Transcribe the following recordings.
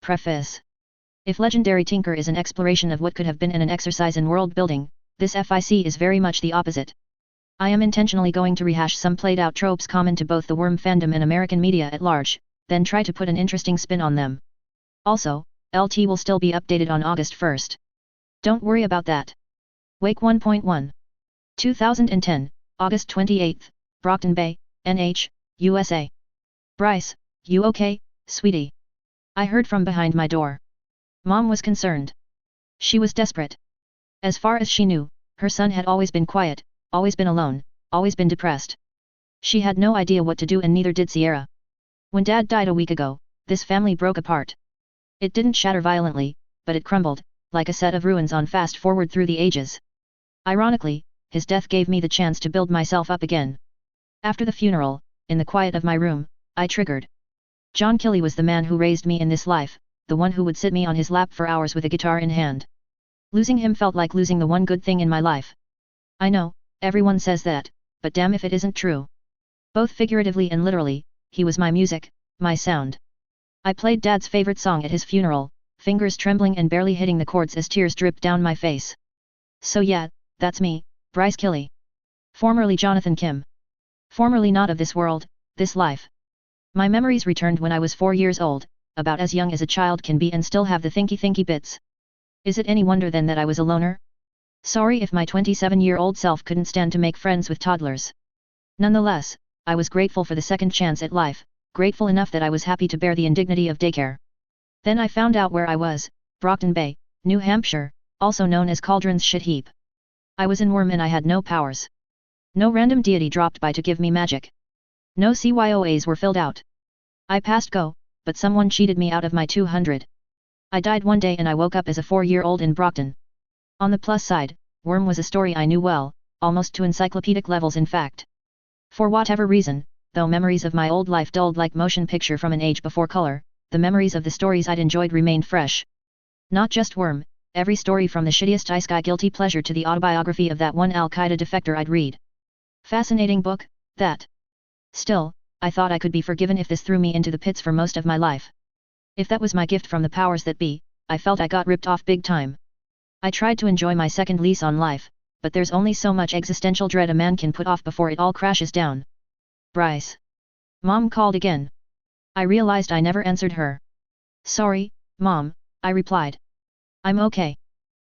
Preface. If Legendary Tinker is an exploration of what could have been and an exercise in world building, this FIC is very much the opposite. I am intentionally going to rehash some played out tropes common to both the Worm fandom and American media at large, then try to put an interesting spin on them. Also, LT will still be updated on August 1st. Don't worry about that. Wake 1.1. 2010, August 28, Brockton Bay, NH, USA. Bryce, you okay, sweetie? I heard from behind my door. Mom was concerned. She was desperate. As far as she knew, her son had always been quiet, always been alone, always been depressed. She had no idea what to do and neither did Sierra. When Dad died a week ago, this family broke apart. It didn't shatter violently, but it crumbled, like a set of ruins on fast forward through the ages. Ironically, his death gave me the chance to build myself up again. After the funeral, in the quiet of my room, I triggered. John Kiley was the man who raised me in this life, the one who would sit me on his lap for hours with a guitar in hand. Losing him felt like losing the one good thing in my life. I know, everyone says that, but damn if it isn't true. Both figuratively and literally, he was my music, my sound. I played Dad's favorite song at his funeral, fingers trembling and barely hitting the chords as tears dripped down my face. So yeah, that's me, Bryce Kiley. Formerly Jonathan Kim. Formerly not of this world, this life. My memories returned when I was 4 years old, about as young as a child can be and still have the thinky bits. Is it any wonder then that I was a loner? Sorry if my 27-year-old self couldn't stand to make friends with toddlers. Nonetheless, I was grateful for the second chance at life, grateful enough that I was happy to bear the indignity of daycare. Then I found out where I was, Brockton Bay, New Hampshire, also known as Cauldron's shit heap. I was in Worm and I had no powers. No random deity dropped by to give me magic. No CYOAs were filled out. I passed go, but someone cheated me out of my 200. I died one day and I woke up as a 4-year-old in Brockton. On the plus side, Worm was a story I knew well, almost to encyclopedic levels in fact. For whatever reason, though memories of my old life dulled like motion picture from an age before color, the memories of the stories I'd enjoyed remained fresh. Not just Worm, every story from the shittiest ice guy guilty pleasure to the autobiography of that one Al-Qaeda defector I'd read. Fascinating book, that. Still, I thought I could be forgiven if this threw me into the pits for most of my life. If that was my gift from the powers that be, I felt I got ripped off big time. I tried to enjoy my second lease on life, but there's only so much existential dread a man can put off before it all crashes down. Bryce. Mom called again. I realized I never answered her. Sorry, Mom, I replied. I'm okay.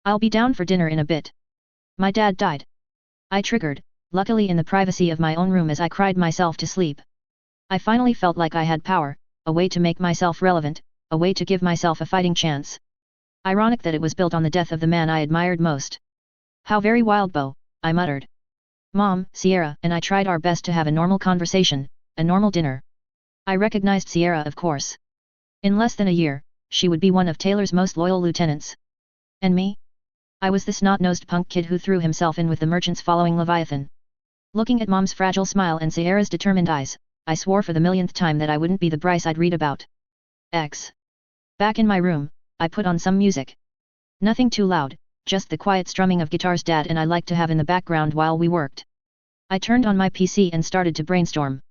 I'll be down for dinner in a bit. My dad died. I triggered, luckily in the privacy of my own room as I cried myself to sleep. I finally felt like I had power, a way to make myself relevant, a way to give myself a fighting chance. Ironic that it was built on the death of the man I admired most. How very wild, Bo, I muttered. Mom, Sierra, and I tried our best to have a normal conversation, a normal dinner. I recognized Sierra, of course. In less than a year, she would be one of Taylor's most loyal lieutenants. And me? I was the snot-nosed punk kid who threw himself in with the merchants following Leviathan. Looking at Mom's fragile smile and Sierra's determined eyes, I swore for the millionth time that I wouldn't be the Bryce I'd read about. Back in my room, I put on some music. Nothing too loud, just the quiet strumming of guitars Dad and I liked to have in the background while we worked. I turned on my PC and started to brainstorm.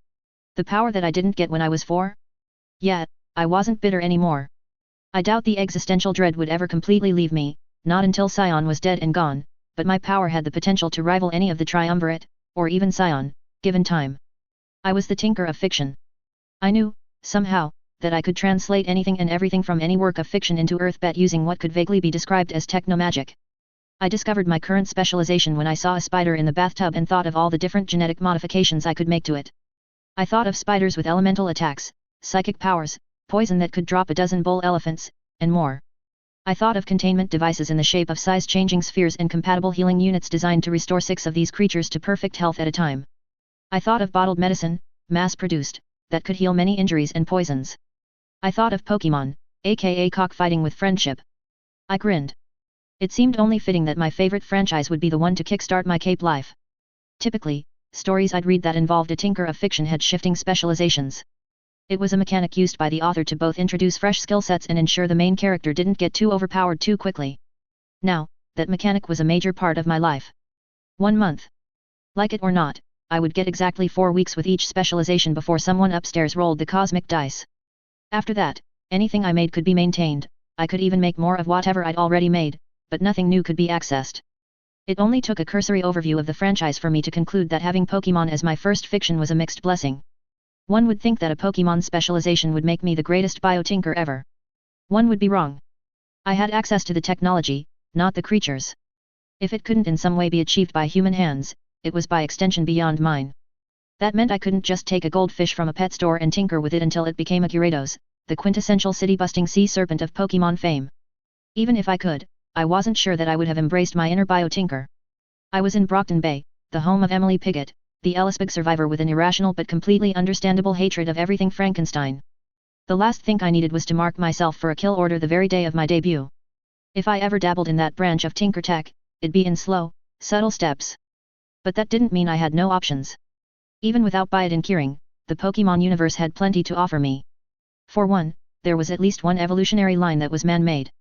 The power that I didn't get when I was 4? Yeah, I wasn't bitter anymore. I doubt the existential dread would ever completely leave me, not until Scion was dead and gone, but my power had the potential to rival any of the Triumvirate, or even Scion, given time. I was the tinker of fiction. I knew, somehow, that I could translate anything and everything from any work of fiction into Earthbet using what could vaguely be described as technomagic. I discovered my current specialization when I saw a spider in the bathtub and thought of all the different genetic modifications I could make to it. I thought of spiders with elemental attacks, psychic powers, poison that could drop a dozen bull elephants, and more. I thought of containment devices in the shape of size-changing spheres and compatible healing units designed to restore 6 of these creatures to perfect health at a time. I thought of bottled medicine, mass-produced, that could heal many injuries and poisons. I thought of Pokemon, aka cockfighting with friendship. I grinned. It seemed only fitting that my favorite franchise would be the one to kickstart my cape life. Typically, stories I'd read that involved a tinker of fiction had shifting specializations. It was a mechanic used by the author to both introduce fresh skill sets and ensure the main character didn't get too overpowered too quickly. Now, that mechanic was a major part of my life. 1 month. Like it or not, I would get exactly 4 weeks with each specialization before someone upstairs rolled the cosmic dice. After that, Anything I made could be maintained, I could even make more of whatever I'd already made, but nothing new could be accessed. It only took a cursory overview of the franchise for me to conclude that having Pokemon as my first fiction was a mixed blessing. One would think that a Pokemon specialization would make me the greatest biotinker ever. One would be wrong. I had access to the technology, not the creatures. If it couldn't in some way be achieved by human hands, it was by extension beyond mine. That meant I couldn't just take a goldfish from a pet store and tinker with it until it became a Gyarados, the quintessential city-busting sea serpent of Pokemon fame. Even if I could, I wasn't sure that I would have embraced my inner biotinker. I was in Brockton Bay, the home of Emily Piggott, the Ellisburg survivor with an irrational but completely understandable hatred of everything Frankenstein. The last thing I needed was to mark myself for a kill order the very day of my debut. If I ever dabbled in that branch of tinker tech, it'd be in slow, subtle steps. But that didn't mean I had no options. Even without biotinkering, the Pokemon universe had plenty to offer me. For one, there was at least one evolutionary line that was man-made.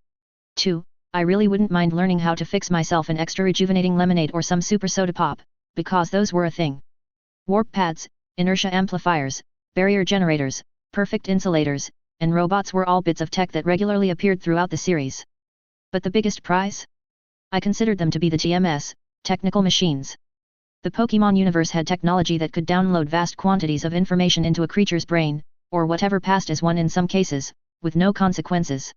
2. I really wouldn't mind learning how to fix myself an extra rejuvenating lemonade or some super soda pop, because those were a thing. Warp pads, inertia amplifiers, barrier generators, perfect insulators, and robots were all bits of tech that regularly appeared throughout the series. But the biggest prize? I considered them to be the TMS, technical machines. The Pokemon universe had technology that could download vast quantities of information into a creature's brain, or whatever passed as one in some cases, with no consequences.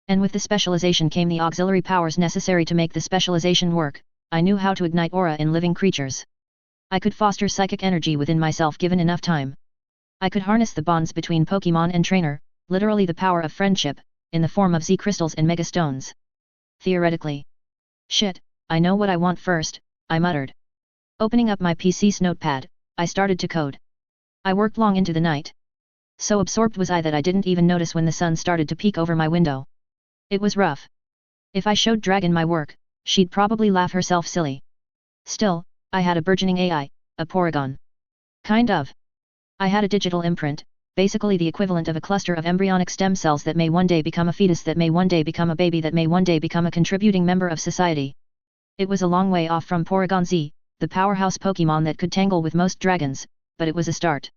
And with the specialization came the auxiliary powers necessary to make the specialization work. I knew how to ignite aura in living creatures. I could foster psychic energy within myself given enough time. I could harness the bonds between Pokemon and trainer, literally the power of friendship, in the form of Z-crystals and megastones. Theoretically. Shit, I know what I want first, I muttered. Opening up my PC's notepad, I started to code. I worked long into the night. So absorbed was I that I didn't even notice when the sun started to peek over my window. It was rough. If I showed Dragon my work, she'd probably laugh herself silly. Still, I had a burgeoning AI, a Porygon. Kind of. I had a digital imprint, basically the equivalent of a cluster of embryonic stem cells that may one day become a fetus, that may one day become a baby, that may one day become a contributing member of society. It was a long way off from Porygon Z, the powerhouse Pokemon that could tangle with most dragons, but it was a start.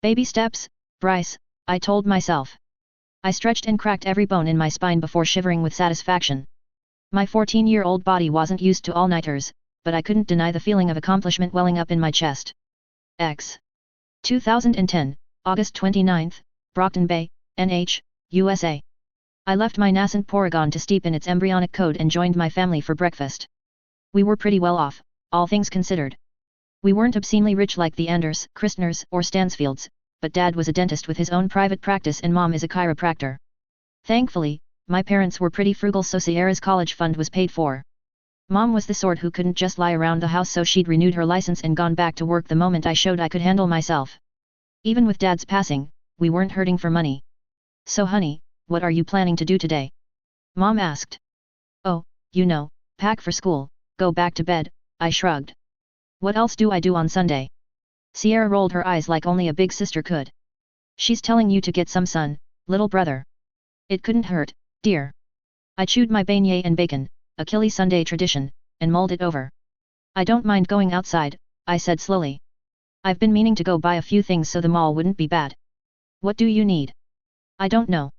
Baby steps, Bryce, I told myself. I stretched and cracked every bone in my spine before shivering with satisfaction. My 14-year-old body wasn't used to all-nighters, but I couldn't deny the feeling of accomplishment welling up in my chest. 2010, August 29th, Brockton Bay, NH, USA. I left my nascent Porygon to steep in its embryonic code and joined my family for breakfast. We were pretty well off, all things considered. We weren't obscenely rich like the Anders, Christners, or Stansfields, but Dad was a dentist with his own private practice and Mom is a chiropractor. Thankfully, my parents were pretty frugal, so Sierra's college fund was paid for. Mom was the sort who couldn't just lie around the house, so she'd renewed her license and gone back to work the moment I showed I could handle myself. Even with Dad's passing, we weren't hurting for money. So honey, what are you planning to do today? Mom asked. Oh, you know, pack for school, go back to bed, I shrugged. What else do I do on Sunday? Sierra rolled her eyes like only a big sister could. She's telling you to get some sun, little brother. It couldn't hurt, dear. I chewed my beignet and bacon, a Killy Sunday tradition, and mulled it over. I don't mind going outside, I said slowly. I've been meaning to go buy a few things so the mall wouldn't be bad. What do you need? I don't know.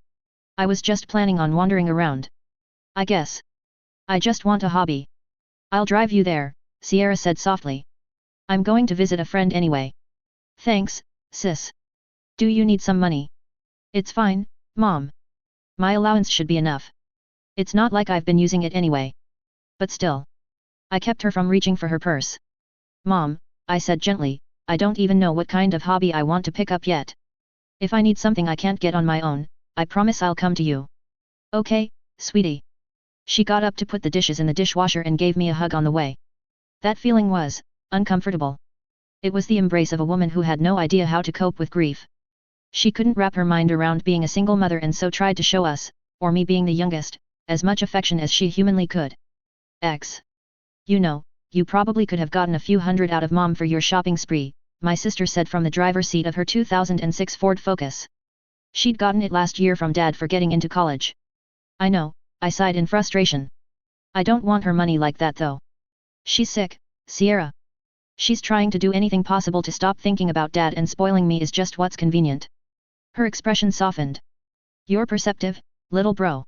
I was just planning on wandering around. I guess. I just want a hobby. I'll drive you there, Sierra said softly. I'm going to visit a friend anyway. Thanks, sis. Do you need some money? It's fine, Mom. My allowance should be enough. It's not like I've been using it anyway. But still. I kept her from reaching for her purse. Mom, I said gently, I don't even know what kind of hobby I want to pick up yet. If I need something I can't get on my own, I promise I'll come to you. Okay, sweetie. She got up to put the dishes in the dishwasher and gave me a hug on the way. That feeling was uncomfortable. It was the embrace of a woman who had no idea how to cope with grief. She couldn't wrap her mind around being a single mother and so tried to show us, or me being the youngest, as much affection as she humanly could. You know, you probably could have gotten a few hundred out of Mom for your shopping spree, my sister said from the driver's seat of her 2006 Ford Focus. She'd gotten it last year from Dad for getting into college. I know, I sighed in frustration. I don't want her money like that though. She's sick, Sierra. She's trying to do anything possible to stop thinking about Dad, and spoiling me is just what's convenient. Her expression softened. You're perceptive, little bro.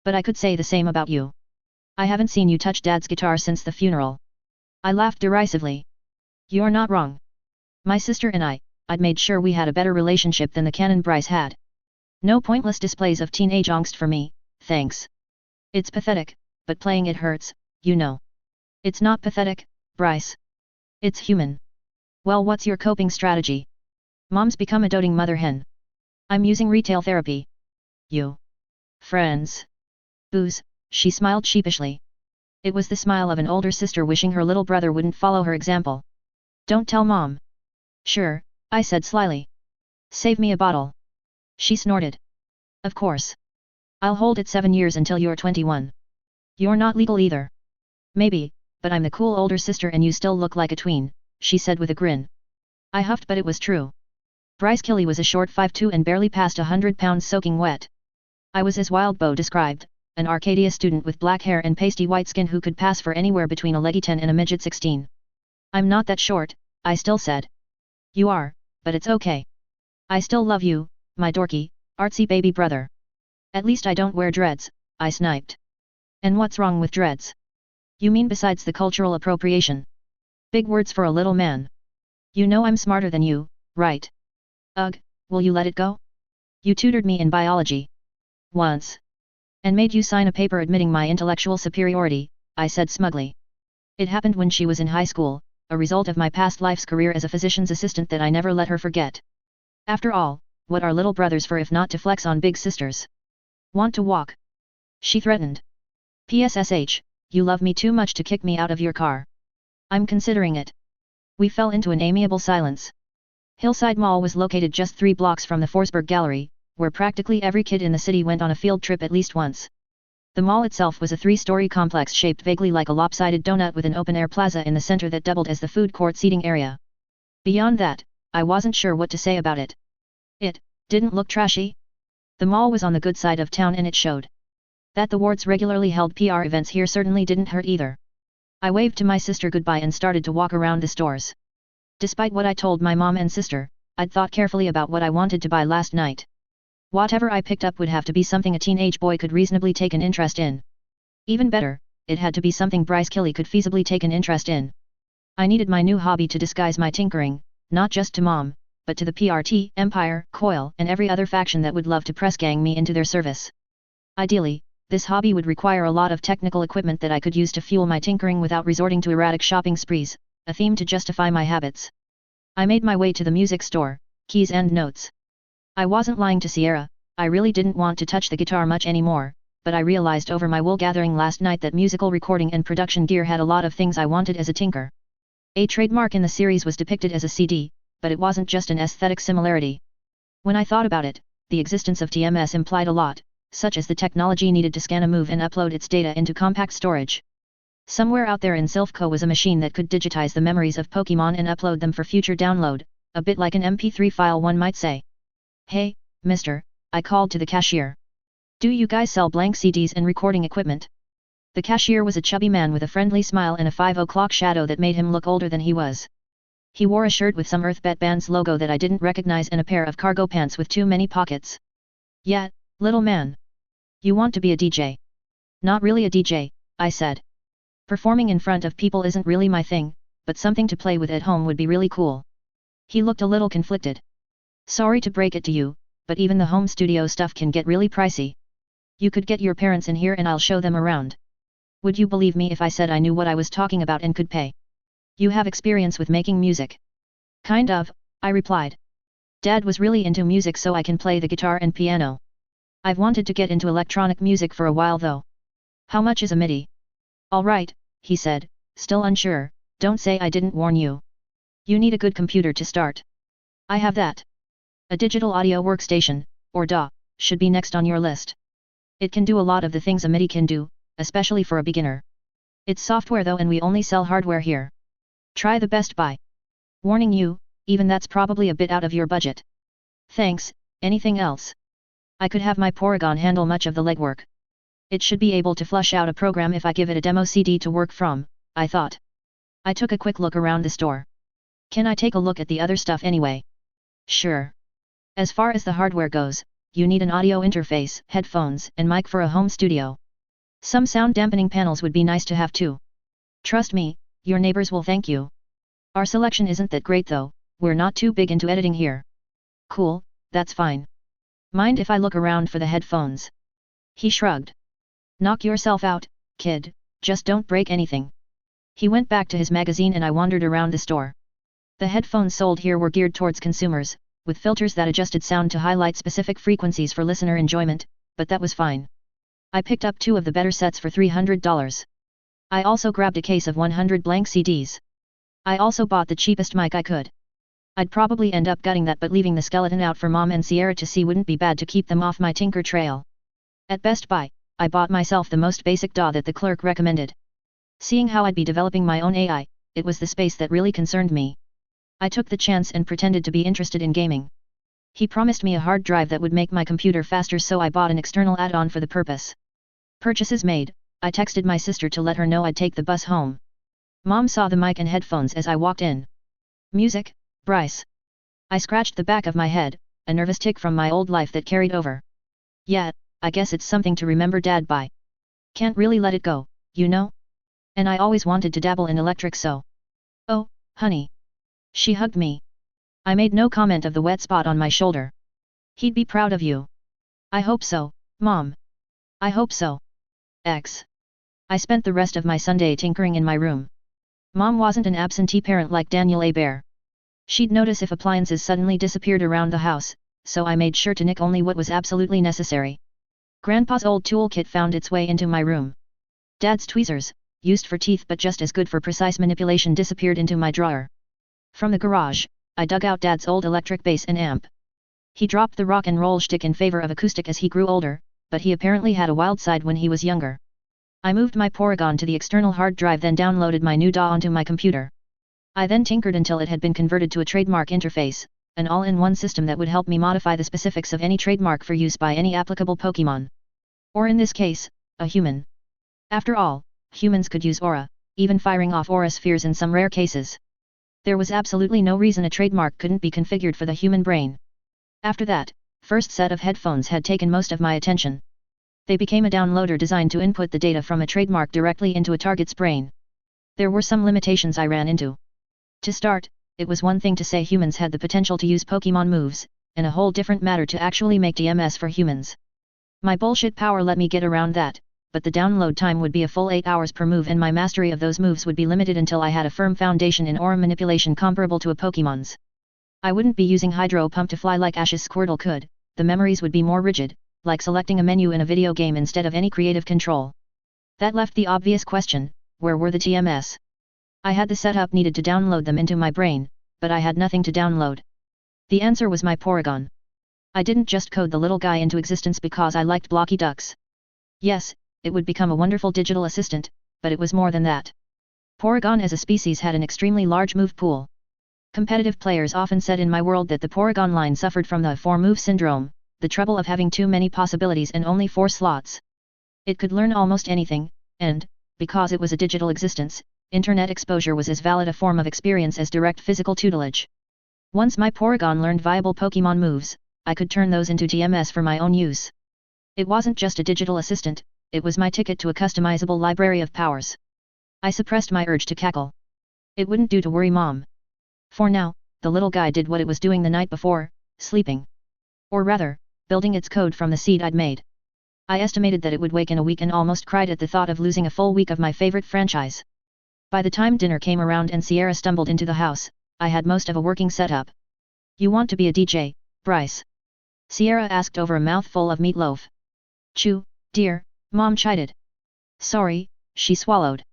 But I could say the same about you. I haven't seen you touch Dad's guitar since the funeral. I laughed derisively. You're not wrong. My sister and I'd made sure we had a better relationship than the canon Bryce had. No pointless displays of teenage angst for me, thanks. It's pathetic, but playing it hurts, you know. It's not pathetic, Bryce. It's human. Well, what's your coping strategy? Mom's become a doting mother hen. I'm using retail therapy. You. Friends. Booze, she smiled sheepishly. It was the smile of an older sister wishing her little brother wouldn't follow her example. Don't tell Mom. Sure, I said slyly. Save me a bottle. She snorted. Of course. I'll hold it 7 years until you're 21. You're not legal either. Maybe, but I'm the cool older sister and you still look like a tween, she said with a grin. I huffed, but it was true. Bryce Kiley was a short 5'2" and barely passed 100 pounds soaking wet. I was as Wildbow described, an Arcadia student with black hair and pasty white skin who could pass for anywhere between a leggy 10 and a midget 16. I'm not that short, I still said. You are, but it's okay. I still love you, my dorky, artsy baby brother. At least I don't wear dreads, I sniped. And what's wrong with dreads? You mean besides the cultural appropriation? Big words for a little man. You know I'm smarter than you, right? Ugh, will you let it go? You tutored me in biology. Once. And made you sign a paper admitting my intellectual superiority, I said smugly. It happened when she was in high school, a result of my past life's career as a physician's assistant that I never let her forget. After all, what are little brothers for if not to flex on big sisters? Want to walk? She threatened. PSSH, you love me too much to kick me out of your car. I'm considering it. We fell into an amiable silence. Hillside Mall was located just 3 blocks from the Forsberg Gallery, where practically every kid in the city went on a field trip at least once. The mall itself was a 3-story complex shaped vaguely like a lopsided donut with an open-air plaza in the center that doubled as the food court seating area. Beyond that, I wasn't sure what to say about it. It didn't look trashy. The mall was on the good side of town and it showed. That the Wards regularly held PR events here certainly didn't hurt either. I waved to my sister goodbye and started to walk around the stores. Despite what I told my mom and sister, I'd thought carefully about what I wanted to buy last night. Whatever I picked up would have to be something a teenage boy could reasonably take an interest in. Even better, it had to be something Bryce Kiley could feasibly take an interest in. I needed my new hobby to disguise my tinkering, not just to Mom, but to the PRT, Empire, Coil, and every other faction that would love to press gang me into their service. Ideally, this hobby would require a lot of technical equipment that I could use to fuel my tinkering without resorting to erratic shopping sprees, a theme to justify my habits. I made my way to the music store, keys and notes. I wasn't lying to Sierra, I really didn't want to touch the guitar much anymore, but I realized over my wool gathering last night that musical recording and production gear had a lot of things I wanted as a tinker. A trademark in the series was depicted as a CD, but it wasn't just an aesthetic similarity. When I thought about it, the existence of TMS implied a lot, such as the technology needed to scan a move and upload its data into compact storage. Somewhere out there in Silphco was a machine that could digitize the memories of Pokemon and upload them for future download, a bit like an MP3 file one might say. Hey, mister, I called to the cashier. Do you guys sell blank CDs and recording equipment? The cashier was a chubby man with a friendly smile and a 5 o'clock shadow that made him look older than he was. He wore a shirt with some Earthbet Band's logo that I didn't recognize and a pair of cargo pants with too many pockets. Yeah, little man. You want to be a DJ? Not really a DJ, I said. Performing in front of people isn't really my thing, but something to play with at home would be really cool. He looked a little conflicted. Sorry to break it to you, but even the home studio stuff can get really pricey. You could get your parents in here and I'll show them around. Would you believe me if I said I knew what I was talking about and could pay? You have experience with making music. Kind of, I replied. Dad was really into music so I can play the guitar and piano. I've wanted to get into electronic music for a while though. How much is a MIDI? All right, he said, still unsure, don't say I didn't warn you. You need a good computer to start. I have that. A digital audio workstation, or DAW, should be next on your list. It can do a lot of the things a MIDI can do, especially for a beginner. It's software though and we only sell hardware here. Try the Best Buy. Warning you, even that's probably a bit out of your budget. Thanks, anything else? I could have my Porygon handle much of the legwork. It should be able to flush out a program if I give it a demo CD to work from, I thought. I took a quick look around the store. Can I take a look at the other stuff anyway? Sure. As far as the hardware goes, you need an audio interface, headphones, and mic for a home studio. Some sound dampening panels would be nice to have too. Trust me, your neighbors will thank you. Our selection isn't that great though, we're not too big into editing here. Cool, that's fine. Mind if I look around for the headphones? He shrugged. Knock yourself out, kid, just don't break anything. He went back to his magazine and I wandered around the store. The headphones sold here were geared towards consumers, with filters that adjusted sound to highlight specific frequencies for listener enjoyment, but that was fine. I picked up 2 of the better sets for $300. I also grabbed a case of 100 blank CDs. I also bought the cheapest mic I could. I'd probably end up gutting that, but leaving the skeleton out for Mom and Sierra to see wouldn't be bad to keep them off my tinker trail. At Best Buy, I bought myself the most basic DAW that the clerk recommended. Seeing how I'd be developing my own AI, it was the space that really concerned me. I took the chance and pretended to be interested in gaming. He promised me a hard drive that would make my computer faster, so I bought an external add-on for the purpose. Purchases made, I texted my sister to let her know I'd take the bus home. Mom saw the mic and headphones as I walked in. Music, Bryce. I scratched the back of my head, a nervous tic from my old life that carried over. Yeah, I guess it's something to remember Dad by. Can't really let it go, you know? And I always wanted to dabble in electric, so. Oh, honey. She hugged me. I made no comment of the wet spot on my shoulder. He'd be proud of you. I hope so, Mom. I hope so. I spent the rest of my Sunday tinkering in my room. Mom wasn't an absentee parent like Daniel A. Bear. She'd notice if appliances suddenly disappeared around the house, so I made sure to nick only what was absolutely necessary. Grandpa's old toolkit found its way into my room. Dad's tweezers, used for teeth but just as good for precise manipulation, disappeared into my drawer. From the garage, I dug out Dad's old electric bass and amp. He dropped the rock and roll shtick in favor of acoustic as he grew older, but he apparently had a wild side when he was younger. I moved my Porygon to the external hard drive, then downloaded my new DAW onto my computer. I then tinkered until it had been converted to a trademark interface, an all-in-one system that would help me modify the specifics of any trademark for use by any applicable Pokemon. Or in this case, a human. After all, humans could use aura, even firing off aura spheres in some rare cases. There was absolutely no reason a trademark couldn't be configured for the human brain. After that, first set of headphones had taken most of my attention. They became a downloader designed to input the data from a trademark directly into a target's brain. There were some limitations I ran into. To start, it was one thing to say humans had the potential to use Pokemon moves, and a whole different matter to actually make DMS for humans. My bullshit power let me get around that, but the download time would be a full 8 hours per move, and my mastery of those moves would be limited until I had a firm foundation in aura manipulation comparable to a Pokemon's. I wouldn't be using Hydro Pump to fly like Ash's Squirtle could, the memories would be more rigid, like selecting a menu in a video game instead of any creative control. That left the obvious question, where were the TMS? I had the setup needed to download them into my brain, but I had nothing to download. The answer was my Porygon. I didn't just code the little guy into existence because I liked blocky ducks. Yes, it would become a wonderful digital assistant, but it was more than that. Porygon as a species had an extremely large move pool. Competitive players often said in my world that the Porygon line suffered from the 4-move syndrome, the trouble of having too many possibilities and only 4 slots. It could learn almost anything, and, because it was a digital existence, internet exposure was as valid a form of experience as direct physical tutelage. Once my Porygon learned viable Pokemon moves, I could turn those into TMS for my own use. It wasn't just a digital assistant, it was my ticket to a customizable library of powers. I suppressed my urge to cackle. It wouldn't do to worry Mom. For now, the little guy did what it was doing the night before, sleeping. Or rather, building its code from the seed I'd made. I estimated that it would wake in a week and almost cried at the thought of losing a full week of my favorite franchise. By the time dinner came around and Sierra stumbled into the house, I had most of a working setup. You want to be a DJ, Bryce? Sierra asked over a mouthful of meatloaf. Chew, dear, Mom chided. Sorry, she swallowed.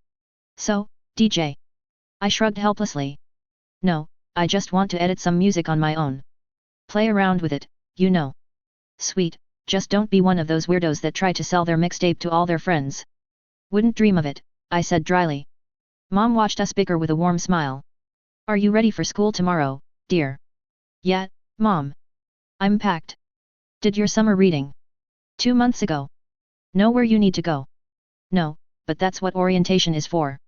So, DJ. I shrugged helplessly. No, I just want to edit some music on my own. Play around with it, you know. Sweet, just don't be one of those weirdos that try to sell their mixtape to all their friends. Wouldn't dream of it, I said dryly. Mom watched us bicker with a warm smile. Are you ready for school tomorrow, dear? Yeah, Mom. I'm packed. Did your summer reading? 2 months ago. Know where you need to go? No, but that's what orientation is for.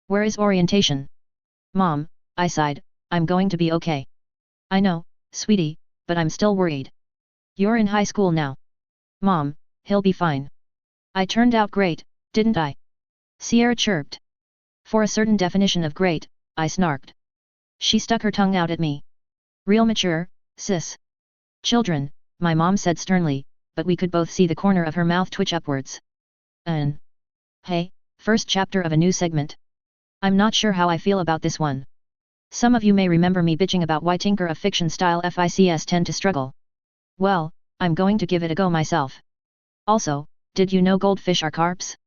Where is orientation? Mom, I sighed, I'm going to be okay. I know, sweetie, but I'm still worried. You're in high school now. Mom, he'll be fine. I turned out great, didn't I? Sierra chirped. For a certain definition of great, I snarked. She stuck her tongue out at me. Real mature, sis. Children, my mom said sternly, but we could both see the corner of her mouth twitch upwards. Hey, first chapter of a new segment. I'm not sure how I feel about this one. Some of you may remember me bitching about why Tinker of Fiction style FICs tend to struggle. Well, I'm going to give it a go myself. Also, did you know goldfish are carps?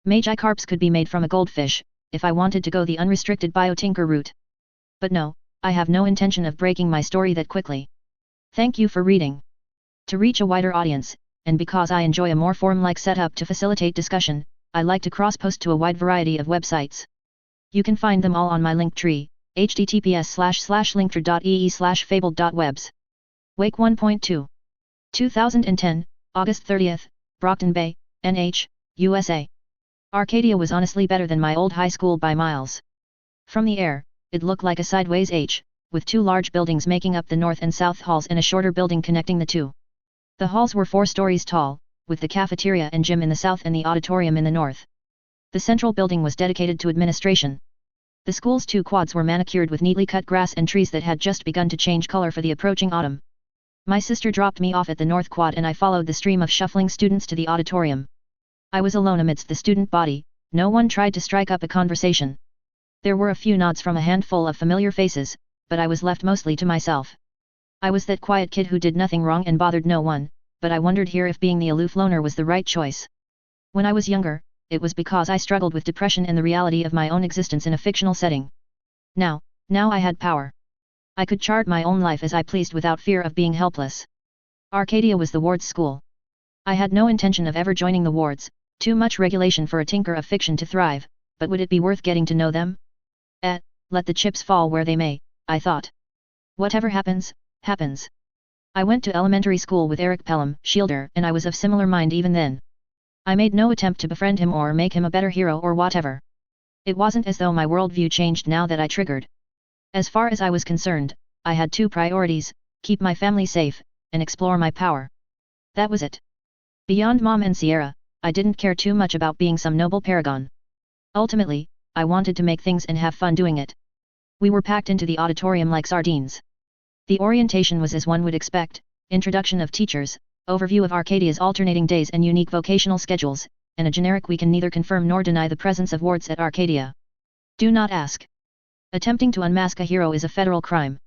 Magicarps could be made from a goldfish, if I wanted to go the unrestricted biotinker route. But no, I have no intention of breaking my story that quickly. Thank you for reading. To reach a wider audience, and because I enjoy a more forum-like setup to facilitate discussion, I like to cross-post to a wide variety of websites. You can find them all on my Linktree, https://linktree.ee/fabled.webs. Wake 1.2. 2010, August 30th, Brockton Bay, NH, USA. Arcadia was honestly better than my old high school by miles. From the air, it looked like a sideways H, with two large buildings making up the north and south halls and a shorter building connecting the two. The halls were 4 stories tall, with the cafeteria and gym in the south and the auditorium in the north. The central building was dedicated to administration. The school's 2 quads were manicured with neatly cut grass and trees that had just begun to change color for the approaching autumn. My sister dropped me off at the north quad and I followed the stream of shuffling students to the auditorium. I was alone amidst the student body, no one tried to strike up a conversation. There were a few nods from a handful of familiar faces, but I was left mostly to myself. I was that quiet kid who did nothing wrong and bothered no one, but I wondered here if being the aloof loner was the right choice. When I was younger, it was because I struggled with depression and the reality of my own existence in a fictional setting. Now I had power. I could chart my own life as I pleased without fear of being helpless. Arcadia was the wards' school. I had no intention of ever joining the wards, too much regulation for a tinker of fiction to thrive, but would it be worth getting to know them? Let the chips fall where they may, I thought. Whatever happens, happens. I went to elementary school with Eric Pelham, Shielder, and I was of similar mind even then. I made no attempt to befriend him or make him a better hero or whatever. It wasn't as though my worldview changed now that I triggered. As far as I was concerned, I had 2 priorities, keep my family safe, and explore my power. That was it. Beyond Mom and Sierra, I didn't care too much about being some noble paragon. Ultimately, I wanted to make things and have fun doing it. We were packed into the auditorium like sardines. The orientation was as one would expect, introduction of teachers, overview of Arcadia's alternating days and unique vocational schedules, and a generic we can neither confirm nor deny the presence of wards at Arcadia. Do not ask. Attempting to unmask a hero is a federal crime.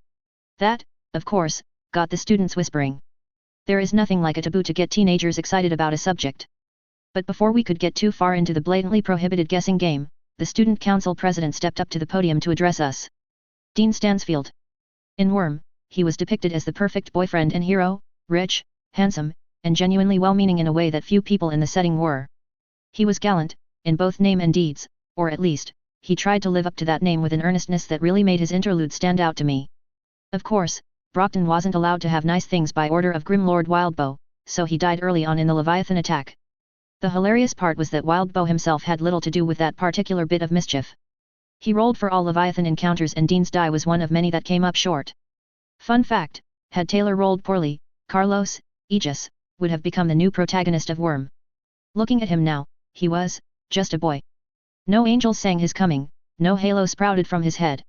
That, of course, got the students whispering. There is nothing like a taboo to get teenagers excited about a subject. But before we could get too far into the blatantly prohibited guessing game, the student council president stepped up to the podium to address us. Dean Stansfield. In Worm, he was depicted as the perfect boyfriend and hero, rich, handsome, and genuinely well-meaning in a way that few people in the setting were. He was gallant, in both name and deeds, or at least, he tried to live up to that name with an earnestness that really made his interlude stand out to me. Of course, Brockton wasn't allowed to have nice things by order of Grim Lord Wildbow, so he died early on in the Leviathan attack. The hilarious part was that Wildbow himself had little to do with that particular bit of mischief. He rolled for all Leviathan encounters and Dean's die was one of many that came up short. Fun fact, had Taylor rolled poorly, Carlos, Aegis, would have become the new protagonist of Worm. Looking at him now, he was, just a boy. No angels sang his coming, no halo sprouted from his head.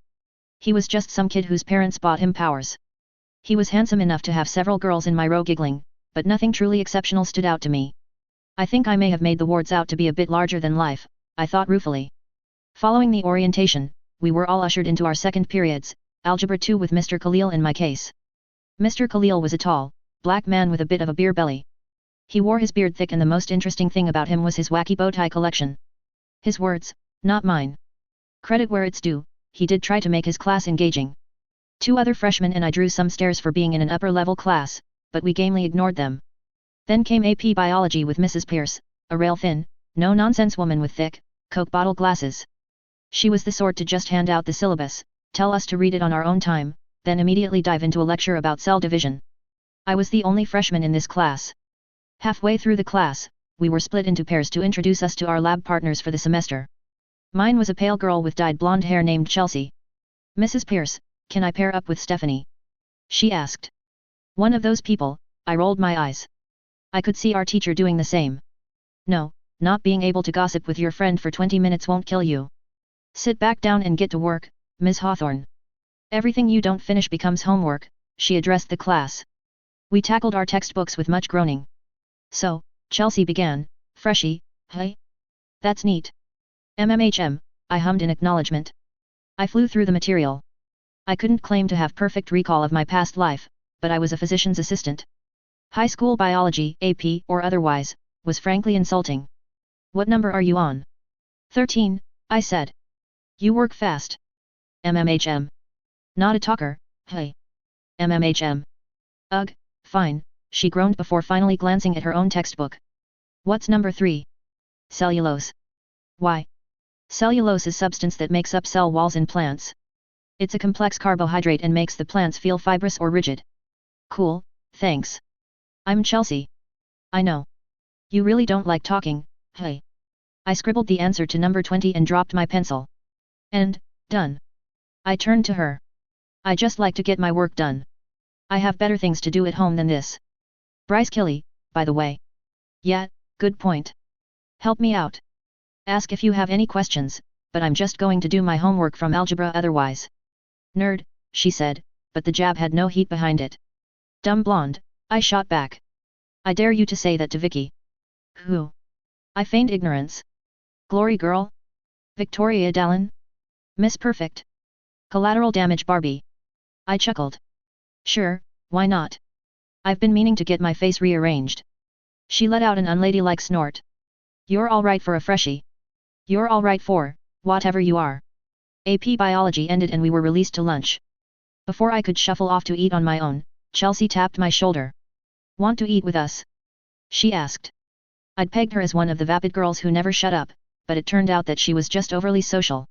He was just some kid whose parents bought him powers. He was handsome enough to have several girls in my row giggling, but nothing truly exceptional stood out to me. I think I may have made the wards out to be a bit larger than life, I thought ruefully. Following the orientation, we were all ushered into our second periods, Algebra 2 with Mr. Khalil in my case. Mr. Khalil was a tall, black man with a bit of a beer belly. He wore his beard thick and the most interesting thing about him was his wacky bow tie collection. His words, not mine. Credit where it's due, he did try to make his class engaging. 2 other freshmen and I drew some stares for being in an upper-level class, but we gamely ignored them. Then came AP Biology with Mrs. Pierce, a rail-thin, no-nonsense woman with thick, Coke bottle glasses. She was the sort to just hand out the syllabus, tell us to read it on our own time, then immediately dive into a lecture about cell division. I was the only freshman in this class. Halfway through the class, we were split into pairs to introduce us to our lab partners for the semester. Mine was a pale girl with dyed blonde hair named Chelsea. Mrs. Pierce, can I pair up with Stephanie? She asked. One of those people, I rolled my eyes. I could see our teacher doing the same. No, not being able to gossip with your friend for 20 minutes won't kill you. Sit back down and get to work, Ms. Hawthorne. Everything you don't finish becomes homework, she addressed the class. We tackled our textbooks with much groaning. So, Chelsea began, freshie, hey? That's neat. MMHM, I hummed in acknowledgement. I flew through the material. I couldn't claim to have perfect recall of my past life, but I was a physician's assistant. High school biology, AP, or otherwise, was frankly insulting. What number are you on? 13, I said. You work fast. MMHM. Not a talker, hey. MMHM. Ugh, fine, she groaned before finally glancing at her own textbook. What's number 3? Cellulose. Why? Cellulose is substance that makes up cell walls in plants. It's a complex carbohydrate and makes the plants feel fibrous or rigid. Cool, thanks. I'm Chelsea. I know. You really don't like talking, hey. I scribbled the answer to number 20 and dropped my pencil. And, done. I turned to her. I just like to get my work done. I have better things to do at home than this. Bryce Kiley, by the way. Yeah, good point. Help me out. Ask if you have any questions, but I'm just going to do my homework from algebra otherwise. Nerd, she said, but the jab had no heat behind it. Dumb blonde, I shot back. I dare you to say that to Vicky. Who? I feigned ignorance. Glory girl? Victoria Dallin? Miss Perfect? Collateral damage Barbie? I chuckled. Sure, why not? I've been meaning to get my face rearranged. She let out an unladylike snort. You're alright for a freshie. You're alright for, whatever you are. AP Biology ended and we were released to lunch. Before I could shuffle off to eat on my own, Chelsea tapped my shoulder. Want to eat with us? She asked. I'd pegged her as one of the vapid girls who never shut up, but it turned out that she was just overly social.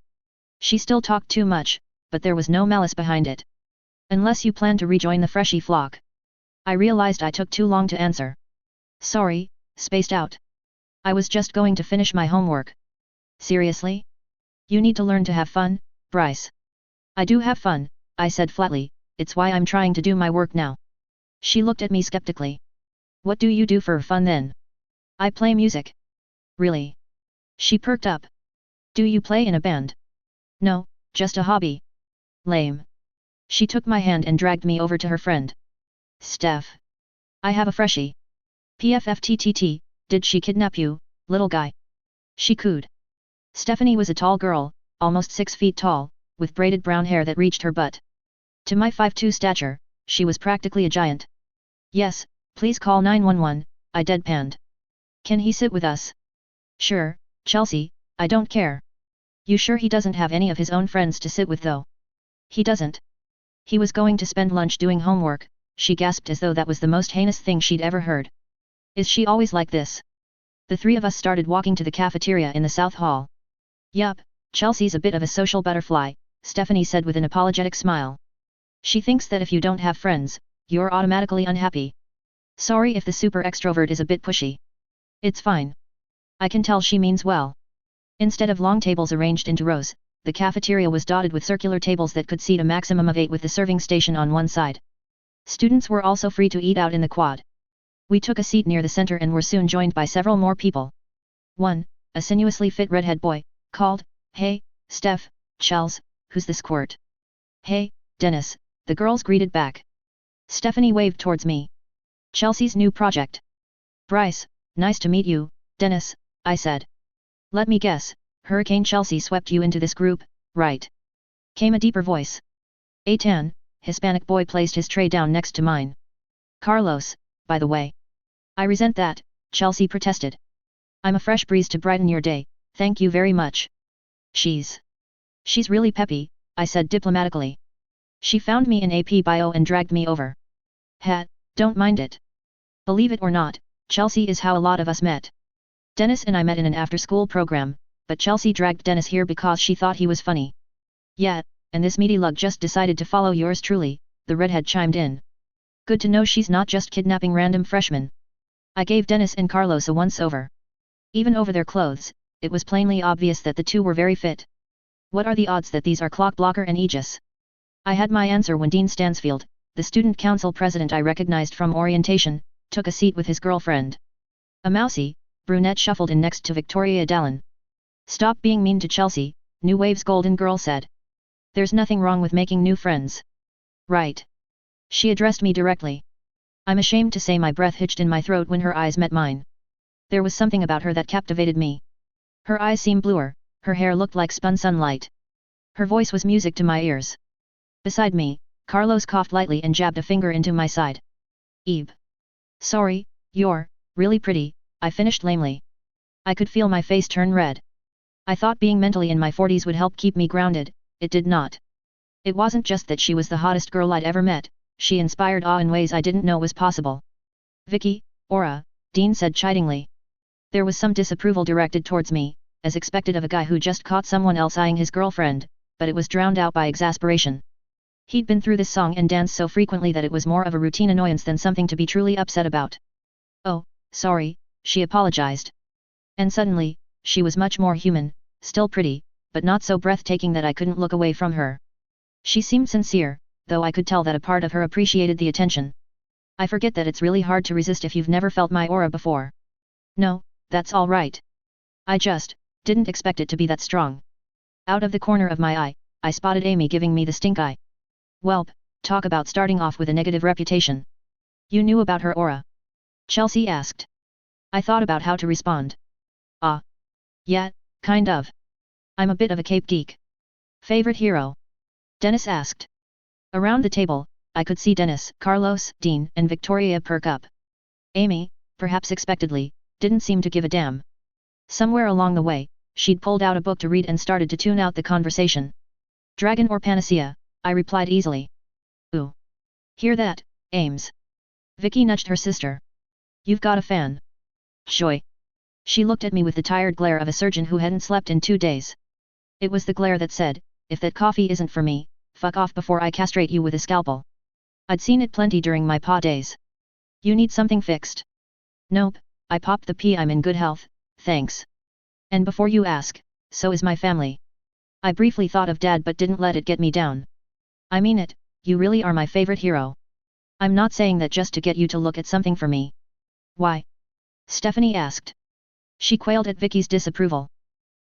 She still talked too much, but there was no malice behind it. Unless you plan to rejoin the freshie flock. I realized I took too long to answer. Sorry, spaced out. I was just going to finish my homework. Seriously? You need to learn to have fun, Bryce. I do have fun, I said flatly, it's why I'm trying to do my work now. She looked at me skeptically. What do you do for fun then? I play music. Really? She perked up. Do you play in a band? No, just a hobby. Lame. She took my hand and dragged me over to her friend. Steph. I have a freshie. PFFTTT, did she kidnap you, little guy? She cooed. Stephanie was a tall girl, almost 6 feet tall, with braided brown hair that reached her butt. To my 5'2" stature, she was practically a giant. Yes, please call 911, I deadpanned. Can he sit with us? Sure, Chelsea, I don't care. You sure he doesn't have any of his own friends to sit with though? He doesn't. He was going to spend lunch doing homework, she gasped as though that was the most heinous thing she'd ever heard. Is she always like this? The three of us started walking to the cafeteria in the South Hall. Yup, Chelsea's a bit of a social butterfly, Stephanie said with an apologetic smile. She thinks that if you don't have friends, you're automatically unhappy. Sorry if the super extrovert is a bit pushy. It's fine. I can tell she means well. Instead of long tables arranged into rows, the cafeteria was dotted with circular tables that could seat a maximum of 8 with the serving station on one side. Students were also free to eat out in the quad. We took a seat near the center and were soon joined by several more people. One, a sinuously fit redhead boy, called, "Hey, Steph, Chels, who's the squirt?" "Hey, Dennis," the girls greeted back. Stephanie waved towards me. "Chelsea's new project." "Bryce, nice to meet you, Dennis," I said. "Let me guess, Hurricane Chelsea swept you into this group, right?" Came a deeper voice. A tan, Hispanic boy placed his tray down next to mine. "Carlos, by the way." "I resent that," Chelsea protested. "I'm a fresh breeze to brighten your day, thank you very much." She's really peppy," I said diplomatically. "She found me in AP Bio and dragged me over." Don't mind it. Believe it or not, Chelsea is how a lot of us met. Dennis and I met in an after-school program, but Chelsea dragged Dennis here because she thought he was funny. "Yeah, and this meaty lug just decided to follow yours truly," the redhead chimed in. "Good to know she's not just kidnapping random freshmen." I gave Dennis and Carlos a once-over. Even over their clothes, it was plainly obvious that the two were very fit. What are the odds that these are Clock Blocker and Aegis? I had my answer when Dean Stansfield, the student council president I recognized from orientation, took a seat with his girlfriend. A mousy, brunette shuffled in next to Victoria Dallin. "Stop being mean to Chelsea," New Wave's golden girl said. "There's nothing wrong with making new friends." "Right." She addressed me directly. I'm ashamed to say my breath hitched in my throat when her eyes met mine. There was something about her that captivated me. Her eyes seemed bluer, her hair looked like spun sunlight. Her voice was music to my ears. Beside me, Carlos coughed lightly and jabbed a finger into my side. "Eve. Sorry, you're really pretty," I finished lamely. I could feel my face turn red. I thought being mentally in my 40s would help keep me grounded, it did not. It wasn't just that she was the hottest girl I'd ever met, she inspired awe in ways I didn't know was possible. "Vicky, Aura," Dean said chidingly. There was some disapproval directed towards me, as expected of a guy who just caught someone else eyeing his girlfriend, but it was drowned out by exasperation. He'd been through this song and dance so frequently that it was more of a routine annoyance than something to be truly upset about. "Oh, sorry," she apologized. And suddenly, she was much more human, still pretty, but not so breathtaking that I couldn't look away from her. She seemed sincere, though I could tell that a part of her appreciated the attention. I forget that it's really hard to resist if you've never felt my aura before. No, that's all right. I just didn't expect it to be that strong. Out of the corner of my eye, I spotted Amy giving me the stink eye. Welp, talk about starting off with a negative reputation. You knew about her aura? Chelsea asked. I thought about how to respond. Yeah, kind of. I'm a bit of a cape geek. Favorite hero? Dennis asked. Around the table, I could see Dennis, Carlos, Dean, and Victoria perk up. Amy, perhaps expectedly, didn't seem to give a damn. Somewhere along the way, she'd pulled out a book to read and started to tune out the conversation. Dragon or Panacea, I replied easily. Ooh. Hear that, Ames? Vicky nudged her sister. You've got a fan. Joy. She looked at me with the tired glare of a surgeon who hadn't slept in 2 days. It was the glare that said, if that coffee isn't for me, fuck off before I castrate you with a scalpel. I'd seen it plenty during my pa days. You need something fixed? Nope, I popped the pea. I'm in good health, thanks. And before you ask, so is my family. I briefly thought of Dad but didn't let it get me down. I mean it, you really are my favorite hero. I'm not saying that just to get you to look at something for me. Why? Stephanie asked. She quailed at Vicky's disapproval.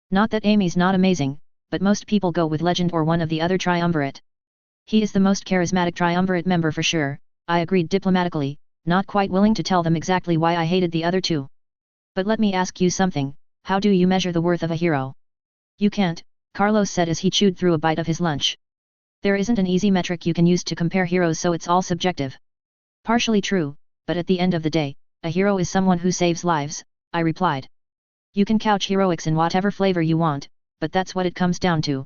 Not that Amy's not amazing, but most people go with Legend or one of the other triumvirate. He is the most charismatic triumvirate member for sure, I agreed diplomatically, not quite willing to tell them exactly why I hated the other two. But let me ask you something, how do you measure the worth of a hero? You can't, Carlos said as he chewed through a bite of his lunch. There isn't an easy metric you can use to compare heroes, so it's all subjective. Partially true, but at the end of the day, a hero is someone who saves lives, I replied. You can couch heroics in whatever flavor you want, but that's what it comes down to.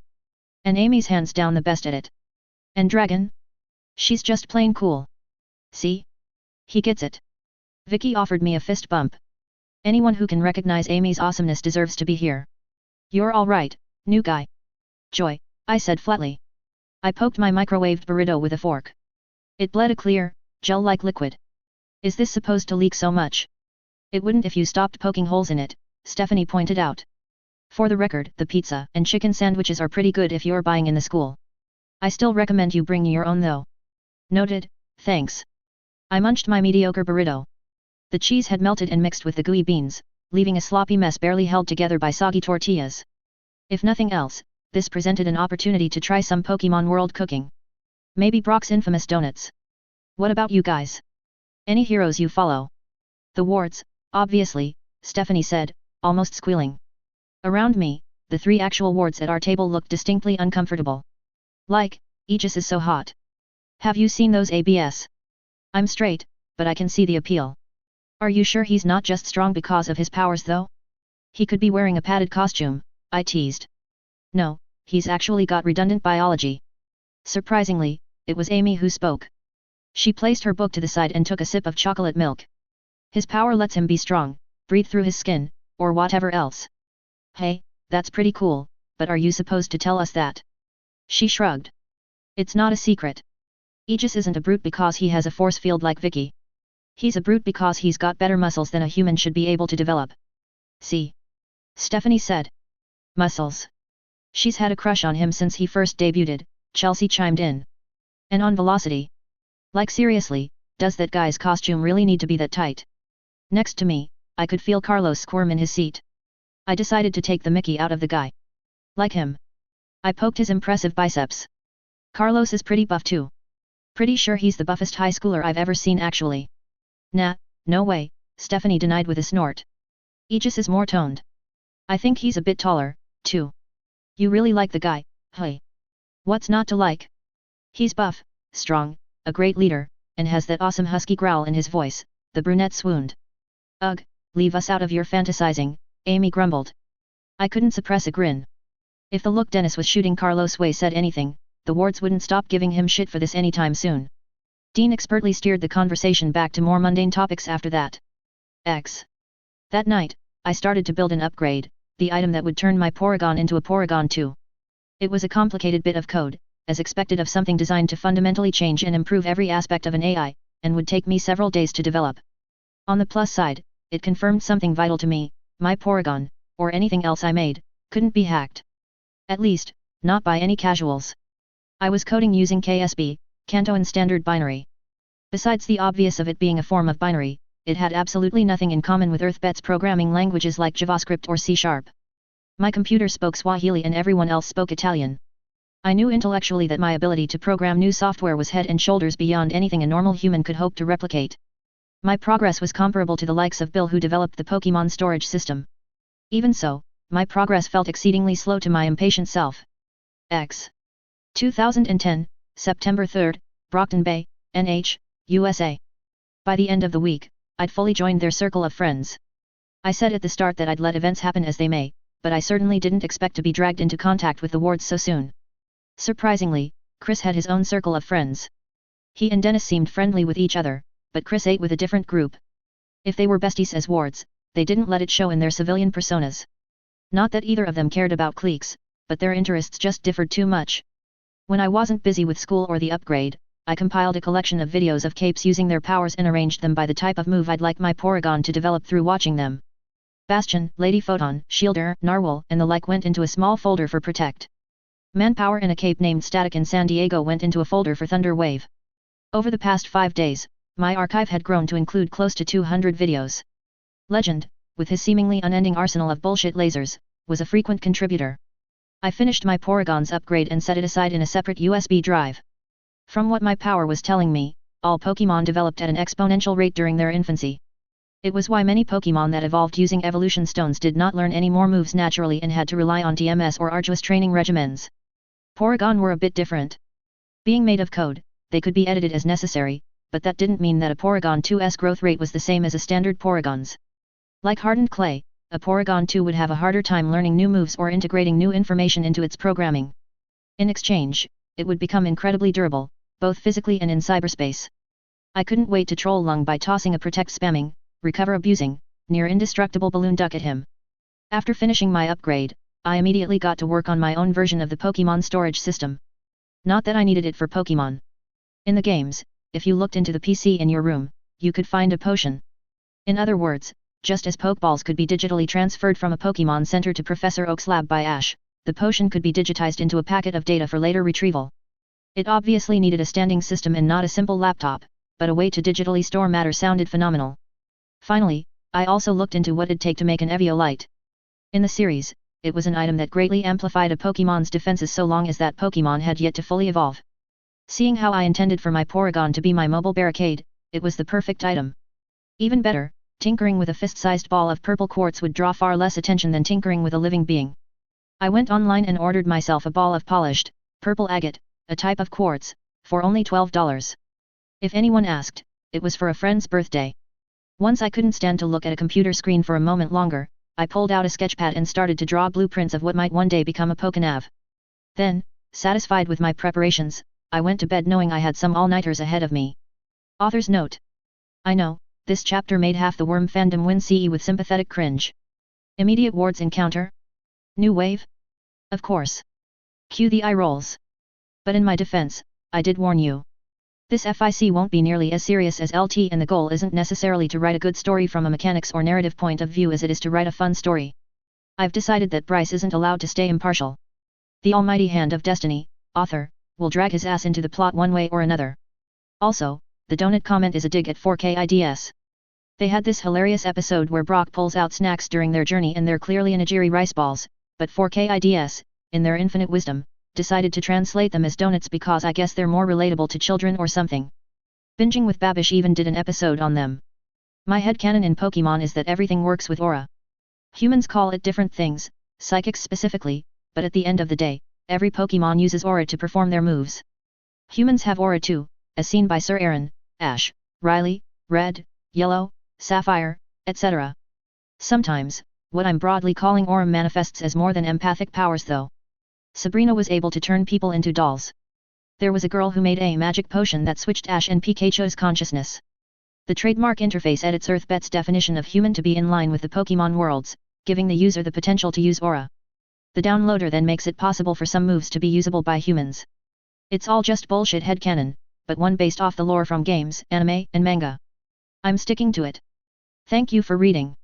And Amy's hands down the best at it. And Dragon? She's just plain cool. See? He gets it. Vicky offered me a fist bump. Anyone who can recognize Amy's awesomeness deserves to be here. You're all right, new guy. Joy, I said flatly. I poked my microwaved burrito with a fork. It bled a clear, gel-like liquid. Is this supposed to leak so much? It wouldn't if you stopped poking holes in it, Stephanie pointed out. For the record, the pizza and chicken sandwiches are pretty good if you're buying in the school. I still recommend you bring your own though. Noted, thanks. I munched my mediocre burrito. The cheese had melted and mixed with the gooey beans, leaving a sloppy mess barely held together by soggy tortillas. If nothing else, this presented an opportunity to try some Pokemon World cooking. Maybe Brock's infamous donuts. What about you guys? Any heroes you follow? The wards, obviously, Stephanie said, almost squealing. Around me, the 3 actual wards at our table looked distinctly uncomfortable. Like, Aegis is so hot. Have you seen those ABS? I'm straight, but I can see the appeal. Are you sure he's not just strong because of his powers though? He could be wearing a padded costume, I teased. No, he's actually got redundant biology. Surprisingly, it was Amy who spoke. She placed her book to the side and took a sip of chocolate milk. His power lets him be strong, breathe through his skin, or whatever else. Hey, that's pretty cool, but are you supposed to tell us that? She shrugged. It's not a secret. Aegis isn't a brute because he has a force field like Vicky. He's a brute because he's got better muscles than a human should be able to develop. See? Stephanie said. Muscles. She's had a crush on him since he first debuted, Chelsea chimed in. And on velocity. Like seriously, does that guy's costume really need to be that tight? Next to me, I could feel Carlos squirm in his seat. I decided to take the mickey out of the guy. Like him. I poked his impressive biceps. Carlos is pretty buff too. Pretty sure he's the buffest high schooler I've ever seen actually. Nah, no way, Stephanie denied with a snort. Aegis is more toned. I think he's a bit taller, too. You really like the guy, hey? What's not to like? He's buff, strong, a great leader, and has that awesome husky growl in his voice, the brunette swooned. Ugh, leave us out of your fantasizing, Amy grumbled. I couldn't suppress a grin. If the look Dennis was shooting Carlos' way said anything, the wards wouldn't stop giving him shit for this anytime soon. Dean expertly steered the conversation back to more mundane topics after that. That night, I started to build an upgrade, the item that would turn my Porygon into a Porygon 2. It was a complicated bit of code, as expected of something designed to fundamentally change and improve every aspect of an AI, and would take me several days to develop. On the plus side, it confirmed something vital to me: my Porygon, or anything else I made, couldn't be hacked. At least, not by any casuals. I was coding using KSB, Canton Standard Binary. Besides the obvious of it being a form of binary, it had absolutely nothing in common with EarthBet's programming languages like JavaScript or C#. My computer spoke Swahili and everyone else spoke Italian. I knew intellectually that my ability to program new software was head and shoulders beyond anything a normal human could hope to replicate. My progress was comparable to the likes of Bill, who developed the Pokémon storage system. Even so, my progress felt exceedingly slow to my impatient self. 2010, September 3, Brockton Bay, NH, USA. By the end of the week, I'd fully joined their circle of friends. I said at the start that I'd let events happen as they may, but I certainly didn't expect to be dragged into contact with the wards so soon. Surprisingly, Chris had his own circle of friends. He and Dennis seemed friendly with each other, but Chris ate with a different group. If they were besties as wards, they didn't let it show in their civilian personas. Not that either of them cared about cliques, but their interests just differed too much. When I wasn't busy with school or the upgrade, I compiled a collection of videos of capes using their powers and arranged them by the type of move I'd like my Porygon to develop through watching them. Bastion, Lady Photon, Shielder, Narwhal, and the like went into a small folder for Protect. Manpower and a cape named Static in San Diego went into a folder for Thunder Wave. Over the past 5 days, my archive had grown to include close to 200 videos. Legend, with his seemingly unending arsenal of bullshit lasers, was a frequent contributor. I finished my Porygon's upgrade and set it aside in a separate USB drive. From what my power was telling me, all Pokémon developed at an exponential rate during their infancy. It was why many Pokémon that evolved using evolution stones did not learn any more moves naturally and had to rely on TMS or arduous training regimens. Porygon were a bit different. Being made of code, they could be edited as necessary, but that didn't mean that a Porygon 2's growth rate was the same as a standard Porygon's. Like hardened clay, a Porygon 2 would have a harder time learning new moves or integrating new information into its programming. In exchange, it would become incredibly durable, both physically and in cyberspace. I couldn't wait to troll Lung by tossing a Protect spamming, Recover abusing, near indestructible balloon duck at him. After finishing my upgrade, I immediately got to work on my own version of the Pokémon storage system. Not that I needed it for Pokémon. In the games, if you looked into the PC in your room, you could find a potion. In other words, just as Pokeballs could be digitally transferred from a Pokémon Center to Professor Oak's lab by Ash, the potion could be digitized into a packet of data for later retrieval. It obviously needed a standing system and not a simple laptop, but a way to digitally store matter sounded phenomenal. Finally, I also looked into what it'd take to make an Eviolite. In the series, it was an item that greatly amplified a Pokémon's defenses so long as that Pokémon had yet to fully evolve. Seeing how I intended for my Porygon to be my mobile barricade, it was the perfect item. Even better, tinkering with a fist-sized ball of purple quartz would draw far less attention than tinkering with a living being. I went online and ordered myself a ball of polished, purple agate, a type of quartz, for only $12. If anyone asked, it was for a friend's birthday. Once I couldn't stand to look at a computer screen for a moment longer, I pulled out a sketchpad and started to draw blueprints of what might one day become a Pokénav. Then, satisfied with my preparations, I went to bed knowing I had some all-nighters ahead of me. Author's note. I know, this chapter made half the Worm fandom win CE with sympathetic cringe. Immediate wards encounter? New wave? Of course. Cue the eye rolls. But in my defense, I did warn you. This FIC won't be nearly as serious as LT, and the goal isn't necessarily to write a good story from a mechanics or narrative point of view as it is to write a fun story. I've decided that Bryce isn't allowed to stay impartial. The almighty hand of destiny, author, will drag his ass into the plot one way or another. Also, the donut comment is a dig at 4KIDS. They had this hilarious episode where Brock pulls out snacks during their journey and they're clearly onigiri rice balls, but 4KIDS, in their infinite wisdom, decided to translate them as donuts because I guess they're more relatable to children or something. Binging with Babish even did an episode on them. My headcanon in Pokemon is that everything works with aura. Humans call it different things, psychics specifically, but at the end of the day, every Pokemon uses aura to perform their moves. Humans have aura too, as seen by Sir Aaron, Ash, Riley, Red, Yellow, Sapphire, etc. Sometimes, what I'm broadly calling aura manifests as more than empathic powers though. Sabrina was able to turn people into dolls. There was a girl who made a magic potion that switched Ash and Pikachu's consciousness. The trademark interface edits EarthBet's definition of human to be in line with the Pokemon worlds, giving the user the potential to use aura. The downloader then makes it possible for some moves to be usable by humans. It's all just bullshit headcanon, but one based off the lore from games, anime, and manga. I'm sticking to it. Thank you for reading.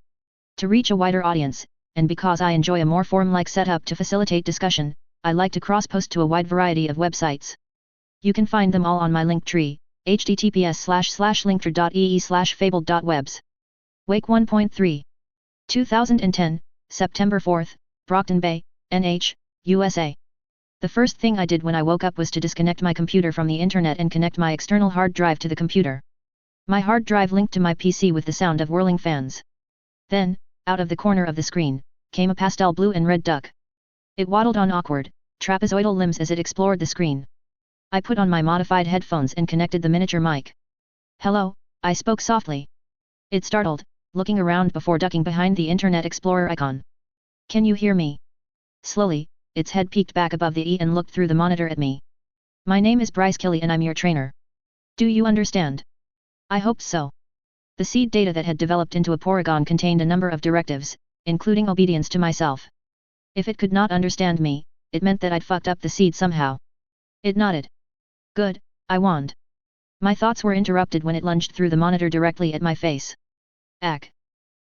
To reach a wider audience, and because I enjoy a more forum-like setup to facilitate discussion, I like to cross-post to a wide variety of websites. You can find them all on my Linktree, https://linktree.ee/fabled.webs. Wake 1.3. 2010, September 4, Brockton Bay, NH, USA. The first thing I did when I woke up was to disconnect my computer from the internet and connect my external hard drive to the computer. My hard drive linked to my PC with the sound of whirling fans. Then, out of the corner of the screen, came a pastel blue and red duck. It waddled on awkward, trapezoidal limbs as it explored the screen. I put on my modified headphones and connected the miniature mic. "Hello," I spoke softly. It startled, looking around before ducking behind the Internet Explorer icon. "Can you hear me?" Slowly, its head peeked back above the E and looked through the monitor at me. "My name is Bryce Kiley and I'm your trainer. Do you understand?" I hoped so. The seed data that had developed into a Porygon contained a number of directives, including obedience to myself. If it could not understand me, it meant that I'd fucked up the seed somehow. It nodded. "Good," I whined. My thoughts were interrupted when it lunged through the monitor directly at my face. "Ack!"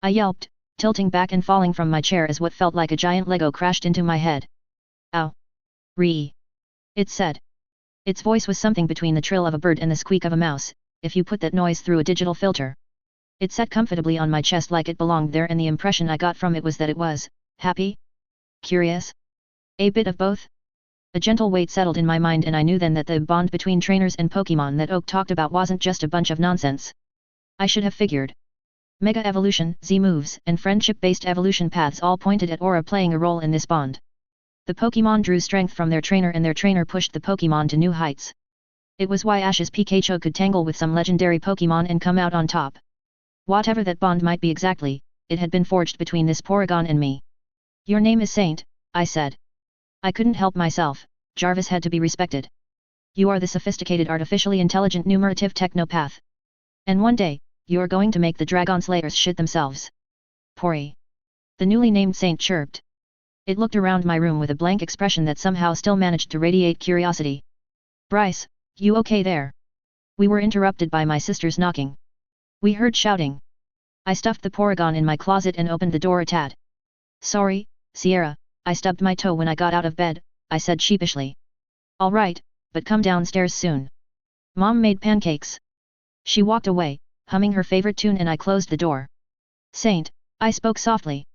I yelped, tilting back and falling from my chair as what felt like a giant Lego crashed into my head. "Ow! Ree!" it said. Its voice was something between the trill of a bird and the squeak of a mouse, if you put that noise through a digital filter. It sat comfortably on my chest like it belonged there, and the impression I got from it was that it was happy? Curious? A bit of both? A gentle weight settled in my mind, and I knew then that the bond between trainers and Pokemon that Oak talked about wasn't just a bunch of nonsense. I should have figured. Mega Evolution, Z-moves, and friendship-based evolution paths all pointed at aura playing a role in this bond. The Pokemon drew strength from their trainer and their trainer pushed the Pokemon to new heights. It was why Ash's Pikachu could tangle with some legendary Pokemon and come out on top. Whatever that bond might be exactly, it had been forged between this Porygon and me. "Your name is Saint," I said. I couldn't help myself, Jarvis had to be respected. "You are the sophisticated artificially intelligent numerative technopath. And one day, you're going to make the Dragon Slayers shit themselves." "Pory." The newly named Saint chirped. It looked around my room with a blank expression that somehow still managed to radiate curiosity. "Bryce, you okay there?" We were interrupted by my sister's knocking. We heard shouting. I stuffed the Porygon in my closet and opened the door a tad. "Sorry, Sierra, I stubbed my toe when I got out of bed," I said sheepishly. "All right, but come downstairs soon. Mom made pancakes." She walked away, humming her favorite tune, and I closed the door. "Saint," I spoke softly.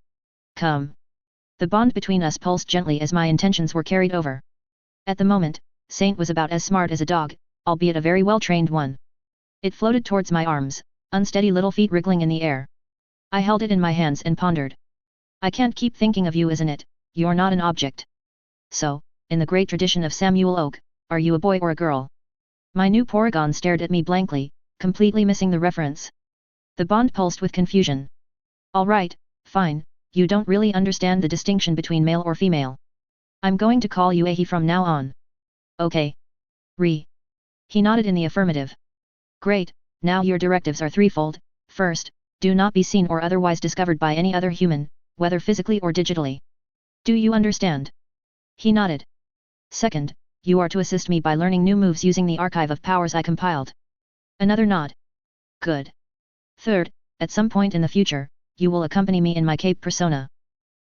"Come." The bond between us pulsed gently as my intentions were carried over. At the moment, Saint was about as smart as a dog, albeit a very well-trained one. It floated towards my arms, unsteady little feet wriggling in the air. I held it in my hands and pondered. "I can't keep thinking of you as an it, you're not an object. So, in the great tradition of Samuel Oak, are you a boy or a girl?" My new Porygon stared at me blankly, completely missing the reference. The bond pulsed with confusion. "All right, fine, you don't really understand the distinction between male or female. I'm going to call you a he from now on." "Okay. Re." He nodded in the affirmative. "Great. Now your directives are threefold. First, do not be seen or otherwise discovered by any other human, whether physically or digitally. Do you understand?" He nodded. "Second, you are to assist me by learning new moves using the archive of powers I compiled." Another nod. "Good. Third, at some point in the future, you will accompany me in my cape persona.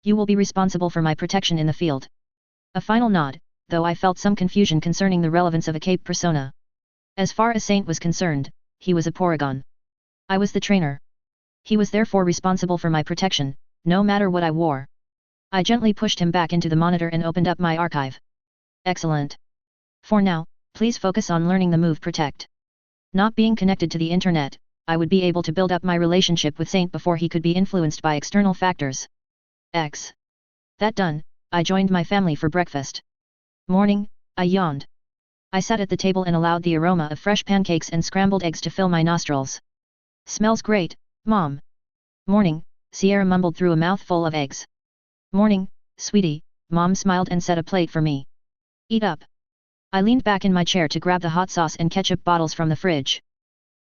You will be responsible for my protection in the field." A final nod, though I felt some confusion concerning the relevance of a cape persona. As far as Saint was concerned, he was a paragon. I was the trainer. He was therefore responsible for my protection, no matter what I wore. I gently pushed him back into the monitor and opened up my archive. Excellent. For now, please focus on learning the move Protect. Not being connected to the internet, I would be able to build up my relationship with Saint before he could be influenced by external factors. That done, I joined my family for breakfast. Morning, I yawned. I sat at the table and allowed the aroma of fresh pancakes and scrambled eggs to fill my nostrils. Smells great, Mom. Morning, Sierra mumbled through a mouthful of eggs. Morning, sweetie, Mom smiled and set a plate for me. Eat up. I leaned back in my chair to grab the hot sauce and ketchup bottles from the fridge.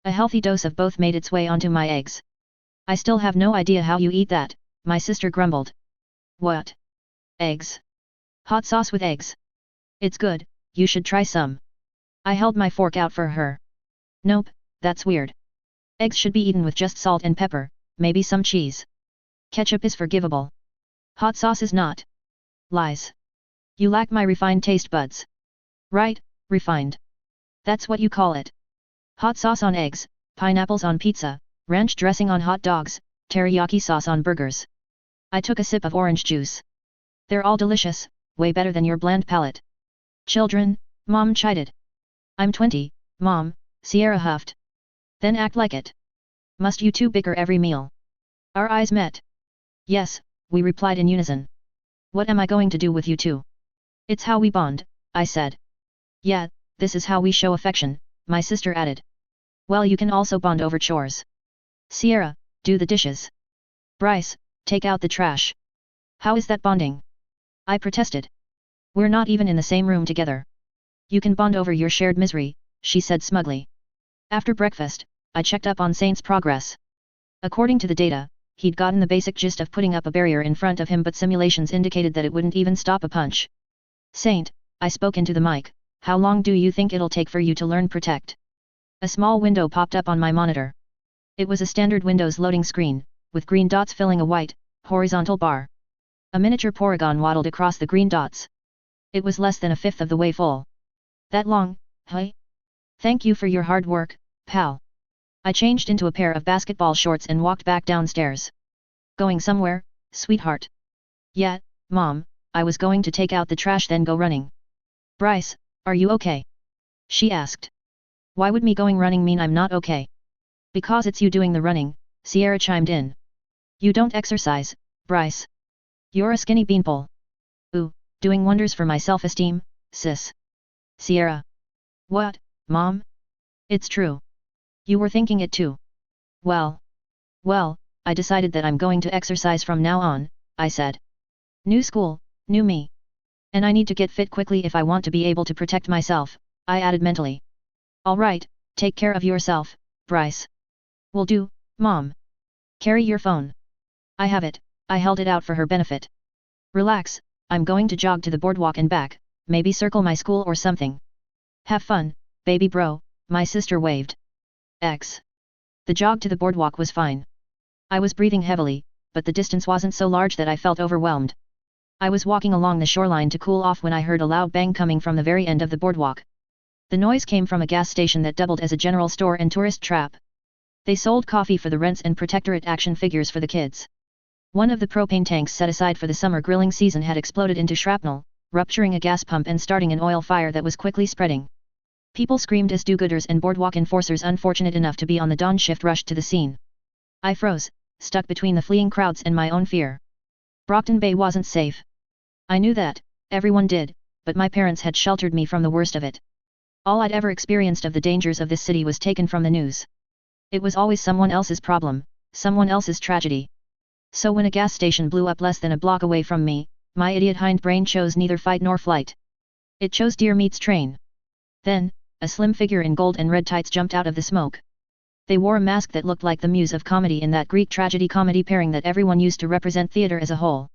A healthy dose of both made its way onto my eggs. I still have no idea how you eat that, my sister grumbled. What? Eggs? Hot sauce with eggs? It's good, you should try some. I held my fork out for her. Nope, that's weird. Eggs should be eaten with just salt and pepper, maybe some cheese. Ketchup is forgivable. Hot sauce is not. Lies. You lack my refined taste buds. Right, refined. That's what you call it. Hot sauce on eggs, pineapples on pizza, ranch dressing on hot dogs, teriyaki sauce on burgers. I took a sip of orange juice. They're all delicious, way better than your bland palate. Children, Mom chided. I'm 20, Mom, Sierra huffed. Then act like it. Must you two bicker every meal? Our eyes met. Yes, we replied in unison. What am I going to do with you two? It's how we bond, I said. Yeah, this is how we show affection, my sister added. Well, you can also bond over chores. Sierra, do the dishes. Bryce, take out the trash. How is that bonding? I protested. We're not even in the same room together. You can bond over your shared misery, she said smugly. After breakfast, I checked up on Saint's progress. According to the data, he'd gotten the basic gist of putting up a barrier in front of him, but simulations indicated that it wouldn't even stop a punch. Saint, I spoke into the mic, how long do you think it'll take for you to learn Protect? A small window popped up on my monitor. It was a standard Windows loading screen, with green dots filling a white, horizontal bar. A miniature Porygon waddled across the green dots. It was less than a fifth of the way full. That long, hey? Thank you for your hard work, pal. I changed into a pair of basketball shorts and walked back downstairs. Going somewhere, sweetheart? Yeah, Mom, I was going to take out the trash then go running. Bryce, are you okay? She asked. Why would me going running mean I'm not okay? Because it's you doing the running, Sierra chimed in. You don't exercise, Bryce. You're a skinny beanpole. Ooh, doing wonders for my self-esteem, sis. Sierra. What, Mom? It's true. You were thinking it too. Well, I decided that I'm going to exercise from now on, I said. New school, new me. And I need to get fit quickly if I want to be able to protect myself, I added mentally. Alright, take care of yourself, Bryce. Will do, Mom. Carry your phone. I have it, I held it out for her benefit. Relax, I'm going to jog to the boardwalk and back, maybe circle my school or something. Have fun, baby bro, my sister waved. The jog to the boardwalk was fine. I was breathing heavily, but the distance wasn't so large that I felt overwhelmed. I was walking along the shoreline to cool off when I heard a loud bang coming from the very end of the boardwalk. The noise came from a gas station that doubled as a general store and tourist trap. They sold coffee for the rents and Protectorate action figures for the kids. One of the propane tanks set aside for the summer grilling season had exploded into shrapnel, rupturing a gas pump and starting an oil fire that was quickly spreading. People screamed as do-gooders and boardwalk enforcers unfortunate enough to be on the dawn shift rushed to the scene. I froze, stuck between the fleeing crowds and my own fear. Brockton Bay wasn't safe. I knew that, everyone did, but my parents had sheltered me from the worst of it. All I'd ever experienced of the dangers of this city was taken from the news. It was always someone else's problem, someone else's tragedy. So when a gas station blew up less than a block away from me, my idiot hindbrain chose neither fight nor flight. It chose deer meets train. Then, a slim figure in gold and red tights jumped out of the smoke. They wore a mask that looked like the muse of comedy in that Greek tragedy-comedy pairing that everyone used to represent theatre as a whole.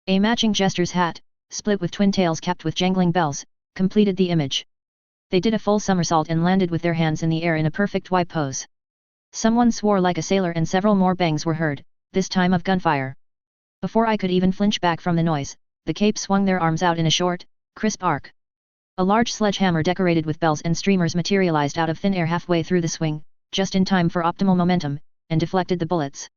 A matching jester's hat, split with twin tails capped with jangling bells, completed the image. They did a full somersault and landed with their hands in the air in a perfect Y pose. Someone swore like a sailor and several more bangs were heard, this time of gunfire. Before I could even flinch back from the noise, the cape swung their arms out in a short, crisp arc. A large sledgehammer decorated with bells and streamers materialized out of thin air halfway through the swing, just in time for optimal momentum, and deflected the bullets.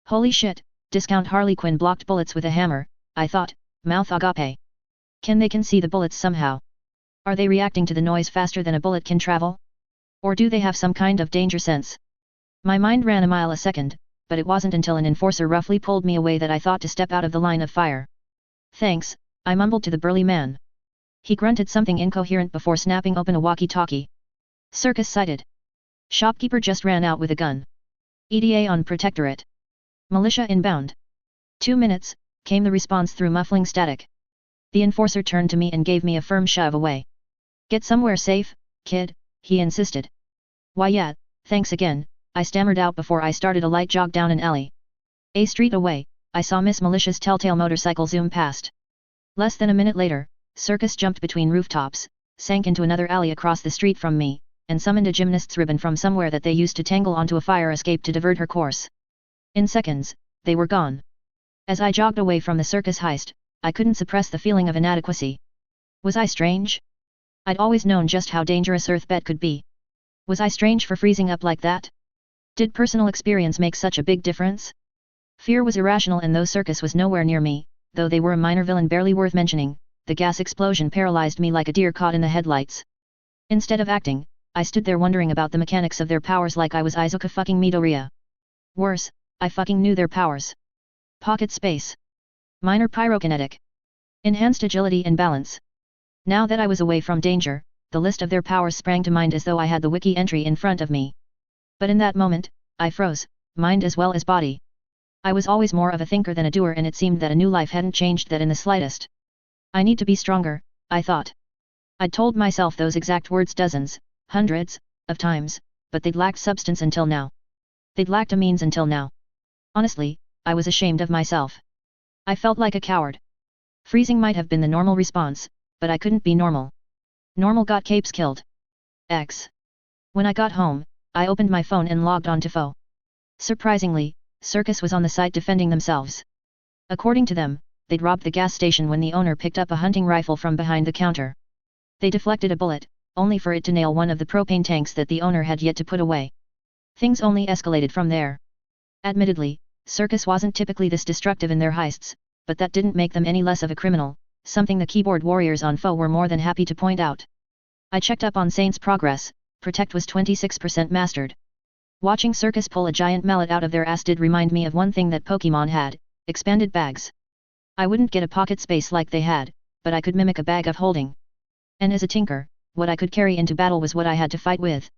Holy shit, discount Harley Quinn blocked bullets with a hammer, I thought, mouth agape. Can they see the bullets somehow? Are they reacting to the noise faster than a bullet can travel? Or do they have some kind of danger sense? My mind ran a mile a second, but it wasn't until an enforcer roughly pulled me away that I thought to step out of the line of fire. Thanks, I mumbled to the burly man. He grunted something incoherent before snapping open a walkie-talkie. Circus sighted. Shopkeeper just ran out with a gun. EDA on Protectorate. Militia inbound. 2 minutes, came the response through muffling static. The enforcer turned to me and gave me a firm shove away. Get somewhere safe, kid, he insisted. Why yeah, thanks again, I stammered out before I started a light jog down an alley. A street away, I saw Miss Militia's telltale motorcycle zoom past. Less than a minute later, Circus jumped between rooftops, sank into another alley across the street from me, and summoned a gymnast's ribbon from somewhere that they used to tangle onto a fire escape to divert her course. In seconds, they were gone. As I jogged away from the circus heist, I couldn't suppress the feeling of inadequacy. Was I strange? I'd always known just how dangerous Earthbed could be. Was I strange for freezing up like that? Did personal experience make such a big difference? Fear was irrational and though Circus was nowhere near me, though they were a minor villain barely worth mentioning, the gas explosion paralyzed me like a deer caught in the headlights. Instead of acting, I stood there wondering about the mechanics of their powers like I was Izuka fucking Midoriya. Worse, I fucking knew their powers. Pocket space. Minor pyrokinetic. Enhanced agility and balance. Now that I was away from danger, the list of their powers sprang to mind as though I had the wiki entry in front of me. But in that moment, I froze, mind as well as body. I was always more of a thinker than a doer and it seemed that a new life hadn't changed that in the slightest. I need to be stronger, I thought. I'd told myself those exact words dozens, hundreds, of times, but they'd lacked substance until now. They'd lacked a means until now. Honestly, I was ashamed of myself. I felt like a coward. Freezing might have been the normal response, but I couldn't be normal. Normal got capes killed. X. When I got home, I opened my phone and logged on to FO. Surprisingly, Circus was on the site defending themselves. According to them, they'd robbed the gas station when the owner picked up a hunting rifle from behind the counter. They deflected a bullet, only for it to nail one of the propane tanks that the owner had yet to put away. Things only escalated from there. Admittedly, Circus wasn't typically this destructive in their heists, but that didn't make them any less of a criminal, something the keyboard warriors on FO were more than happy to point out. I checked up on Saint's progress, Protect was 26% mastered. Watching Circus pull a giant mallet out of their ass did remind me of one thing that Pokemon had, expanded bags. I wouldn't get a pocket space like they had, but I could mimic a bag of holding. And as a tinker, what I could carry into battle was what I had to fight with.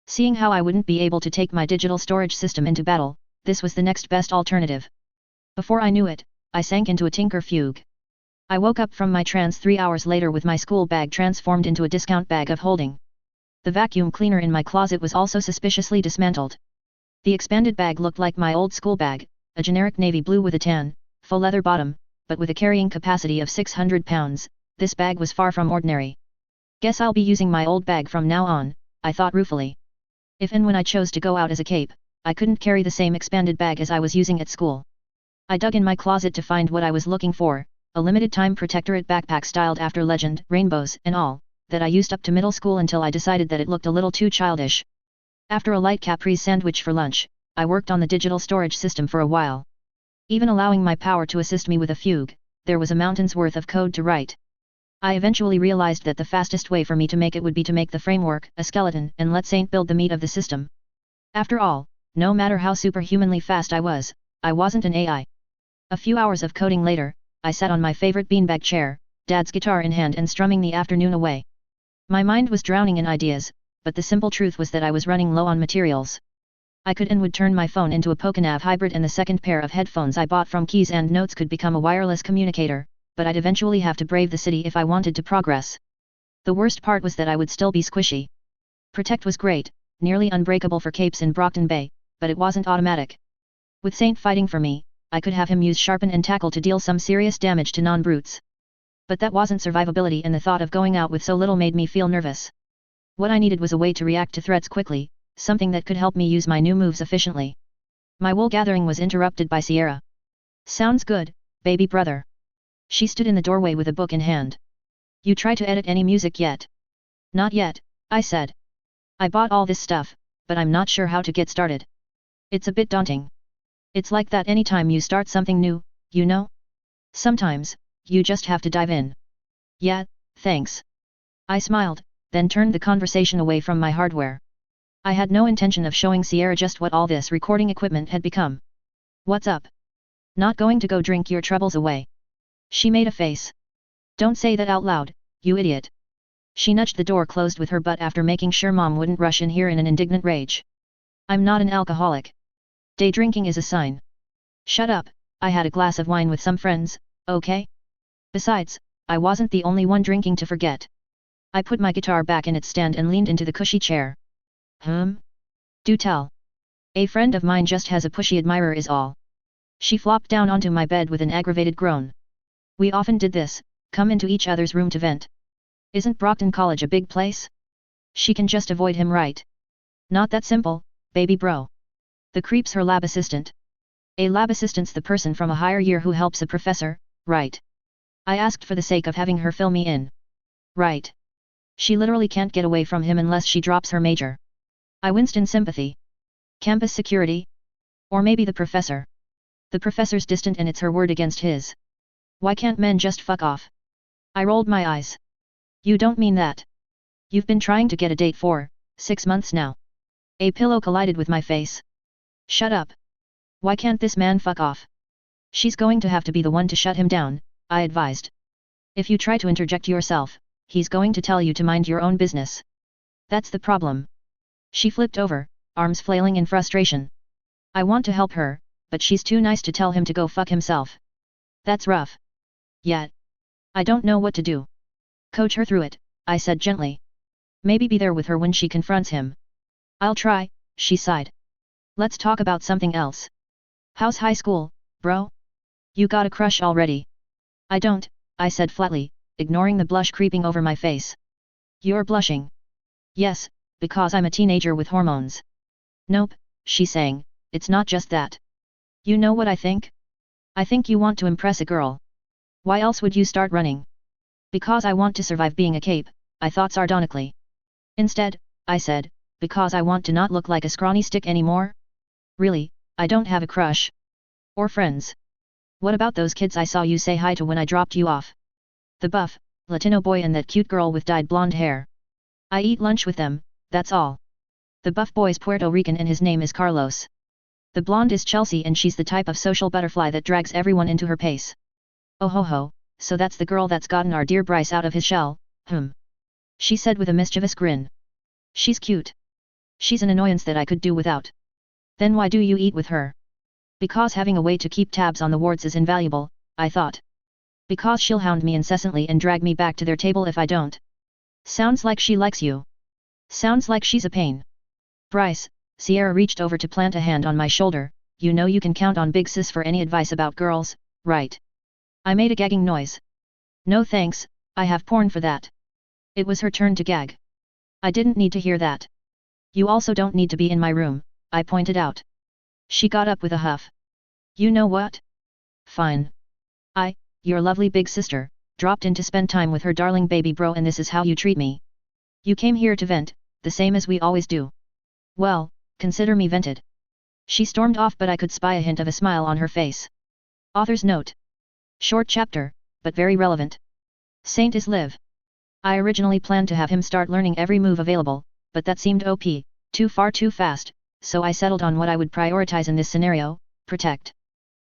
Seeing how I wouldn't be able to take my digital storage system into battle, this was the next best alternative. Before I knew it, I sank into a tinker fugue. I woke up from my trance 3 hours later with my school bag transformed into a discount bag of holding. The vacuum cleaner in my closet was also suspiciously dismantled. The expanded bag looked like my old school bag, a generic navy blue with a tan, faux leather bottom, but with a carrying capacity of 600 pounds, this bag was far from ordinary. Guess I'll be using my old bag from now on, I thought ruefully. If and when I chose to go out as a cape, I couldn't carry the same expanded bag as I was using at school. I dug in my closet to find what I was looking for, a limited-time Protectorate backpack styled after Legend, rainbows and all, that I used up to middle school until I decided that it looked a little too childish. After a light Caprese sandwich for lunch, I worked on the digital storage system for a while. Even allowing my power to assist me with a fugue, there was a mountain's worth of code to write. I eventually realized that the fastest way for me to make it would be to make the framework, a skeleton, and let Saint build the meat of the system. After all, no matter how superhumanly fast I wasn't an AI. A few hours of coding later, I sat on my favorite beanbag chair, Dad's guitar in hand and strumming the afternoon away. My mind was drowning in ideas, but the simple truth was that I was running low on materials. I could and would turn my phone into a Pokénav hybrid and the second pair of headphones I bought from Keys and Notes could become a wireless communicator, but I'd eventually have to brave the city if I wanted to progress. The worst part was that I would still be squishy. Protect was great, nearly unbreakable for capes in Brockton Bay, but it wasn't automatic. With Saint fighting for me, I could have him use Sharpen and Tackle to deal some serious damage to non-brutes. But that wasn't survivability and the thought of going out with so little made me feel nervous. What I needed was a way to react to threats quickly, something that could help me use my new moves efficiently. My wool gathering was interrupted by Sierra. Sounds good, baby brother. She stood in the doorway with a book in hand. You try to edit any music yet? Not yet, I said. I bought all this stuff, but I'm not sure how to get started. It's a bit daunting. It's like that anytime you start something new, you know? Sometimes, you just have to dive in. Yeah, thanks. I smiled, then turned the conversation away from my hardware. I had no intention of showing Sierra just what all this recording equipment had become. What's up? Not going to go drink your troubles away? She made a face. Don't say that out loud, you idiot. She nudged the door closed with her butt after making sure Mom wouldn't rush in here in an indignant rage. I'm not an alcoholic. Day drinking is a sign. Shut up, I had a glass of wine with some friends, okay? Besides, I wasn't the only one drinking to forget. I put my guitar back in its stand and leaned into the cushy chair. Do tell. A friend of mine just has a pushy admirer is all. She flopped down onto my bed with an aggravated groan. We often did this, come into each other's room to vent. Isn't Brockton College a big place? She can just avoid him, right? Not that simple, baby bro. The creep's her lab assistant. A lab assistant's the person from a higher year who helps a professor, right? I asked for the sake of having her fill me in. Right. She literally can't get away from him unless she drops her major. I winced in sympathy. Campus security? Or maybe the professor. The professor's distant and it's her word against his. Why can't men just fuck off? I rolled my eyes. You don't mean that. You've been trying to get a date for 6 months now. A pillow collided with my face. Shut up. Why can't this man fuck off? She's going to have to be the one to shut him down, I advised. If you try to interject yourself, he's going to tell you to mind your own business. That's the problem. She flipped over, arms flailing in frustration. I want to help her, but she's too nice to tell him to go fuck himself. That's rough. Yeah. I don't know what to do. Coach her through it, I said gently. Maybe be there with her when she confronts him. I'll try, she sighed. Let's talk about something else. How's high school, bro? You got a crush already? I don't, I said flatly, ignoring the blush creeping over my face. You're blushing. Yes, because I'm a teenager with hormones. Nope, she sang, it's not just that. You know what I think? I think you want to impress a girl. Why else would you start running? Because I want to survive being a cape, I thought sardonically. Instead, I said, because I want to not look like a scrawny stick anymore? Really, I don't have a crush. Or friends. What about those kids I saw you say hi to when I dropped you off? The buff, Latino boy and that cute girl with dyed blonde hair. I eat lunch with them, that's all. The buff boy's Puerto Rican and his name is Carlos. The blonde is Chelsea and she's the type of social butterfly that drags everyone into her pace. Oh ho ho, so that's the girl that's gotten our dear Bryce out of his shell, she said with a mischievous grin. She's cute. She's an annoyance that I could do without. Then why do you eat with her? Because having a way to keep tabs on the wards is invaluable, I thought. Because she'll hound me incessantly and drag me back to their table if I don't. Sounds like she likes you. Sounds like she's a pain. Bryce, Sierra reached over to plant a hand on my shoulder, you know you can count on Big Sis for any advice about girls, right? I made a gagging noise. No thanks, I have porn for that. It was her turn to gag. I didn't need to hear that. You also don't need to be in my room, I pointed out. She got up with a huff. You know what? Fine. I, your lovely big sister, dropped in to spend time with her darling baby bro and this is how you treat me. You came here to vent, the same as we always do. Well, consider me vented. She stormed off but I could spy a hint of a smile on her face. Author's note. Short chapter, but very relevant. Saint is Liv. I originally planned to have him start learning every move available, but that seemed OP, too far too fast, so I settled on what I would prioritize in this scenario, protect.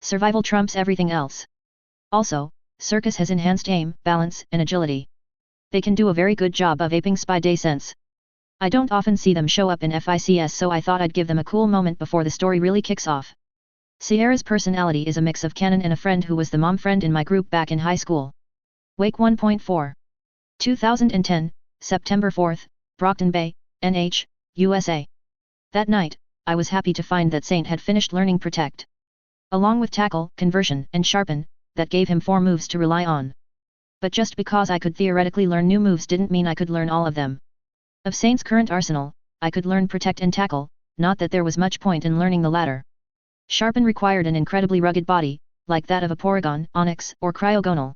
Survival trumps everything else. Also, Circus has enhanced aim, balance, and agility. They can do a very good job of aping spy day sense. I don't often see them show up in FICS so I thought I'd give them a cool moment before the story really kicks off. Sierra's personality is a mix of canon and a friend who was the mom friend in my group back in high school. Wake 1.4. 2010, September 4th, Brockton Bay, NH, USA. That night, I was happy to find that Saint had finished learning Protect. Along with Tackle, Conversion, and Sharpen, that gave him 4 moves to rely on. But just because I could theoretically learn new moves didn't mean I could learn all of them. Of Saint's current arsenal, I could learn Protect and Tackle, not that there was much point in learning the latter. Sharpen required an incredibly rugged body, like that of a Porygon, Onyx, or Cryogonal.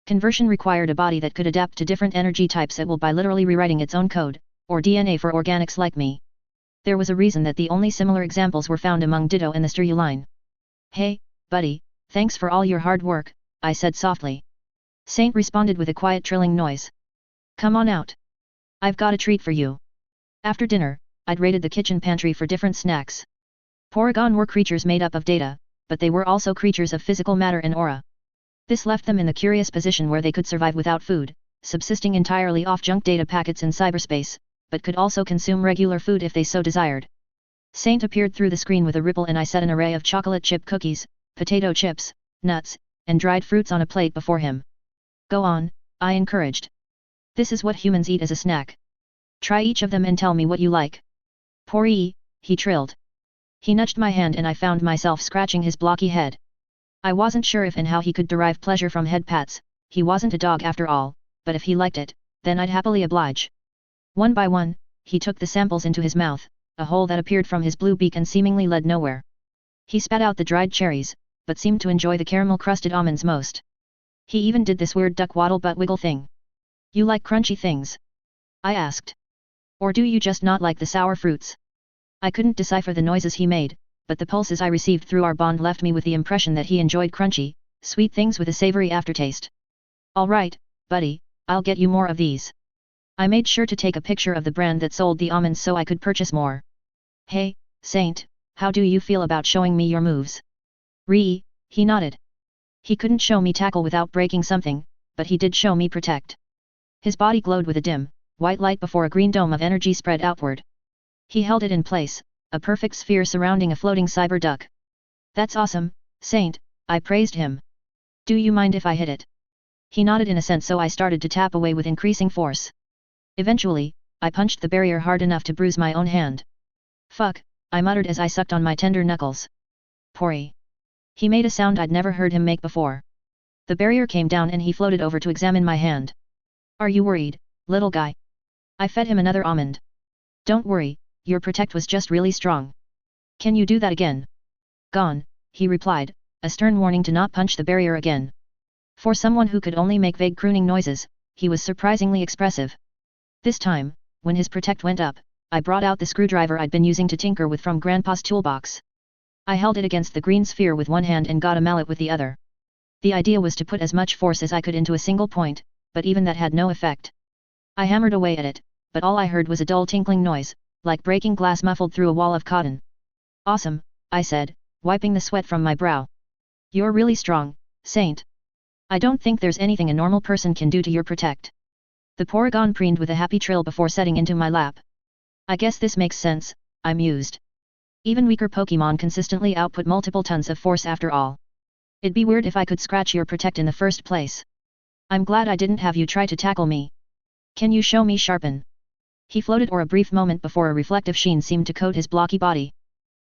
Conversion required a body that could adapt to different energy types at will by literally rewriting its own code, or DNA for organics like me. There was a reason that the only similar examples were found among Ditto and the Stereo line. Hey, buddy, thanks for all your hard work, I said softly. Saint responded with a quiet trilling noise. Come on out. I've got a treat for you. After dinner, I'd raided the kitchen pantry for different snacks. Porygon were creatures made up of data, but they were also creatures of physical matter and aura. This left them in the curious position where they could survive without food, subsisting entirely off junk data packets in cyberspace, but could also consume regular food if they so desired. Saint appeared through the screen with a ripple and I set an array of chocolate chip cookies, potato chips, nuts, and dried fruits on a plate before him. Go on, I encouraged. This is what humans eat as a snack. Try each of them and tell me what you like. Pori, he trilled. He nudged my hand and I found myself scratching his blocky head. I wasn't sure if and how he could derive pleasure from head pats. He wasn't a dog after all, but if he liked it, then I'd happily oblige. One by one, he took the samples into his mouth, a hole that appeared from his blue beak and seemingly led nowhere. He spat out the dried cherries, but seemed to enjoy the caramel-crusted almonds most. He even did this weird duck waddle butt wiggle thing. You like crunchy things? I asked. Or do you just not like the sour fruits? I couldn't decipher the noises he made, but the pulses I received through our bond left me with the impression that he enjoyed crunchy, sweet things with a savory aftertaste. All right, buddy, I'll get you more of these. I made sure to take a picture of the brand that sold the almonds so I could purchase more. Hey, Saint, how do you feel about showing me your moves? He nodded. He couldn't show me tackle without breaking something, but he did show me protect. His body glowed with a dim, white light before a green dome of energy spread outward. He held it in place, a perfect sphere surrounding a floating cyber duck. That's awesome, Saint, I praised him. Do you mind if I hit it? He nodded in assent so I started to tap away with increasing force. Eventually, I punched the barrier hard enough to bruise my own hand. Fuck, I muttered as I sucked on my tender knuckles. Pori. He made a sound I'd never heard him make before. The barrier came down and he floated over to examine my hand. Are you worried, little guy? I fed him another almond. Don't worry, your protect was just really strong. Can you do that again? Gone, he replied, a stern warning to not punch the barrier again. For someone who could only make vague crooning noises, he was surprisingly expressive. This time, when his protect went up, I brought out the screwdriver I'd been using to tinker with from Grandpa's toolbox. I held it against the green sphere with one hand and got a mallet with the other. The idea was to put as much force as I could into a single point, but even that had no effect. I hammered away at it, but all I heard was a dull tinkling noise, like breaking glass muffled through a wall of cotton. Awesome, I said, wiping the sweat from my brow. You're really strong, Saint. I don't think there's anything a normal person can do to your protect. The Porygon preened with a happy trill before setting into my lap. I guess this makes sense, I mused. Even weaker Pokemon consistently output multiple tons of force after all. It'd be weird if I could scratch your protect in the first place. I'm glad I didn't have you try to tackle me. Can you show me sharpen? He floated for a brief moment before a reflective sheen seemed to coat his blocky body.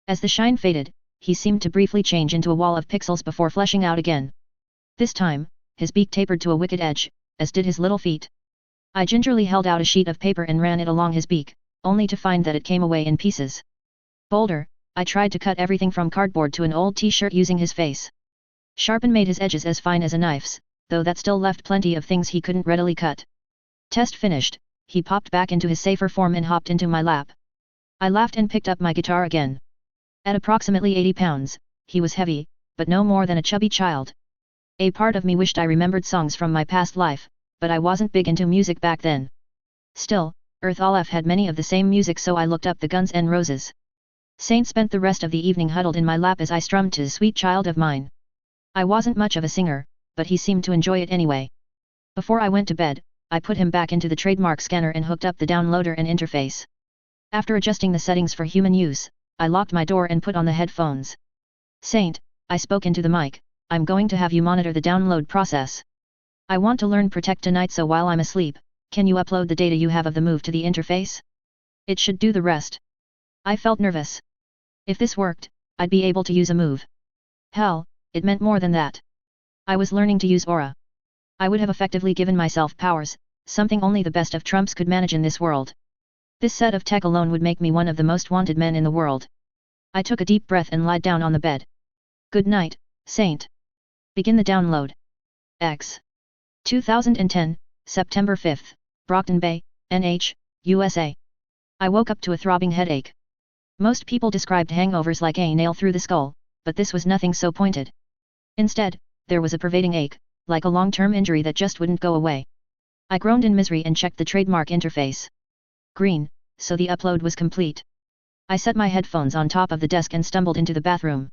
As the shine faded, he seemed to briefly change into a wall of pixels before fleshing out again. This time, his beak tapered to a wicked edge, as did his little feet. I gingerly held out a sheet of paper and ran it along his beak, only to find that it came away in pieces. Boulder, I tried to cut everything from cardboard to an old t-shirt using his face. Sharpen made his edges as fine as a knife's, though that still left plenty of things he couldn't readily cut. Test finished, he popped back into his safer form and hopped into my lap. I laughed and picked up my guitar again. At approximately 80 pounds, he was heavy, but no more than a chubby child. A part of me wished I remembered songs from my past life, but I wasn't big into music back then. Still, Earth Aleph had many of the same music so I looked up the Guns N' Roses. Saint spent the rest of the evening huddled in my lap as I strummed to Sweet Child of Mine. I wasn't much of a singer, but he seemed to enjoy it anyway. Before I went to bed, I put him back into the trademark scanner and hooked up the downloader and interface. After adjusting the settings for human use, I locked my door and put on the headphones. Saint, I spoke into the mic, I'm going to have you monitor the download process. I want to learn Protect tonight so while I'm asleep, can you upload the data you have of the move to the interface? It should do the rest. I felt nervous. If this worked, I'd be able to use a move. Hell, it meant more than that. I was learning to use aura. I would have effectively given myself powers, something only the best of Trumps could manage in this world. This set of tech alone would make me one of the most wanted men in the world. I took a deep breath and lied down on the bed. Good night, Saint. Begin the download. X. 2010, September 5th, Brockton Bay, NH, USA. I woke up to a throbbing headache. Most people described hangovers like a nail through the skull, but this was nothing so pointed. Instead, there was a pervading ache, like a long-term injury that just wouldn't go away. I groaned in misery and checked the trademark interface. Green, so the upload was complete. I set my headphones on top of the desk and stumbled into the bathroom.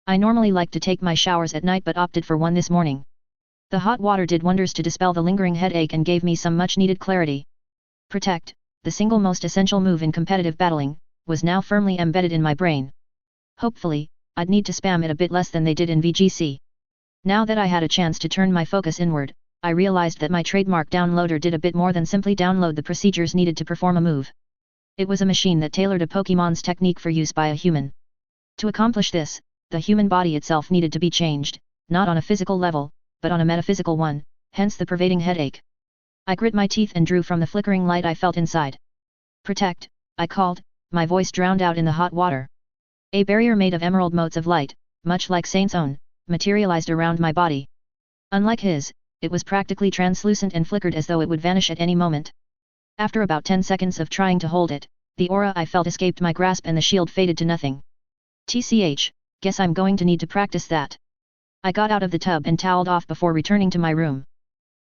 I normally like to take my showers at night but opted for one this morning. The hot water did wonders to dispel the lingering headache and gave me some much-needed clarity. Protect, the single most essential move in competitive battling, was now firmly embedded in my brain. Hopefully, I'd need to spam it a bit less than they did in VGC. Now that I had a chance to turn my focus inward, I realized that my trademark downloader did a bit more than simply download the procedures needed to perform a move. It was a machine that tailored a Pokémon's technique for use by a human. To accomplish this, the human body itself needed to be changed, not on a physical level, but on a metaphysical one, hence the pervading headache. I grit my teeth and drew from the flickering light I felt inside. Protect, I called, my voice drowned out in the hot water. A barrier made of emerald motes of light, much like Saint's own, materialized around my body. Unlike his, it was practically translucent and flickered as though it would vanish at any moment. After about 10 seconds of trying to hold it, the aura I felt escaped my grasp and the shield faded to nothing. TCH, guess I'm going to need to practice that. I got out of the tub and toweled off before returning to my room.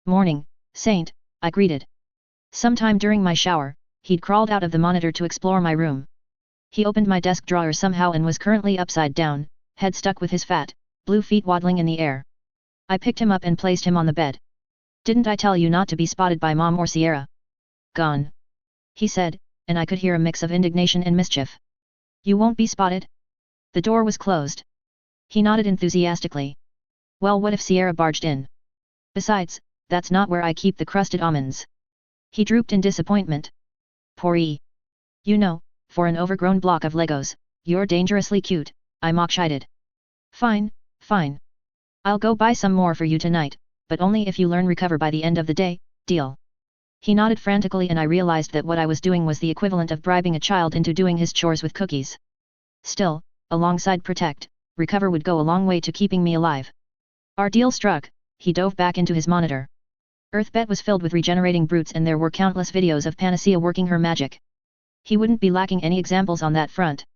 Morning, Saint, I greeted. Sometime during my shower, he'd crawled out of the monitor to explore my room. He opened my desk drawer somehow and was currently upside down, head stuck with his fat, blue feet waddling in the air. I picked him up and placed him on the bed. Didn't I tell you not to be spotted by Mom or Sierra? Gone. He said, and I could hear a mix of indignation and mischief. You won't be spotted? The door was closed. He nodded enthusiastically. Well, what if Sierra barged in? Besides, that's not where I keep the crusted almonds. He drooped in disappointment. Poor-y. You know, for an overgrown block of Legos, you're dangerously cute, I mock-chided. Fine, fine. I'll go buy some more for you tonight, but only if you learn recover by the end of the day, deal? He nodded frantically and I realized that what I was doing was the equivalent of bribing a child into doing his chores with cookies. Still, alongside protect, recover would go a long way to keeping me alive. Our deal struck, he dove back into his monitor. Earthbet was filled with regenerating brutes and there were countless videos of Panacea working her magic. He wouldn't be lacking any examples on that front.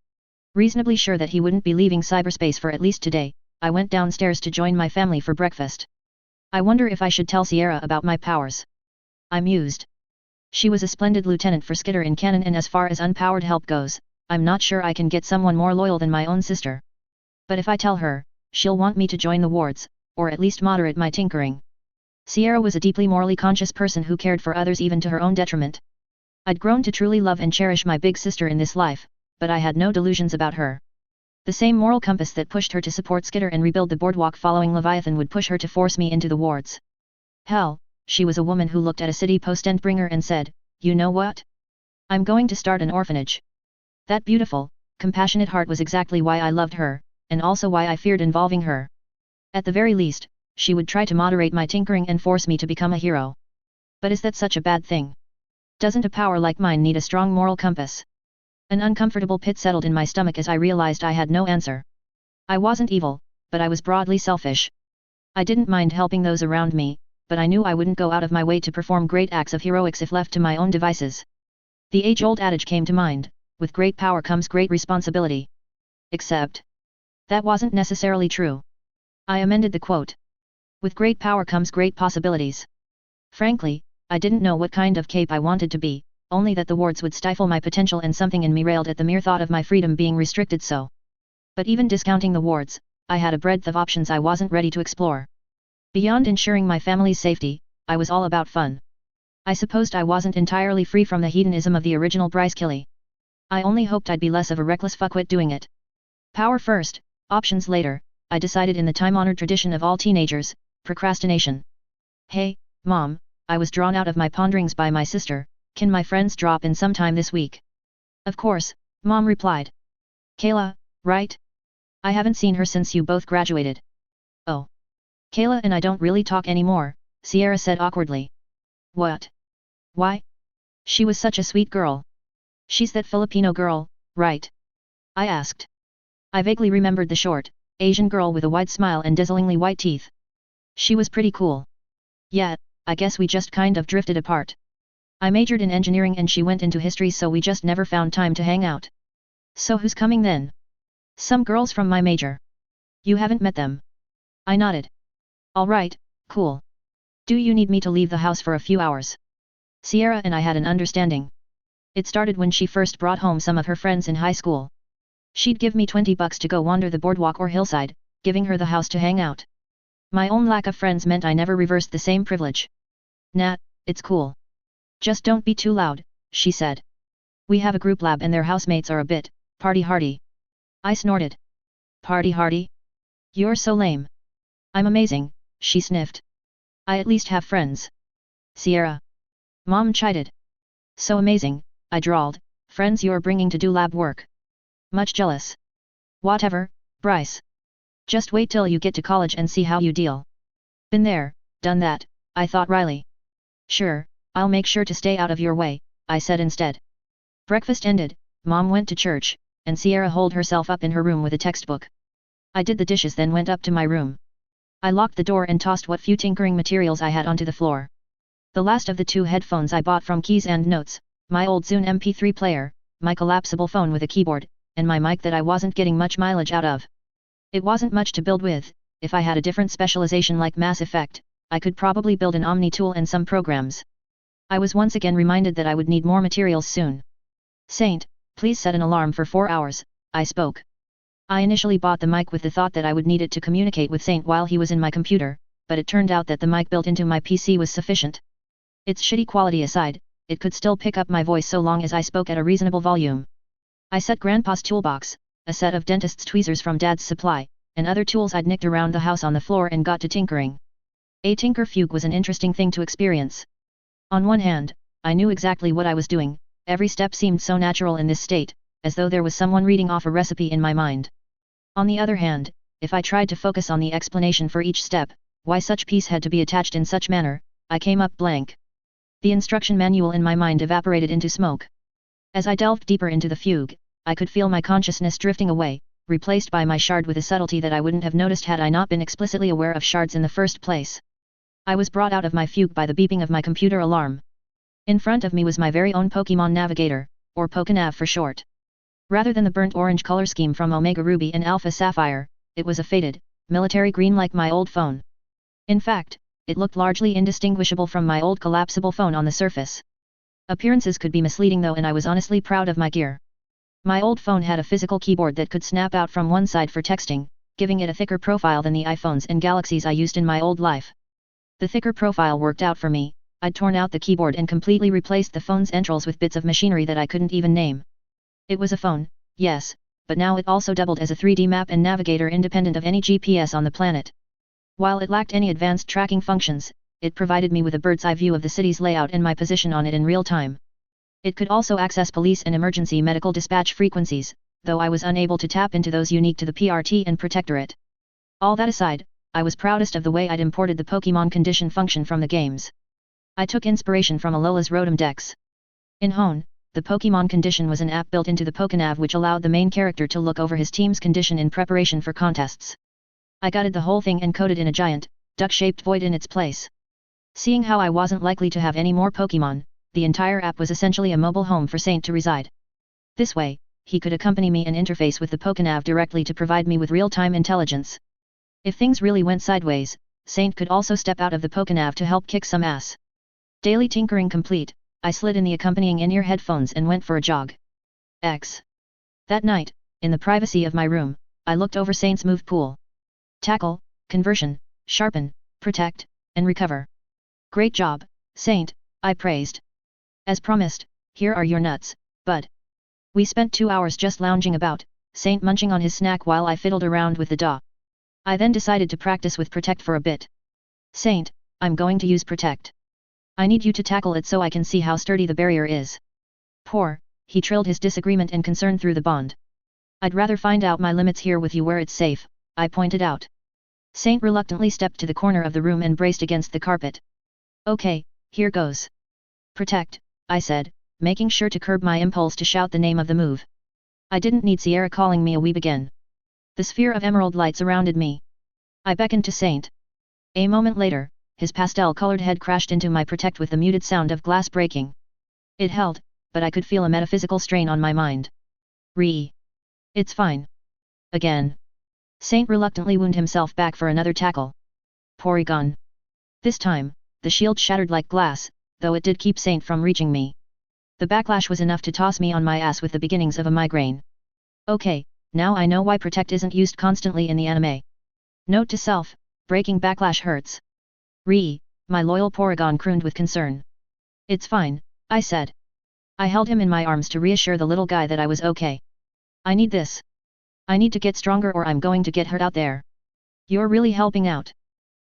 Reasonably sure that he wouldn't be leaving cyberspace for at least today, I went downstairs to join my family for breakfast. I wonder if I should tell Sierra about my powers. I mused. She was a splendid lieutenant for Skitter in canon and as far as unpowered help goes, I'm not sure I can get someone more loyal than my own sister. But if I tell her, she'll want me to join the wards, or at least moderate my tinkering. Sierra was a deeply morally conscious person who cared for others even to her own detriment. I'd grown to truly love and cherish my big sister in this life, but I had no delusions about her. The same moral compass that pushed her to support Skitter and rebuild the boardwalk following Leviathan would push her to force me into the wards. Hell, she was a woman who looked at a city post-end bringer and said, you know what? I'm going to start an orphanage. That beautiful, compassionate heart was exactly why I loved her, and also why I feared involving her. At the very least, she would try to moderate my tinkering and force me to become a hero. But is that such a bad thing? Doesn't a power like mine need a strong moral compass? An uncomfortable pit settled in my stomach as I realized I had no answer. I wasn't evil, but I was broadly selfish. I didn't mind helping those around me, but I knew I wouldn't go out of my way to perform great acts of heroics if left to my own devices. The age-old adage came to mind, with great power comes great responsibility. Except that wasn't necessarily true. I amended the quote. With great power comes great possibilities. Frankly, I didn't know what kind of cape I wanted to be, only that the wards would stifle my potential and something in me railed at the mere thought of my freedom being restricted so. But even discounting the wards, I had a breadth of options I wasn't ready to explore. Beyond ensuring my family's safety, I was all about fun. I supposed I wasn't entirely free from the hedonism of the original Bryce Kiley. I only hoped I'd be less of a reckless fuckwit doing it. Power first, options later, I decided in the time-honored tradition of all teenagers, procrastination. Hey, Mom, I was drawn out of my ponderings by my sister, can my friends drop in sometime this week? Of course, Mom replied. Kayla, right? I haven't seen her since you both graduated. Oh. Kayla and I don't really talk anymore, Sierra said awkwardly. What? Why? She was such a sweet girl. She's that Filipino girl, right? I asked. I vaguely remembered the short, Asian girl with a wide smile and dazzlingly white teeth. She was pretty cool. Yeah, I guess we just kind of drifted apart. I majored in engineering and she went into history so we just never found time to hang out. So who's coming then? Some girls from my major. You haven't met them? I nodded. Alright, cool. Do you need me to leave the house for a few hours? Sierra and I had an understanding. It started when she first brought home some of her friends in high school. She'd give me $20 to go wander the boardwalk or hillside, giving her the house to hang out. My own lack of friends meant I never reversed the same privilege. Nah, it's cool. Just don't be too loud, she said. We have a group lab and their housemates are a bit party hardy. I snorted. Party hardy? You're so lame. I'm amazing, she sniffed. I at least have friends. Sierra. Mom chided. So amazing, I drawled, friends you're bringing to do lab work. Much jealous. Whatever, Bryce. Just wait till you get to college and see how you deal. Been there, done that, I thought wryly. Sure, I'll make sure to stay out of your way, I said instead. Breakfast ended, Mom went to church, and Sierra holed herself up in her room with a textbook. I did the dishes then went up to my room. I locked the door and tossed what few tinkering materials I had onto the floor. The last of the 2 headphones I bought from Keys and Notes, my old Zune MP3 player, my collapsible phone with a keyboard, and my mic that I wasn't getting much mileage out of. It wasn't much to build with. If I had a different specialization like Mass Effect, I could probably build an Omni tool and some programs. I was once again reminded that I would need more materials soon. Saint, please set an alarm for 4 hours, I spoke. I initially bought the mic with the thought that I would need it to communicate with Saint while he was in my computer, but it turned out that the mic built into my PC was sufficient. Its shitty quality aside, it could still pick up my voice so long as I spoke at a reasonable volume. I set Grandpa's toolbox, a set of dentist's tweezers from Dad's supply, and other tools I'd nicked around the house on the floor and got to tinkering. A tinker fugue was an interesting thing to experience. On one hand, I knew exactly what I was doing, every step seemed so natural in this state, as though there was someone reading off a recipe in my mind. On the other hand, if I tried to focus on the explanation for each step, why such piece had to be attached in such manner, I came up blank. The instruction manual in my mind evaporated into smoke. As I delved deeper into the fugue, I could feel my consciousness drifting away, replaced by my shard with a subtlety that I wouldn't have noticed had I not been explicitly aware of shards in the first place. I was brought out of my fugue by the beeping of my computer alarm. In front of me was my very own Pokemon Navigator, or Pokenav for short. Rather than the burnt orange color scheme from Omega Ruby and Alpha Sapphire, it was a faded, military green like my old phone. In fact, it looked largely indistinguishable from my old collapsible phone on the surface. Appearances could be misleading though, and I was honestly proud of my gear. My old phone had a physical keyboard that could snap out from one side for texting, giving it a thicker profile than the iPhones and Galaxies I used in my old life. The thicker profile worked out for me. I'd torn out the keyboard and completely replaced the phone's entrails with bits of machinery that I couldn't even name. It was a phone, yes, but now it also doubled as a 3D map and navigator independent of any GPS on the planet. While it lacked any advanced tracking functions, it provided me with a bird's eye view of the city's layout and my position on it in real time. It could also access police and emergency medical dispatch frequencies, though I was unable to tap into those unique to the PRT and Protectorate. All that aside, I was proudest of the way I'd imported the Pokemon condition function from the games. I took inspiration from Alola's Rotom Dex. In Hone, the Pokemon condition was an app built into the Pokenav which allowed the main character to look over his team's condition in preparation for contests. I gutted the whole thing and coded in a giant, duck-shaped void in its place. Seeing how I wasn't likely to have any more Pokemon, the entire app was essentially a mobile home for Saint to reside. This way, he could accompany me and interface with the Pokenav directly to provide me with real-time intelligence. If things really went sideways, Saint could also step out of the Pokenav to help kick some ass. Daily tinkering complete, I slid in the accompanying in-ear headphones and went for a jog. That night, in the privacy of my room, I looked over Saint's move pool. Tackle, conversion, sharpen, protect, and recover. Great job, Saint, I praised. As promised, here are your nuts, bud. We spent 2 hours just lounging about, Saint munching on his snack while I fiddled around with the DAW. I then decided to practice with Protect for a bit. Saint, I'm going to use Protect. I need you to tackle it so I can see how sturdy the barrier is. Poor, he trilled his disagreement and concern through the bond. I'd rather find out my limits here with you where it's safe, I pointed out. Saint reluctantly stepped to the corner of the room and braced against the carpet. Okay, here goes. Protect, I said, making sure to curb my impulse to shout the name of the move. I didn't need Sierra calling me a weeb again. The sphere of emerald light surrounded me. I beckoned to Saint. A moment later, his pastel-colored head crashed into my Protect with the muted sound of glass breaking. It held, but I could feel a metaphysical strain on my mind. It's fine. Again. Saint reluctantly wound himself back for another tackle. Porygon. This time, the shield shattered like glass, though it did keep Saint from reaching me. The backlash was enough to toss me on my ass with the beginnings of a migraine. Okay, now I know why Protect isn't used constantly in the anime. Note to self, breaking backlash hurts. My loyal Porygon crooned with concern. It's fine, I said. I held him in my arms to reassure the little guy that I was okay. I need this. I need to get stronger or I'm going to get hurt out there. You're really helping out.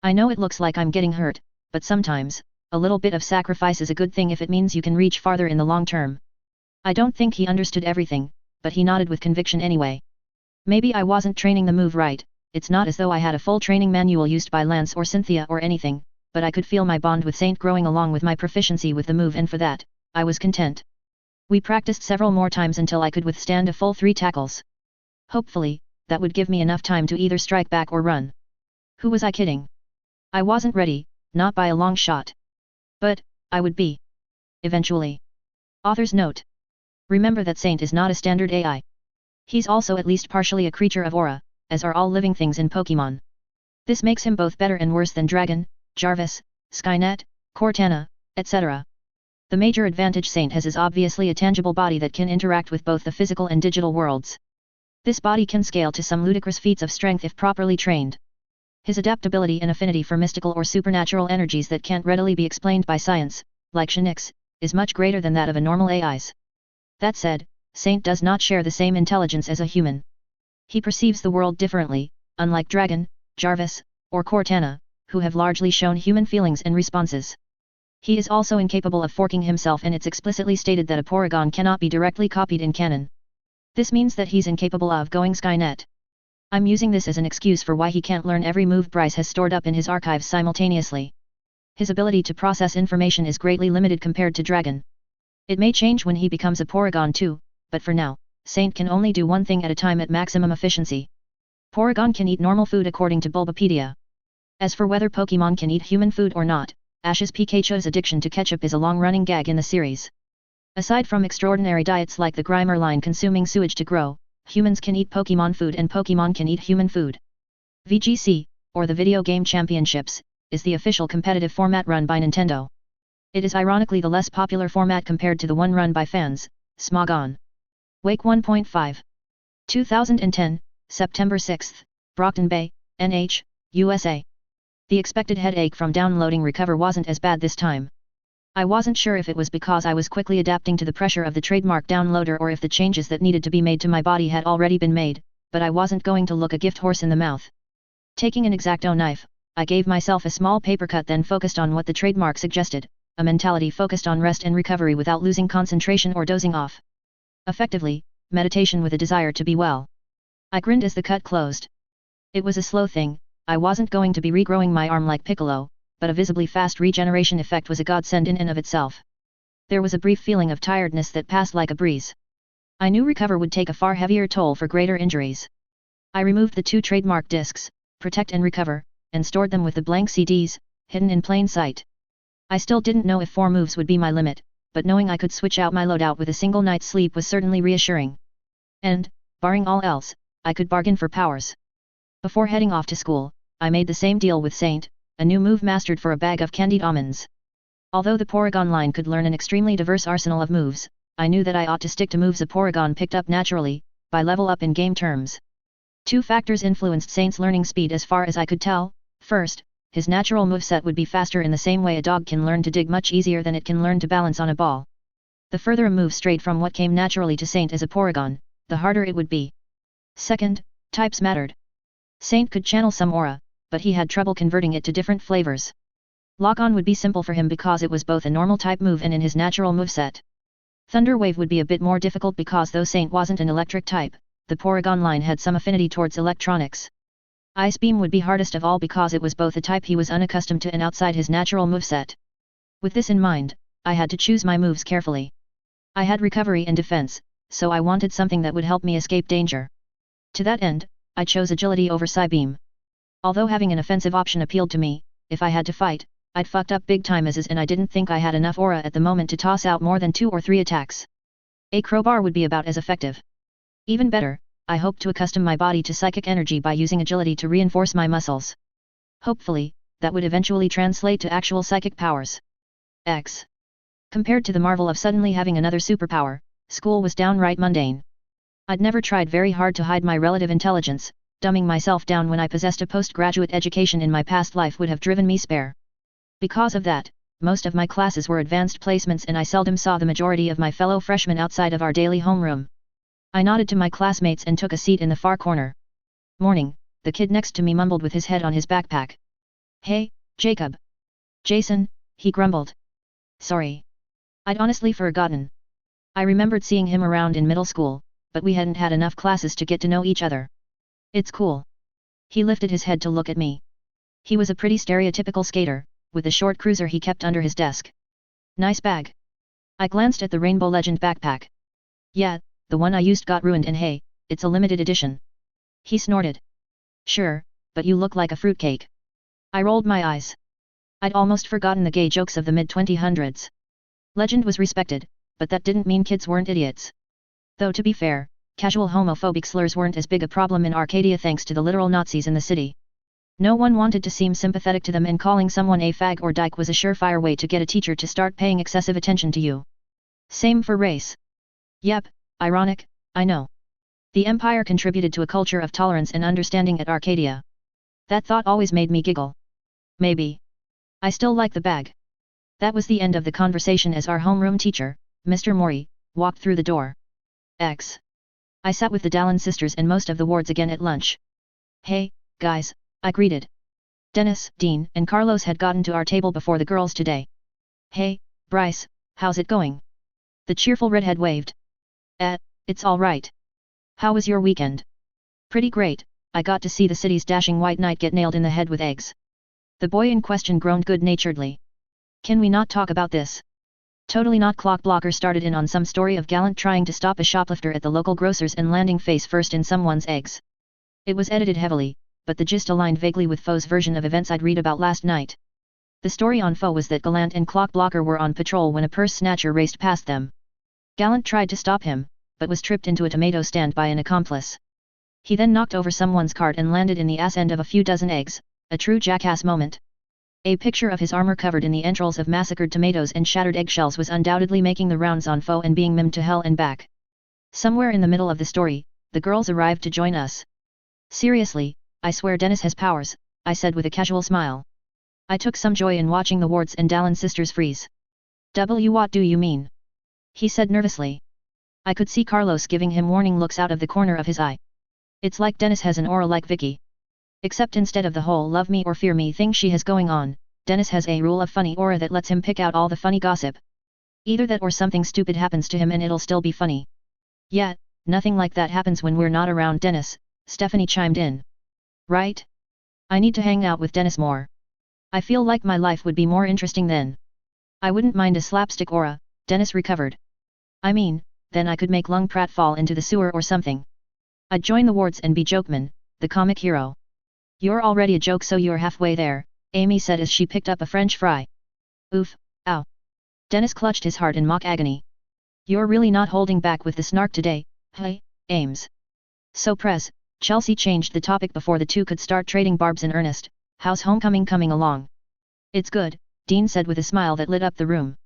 I know it looks like I'm getting hurt, but sometimes, a little bit of sacrifice is a good thing if it means you can reach farther in the long term. I don't think he understood everything, but he nodded with conviction anyway. Maybe I wasn't training the move right, it's not as though I had a full training manual used by Lance or Cynthia or anything, but I could feel my bond with Saint growing along with my proficiency with the move and for that, I was content. We practiced several more times until I could withstand a full 3 tackles. Hopefully, that would give me enough time to either strike back or run. Who was I kidding? I wasn't ready, not by a long shot. But, I would be. Eventually. Author's note. Remember that Saint is not a standard AI. He's also at least partially a creature of aura, as are all living things in Pokemon. This makes him both better and worse than Dragon, Jarvis, Skynet, Cortana, etc. The major advantage Saint has is obviously a tangible body that can interact with both the physical and digital worlds. This body can scale to some ludicrous feats of strength if properly trained. His adaptability and affinity for mystical or supernatural energies that can't readily be explained by science, like Shinix, is much greater than that of a normal AI's. That said, Saint does not share the same intelligence as a human. He perceives the world differently, unlike Dragon, Jarvis, or Cortana, who have largely shown human feelings and responses. He is also incapable of forking himself, and it's explicitly stated that a Porygon cannot be directly copied in canon. This means that he's incapable of going Skynet. I'm using this as an excuse for why he can't learn every move Bryce has stored up in his archives simultaneously. His ability to process information is greatly limited compared to Dragon. It may change when he becomes a Porygon too, but for now, Saint can only do one thing at a time at maximum efficiency. Porygon can eat normal food according to Bulbapedia. As for whether Pokemon can eat human food or not, Ash's Pikachu's addiction to ketchup is a long-running gag in the series. Aside from extraordinary diets like the Grimer line consuming sewage to grow, humans can eat Pokemon food and Pokemon can eat human food. VGC, or the Video Game Championships, is the official competitive format run by Nintendo. It is ironically the less popular format compared to the one run by fans, Smogon. Wake 1.5. 2010, September 6, Brockton Bay, NH, USA. The expected headache from downloading Recover wasn't as bad this time. I wasn't sure if it was because I was quickly adapting to the pressure of the trademark downloader or if the changes that needed to be made to my body had already been made, but I wasn't going to look a gift horse in the mouth. Taking an X-Acto knife, I gave myself a small paper cut, then focused on what the trademark suggested, a mentality focused on rest and recovery without losing concentration or dozing off. Effectively, meditation with a desire to be well. I grinned as the cut closed. It was a slow thing, I wasn't going to be regrowing my arm like Piccolo, but a visibly fast regeneration effect was a godsend in and of itself. There was a brief feeling of tiredness that passed like a breeze. I knew Recover would take a far heavier toll for greater injuries. I removed the 2 trademark discs, Protect and Recover, and stored them with the blank CDs, hidden in plain sight. I still didn't know if 4 moves would be my limit, but knowing I could switch out my loadout with a single night's sleep was certainly reassuring. And, barring all else, I could bargain for powers. Before heading off to school, I made the same deal with Saint, a new move mastered for a bag of candied almonds. Although the Porygon line could learn an extremely diverse arsenal of moves, I knew that I ought to stick to moves a Porygon picked up naturally, by level up in game terms. 2 factors influenced Saint's learning speed as far as I could tell. First, his natural moveset would be faster in the same way a dog can learn to dig much easier than it can learn to balance on a ball. The further a move strayed from what came naturally to Saint as a Porygon, the harder it would be. Second, types mattered. Saint could channel some aura, but he had trouble converting it to different flavors. Lock-on would be simple for him because it was both a normal type move and in his natural moveset. Thunder Wave would be a bit more difficult because though Saint wasn't an electric type, the Porygon line had some affinity towards electronics. Ice Beam would be hardest of all because it was both a type he was unaccustomed to and outside his natural moveset. With this in mind, I had to choose my moves carefully. I had recovery and defense, so I wanted something that would help me escape danger. To that end, I chose agility over Psybeam. Although having an offensive option appealed to me, if I had to fight, I'd fucked up big time as is, and I didn't think I had enough aura at the moment to toss out more than 2 or 3 attacks. A crowbar would be about as effective. Even better, I hope to accustom my body to psychic energy by using agility to reinforce my muscles. Hopefully, that would eventually translate to actual psychic powers. X. Compared to the marvel of suddenly having another superpower, school was downright mundane. I'd never tried very hard to hide my relative intelligence, dumbing myself down when I possessed a postgraduate education in my past life would have driven me spare. Because of that, most of my classes were advanced placements and I seldom saw the majority of my fellow freshmen outside of our daily homeroom. I nodded to my classmates and took a seat in the far corner. Morning, the kid next to me mumbled with his head on his backpack. Hey, Jacob. Jason, he grumbled. Sorry. I'd honestly forgotten. I remembered seeing him around in middle school, but we hadn't had enough classes to get to know each other. It's cool. He lifted his head to look at me. He was a pretty stereotypical skater, with the short cruiser he kept under his desk. Nice bag. I glanced at the Rainbow Legend backpack. Yeah, the one I used got ruined and hey, it's a limited edition. He snorted. Sure, but you look like a fruitcake. I rolled my eyes. I'd almost forgotten the gay jokes of the mid-2000s. Legend was respected, but that didn't mean kids weren't idiots. Though to be fair, casual homophobic slurs weren't as big a problem in Arcadia thanks to the literal Nazis in the city. No one wanted to seem sympathetic to them and calling someone a fag or dyke was a surefire way to get a teacher to start paying excessive attention to you. Same for race. Yep, ironic, I know. The Empire contributed to a culture of tolerance and understanding at Arcadia. That thought always made me giggle. Maybe. I still like the bag. That was the end of the conversation as our homeroom teacher, Mr. Mori, walked through the door. X. I sat with the Dallin sisters and most of the wards again at lunch. Hey, guys, I greeted. Dennis, Dean, and Carlos had gotten to our table before the girls today. Hey, Bryce, how's it going? The cheerful redhead waved. It's all right. How was your weekend? Pretty great, I got to see the city's dashing white knight get nailed in the head with eggs. The boy in question groaned good-naturedly. Can we not talk about this? Totally not. Clockblocker started in on some story of Gallant trying to stop a shoplifter at the local grocer's and landing face first in someone's eggs. It was edited heavily, but the gist aligned vaguely with Foe's version of events I'd read about last night. The story on Foe was that Gallant and Clockblocker were on patrol when a purse snatcher raced past them. Gallant tried to stop him, but was tripped into a tomato stand by an accomplice. He then knocked over someone's cart and landed in the ass end of a few dozen eggs, a true jackass moment. A picture of his armor covered in the entrails of massacred tomatoes and shattered eggshells was undoubtedly making the rounds on Foe and being mimed to hell and back. Somewhere in the middle of the story, the girls arrived to join us. Seriously, I swear Dennis has powers, I said with a casual smile. I took some joy in watching the Wards and Dallin sisters freeze. What do you mean? He said nervously. I could see Carlos giving him warning looks out of the corner of his eye. It's like Dennis has an aura like Vicky. Except instead of the whole love me or fear me thing she has going on, Dennis has a rule of funny aura that lets him pick out all the funny gossip. Either that or something stupid happens to him and it'll still be funny. Yeah, nothing like that happens when we're not around Dennis, Stephanie chimed in. Right? I need to hang out with Dennis more. I feel like my life would be more interesting then. I wouldn't mind a slapstick aura, Dennis recovered. I mean, then I could make Lung Pratt fall into the sewer or something. I'd join the Wards and be Jokeman, the comic hero. You're already a joke so you're halfway there, Amy said as she picked up a French fry. Oof, ow. Dennis clutched his heart in mock agony. You're really not holding back with the snark today, hey, Ames. So Chelsea changed the topic before the two could start trading barbs in earnest. How's homecoming coming along? It's good, Dean said with a smile that lit up the room.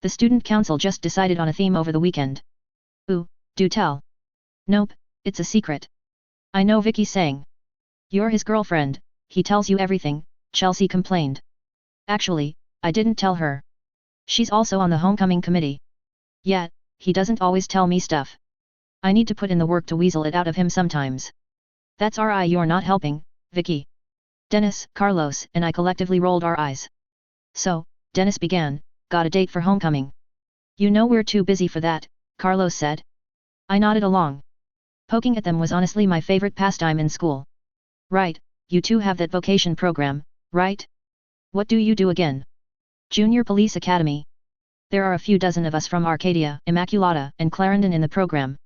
The student council just decided on a theme over the weekend. Ooh, do tell. Nope, it's a secret. I know Vicky sang. You're his girlfriend, he tells you everything, Chelsea complained. Actually, I didn't tell her. She's also on the homecoming committee. Yeah, he doesn't always tell me stuff. I need to put in the work to weasel it out of him sometimes. That's you're not helping, Vicky. Dennis, Carlos, and I collectively rolled our eyes. So, Dennis began, got a date for homecoming. You know we're too busy for that, Carlos said. I nodded along. Poking at them was honestly my favorite pastime in school. Right, you two have that vocation program, right? What do you do again? Junior Police Academy. There are a few dozen of us from Arcadia, Immaculata, and Clarendon in the program.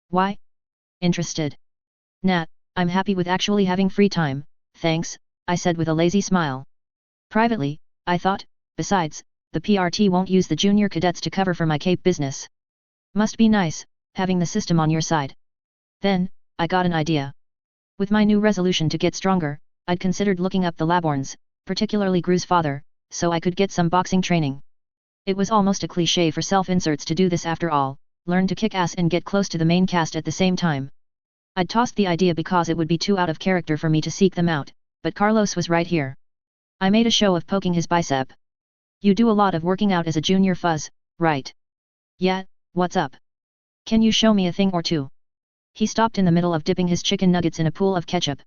Why? Interested. Nah, I'm happy with actually having free time, thanks, I said with a lazy smile. Privately, I thought, besides, the PRT won't use the junior cadets to cover for my Cape business. Must be nice, having the system on your side. Then, I got an idea. With my new resolution to get stronger, I'd considered looking up the Laborns, particularly Gru's father, so I could get some boxing training. It was almost a cliché for self-inserts to do this after all, learn to kick ass and get close to the main cast at the same time. I'd tossed the idea because it would be too out of character for me to seek them out, but Carlos was right here. I made a show of poking his bicep. You do a lot of working out as a junior fuzz, right? Yeah, what's up? Can you show me a thing or two? He stopped in the middle of dipping his chicken nuggets in a pool of ketchup.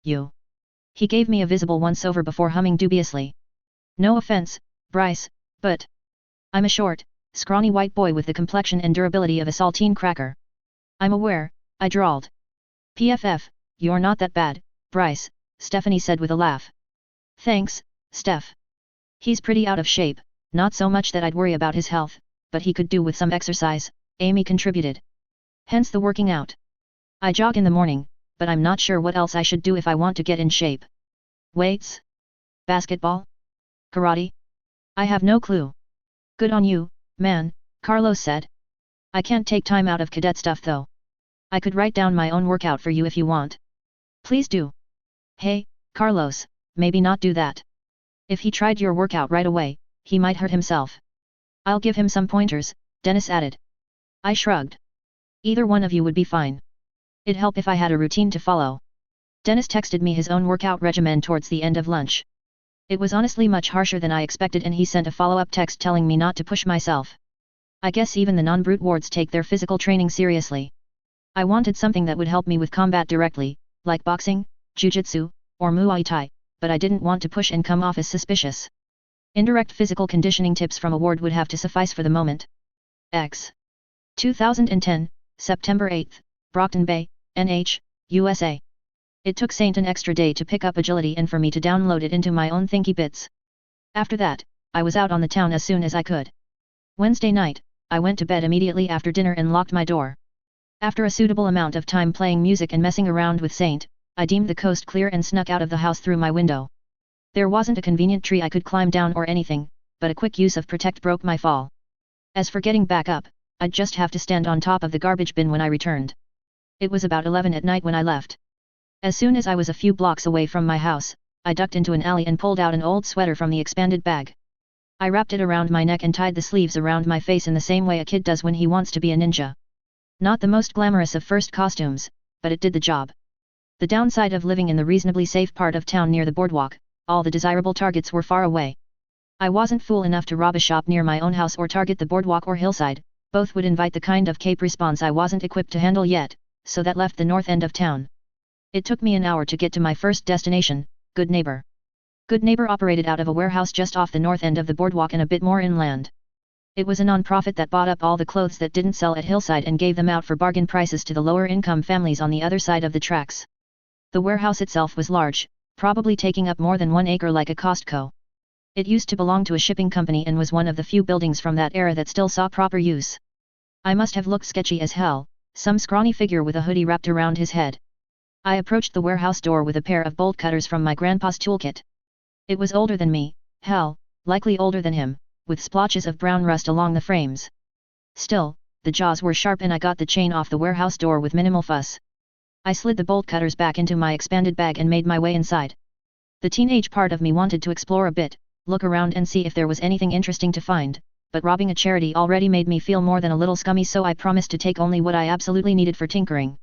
You. He gave me a visible once-over before humming dubiously. No offense, Bryce, but I'm a short, scrawny white boy with the complexion and durability of a saltine cracker. I'm aware, I drawled. PFF, you're not that bad, Bryce, Stephanie said with a laugh. Thanks, Steph. He's pretty out of shape, not so much that I'd worry about his health, but he could do with some exercise, Amy contributed. Hence the working out. I jog in the morning, but I'm not sure what else I should do if I want to get in shape. Weights? Basketball? Karate? I have no clue. Good on you, man, Carlos said. I can't take time out of cadet stuff though. I could write down my own workout for you if you want. Please do. Hey, Carlos, maybe not do that. If he tried your workout right away, he might hurt himself. I'll give him some pointers, Dennis added. I shrugged. Either one of you would be fine. It'd help if I had a routine to follow. Dennis texted me his own workout regimen towards the end of lunch. It was honestly much harsher than I expected and he sent a follow-up text telling me not to push myself. I guess even the non-brute wards take their physical training seriously. I wanted something that would help me with combat directly, like boxing, jiu-jitsu, or Muay Thai, but I didn't want to push and come off as suspicious. Indirect physical conditioning tips from a ward would have to suffice for the moment. X. 2010, September 8, Brockton Bay, NH, USA. It took Saint an extra day to pick up Agility and for me to download it into my own thinky bits. After that, I was out on the town as soon as I could. Wednesday night, I went to bed immediately after dinner and locked my door. After a suitable amount of time playing music and messing around with Saint, I deemed the coast clear and snuck out of the house through my window. There wasn't a convenient tree I could climb down or anything, but a quick use of Protect broke my fall. As for getting back up, I'd just have to stand on top of the garbage bin when I returned. It was about 11 at night when I left. As soon as I was a few blocks away from my house, I ducked into an alley and pulled out an old sweater from the expanded bag. I wrapped it around my neck and tied the sleeves around my face in the same way a kid does when he wants to be a ninja. Not the most glamorous of first costumes, but it did the job. The downside of living in the reasonably safe part of town near the boardwalk, all the desirable targets were far away. I wasn't fool enough to rob a shop near my own house or target the boardwalk or hillside, both would invite the kind of cape response I wasn't equipped to handle yet, so that left the north end of town. It took me an hour to get to my first destination, Good Neighbor. Good Neighbor operated out of a warehouse just off the north end of the boardwalk and a bit more inland. It was a non-profit that bought up all the clothes that didn't sell at Hillside and gave them out for bargain prices to the lower-income families on the other side of the tracks. The warehouse itself was large, probably taking up more than 1 acre like a Costco. It used to belong to a shipping company and was one of the few buildings from that era that still saw proper use. I must have looked sketchy as hell, some scrawny figure with a hoodie wrapped around his head. I approached the warehouse door with a pair of bolt cutters from my grandpa's toolkit. It was older than me, hell, likely older than him, with splotches of brown rust along the frames. Still, the jaws were sharp and I got the chain off the warehouse door with minimal fuss. I slid the bolt cutters back into my expanded bag and made my way inside. The teenage part of me wanted to explore a bit, look around and see if there was anything interesting to find, but robbing a charity already made me feel more than a little scummy, so I promised to take only what I absolutely needed for tinkering.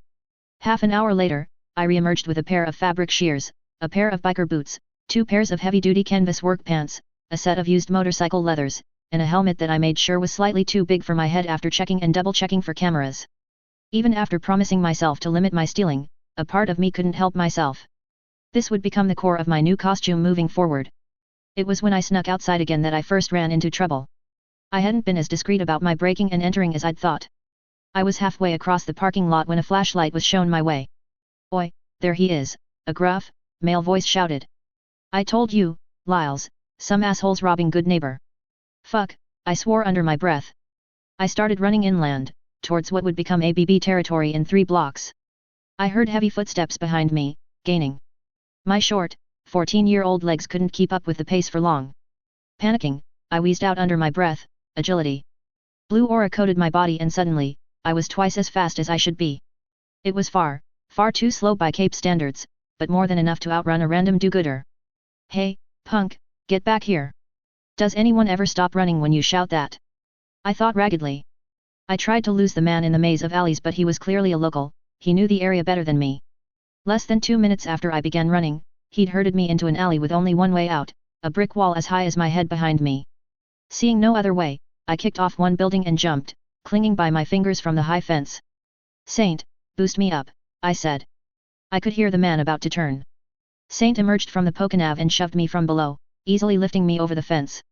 Half an hour later, I re-emerged with a pair of fabric shears, a pair of biker boots, 2 pairs of heavy-duty canvas work pants, a set of used motorcycle leathers, and a helmet that I made sure was slightly too big for my head after checking and double-checking for cameras. Even after promising myself to limit my stealing, a part of me couldn't help myself. This would become the core of my new costume moving forward. It was when I snuck outside again that I first ran into trouble. I hadn't been as discreet about my breaking and entering as I'd thought. I was halfway across the parking lot when a flashlight was shown my way. "Oi, there he is," a gruff, male voice shouted. "I told you, Lyles, some asshole's robbing Good Neighbor." "Fuck," I swore under my breath. I started running inland, towards what would become ABB territory in 3 blocks. I heard heavy footsteps behind me, gaining. My short, 14-year-old legs couldn't keep up with the pace for long. Panicking, I wheezed out under my breath, "Agility." Blue aura coated my body and suddenly, I was twice as fast as I should be. It was far, Far too slow by Cape standards, but more than enough to outrun a random do-gooder. Hey, punk, get back here. Does anyone ever stop running when you shout that? I thought raggedly. I tried to lose the man in the maze of alleys, but he was clearly a local, he knew the area better than me. Less than 2 minutes after I began running, he'd herded me into an alley with only one way out, a brick wall as high as my head behind me. Seeing no other way, I kicked off one building and jumped, clinging by my fingers from the high fence. Saint, boost me up, I said. I could hear the man about to turn. Saint emerged from the Pokenav and shoved me from below, easily lifting me over the fence.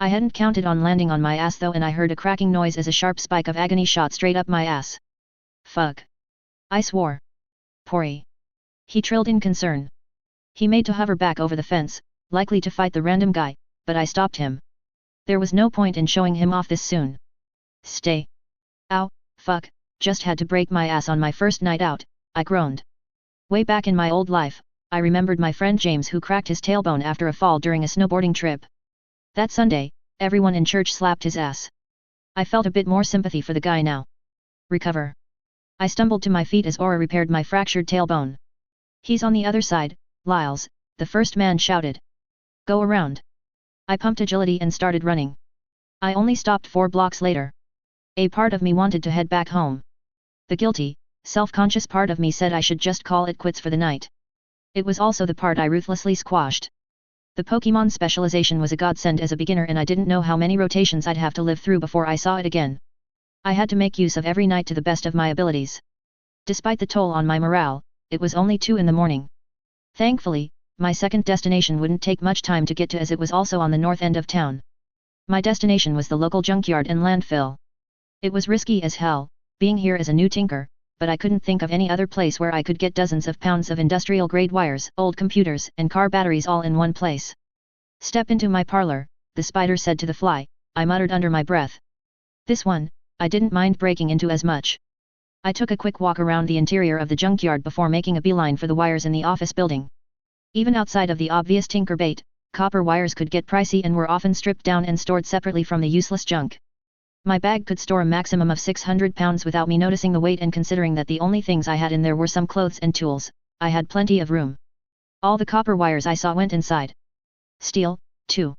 I hadn't counted on landing on my ass though, and I heard a cracking noise as a sharp spike of agony shot straight up my ass. Fuck. I swore. Pori. He trilled in concern. He made to hover back over the fence, likely to fight the random guy, but I stopped him. There was no point in showing him off this soon. Stay. Ow, fuck, just had to break my ass on my first night out, I groaned. Way back in my old life, I remembered my friend James who cracked his tailbone after a fall during a snowboarding trip. That Sunday, everyone in church slapped his ass. I felt a bit more sympathy for the guy now. Recover. I stumbled to my feet as Aura repaired my fractured tailbone. He's on the other side, Lyles, the first man shouted. Go around. I pumped agility and started running. I only stopped 4 blocks later. A part of me wanted to head back home. The guilty, self-conscious part of me said I should just call it quits for the night. It was also the part I ruthlessly squashed. The Pokemon specialization was a godsend as a beginner, and I didn't know how many rotations I'd have to live through before I saw it again. I had to make use of every night to the best of my abilities. Despite the toll on my morale, it was only 2 in the morning. Thankfully, my second destination wouldn't take much time to get to, as it was also on the north end of town. My destination was the local junkyard and landfill. It was risky as hell, being here as a new tinker, but I couldn't think of any other place where I could get dozens of pounds of industrial-grade wires, old computers, and car batteries all in one place. Step into my parlor, the spider said to the fly, I muttered under my breath. This one, I didn't mind breaking into as much. I took a quick walk around the interior of the junkyard before making a beeline for the wires in the office building. Even outside of the obvious tinker bait, copper wires could get pricey and were often stripped down and stored separately from the useless junk. My bag could store a maximum of 600 pounds without me noticing the weight, and considering that the only things I had in there were some clothes and tools, I had plenty of room. All the copper wires I saw went inside. Steel, too.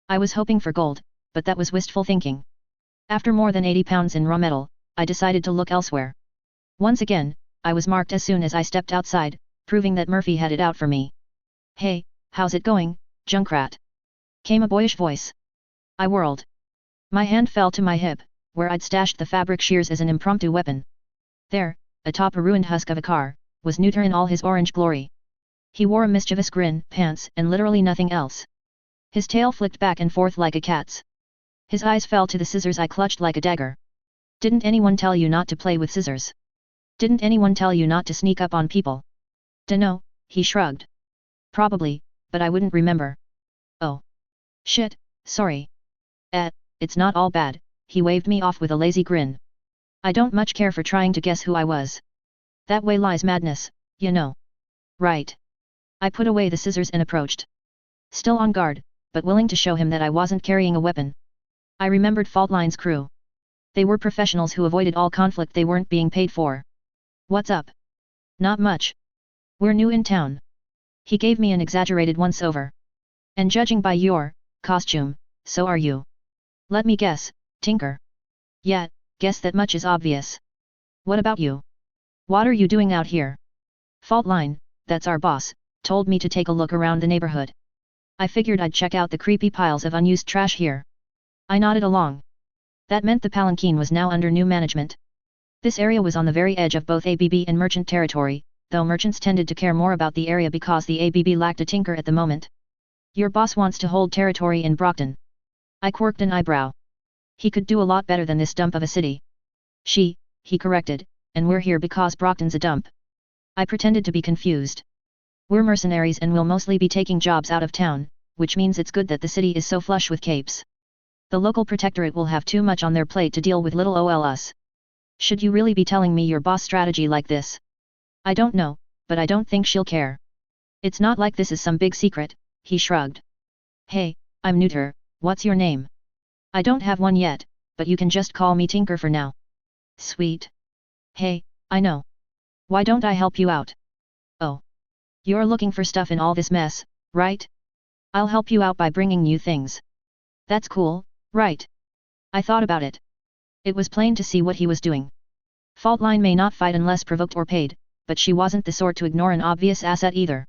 I was hoping for gold, but that was wistful thinking. After more than 80 pounds in raw metal, I decided to look elsewhere. Once again, I was marked as soon as I stepped outside, proving that Murphy had it out for me. Hey, how's it going, Junkrat? Came a boyish voice. I whirled. My hand fell to my hip, where I'd stashed the fabric shears as an impromptu weapon. There, atop a ruined husk of a car, was Neuter in all his orange glory. He wore a mischievous grin, pants, and literally nothing else. His tail flicked back and forth like a cat's. His eyes fell to the scissors I clutched like a dagger. Didn't anyone tell you not to play with scissors? Didn't anyone tell you not to sneak up on people? Dunno, he shrugged. Probably, but I wouldn't remember. Oh. Shit, sorry. It's not all bad, he waved me off with a lazy grin. I don't much care for trying to guess who I was. That way lies madness, you know. Right. I put away the scissors and approached. Still on guard, but willing to show him that I wasn't carrying a weapon. I remembered Faultline's crew. They were professionals who avoided all conflict they weren't being paid for. What's up? Not much. We're new in town. He gave me an exaggerated once-over. And judging by your costume, so are you. Let me guess, Tinker. Yeah, guess that much is obvious. What about you? What are you doing out here? Faultline, that's our boss, told me to take a look around the neighborhood. I figured I'd check out the creepy piles of unused trash here. I nodded along. That meant the Palanquin was now under new management. This area was on the very edge of both ABB and merchant territory, though merchants tended to care more about the area because the ABB lacked a tinker at the moment. Your boss wants to hold territory in Brockton. I quirked an eyebrow. He could do a lot better than this dump of a city. He corrected, and we're here because Brockton's a dump. I pretended to be confused. We're mercenaries and will mostly be taking jobs out of town, which means it's good that the city is so flush with capes. The local protectorate will have too much on their plate to deal with little ol us. Should you really be telling me your boss strategy like this? I don't know, but I don't think she'll care. It's not like this is some big secret, he shrugged. Hey, I'm Neuter, what's your name? I don't have one yet, but you can just call me Tinker for now. Sweet. Hey, I know. Why don't I help you out? Oh. You're looking for stuff in all this mess, right? I'll help you out by bringing you things. That's cool, right? I thought about it. It was plain to see what he was doing. Faultline may not fight unless provoked or paid, but she wasn't the sort to ignore an obvious asset either.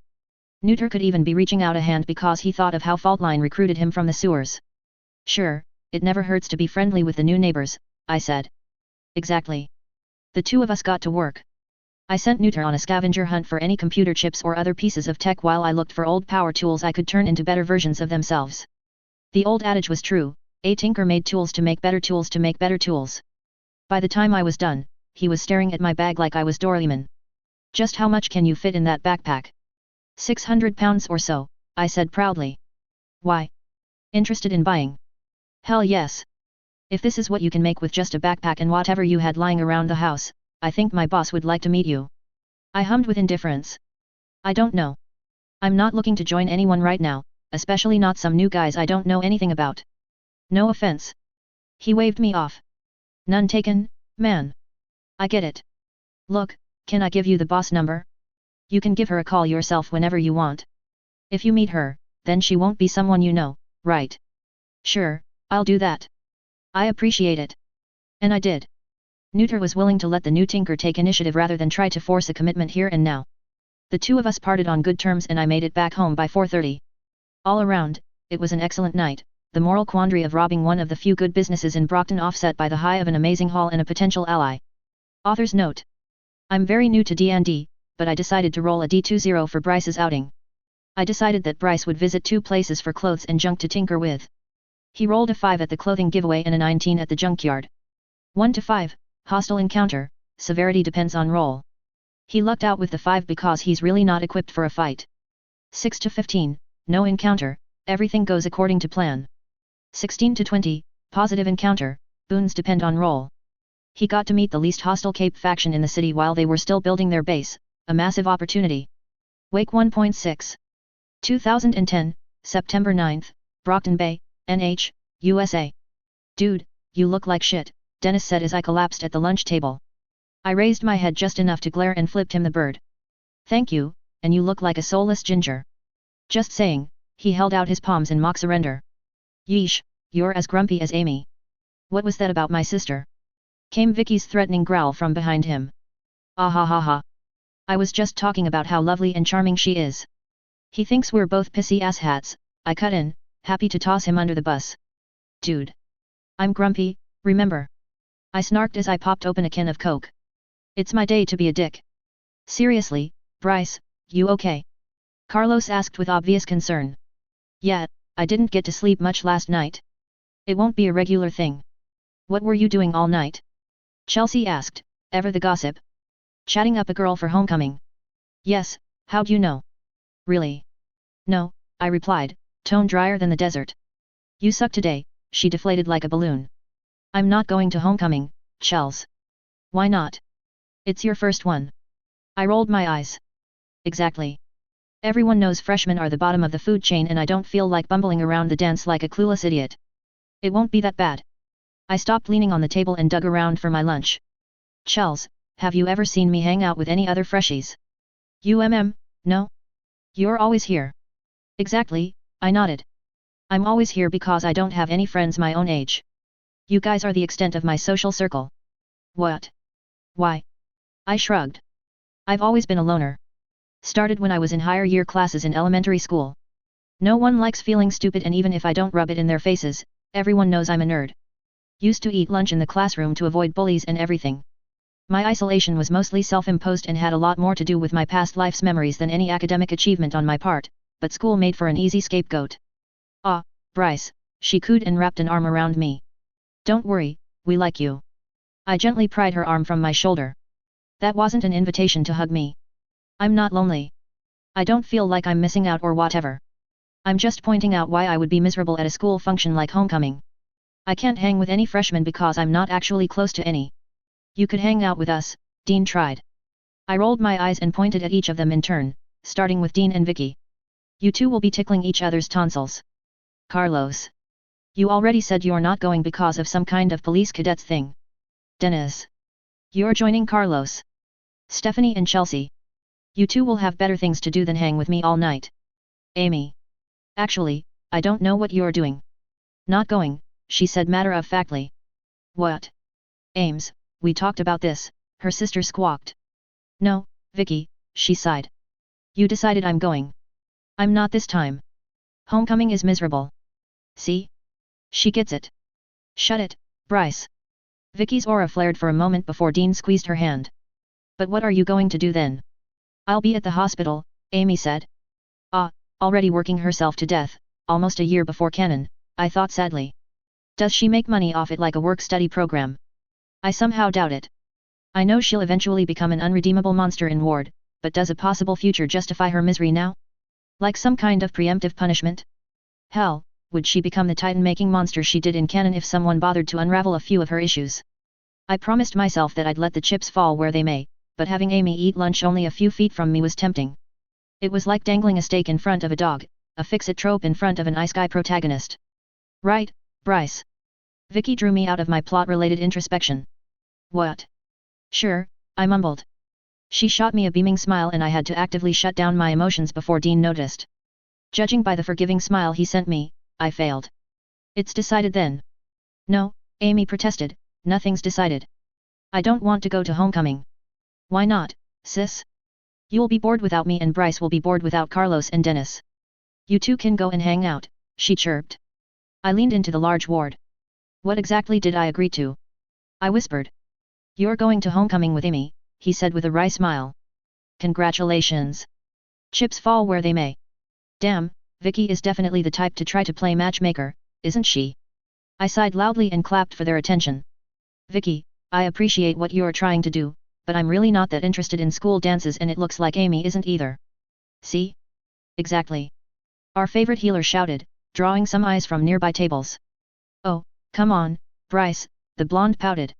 Neuter could even be reaching out a hand because he thought of how Faultline recruited him from the sewers. Sure, it never hurts to be friendly with the new neighbors, I said. Exactly. The two of us got to work. I sent Neuter on a scavenger hunt for any computer chips or other pieces of tech while I looked for old power tools I could turn into better versions of themselves. The old adage was true, a tinker made tools to make better tools to make better tools. By the time I was done, he was staring at my bag like I was Doraemon. Just how much can you fit in that backpack? 600 pounds or so, I said proudly. Why? Interested in buying? Hell yes. If this is what you can make with just a backpack and whatever you had lying around the house, I think my boss would like to meet you. I hummed with indifference. I don't know. I'm not looking to join anyone right now, especially not some new guys I don't know anything about. No offense. He waved me off. None taken, man. I get it. Look, can I give you the boss number? You can give her a call yourself whenever you want. If you meet her, then she won't be someone you know, right? Sure, I'll do that. I appreciate it. And I did. Neuter was willing to let the new tinker take initiative rather than try to force a commitment here and now. The two of us parted on good terms and I made it back home by 4:30. All around, it was an excellent night, the moral quandary of robbing one of the few good businesses in Brockton offset by the high of an amazing haul and a potential ally. Author's note. I'm very new to D&D, but I decided to roll a D20 for Bryce's outing. I decided that Bryce would visit two places for clothes and junk to tinker with. He rolled a 5 at the clothing giveaway and a 19 at the junkyard. 1 to 5, hostile encounter, severity depends on roll. He lucked out with the 5 because he's really not equipped for a fight. 6 to 15, no encounter, everything goes according to plan. 16 to 20, positive encounter, boons depend on roll. He got to meet the least hostile Cape faction in the city while they were still building their base, a massive opportunity. Wake 1.6. 2010, September 9th, Brockton Bay, NH, USA. Dude, you look like shit, Dennis said as I collapsed at the lunch table. I raised my head just enough to glare and flipped him the bird. Thank you, and you look like a soulless ginger. Just saying, he held out his palms in mock surrender. Yeesh, you're as grumpy as Amy. What was that about my sister? Came Vicky's threatening growl from behind him. Ah ha ha ha. I was just talking about how lovely and charming she is. He thinks we're both pissy asshats, I cut in, happy to toss him under the bus. Dude. I'm grumpy, remember? I snarked as I popped open a can of Coke. It's my day to be a dick. Seriously, Bryce, you okay? Carlos asked with obvious concern. Yeah, I didn't get to sleep much last night. It won't be a regular thing. What were you doing all night? Chelsea asked, ever the gossip. Chatting up a girl for homecoming. Yes, how'd you know? Really? No, I replied, tone drier than the desert. You suck today, she deflated like a balloon. I'm not going to homecoming, Chels. Why not? It's your first one. I rolled my eyes. Exactly. Everyone knows freshmen are the bottom of the food chain and I don't feel like bumbling around the dance like a clueless idiot. It won't be that bad. I stopped leaning on the table and dug around for my lunch. Chels, have you ever seen me hang out with any other freshies? No? You're always here. Exactly, I nodded. I'm always here because I don't have any friends my own age. You guys are the extent of my social circle. What? Why? I shrugged. I've always been a loner. Started when I was in higher year classes in elementary school. No one likes feeling stupid and even if I don't rub it in their faces, everyone knows I'm a nerd. Used to eat lunch in the classroom to avoid bullies and everything. My isolation was mostly self-imposed and had a lot more to do with my past life's memories than any academic achievement on my part, but school made for an easy scapegoat. Ah, Bryce, she cooed and wrapped an arm around me. Don't worry, we like you. I gently pried her arm from my shoulder. That wasn't an invitation to hug me. I'm not lonely. I don't feel like I'm missing out or whatever. I'm just pointing out why I would be miserable at a school function like homecoming. I can't hang with any freshmen because I'm not actually close to any. You could hang out with us, Dean tried. I rolled my eyes and pointed at each of them in turn, starting with Dean and Vicky. You two will be tickling each other's tonsils. Carlos. You already said you're not going because of some kind of police cadets thing. Dennis. You're joining Carlos. Stephanie and Chelsea. You two will have better things to do than hang with me all night. Amy. Actually, I don't know what you're doing. Not going, she said matter-of-factly. What? Ames, we talked about this, her sister squawked. No, Vicky, she sighed. You decided I'm going. I'm not this time. Homecoming is miserable. See? She gets it. Shut it, Bryce. Vicky's aura flared for a moment before Dean squeezed her hand. But what are you going to do then? I'll be at the hospital, Amy said. Already working herself to death, almost a year before canon, I thought sadly. Does she make money off it like a work-study program? I somehow doubt it. I know she'll eventually become an unredeemable monster in Ward, but does a possible future justify her misery now? Like some kind of preemptive punishment? Hell, would she become the titan-making monster she did in canon if someone bothered to unravel a few of her issues? I promised myself that I'd let the chips fall where they may, but having Amy eat lunch only a few feet from me was tempting. It was like dangling a steak in front of a dog, a fix-it trope in front of an ice guy protagonist. Right, Bryce. Vicky drew me out of my plot-related introspection. What? Sure, I mumbled. She shot me a beaming smile and I had to actively shut down my emotions before Dean noticed. Judging by the forgiving smile he sent me, I failed. It's decided then. No, Amy protested, nothing's decided. I don't want to go to homecoming. Why not, sis? You'll be bored without me and Bryce will be bored without Carlos and Dennis. You two can go and hang out, she chirped. I leaned into the large ward. What exactly did I agree to? I whispered. You're going to homecoming with Amy, he said with a wry smile. Congratulations. Chips fall where they may. Damn, Vicky is definitely the type to try to play matchmaker, isn't she? I sighed loudly and clapped for their attention. Vicky, I appreciate what you're trying to do, but I'm really not that interested in school dances and it looks like Amy isn't either. See? Exactly. Our favorite healer shouted, drawing some eyes from nearby tables. Oh, come on, Bryce, the blonde pouted.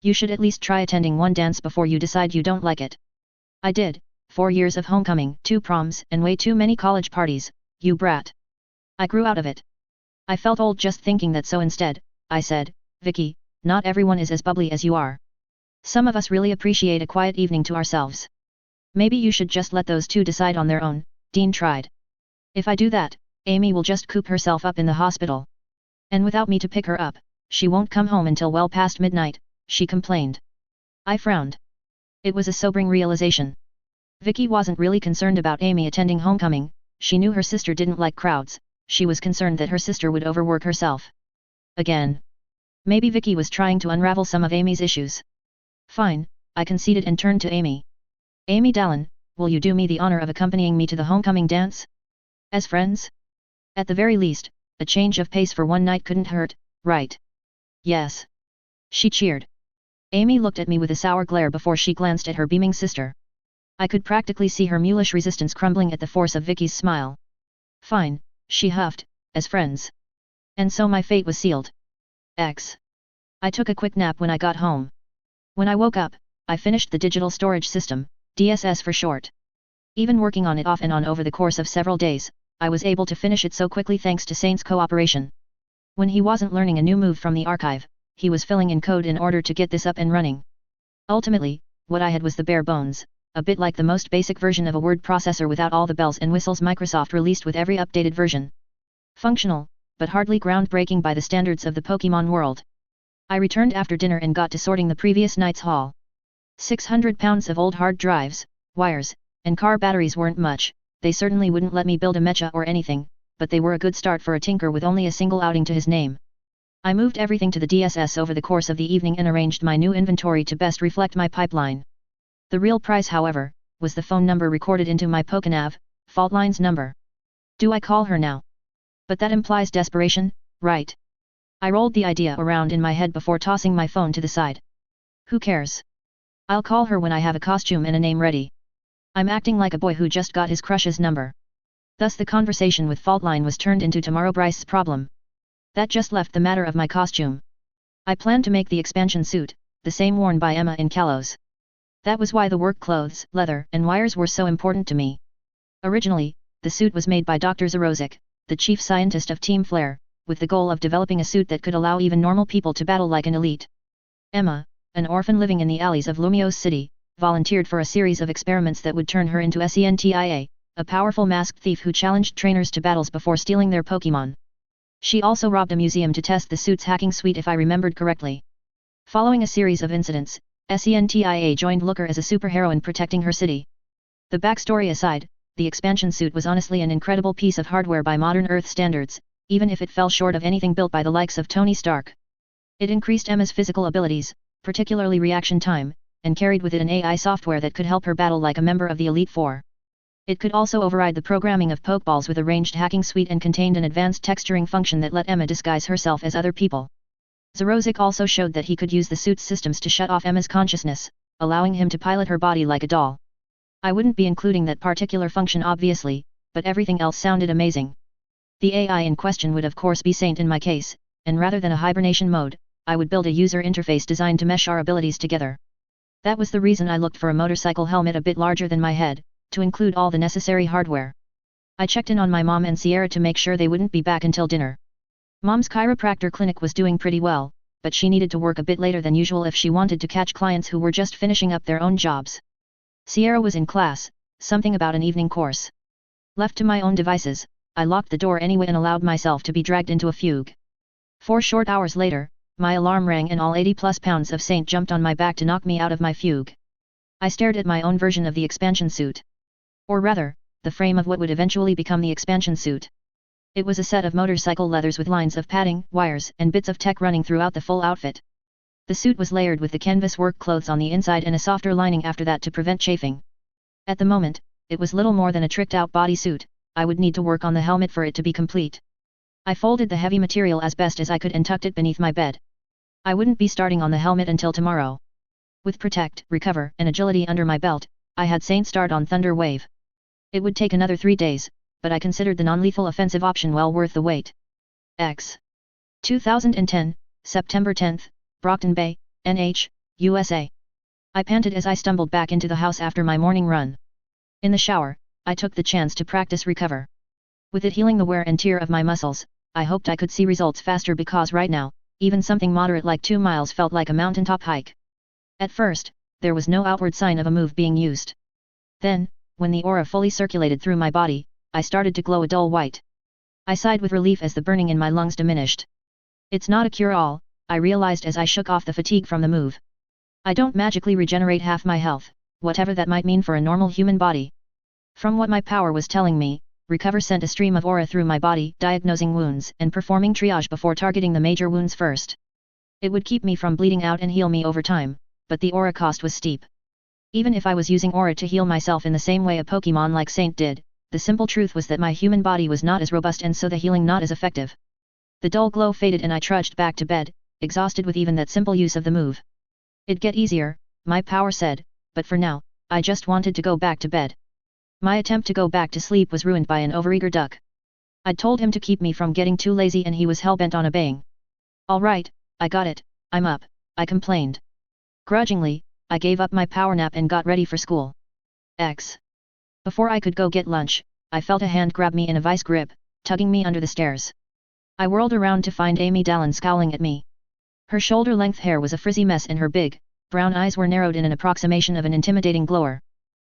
You should at least try attending one dance before you decide you don't like it. I did, 4 years of homecoming, 2 proms and way too many college parties, you brat. I grew out of it. I felt old just thinking that, so instead, I said, Vicky, not everyone is as bubbly as you are. Some of us really appreciate a quiet evening to ourselves. Maybe you should just let those two decide on their own, Dean tried. If I do that, Amy will just coop herself up in the hospital. And without me to pick her up, she won't come home until well past midnight, she complained. I frowned. It was a sobering realization. Vicky wasn't really concerned about Amy attending homecoming, she knew her sister didn't like crowds, she was concerned that her sister would overwork herself. Again. Maybe Vicky was trying to unravel some of Amy's issues. Fine, I conceded and turned to Amy. Amy Dallin, will you do me the honor of accompanying me to the homecoming dance? As friends? At the very least, a change of pace for one night couldn't hurt, right? Yes. She cheered. Amy looked at me with a sour glare before she glanced at her beaming sister. I could practically see her mulish resistance crumbling at the force of Vicky's smile. Fine, she huffed, as friends. And so my fate was sealed. I took a quick nap when I got home. When I woke up, I finished the digital storage system, DSS for short. Even working on it off and on over the course of several days, I was able to finish it so quickly thanks to Saint's cooperation. When he wasn't learning a new move from the archive, he was filling in code in order to get this up and running. Ultimately, what I had was the bare bones, a bit like the most basic version of a word processor without all the bells and whistles Microsoft released with every updated version. Functional, but hardly groundbreaking by the standards of the Pokemon world. I returned after dinner and got to sorting the previous night's haul. 600 pounds of old hard drives, wires, and car batteries weren't much, they certainly wouldn't let me build a mecha or anything, but they were a good start for a tinker with only a single outing to his name. I moved everything to the DSS over the course of the evening and arranged my new inventory to best reflect my pipeline. The real prize, however, was the phone number recorded into my Pokenav, Faultline's number. Do I call her now? But that implies desperation, right? I rolled the idea around in my head before tossing my phone to the side. Who cares? I'll call her when I have a costume and a name ready. I'm acting like a boy who just got his crush's number. Thus the conversation with Faultline was turned into tomorrow Bryce's problem. That just left the matter of my costume. I planned to make the expansion suit, the same worn by Emma in Kalos. That was why the work clothes, leather, and wires were so important to me. Originally, the suit was made by Dr. Zarozik, the chief scientist of Team Flare, with the goal of developing a suit that could allow even normal people to battle like an elite. Emma, an orphan living in the alleys of Lumiose City, volunteered for a series of experiments that would turn her into Sentia, a powerful masked thief who challenged trainers to battles before stealing their Pokémon. She also robbed a museum to test the suit's hacking suite if I remembered correctly. Following a series of incidents, Sentia joined Looker as a superheroine protecting her city. The backstory aside, the expansion suit was honestly an incredible piece of hardware by modern Earth standards, even if it fell short of anything built by the likes of Tony Stark. It increased Emma's physical abilities, particularly reaction time, and carried with it an AI software that could help her battle like a member of the Elite Four. It could also override the programming of Pokeballs with a ranged hacking suite and contained an advanced texturing function that let Emma disguise herself as other people. Zorozik also showed that he could use the suit's systems to shut off Emma's consciousness, allowing him to pilot her body like a doll. I wouldn't be including that particular function obviously, but everything else sounded amazing. The AI in question would of course be Saint in my case, and rather than a hibernation mode, I would build a user interface designed to mesh our abilities together. That was the reason I looked for a motorcycle helmet a bit larger than my head, to include all the necessary hardware. I checked in on my mom and Sierra to make sure they wouldn't be back until dinner. Mom's chiropractor clinic was doing pretty well, but she needed to work a bit later than usual if she wanted to catch clients who were just finishing up their own jobs. Sierra was in class, something about an evening course. Left to my own devices, I locked the door anyway and allowed myself to be dragged into a fugue. 4 short hours later, my alarm rang and all 80+ pounds of Saint jumped on my back to knock me out of my fugue. I stared at my own version of the expansion suit. Or rather, the frame of what would eventually become the expansion suit. It was a set of motorcycle leathers with lines of padding, wires, and bits of tech running throughout the full outfit. The suit was layered with the canvas work clothes on the inside and a softer lining after that to prevent chafing. At the moment, it was little more than a tricked-out bodysuit. I would need to work on the helmet for it to be complete. I folded the heavy material as best as I could and tucked it beneath my bed. I wouldn't be starting on the helmet until tomorrow. With Protect, Recover, and Agility under my belt, I had Saint start on Thunder Wave. It would take another 3 days, but I considered the non-lethal offensive option well worth the wait. 2010, September 10th, Brockton Bay, NH, USA. I panted as I stumbled back into the house after my morning run. In the shower, I took the chance to practice Recover. With it healing the wear and tear of my muscles, I hoped I could see results faster because right now, even something moderate like 2 miles felt like a mountaintop hike. At first, there was no outward sign of a move being used. Then, when the aura fully circulated through my body, I started to glow a dull white. I sighed with relief as the burning in my lungs diminished. It's not a cure-all, I realized as I shook off the fatigue from the move. I don't magically regenerate half my health, whatever that might mean for a normal human body. From what my power was telling me, Recover sent a stream of aura through my body, diagnosing wounds and performing triage before targeting the major wounds first. It would keep me from bleeding out and heal me over time, but the aura cost was steep. Even if I was using aura to heal myself in the same way a Pokemon like Saint did, the simple truth was that my human body was not as robust and so the healing not as effective. The dull glow faded and I trudged back to bed, exhausted with even that simple use of the move. It'd get easier, my power said, but for now, I just wanted to go back to bed. My attempt to go back to sleep was ruined by an overeager duck. I'd told him to keep me from getting too lazy and he was hell-bent on obeying. Alright, I got it, I'm up, I complained. Grudgingly, I gave up my power nap and got ready for school. Before I could go get lunch, I felt a hand grab me in a vice grip, tugging me under the stairs. I whirled around to find Amy Dallin scowling at me. Her shoulder-length hair was a frizzy mess and her big, brown eyes were narrowed in an approximation of an intimidating glower.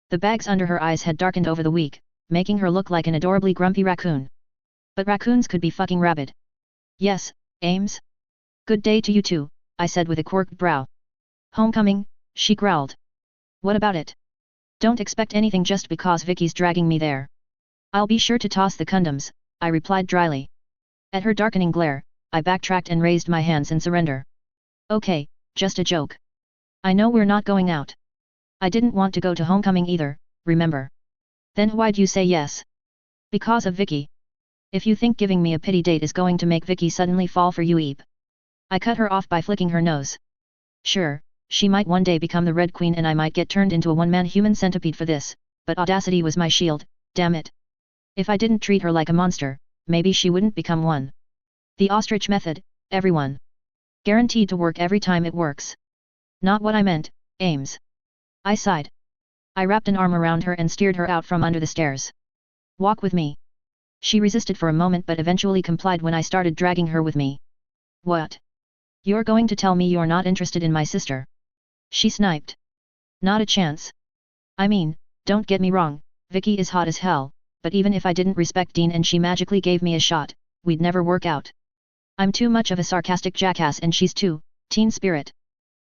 The bags under her eyes had darkened over the week, making her look like an adorably grumpy raccoon. But raccoons could be fucking rabid. Yes, Ames? Good day to you too, I said with a quirked brow. Homecoming, she growled. What about it? Don't expect anything just because Vicky's dragging me there. I'll be sure to toss the condoms, I replied dryly. At her darkening glare, I backtracked and raised my hands in surrender. Okay, just a joke. I know we're not going out. I didn't want to go to homecoming either, remember? Then why'd you say yes? Because of Vicky. If you think giving me a pity date is going to make Vicky suddenly fall for you, Eep. I cut her off by flicking her nose. Sure, she might one day become the Red Queen and I might get turned into a one-man human centipede for this, but audacity was my shield, damn it. If I didn't treat her like a monster, maybe she wouldn't become one. The ostrich method, everyone. Guaranteed to work every time it works. Not what I meant, Ames. I sighed. I wrapped an arm around her and steered her out from under the stairs. Walk with me. She resisted for a moment but eventually complied when I started dragging her with me. What? You're going to tell me you're not interested in my sister? She sniped. Not a chance. I mean, don't get me wrong, Vicky is hot as hell, but even if I didn't respect Dean and she magically gave me a shot, we'd never work out. I'm too much of a sarcastic jackass and she's too, teen spirit.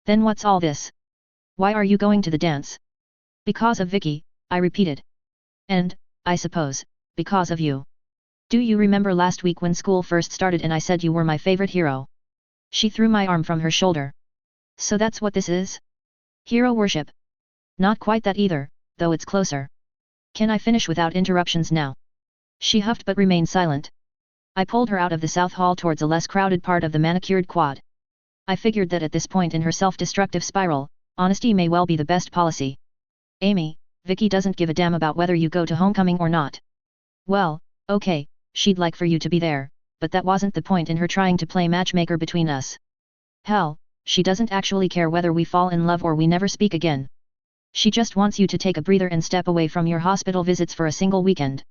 Then what's all this? Why are you going to the dance? Because of Vicky, I repeated. And, I suppose, because of you. Do you remember last week when school first started and I said you were my favorite hero? She threw my arm from her shoulder. So that's what this is? Hero worship. Not quite that either, though it's closer. Can I finish without interruptions now? She huffed but remained silent. I pulled her out of the south hall towards a less crowded part of the manicured quad. I figured that at this point in her self-destructive spiral, honesty may well be the best policy. Amy, Vicky doesn't give a damn about whether you go to homecoming or not. Well, okay, she'd like for you to be there, but that wasn't the point in her trying to play matchmaker between us. Hell, she doesn't actually care whether we fall in love or we never speak again. She just wants you to take a breather and step away from your hospital visits for a single weekend.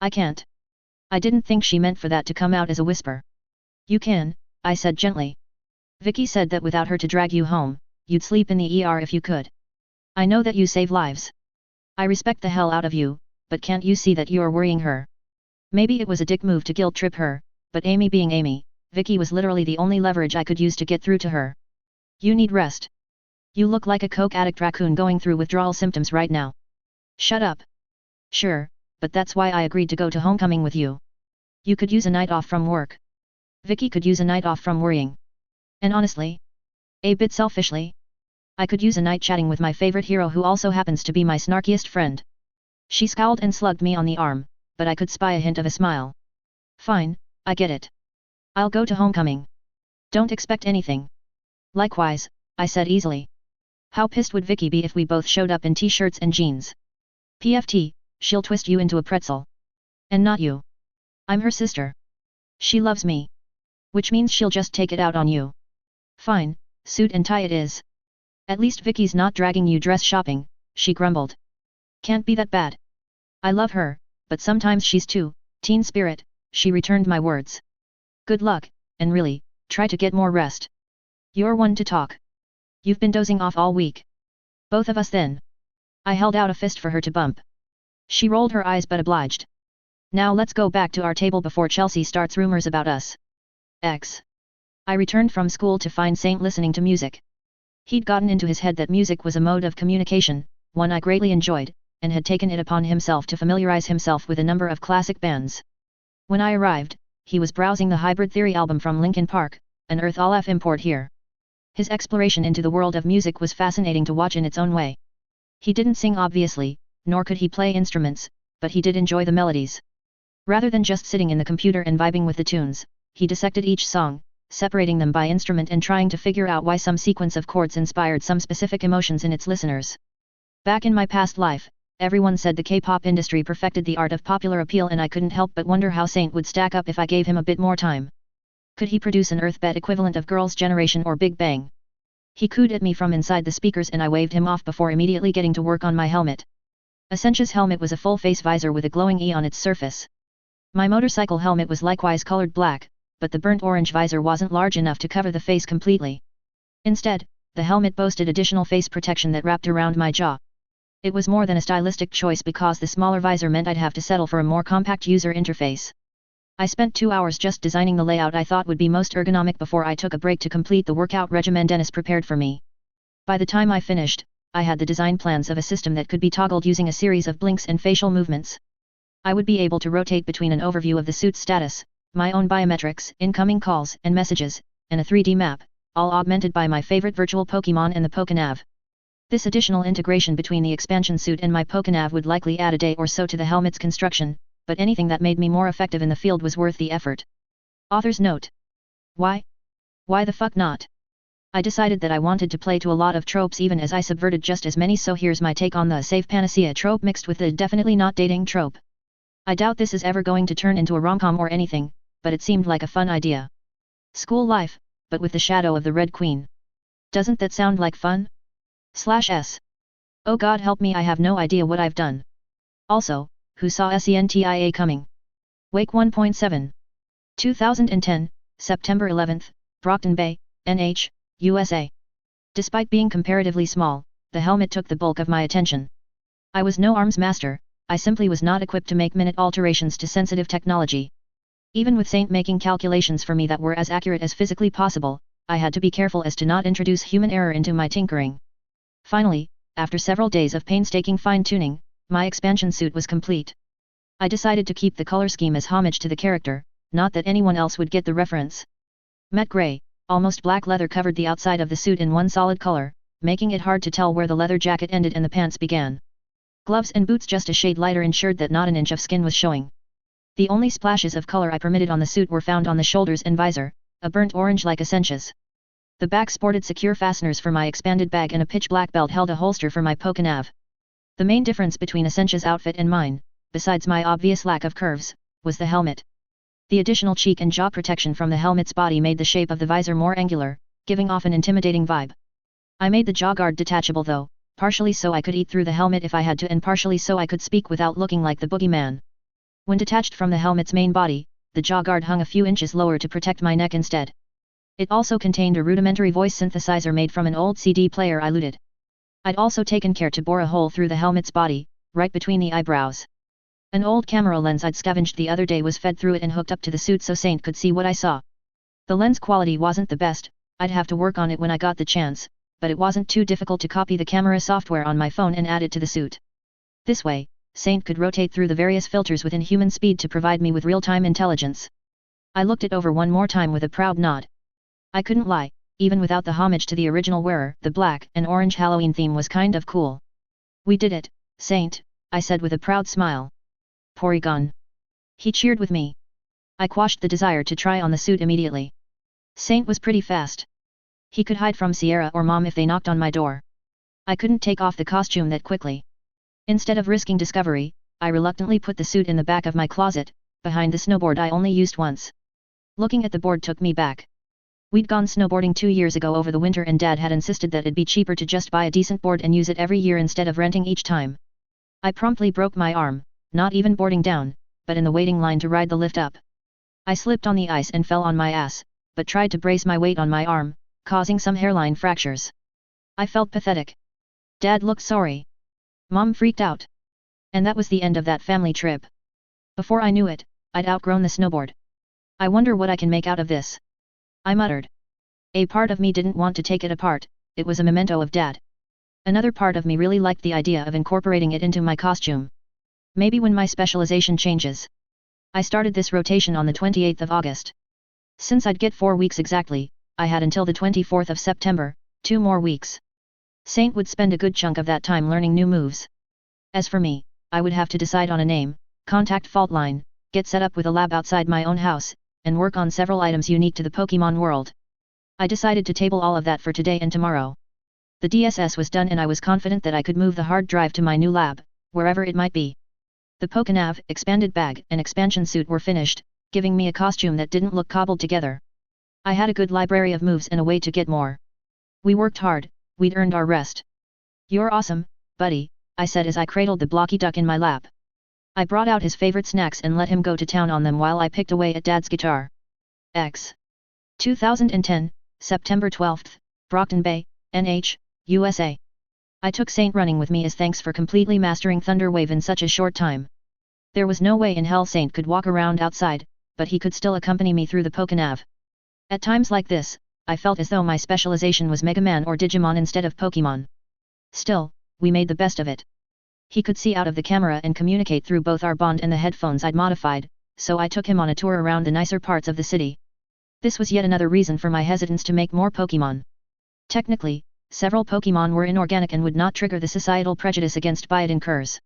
I can't. I didn't think she meant for that to come out as a whisper. You can, I said gently. Vicky said that without her to drag you home, you'd sleep in the ER if you could. I know that you save lives. I respect the hell out of you, but can't you see that you're worrying her? Maybe it was a dick move to guilt trip her, but Amy being Amy, Vicky was literally the only leverage I could use to get through to her. You need rest. You look like a coke addict raccoon going through withdrawal symptoms right now. Shut up. Sure, but that's why I agreed to go to homecoming with you. You could use a night off from work. Vicky could use a night off from worrying. And honestly, a bit selfishly, I could use a night chatting with my favorite hero who also happens to be my snarkiest friend. She scowled and slugged me on the arm, but I could spy a hint of a smile. Fine, I get it. I'll go to homecoming. Don't expect anything. Likewise, I said easily. How pissed would Vicky be if we both showed up in t-shirts and jeans? PFT, she'll twist you into a pretzel. And not you. I'm her sister. She loves me. Which means she'll just take it out on you. Fine, suit and tie it is. At least Vicky's not dragging you dress shopping, she grumbled. Can't be that bad. I love her, but sometimes she's too, teen spirit, she returned my words. Good luck, and really, try to get more rest. You're one to talk. You've been dozing off all week. Both of us then. I held out a fist for her to bump. She rolled her eyes but obliged. Now let's go back to our table before Chelsea starts rumors about us. X. I returned from school to find Saint listening to music. He'd gotten into his head that music was a mode of communication, one I greatly enjoyed, and had taken it upon himself to familiarize himself with a number of classic bands. When I arrived, he was browsing the Hybrid Theory album from Linkin Park, an Earth All F import here. His exploration into the world of music was fascinating to watch in its own way. He didn't sing obviously, nor could he play instruments, but he did enjoy the melodies. Rather than just sitting in the computer and vibing with the tunes, he dissected each song, separating them by instrument and trying to figure out why some sequence of chords inspired some specific emotions in its listeners. Back in my past life, everyone said the K-pop industry perfected the art of popular appeal, and I couldn't help but wonder how Saint would stack up if I gave him a bit more time. Could he produce an Earth-bet equivalent of Girls' Generation or Big Bang? He cooed at me from inside the speakers and I waved him off before immediately getting to work on my helmet. Essentia's helmet was a full-face visor with a glowing E on its surface. My motorcycle helmet was likewise colored black, but the burnt orange visor wasn't large enough to cover the face completely. Instead, the helmet boasted additional face protection that wrapped around my jaw. It was more than a stylistic choice because the smaller visor meant I'd have to settle for a more compact user interface. I spent 2 hours just designing the layout I thought would be most ergonomic before I took a break to complete the workout regimen Dennis prepared for me. By the time I finished, I had the design plans of a system that could be toggled using a series of blinks and facial movements. I would be able to rotate between an overview of the suit's status, my own biometrics, incoming calls and messages, and a 3D map, all augmented by my favorite virtual Pokémon and the Pokénav. This additional integration between the expansion suit and my Pokénav would likely add a day or so to the helmet's construction, but anything that made me more effective in the field was worth the effort. Author's note. Why? Why the fuck not? I decided that I wanted to play to a lot of tropes even as I subverted just as many, so here's my take on the save panacea trope mixed with the definitely not dating trope. I doubt this is ever going to turn into a rom-com or anything, but it seemed like a fun idea. School life, but with the shadow of the Red Queen. Doesn't that sound like fun? /s. Oh God help me, I have no idea what I've done. Also, who saw SENTIA coming? Wake 1.7. 2010, September 11th, Brockton Bay, NH, USA. Despite being comparatively small, the helmet took the bulk of my attention. I was no arms master, I simply was not equipped to make minute alterations to sensitive technology. Even with Saint making calculations for me that were as accurate as physically possible, I had to be careful as to not introduce human error into my tinkering. Finally, after several days of painstaking fine-tuning, my expansion suit was complete. I decided to keep the color scheme as homage to the character, not that anyone else would get the reference. Matte gray, almost black leather covered the outside of the suit in one solid color, making it hard to tell where the leather jacket ended and the pants began. Gloves and boots just a shade lighter ensured that not an inch of skin was showing. The only splashes of color I permitted on the suit were found on the shoulders and visor, a burnt orange like Essentia's. The back sported secure fasteners for my expanded bag and a pitch black belt held a holster for my poke-nav. The main difference between Essentia's outfit and mine, besides my obvious lack of curves, was the helmet. The additional cheek and jaw protection from the helmet's body made the shape of the visor more angular, giving off an intimidating vibe. I made the jaw guard detachable though, partially so I could eat through the helmet if I had to and partially so I could speak without looking like the boogeyman. When detached from the helmet's main body, the jaw guard hung a few inches lower to protect my neck instead. It also contained a rudimentary voice synthesizer made from an old CD player I looted. I'd also taken care to bore a hole through the helmet's body, right between the eyebrows. An old camera lens I'd scavenged the other day was fed through it and hooked up to the suit so Saint could see what I saw. The lens quality wasn't the best, I'd have to work on it when I got the chance, but it wasn't too difficult to copy the camera software on my phone and add it to the suit. This way, Saint could rotate through the various filters within human speed to provide me with real-time intelligence. I looked it over one more time with a proud nod. I couldn't lie, even without the homage to the original wearer, the black and orange Halloween theme was kind of cool. We did it, Saint, I said with a proud smile. Porygon. He cheered with me. I quashed the desire to try on the suit immediately. Saint was pretty fast. He could hide from Sierra or Mom if they knocked on my door. I couldn't take off the costume that quickly. Instead of risking discovery, I reluctantly put the suit in the back of my closet, behind the snowboard I only used once. Looking at the board took me back. We'd gone snowboarding 2 years ago over the winter and Dad had insisted that it'd be cheaper to just buy a decent board and use it every year instead of renting each time. I promptly broke my arm, not even boarding down, but in the waiting line to ride the lift up. I slipped on the ice and fell on my ass, but tried to brace my weight on my arm, causing some hairline fractures. I felt pathetic. Dad looked sorry. Mom freaked out. And that was the end of that family trip. Before I knew it, I'd outgrown the snowboard. I wonder what I can make out of this. I muttered. A part of me didn't want to take it apart, it was a memento of Dad. Another part of me really liked the idea of incorporating it into my costume. Maybe when my specialization changes. I started this rotation on the 28th of August. Since I'd get 4 weeks exactly, I had until the 24th of September, 2 more weeks. Saint would spend a good chunk of that time learning new moves. As for me, I would have to decide on a name, contact Faultline, get set up with a lab outside my own house, and work on several items unique to the Pokemon world. I decided to table all of that for today and tomorrow. The DSS was done and I was confident that I could move the hard drive to my new lab, wherever it might be. The Pokenav, expanded bag, and expansion suit were finished, giving me a costume that didn't look cobbled together. I had a good library of moves and a way to get more. We worked hard, we'd earned our rest. You're awesome, buddy, I said as I cradled the blocky duck in my lap. I brought out his favorite snacks and let him go to town on them while I picked away at Dad's guitar. 2010, September 12th, Brockton Bay, NH, USA. I took Saint running with me as thanks for completely mastering Thunder Wave in such a short time. There was no way in hell Saint could walk around outside, but he could still accompany me through the Pokenav. At times like this, I felt as though my specialization was Mega Man or Digimon instead of Pokemon. Still, we made the best of it. He could see out of the camera and communicate through both our bond and the headphones I'd modified, so I took him on a tour around the nicer parts of the city. This was yet another reason for my hesitance to make more Pokemon. Technically, several Pokemon were inorganic and would not trigger the societal prejudice against Biotin curs.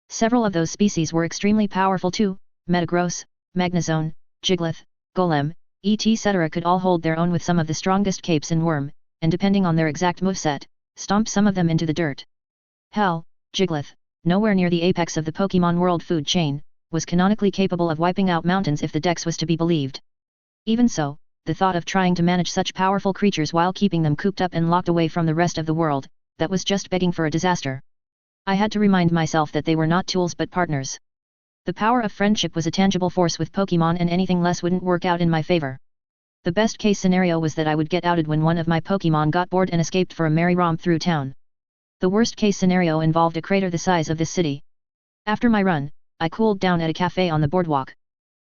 Several of those species were extremely powerful too, Metagross, Magnezone, Jigglypuff, Golem, etc. could all hold their own with some of the strongest capes in Worm, and depending on their exact moveset, stomp some of them into the dirt. Hell, Jigglypuff, nowhere near the apex of the Pokemon world food chain, was canonically capable of wiping out mountains if the dex was to be believed. Even so, the thought of trying to manage such powerful creatures while keeping them cooped up and locked away from the rest of the world, that was just begging for a disaster. I had to remind myself that they were not tools but partners. The power of friendship was a tangible force with Pokemon and anything less wouldn't work out in my favor. The best case scenario was that I would get outed when one of my Pokemon got bored and escaped for a merry romp through town. The worst-case scenario involved a crater the size of this city. After my run, I cooled down at a cafe on the boardwalk.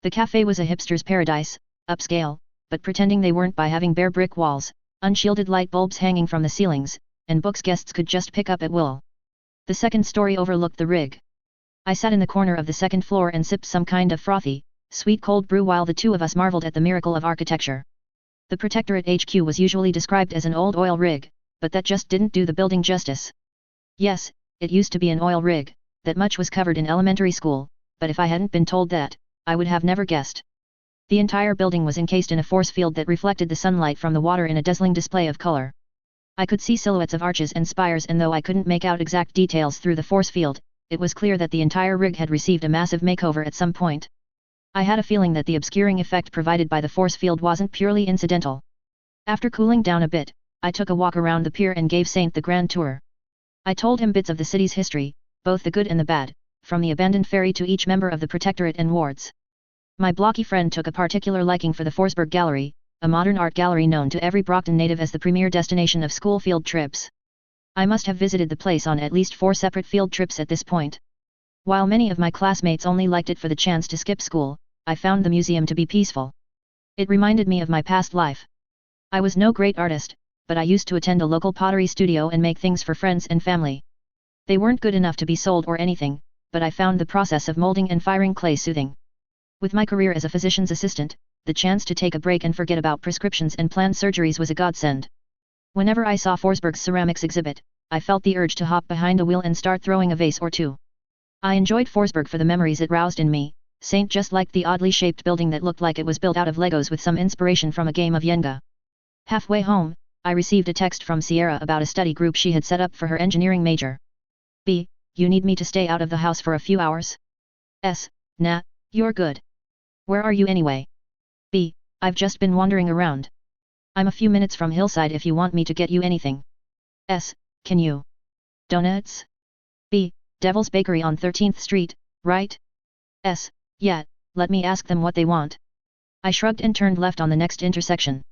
The cafe was a hipster's paradise, upscale, but pretending they weren't by having bare brick walls, unshielded light bulbs hanging from the ceilings, and books guests could just pick up at will. The second story overlooked the rig. I sat in the corner of the second floor and sipped some kind of frothy, sweet cold brew while the two of us marveled at the miracle of architecture. The Protectorate HQ was usually described as an old oil rig, but that just didn't do the building justice. Yes, it used to be an oil rig, that much was covered in elementary school, but if I hadn't been told that, I would have never guessed. The entire building was encased in a force field that reflected the sunlight from the water in a dazzling display of color. I could see silhouettes of arches and spires, and though I couldn't make out exact details through the force field, it was clear that the entire rig had received a massive makeover at some point. I had a feeling that the obscuring effect provided by the force field wasn't purely incidental. After cooling down a bit, I took a walk around the pier and gave Saint the grand tour. I told him bits of the city's history, both the good and the bad, from the abandoned ferry to each member of the Protectorate and wards. My blocky friend took a particular liking for the Forsberg Gallery, a modern art gallery known to every Brockton native as the premier destination of school field trips. I must have visited the place on at least 4 separate field trips at this point. While many of my classmates only liked it for the chance to skip school, I found the museum to be peaceful. It reminded me of my past life. I was no great artist, but I used to attend a local pottery studio and make things for friends and family. They weren't good enough to be sold or anything, but I found the process of molding and firing clay soothing. With my career as a physician's assistant, the chance to take a break and forget about prescriptions and planned surgeries was a godsend. Whenever I saw Forsberg's ceramics exhibit, I felt the urge to hop behind a wheel and start throwing a vase or two. I enjoyed Forsberg for the memories it roused in me. Saint just liked the oddly shaped building that looked like it was built out of Legos with some inspiration from a game of Jenga. Halfway home, I received a text from Sierra about a study group she had set up for her engineering major. B, you need me to stay out of the house for a few hours? S, nah, you're good. Where are you anyway? B, I've just been wandering around. I'm a few minutes from Hillside if you want me to get you anything. S, can you? Donuts? B, Devil's Bakery on 13th Street, right? S, yeah, let me ask them what they want. I shrugged and turned left on the next intersection.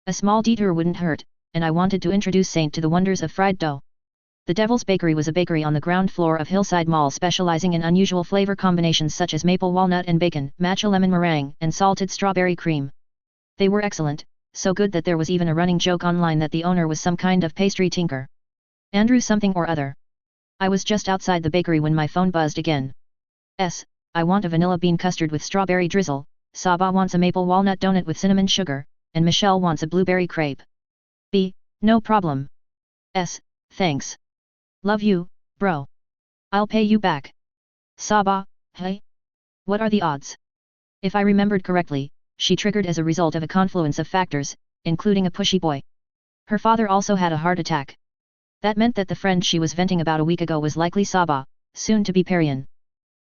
A small detour wouldn't hurt, and I wanted to introduce Saint to the wonders of fried dough. The Devil's Bakery was a bakery on the ground floor of Hillside Mall specializing in unusual flavor combinations such as maple walnut and bacon, matcha lemon meringue, and salted strawberry cream. They were excellent, so good that there was even a running joke online that the owner was some kind of pastry tinker. Andrew something or other. I was just outside the bakery when my phone buzzed again. S, I want a vanilla bean custard with strawberry drizzle, Saba wants a maple walnut donut with cinnamon sugar, and Michelle wants a blueberry crepe. B, no problem. S, thanks. Love you, bro. I'll pay you back. Saba, hey? What are the odds? If I remembered correctly, she triggered as a result of a confluence of factors, including a pushy boy. Her father also had a heart attack. That meant that the friend she was venting about a week ago was likely Saba, soon to be Parian.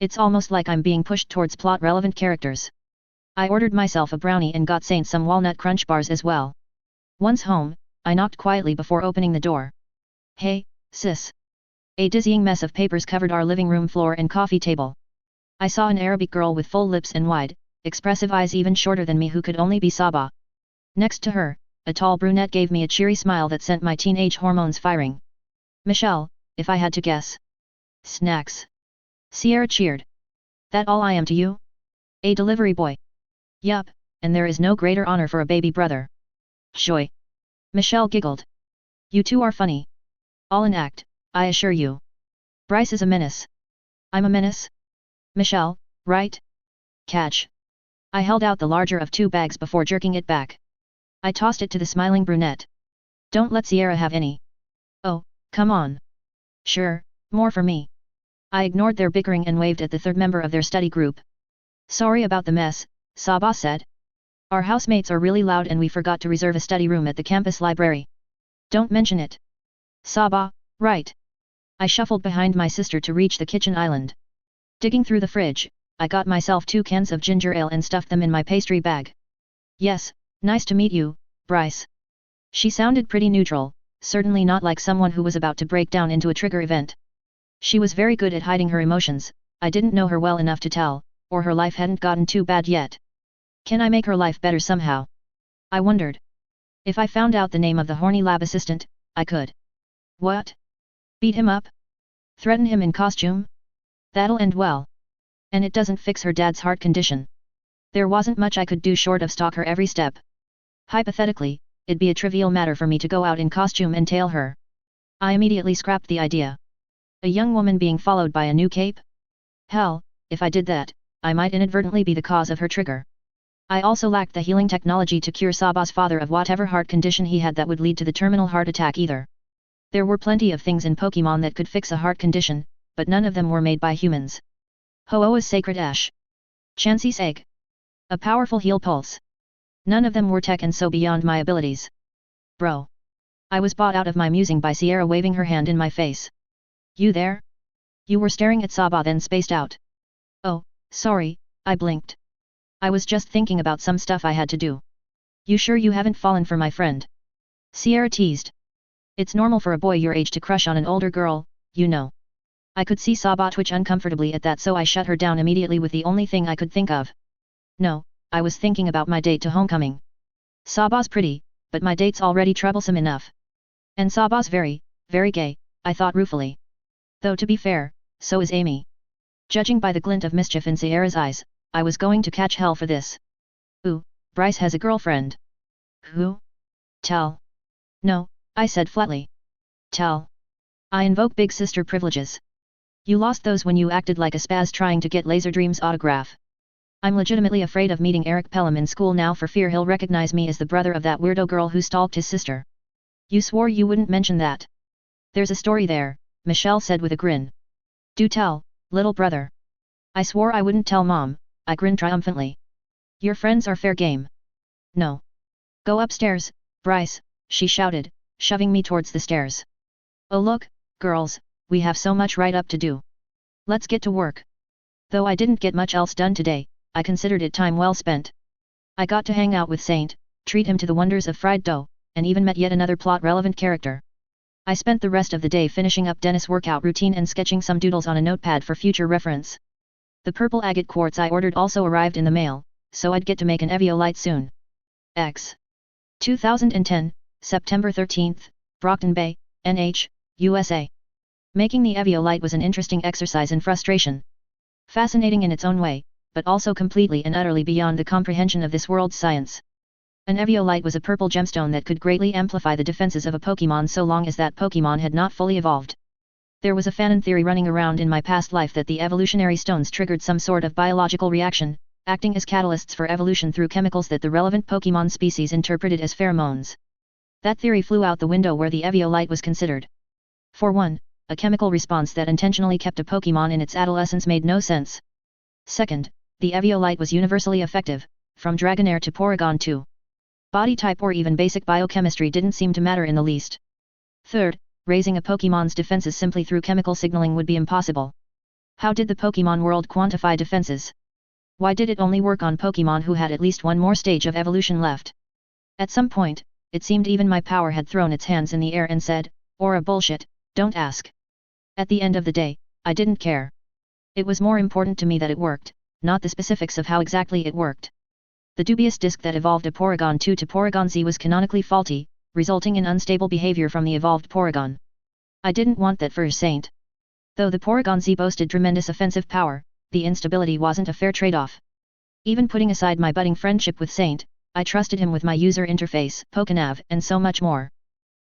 It's almost like I'm being pushed towards plot-relevant characters. I ordered myself a brownie and got Saint some walnut crunch bars as well. Once home, I knocked quietly before opening the door. Hey, sis. A dizzying mess of papers covered our living room floor and coffee table. I saw an Arabic girl with full lips and wide, expressive eyes even shorter than me who could only be Saba. Next to her, a tall brunette gave me a cheery smile that sent my teenage hormones firing. Michelle, if I had to guess. Snacks. Sierra cheered. That all I am to you? A delivery boy. Yup, and there is no greater honor for a baby brother. Joy. Michelle giggled. You two are funny. All an act, I assure you. Bryce is a menace. I'm a menace? Michelle, right? Catch. I held out the larger of 2 bags before jerking it back. I tossed it to the smiling brunette. Don't let Sierra have any. Oh, come on. Sure, more for me. I ignored their bickering and waved at the third member of their study group. Sorry about the mess, Saba said. Our housemates are really loud and we forgot to reserve a study room at the campus library. Don't mention it. Saba, right. I shuffled behind my sister to reach the kitchen island. Digging through the fridge, I got myself 2 cans of ginger ale and stuffed them in my pastry bag. Yes, nice to meet you, Bryce. She sounded pretty neutral, certainly not like someone who was about to break down into a trigger event. She was very good at hiding her emotions. I didn't know her well enough to tell, or her life hadn't gotten too bad yet. Can I make her life better somehow? I wondered. If I found out the name of the horny lab assistant, I could. What? Beat him up? Threaten him in costume? That'll end well. And it doesn't fix her dad's heart condition. There wasn't much I could do short of stalk her every step. Hypothetically, it'd be a trivial matter for me to go out in costume and tail her. I immediately scrapped the idea. A young woman being followed by a new cape? Hell, if I did that, I might inadvertently be the cause of her trigger. I also lacked the healing technology to cure Saba's father of whatever heart condition he had that would lead to the terminal heart attack either. There were plenty of things in Pokemon that could fix a heart condition, but none of them were made by humans. Ho-Oh's Sacred Ash. Chansey's Egg. A powerful heal pulse. None of them were tech and so beyond my abilities. Bro. I was bought out of my musing by Sierra waving her hand in my face. You there? You were staring at Saba then spaced out. Oh, sorry, I blinked. I was just thinking about some stuff I had to do. You sure you haven't fallen for my friend? Sierra teased. It's normal for a boy your age to crush on an older girl, you know. I could see Saba twitch uncomfortably at that, so I shut her down immediately with the only thing I could think of. No, I was thinking about my date to homecoming. Saba's pretty, but my date's already troublesome enough. And Saba's very, very gay, I thought ruefully. Though to be fair, so is Amy. Judging by the glint of mischief in Sierra's eyes, I was going to catch hell for this. Ooh, Bryce has a girlfriend. Who? Tell. No, I said flatly. Tell. I invoke big sister privileges. You lost those when you acted like a spaz trying to get Laserdream's autograph. I'm legitimately afraid of meeting Eric Pelham in school now for fear he'll recognize me as the brother of that weirdo girl who stalked his sister. You swore you wouldn't mention that. There's a story there, Michelle said with a grin. Do tell, little brother. I swore I wouldn't tell Mom, I grinned triumphantly. Your friends are fair game. No. Go upstairs, Bryce, she shouted, shoving me towards the stairs. Oh look, girls, we have so much write-up to do. Let's get to work. Though I didn't get much else done today, I considered it time well spent. I got to hang out with Saint, treat him to the wonders of fried dough, and even met yet another plot-relevant character. I spent the rest of the day finishing up Dennis' workout routine and sketching some doodles on a notepad for future reference. The purple agate quartz I ordered also arrived in the mail, so I'd get to make an Eviolite soon. X. 2010, September 13th, Brockton Bay, NH, USA. Making the Eviolite was an interesting exercise in frustration. Fascinating in its own way, but also completely and utterly beyond the comprehension of this world's science. An Eviolite was a purple gemstone that could greatly amplify the defenses of a Pokemon so long as that Pokemon had not fully evolved. There was a fanon theory running around in my past life that the evolutionary stones triggered some sort of biological reaction, acting as catalysts for evolution through chemicals that the relevant Pokemon species interpreted as pheromones. That theory flew out the window where the Eviolite was considered. For one, a chemical response that intentionally kept a Pokemon in its adolescence made no sense. Second, the Eviolite was universally effective, from Dragonair to Porygon 2. Body type or even basic biochemistry didn't seem to matter in the least. Third, raising a Pokemon's defenses simply through chemical signaling would be impossible. How did the Pokemon world quantify defenses? Why did it only work on Pokemon who had at least one more stage of evolution left? At some point, it seemed even my power had thrown its hands in the air and said, "Aura bullshit, don't ask." At the end of the day, I didn't care. It was more important to me that it worked, not the specifics of how exactly it worked. The dubious disc that evolved a Porygon 2 to Porygon Z was canonically faulty, resulting in unstable behavior from the evolved Porygon. I didn't want that for Saint. Though the Porygon Z boasted tremendous offensive power, the instability wasn't a fair trade-off. Even putting aside my budding friendship with Saint, I trusted him with my user interface, Pokenav, and so much more.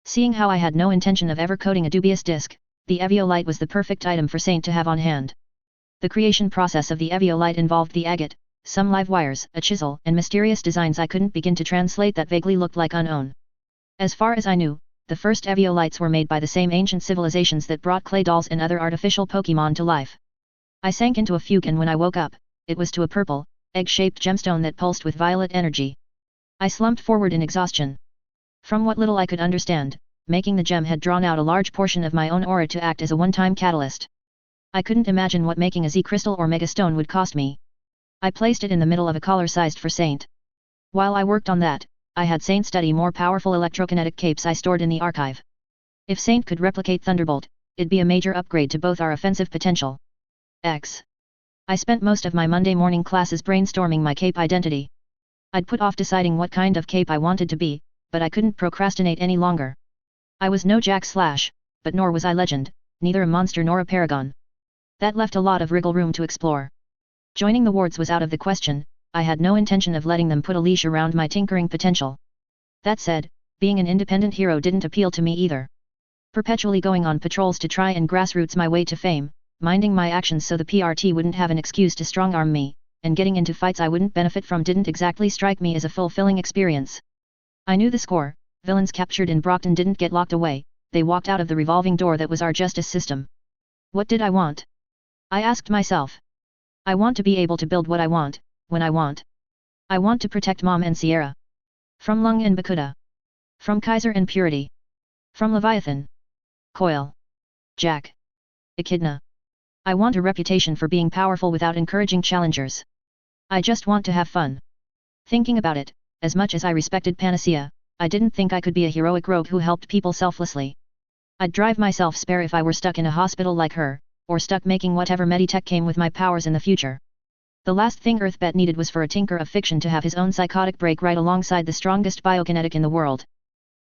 Seeing how I had no intention of ever coding a dubious disc, the Eviolite was the perfect item for Saint to have on hand. The creation process of the Eviolite involved the agate, some live wires, a chisel, and mysterious designs I couldn't begin to translate that vaguely looked like unknown. As far as I knew, the first Eviolites were made by the same ancient civilizations that brought clay dolls and other artificial Pokemon to life. I sank into a fugue, and when I woke up, it was to a purple, egg-shaped gemstone that pulsed with violet energy. I slumped forward in exhaustion. From what little I could understand, making the gem had drawn out a large portion of my own aura to act as a one-time catalyst. I couldn't imagine what making a Z-crystal or megastone would cost me. I placed it in the middle of a collar sized for Saint. While I worked on that, I had Saint study more powerful electrokinetic capes I stored in the archive. If Saint could replicate Thunderbolt, it'd be a major upgrade to both our offensive potential. X. I spent most of my Monday morning classes brainstorming my cape identity. I'd put off deciding what kind of cape I wanted to be, but I couldn't procrastinate any longer. I was no Jack Slash, but nor was I Legend, neither a monster nor a paragon. That left a lot of wriggle room to explore. Joining the wards was out of the question. I had no intention of letting them put a leash around my tinkering potential. That said, being an independent hero didn't appeal to me either. Perpetually going on patrols to try and grassroots my way to fame, minding my actions so the PRT wouldn't have an excuse to strong-arm me, and getting into fights I wouldn't benefit from didn't exactly strike me as a fulfilling experience. I knew the score: villains captured in Brockton didn't get locked away, they walked out of the revolving door that was our justice system. What did I want? I asked myself. I want to be able to build what I want, when I want. I want to protect Mom and Sierra. From Lung and Bakuda. From Kaiser and Purity. From Leviathan. Coil. Jack. Echidna. I want a reputation for being powerful without encouraging challengers. I just want to have fun. Thinking about it, as much as I respected Panacea, I didn't think I could be a heroic rogue who helped people selflessly. I'd drive myself spare if I were stuck in a hospital like her, or stuck making whatever meditech came with my powers in the future. The last thing Earthbet needed was for a tinker of fiction to have his own psychotic break right alongside the strongest biokinetic in the world.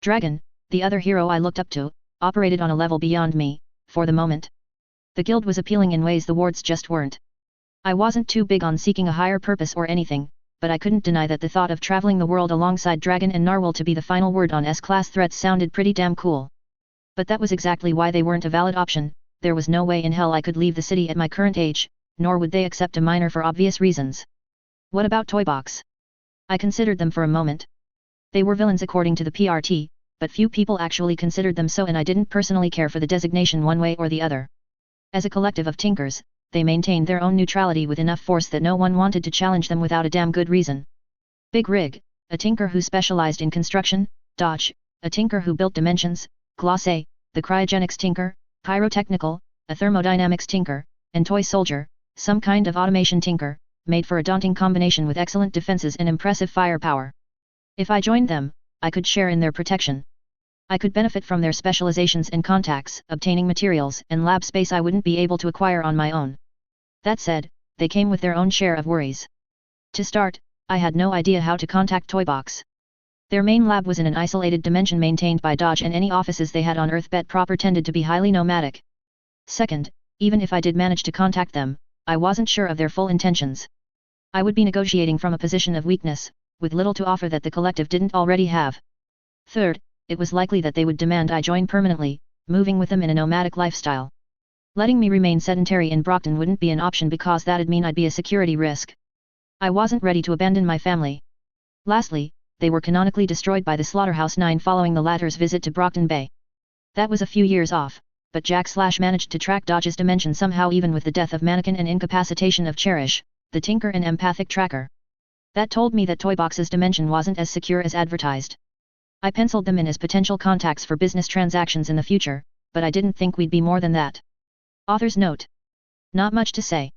Dragon, the other hero I looked up to, operated on a level beyond me, for the moment. The guild was appealing in ways the wards just weren't. I wasn't too big on seeking a higher purpose or anything, but I couldn't deny that the thought of traveling the world alongside Dragon and Narwhal to be the final word on S-class threats sounded pretty damn cool. But that was exactly why they weren't a valid option. There was no way in hell I could leave the city at my current age, nor would they accept a minor for obvious reasons. What about Toybox? I considered them for a moment. They were villains according to the PRT, but few people actually considered them so, and I didn't personally care for the designation one way or the other. As a collective of tinkers, they maintained their own neutrality with enough force that no one wanted to challenge them without a damn good reason. Big Rig, a tinker who specialized in construction; Dodge, a tinker who built dimensions; Glosse, the cryogenics tinker; Pyrotechnical, a thermodynamics tinker; and Toy Soldier, some kind of automation tinker, made for a daunting combination with excellent defenses and impressive firepower. If I joined them, I could share in their protection. I could benefit from their specializations and contacts, obtaining materials and lab space I wouldn't be able to acquire on my own. That said, they came with their own share of worries. To start, I had no idea how to contact Toybox. Their main lab was in an isolated dimension maintained by Dodge, and any offices they had on Earthbet proper tended to be highly nomadic. Second, even if I did manage to contact them, I wasn't sure of their full intentions. I would be negotiating from a position of weakness, with little to offer that the collective didn't already have. Third, it was likely that they would demand I join permanently, moving with them in a nomadic lifestyle. Letting me remain sedentary in Brockton wouldn't be an option because that'd mean I'd be a security risk. I wasn't ready to abandon my family. Lastly, they were canonically destroyed by the Slaughterhouse 9 following the latter's visit to Brockton Bay. That was a few years off, but Jack Slash managed to track Dodge's dimension somehow even with the death of Mannequin and incapacitation of Cherish, the tinker and empathic tracker. That told me that Toybox's dimension wasn't as secure as advertised. I penciled them in as potential contacts for business transactions in the future, but I didn't think we'd be more than that. Author's note. Not much to say.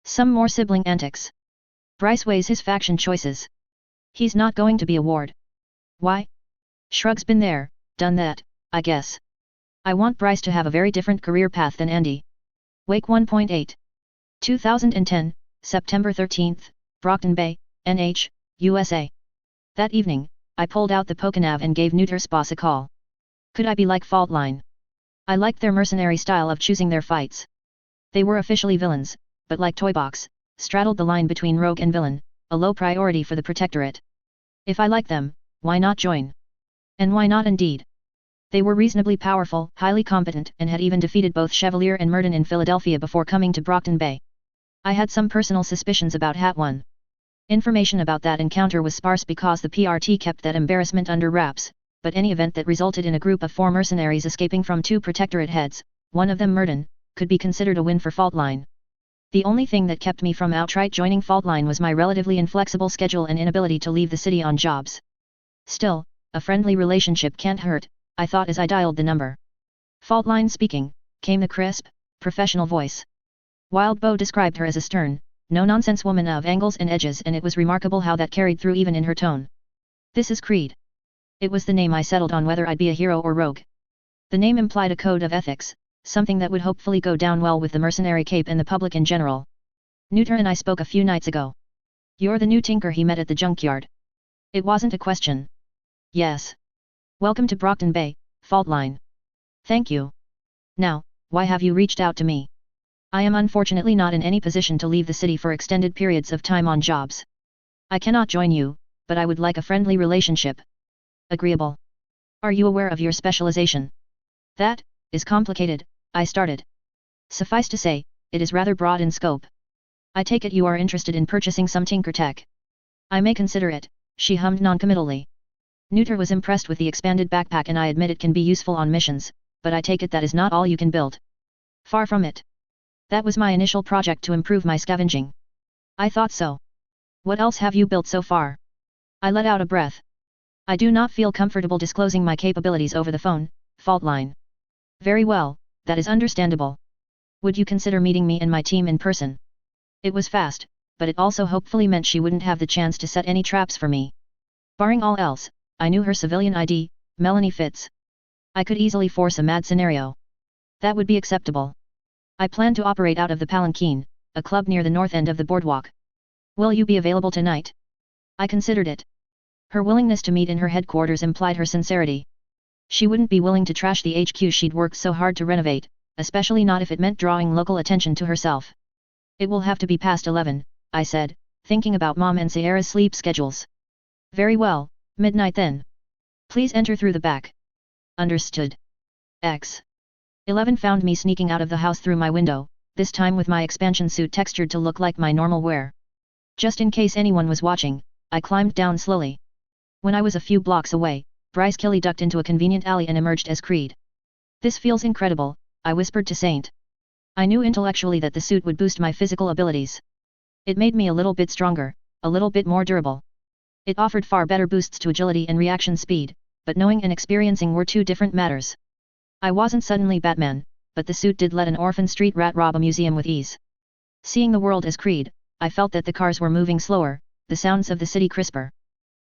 Some more sibling antics. Bryce weighs his faction choices. He's not going to be a ward. Why? Shrug's been there, done that, I guess. I want Bryce to have a very different career path than Andy. Wake 1.8. 2010, September 13th, Brockton Bay, NH, USA. That evening, I pulled out the Pokenav and gave Neuter's boss a call. Could I be like Faultline? I liked their mercenary style of choosing their fights. They were officially villains, but like Toybox, straddled the line between rogue and villain, a low priority for the Protectorate. If I liked them, why not join? And why not indeed? They were reasonably powerful, highly competent, and had even defeated both Chevalier and Murden in Philadelphia before coming to Brockton Bay. I had some personal suspicions about Hat 1. Information about that encounter was sparse because the PRT kept that embarrassment under wraps, but any event that resulted in a group of 4 mercenaries escaping from 2 Protectorate heads, one of them Murden, could be considered a win for Faultline. The only thing that kept me from outright joining Faultline was my relatively inflexible schedule and inability to leave the city on jobs. Still, a friendly relationship can't hurt, I thought as I dialed the number. Faultline speaking, came the crisp, professional voice. Wildbow described her as a stern, no-nonsense woman of angles and edges, and it was remarkable how that carried through even in her tone. This is Creed. It was the name I settled on whether I'd be a hero or rogue. The name implied a code of ethics, something that would hopefully go down well with the mercenary cape and the public in general. Neuter and I spoke a few nights ago. You're the new tinker he met at the junkyard. It wasn't a question. Yes. Welcome to Brockton Bay, Faultline. Thank you. Now, why have you reached out to me? I am unfortunately not in any position to leave the city for extended periods of time on jobs. I cannot join you, but I would like a friendly relationship. Agreeable. Are you aware of your specialization? That is complicated, I started. Suffice to say, it is rather broad in scope. I take it you are interested in purchasing some tinker tech. I may consider it, she hummed noncommittally. Neuter was impressed with the expanded backpack, and I admit it can be useful on missions, but I take it that is not all you can build. Far from it. That was my initial project to improve my scavenging. I thought so. What else have you built so far? I let out a breath. I do not feel comfortable disclosing my capabilities over the phone, Faultline. Very well, that is understandable. Would you consider meeting me and my team in person? It was fast, but it also hopefully meant she wouldn't have the chance to set any traps for me. Barring all else, I knew her civilian ID, Melanie Fitz. I could easily force a mad scenario. That would be acceptable. I plan to operate out of the Palanquin, a club near the north end of the boardwalk. Will you be available tonight? I considered it. Her willingness to meet in her headquarters implied her sincerity. She wouldn't be willing to trash the HQ she'd worked so hard to renovate, especially not if it meant drawing local attention to herself. It will have to be past 11, I said, thinking about Mom and Sierra's sleep schedules. Very well, midnight then. Please enter through the back. Understood. X. 11 found me sneaking out of the house through my window, this time with my expansion suit textured to look like my normal wear. Just in case anyone was watching, I climbed down slowly. When I was a few blocks away, Bryce Kiley ducked into a convenient alley and emerged as Creed. This feels incredible, I whispered to Saint. I knew intellectually that the suit would boost my physical abilities. It made me a little bit stronger, a little bit more durable. It offered far better boosts to agility and reaction speed, but knowing and experiencing were two different matters. I wasn't suddenly Batman, but the suit did let an orphan street rat rob a museum with ease. Seeing the world as Creed, I felt that the cars were moving slower, the sounds of the city crisper.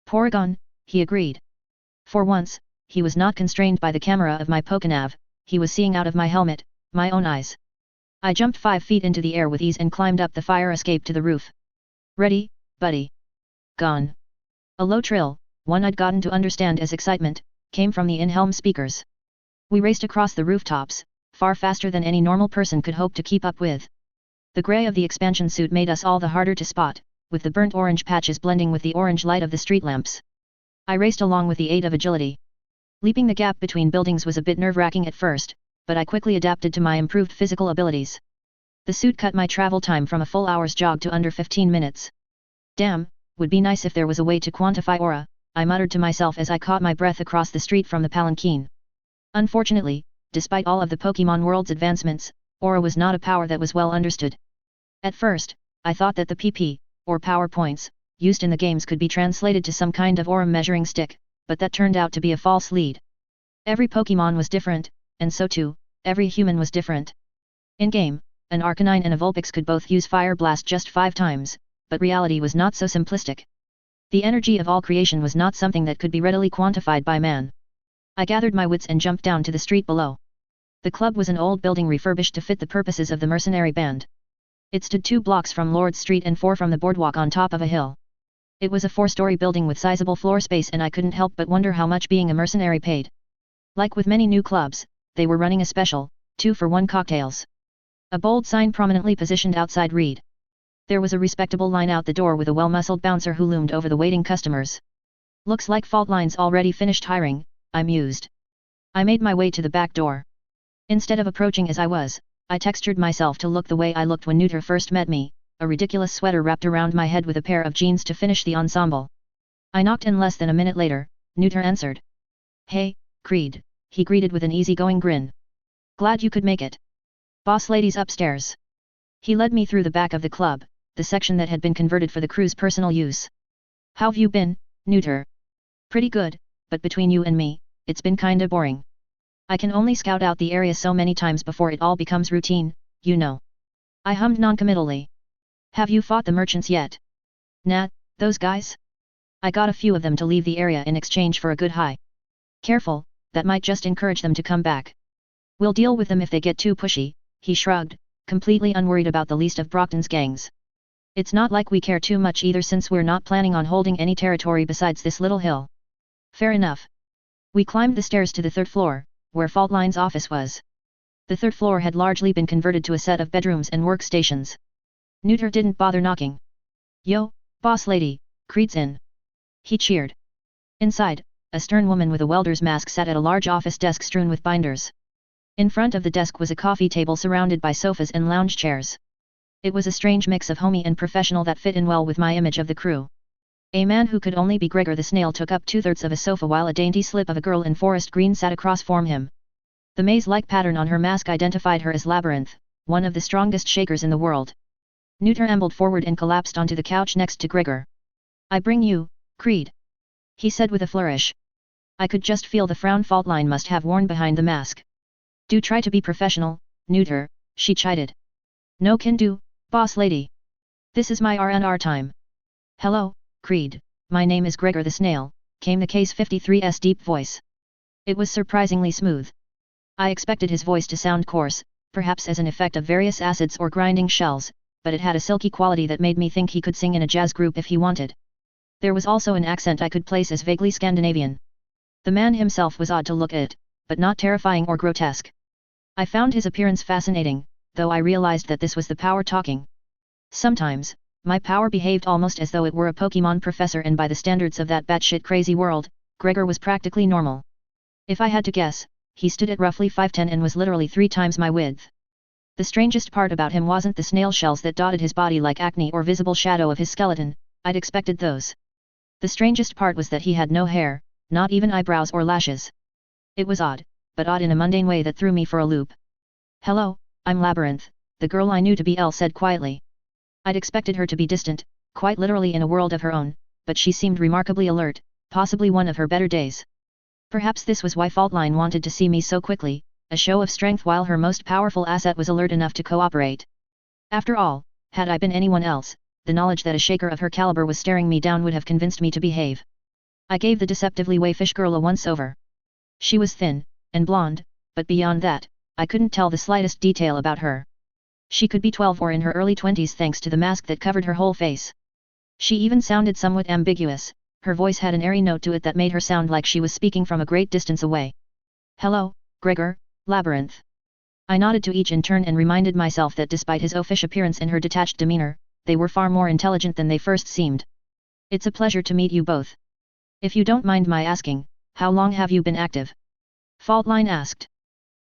Porygon, he agreed. For once, he was not constrained by the camera of my Pokenav, he was seeing out of my helmet, my own eyes. I jumped 5 feet into the air with ease and climbed up the fire escape to the roof. Ready, buddy? Gone. A low trill, one I'd gotten to understand as excitement, came from the in-helm speakers. We raced across the rooftops, far faster than any normal person could hope to keep up with. The gray of the expansion suit made us all the harder to spot, with the burnt orange patches blending with the orange light of the street lamps. I raced along with the aid of agility. Leaping the gap between buildings was a bit nerve-wracking at first, but I quickly adapted to my improved physical abilities. The suit cut my travel time from a full hour's jog to under 15 minutes. Damn, would be nice if there was a way to quantify aura, I muttered to myself as I caught my breath across the street from the Palanquin. Unfortunately, despite all of the Pokemon world's advancements, aura was not a power that was well understood. At first, I thought that the PP, or power points, used in the games could be translated to some kind of aura measuring stick, but that turned out to be a false lead. Every Pokemon was different, and so too, every human was different. In-game, an Arcanine and a Vulpix could both use Fire Blast just 5 times, but reality was not so simplistic. The energy of all creation was not something that could be readily quantified by man. I gathered my wits and jumped down to the street below. The club was an old building refurbished to fit the purposes of the mercenary band. It stood 2 blocks from Lord Street and 4 from the boardwalk on top of a hill. It was a 4-story building with sizable floor space, and I couldn't help but wonder how much being a mercenary paid. Like with many new clubs, they were running a special, 2-for-1 cocktails. A bold sign prominently positioned outside read. There was a respectable line out the door with a well-muscled bouncer who loomed over the waiting customers. Looks like Faultline's already finished hiring, I mused. I made my way to the back door. Instead of approaching as I was, I textured myself to look the way I looked when Neuter first met me, a ridiculous sweater wrapped around my head with a pair of jeans to finish the ensemble. I knocked, and less than a minute later, Neuter answered. Hey, Creed, he greeted with an easygoing grin. Glad you could make it. Boss lady's upstairs. He led me through the back of the club, the section that had been converted for the crew's personal use. How've you been, Neuter? Pretty good, but between you and me, it's been kinda boring. I can only scout out the area so many times before it all becomes routine, you know. I hummed noncommittally. Have you fought the merchants yet? Nah, those guys? I got a few of them to leave the area in exchange for a good high. Careful, that might just encourage them to come back. We'll deal with them if they get too pushy, he shrugged, completely unworried about the least of Brockton's gangs. It's not like we care too much either, since we're not planning on holding any territory besides this little hill. Fair enough. We climbed the stairs to the 3rd floor, where Faultline's office was. The third floor had largely been converted to a set of bedrooms and workstations. Neuter didn't bother knocking. "Yo, boss lady, Creed's in." He cheered. Inside, a stern woman with a welder's mask sat at a large office desk strewn with binders. In front of the desk was a coffee table surrounded by sofas and lounge chairs. It was a strange mix of homey and professional that fit in well with my image of the crew. A man who could only be Gregor the Snail took up 2/3 of a sofa while a dainty slip of a girl in forest green sat across from him. The maze-like pattern on her mask identified her as Labyrinth, one of the strongest shakers in the world. Neuter ambled forward and collapsed onto the couch next to Gregor. "I bring you, Creed," he said with a flourish. I could just feel the frown fault line must have worn behind the mask. "Do try to be professional, Neuter," she chided. "No can do, boss lady. This is my R&R time." "Hello, Creed, my name is Gregor the Snail," came the Case 53's deep voice. It was surprisingly smooth. I expected his voice to sound coarse, perhaps as an effect of various acids or grinding shells, but it had a silky quality that made me think he could sing in a jazz group if he wanted. There was also an accent I could place as vaguely Scandinavian. The man himself was odd to look at, but not terrifying or grotesque. I found his appearance fascinating, though I realized that this was the power talking. Sometimes, my power behaved almost as though it were a Pokemon professor, and by the standards of that batshit crazy world, Gregor was practically normal. If I had to guess, he stood at roughly 5'10" and was literally 3 times my width. The strangest part about him wasn't the snail shells that dotted his body like acne or visible shadow of his skeleton. I'd expected those. The strangest part was that he had no hair, not even eyebrows or lashes. It was odd, but odd in a mundane way that threw me for a loop. "Hello, I'm Labyrinth," the girl I knew to be Elle said quietly. I'd expected her to be distant, quite literally in a world of her own, but she seemed remarkably alert, possibly one of her better days. Perhaps this was why Faultline wanted to see me so quickly, a show of strength while her most powerful asset was alert enough to cooperate. After all, had I been anyone else, the knowledge that a shaker of her caliber was staring me down would have convinced me to behave. I gave the deceptively waifish girl a once-over. She was thin, and blonde, but beyond that, I couldn't tell the slightest detail about her. She could be 12 or in her early 20s thanks to the mask that covered her whole face. She even sounded somewhat ambiguous. Her voice had an airy note to it that made her sound like she was speaking from a great distance away. "Hello, Gregor, Labyrinth." I nodded to each in turn and reminded myself that despite his oafish appearance and her detached demeanor, they were far more intelligent than they first seemed. "It's a pleasure to meet you both. If you don't mind my asking, how long have you been active?" Faultline asked.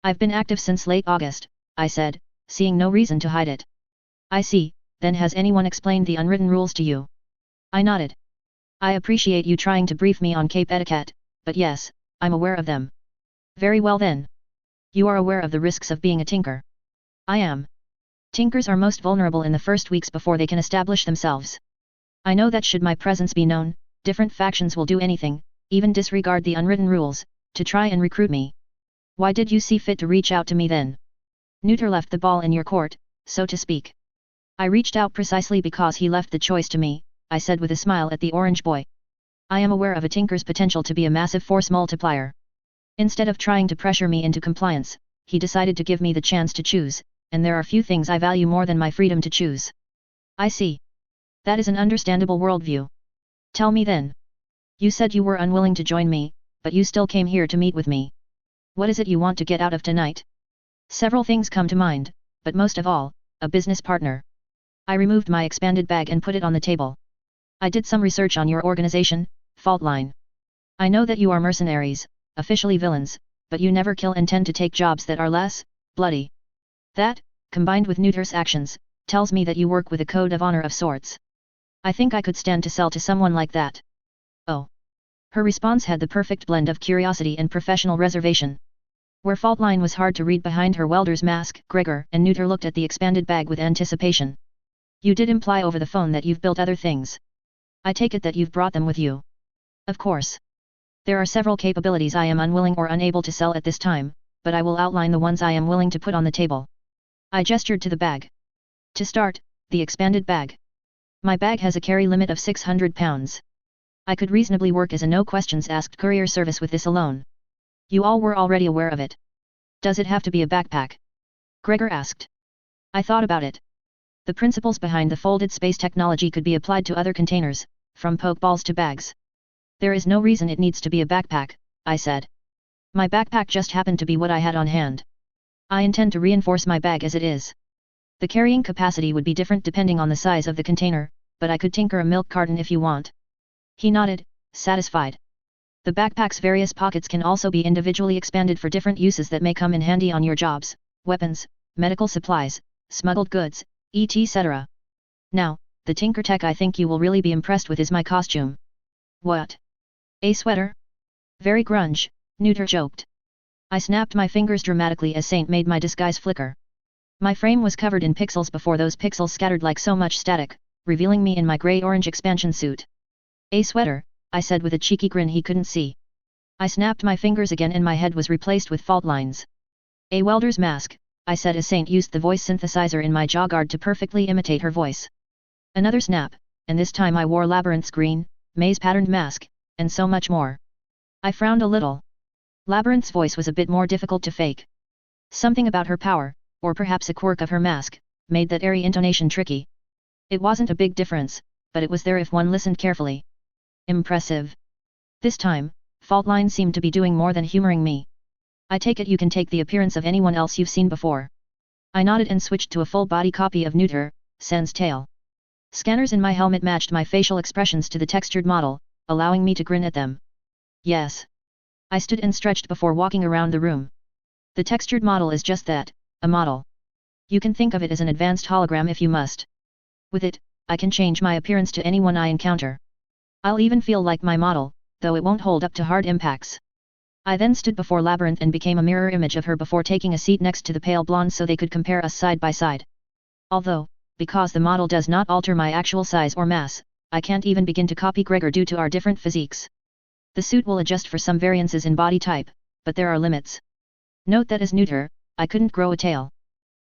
"I've been active since late August," I said, seeing no reason to hide it. "I see, then has anyone explained the unwritten rules to you?" I nodded. "I appreciate you trying to brief me on Cape etiquette, but yes, I'm aware of them." "Very well then. You are aware of the risks of being a tinker." "I am. Tinkers are most vulnerable in the first weeks before they can establish themselves. I know that should my presence be known, different factions will do anything, even disregard the unwritten rules, to try and recruit me. Why did you see fit to reach out to me then?" "Neuter left the ball in your court, so to speak." "I reached out precisely because he left the choice to me," I said with a smile at the orange boy. "I am aware of a tinker's potential to be a massive force multiplier. Instead of trying to pressure me into compliance, he decided to give me the chance to choose, and there are few things I value more than my freedom to choose." "I see. That is an understandable worldview. Tell me then. You said you were unwilling to join me, but you still came here to meet with me. What is it you want to get out of tonight?" "Several things come to mind, but most of all, a business partner." I removed my expanded bag and put it on the table. "I did some research on your organization, Faultline. I know that you are mercenaries, officially villains, but you never kill and tend to take jobs that are less bloody. That, combined with Neuter's actions, tells me that you work with a code of honor of sorts. I think I could stand to sell to someone like that." "Oh." Her response had the perfect blend of curiosity and professional reservation. Where Faultline was hard to read behind her welder's mask, Gregor and Neuter looked at the expanded bag with anticipation. "You did imply over the phone that you've built other things. I take it that you've brought them with you." "Of course. There are several capabilities I am unwilling or unable to sell at this time, but I will outline the ones I am willing to put on the table." I gestured to the bag. "To start, the expanded bag. My bag has a carry limit of 600 pounds. I could reasonably work as a no-questions-asked courier service with this alone. You all were already aware of it. Does it have to be a backpack?" Gregor asked. I thought about it. The principles behind the folded space technology could be applied to other containers, from pokeballs to bags. "There is no reason it needs to be a backpack," I said. "My backpack just happened to be what I had on hand." I intend to reinforce my bag as it is. The carrying capacity would be different depending on the size of the container, but I could tinker a milk carton if you want. He nodded, satisfied. The backpack's various pockets can also be individually expanded for different uses that may come in handy on your jobs, weapons, medical supplies, smuggled goods, etc. Now, the tinker tech I think you will really be impressed with is my costume. What? A sweater? Very grunge, Neuter joked. I snapped my fingers dramatically as Saint made my disguise flicker. My frame was covered in pixels before those pixels scattered like so much static, revealing me in my grey-orange expansion suit. A sweater, I said with a cheeky grin he couldn't see. I snapped my fingers again and my head was replaced with fault lines. A welder's mask, I said as Saint used the voice synthesizer in my jaw guard to perfectly imitate her voice. Another snap, and this time I wore Labyrinth's green, maze-patterned mask, and so much more. I frowned a little. Labyrinth's voice was a bit more difficult to fake. Something about her power, or perhaps a quirk of her mask, made that airy intonation tricky. It wasn't a big difference, but it was there if one listened carefully. Impressive. This time, Faultline seemed to be doing more than humoring me. I take it you can take the appearance of anyone else you've seen before. I nodded and switched to a full-body copy of Neuter, Sen's tail. Scanners in my helmet matched my facial expressions to the textured model, allowing me to grin at them. Yes. I stood and stretched before walking around the room. The textured model is just that, a model. You can think of it as an advanced hologram if you must. With it, I can change my appearance to anyone I encounter. I'll even feel like my model, though it won't hold up to hard impacts. I then stood before Labyrinth and became a mirror image of her before taking a seat next to the pale blonde so they could compare us side by side. Although, because the model does not alter my actual size or mass, I can't even begin to copy Gregor due to our different physiques. The suit will adjust for some variances in body type, but there are limits. Note that as Neuter, I couldn't grow a tail.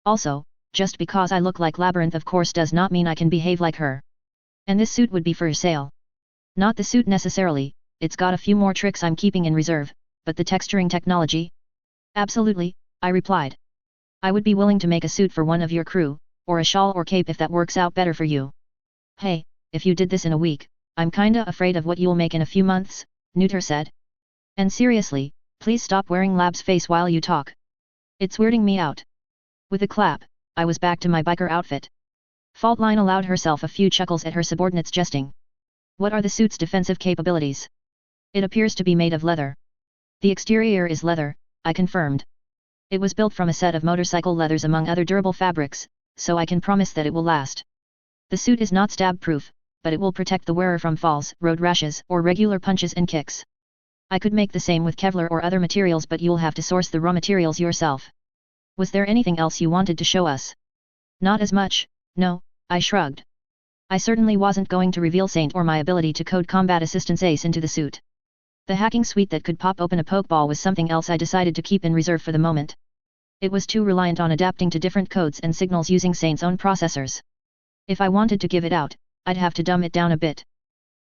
Also, just because I look like Labyrinth of course does not mean I can behave like her. And this suit would be for sale. Not the suit necessarily, it's got a few more tricks I'm keeping in reserve, but the texturing technology? Absolutely, I replied. I would be willing to make a suit for one of your crew, or a shawl or cape if that works out better for you. Hey, if you did this in a week, I'm kinda afraid of what you'll make in a few months, Neuter said. And seriously, please stop wearing Lab's face while you talk. It's weirding me out. With a clap, I was back to my biker outfit. Faultline allowed herself a few chuckles at her subordinates' jesting. What are the suit's defensive capabilities? It appears to be made of leather. The exterior is leather, I confirmed. It was built from a set of motorcycle leathers among other durable fabrics, so I can promise that it will last. The suit is not stab-proof, but it will protect the wearer from falls, road rashes, or regular punches and kicks. I could make the same with Kevlar or other materials but you'll have to source the raw materials yourself. Was there anything else you wanted to show us? Not as much, no, I shrugged. I certainly wasn't going to reveal Saint or my ability to code combat assistance ace into the suit. The hacking suite that could pop open a pokeball was something else I decided to keep in reserve for the moment. It was too reliant on adapting to different codes and signals using Saint's own processors. If I wanted to give it out, I'd have to dumb it down a bit.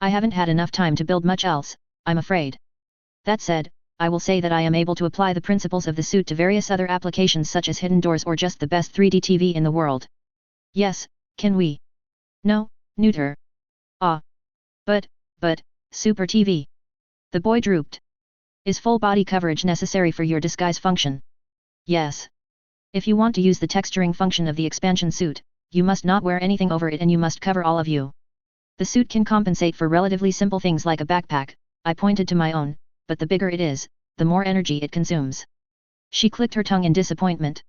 I haven't had enough time to build much else, I'm afraid. That said, I will say that I am able to apply the principles of the suit to various other applications such as hidden doors or just the best 3D TV in the world. Yes, can we? No, Neuter. Ah. But, Super TV. The boy drooped. Is full body coverage necessary for your disguise function? Yes. If you want to use the texturing function of the expansion suit, you must not wear anything over it and you must cover all of you. The suit can compensate for relatively simple things like a backpack, I pointed to my own, but the bigger it is, the more energy it consumes. She clicked her tongue in disappointment.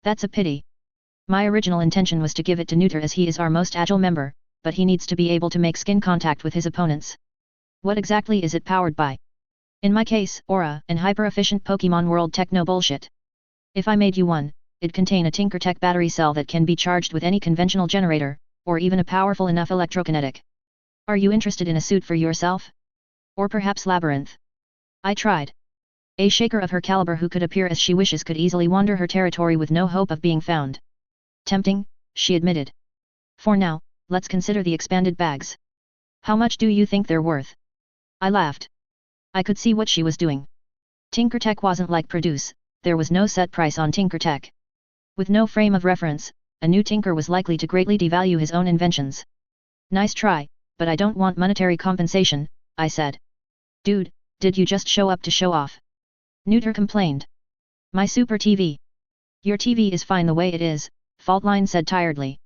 That's a pity. My original intention was to give it to Neuter as he is our most agile member, but he needs to be able to make skin contact with his opponents. What exactly is it powered by? In my case, Aura and hyper-efficient Pokemon World techno bullshit. If I made you one, it'd contain a TinkerTech battery cell that can be charged with any conventional generator, or even a powerful enough electrokinetic. Are you interested in a suit for yourself? Or perhaps Labyrinth? I tried. A shaker of her caliber who could appear as she wishes could easily wander her territory with no hope of being found. Tempting, she admitted. For now, let's consider the expanded bags. How much do you think they're worth? I laughed. I could see what she was doing. TinkerTech wasn't like Produce, there was no set price on TinkerTech. With no frame of reference, a new tinker was likely to greatly devalue his own inventions. Nice try, but I don't want monetary compensation, I said. Dude, did you just show up to show off? Neuter complained. My Super TV. Your TV is fine the way it is, Faultline said tiredly.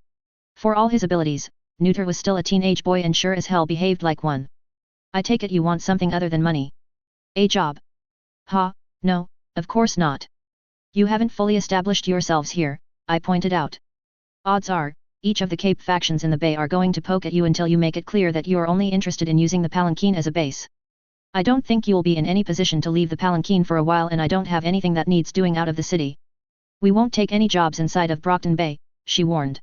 For all his abilities, Neuter was still a teenage boy and sure as hell behaved like one. I take it you want something other than money. A job? Ha, no, of course not. You haven't fully established yourselves here, I pointed out. Odds are, each of the Cape factions in the Bay are going to poke at you until you make it clear that you are only interested in using the Palanquin as a base. I don't think you'll be in any position to leave the Palanquin for a while, and I don't have anything that needs doing out of the city. We won't take any jobs inside of Brockton Bay, she warned.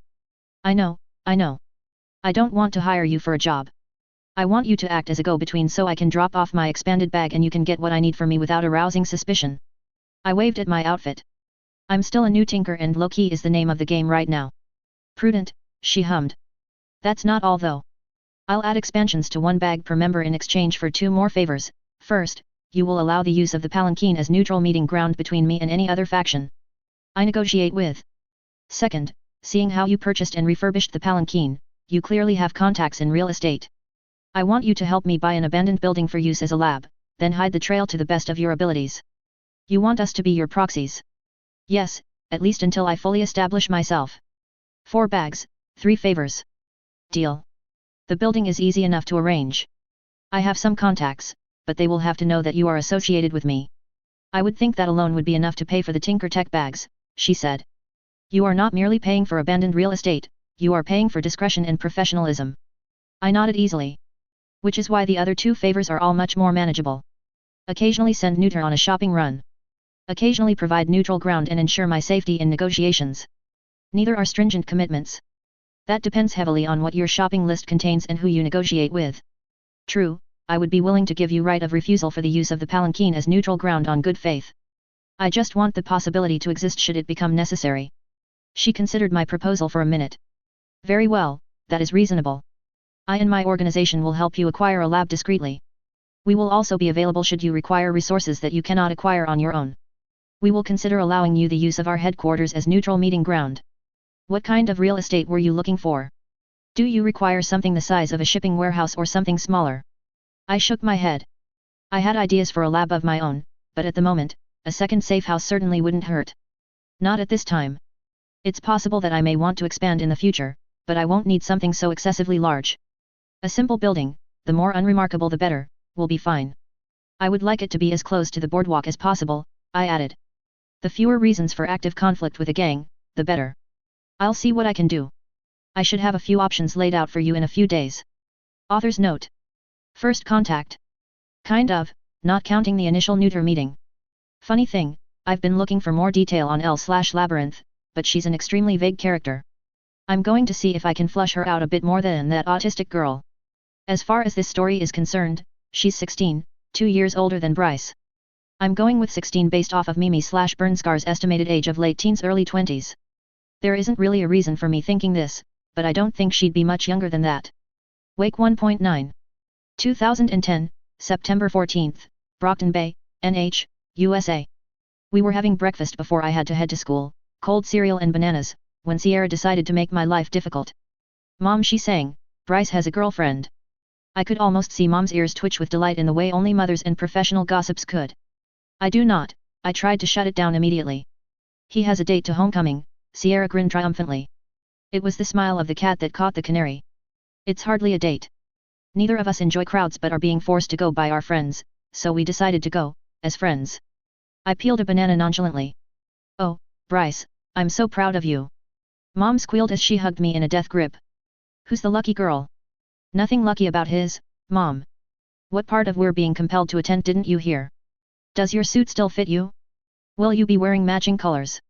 I know. I don't want to hire you for a job. I want you to act as a go-between so I can drop off my expanded bag and you can get what I need for me without arousing suspicion. I waved at my outfit. I'm still a new tinker and low-key is the name of the game right now. Prudent, she hummed. That's not all though. I'll add expansions to 1 bag per member in exchange for 2 more favors. First, you will allow the use of the Palanquin as neutral meeting ground between me and any other faction I negotiate with. Second, seeing how you purchased and refurbished the Palanquin, you clearly have contacts in real estate. I want you to help me buy an abandoned building for use as a lab, then hide the trail to the best of your abilities. You want us to be your proxies? Yes, at least until I fully establish myself. 4 bags, 3 favors. Deal. The building is easy enough to arrange. I have some contacts, but they will have to know that you are associated with me. I would think that alone would be enough to pay for the Tinker Tech bags, she said. You are not merely paying for abandoned real estate, you are paying for discretion and professionalism. I nodded easily. Which is why the other 2 favors are all much more manageable. Occasionally send Neuter on a shopping run. Occasionally provide neutral ground and ensure my safety in negotiations. Neither are stringent commitments. That depends heavily on what your shopping list contains and who you negotiate with. True, I would be willing to give you right of refusal for the use of the Palanquin as neutral ground on good faith. I just want the possibility to exist should it become necessary. She considered my proposal for a minute. Very well, that is reasonable. I and my organization will help you acquire a lab discreetly. We will also be available should you require resources that you cannot acquire on your own. We will consider allowing you the use of our headquarters as neutral meeting ground. What kind of real estate were you looking for? Do you require something the size of a shipping warehouse or something smaller? I shook my head. I had ideas for a lab of my own, but at the moment, a second safe house certainly wouldn't hurt. Not at this time. It's possible that I may want to expand in the future, but I won't need something so excessively large. A simple building, the more unremarkable the better, will be fine. I would like it to be as close to the boardwalk as possible, I added. The fewer reasons for active conflict with a gang, the better. I'll see what I can do. I should have a few options laid out for you in a few days. Author's note. First contact. Kind of, not counting the initial Neuter meeting. Funny thing, I've been looking for more detail on L/Labyrinth, but she's an extremely vague character. I'm going to see if I can flush her out a bit more than that autistic girl. As far as this story is concerned, she's 16, 2 years older than Bryce. I'm going with 16 based off of Mimi/Bernskar's estimated age of late teens early 20s. There isn't really a reason for me thinking this, but I don't think she'd be much younger than that. Wake 1.9. 2010, September 14th, Brockton Bay, NH, USA. We were having breakfast before I had to head to school, cold cereal and bananas, when Sierra decided to make my life difficult. Mom, she sang, Bryce has a girlfriend. I could almost see Mom's ears twitch with delight in the way only mothers and professional gossips could. I do not, I tried to shut it down immediately. He has a date to homecoming, Sierra grinned triumphantly. It was the smile of the cat that caught the canary. It's hardly a date. Neither of us enjoy crowds but are being forced to go by our friends, so we decided to go, as friends. I peeled a banana nonchalantly. Oh, Bryce, I'm so proud of you. Mom squealed as she hugged me in a death grip. Who's the lucky girl? Nothing lucky about his, Mom. What part of we're being compelled to attend didn't you hear? Does your suit still fit you? Will you be wearing matching colors?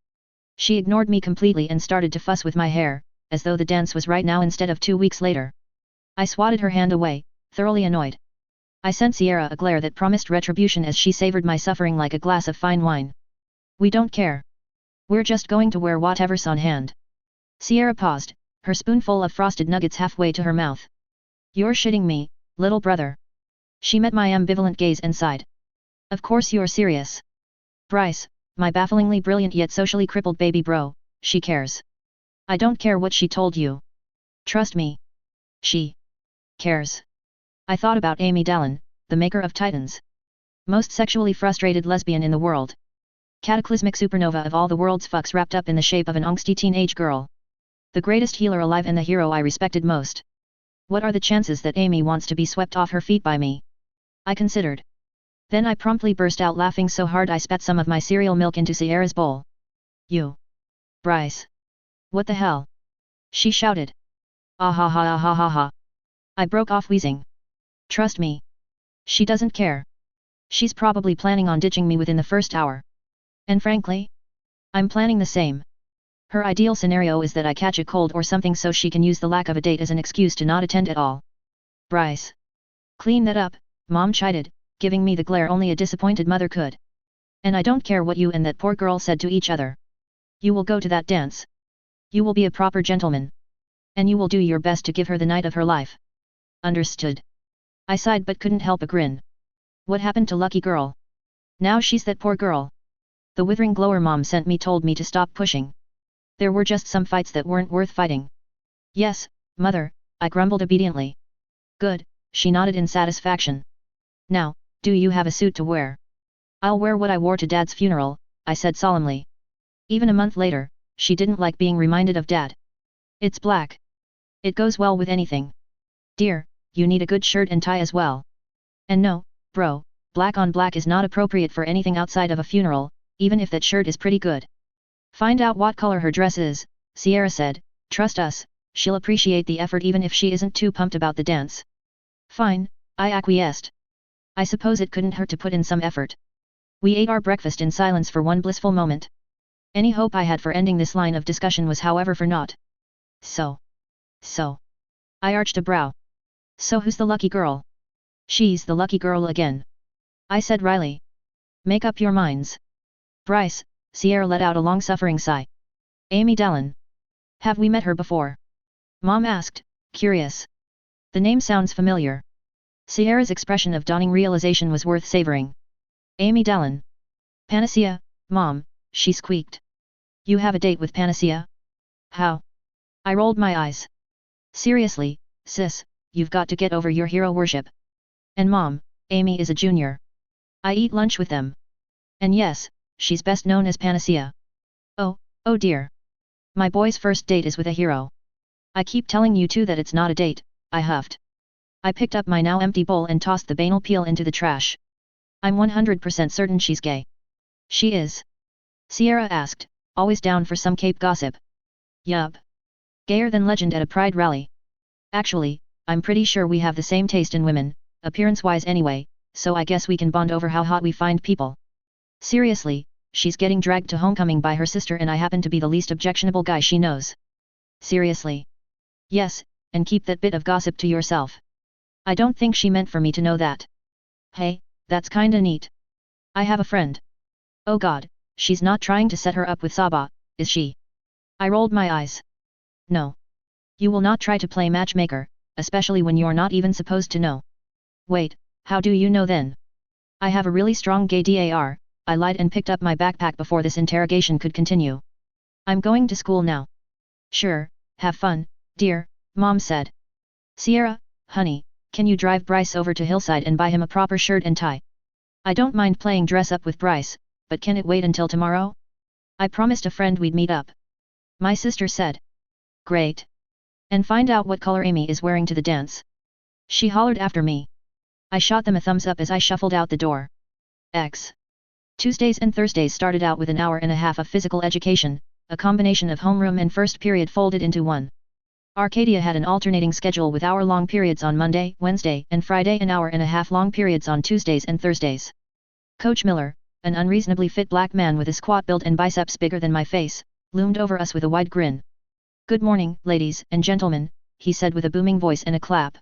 She ignored me completely and started to fuss with my hair, as though the dance was right now instead of 2 weeks later. I swatted her hand away, thoroughly annoyed. I sent Sierra a glare that promised retribution as she savored my suffering like a glass of fine wine. We don't care. We're just going to wear whatever's on hand. Sierra paused, her spoonful of frosted nuggets halfway to her mouth. You're shitting me, little brother. She met my ambivalent gaze and sighed. Of course you're serious. Bryce, my bafflingly brilliant yet socially crippled baby bro, she cares. I don't care what she told you. Trust me. She cares. I thought about Amy Dallin, the maker of Titans. Most sexually frustrated lesbian in the world. Cataclysmic supernova of all the world's fucks wrapped up in the shape of an angsty teenage girl. The greatest healer alive and the hero I respected most. What are the chances that Amy wants to be swept off her feet by me? I considered. Then I promptly burst out laughing so hard I spat some of my cereal milk into Sierra's bowl. You. Bryce. What the hell? She shouted. Ah ha ha ah ha ha ha. I broke off wheezing. Trust me. She doesn't care. She's probably planning on ditching me within the first hour. And frankly, I'm planning the same. Her ideal scenario is that I catch a cold or something so she can use the lack of a date as an excuse to not attend at all. Bryce. Clean that up, Mom chided, giving me the glare only a disappointed mother could. And I don't care what you and that poor girl said to each other. You will go to that dance. You will be a proper gentleman. And you will do your best to give her the night of her life. Understood. I sighed but couldn't help a grin. What happened to Lucky Girl? Now she's that poor girl. The withering glower Mom sent me told me to stop pushing. There were just some fights that weren't worth fighting. Yes, Mother, I grumbled obediently. Good, she nodded in satisfaction. Now, do you have a suit to wear? I'll wear what I wore to Dad's funeral, I said solemnly. Even a month later, she didn't like being reminded of Dad. It's black. It goes well with anything. Dear, you need a good shirt and tie as well. And no, bro, black on black is not appropriate for anything outside of a funeral, even if that shirt is pretty good. Find out what color her dress is, Sierra said, trust us, she'll appreciate the effort even if she isn't too pumped about the dance. Fine, I acquiesced. I suppose it couldn't hurt to put in some effort. We ate our breakfast in silence for one blissful moment. Any hope I had for ending this line of discussion was however for naught. So. I arched a brow. So who's the lucky girl? She's the lucky girl again. I said wryly. Make up your minds. Bryce, Sierra let out a long-suffering sigh. Amy Dallin. Have we met her before? Mom asked, curious. The name sounds familiar. Sierra's expression of dawning realization was worth savoring. Amy Dallin. Panacea, Mom, she squeaked. You have a date with Panacea? How? I rolled my eyes. Seriously, sis, you've got to get over your hero worship. And Mom, Amy is a junior. I eat lunch with them. And yes, she's best known as Panacea. Oh dear. My boy's first date is with a hero. I keep telling you two that it's not a date, I huffed. I picked up my now empty bowl and tossed the banal peel into the trash. I'm 100% certain she's gay. She is? Sierra asked, always down for some Cape gossip. Yup. Gayer than legend at a pride rally. Actually, I'm pretty sure we have the same taste in women, appearance-wise anyway, so I guess we can bond over how hot we find people. Seriously, she's getting dragged to homecoming by her sister and I happen to be the least objectionable guy she knows. Seriously. Yes, and keep that bit of gossip to yourself. I don't think she meant for me to know that. Hey, that's kinda neat. I have a friend. Oh god, she's not trying to set her up with Saba, is she? I rolled my eyes. No. You will not try to play matchmaker, especially when you're not even supposed to know. Wait, how do you know then? I have a really strong gay DAR, I lied and picked up my backpack before this interrogation could continue. I'm going to school now. Sure, have fun, dear, Mom said. Sierra, honey, can you drive Bryce over to Hillside and buy him a proper shirt and tie? I don't mind playing dress up with Bryce, but can it wait until tomorrow? I promised a friend we'd meet up. My sister said. Great. And find out what color Amy is wearing to the dance. She hollered after me. I shot them a thumbs up as I shuffled out the door. Tuesdays and Thursdays started out with an hour and a half of physical education, a combination of homeroom and first period folded into one. Arcadia had an alternating schedule with hour-long periods on Monday, Wednesday, and Friday and hour-and-a-half long periods on Tuesdays and Thursdays. Coach Miller, an unreasonably fit black man with a squat build and biceps bigger than my face, loomed over us with a wide grin. Good morning, ladies and gentlemen, he said with a booming voice and a clap.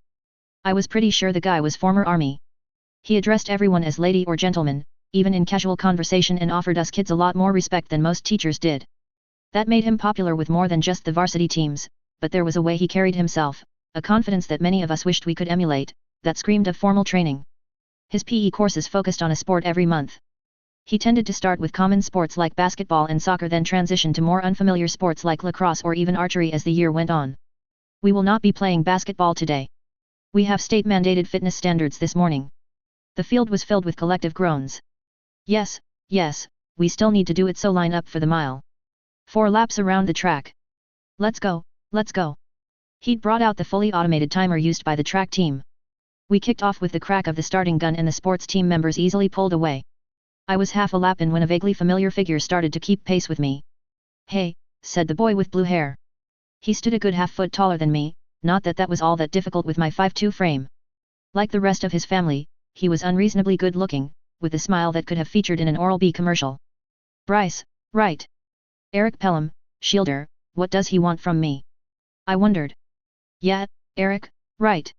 I was pretty sure the guy was former Army. He addressed everyone as lady or gentleman, even in casual conversation, and offered us kids a lot more respect than most teachers did. That made him popular with more than just the varsity teams, but there was a way he carried himself, a confidence that many of us wished we could emulate, that screamed of formal training. His PE courses focused on a sport every month. He tended to start with common sports like basketball and soccer, then transition to more unfamiliar sports like lacrosse or even archery as the year went on. We will not be playing basketball today. We have state-mandated fitness standards this morning. The field was filled with collective groans. Yes, we still need to do it, so line up for the mile. 4 laps around the track. Let's go, let's go. He'd brought out the fully automated timer used by the track team. We kicked off with the crack of the starting gun and the sports team members easily pulled away. I was half a lap in when a vaguely familiar figure started to keep pace with me. Hey, said the boy with blue hair. He stood a good half-foot taller than me, not that that was all that difficult with my 5'2" frame. Like the rest of his family, he was unreasonably good-looking, with a smile that could have featured in an Oral-B commercial. Bryce, right. Eric Pelham, Shielder, what does he want from me? I wondered. Yeah, Eric, right.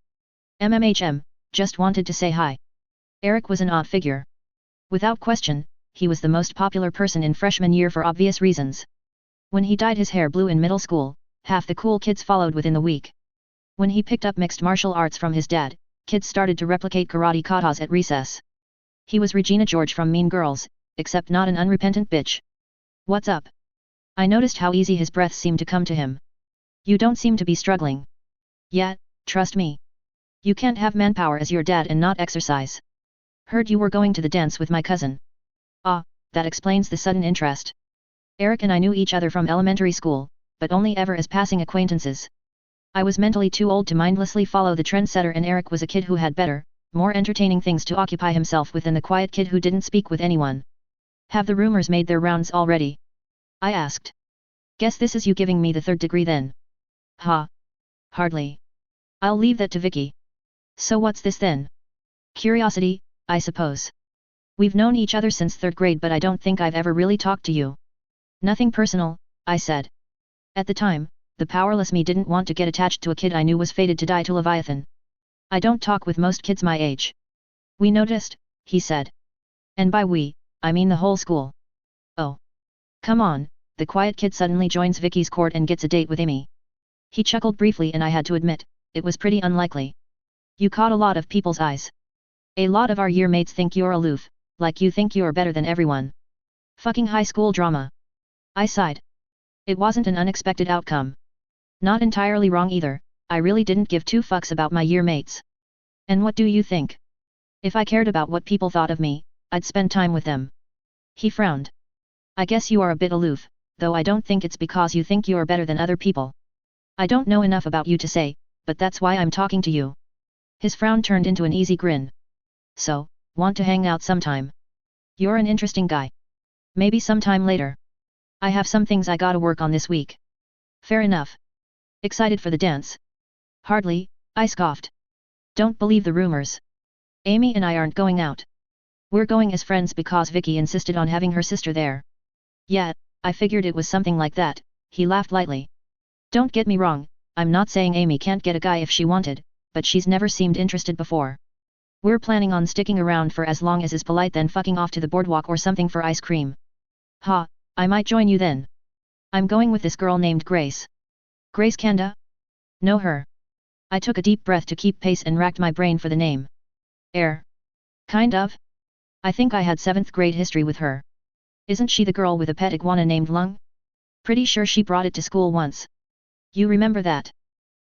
MMHM, just wanted to say hi. Eric was an odd figure. Without question, he was the most popular person in freshman year for obvious reasons. When he dyed his hair blue in middle school, half the cool kids followed within the week. When he picked up mixed martial arts from his dad, kids started to replicate karate katas at recess. He was Regina George from Mean Girls, except not an unrepentant bitch. What's up? I noticed how easy his breath seemed to come to him. You don't seem to be struggling. Yeah, trust me. You can't have manpower as your dad and not exercise. Heard you were going to the dance with my cousin. Ah, that explains the sudden interest. Eric and I knew each other from elementary school, but only ever as passing acquaintances. I was mentally too old to mindlessly follow the trendsetter, and Eric was a kid who had better, more entertaining things to occupy himself with than the quiet kid who didn't speak with anyone. Have the rumors made their rounds already? I asked. Guess this is you giving me the 3rd degree then. Ha. Hardly. I'll leave that to Vicky. So what's this then? Curiosity, I suppose. We've known each other since 3rd grade, but I don't think I've ever really talked to you. Nothing personal, I said. At the time, the powerless me didn't want to get attached to a kid I knew was fated to die to Leviathan. I don't talk with most kids my age. We noticed, he said. And by we, I mean the whole school. Oh. Come on, the quiet kid suddenly joins Vicky's court and gets a date with Amy. He chuckled briefly, and I had to admit, it was pretty unlikely. You caught a lot of people's eyes. A lot of our year mates think you're aloof, like you think you're better than everyone. Fucking high school drama. I sighed. It wasn't an unexpected outcome. Not entirely wrong either, I really didn't give 2 fucks about my year mates. And what do you think? If I cared about what people thought of me, I'd spend time with them. He frowned. I guess you are a bit aloof, though I don't think it's because you think you're better than other people. I don't know enough about you to say, but that's why I'm talking to you. His frown turned into an easy grin. So, want to hang out sometime? You're an interesting guy. Maybe sometime later. I have some things I gotta work on this week. Fair enough. Excited for the dance? Hardly, I scoffed. Don't believe the rumors. Amy and I aren't going out. We're going as friends because Vicky insisted on having her sister there. Yeah, I figured it was something like that, he laughed lightly. Don't get me wrong, I'm not saying Amy can't get a guy if she wanted, but she's never seemed interested before. We're planning on sticking around for as long as is polite, then fucking off to the boardwalk or something for ice cream. Ha, I might join you then. I'm going with this girl named Grace. Grace Kanda? Know her? I took a deep breath to keep pace and racked my brain for the name. Kind of? I think I had 7th grade history with her. Isn't she the girl with a pet iguana named Lung? Pretty sure she brought it to school once. You remember that?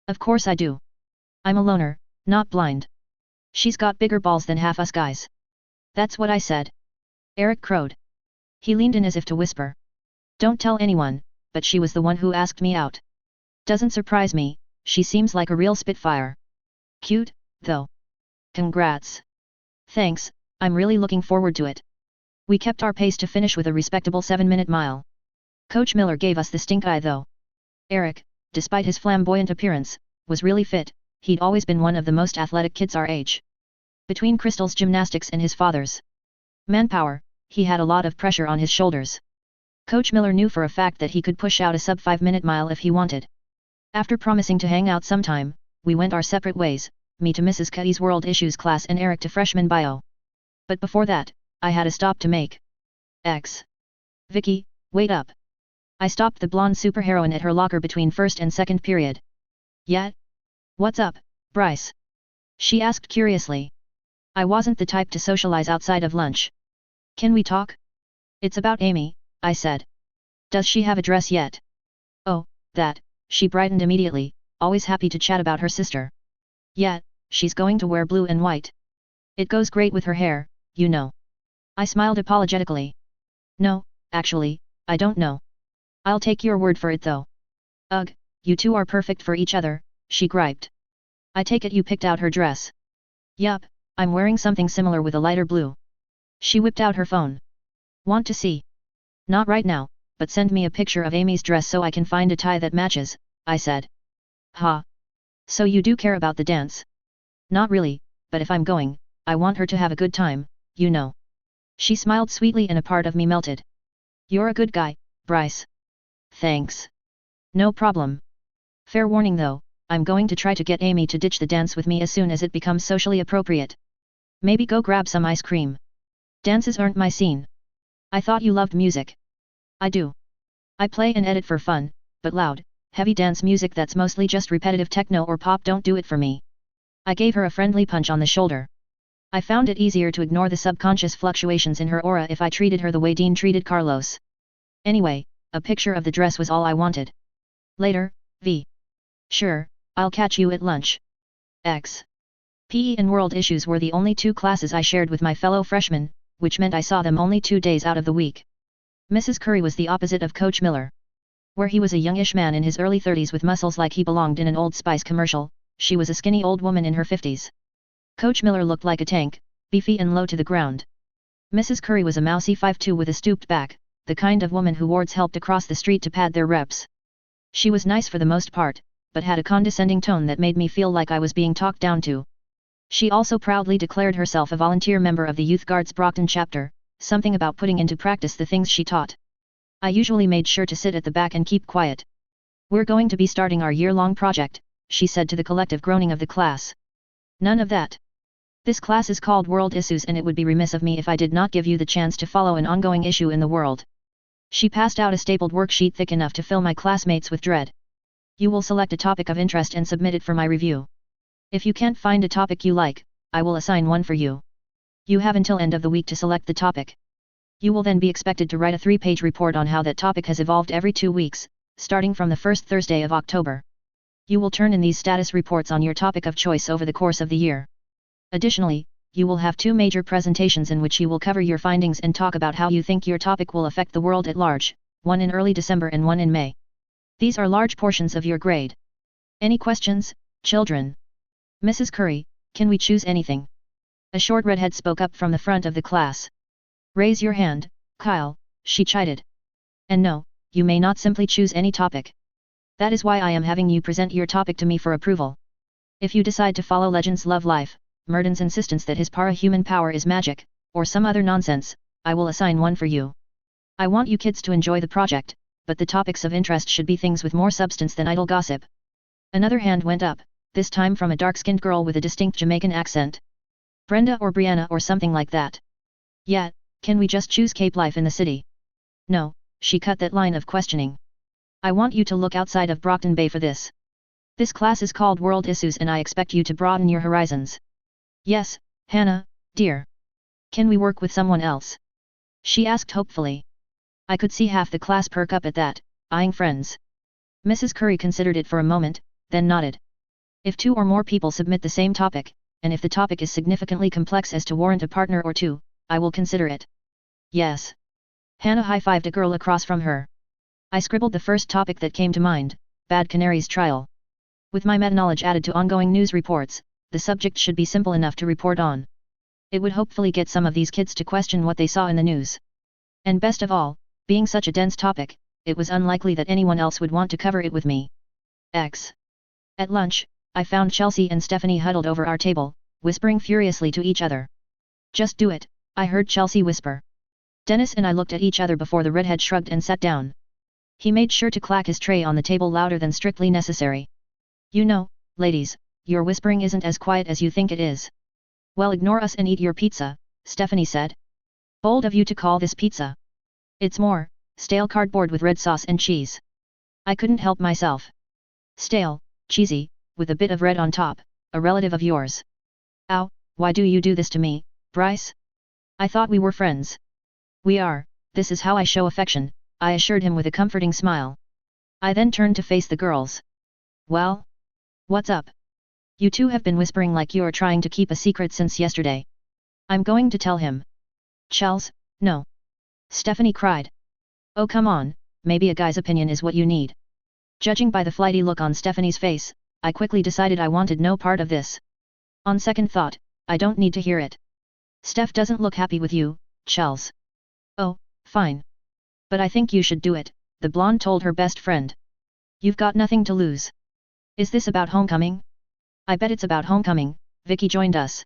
Of course I do. I'm a loner, not blind. She's got bigger balls than half us guys. That's what I said. Eric crowed. He leaned in as if to whisper. Don't tell anyone, but she was the one who asked me out. Doesn't surprise me, she seems like a real spitfire. Cute, though. Congrats. Thanks, I'm really looking forward to it. We kept our pace to finish with a respectable 7-minute mile. Coach Miller gave us the stink eye though. Eric, despite his flamboyant appearance, was really fit. He'd always been one of the most athletic kids our age. Between Crystal's gymnastics and his father's manpower, he had a lot of pressure on his shoulders. Coach Miller knew for a fact that he could push out a sub 5-minute mile if he wanted. After promising to hang out sometime, we went our separate ways, me to Mrs. Cuddy's World Issues class and Eric to freshman bio. But before that, I had a stop to make. Vicky, wait up. I stopped the blonde superheroine at her locker between first and second period. Yeah? What's up, Bryce? She asked curiously. I wasn't the type to socialize outside of lunch. Can we talk? It's about Amy, I said. Does she have a dress yet? Oh, that, she brightened immediately, always happy to chat about her sister. Yeah, she's going to wear blue and white. It goes great with her hair, you know. I smiled apologetically. No, actually, I don't know. I'll take your word for it though. Ugh, you two are perfect for each other, she griped. I take it you picked out her dress. Yup, I'm wearing something similar with a lighter blue. She whipped out her phone. Want to see? Not right now, but send me a picture of Amy's dress so I can find a tie that matches, I said. Ha. So you do care about the dance? Not really, but if I'm going, I want her to have a good time, you know. She smiled sweetly and a part of me melted. You're a good guy, Bryce. Thanks. No problem. Fair warning though, I'm going to try to get Amy to ditch the dance with me as soon as it becomes socially appropriate. Maybe go grab some ice cream. Dances aren't my scene. I thought you loved music. I do. I play and edit for fun, but loud, heavy dance music that's mostly just repetitive techno or pop don't do it for me. I gave her a friendly punch on the shoulder. I found it easier to ignore the subconscious fluctuations in her aura if I treated her the way Dean treated Carlos. Anyway, a picture of the dress was all I wanted. Later, V. Sure, I'll catch you at lunch. X. PE and World Issues were the only two classes I shared with my fellow freshmen, which meant I saw them only 2 days out of the week. Mrs. Curry was the opposite of Coach Miller. Where he was a youngish man in his early 30s with muscles like he belonged in an Old Spice commercial, she was a skinny old woman in her 50s. Coach Miller looked like a tank, beefy and low to the ground. Mrs. Curry was a mousy 5'2" with a stooped back, the kind of woman who wards helped across the street to pad their reps. She was nice for the most part, but had a condescending tone that made me feel like I was being talked down to. She also proudly declared herself a volunteer member of the Youth Guard's Brockton chapter, something about putting into practice the things she taught. I usually made sure to sit at the back and keep quiet. We're going to be starting our year-long project, she said to the collective groaning of the class. None of that. This class is called World Issues and it would be remiss of me if I did not give you the chance to follow an ongoing issue in the world. She passed out a stapled worksheet thick enough to fill my classmates with dread. You will select a topic of interest and submit it for my review. If you can't find a topic you like, I will assign one for you. You have until end of the week to select the topic. You will then be expected to write a 3-page report on how that topic has evolved every 2 weeks, starting from the first Thursday of October. You will turn in these status reports on your topic of choice over the course of the year. Additionally, you will have 2 major presentations in which you will cover your findings and talk about how you think your topic will affect the world at large, one in early December and one in May. These are large portions of your grade. Any questions, children? Mrs. Curry, can we choose anything? A short redhead spoke up from the front of the class. Raise your hand, Kyle, she chided. And no, you may not simply choose any topic. That is why I am having you present your topic to me for approval. If you decide to follow Legends Love Life, Murden's insistence that his para-human power is magic, or some other nonsense, I will assign one for you. I want you kids to enjoy the project, but the topics of interest should be things with more substance than idle gossip. Another hand went up, this time from a dark-skinned girl with a distinct Jamaican accent. Brenda or Brianna or something like that. Yeah, can we just choose Cape Life in the city? No, she cut that line of questioning. I want you to look outside of Brockton Bay for this. This class is called World Issues and I expect you to broaden your horizons. Yes, Hannah, dear. Can we work with someone else? She asked hopefully. I could see half the class perk up at that, eyeing friends. Mrs. Curry considered it for a moment, then nodded. If 2 or more people submit the same topic, and if the topic is significantly complex as to warrant a partner or 2, I will consider it. Yes. Hannah high-fived a girl across from her. I scribbled the first topic that came to mind, Bad Canary's trial. With my meta-knowledge added to ongoing news reports, the subject should be simple enough to report on. It would hopefully get some of these kids to question what they saw in the news. And best of all, being such a dense topic, it was unlikely that anyone else would want to cover it with me. X. At lunch, I found Chelsea and Stephanie huddled over our table, whispering furiously to each other. Just do it, I heard Chelsea whisper. Dennis and I looked at each other before the redhead shrugged and sat down. He made sure to clack his tray on the table louder than strictly necessary. You know, ladies, your whispering isn't as quiet as you think it is. Well, ignore us and eat your pizza, Stephanie said. Bold of you to call this pizza. It's more, stale cardboard with red sauce and cheese. I couldn't help myself. Stale, cheesy, with a bit of red on top, a relative of yours. Ow, why do you do this to me, Bryce? I thought we were friends. We are, this is how I show affection, I assured him with a comforting smile. I then turned to face the girls. Well? What's up? You two have been whispering like you're trying to keep a secret since yesterday. I'm going to tell him. Chels, no. Stephanie cried. Oh come on, maybe a guy's opinion is what you need. Judging by the flighty look on Stephanie's face, I quickly decided I wanted no part of this. On second thought, I don't need to hear it. Steph doesn't look happy with you, Chels. Oh, fine. But I think you should do it, the blonde told her best friend. You've got nothing to lose. Is this about homecoming? I bet it's about homecoming. Vicky joined us.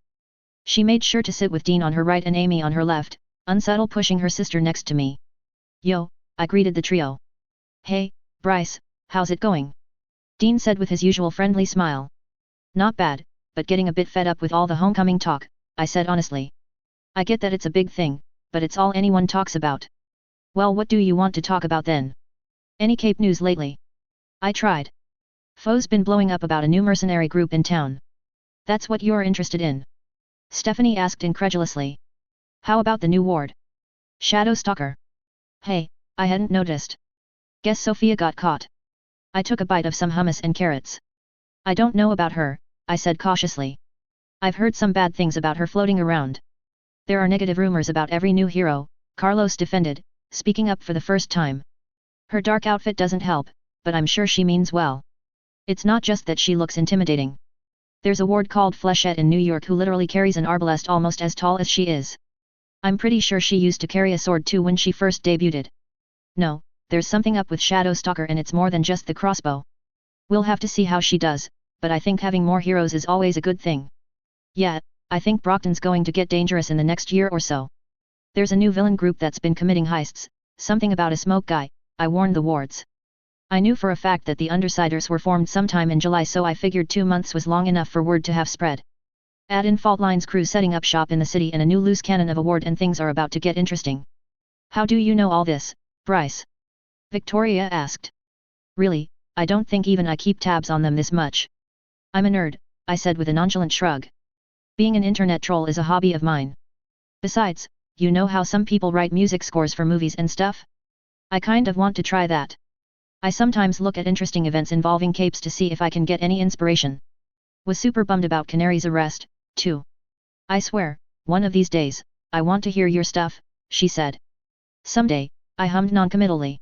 She made sure to sit with Dean on her right and Amy on her left, unsubtle pushing her sister next to me. Yo, I greeted the trio. Hey, Bryce, how's it going? Dean said with his usual friendly smile. Not bad, but getting a bit fed up with all the homecoming talk, I said honestly. I get that it's a big thing, but it's all anyone talks about. Well, what do you want to talk about then? Any Cape news lately? I tried. Foe's been blowing up about a new mercenary group in town. That's what you're interested in? Stephanie asked incredulously. How about the new ward? Shadow Stalker. Hey, I hadn't noticed. Guess Sophia got caught. I took a bite of some hummus and carrots. I don't know about her, I said cautiously. I've heard some bad things about her floating around. There are negative rumors about every new hero, Carlos defended, speaking up for the first time. Her dark outfit doesn't help, but I'm sure she means well. It's not just that she looks intimidating. There's a ward called Flechette in New York who literally carries an arbalest almost as tall as she is. I'm pretty sure she used to carry a sword too when she first debuted. No, there's something up with Shadow Stalker and it's more than just the crossbow. We'll have to see how she does, but I think having more heroes is always a good thing. Yeah, I think Brockton's going to get dangerous in the next year or so. There's a new villain group that's been committing heists, something about a smoke guy, I warned the wards. I knew for a fact that the Undersiders were formed sometime in July, so I figured 2 months was long enough for word to have spread. Add in Fault Line's crew setting up shop in the city and a new loose cannon of a ward and things are about to get interesting. How do you know all this, Bryce? Victoria asked. Really, I don't think even I keep tabs on them this much. I'm a nerd, I said with a nonchalant shrug. Being an internet troll is a hobby of mine. Besides, you know how some people write music scores for movies and stuff? I kind of want to try that. I sometimes look at interesting events involving capes to see if I can get any inspiration. Was super bummed about Canary's arrest, too. I swear, one of these days, I want to hear your stuff, she said. Someday, I hummed noncommittally.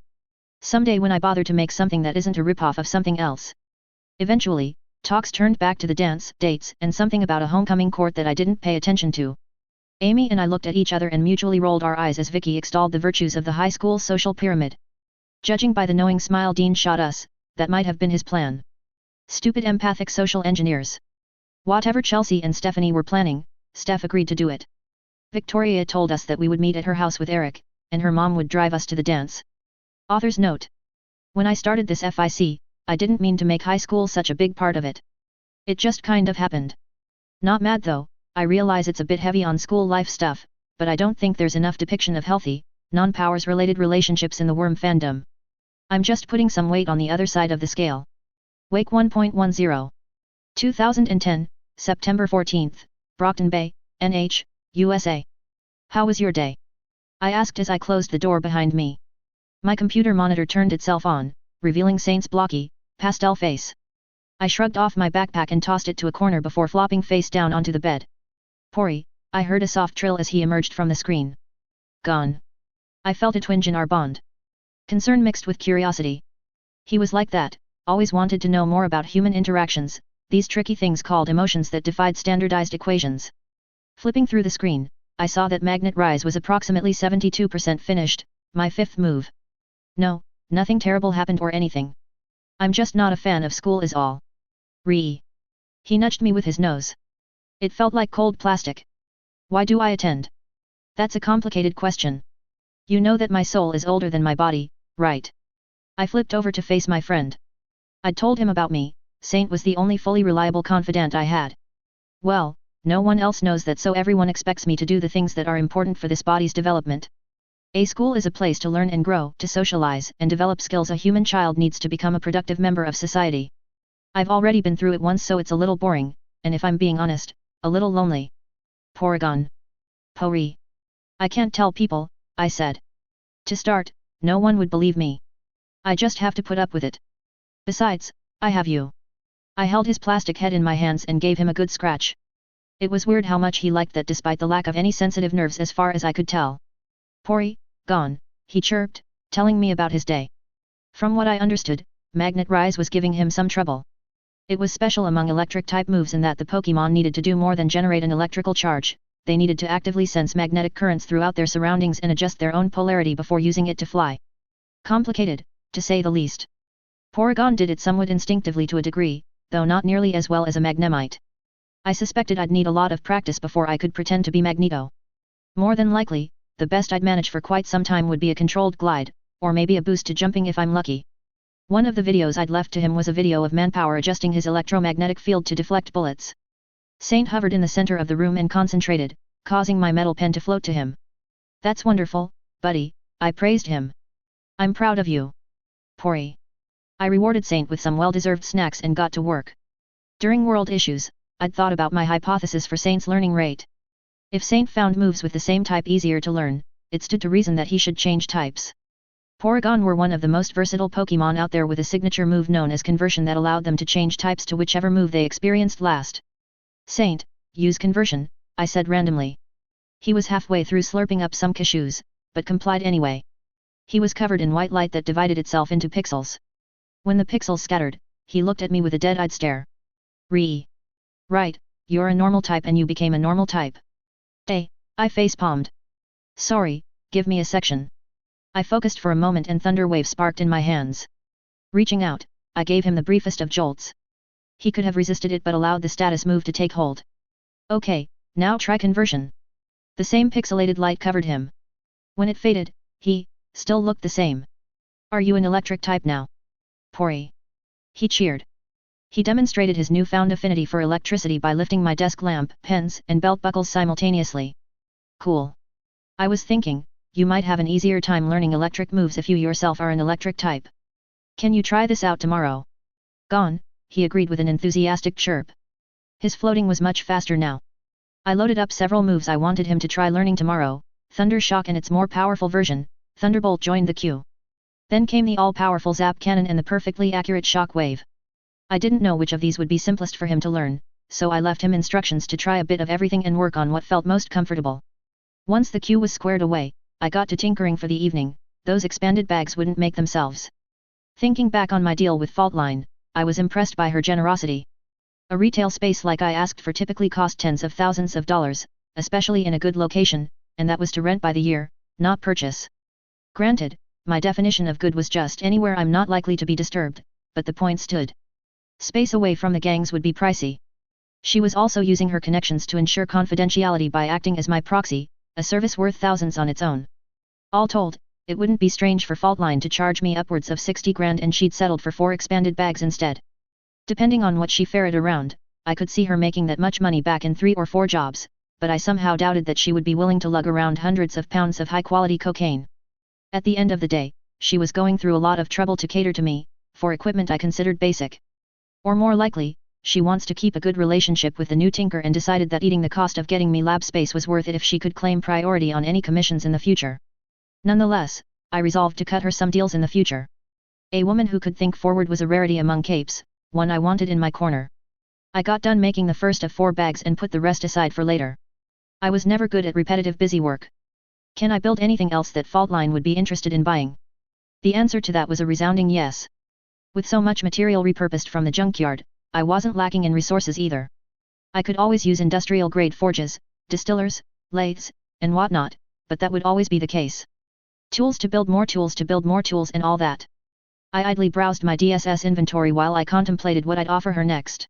Someday when I bother to make something that isn't a ripoff of something else. Eventually, talks turned back to the dance, dates, and something about a homecoming court that I didn't pay attention to. Amy and I looked at each other and mutually rolled our eyes as Vicky extolled the virtues of the high school social pyramid. Judging by the knowing smile Dean shot us, that might have been his plan. Stupid empathic social engineers. Whatever Chelsea and Stephanie were planning, Steph agreed to do it. Victoria told us that we would meet at her house with Eric, and her mom would drive us to the dance. Author's note. When I started this FIC, I didn't mean to make high school such a big part of it. It just kind of happened. Not mad though, I realize it's a bit heavy on school life stuff, but I don't think there's enough depiction of healthy, non-powers related relationships in the worm fandom. I'm just putting some weight on the other side of the scale. Wake 1.10. 2010, September 14th, Brockton Bay, NH, USA. How was your day? I asked as I closed the door behind me. My computer monitor turned itself on, revealing Saint's blocky, pastel face. I shrugged off my backpack and tossed it to a corner before flopping face down onto the bed. Pori, I heard a soft trill as he emerged from the screen. Gone. I felt a twinge in our bond. Concern mixed with curiosity. He was like that, always wanted to know more about human interactions, these tricky things called emotions that defied standardized equations. Flipping through the screen, I saw that Magnet Rise was approximately 72% finished, my 5th move. No, nothing terrible happened or anything. I'm just not a fan of school is all. He nudged me with his nose. It felt like cold plastic. Why do I attend? That's a complicated question. You know that my soul is older than my body, right? I flipped over to face my friend. I'd told him about me, Saint was the only fully reliable confidant I had. Well, no one else knows that, so everyone expects me to do the things that are important for this body's development. A school is a place to learn and grow, to socialize and develop skills a human child needs to become a productive member of society. I've already been through it once, so it's a little boring, and if I'm being honest, a little lonely. Porygon. Pori. I can't tell people, I said. To start, no one would believe me. I just have to put up with it. Besides, I have you. I held his plastic head in my hands and gave him a good scratch. It was weird how much he liked that despite the lack of any sensitive nerves as far as I could tell. Pori, Gone, he chirped, telling me about his day. From what I understood, Magnet Rise was giving him some trouble. It was special among electric-type moves in that the Pokémon needed to do more than generate an electrical charge, they needed to actively sense magnetic currents throughout their surroundings and adjust their own polarity before using it to fly. Complicated, to say the least. Porygon did it somewhat instinctively to a degree, though not nearly as well as a Magnemite. I suspected I'd need a lot of practice before I could pretend to be Magneto. More than likely, the best I'd manage for quite some time would be a controlled glide, or maybe a boost to jumping if I'm lucky. One of the videos I'd left to him was a video of Manpower adjusting his electromagnetic field to deflect bullets. Saint hovered in the center of the room and concentrated, causing my metal pen to float to him. That's wonderful, buddy, I praised him. I'm proud of you. Pori. I rewarded Saint with some well-deserved snacks and got to work. During World Issues, I'd thought about my hypothesis for Saint's learning rate. If Saint found moves with the same type easier to learn, it stood to reason that he should change types. Porygon were one of the most versatile Pokémon out there with a signature move known as Conversion that allowed them to change types to whichever move they experienced last. Saint, use Conversion, I said randomly. He was halfway through slurping up some cashews, but complied anyway. He was covered in white light that divided itself into pixels. When the pixels scattered, he looked at me with a dead-eyed stare. Right, you're a normal type and you became a normal type. I face-palmed. Sorry, give me a section. I focused for a moment and Thunder Wave sparked in my hands. Reaching out, I gave him the briefest of jolts. He could have resisted it but allowed the status move to take hold. Okay, now try Conversion. The same pixelated light covered him. When it faded, he still looked the same. Are you an electric type now? Pori. He cheered. He demonstrated his newfound affinity for electricity by lifting my desk lamp, pens, and belt buckles simultaneously. Cool. I was thinking, you might have an easier time learning electric moves if you yourself are an electric type. Can you try this out tomorrow? Gone, he agreed with an enthusiastic chirp. His floating was much faster now. I loaded up several moves I wanted him to try learning tomorrow. Thunder Shock and its more powerful version, Thunderbolt, joined the queue. Then came the all-powerful Zap Cannon and the perfectly accurate Shock Wave. I didn't know which of these would be simplest for him to learn, so I left him instructions to try a bit of everything and work on what felt most comfortable. Once the queue was squared away, I got to tinkering for the evening. Those expanded bags wouldn't make themselves. Thinking back on my deal with Faultline, I was impressed by her generosity. A retail space like I asked for typically cost tens of thousands of dollars, especially in a good location, and that was to rent by the year, not purchase. Granted, my definition of good was just anywhere I'm not likely to be disturbed, but the point stood. Space away from the gangs would be pricey. She was also using her connections to ensure confidentiality by acting as my proxy, a service worth thousands on its own. All told, it wouldn't be strange for Faultline to charge me upwards of 60 grand and she'd settled for 4 expanded bags instead. Depending on what she ferreted around, I could see her making that much money back in 3 or 4 jobs, but I somehow doubted that she would be willing to lug around hundreds of pounds of high-quality cocaine. At the end of the day, she was going through a lot of trouble to cater to me, for equipment I considered basic. Or more likely, she wants to keep a good relationship with the new tinker and decided that eating the cost of getting me lab space was worth it if she could claim priority on any commissions in the future. Nonetheless, I resolved to cut her some deals in the future. A woman who could think forward was a rarity among capes, one I wanted in my corner. I got done making the first of 4 bags and put the rest aside for later. I was never good at repetitive busy work. Can I build anything else that Faultline would be interested in buying? The answer to that was a resounding yes. With so much material repurposed from the junkyard, I wasn't lacking in resources either. I could always use industrial-grade forges, distillers, lathes, and whatnot, but that would always be the case. Tools to build more tools and all that. I idly browsed my DSS inventory while I contemplated what I'd offer her next.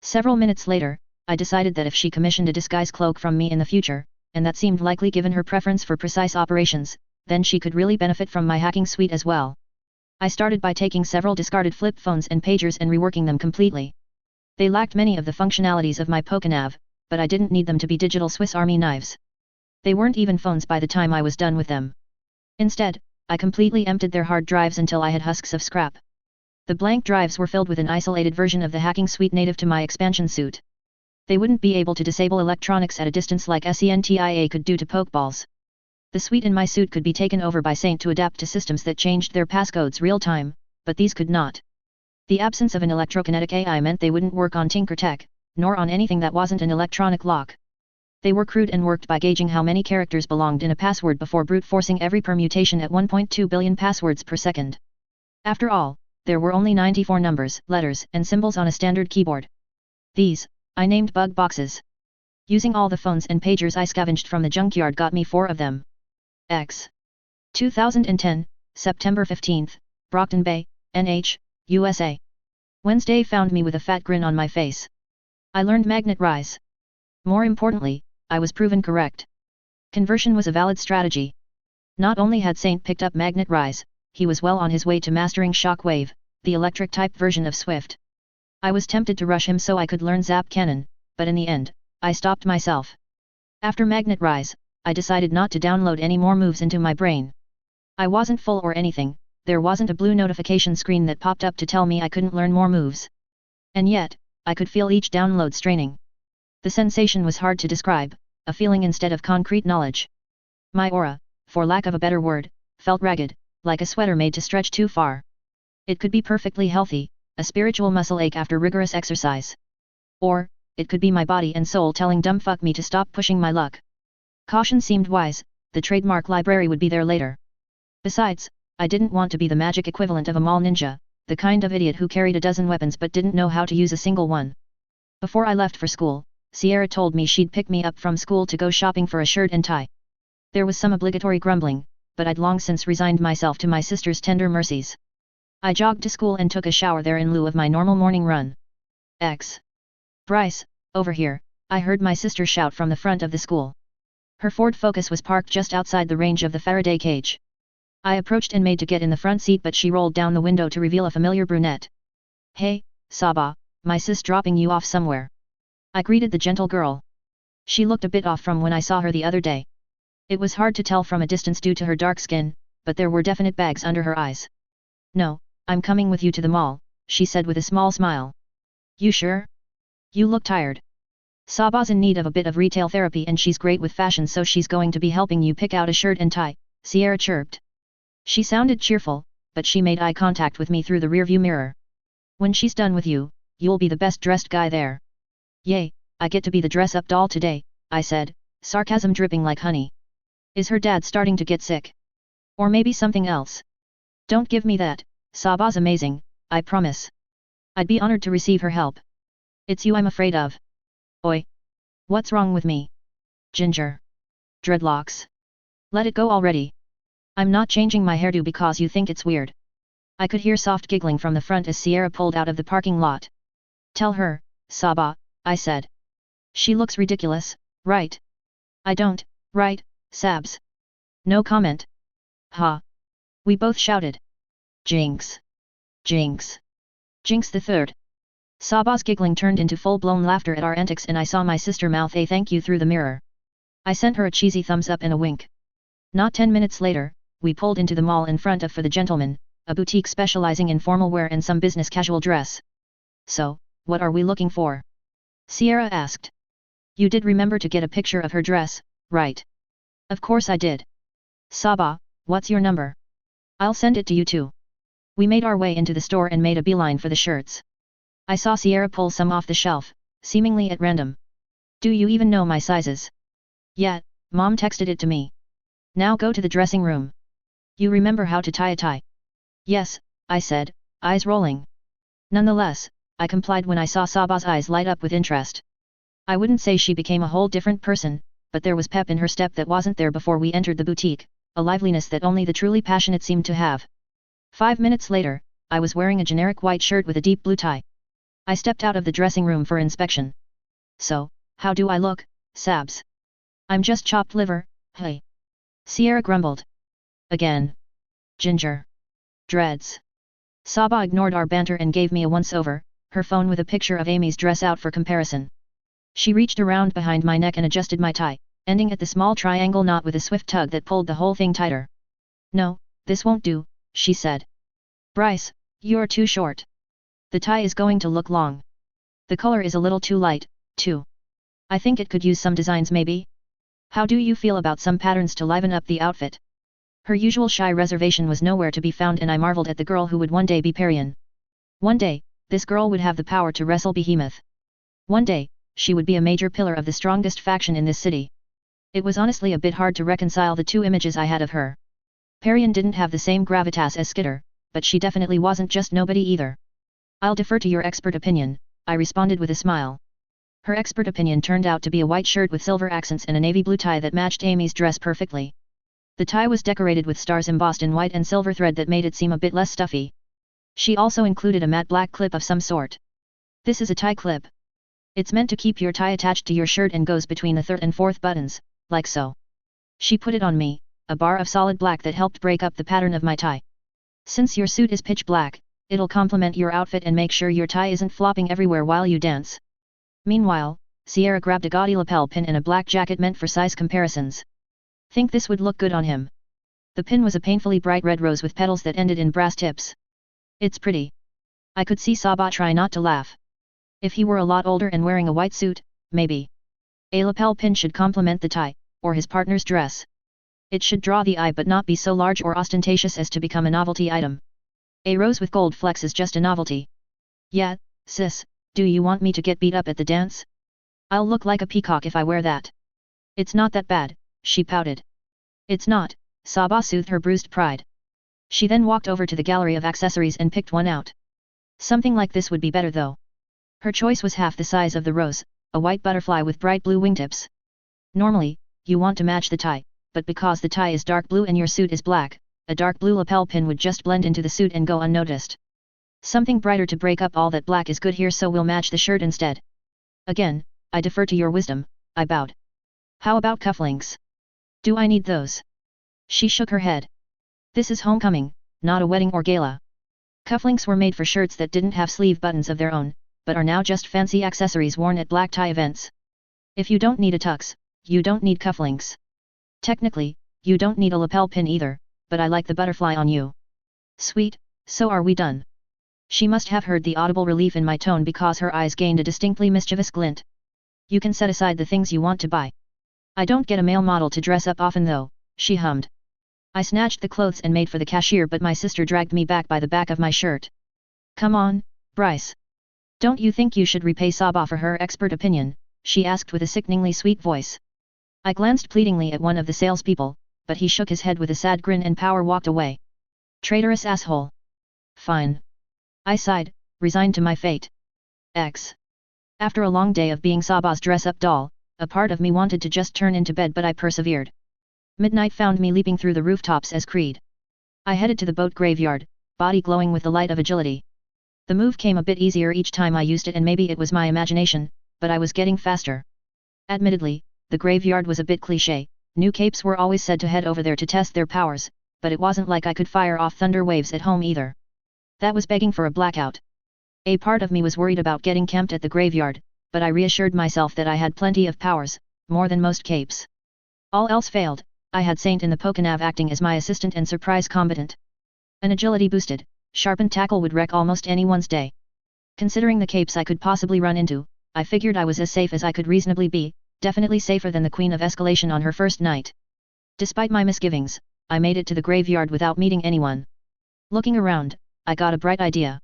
Several minutes later, I decided that if she commissioned a disguise cloak from me in the future, and that seemed likely given her preference for precise operations, then she could really benefit from my hacking suite as well. I started by taking several discarded flip phones and pagers and reworking them completely. They lacked many of the functionalities of my Pokénav, but I didn't need them to be digital Swiss Army knives. They weren't even phones by the time I was done with them. Instead, I completely emptied their hard drives until I had husks of scrap. The blank drives were filled with an isolated version of the hacking suite native to my expansion suit. They wouldn't be able to disable electronics at a distance like SENTIA could do to Pokeballs. The suite in my suit could be taken over by Saint to adapt to systems that changed their passcodes real-time, but these could not. The absence of an electrokinetic AI meant they wouldn't work on Tinker Tech, nor on anything that wasn't an electronic lock. They were crude and worked by gauging how many characters belonged in a password before brute forcing every permutation at 1.2 billion passwords per second. After all, there were only 94 numbers, letters, and symbols on a standard keyboard. These, I named bug boxes. Using all the phones and pagers I scavenged from the junkyard got me 4 of them. X. 2010, September 15th, Brockton Bay, NH, USA. Wednesday found me with a fat grin on my face. I learned magnet rise. More importantly, I was proven correct. Conversion was a valid strategy. Not only had Saint picked up magnet rise, he was well on his way to mastering shockwave, the electric-type version of Swift. I was tempted to rush him so I could learn Zap Cannon, but in the end, I stopped myself. After magnet rise, I decided not to download any more moves into my brain. I wasn't full or anything, there wasn't a blue notification screen that popped up to tell me I couldn't learn more moves. And yet, I could feel each download straining. The sensation was hard to describe, a feeling instead of concrete knowledge. My aura, for lack of a better word, felt ragged, like a sweater made to stretch too far. It could be perfectly healthy, a spiritual muscle ache after rigorous exercise. Or, it could be my body and soul telling dumb fuck me to stop pushing my luck. Caution seemed wise, the trademark library would be there later. Besides, I didn't want to be the magic equivalent of a mall ninja, the kind of idiot who carried a dozen weapons but didn't know how to use a single one. Before I left for school, Sierra told me she'd pick me up from school to go shopping for a shirt and tie. There was some obligatory grumbling, but I'd long since resigned myself to my sister's tender mercies. I jogged to school and took a shower there in lieu of my normal morning run. X. Bryce, over here, I heard my sister shout from the front of the school. Her Ford Focus was parked just outside the range of the Faraday cage. I approached and made to get in the front seat, but she rolled down the window to reveal a familiar brunette. Hey, Saba, my sis dropping you off somewhere. I greeted the gentle girl. She looked a bit off from when I saw her the other day. It was hard to tell from a distance due to her dark skin, but there were definite bags under her eyes. No, I'm coming with you to the mall, she said with a small smile. You sure? You look tired. Saba's in need of a bit of retail therapy and she's great with fashion, so she's going to be helping you pick out a shirt and tie, Sierra chirped. She sounded cheerful, but she made eye contact with me through the rearview mirror. When she's done with you, you'll be the best dressed guy there. Yay, I get to be the dress-up doll today, I said, sarcasm dripping like honey. Is her dad starting to get sick? Or maybe something else? Don't give me that, Saba's amazing, I promise. I'd be honored to receive her help. It's you I'm afraid of. Oi. What's wrong with me? Ginger. Dreadlocks. Let it go already. I'm not changing my hairdo because you think it's weird. I could hear soft giggling from the front as Sierra pulled out of the parking lot. Tell her, Saba, I said. She looks ridiculous, right? I don't, right, Sabs? No comment. Ha. We both shouted. Jinx. Jinx. Jinx the third. Saba's giggling turned into full-blown laughter at our antics and I saw my sister mouth a thank you through the mirror. I sent her a cheesy thumbs up and a wink. Not 10 minutes later, we pulled into the mall in front of For the Gentleman, a boutique specializing in formal wear and some business casual dress. So, what are we looking for? Sierra asked. You did remember to get a picture of her dress, right? Of course I did. Saba, what's your number? I'll send it to you too. We made our way into the store and made a beeline for the shirts. I saw Sierra pull some off the shelf, seemingly at random. Do you even know my sizes? Yeah, Mom texted it to me. Now go to the dressing room. You remember how to tie a tie? Yes, I said, eyes rolling. Nonetheless, I complied when I saw Saba's eyes light up with interest. I wouldn't say she became a whole different person, but there was pep in her step that wasn't there before we entered the boutique, a liveliness that only the truly passionate seemed to have. 5 minutes later, I was wearing a generic white shirt with a deep blue tie. I stepped out of the dressing room for inspection. So, how do I look, Sabs? I'm just chopped liver, hey. Sierra grumbled. Again. Ginger. Dreads. Saba ignored our banter and gave me a once-over, her phone with a picture of Amy's dress out for comparison. She reached around behind my neck and adjusted my tie, ending at the small triangle knot with a swift tug that pulled the whole thing tighter. No, this won't do, she said. Bryce, you're too short. The tie is going to look long. The color is a little too light, too. I think it could use some designs maybe? How do you feel about some patterns to liven up the outfit? Her usual shy reservation was nowhere to be found and I marveled at the girl who would one day be Parian. One day, this girl would have the power to wrestle Behemoth. One day, she would be a major pillar of the strongest faction in this city. It was honestly a bit hard to reconcile the two images I had of her. Parian didn't have the same gravitas as Skitter, but she definitely wasn't just nobody either. I'll defer to your expert opinion, I responded with a smile. Her expert opinion turned out to be a white shirt with silver accents and a navy blue tie that matched Amy's dress perfectly. The tie was decorated with stars embossed in white and silver thread that made it seem a bit less stuffy. She also included a matte black clip of some sort. This is a tie clip. It's meant to keep your tie attached to your shirt and goes between the third and fourth buttons, like so. She put it on me, a bar of solid black that helped break up the pattern of my tie. Since your suit is pitch black, it'll complement your outfit and make sure your tie isn't flopping everywhere while you dance. Meanwhile, Sierra grabbed a gaudy lapel pin and a black jacket meant for size comparisons. Think this would look good on him. The pin was a painfully bright red rose with petals that ended in brass tips. It's pretty. I could see Sabah try not to laugh. If he were a lot older and wearing a white suit, maybe. A lapel pin should complement the tie, or his partner's dress. It should draw the eye but not be so large or ostentatious as to become a novelty item. A rose with gold flecks is just a novelty. Yeah, sis, do you want me to get beat up at the dance? I'll look like a peacock if I wear that. It's not that bad, she pouted. It's not, Sabah soothed her bruised pride. She then walked over to the gallery of accessories and picked one out. Something like this would be better though. Her choice was half the size of the rose, a white butterfly with bright blue wingtips. Normally, you want to match the tie, but because the tie is dark blue and your suit is black, a dark blue lapel pin would just blend into the suit and go unnoticed. Something brighter to break up all that black is good here, so we'll match the shirt instead. Again, I defer to your wisdom, I bowed. How about cufflinks? Do I need those? She shook her head. This is homecoming, not a wedding or gala. Cufflinks were made for shirts that didn't have sleeve buttons of their own, but are now just fancy accessories worn at black tie events. If you don't need a tux, you don't need cufflinks. Technically, you don't need a lapel pin either, but I like the butterfly on you. Sweet, so are we done? She must have heard the audible relief in my tone because her eyes gained a distinctly mischievous glint. You can set aside the things you want to buy. I don't get a male model to dress up often though, she hummed. I snatched the clothes and made for the cashier, but my sister dragged me back by the back of my shirt. Come on, Bryce. Don't you think you should repay Sabah for her expert opinion? She asked with a sickeningly sweet voice. I glanced pleadingly at one of the salespeople, but he shook his head with a sad grin and power walked away. Traitorous asshole. Fine. I sighed, resigned to my fate. After a long day of being Sabah's dress-up doll, a part of me wanted to just turn into bed, but I persevered. Midnight found me leaping through the rooftops as Creed. I headed to the boat graveyard, body glowing with the light of agility. The move came a bit easier each time I used it, and maybe it was my imagination, but I was getting faster. Admittedly, the graveyard was a bit cliché. New capes were always said to head over there to test their powers, but it wasn't like I could fire off thunder waves at home either. That was begging for a blackout. A part of me was worried about getting camped at the graveyard, but I reassured myself that I had plenty of powers, more than most capes. All else failed, I had Saint in the Pokenav acting as my assistant and surprise combatant. An agility boosted, sharpened tackle would wreck almost anyone's day. Considering the capes I could possibly run into, I figured I was as safe as I could reasonably be, definitely safer than the Queen of Escalation on her first night. Despite my misgivings, I made it to the graveyard without meeting anyone. Looking around, I got a bright idea.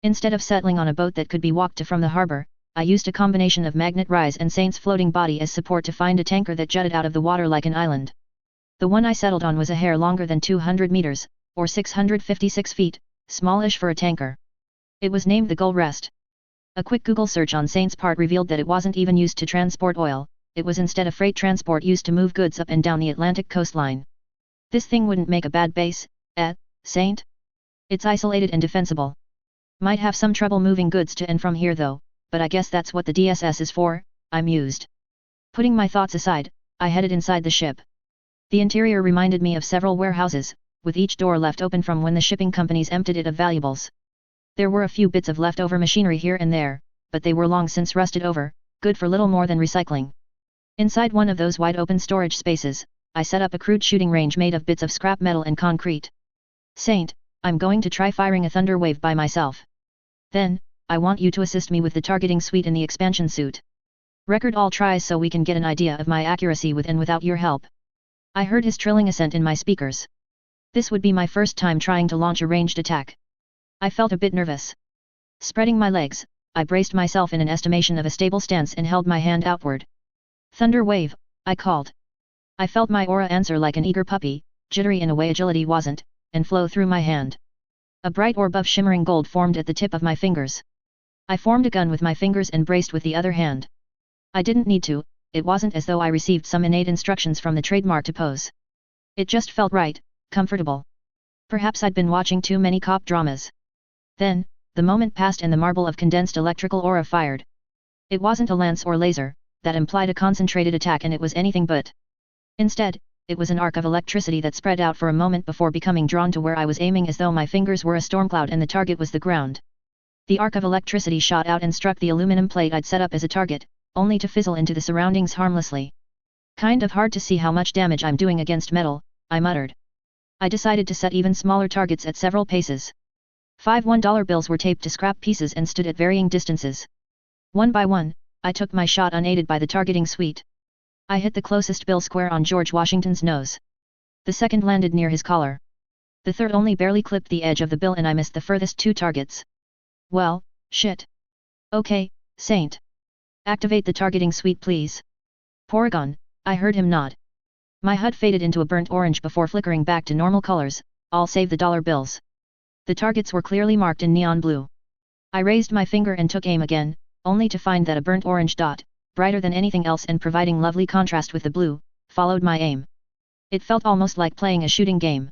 Instead of settling on a boat that could be walked to from the harbor, I used a combination of Magnet Rise and Saint's floating body as support to find a tanker that jutted out of the water like an island. The one I settled on was a hair longer than 200 meters, or 656 feet, smallish for a tanker. It was named the Gull Rest. A quick Google search on Saint's part revealed that it wasn't even used to transport oil, it was instead a freight transport used to move goods up and down the Atlantic coastline. This thing wouldn't make a bad base, Saint? It's isolated and defensible. Might have some trouble moving goods to and from here though, but I guess that's what the DSS is for, I mused. Putting my thoughts aside, I headed inside the ship. The interior reminded me of several warehouses, with each door left open from when the shipping companies emptied it of valuables. There were a few bits of leftover machinery here and there, but they were long since rusted over, good for little more than recycling. Inside one of those wide open storage spaces, I set up a crude shooting range made of bits of scrap metal and concrete. Saint, I'm going to try firing a thunder wave by myself. Then, I want you to assist me with the targeting suite in the expansion suit. Record all tries so we can get an idea of my accuracy with and without your help. I heard his trilling assent in my speakers. This would be my first time trying to launch a ranged attack. I felt a bit nervous. Spreading my legs, I braced myself in an estimation of a stable stance and held my hand outward. Thunder wave, I called. I felt my aura answer like an eager puppy, jittery in a way agility wasn't, and flow through my hand. A bright orb of shimmering gold formed at the tip of my fingers. I formed a gun with my fingers and braced with the other hand. I didn't need to, it wasn't as though I received some innate instructions from the trademark to pose. It just felt right, comfortable. Perhaps I'd been watching too many cop dramas. Then, the moment passed and the marble of condensed electrical aura fired. It wasn't a lance or laser, that implied a concentrated attack, and it was anything but. Instead, it was an arc of electricity that spread out for a moment before becoming drawn to where I was aiming as though my fingers were a storm cloud and the target was the ground. The arc of electricity shot out and struck the aluminum plate I'd set up as a target, only to fizzle into the surroundings harmlessly. Kind of hard to see how much damage I'm doing against metal, I muttered. I decided to set even smaller targets at several paces. 5 $1 bills were taped to scrap pieces and stood at varying distances. One by one, I took my shot unaided by the targeting suite. I hit the closest bill square on George Washington's nose. The second landed near his collar. The third only barely clipped the edge of the bill and I missed the furthest 2 targets. Well, shit. Okay, Saint. Activate the targeting suite please. Porygon, I heard him nod. My HUD faded into a burnt orange before flickering back to normal colors, all save the dollar bills. The targets were clearly marked in neon blue. I raised my finger and took aim again, only to find that a burnt orange dot, brighter than anything else and providing lovely contrast with the blue, followed my aim. It felt almost like playing a shooting game.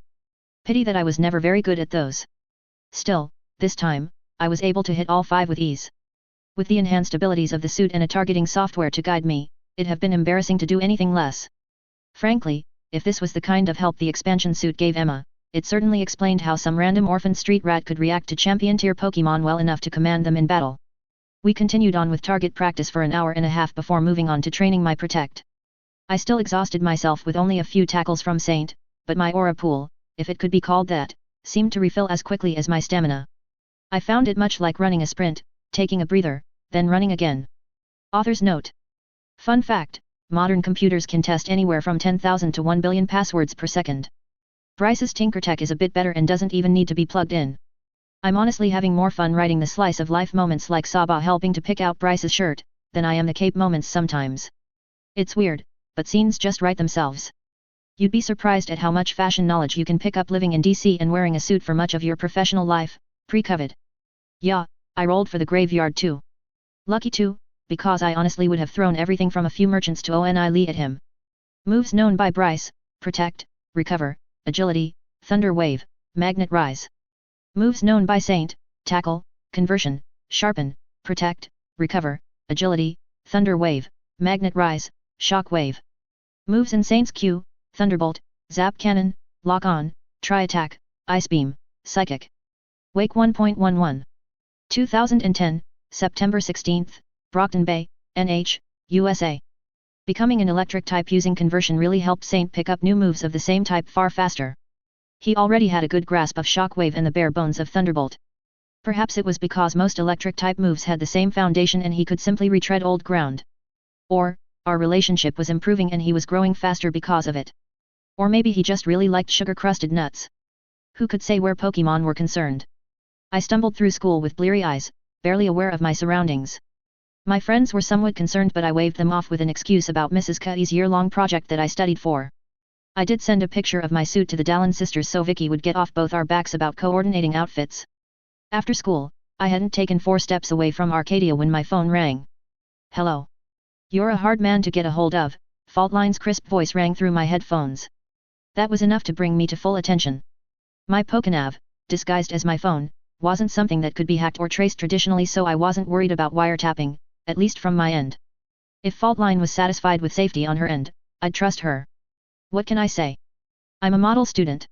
Pity that I was never very good at those. Still, this time, I was able to hit all 5 with ease. With the enhanced abilities of the suit and a targeting software to guide me, it'd have been embarrassing to do anything less. Frankly, if this was the kind of help the expansion suit gave Emma, it certainly explained how some random orphan street rat could react to champion-tier Pokémon well enough to command them in battle. We continued on with target practice for an hour and a half before moving on to training my Protect. I still exhausted myself with only a few tackles from Saint, but my aura pool, if it could be called that, seemed to refill as quickly as my stamina. I found it much like running a sprint, taking a breather, then running again. Author's note. Fun fact, modern computers can test anywhere from 10,000 to 1 billion passwords per second. Bryce's Tinkertech is a bit better and doesn't even need to be plugged in. I'm honestly having more fun writing the slice of life moments like Saba helping to pick out Bryce's shirt, than I am the cape moments sometimes. It's weird, but scenes just write themselves. You'd be surprised at how much fashion knowledge you can pick up living in DC and wearing a suit for much of your professional life, pre-COVID. Yeah, I rolled for the graveyard too. Lucky too, because I honestly would have thrown everything from a few merchants to Oni Lee at him. Moves known by Bryce: Protect, Recover, Agility, Thunder Wave, Magnet Rise. Moves known by Saint: Tackle, Conversion, Sharpen, Protect, Recover, Agility, Thunder Wave, Magnet Rise, Shock Wave. Moves in Saint's Q: Thunderbolt, Zap Cannon, Lock On, Tri Attack, Ice Beam, Psychic. Wake 1.11. 2010, September 16, Brockton Bay, NH, USA. Becoming an electric type using conversion really helped Saint pick up new moves of the same type far faster. He already had a good grasp of Shockwave and the bare bones of Thunderbolt. Perhaps it was because most electric type moves had the same foundation and he could simply retread old ground. Or, our relationship was improving and he was growing faster because of it. Or maybe he just really liked sugar-crusted nuts. Who could say where Pokemon were concerned? I stumbled through school with bleary eyes, barely aware of my surroundings. My friends were somewhat concerned but I waved them off with an excuse about Mrs. Cuddy's year-long project that I studied for. I did send a picture of my suit to the Dallin sisters so Vicky would get off both our backs about coordinating outfits. After school, I hadn't taken 4 steps away from Arcadia when my phone rang. Hello. You're a hard man to get a hold of, Faultline's crisp voice rang through my headphones. That was enough to bring me to full attention. My Pokenav, disguised as my phone, wasn't something that could be hacked or traced traditionally, so I wasn't worried about wiretapping, at least from my end. If Faultline was satisfied with safety on her end, I'd trust her. What can I say? I'm a model student.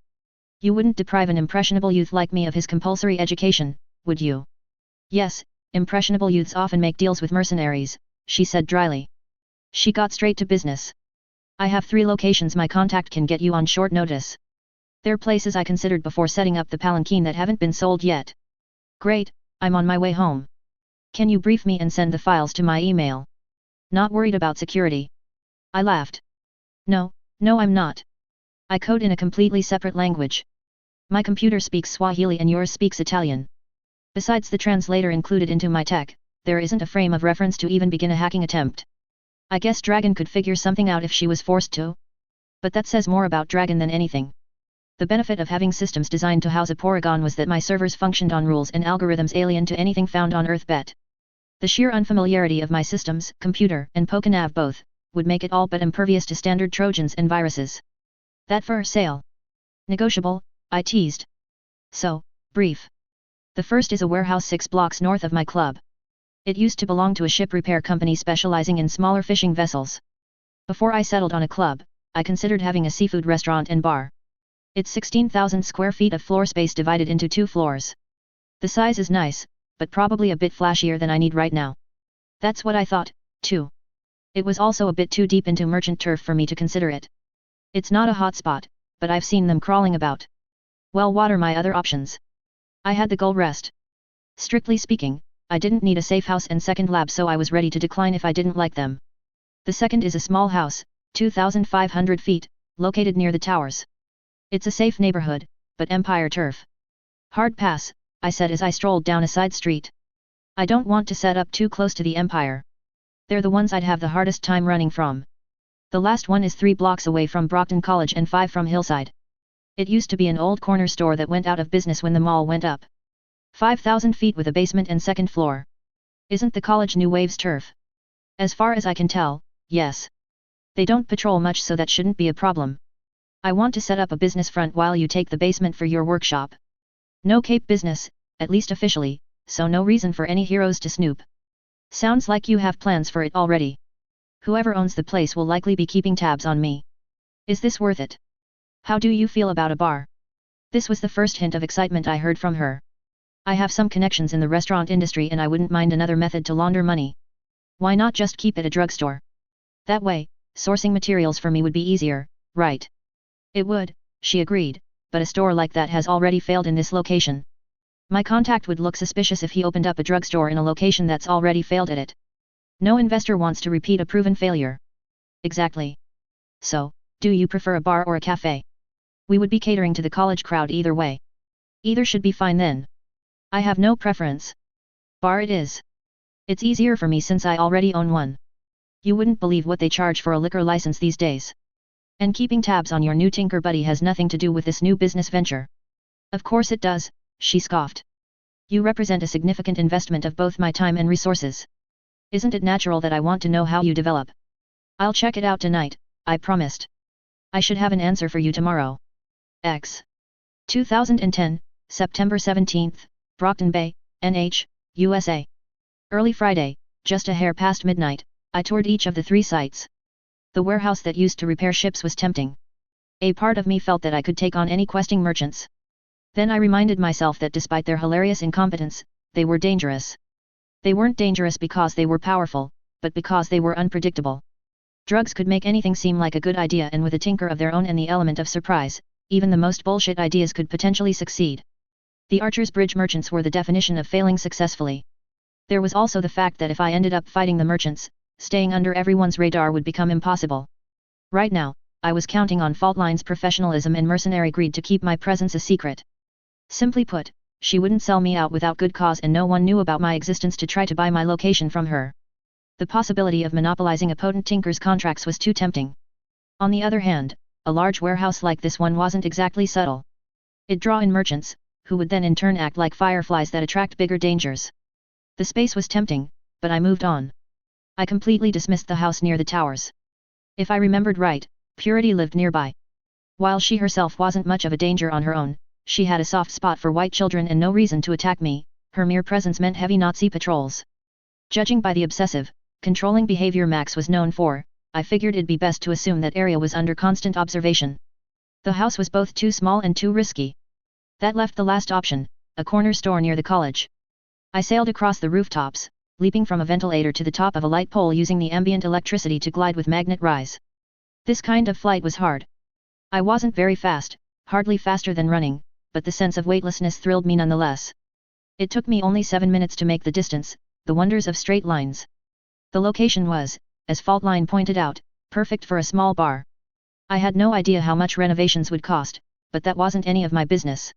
You wouldn't deprive an impressionable youth like me of his compulsory education, would you? Yes, impressionable youths often make deals with mercenaries, she said dryly. She got straight to business. I have 3 locations my contact can get you on short notice. They're places I considered before setting up the palanquin that haven't been sold yet. Great, I'm on my way home. Can you brief me and send the files to my email? Not worried about security. I laughed. No, I'm not. I code in a completely separate language. My computer speaks Swahili and yours speaks Italian. Besides the translator included into my tech, there isn't a frame of reference to even begin a hacking attempt. I guess Dragon could figure something out if she was forced to. But that says more about Dragon than anything. The benefit of having systems designed to house a Porygon was that my servers functioned on rules and algorithms alien to anything found on Earth. The sheer unfamiliarity of my systems, computer and Pokenav both, would make it all but impervious to standard Trojans and viruses. That for sale? Negotiable, I teased. So, brief. The first is a warehouse 6 blocks north of my club. It used to belong to a ship repair company specializing in smaller fishing vessels. Before I settled on a club, I considered having a seafood restaurant and bar. It's 16,000 square feet of floor space divided into 2 floors. The size is nice, but probably a bit flashier than I need right now. That's what I thought, too. It was also a bit too deep into merchant turf for me to consider it. It's not a hot spot, but I've seen them crawling about. Well, what are my other options? I had the goal rest. Strictly speaking, I didn't need a safe house and second lab, so I was ready to decline if I didn't like them. The second is a small house, 2,500 feet, located near the towers. It's a safe neighborhood, but Empire turf. Hard pass, I said as I strolled down a side street. I don't want to set up too close to the Empire. They're the ones I'd have the hardest time running from. The last one is 3 blocks away from Brockton College and 5 from Hillside. It used to be an old corner store that went out of business when the mall went up. 5,000 feet with a basement and second floor. Isn't the college New Wave's turf? As far as I can tell, yes. They don't patrol much, so that shouldn't be a problem. I want to set up a business front while you take the basement for your workshop. No Cape business, at least officially, so no reason for any heroes to snoop. Sounds like you have plans for it already. Whoever owns the place will likely be keeping tabs on me. Is this worth it? How do you feel about a bar? This was the first hint of excitement I heard from her. I have some connections in the restaurant industry and I wouldn't mind another method to launder money. Why not just keep it a drugstore? That way, sourcing materials for me would be easier, right? It would, she agreed, but a store like that has already failed in this location. My contact would look suspicious if he opened up a drugstore in a location that's already failed at it. No investor wants to repeat a proven failure. Exactly. So, do you prefer a bar or a cafe? We would be catering to the college crowd either way. Either should be fine then. I have no preference. Bar it is. It's easier for me since I already own one. You wouldn't believe what they charge for a liquor license these days. And keeping tabs on your new tinker buddy has nothing to do with this new business venture. Of course it does, she scoffed. You represent a significant investment of both my time and resources. Isn't it natural that I want to know how you develop? I'll check it out tonight, I promised. I should have an answer for you tomorrow. X. 2010, September 17th, Brockton Bay, NH, USA. Early Friday, just a hair past midnight, I toured each of the 3 sites. The warehouse that used to repair ships was tempting. A part of me felt that I could take on any questing merchants. Then I reminded myself that despite their hilarious incompetence, they were dangerous. They weren't dangerous because they were powerful, but because they were unpredictable. Drugs could make anything seem like a good idea, and with a tinker of their own and the element of surprise, even the most bullshit ideas could potentially succeed. The Archer's Bridge merchants were the definition of failing successfully. There was also the fact that if I ended up fighting the merchants, staying under everyone's radar would become impossible. Right now, I was counting on Faultline's professionalism and mercenary greed to keep my presence a secret. Simply put, she wouldn't sell me out without good cause, and no one knew about my existence to try to buy my location from her. The possibility of monopolizing a potent tinker's contracts was too tempting. On the other hand, a large warehouse like this one wasn't exactly subtle. It'd draw in merchants, who would then in turn act like fireflies that attract bigger dangers. The space was tempting, but I moved on. I completely dismissed the house near the towers. If I remembered right, Purity lived nearby. While she herself wasn't much of a danger on her own, she had a soft spot for white children and no reason to attack me. Her mere presence meant heavy Nazi patrols. Judging by the obsessive, controlling behavior Max was known for, I figured it'd be best to assume that area was under constant observation. The house was both too small and too risky. That left the last option, a corner store near the college. I sailed across the rooftops, leaping from a ventilator to the top of a light pole using the ambient electricity to glide with magnet rise. This kind of flight was hard. I wasn't very fast, hardly faster than running, but the sense of weightlessness thrilled me nonetheless. It took me only 7 minutes to make the distance, the wonders of straight lines. The location was, as Faultline pointed out, perfect for a small bar. I had no idea how much renovations would cost, but that wasn't any of my business.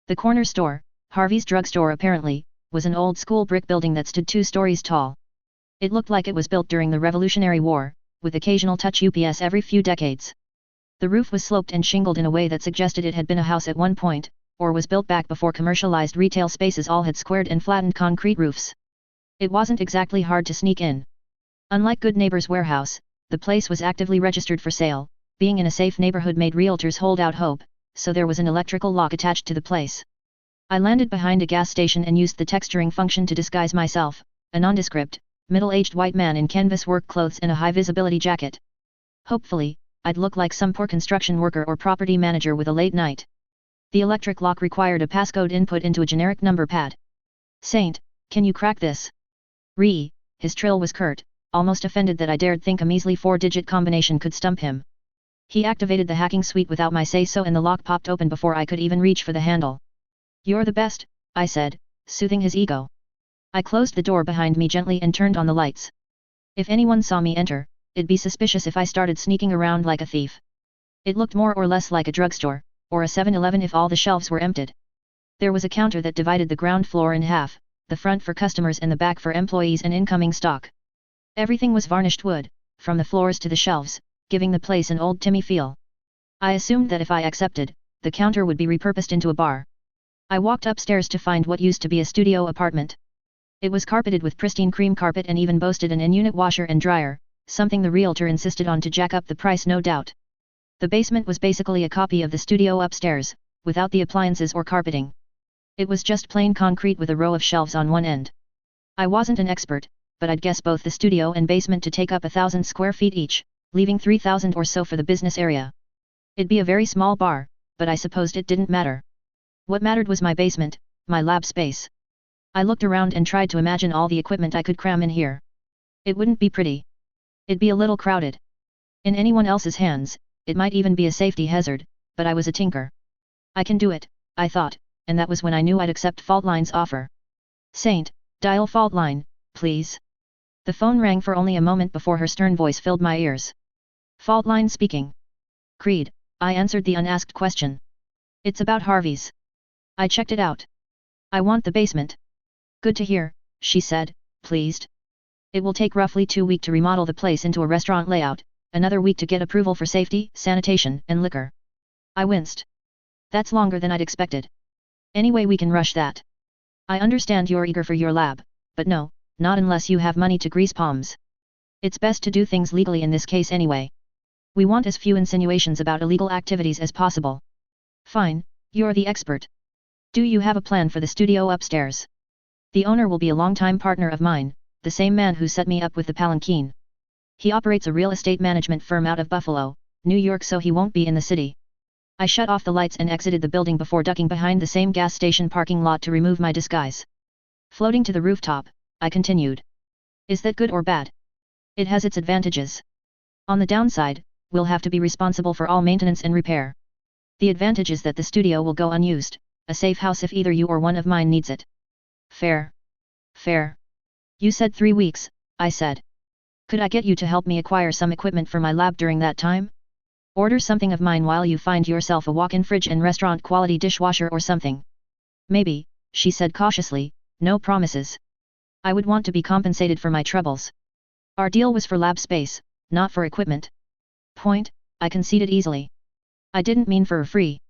The corner store, Harvey's drugstore apparently, was an old-school brick building that stood 2 stories tall. It looked like it was built during the Revolutionary War, with occasional touch UPS every few decades. The roof was sloped and shingled in a way that suggested it had been a house at one point, or was built back before commercialized retail spaces all had squared and flattened concrete roofs. It wasn't exactly hard to sneak in. Unlike Good Neighbor's warehouse, the place was actively registered for sale. Being in a safe neighborhood made realtors hold out hope, so there was an electrical lock attached to the place. I landed behind a gas station and used the texturing function to disguise myself, a nondescript, middle-aged white man in canvas work clothes and a high-visibility jacket. Hopefully, I'd look like some poor construction worker or property manager with a late night. The electric lock required a passcode input into a generic number pad. "Saint, can you crack this?" His trill was curt, almost offended that I dared think a measly 4-digit combination could stump him. He activated the hacking suite without my say-so and the lock popped open before I could even reach for the handle. "You're the best," I said, soothing his ego. I closed the door behind me gently and turned on the lights. If anyone saw me enter, it'd be suspicious if I started sneaking around like a thief. It looked more or less like a drugstore, or a 7-Eleven if all the shelves were emptied. There was a counter that divided the ground floor in half, the front for customers and the back for employees and incoming stock. Everything was varnished wood, from the floors to the shelves, giving the place an old-timey feel. I assumed that if I accepted, the counter would be repurposed into a bar. I walked upstairs to find what used to be a studio apartment. It was carpeted with pristine cream carpet and even boasted an in-unit washer and dryer, something the realtor insisted on to jack up the price no doubt. The basement was basically a copy of the studio upstairs, without the appliances or carpeting. It was just plain concrete with a row of shelves on one end. I wasn't an expert, but I'd guess both the studio and basement to take up 1,000 square feet each, leaving 3,000 or so for the business area. It'd be a very small bar, but I supposed it didn't matter. What mattered was my basement, my lab space. I looked around and tried to imagine all the equipment I could cram in here. It wouldn't be pretty. It'd be a little crowded. In anyone else's hands, it might even be a safety hazard, but I was a tinker. I can do it, I thought, and that was when I knew I'd accept Faultline's offer. "Saint, dial Faultline, please." The phone rang for only a moment before her stern voice filled my ears. "Faultline speaking." "Creed," I answered the unasked question. "It's about Harvey's. I checked it out. I want the basement." "Good to hear," she said, pleased. "It will take roughly 2 weeks to remodel the place into a restaurant layout, another week to get approval for safety, sanitation, and liquor." I winced. "That's longer than I'd expected. Anyway, we can rush that. I understand you're eager for your lab, but no, not unless you have money to grease palms. It's best to do things legally in this case anyway. We want as few insinuations about illegal activities as possible." "Fine, you're the expert. Do you have a plan for the studio upstairs?" "The owner will be a longtime partner of mine, the same man who set me up with the palanquin. He operates a real estate management firm out of Buffalo, New York, so he won't be in the city." I shut off the lights and exited the building before ducking behind the same gas station parking lot to remove my disguise. Floating to the rooftop, I continued. "Is that good or bad?" "It has its advantages. On the downside, we'll have to be responsible for all maintenance and repair. The advantage is that the studio will go unused, a safe house if either you or one of mine needs it." "Fair. Fair. You said 3 weeks," I said. "Could I get you to help me acquire some equipment for my lab during that time? Order something of mine while you find yourself a walk-in fridge and restaurant-quality dishwasher or something." "Maybe," she said cautiously, "no promises. I would want to be compensated for my troubles. Our deal was for lab space, not for equipment." "Point," I conceded easily. "I didn't mean for free.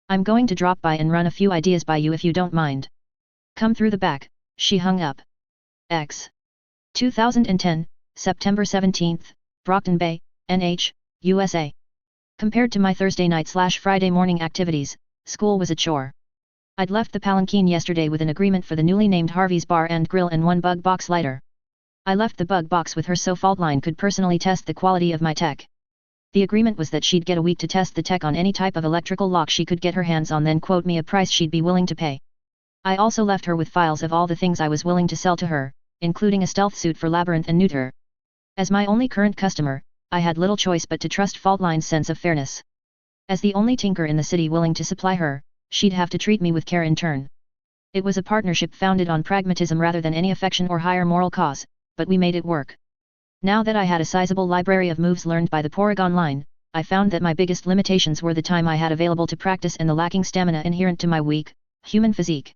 I'm going to drop by and run a few ideas by you if you don't mind." "Come through the back," she hung up. 2010, September 17, Brockton Bay, NH, USA. Compared to my Thursday night/Friday morning activities, school was a chore. I'd left the palanquin yesterday with an agreement for the newly named Harvey's Bar and Grill and 1 bug box lighter. I left the bug box with her so Faultline could personally test the quality of my tech. The agreement was that she'd get a week to test the tech on any type of electrical lock she could get her hands on, then quote me a price she'd be willing to pay. I also left her with files of all the things I was willing to sell to her, including a stealth suit for Labyrinth and Neuter. As my only current customer, I had little choice but to trust Faultline's sense of fairness. As the only tinker in the city willing to supply her, she'd have to treat me with care in turn. It was a partnership founded on pragmatism rather than any affection or higher moral cause, but we made it work. Now that I had a sizable library of moves learned by the Porygon line, I found that my biggest limitations were the time I had available to practice and the lacking stamina inherent to my weak, human physique.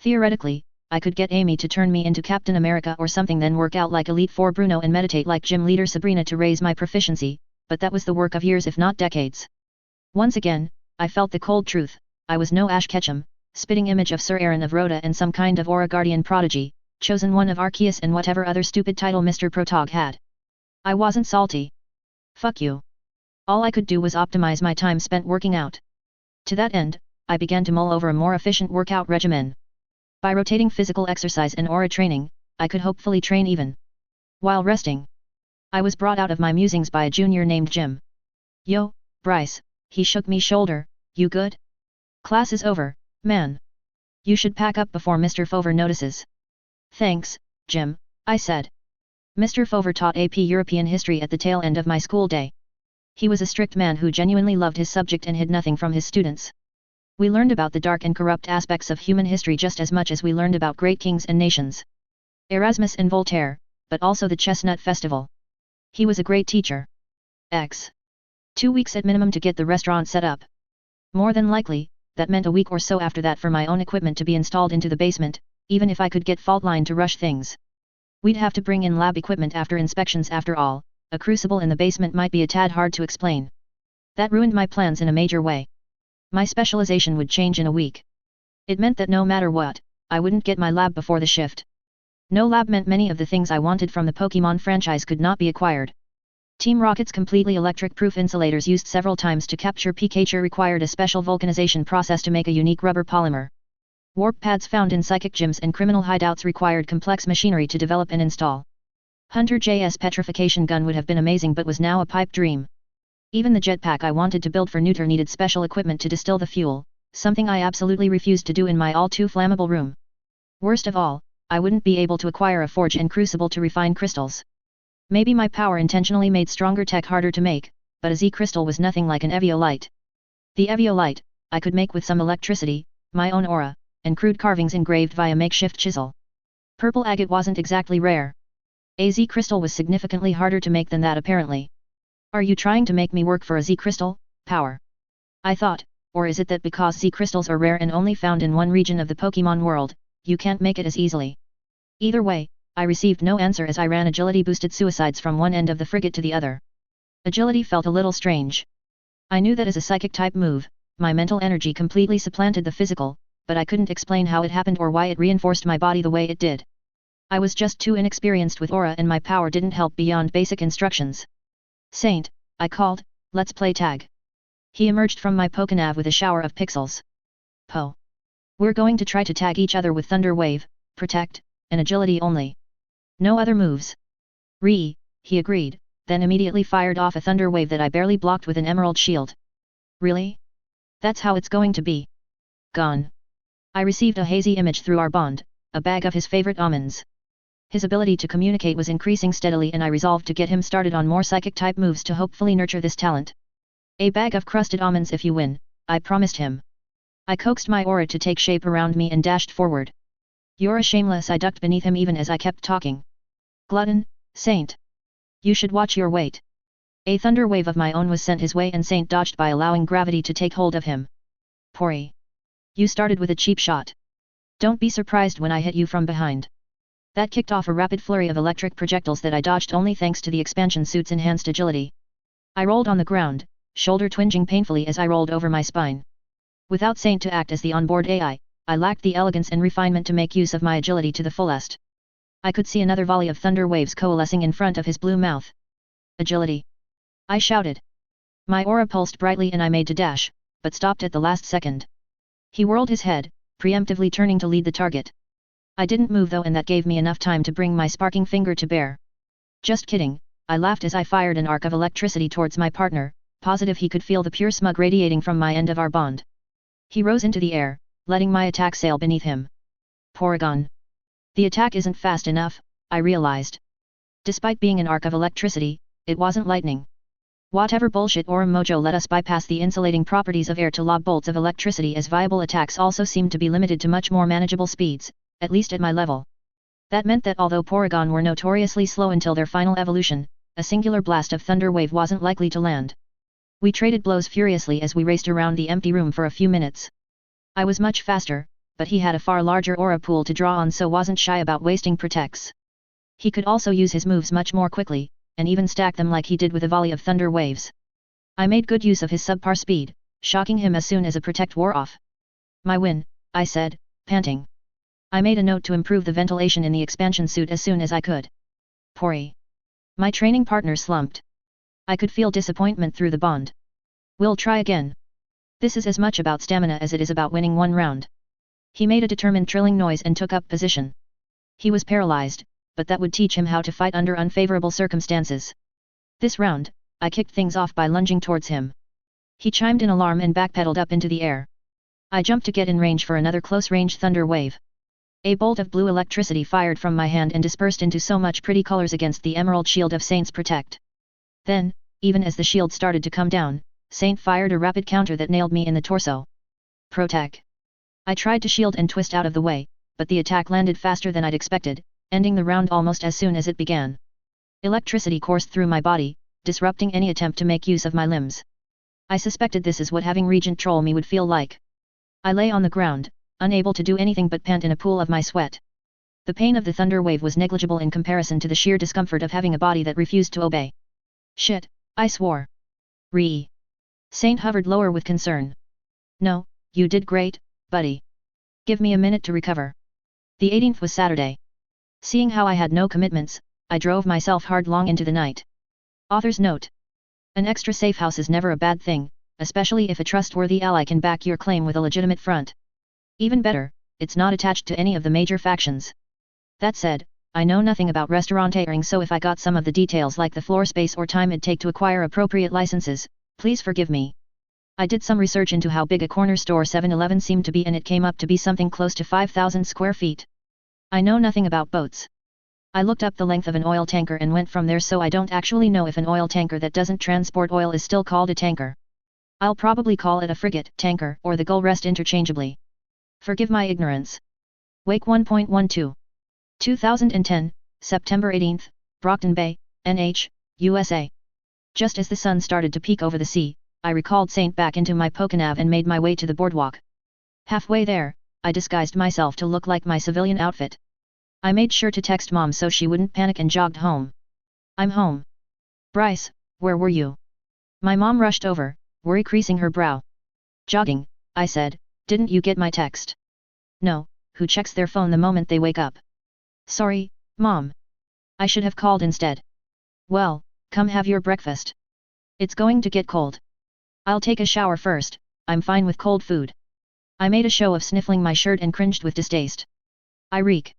Theoretically, I could get Amy to turn me into Captain America or something, then work out like Elite 4 Bruno and meditate like gym leader Sabrina to raise my proficiency, but that was the work of years if not decades. Once again, I felt the cold truth. I was no Ash Ketchum, spitting image of Sir Aaron of Rhoda and some kind of Aura Guardian prodigy, chosen one of Arceus and whatever other stupid title Mr. Protog had. I wasn't salty. Fuck you. All I could do was optimize my time spent working out. To that end, I began to mull over a more efficient workout regimen. By rotating physical exercise and aura training, I could hopefully train even while resting. I was brought out of my musings by a junior named Jim. Yo, Bryce, he shook me shoulder, you good? Class is over, man. You should pack up before Mr. Fover notices. Thanks, Jim, I said. Mr. Fover taught AP European history at the tail end of my school day. He was a strict man who genuinely loved his subject and hid nothing from his students. We learned about the dark and corrupt aspects of human history just as much as we learned about great kings and nations. Erasmus and Voltaire, but also the Chestnut Festival. He was a great teacher. 2 weeks at minimum to get the restaurant set up. More than likely, that meant a week or so after that for my own equipment to be installed into the basement, even if I could get Faultline to rush things. We'd have to bring in lab equipment after inspections after all. A crucible in the basement might be a tad hard to explain. That ruined my plans in a major way. My specialization would change in a week. It meant that no matter what, I wouldn't get my lab before the shift. No lab meant many of the things I wanted from the Pokémon franchise could not be acquired. Team Rocket's completely electric-proof insulators used several times to capture Pikachu required a special vulcanization process to make a unique rubber polymer. Warp pads found in psychic gyms and criminal hideouts required complex machinery to develop and install. Hunter JS petrification gun would have been amazing but was now a pipe dream. Even the jetpack I wanted to build for Neuter needed special equipment to distill the fuel, something I absolutely refused to do in my all-too-flammable room. Worst of all, I wouldn't be able to acquire a forge and crucible to refine crystals. Maybe my power intentionally made stronger tech harder to make, but a Z crystal was nothing like an Eviolite. The Eviolite, I could make with some electricity, my own aura, and crude carvings engraved via makeshift chisel. Purple agate wasn't exactly rare. A Z crystal was significantly harder to make than that apparently. Are you trying to make me work for a Z crystal, power? I thought, or is it that because Z crystals are rare and only found in one region of the Pokémon world, you can't make it as easily? Either way, I received no answer as I ran agility-boosted suicides from one end of the frigate to the other. Agility felt a little strange. I knew that as a psychic-type move, my mental energy completely supplanted the physical, but I couldn't explain how it happened or why it reinforced my body the way it did. I was just too inexperienced with aura and my power didn't help beyond basic instructions. Saint, I called, let's play tag. He emerged from my Pokénav with a shower of pixels. Po. We're going to try to tag each other with Thunder Wave, Protect, and Agility only. No other moves. He agreed, then immediately fired off a Thunder Wave that I barely blocked with an Emerald Shield. Really? That's how it's going to be. Gone. I received a hazy image through our bond, a bag of his favorite almonds. His ability to communicate was increasing steadily and I resolved to get him started on more psychic-type moves to hopefully nurture this talent. A bag of crusted almonds if you win, I promised him. I coaxed my aura to take shape around me and dashed forward. You're a shameless, I ducked beneath him even as I kept talking. Glutton, Saint. You should watch your weight. A thunder wave of my own was sent his way and Saint dodged by allowing gravity to take hold of him. Pori. You started with a cheap shot. Don't be surprised when I hit you from behind. That kicked off a rapid flurry of electric projectiles that I dodged only thanks to the expansion suit's enhanced agility. I rolled on the ground, shoulder twinging painfully as I rolled over my spine. Without Saint to act as the onboard AI, I lacked the elegance and refinement to make use of my agility to the fullest. I could see another volley of thunder waves coalescing in front of his blue mouth. Agility! I shouted. My aura pulsed brightly and I made to dash, but stopped at the last second. He whirled his head, preemptively turning to lead the target. I didn't move though and that gave me enough time to bring my sparking finger to bear. Just kidding, I laughed as I fired an arc of electricity towards my partner, positive he could feel the pure smug radiating from my end of our bond. He rose into the air, letting my attack sail beneath him. Porygon. The attack isn't fast enough, I realized. Despite being an arc of electricity, it wasn't lightning. Whatever bullshit Aura Mojo let us bypass the insulating properties of air to lob bolts of electricity as viable attacks also seemed to be limited to much more manageable speeds, at least at my level. That meant that although Porygon were notoriously slow until their final evolution, a singular blast of Thunder Wave wasn't likely to land. We traded blows furiously as we raced around the empty room for a few minutes. I was much faster, but he had a far larger aura pool to draw on, so wasn't shy about wasting protects. He could also use his moves much more quickly, and even stack them like he did with a volley of thunder waves. I made good use of his subpar speed, shocking him as soon as a protect wore off. My win, I said, panting. I made a note to improve the ventilation in the expansion suit as soon as I could. Pori. My training partner slumped. I could feel disappointment through the bond. We'll try again. This is as much about stamina as it is about winning one round. He made a determined trilling noise and took up position. He was paralyzed, but that would teach him how to fight under unfavorable circumstances. This round, I kicked things off by lunging towards him. He chimed in alarm and backpedaled up into the air. I jumped to get in range for another close-range thunder wave. A bolt of blue electricity fired from my hand and dispersed into so much pretty colors against the emerald shield of Saint's protect. Then, even as the shield started to come down, Saint fired a rapid counter that nailed me in the torso. Protect. I tried to shield and twist out of the way, but the attack landed faster than I'd expected, ending the round almost as soon as it began. Electricity coursed through my body, disrupting any attempt to make use of my limbs. I suspected this is what having Regent troll me would feel like. I lay on the ground, unable to do anything but pant in a pool of my sweat. The pain of the thunder wave was negligible in comparison to the sheer discomfort of having a body that refused to obey. Shit, I swore. Saint hovered lower with concern. No, you did great, buddy. Give me a minute to recover. The 18th was Saturday. Seeing how I had no commitments, I drove myself hard long into the night. Author's note. An extra safe house is never a bad thing, especially if a trustworthy ally can back your claim with a legitimate front. Even better, it's not attached to any of the major factions. That said, I know nothing about restauranteering, so if I got some of the details like the floor space or time it'd take to acquire appropriate licenses, please forgive me. I did some research into how big a corner store 7-Eleven seemed to be, and it came up to be something close to 5,000 square feet. I know nothing about boats. I looked up the length of an oil tanker and went from there, so I don't actually know if an oil tanker that doesn't transport oil is still called a tanker. I'll probably call it a frigate, tanker, or the gull rest interchangeably. Forgive my ignorance. Wake 1.12. 2010, September 18th, Brockton Bay, NH, USA. Just as the sun started to peek over the sea, I recalled Saint back into my Pokenav and made my way to the boardwalk. Halfway there, I disguised myself to look like my civilian outfit. I made sure to text Mom so she wouldn't panic and jogged home. I'm home. Bryce, where were you? My mom rushed over, worry creasing her brow. Jogging, I said, didn't you get my text? No, who checks their phone the moment they wake up? Sorry, Mom. I should have called instead. Well, come have your breakfast. It's going to get cold. I'll take a shower first, I'm fine with cold food. I made a show of sniffling my shirt and cringed with distaste. I reek.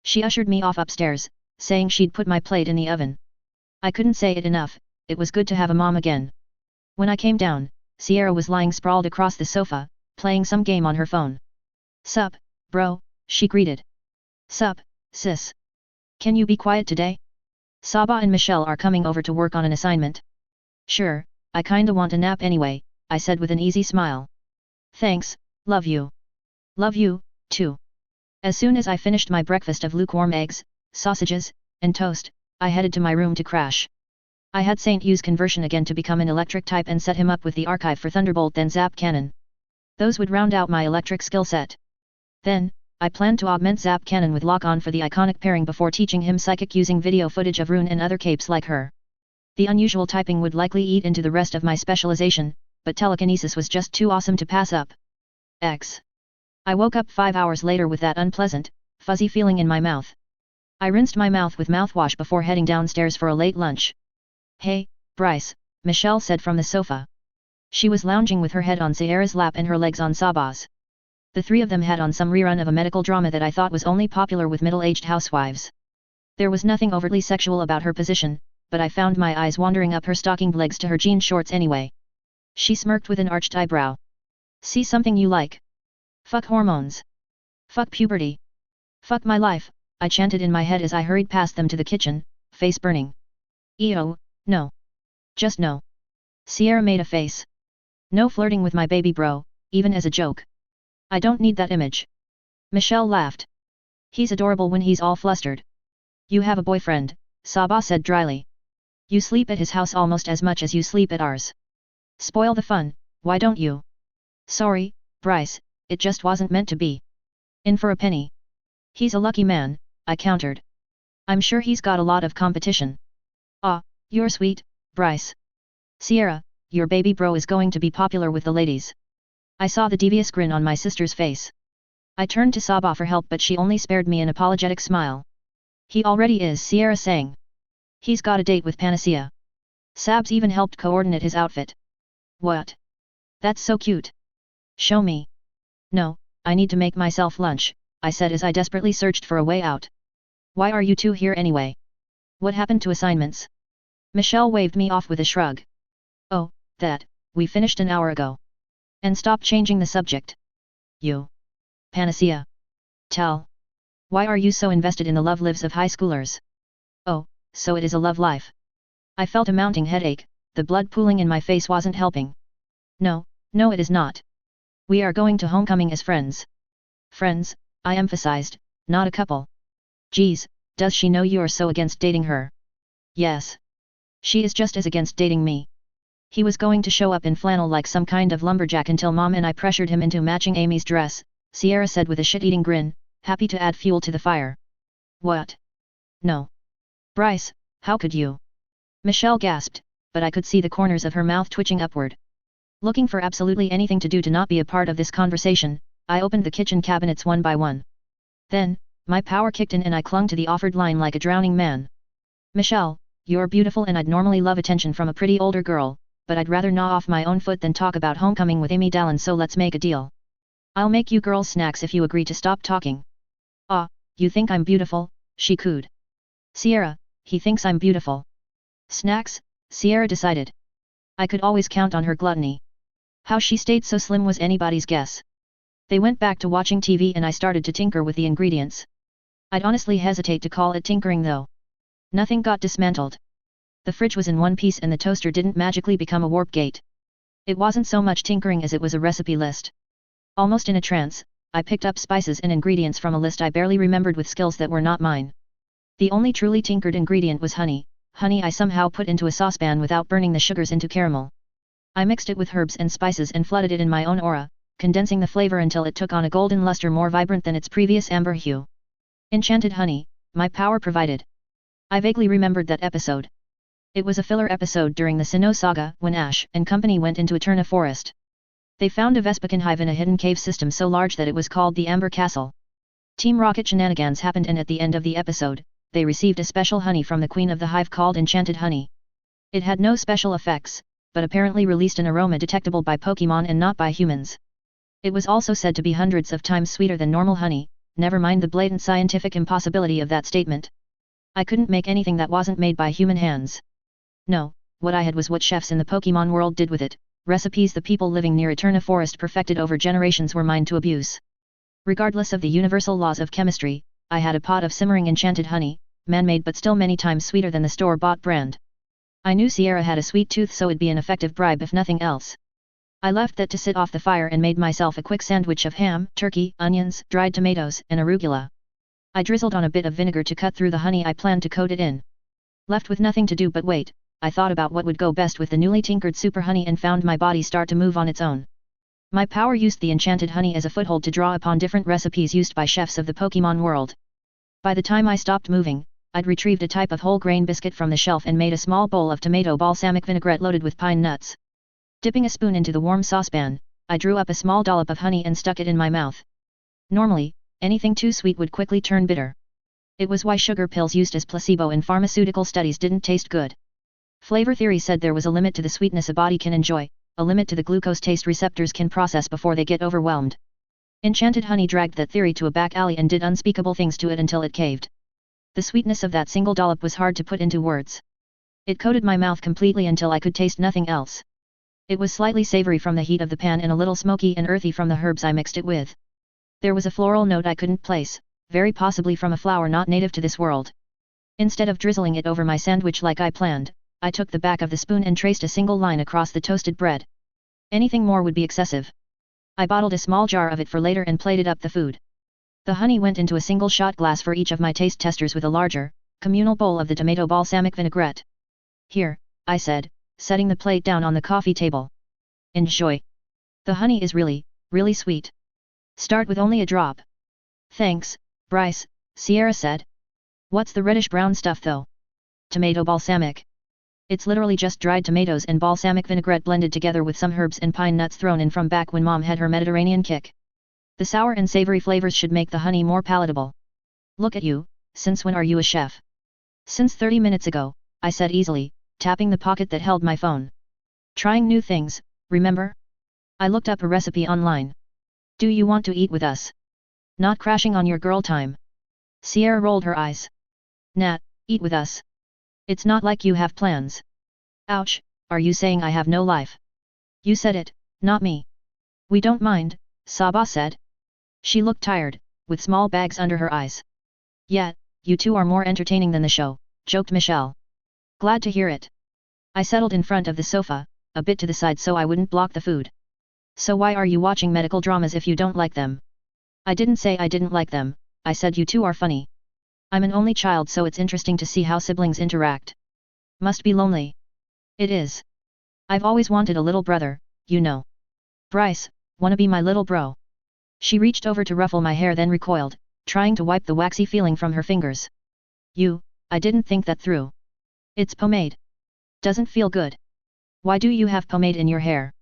She ushered me off upstairs, saying she'd put my plate in the oven. I couldn't say it enough, it was good to have a mom again. When I came down, Sierra was lying sprawled across the sofa, playing some game on her phone. Sup, bro, she greeted. Sup, sis. Can you be quiet today? Saba and Michelle are coming over to work on an assignment. Sure, I kinda want a nap anyway, I said with an easy smile. Thanks, love you. Love you, too. As soon as I finished my breakfast of lukewarm eggs, sausages, and toast, I headed to my room to crash. I had Saint use conversion again to become an electric type and set him up with the archive for Thunderbolt then Zap Cannon. Those would round out my electric skill set. Then, I planned to augment Zap Cannon with Lock-On for the iconic pairing before teaching him Psychic using video footage of Rune and other capes like her. The unusual typing would likely eat into the rest of my specialization, but telekinesis was just too awesome to pass up. I woke up 5 hours later with that unpleasant, fuzzy feeling in my mouth. I rinsed my mouth with mouthwash before heading downstairs for a late lunch. Hey, Bryce, Michelle said from the sofa. She was lounging with her head on Sierra's lap and her legs on Saba's. The three of them had on some rerun of a medical drama that I thought was only popular with middle-aged housewives. There was nothing overtly sexual about her position, but I found my eyes wandering up her stockinged legs to her jean shorts anyway. She smirked with an arched eyebrow. See something you like? Fuck hormones. Fuck puberty. Fuck my life, I chanted in my head as I hurried past them to the kitchen, face burning. Ew, no. Just no. Sierra made a face. No flirting with my baby bro, even as a joke. I don't need that image. Michelle laughed. He's adorable when he's all flustered. You have a boyfriend, Saba said dryly. You sleep at his house almost as much as you sleep at ours. Spoil the fun, why don't you? Sorry, Bryce, it just wasn't meant to be. In for a penny. He's a lucky man, I countered. I'm sure he's got a lot of competition. Ah, you're sweet, Bryce. Sierra, your baby bro is going to be popular with the ladies. I saw the devious grin on my sister's face. I turned to Saba for help but she only spared me an apologetic smile. He already is, Sierra sang. He's got a date with Panacea. Sabs even helped coordinate his outfit. What? That's so cute. Show me. No, I need to make myself lunch, I said as I desperately searched for a way out. Why are you two here anyway? What happened to assignments? Michelle waved me off with a shrug. Oh, that, we finished an hour ago. And stopped changing the subject. You. Panacea. Tell. Why are you so invested in the love lives of high schoolers? Oh, so it is a love life. I felt a mounting headache, the blood pooling in my face wasn't helping. No, no it is not. We are going to homecoming as friends. Friends, I emphasized, not a couple. Geez, does she know you're so against dating her? Yes. She is just as against dating me. He was going to show up in flannel like some kind of lumberjack until Mom and I pressured him into matching Amy's dress, Sierra said with a shit-eating grin, happy to add fuel to the fire. What? No. Bryce, how could you? Michelle gasped, but I could see the corners of her mouth twitching upward. Looking for absolutely anything to do to not be a part of this conversation, I opened the kitchen cabinets one by one. Then, my power kicked in and I clung to the offered line like a drowning man. Michelle, you're beautiful and I'd normally love attention from a pretty older girl, but I'd rather gnaw off my own foot than talk about homecoming with Amy Dallin, so let's make a deal. I'll make you girls snacks if you agree to stop talking. Ah, you think I'm beautiful, she cooed. Sierra, he thinks I'm beautiful. Snacks, Sierra decided. I could always count on her gluttony. How she stayed so slim was anybody's guess. They went back to watching TV and I started to tinker with the ingredients. I'd honestly hesitate to call it tinkering though. Nothing got dismantled. The fridge was in one piece and the toaster didn't magically become a warp gate. It wasn't so much tinkering as it was a recipe list. Almost in a trance, I picked up spices and ingredients from a list I barely remembered with skills that were not mine. The only truly tinkered ingredient was honey. Honey I somehow put into a saucepan without burning the sugars into caramel. I mixed it with herbs and spices and flooded it in my own aura, condensing the flavor until it took on a golden luster more vibrant than its previous amber hue. Enchanted honey, my power provided. I vaguely remembered that episode. It was a filler episode during the Sinnoh saga when Ash and company went into Eterna Forest. They found a Vespican hive in a hidden cave system so large that it was called the Amber Castle. Team Rocket shenanigans happened and at the end of the episode, they received a special honey from the queen of the hive called Enchanted Honey. It had no special effects, but apparently released an aroma detectable by Pokemon and not by humans. It was also said to be hundreds of times sweeter than normal honey, never mind the blatant scientific impossibility of that statement. I couldn't make anything that wasn't made by human hands. No, what I had was what chefs in the Pokemon world did with it, recipes the people living near Eterna Forest perfected over generations were mine to abuse. Regardless of the universal laws of chemistry, I had a pot of simmering enchanted honey, man-made but still many times sweeter than the store-bought brand. I knew Sierra had a sweet tooth so it'd be an effective bribe if nothing else. I left that to sit off the fire and made myself a quick sandwich of ham, turkey, onions, dried tomatoes, and arugula. I drizzled on a bit of vinegar to cut through the honey I planned to coat it in. Left with nothing to do but wait, I thought about what would go best with the newly tinkered super honey and found my body start to move on its own. My power used the enchanted honey as a foothold to draw upon different recipes used by chefs of the Pokemon world. By the time I stopped moving, I'd retrieved a type of whole grain biscuit from the shelf and made a small bowl of tomato balsamic vinaigrette loaded with pine nuts. Dipping a spoon into the warm saucepan, I drew up a small dollop of honey and stuck it in my mouth. Normally, anything too sweet would quickly turn bitter. It was why sugar pills used as placebo in pharmaceutical studies didn't taste good. Flavor theory said there was a limit to the sweetness a body can enjoy, a limit to the glucose taste receptors can process before they get overwhelmed. Enchanted honey dragged that theory to a back alley and did unspeakable things to it until it caved. The sweetness of that single dollop was hard to put into words. It coated my mouth completely until I could taste nothing else. It was slightly savory from the heat of the pan and a little smoky and earthy from the herbs I mixed it with. There was a floral note I couldn't place, very possibly from a flower not native to this world. Instead of drizzling it over my sandwich like I planned, I took the back of the spoon and traced a single line across the toasted bread. Anything more would be excessive. I bottled a small jar of it for later and plated up the food. The honey went into a single shot glass for each of my taste testers with a larger, communal bowl of the tomato balsamic vinaigrette. Here, I said, setting the plate down on the coffee table. Enjoy. The honey is really, really sweet. Start with only a drop. Thanks, Bryce, Sierra said. What's the reddish-brown stuff though? Tomato balsamic. It's literally just dried tomatoes and balsamic vinaigrette blended together with some herbs and pine nuts thrown in from back when Mom had her Mediterranean kick. The sour and savory flavors should make the honey more palatable. Look at you, since when are you a chef? Since 30 minutes ago, I said easily, tapping the pocket that held my phone. Trying new things, remember? I looked up a recipe online. Do you want to eat with us? Not crashing on your girl time. Sierra rolled her eyes. Nat, eat with us. It's not like you have plans. Ouch, are you saying I have no life? You said it, not me. We don't mind, Saba said. She looked tired, with small bags under her eyes. Yeah, you two are more entertaining than the show, joked Michelle. Glad to hear it. I settled in front of the sofa, a bit to the side so I wouldn't block the food. So why are you watching medical dramas if you don't like them? I didn't say I didn't like them, I said you two are funny. I'm an only child so it's interesting to see how siblings interact. Must be lonely. It is. I've always wanted a little brother, you know. Bryce, wanna be my little bro? She reached over to ruffle my hair then recoiled, trying to wipe the waxy feeling from her fingers. I didn't think that through. It's pomade. Doesn't feel good. Why do you have pomade in your hair?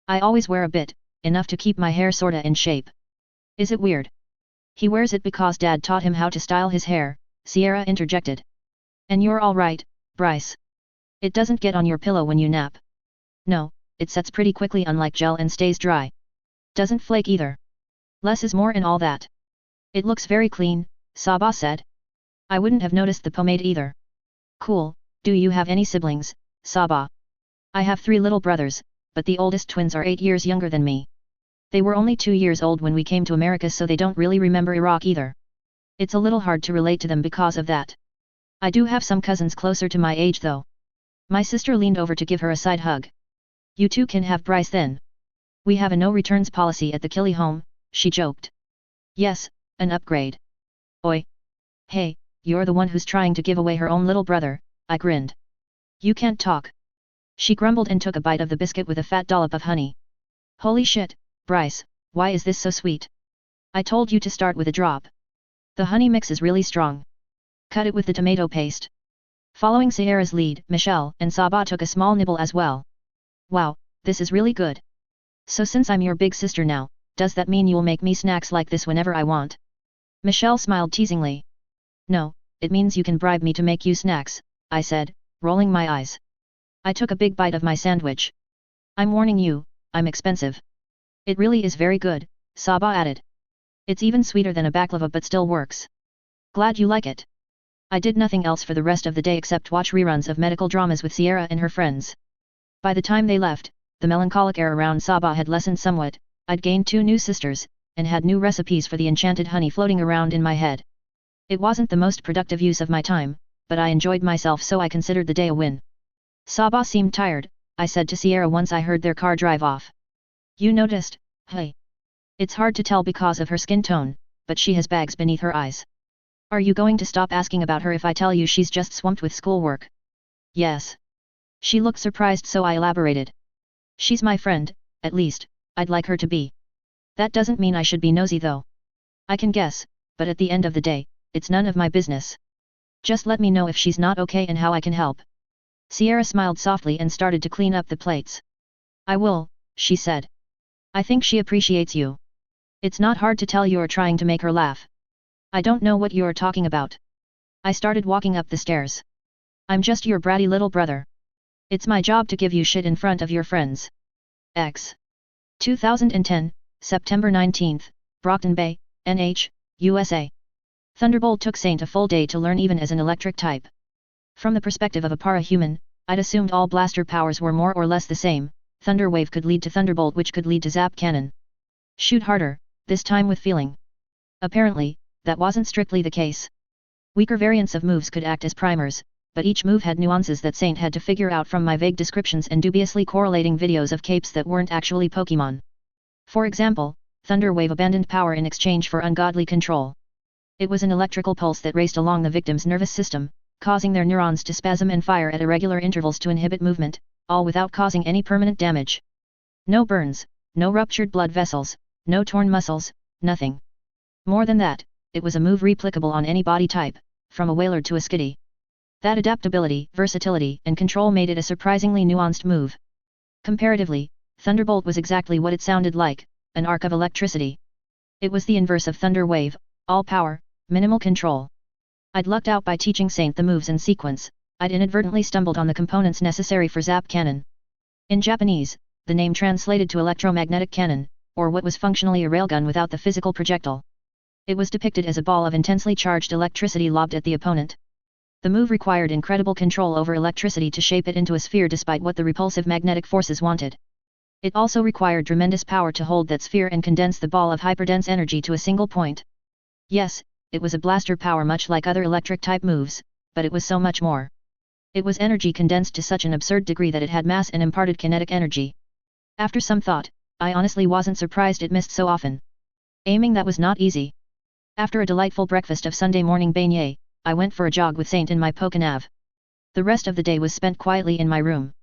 I always wear a bit, enough to keep my hair sorta in shape. Is it weird? He wears it because Dad taught him how to style his hair, Sierra interjected. And you're alright, Bryce. It doesn't get on your pillow when you nap. No, it sets pretty quickly unlike gel and stays dry. Doesn't flake either. Less is more and all that. It looks very clean, Saba said. I wouldn't have noticed the pomade either. Cool, do you have any siblings, Saba? I have 3 little brothers, but the oldest twins are 8 years younger than me. They were only 2 years old when we came to America so they don't really remember Iraq either. It's a little hard to relate to them because of that. I do have some cousins closer to my age though. My sister leaned over to give her a side hug. You two can have Bryce then. We have a no returns policy at the Kiley home, she joked. Yes, an upgrade. Oi. Hey, you're the one who's trying to give away her own little brother, I grinned. You can't talk. She grumbled and took a bite of the biscuit with a fat dollop of honey. Holy shit, Bryce, why is this so sweet? I told you to start with a drop. The honey mix is really strong. Cut it with the tomato paste. Following Sierra's lead, Michelle and Saba took a small nibble as well. Wow, this is really good. So since I'm your big sister now, does that mean you'll make me snacks like this whenever I want? Michelle smiled teasingly. No, it means you can bribe me to make you snacks, I said, rolling my eyes. I took a big bite of my sandwich. I'm warning you, I'm expensive. It really is very good, Saba added. It's even sweeter than a baklava but still works. Glad you like it. I did nothing else for the rest of the day except watch reruns of medical dramas with Sierra and her friends. By the time they left, the melancholic air around Saba had lessened somewhat, I'd gained 2 new sisters, and had new recipes for the enchanted honey floating around in my head. It wasn't the most productive use of my time, but I enjoyed myself so I considered the day a win. Saba seemed tired, I said to Sierra once I heard their car drive off. You noticed, hey? It's hard to tell because of her skin tone, but she has bags beneath her eyes. Are you going to stop asking about her if I tell you she's just swamped with schoolwork? Yes. She looked surprised so I elaborated. She's my friend, at least, I'd like her to be. That doesn't mean I should be nosy though. I can guess, but at the end of the day, it's none of my business. Just let me know if she's not okay and how I can help. Sierra smiled softly and started to clean up the plates. I will, she said. I think she appreciates you. It's not hard to tell you're trying to make her laugh. I don't know what you're talking about. I started walking up the stairs. I'm just your bratty little brother. It's my job to give you shit in front of your friends. X. 2010, September 19th, Brockton Bay, NH, USA. Thunderbolt took Saint a full day to learn even as an electric type. From the perspective of a para-human, I'd assumed all blaster powers were more or less the same. Thunderwave could lead to Thunderbolt which could lead to Zap Cannon. Shoot harder, this time with feeling. Apparently, that wasn't strictly the case. Weaker variants of moves could act as primers, but each move had nuances that Saint had to figure out from my vague descriptions and dubiously correlating videos of capes that weren't actually Pokemon. For example, Thunderwave abandoned power in exchange for ungodly control. It was an electrical pulse that raced along the victim's nervous system, causing their neurons to spasm and fire at irregular intervals to inhibit movement, all without causing any permanent damage. No burns, no ruptured blood vessels, no torn muscles, nothing. More than that, it was a move replicable on any body type, from a Wailord to a Skitty. That adaptability, versatility, and control made it a surprisingly nuanced move. Comparatively, Thunderbolt was exactly what it sounded like, an arc of electricity. It was the inverse of Thunder Wave, all power, minimal control. I'd lucked out by teaching Saint the moves in sequence. I'd inadvertently stumbled on the components necessary for Zap Cannon. In Japanese, the name translated to electromagnetic cannon, or what was functionally a railgun without the physical projectile. It was depicted as a ball of intensely charged electricity lobbed at the opponent. The move required incredible control over electricity to shape it into a sphere despite what the repulsive magnetic forces wanted. It also required tremendous power to hold that sphere and condense the ball of hyperdense energy to a single point. Yes, it was a blaster power much like other electric-type moves, but it was so much more. It was energy condensed to such an absurd degree that it had mass and imparted kinetic energy. After some thought, I honestly wasn't surprised it missed so often. Aiming that was not easy. After a delightful breakfast of Sunday morning beignet, I went for a jog with Saint in my Pokénav. The rest of the day was spent quietly in my room.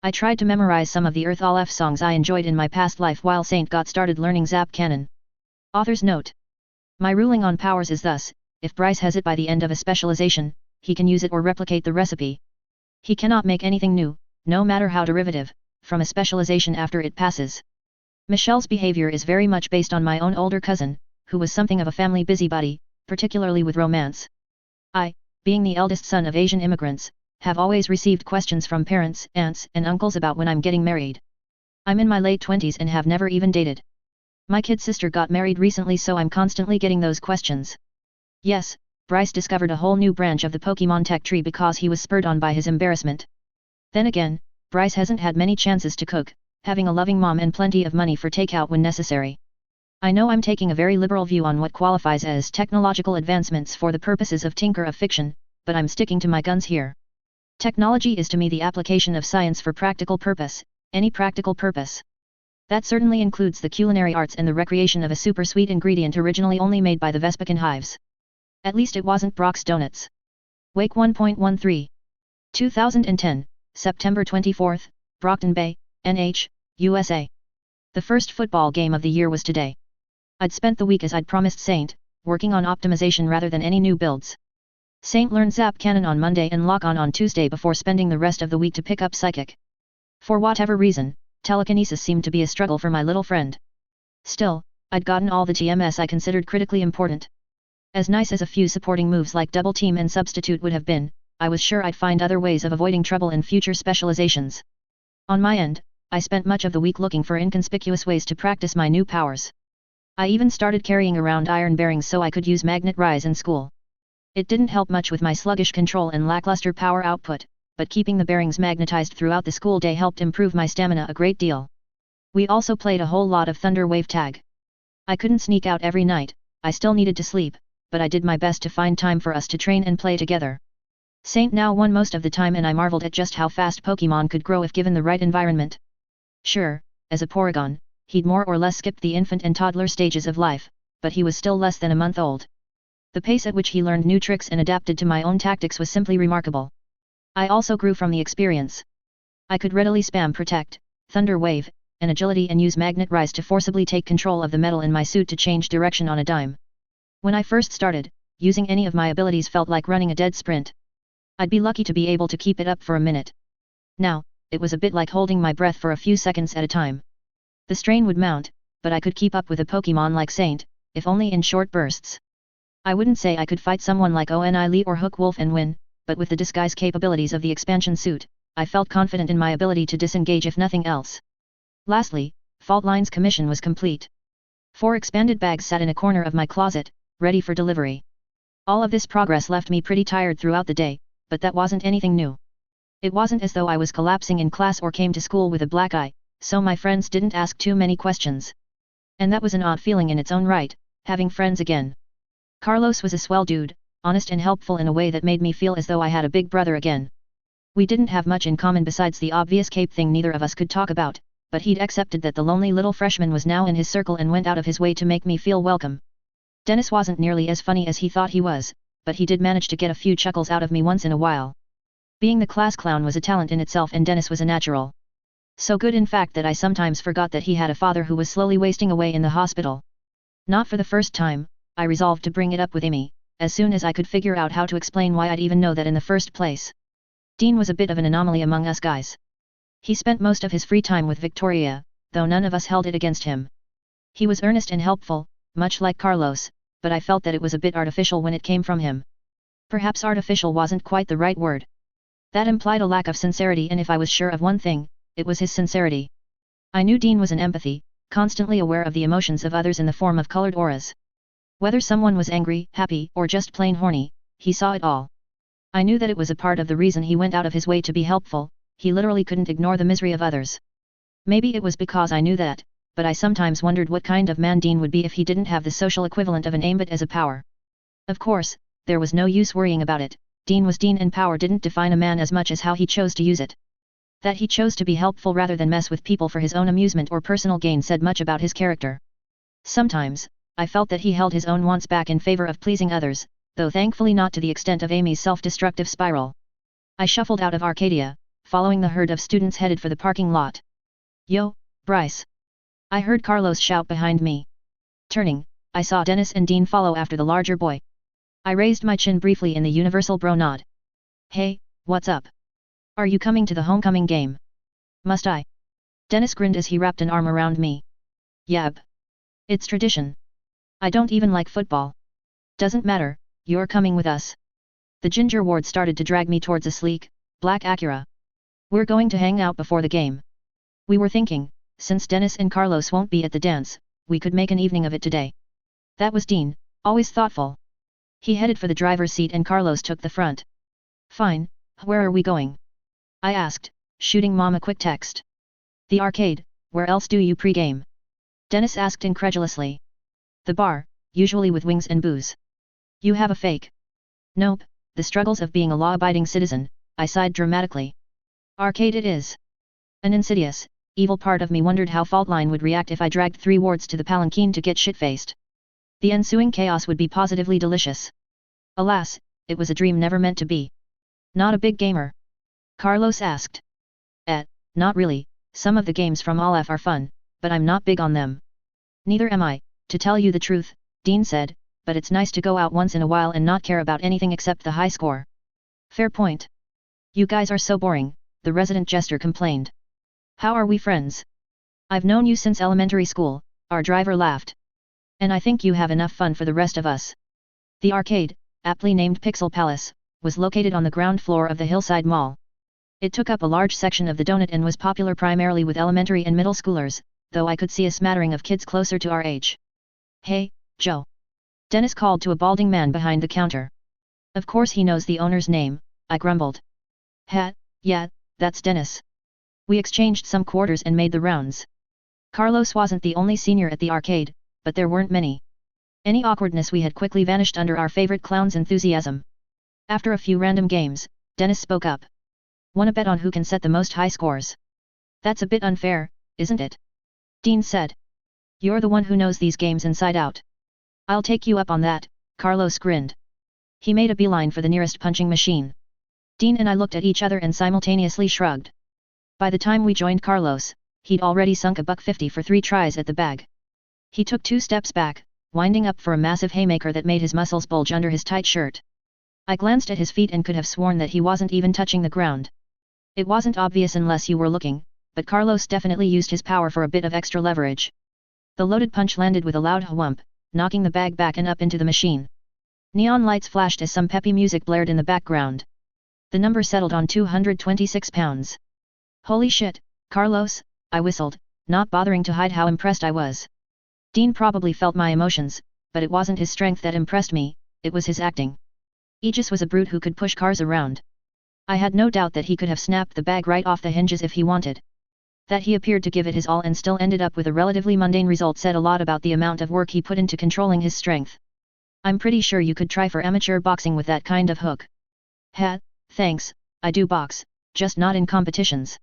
I tried to memorize some of the Earth All F songs I enjoyed in my past life while Saint got started learning Zap Cannon. Author's note. My ruling on powers is thus: if Bryce has it by the end of a specialization, he can use it or replicate the recipe. He cannot make anything new, no matter how derivative, from a specialization after it passes. Michelle's behavior is very much based on my own older cousin, who was something of a family busybody, particularly with romance. I, being the eldest son of Asian immigrants, have always received questions from parents, aunts, and uncles about when I'm getting married. I'm in my late 20s and have never even dated. My kid sister got married recently, so I'm constantly getting those questions. Yes, Bryce discovered a whole new branch of the Pokemon tech tree because he was spurred on by his embarrassment. Then again, Bryce hasn't had many chances to cook, having a loving mom and plenty of money for takeout when necessary. I know I'm taking a very liberal view on what qualifies as technological advancements for the purposes of Tinker of Fiction, but I'm sticking to my guns here. Technology is to me the application of science for practical purpose, any practical purpose. That certainly includes the culinary arts and the recreation of a super sweet ingredient originally only made by the Vespican hives. At least it wasn't Brock's Donuts. Wake 1.13. 2010, September 24, Brockton Bay, NH, USA. The first football game of the year was today. I'd spent the week as I'd promised Saint, working on optimization rather than any new builds. Saint learned Zap Cannon on Monday and Lock-On Tuesday before spending the rest of the week to pick up Psychic. For whatever reason, telekinesis seemed to be a struggle for my little friend. Still, I'd gotten all the TMS I considered critically important. As nice as a few supporting moves like Double Team and Substitute would have been, I was sure I'd find other ways of avoiding trouble in future specializations. On my end, I spent much of the week looking for inconspicuous ways to practice my new powers. I even started carrying around iron bearings so I could use Magnet Rise in school. It didn't help much with my sluggish control and lackluster power output, but keeping the bearings magnetized throughout the school day helped improve my stamina a great deal. We also played a whole lot of Thunder Wave Tag. I couldn't sneak out every night, I still needed to sleep, but I did my best to find time for us to train and play together. Saint now won most of the time and I marveled at just how fast Pokemon could grow if given the right environment. Sure, as a Porygon, he'd more or less skipped the infant and toddler stages of life, but he was still less than a month old. The pace at which he learned new tricks and adapted to my own tactics was simply remarkable. I also grew from the experience. I could readily spam Protect, Thunder Wave, and Agility and use Magnet Rise to forcibly take control of the metal in my suit to change direction on a dime. When I first started, using any of my abilities felt like running a dead sprint. I'd be lucky to be able to keep it up for a minute. Now, it was a bit like holding my breath for a few seconds at a time. The strain would mount, but I could keep up with a Pokemon like Saint, if only in short bursts. I wouldn't say I could fight someone like Oni Lee or Hook Wolf and win, but with the disguise capabilities of the expansion suit, I felt confident in my ability to disengage if nothing else. Lastly, Fault Line's commission was complete. 4 expanded bags sat in a corner of my closet, ready for delivery. All of this progress left me pretty tired throughout the day, but that wasn't anything new. It wasn't as though I was collapsing in class or came to school with a black eye, so my friends didn't ask too many questions. And that was an odd feeling in its own right, having friends again. Carlos was a swell dude, honest and helpful in a way that made me feel as though I had a big brother again. We didn't have much in common besides the obvious cape thing neither of us could talk about, but he'd accepted that the lonely little freshman was now in his circle and went out of his way to make me feel welcome. Dennis wasn't nearly as funny as he thought he was, but he did manage to get a few chuckles out of me once in a while. Being the class clown was a talent in itself and Dennis was a natural. So good in fact that I sometimes forgot that he had a father who was slowly wasting away in the hospital. Not for the first time, I resolved to bring it up with Amy, as soon as I could figure out how to explain why I'd even know that in the first place. Dean was a bit of an anomaly among us guys. He spent most of his free time with Victoria, though none of us held it against him. He was earnest and helpful, much like Carlos, but I felt that it was a bit artificial when it came from him. Perhaps artificial wasn't quite the right word. That implied a lack of sincerity, and if I was sure of one thing, it was his sincerity. I knew Dean was an empathy, constantly aware of the emotions of others in the form of colored auras. Whether someone was angry, happy, or just plain horny, he saw it all. I knew that it was a part of the reason he went out of his way to be helpful. He literally couldn't ignore the misery of others. Maybe it was because I knew that, but I sometimes wondered what kind of man Dean would be if he didn't have the social equivalent of an aimbot as a power. Of course, there was no use worrying about it. Dean was Dean, and power didn't define a man as much as how he chose to use it. That he chose to be helpful rather than mess with people for his own amusement or personal gain said much about his character. Sometimes, I felt that he held his own wants back in favor of pleasing others, though thankfully not to the extent of Amy's self-destructive spiral. I shuffled out of Arcadia, following the herd of students headed for the parking lot. "Yo, Bryce!" I heard Carlos shout behind me. Turning, I saw Dennis and Dean follow after the larger boy. I raised my chin briefly in the universal bro nod. "Hey, what's up? Are you coming to the homecoming game?" "Must I?" Dennis grinned as he wrapped an arm around me. "Yab. It's tradition. I don't even like football." "Doesn't matter, you're coming with us." The ginger ward started to drag me towards a sleek, black Acura. "We're going to hang out before the game. We were thinking, since Dennis and Carlos won't be at the dance, we could make an evening of it today." That was Dean, always thoughtful. He headed for the driver's seat and Carlos took the front. "Fine, where are we going?" I asked, shooting Mom a quick text. "The arcade, where else do you pre-game?" Dennis asked incredulously. "The bar, usually with wings and booze." "You have a fake?" "Nope, the struggles of being a law-abiding citizen," I sighed dramatically. "Arcade it is." An insidious, evil part of me wondered how Faultline would react if I dragged 3 wards to the palanquin to get shit-faced. The ensuing chaos would be positively delicious. Alas, it was a dream never meant to be. "Not a big gamer?" Carlos asked. Not really, some of the games from Aleph are fun, but I'm not big on them." "Neither am I, to tell you the truth," Dean said, "but it's nice to go out once in a while and not care about anything except the high score." "Fair point. You guys are so boring," the resident jester complained. "How are we friends?" "I've known you since elementary school," our driver laughed. "And I think you have enough fun for the rest of us." The arcade, aptly named Pixel Palace, was located on the ground floor of the Hillside Mall. It took up a large section of the donut and was popular primarily with elementary and middle schoolers, though I could see a smattering of kids closer to our age. "Hey, Joe!" Dennis called to a balding man behind the counter. "Of course he knows the owner's name," I grumbled. Yeah, that's Dennis." We exchanged some quarters and made the rounds. Carlos wasn't the only senior at the arcade, but there weren't many. Any awkwardness we had quickly vanished under our favorite clown's enthusiasm. After a few random games, Dennis spoke up. "Wanna bet on who can set the most high scores?" "That's a bit unfair, isn't it?" Dean said. "You're the one who knows these games inside out." "I'll take you up on that," Carlos grinned. He made a beeline for the nearest punching machine. Dean and I looked at each other and simultaneously shrugged. By the time we joined Carlos, he'd already sunk $1.50 for 3 tries at the bag. He took 2 steps back, winding up for a massive haymaker that made his muscles bulge under his tight shirt. I glanced at his feet and could have sworn that he wasn't even touching the ground. It wasn't obvious unless you were looking, but Carlos definitely used his power for a bit of extra leverage. The loaded punch landed with a loud whump, knocking the bag back and up into the machine. Neon lights flashed as some peppy music blared in the background. The number settled on 226 pounds. "Holy shit, Carlos," I whistled, not bothering to hide how impressed I was. Dean probably felt my emotions, but it wasn't his strength that impressed me, it was his acting. Aegis was a brute who could push cars around. I had no doubt that he could have snapped the bag right off the hinges if he wanted. That he appeared to give it his all and still ended up with a relatively mundane result said a lot about the amount of work he put into controlling his strength. "I'm pretty sure you could try for amateur boxing with that kind of hook." Thanks, I do box, just not in competitions.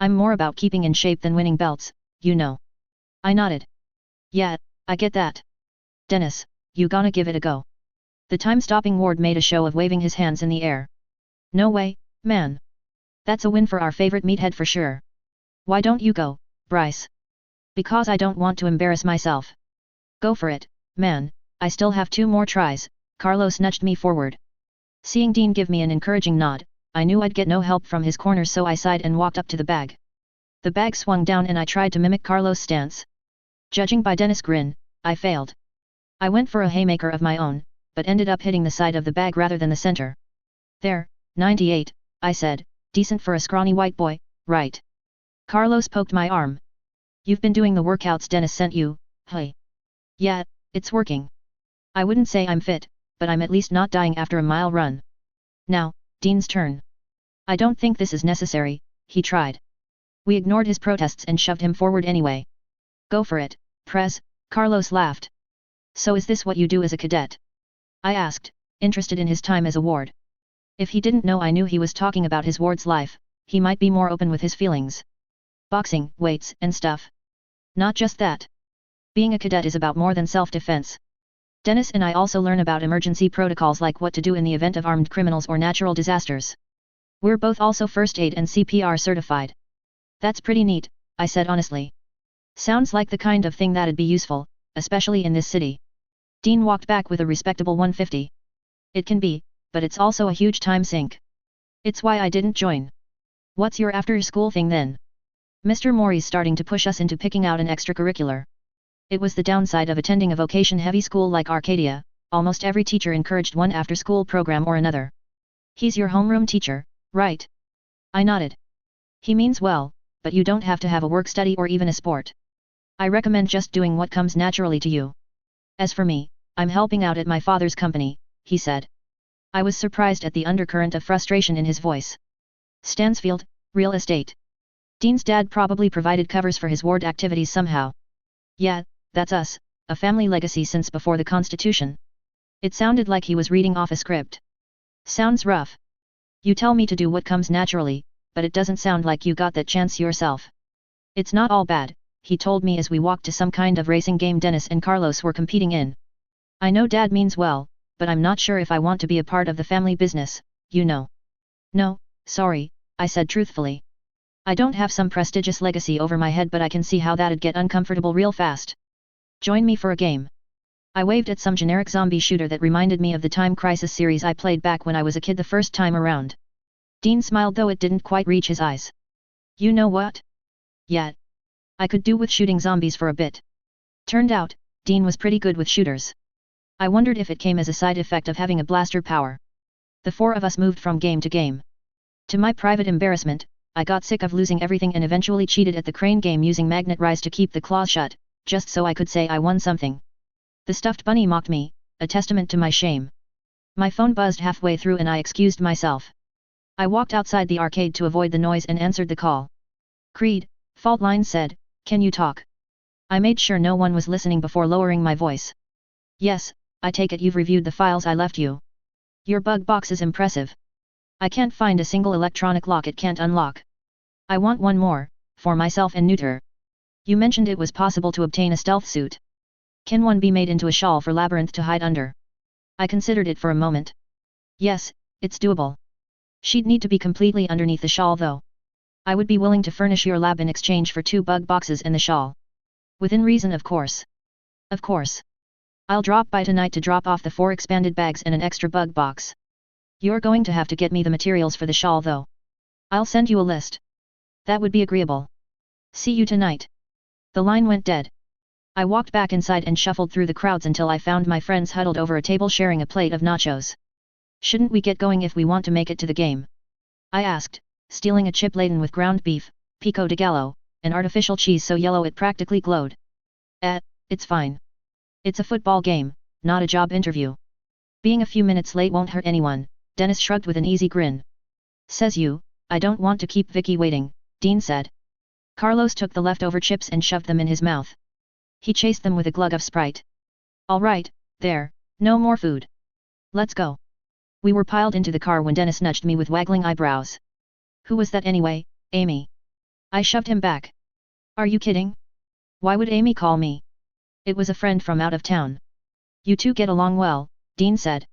I'm more about keeping in shape than winning belts, you know." I nodded. "Yeah, I get that. Dennis, you gonna give it a go?" The time-stopping ward made a show of waving his hands in the air. "No way, man. That's a win for our favorite meathead for sure." "Why don't you go, Bryce?" "Because I don't want to embarrass myself." "Go for it, man, I still have 2 more tries. Carlos nudged me forward. Seeing Dean give me an encouraging nod, I knew I'd get no help from his corner, so I sighed and walked up to the bag. The bag swung down and I tried to mimic Carlos' stance. Judging by Dennis' grin, I failed. I went for a haymaker of my own, but ended up hitting the side of the bag rather than the center. There, 98, I said, decent for a scrawny white boy, right? Carlos poked my arm. You've been doing the workouts Dennis sent you, hey? Yeah, it's working. I wouldn't say I'm fit, but I'm at least not dying after a mile run. Now, Dean's turn. I don't think this is necessary, he tried. We ignored his protests and shoved him forward anyway. Go for it, Prez, Carlos laughed. So is this what you do as a cadet? I asked, interested in his time as a ward. If he didn't know I knew he was talking about his ward's life, he might be more open with his feelings. Boxing, weights, and stuff. Not just that. Being a cadet is about more than self-defense. Dennis and I also learn about emergency protocols like what to do in the event of armed criminals or natural disasters. We're both also first aid and CPR certified. That's pretty neat, I said honestly. Sounds like the kind of thing that'd be useful, especially in this city. Dean walked back with a respectable 150. It can be, but it's also a huge time sink. It's why I didn't join. What's your after-school thing then? Mr. Morey's starting to push us into picking out an extracurricular. It was the downside of attending a vocation-heavy school like Arcadia, almost every teacher encouraged one after-school program or another. He's your homeroom teacher, right? I nodded. He means well, but you don't have to have a work-study or even a sport. I recommend just doing what comes naturally to you. As for me, I'm helping out at my father's company, he said. I was surprised at the undercurrent of frustration in his voice. Stansfield, real estate. Dean's dad probably provided covers for his ward activities somehow. Yeah, that's us, a family legacy since before the Constitution. It sounded like he was reading off a script. Sounds rough. You tell me to do what comes naturally, but it doesn't sound like you got that chance yourself. It's not all bad, he told me as we walked to some kind of racing game Dennis and Carlos were competing in. I know Dad means well, but I'm not sure if I want to be a part of the family business, you know. No, sorry, I said truthfully. I don't have some prestigious legacy over my head, but I can see how that'd get uncomfortable real fast. Join me for a game. I waved at some generic zombie shooter that reminded me of the Time Crisis series I played back when I was a kid the first time around. Dean smiled, though it didn't quite reach his eyes. You know what? Yeah. I could do with shooting zombies for a bit. Turned out, Dean was pretty good with shooters. I wondered if it came as a side effect of having a blaster power. The 4 of us moved from game to game. To my private embarrassment, I got sick of losing everything and eventually cheated at the crane game using magnet rise to keep the claws shut, just so I could say I won something. The stuffed bunny mocked me, a testament to my shame. My phone buzzed halfway through and I excused myself. I walked outside the arcade to avoid the noise and answered the call. Creed, fault line said, can you talk? I made sure no one was listening before lowering my voice. Yes, I take it you've reviewed the files I left you. Your bug box is impressive. I can't find a single electronic lock it can't unlock. I want one more, for myself and Neuter. You mentioned it was possible to obtain a stealth suit. Can one be made into a shawl for Labyrinth to hide under? I considered it for a moment. Yes, it's doable. She'd need to be completely underneath the shawl though. I would be willing to furnish your lab in exchange for 2 bug boxes and the shawl. Within reason, of course. Of course. I'll drop by tonight to drop off the 4 expanded bags and an extra bug box. You're going to have to get me the materials for the shawl though. I'll send you a list. That would be agreeable. See you tonight. The line went dead. I walked back inside and shuffled through the crowds until I found my friends huddled over a table sharing a plate of nachos. Shouldn't we get going if we want to make it to the game? I asked, stealing a chip laden with ground beef, pico de gallo, and artificial cheese so yellow it practically glowed. It's fine. It's a football game, not a job interview. Being a few minutes late won't hurt anyone, Dennis shrugged with an easy grin. Says you, I don't want to keep Vicky waiting, Dean said. Carlos took the leftover chips and shoved them in his mouth. He chased them with a glug of Sprite. All right, there, no more food. Let's go. We were piled into the car when Dennis nudged me with waggling eyebrows. Who was that anyway, Amy? I shoved him back. Are you kidding? Why would Amy call me? It was a friend from out of town. You two get along well, Dean said.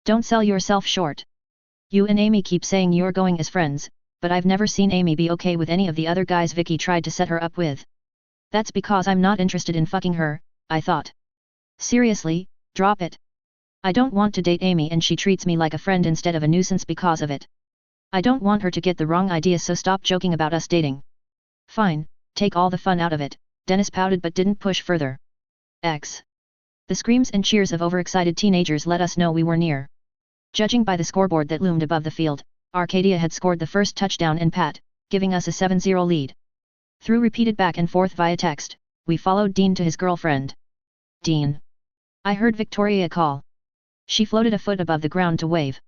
Don't sell yourself short. You and Amy keep saying you're going as friends, but I've never seen Amy be okay with any of the other guys Vicky tried to set her up with. That's because I'm not interested in fucking her, I thought. Seriously, Drop it. I don't want to date Amy and she treats me like a friend instead of a nuisance because of it. I don't want her to get the wrong idea, so stop joking about us dating. Fine, take all the fun out of it, Dennis pouted but didn't push further. X. The screams and cheers of overexcited teenagers let us know we were near. Judging by the scoreboard that loomed above the field, Arcadia had scored the first touchdown in pat, giving us a 7-0 lead. Through repeated back and forth via text, we followed Dean to his girlfriend. Dean. I heard Victoria call. She floated a foot above the ground to wave.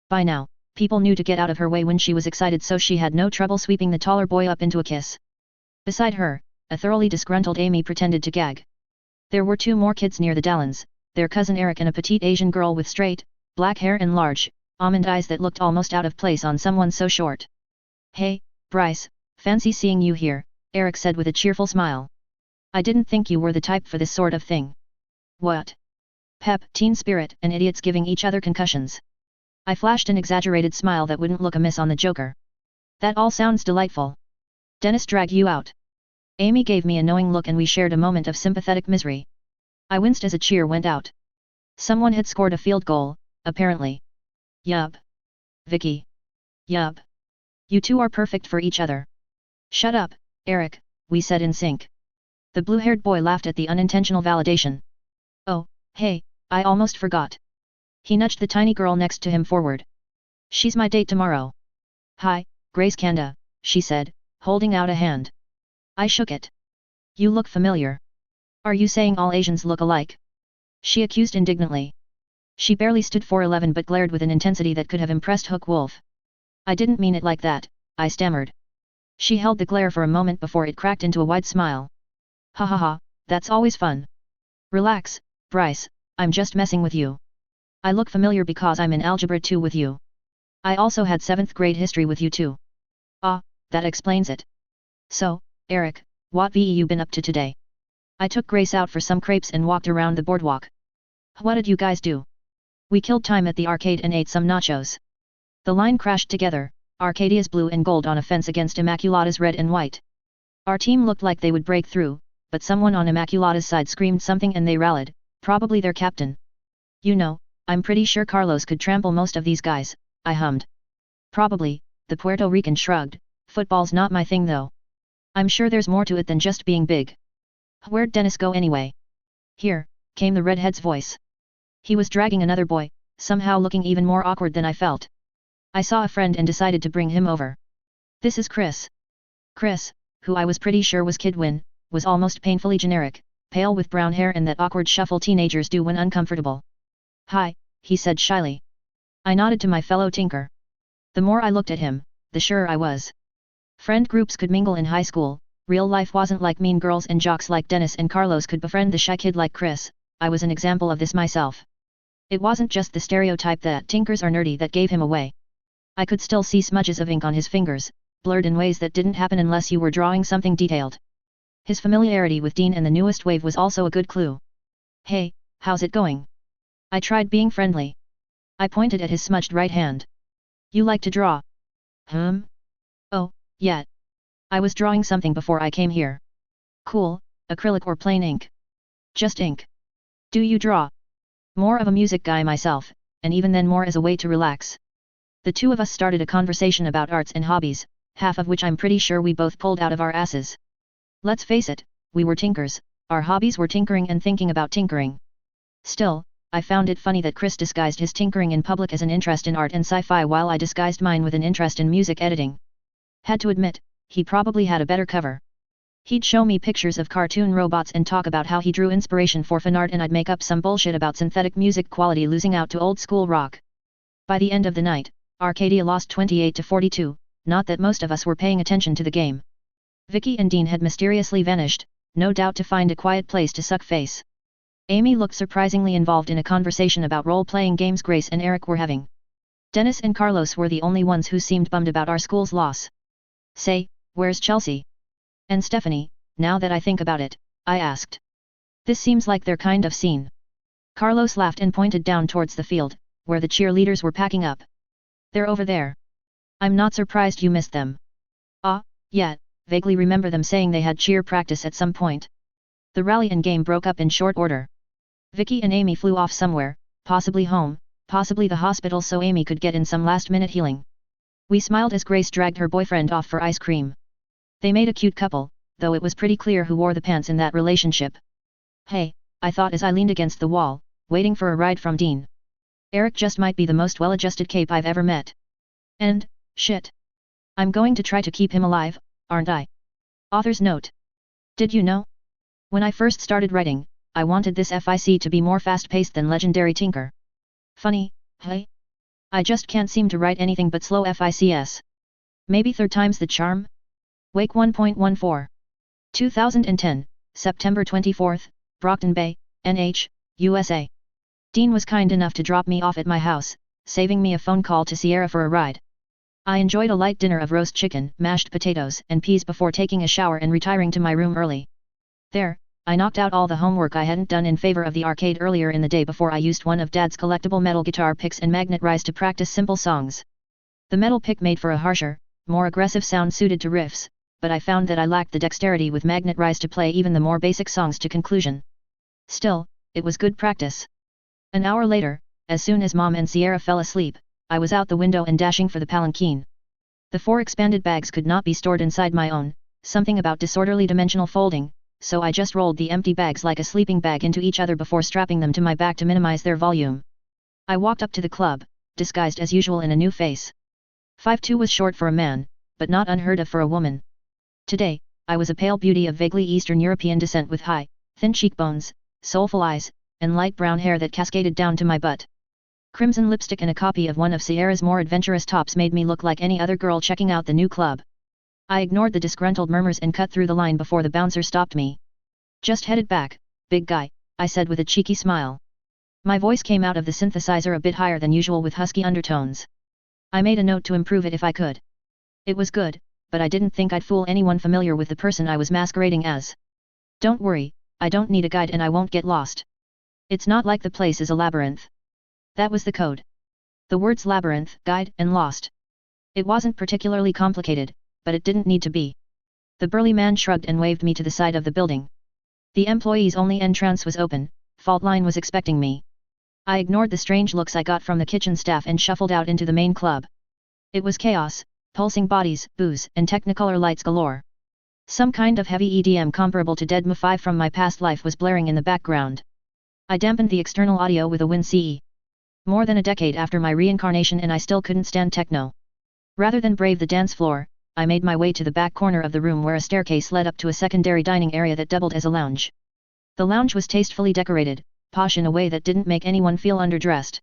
By now, people knew to get out of her way when she was excited, so she had no trouble sweeping the taller boy up into a kiss. Beside her, a thoroughly disgruntled Amy pretended to gag. There were 2 more kids near the Dallins, their cousin Eric and a petite Asian girl with straight, black hair and large, almond eyes that looked almost out of place on someone so short. Hey, Bryce, fancy seeing you here, Eric said with a cheerful smile. I didn't think you were the type for this sort of thing. What? Pep, teen spirit, and idiots giving each other concussions. I flashed an exaggerated smile that wouldn't look amiss on the Joker. That all sounds delightful. Dennis drag you out. Amy gave me a knowing look and we shared a moment of sympathetic misery. I winced as a cheer went out. Someone had scored a field goal, apparently. Yup. Vicky. Yup. You two are perfect for each other. Shut up, Eric, we said in sync. The blue-haired boy laughed at the unintentional validation. Oh, hey, I almost forgot. He nudged the tiny girl next to him forward. She's my date tomorrow. Hi, Grace Kanda, she said, holding out a hand. I shook it. You look familiar. Are you saying all Asians look alike? She accused indignantly. She barely stood 4'11" but glared with an intensity that could have impressed Hook Wolf. I didn't mean it like that, I stammered. She held the glare for a moment before it cracked into a wide smile. Ha ha ha, that's always fun. Relax, Bryce, I'm just messing with you. I look familiar because I'm in Algebra 2 with you. I also had 7th grade history with you too. Ah, that explains it. So, Eric, what you been up to today? I took Grace out for some crepes and walked around the boardwalk. What did you guys do? We killed time at the arcade and ate some nachos. The line crashed together, Arcadia's blue and gold on a fence against Immaculata's red and white. Our team looked like they would break through, but someone on Immaculata's side screamed something and they rallied, probably their captain. You know, I'm pretty sure Carlos could trample most of these guys, I hummed. Probably, the Puerto Rican shrugged, football's not my thing though. I'm sure there's more to it than just being big. Where'd Dennis go anyway? Here, came the redhead's voice. He was dragging another boy, somehow looking even more awkward than I felt. I saw a friend and decided to bring him over. This is Chris. Chris, who I was pretty sure was Kidwin, was almost painfully generic, pale with brown hair and that awkward shuffle teenagers do when uncomfortable. Hi, he said shyly. I nodded to my fellow tinker. The more I looked at him, the surer I was. Friend groups could mingle in high school, real life wasn't like mean girls and jocks like Dennis and Carlos could befriend the shy kid like Chris. I was an example of this myself. It wasn't just the stereotype that tinkers are nerdy that gave him away. I could still see smudges of ink on his fingers, blurred in ways that didn't happen unless you were drawing something detailed. His familiarity with Dean and the newest wave was also a good clue. Hey, how's it going? I tried being friendly. I pointed at his smudged right hand. You like to draw? Oh, yeah. I was drawing something before I came here. Cool, acrylic or plain ink? Just ink. Do you draw? More of a music guy myself, and even then more as a way to relax. The two of us started a conversation about arts and hobbies, half of which I'm pretty sure we both pulled out of our asses. Let's face it, we were tinkers, our hobbies were tinkering and thinking about tinkering. Still, I found it funny that Chris disguised his tinkering in public as an interest in art and sci-fi while I disguised mine with an interest in music editing. Had to admit, he probably had a better cover. He'd show me pictures of cartoon robots and talk about how he drew inspiration for fan art and I'd make up some bullshit about synthetic music quality losing out to old school rock. By the end of the night, Arcadia lost 28-42, not that most of us were paying attention to the game. Vicky and Dean had mysteriously vanished, no doubt to find a quiet place to suck face. Amy looked surprisingly involved in a conversation about role-playing games Grace and Eric were having. Dennis and Carlos were the only ones who seemed bummed about our school's loss. Say, where's Chelsea? And Stephanie, now that I think about it, I asked. This seems like their kind of scene. Carlos laughed and pointed down towards the field, where the cheerleaders were packing up. They're over there. I'm not surprised you missed them. Ah, yeah, vaguely remember them saying they had cheer practice at some point. The rally and game broke up in short order. Vicky and Amy flew off somewhere, possibly home, possibly the hospital so Amy could get in some last-minute healing. We smiled as Grace dragged her boyfriend off for ice cream. They made a cute couple, though it was pretty clear who wore the pants in that relationship. Hey, I thought as I leaned against the wall, waiting for a ride from Dean. Eric just might be the most well-adjusted cape I've ever met. And, shit. I'm going to try to keep him alive, aren't I? Author's note. Did you know? When I first started writing, I wanted this FIC to be more fast-paced than Legendary Tinker. Funny, hey? I just can't seem to write anything but slow FICs. Maybe third time's the charm? Wake 1.14. 2010, September 24th, Brockton Bay, NH, USA. Dean was kind enough to drop me off at my house, saving me a phone call to Sierra for a ride. I enjoyed a light dinner of roast chicken, mashed potatoes and peas before taking a shower and retiring to my room early. There, I knocked out all the homework I hadn't done in favor of the arcade earlier in the day before I used one of Dad's collectible metal guitar picks and magnet rise to practice simple songs. The metal pick made for a harsher, more aggressive sound suited to riffs, but I found that I lacked the dexterity with magnet rise to play even the more basic songs to conclusion. Still, it was good practice. An hour later, as soon as Mom and Sierra fell asleep, I was out the window and dashing for the palanquin. The 4 expanded bags could not be stored inside my own, something about disorderly dimensional folding, so I just rolled the empty bags like a sleeping bag into each other before strapping them to my back to minimize their volume. I walked up to the club, disguised as usual in a new face. 5'2" was short for a man, but not unheard of for a woman. Today, I was a pale beauty of vaguely Eastern European descent with high, thin cheekbones, soulful eyes, and light brown hair that cascaded down to my butt. Crimson lipstick and a copy of one of Sierra's more adventurous tops made me look like any other girl checking out the new club. I ignored the disgruntled murmurs and cut through the line before the bouncer stopped me. Just headed back, big guy, I said with a cheeky smile. My voice came out of the synthesizer a bit higher than usual with husky undertones. I made a note to improve it if I could. It was good, but I didn't think I'd fool anyone familiar with the person I was masquerading as. Don't worry, I don't need a guide and I won't get lost. It's not like the place is a labyrinth. That was the code. The words labyrinth, guide, and lost. It wasn't particularly complicated, but it didn't need to be. The burly man shrugged and waved me to the side of the building. The employees' only entrance was open, fault line was expecting me. I ignored the strange looks I got from the kitchen staff and shuffled out into the main club. It was chaos, pulsing bodies, booze, and technicolor lights galore. Some kind of heavy EDM comparable to Dead Ma5 from my past life was blaring in the background. I dampened the external audio with a WinCE. More than a decade after my reincarnation and I still couldn't stand techno. Rather than brave the dance floor, I made my way to the back corner of the room where a staircase led up to a secondary dining area that doubled as a lounge. The lounge was tastefully decorated, posh in a way that didn't make anyone feel underdressed.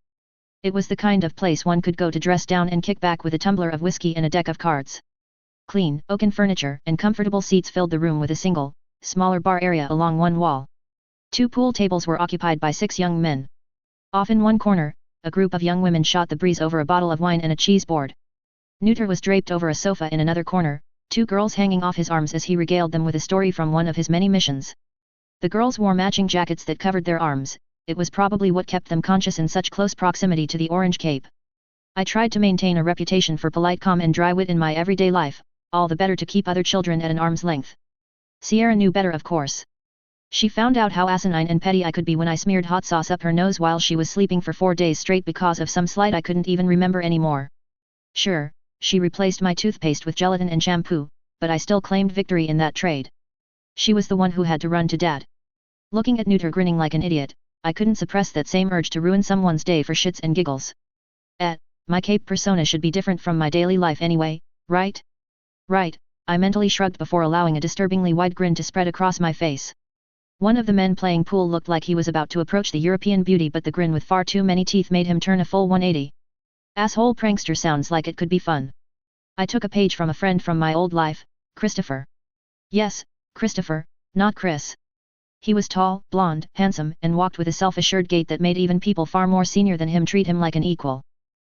It was the kind of place one could go to dress down and kick back with a tumbler of whiskey and a deck of cards. Clean, oaken furniture and comfortable seats filled the room with a single, smaller bar area along one wall. 2 pool tables were occupied by 6 young men. Off in one corner, a group of young women shot the breeze over a bottle of wine and a cheese board. Neuter was draped over a sofa in another corner, 2 girls hanging off his arms as he regaled them with a story from one of his many missions. The girls wore matching jackets that covered their arms, it was probably what kept them conscious in such close proximity to the orange cape. I tried to maintain a reputation for polite calm and dry wit in my everyday life, all the better to keep other children at an arm's length. Sierra knew better of course. She found out how asinine and petty I could be when I smeared hot sauce up her nose while she was sleeping for 4 days straight because of some slight I couldn't even remember anymore. Sure, she replaced my toothpaste with gelatin and shampoo, but I still claimed victory in that trade. She was the one who had to run to Dad. Looking at Neuter grinning like an idiot, I couldn't suppress that same urge to ruin someone's day for shits and giggles. My cape persona should be different from my daily life anyway, right? Right, I mentally shrugged before allowing a disturbingly wide grin to spread across my face. One of the men playing pool looked like he was about to approach the European beauty, but the grin with far too many teeth made him turn a full 180. Asshole prankster sounds like it could be fun. I took a page from a friend from my old life, Christopher. Yes, Christopher, not Chris. He was tall, blonde, handsome, and walked with a self-assured gait that made even people far more senior than him treat him like an equal.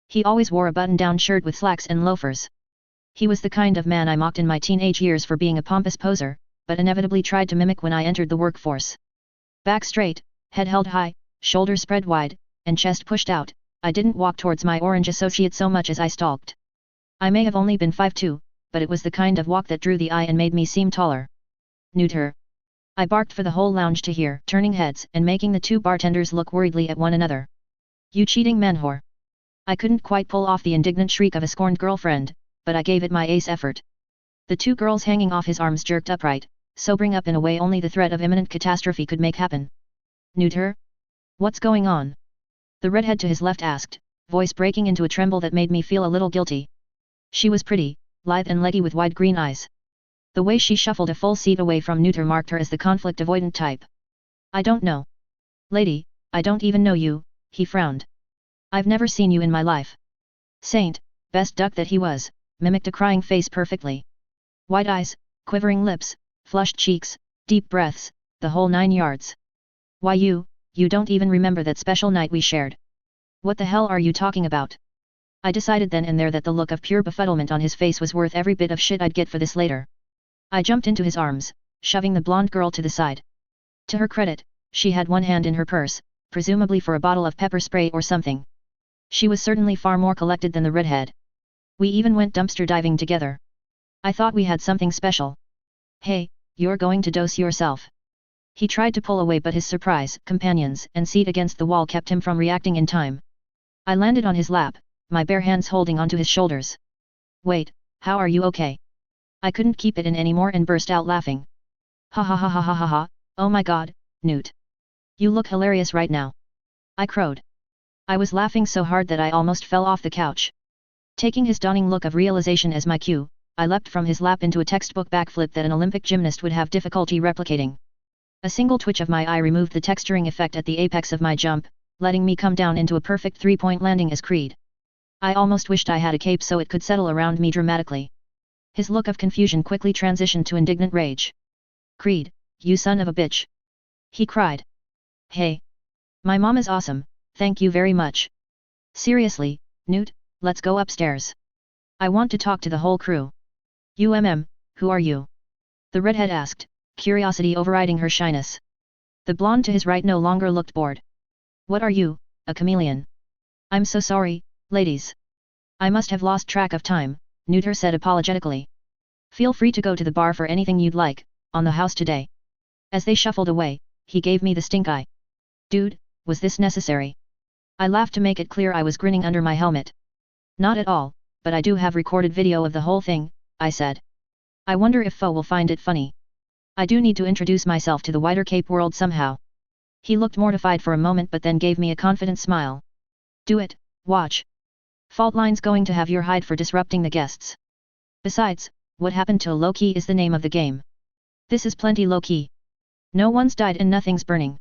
He always wore a button-down shirt with slacks and loafers. He was the kind of man I mocked in my teenage years for being a pompous poser, but inevitably tried to mimic when I entered the workforce. Back straight, head held high, shoulders spread wide, and chest pushed out, I didn't walk towards my orange associate so much as I stalked. I may have only been 5'2", but it was the kind of walk that drew the eye and made me seem taller. Neuter. I barked for the whole lounge to hear, turning heads and making the two bartenders look worriedly at one another. You cheating man-whore. I couldn't quite pull off the indignant shriek of a scorned girlfriend, but I gave it my ace effort. The two girls hanging off his arms jerked upright, sobering up in a way only the threat of imminent catastrophe could make happen. Neuter? What's going on? The redhead to his left asked, voice breaking into a tremble that made me feel a little guilty. She was pretty, lithe and leggy with wide green eyes. The way she shuffled a full seat away from Neuter marked her as the conflict-avoidant type. I don't know. Lady, I don't even know you, he frowned. I've never seen you in my life. Saint, best duck that he was, mimicked a crying face perfectly. Wide eyes, quivering lips, flushed cheeks, deep breaths, the whole 9 yards. Why you don't even remember that special night we shared. What the hell are you talking about? I decided then and there that the look of pure befuddlement on his face was worth every bit of shit I'd get for this later. I jumped into his arms, shoving the blonde girl to the side. To her credit, she had one hand in her purse, presumably for a bottle of pepper spray or something. She was certainly far more collected than the redhead. We even went dumpster diving together. I thought we had something special. Hey, you're going to dose yourself. He tried to pull away but his surprise, companions, and seat against the wall kept him from reacting in time. I landed on his lap, my bare hands holding onto his shoulders. Wait, how are you okay? I couldn't keep it in anymore and burst out laughing. Ha ha ha ha ha ha ha, oh my god, Newt. You look hilarious right now. I crowed. I was laughing so hard that I almost fell off the couch. Taking his dawning look of realization as my cue, I leapt from his lap into a textbook backflip that an Olympic gymnast would have difficulty replicating. A single twitch of my eye removed the texturing effect at the apex of my jump, letting me come down into a perfect three-point landing as Creed. I almost wished I had a cape so it could settle around me dramatically. His look of confusion quickly transitioned to indignant rage. Creed, you son of a bitch! He cried. Hey! My mom is awesome, thank you very much. Seriously, Newt, let's go upstairs. I want to talk to the whole crew. Who are you? The redhead asked, curiosity overriding her shyness. The blonde to his right no longer looked bored. What are you, a chameleon? I'm so sorry, ladies. I must have lost track of time, Neuter said apologetically. Feel free to go to the bar for anything you'd like, on the house today. As they shuffled away, he gave me the stink eye. Dude, was this necessary? I laughed to make it clear I was grinning under my helmet. Not at all, but I do have recorded video of the whole thing, I said. I wonder if Foe will find it funny. I do need to introduce myself to the wider Cape world somehow. He looked mortified for a moment but then gave me a confident smile. Do it, watch. Faultline's going to have your hide for disrupting the guests. Besides, what happened to low-key is the name of the game. This is plenty low-key. No one's died and nothing's burning.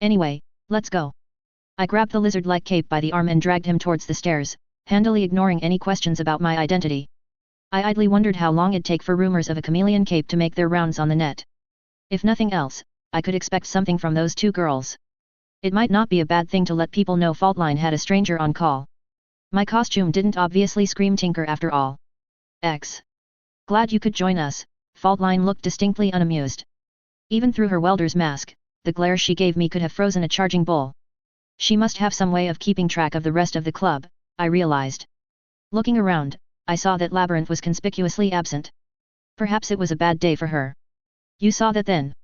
Anyway, let's go. I grabbed the lizard-like Cape by the arm and dragged him towards the stairs, handily ignoring any questions about my identity. I idly wondered how long it'd take for rumors of a chameleon cape to make their rounds on the net. If nothing else, I could expect something from those two girls. It might not be a bad thing to let people know Faultline had a stranger on call. My costume didn't obviously scream tinker after all. Glad you could join us, Faultline looked distinctly unamused. Even through her welder's mask, the glare she gave me could have frozen a charging bull. She must have some way of keeping track of the rest of the club, I realized. Looking around, I saw that Labyrinth was conspicuously absent. Perhaps it was a bad day for her. You saw that then?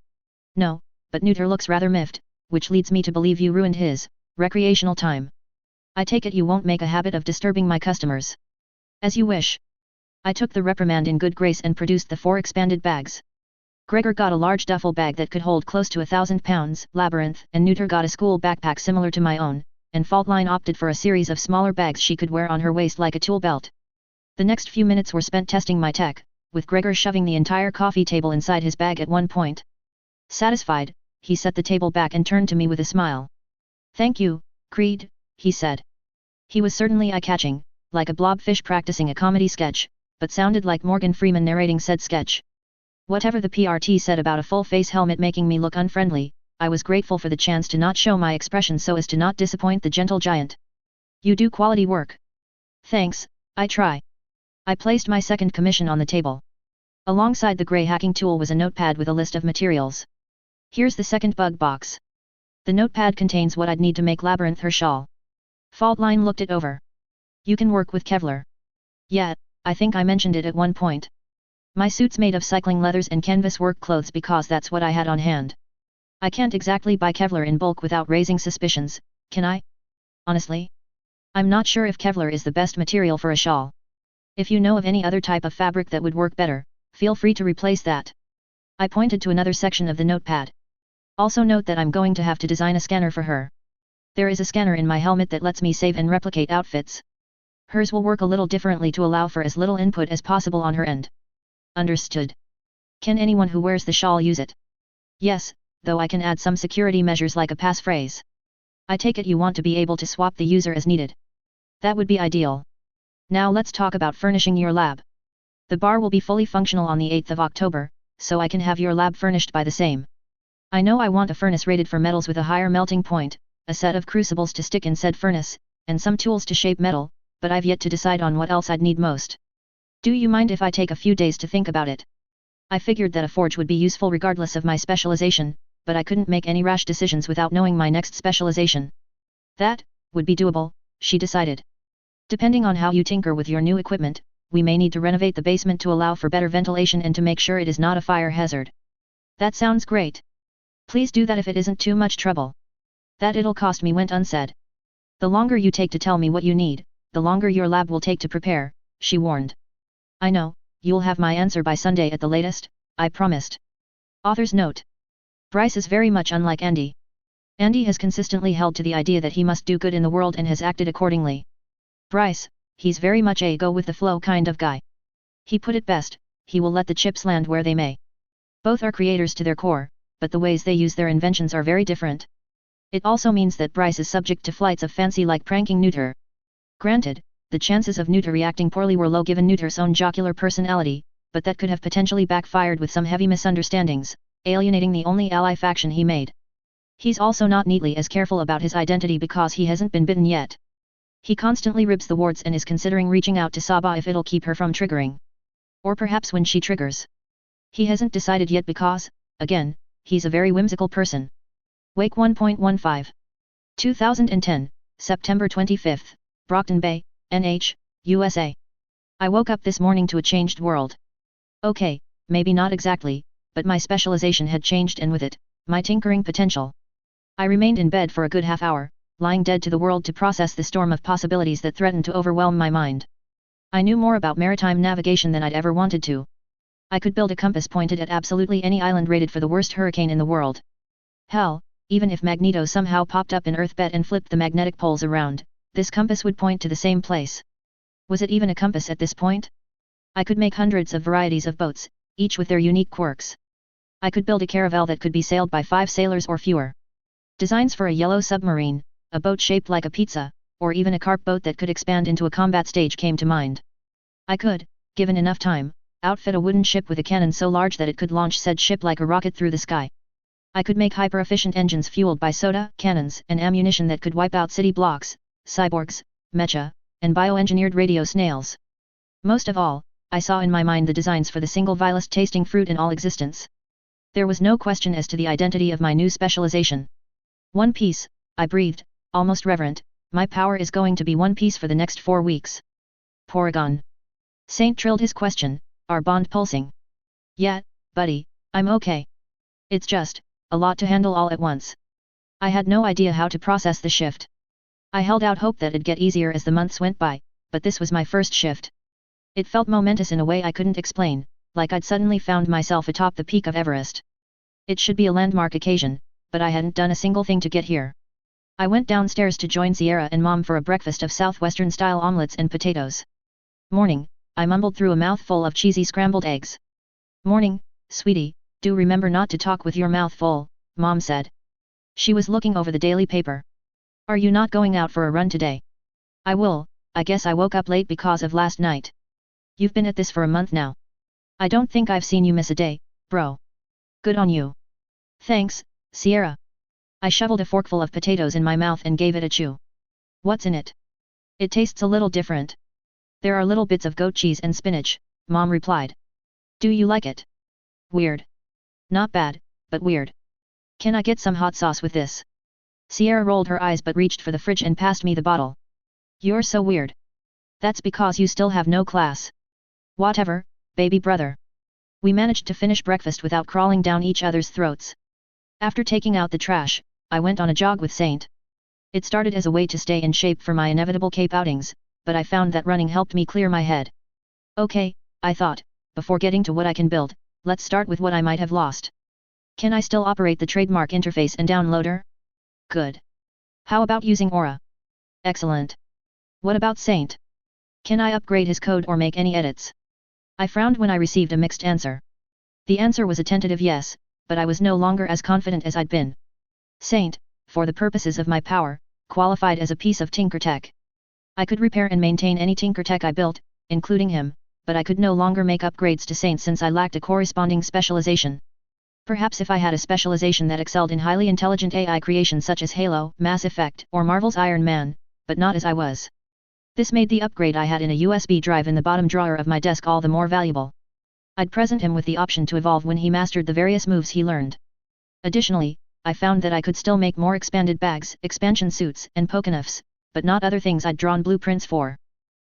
No, but Neuter looks rather miffed, which leads me to believe you ruined his recreational time. I take it you won't make a habit of disturbing my customers. As you wish. I took the reprimand in good grace and produced the 4 expanded bags. Gregor got a large duffel bag that could hold close to 1,000 pounds, Labyrinth and Neuter got a school backpack similar to my own, and Faultline opted for a series of smaller bags she could wear on her waist like a tool belt. The next few minutes were spent testing my tech, with Gregor shoving the entire coffee table inside his bag at one point. Satisfied, he set the table back and turned to me with a smile. Thank you, Creed, he said. He was certainly eye-catching, like a blobfish practicing a comedy sketch, but sounded like Morgan Freeman narrating said sketch. Whatever the PRT said about a full-face helmet making me look unfriendly, I was grateful for the chance to not show my expression so as to not disappoint the gentle giant. You do quality work. Thanks, I try. I placed my second commission on the table. Alongside the grey hacking tool was a notepad with a list of materials. Here's the second bug box. The notepad contains what I'd need to make Labyrinth her shawl. Faultline looked it over. You can work with Kevlar. Yeah, I think I mentioned it at one point. My suit's made of cycling leathers and canvas work clothes because that's what I had on hand. I can't exactly buy Kevlar in bulk without raising suspicions, can I? Honestly? I'm not sure if Kevlar is the best material for a shawl. If you know of any other type of fabric that would work better, feel free to replace that. I pointed to another section of the notepad. Also note that I'm going to have to design a scanner for her. There is a scanner in my helmet that lets me save and replicate outfits. Hers will work a little differently to allow for as little input as possible on her end. Understood. Can anyone who wears the shawl use it? Yes, though I can add some security measures like a passphrase. I take it you want to be able to swap the user as needed. That would be ideal. Now let's talk about furnishing your lab. The bar will be fully functional on the 8th of October, so I can have your lab furnished by the same. I know I want a furnace rated for metals with a higher melting point, a set of crucibles to stick in said furnace, and some tools to shape metal, but I've yet to decide on what else I'd need most. Do you mind if I take a few days to think about it? I figured that a forge would be useful regardless of my specialization, but I couldn't make any rash decisions without knowing my next specialization. That would be doable, she decided. Depending on how you tinker with your new equipment, we may need to renovate the basement to allow for better ventilation and to make sure it is not a fire hazard. That sounds great. Please do that if it isn't too much trouble. That it'll cost me went unsaid. The longer you take to tell me what you need, the longer your lab will take to prepare, she warned. I know, you'll have my answer by Sunday at the latest, I promised. Author's note. Bryce is very much unlike Andy. Andy has consistently held to the idea that he must do good in the world and has acted accordingly. Bryce, he's very much a go-with-the-flow kind of guy. He put it best, he will let the chips land where they may. Both are creators to their core, but the ways they use their inventions are very different. It also means that Bryce is subject to flights of fancy like pranking Neuter. Granted, the chances of Neuter reacting poorly were low given Neuter's own jocular personality, but that could have potentially backfired with some heavy misunderstandings, alienating the only ally faction he made. He's also not neatly as careful about his identity because he hasn't been bitten yet. He constantly ribs the wards and is considering reaching out to Saba if it'll keep her from triggering. Or perhaps when she triggers. He hasn't decided yet because, again, he's a very whimsical person. Wake 1.15. 2010, September 25, Brockton Bay, NH, USA. I woke up this morning to a changed world. Okay, maybe not exactly, but my specialization had changed and with it, my tinkering potential. I remained in bed for a good half hour, lying dead to the world to process the storm of possibilities that threatened to overwhelm my mind. I knew more about maritime navigation than I'd ever wanted to. I could build a compass pointed at absolutely any island rated for the worst hurricane in the world. Hell, even if Magneto somehow popped up in Earthbet and flipped the magnetic poles around, this compass would point to the same place. Was it even a compass at this point? I could make hundreds of varieties of boats, each with their unique quirks. I could build a caravel that could be sailed by 5 sailors or fewer. Designs for a yellow submarine, a boat shaped like a pizza, or even a carp boat that could expand into a combat stage came to mind. I could, given enough time, outfit a wooden ship with a cannon so large that it could launch said ship like a rocket through the sky. I could make hyper-efficient engines fueled by soda, cannons, and ammunition that could wipe out city blocks, cyborgs, mecha, and bioengineered radio snails. Most of all, I saw in my mind the designs for the single vilest tasting fruit in all existence. There was no question as to the identity of my new specialization. One Piece, I breathed, almost reverent, my power is going to be One Piece for the next 4 weeks. Porygon. Saint trilled his question, our bond pulsing. Yeah, buddy, I'm okay. It's just, a lot to handle all at once. I had no idea how to process the shift. I held out hope that it'd get easier as the months went by, but this was my first shift. It felt momentous in a way I couldn't explain, like I'd suddenly found myself atop the peak of Everest. It should be a landmark occasion, but I hadn't done a single thing to get here. I went downstairs to join Sierra and Mom for a breakfast of Southwestern-style omelets and potatoes. Morning, I mumbled through a mouthful of cheesy scrambled eggs. Morning, sweetie, do remember not to talk with your mouth full, Mom said. She was looking over the daily paper. Are you not going out for a run today? I will, I guess I woke up late because of last night. You've been at this for a month now. I don't think I've seen you miss a day, bro. Good on you. Thanks, Sierra. I shoveled a forkful of potatoes in my mouth and gave it a chew. What's in it? It tastes a little different. There are little bits of goat cheese and spinach, Mom replied. Do you like it? Weird. Not bad, but weird. Can I get some hot sauce with this? Sierra rolled her eyes but reached for the fridge and passed me the bottle. You're so weird. That's because you still have no class. Whatever, baby brother. We managed to finish breakfast without crawling down each other's throats. After taking out the trash, I went on a jog with Saint. It started as a way to stay in shape for my inevitable Cape outings, but I found that running helped me clear my head. Okay, I thought, before getting to what I can build, let's start with what I might have lost. Can I still operate the trademark interface and downloader? Good. How about using Aura? Excellent. What about Saint? Can I upgrade his code or make any edits? I frowned when I received a mixed answer. The answer was a tentative yes, but I was no longer as confident as I'd been. Saint, for the purposes of my power, qualified as a piece of Tinker Tech. I could repair and maintain any Tinker Tech I built, including him, but I could no longer make upgrades to Saint since I lacked a corresponding specialization. Perhaps if I had a specialization that excelled in highly intelligent AI creation such as Halo, Mass Effect, or Marvel's Iron Man, but not as I was. This made the upgrade I had in a USB drive in the bottom drawer of my desk all the more valuable. I'd present him with the option to evolve when he mastered the various moves he learned. Additionally, I found that I could still make more expanded bags, expansion suits, and Pokénuffs, but not other things I'd drawn blueprints for.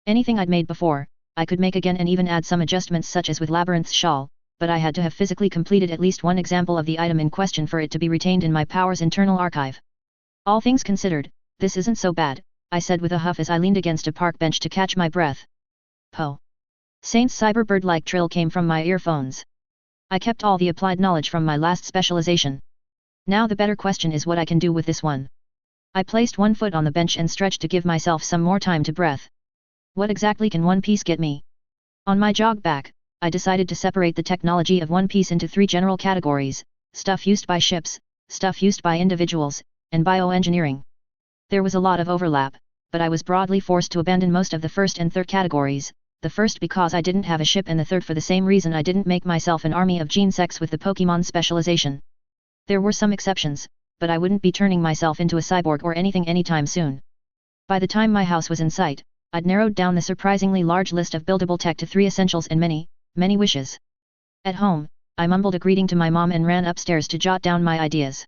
Anything I'd made before, I could make again and even add some adjustments such as with Labyrinth's shawl, but I had to have physically completed at least one example of the item in question for it to be retained in my power's internal archive. All things considered, this isn't so bad, I said with a huff as I leaned against a park bench to catch my breath. Poe. Saint's cyberbird-like trill came from my earphones. I kept all the applied knowledge from my last specialization. Now the better question is what I can do with this one. I placed one foot on the bench and stretched to give myself some more time to breathe. What exactly can One Piece get me? On my jog back, I decided to separate the technology of One Piece into three general categories: stuff used by ships, stuff used by individuals, and bioengineering. There was a lot of overlap, but I was broadly forced to abandon most of the first and third categories, the first because I didn't have a ship and the third for the same reason I didn't make myself an army of genesects with the Pokemon specialization. There were some exceptions, but I wouldn't be turning myself into a cyborg or anything anytime soon. By the time my house was in sight, I'd narrowed down the surprisingly large list of buildable tech to 3 essentials and many, many wishes. At home, I mumbled a greeting to my mom and ran upstairs to jot down my ideas.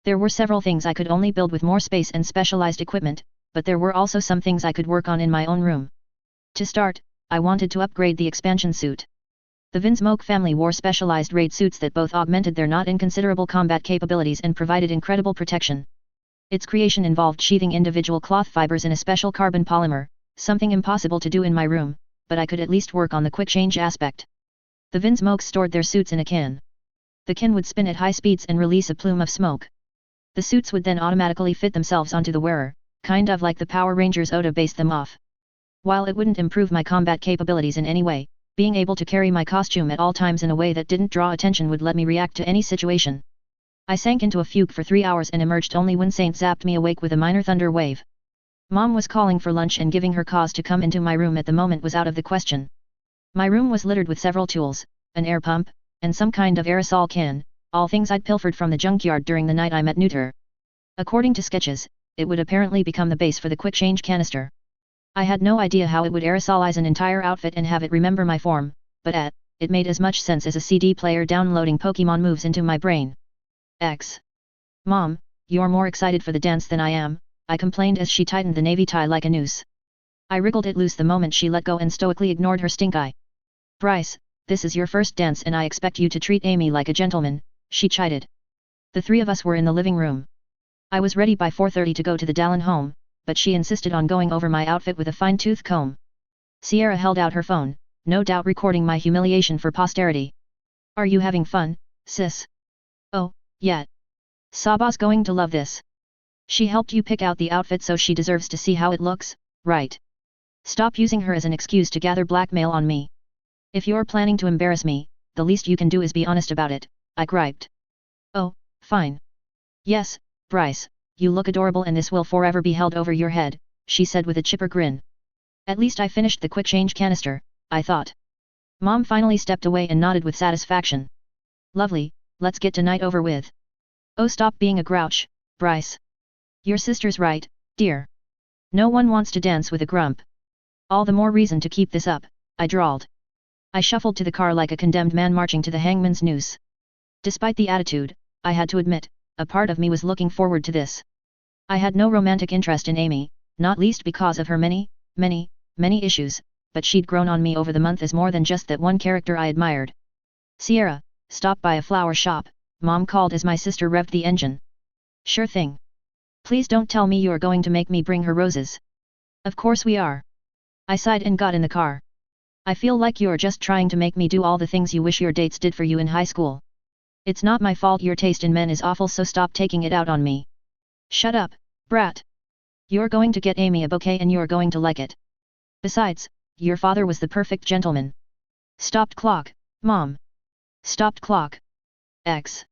There were several things I could only build with more space and specialized equipment, but there were also some things I could work on in my own room. To start, I wanted to upgrade the expansion suit. The Vinsmoke family wore specialized raid suits that both augmented their not inconsiderable combat capabilities and provided incredible protection. Its creation involved sheathing individual cloth fibers in a special carbon polymer, something impossible to do in my room, but I could at least work on the quick change aspect. The Vinsmokes stored their suits in a can. The can would spin at high speeds and release a plume of smoke. The suits would then automatically fit themselves onto the wearer, kind of like the Power Rangers Oda based them off. While it wouldn't improve my combat capabilities in any way, being able to carry my costume at all times in a way that didn't draw attention would let me react to any situation. I sank into a fugue for 3 hours and emerged only when Saint zapped me awake with a minor thunder wave. Mom was calling for lunch and giving her cause to come into my room at the moment was out of the question. My room was littered with several tools, an air pump, and some kind of aerosol can, all things I'd pilfered from the junkyard during the night I met Neuter. According to sketches, it would apparently become the base for the quick change canister. I had no idea how it would aerosolize an entire outfit and have it remember my form, but it made as much sense as a CD player downloading Pokemon moves into my brain. Mom, you're more excited for the dance than I am, I complained as she tightened the navy tie like a noose. I wriggled it loose the moment she let go and stoically ignored her stink eye. Bryce, this is your first dance and I expect you to treat Amy like a gentleman, she chided. The three of us were in the living room. I was ready by 4:30 to go to the Dallin home, but she insisted on going over my outfit with a fine-tooth comb. Sierra held out her phone, no doubt recording my humiliation for posterity. Are you having fun, sis? Oh, yeah. Saba's going to love this. She helped you pick out the outfit so she deserves to see how it looks, right? Stop using her as an excuse to gather blackmail on me. If you're planning to embarrass me, the least you can do is be honest about it, I griped. Oh, fine. Yes, Bryce, you look adorable and this will forever be held over your head, she said with a chipper grin. At least I finished the quick change canister, I thought. Mom finally stepped away and nodded with satisfaction. Lovely, let's get tonight over with. Oh, stop being a grouch, Bryce. Your sister's right, dear. No one wants to dance with a grump. All the more reason to keep this up, I drawled. I shuffled to the car like a condemned man marching to the hangman's noose. Despite the attitude, I had to admit, a part of me was looking forward to this. I had no romantic interest in Amy, not least because of her many issues, but she'd grown on me over the month as more than just that one character I admired. Sierra, stop by a flower shop, Mom called as my sister revved the engine. Sure thing. Please don't tell me you're going to make me bring her roses. Of course we are. I sighed and got in the car. I feel like you're just trying to make me do all the things you wish your dates did for you in high school. It's not my fault your taste in men is awful, so stop taking it out on me. Shut up, brat. You're going to get Amy a bouquet and you're going to like it. Besides, your father was the perfect gentleman. Stopped clock, Mom. Stopped clock. X.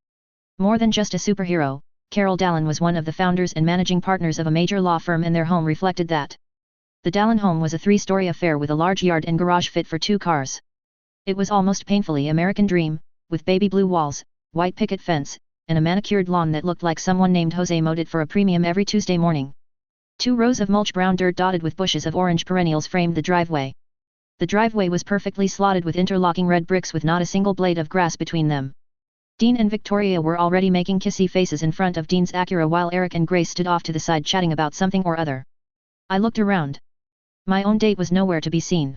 More than just a superhero, Carol Dallin was one of the founders and managing partners of a major law firm, and their home reflected that. The Dallin home was a 3-story affair with a large yard and garage fit for 2 cars. It was almost painfully American dream, with baby blue walls, white picket fence, and a manicured lawn that looked like someone named Jose mowed it for a premium every Tuesday morning. 2 rows of mulch brown dirt dotted with bushes of orange perennials framed the driveway. The driveway was perfectly slotted with interlocking red bricks with not a single blade of grass between them. Dean and Victoria were already making kissy faces in front of Dean's Acura while Eric and Grace stood off to the side chatting about something or other. I looked around. My own date was nowhere to be seen.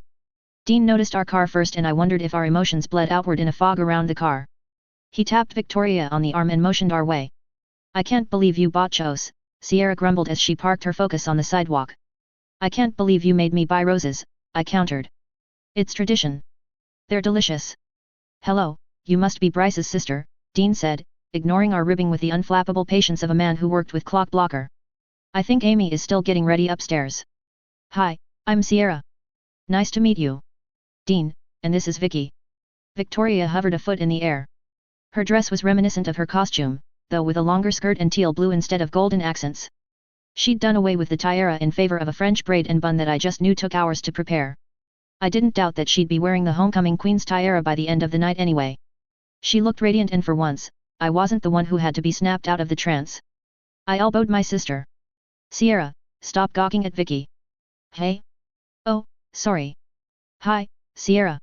Dean noticed our car first, and I wondered if our emotions bled outward in a fog around the car. He tapped Victoria on the arm and motioned our way. I can't believe you bought chos, Sierra grumbled as she parked her Focus on the sidewalk. I can't believe you made me buy roses, I countered. It's tradition. They're delicious. Hello, you must be Bryce's sister, Dean said, ignoring our ribbing with the unflappable patience of a man who worked with clock blocker. I think Amy is still getting ready upstairs. Hi, I'm Sierra. Nice to meet you. Dean, and this is Vicky. Victoria hovered a foot in the air. Her dress was reminiscent of her costume, though with a longer skirt and teal blue instead of golden accents. She'd done away with the tiara in favor of a French braid and bun that I just knew took hours to prepare. I didn't doubt that she'd be wearing the homecoming queen's tiara by the end of the night anyway. She looked radiant, and for once, I wasn't the one who had to be snapped out of the trance. I elbowed my sister. Sierra, stop gawking at Vicky. Hey? Oh, sorry. Hi, Sierra.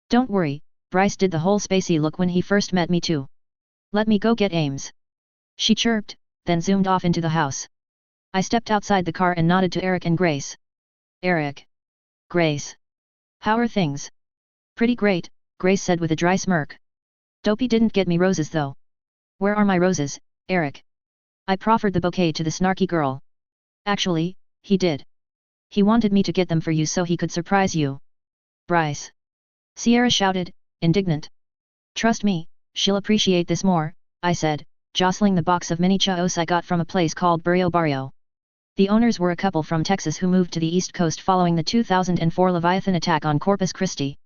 Don't worry, Bryce did the whole spacey look when he first met me too. Let me go get Ames. She chirped, then zoomed off into the house. I stepped outside the car and nodded to Eric and Grace. Eric. Grace. How are things? Pretty great, Grace said with a dry smirk. Dopey didn't get me roses though. Where are my roses, Eric? I proffered the bouquet to the snarky girl. Actually, he did. He wanted me to get them for you so he could surprise you. Bryce. Sierra shouted, indignant. Trust me, she'll appreciate this more, I said, jostling the box of mini chaos I got from a place called Burrio Barrio. The owners were a couple from Texas who moved to the East Coast following the 2004 Leviathan attack on Corpus Christi.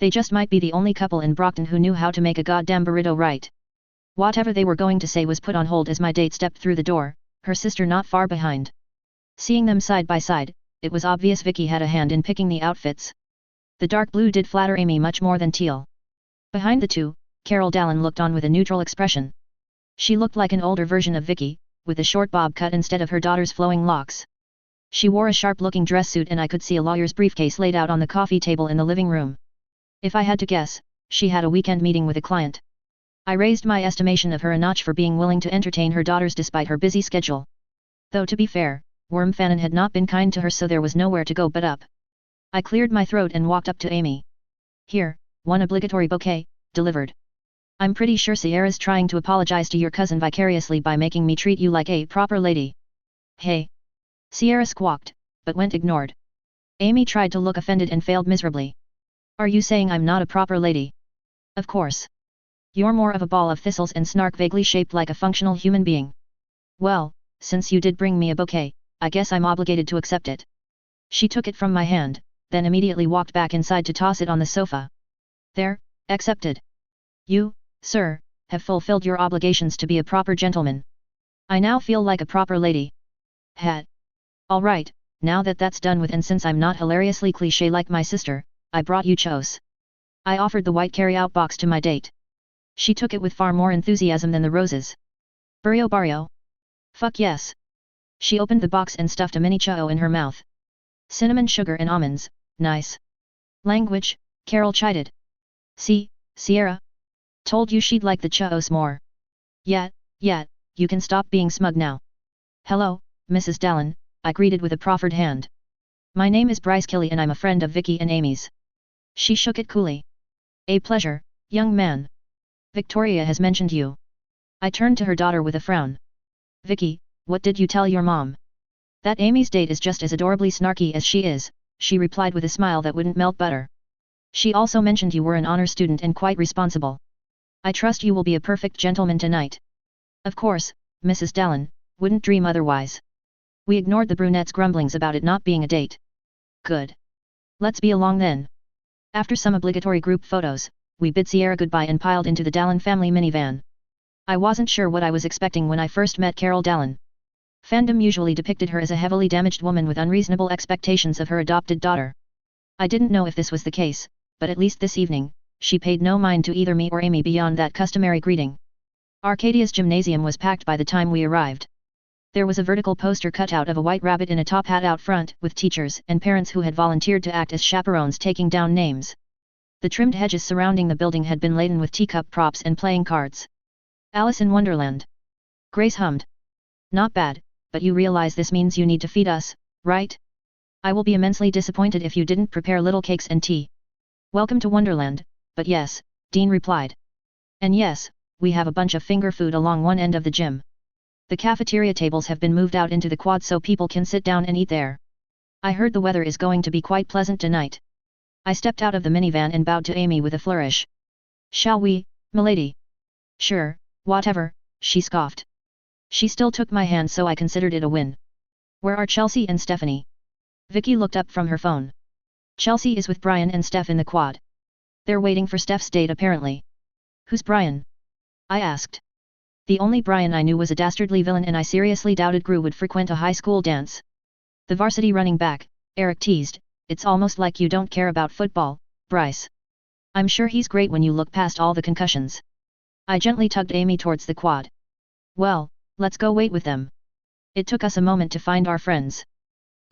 They just might be the only couple in Brockton who knew how to make a goddamn burrito right. Whatever they were going to say was put on hold as my date stepped through the door, her sister not far behind. Seeing them side by side, it was obvious Vicky had a hand in picking the outfits. The dark blue did flatter Amy much more than teal. Behind the two, Carol Dallin looked on with a neutral expression. She looked like an older version of Vicky, with a short bob cut instead of her daughter's flowing locks. She wore a sharp-looking dress suit, and I could see a lawyer's briefcase laid out on the coffee table in the living room. If I had to guess, she had a weekend meeting with a client. I raised my estimation of her a notch for being willing to entertain her daughters despite her busy schedule. Though to be fair, Worm Fannin had not been kind to her, so there was nowhere to go but up. I cleared my throat and walked up to Amy. Here, one obligatory bouquet, delivered. I'm pretty sure Sierra's trying to apologize to your cousin vicariously by making me treat you like a proper lady. Hey. Sierra squawked, but went ignored. Amy tried to look offended and failed miserably. Are you saying I'm not a proper lady? Of course. You're more of a ball of thistles and snark vaguely shaped like a functional human being. Well, since you did bring me a bouquet, I guess I'm obligated to accept it. She took it from my hand, then immediately walked back inside to toss it on the sofa. There, accepted. You, sir, have fulfilled your obligations to be a proper gentleman. I now feel like a proper lady. Hat. All right, now that that's done with, and since I'm not hilariously cliché like my sister, I brought you chos. I offered the white carry-out box to my date. She took it with far more enthusiasm than the roses. Burrio Barrio? Fuck yes. She opened the box and stuffed a mini cho in her mouth. Cinnamon sugar and almonds, nice. Language, Carol chided. See, Sierra? Told you she'd like the chos more. Yeah, you can stop being smug now. Hello, Mrs. Dallin, I greeted with a proffered hand. My name is Bryce Kiley and I'm a friend of Vicky and Amy's. She shook it coolly. A pleasure, Young man. Victoria has mentioned you. I turned to her daughter with a frown. Vicky, what did you tell your mom? That Amy's date is just as adorably snarky as she is, she replied with a smile that wouldn't melt butter. She also mentioned you were an honor student and quite responsible. I trust you will be a perfect gentleman tonight. Of course, Mrs. Dallin, wouldn't dream otherwise. We ignored the brunette's grumblings about it not being a date. Good. Let's be along then. After some obligatory group photos, we bid Sierra goodbye and piled into the Dallin family minivan. I wasn't sure what I was expecting when I first met Carol Dallin. Fandom usually depicted her as a heavily damaged woman with unreasonable expectations of her adopted daughter. I didn't know if this was the case, but at least this evening, she paid no mind to either me or Amy beyond that customary greeting. Arcadia's gymnasium was packed by the time we arrived. There was a vertical poster cutout of a white rabbit in a top hat out front, with teachers and parents who had volunteered to act as chaperones taking down names. The trimmed hedges surrounding the building had been laden with teacup props and playing cards. Alice in Wonderland. Grace hummed. Not bad, but you realize this means you need to feed us, right? I will be immensely disappointed if you didn't prepare little cakes and tea. Welcome to Wonderland, but yes, Dean replied. And yes, we have a bunch of finger food along one end of the gym. The cafeteria tables have been moved out into the quad so people can sit down and eat there. I heard the weather is going to be quite pleasant tonight. I stepped out of the minivan and bowed to Amy with a flourish. Shall we, milady? Sure, whatever, she scoffed. She still took my hand so I considered it a win. Where are Chelsea and Stephanie? Vicky looked up from her phone. Chelsea is with Brian and Steph in the quad. They're waiting for Steph's date apparently. Who's Brian? I asked. The only Brian I knew was a dastardly villain and I seriously doubted Gru would frequent a high school dance. The varsity running back, Eric teased, it's almost like you don't care about football, Bryce. I'm sure he's great when you look past all the concussions. I gently tugged Amy towards the quad. Well, let's go wait with them. It took us a moment to find our friends.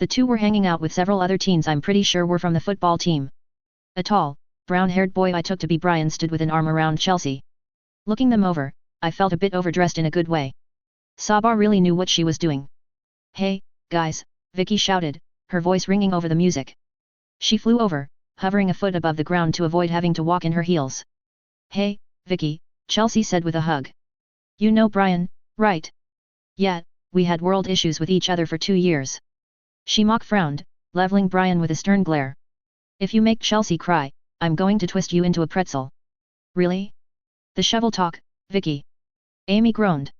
The two were hanging out with several other teens I'm pretty sure were from the football team. A tall, brown-haired boy I took to be Brian stood with an arm around Chelsea. Looking them over, I felt a bit overdressed in a good way. Sabah really knew what she was doing. Hey, guys, Vicky shouted, her voice ringing over the music. She flew over, hovering a foot above the ground to avoid having to walk in her heels. Hey, Vicky, Chelsea said with a hug. You know Brian, right? Yeah, we had world issues with each other for 2 years. She mock frowned, leveling Brian with a stern glare. If you make Chelsea cry, I'm going to twist you into a pretzel. Really? The shovel talk, Vicky. Amy groaned.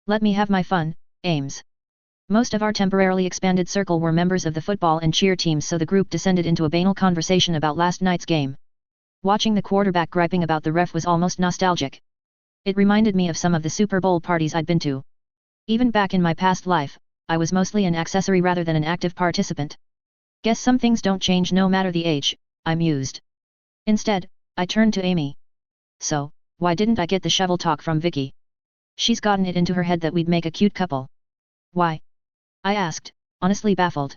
Let me have my fun, Ames. Most of our temporarily expanded circle were members of the football and cheer teams so the group descended into a banal conversation about last night's game. Watching the quarterback griping about the ref was almost nostalgic. It reminded me of some of the Super Bowl parties I'd been to. Even back in my past life, I was mostly an accessory rather than an active participant. Guess some things don't change no matter the age, I mused. Instead, I turned to Amy. So, why didn't I get the shovel talk from Vicky? She's gotten it into her head that we'd make a cute couple. Why? I asked, honestly baffled.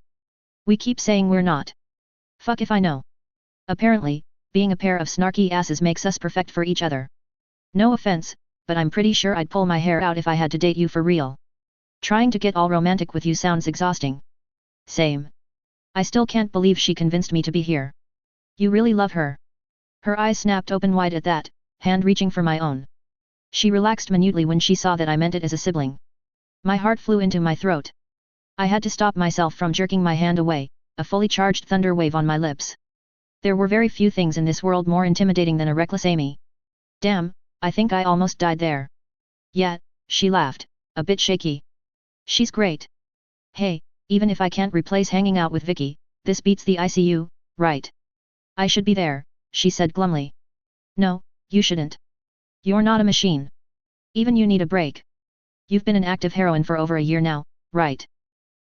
We keep saying we're not. Fuck if I know. Apparently, being a pair of snarky asses makes us perfect for each other. No offense, but I'm pretty sure I'd pull my hair out if I had to date you for real. Trying to get all romantic with you sounds exhausting. Same. I still can't believe she convinced me to be here. You really love her. Her eyes snapped open wide at that, hand reaching for my own. She relaxed minutely when she saw that I meant it as a sibling. My heart flew into my throat. I had to stop myself from jerking my hand away, a fully charged thunder wave on my lips. There were very few things in this world more intimidating than a reckless Amy. Damn, I think I almost died there. Yeah, she laughed, a bit shaky. She's great. Hey, even if I can't replace hanging out with Vicky, this beats the ICU, right? I should be there, she said glumly. No, you shouldn't. You're not a machine. Even you need a break. You've been an active heroine for over a year now, right?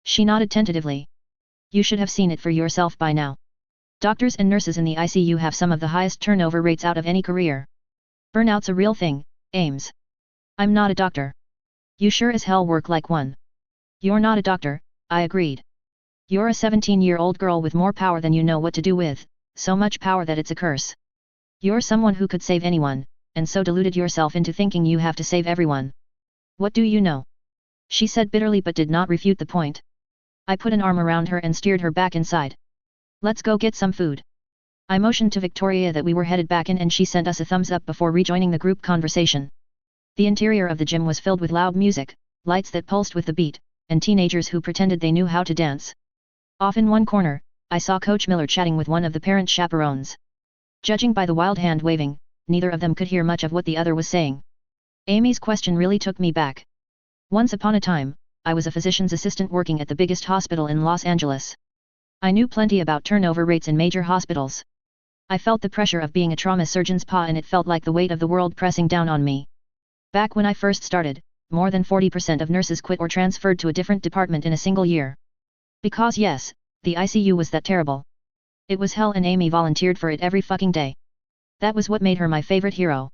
She nodded tentatively. You should have seen it for yourself by now. Doctors and nurses in the ICU have some of the highest turnover rates out of any career. Burnout's a real thing, Ames. I'm not a doctor. You sure as hell work like one. You're not a doctor, I agreed. You're a 17-year-old girl with more power than you know what to do with, so much power that it's a curse. You're someone who could save anyone, and so deluded yourself into thinking you have to save everyone. What do you know? She said bitterly but did not refute the point. I put an arm around her and steered her back inside. Let's go get some food. I motioned to Victoria that we were headed back in and she sent us a thumbs up before rejoining the group conversation. The interior of the gym was filled with loud music, lights that pulsed with the beat, and teenagers who pretended they knew how to dance. Off in one corner, I saw Coach Miller chatting with one of the parent chaperones. Judging by the wild hand waving, neither of them could hear much of what the other was saying. Amy's question really took me back. Once upon a time, I was a physician's assistant working at the biggest hospital in Los Angeles. I knew plenty about turnover rates in major hospitals. I felt the pressure of being a trauma surgeon's pa and it felt like the weight of the world pressing down on me. Back when I first started, more than 40% of nurses quit or transferred to a different department in a single year. Because yes, the ICU was that terrible. It was hell and Amy volunteered for it every fucking day. That was what made her my favorite hero.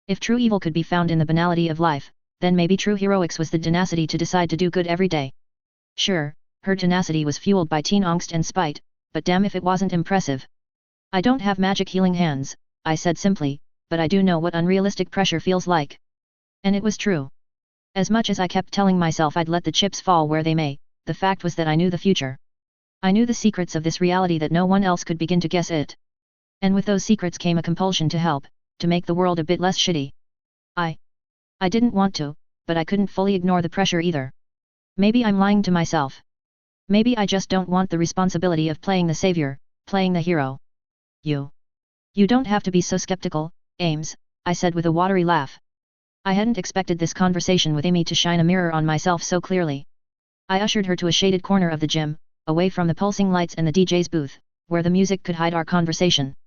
If true evil could be found in the banality of life, then maybe true heroics was the tenacity to decide to do good every day. Sure, her tenacity was fueled by teen angst and spite, but damn if it wasn't impressive. I don't have magic healing hands, I said simply, but I do know what unrealistic pressure feels like. And it was true. As much as I kept telling myself I'd let the chips fall where they may, the fact was that I knew the future. I knew the secrets of this reality that no one else could begin to guess it. And with those secrets came a compulsion to help, to make the world a bit less shitty. I didn't want to, but I couldn't fully ignore the pressure either. Maybe I'm lying to myself. Maybe I just don't want the responsibility of playing the savior, playing the hero. You don't have to be so skeptical, Ames, I said with a watery laugh. I hadn't expected this conversation with Amy to shine a mirror on myself so clearly. I ushered her to a shaded corner of the gym, away from the pulsing lights and the DJ's booth, where the music could hide our conversation.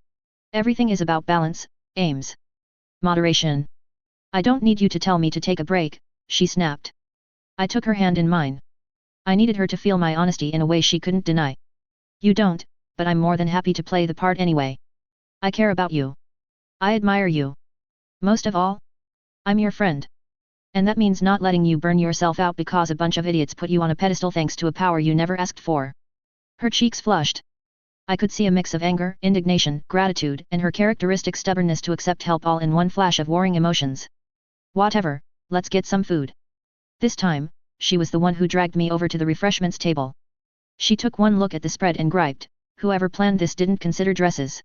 Everything is about balance, Ames. Moderation. I don't need you to tell me to take a break, she snapped. I took her hand in mine. I needed her to feel my honesty in a way she couldn't deny. You don't, but I'm more than happy to play the part anyway. I care about you. I admire you. Most of all, I'm your friend. And that means not letting you burn yourself out because a bunch of idiots put you on a pedestal thanks to a power you never asked for. Her cheeks flushed. I could see a mix of anger, indignation, gratitude, and her characteristic stubbornness to accept help all in one flash of warring emotions. Whatever, let's get some food. This time, she was the one who dragged me over to the refreshments table. She took one look at the spread and griped, whoever planned this didn't consider dresses.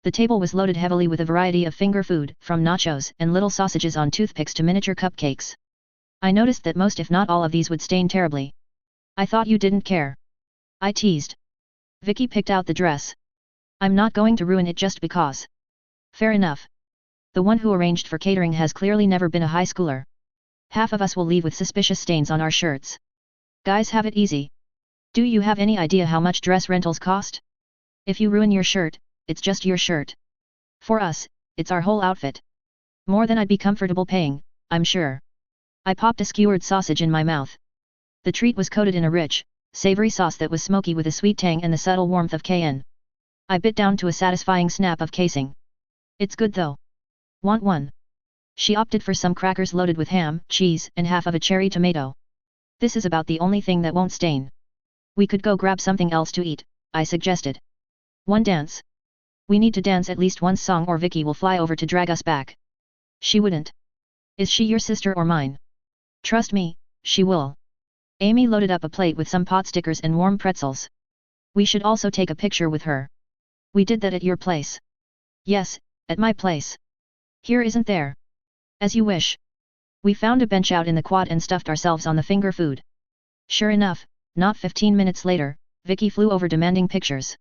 The table was loaded heavily with a variety of finger food, from nachos and little sausages on toothpicks to miniature cupcakes. I noticed that most if not all of these would stain terribly. I thought you didn't care. I teased. Vicky picked out the dress. I'm not going to ruin it just because. Fair enough. The one who arranged for catering has clearly never been a high schooler. Half of us will leave with suspicious stains on our shirts. Guys have it easy. Do you have any idea how much dress rentals cost? If you ruin your shirt, it's just your shirt. For us, it's our whole outfit. More than I'd be comfortable paying, I'm sure. I popped a skewered sausage in my mouth. The treat was coated in a rich, savory sauce that was smoky with a sweet tang and the subtle warmth of cayenne. I bit down to a satisfying snap of casing. It's good though. Want one? She opted for some crackers loaded with ham, cheese, and half of a cherry tomato. This is about the only thing that won't stain. We could go grab something else to eat, I suggested. One dance. We need to dance at least one song or Vicky will fly over to drag us back. She wouldn't. Is she your sister or mine? Trust me, she will. Amy loaded up a plate with some pot stickers and warm pretzels. We should also take a picture with her. We did that at your place. Yes, at my place. Here isn't there. As you wish. We found a bench out in the quad and stuffed ourselves on the finger food. Sure enough, not 15 minutes later, Vicky flew over demanding pictures.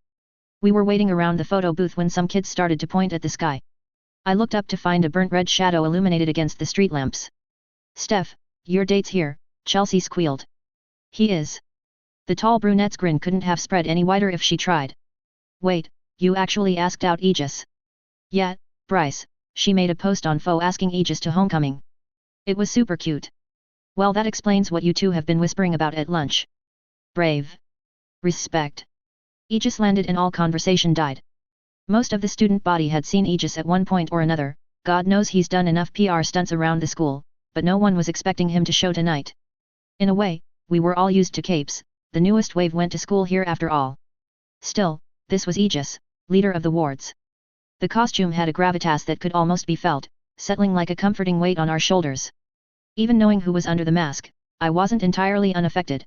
We were waiting around the photo booth when some kids started to point at the sky. I looked up to find a burnt red shadow illuminated against the street lamps. Steph, your date's here, Chelsea squealed. He is. The tall brunette's grin couldn't have spread any wider if she tried. Wait, you actually asked out Aegis? Yeah, Bryce, she made a post on Fo asking Aegis to homecoming. It was super cute. Well, that explains what you two have been whispering about at lunch. Brave. Respect. Aegis landed and all conversation died. Most of the student body had seen Aegis at one point or another, God knows he's done enough PR stunts around the school, but no one was expecting him to show tonight. In a way, we were all used to capes, the newest wave went to school here after all. Still, this was Aegis, leader of the wards. The costume had a gravitas that could almost be felt, settling like a comforting weight on our shoulders. Even knowing who was under the mask, I wasn't entirely unaffected.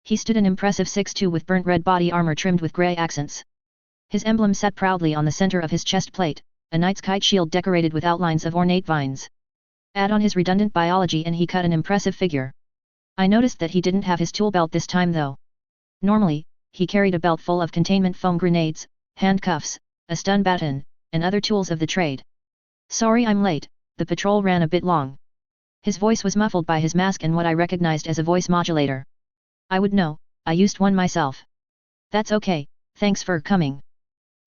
He stood an impressive 6'2" with burnt red body armor trimmed with grey accents. His emblem sat proudly on the center of his chest plate, a knight's kite shield decorated with outlines of ornate vines. Add on his redundant biology and he cut an impressive figure. I noticed that he didn't have his tool belt this time though. Normally, he carried a belt full of containment foam grenades, handcuffs, a stun baton, and other tools of the trade. Sorry I'm late, the patrol ran a bit long. His voice was muffled by his mask and what I recognized as a voice modulator. I would know, I used one myself. That's okay, thanks for coming.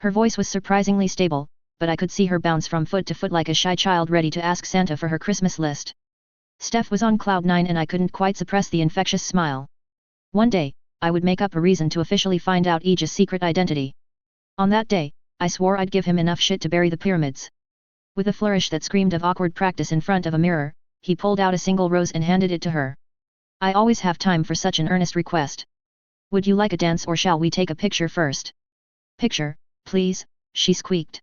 Her voice was surprisingly stable, but I could see her bounce from foot to foot like a shy child ready to ask Santa for her Christmas list. Steph was on cloud 9 and I couldn't quite suppress the infectious smile. One day, I would make up a reason to officially find out Aegis' secret identity. On that day, I swore I'd give him enough shit to bury the pyramids. With a flourish that screamed of awkward practice in front of a mirror, he pulled out a single rose and handed it to her. I always have time for such an earnest request. Would you like a dance or shall we take a picture first? Picture, please, she squeaked.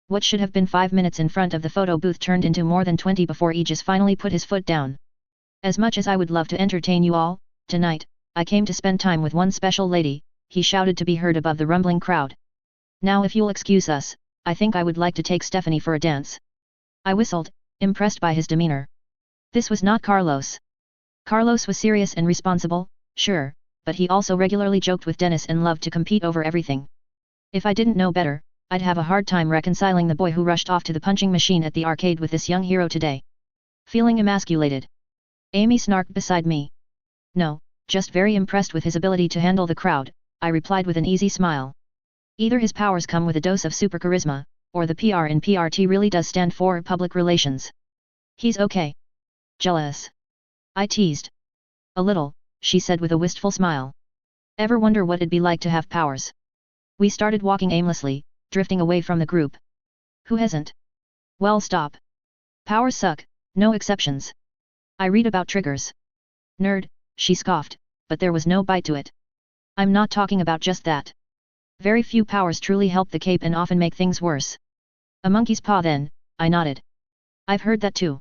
What should have been 5 minutes in front of the photo booth turned into more than 20 before Aegis finally put his foot down. As much as I would love to entertain you all, tonight, I came to spend time with one special lady, he shouted to be heard above the rumbling crowd. Now if you'll excuse us, I think I would like to take Stephanie for a dance. I whistled, impressed by his demeanor. This was not Carlos. Carlos was serious and responsible, sure, but he also regularly joked with Dennis and loved to compete over everything. If I didn't know better, I'd have a hard time reconciling the boy who rushed off to the punching machine at the arcade with this young hero today. Feeling emasculated. Amy snarked beside me. No, just very impressed with his ability to handle the crowd, I replied with an easy smile. Either his powers come with a dose of super charisma, or the PR in PRT really does stand for public relations. He's okay. Jealous? I teased. A little, she said with a wistful smile. Ever wonder what it'd be like to have powers? We started walking aimlessly, drifting away from the group. Who hasn't? Well, stop. Powers suck, no exceptions. I read about triggers. Nerd, she scoffed, but there was no bite to it. I'm not talking about just that. Very few powers truly help the cape and often make things worse. A monkey's paw then, I nodded. I've heard that too.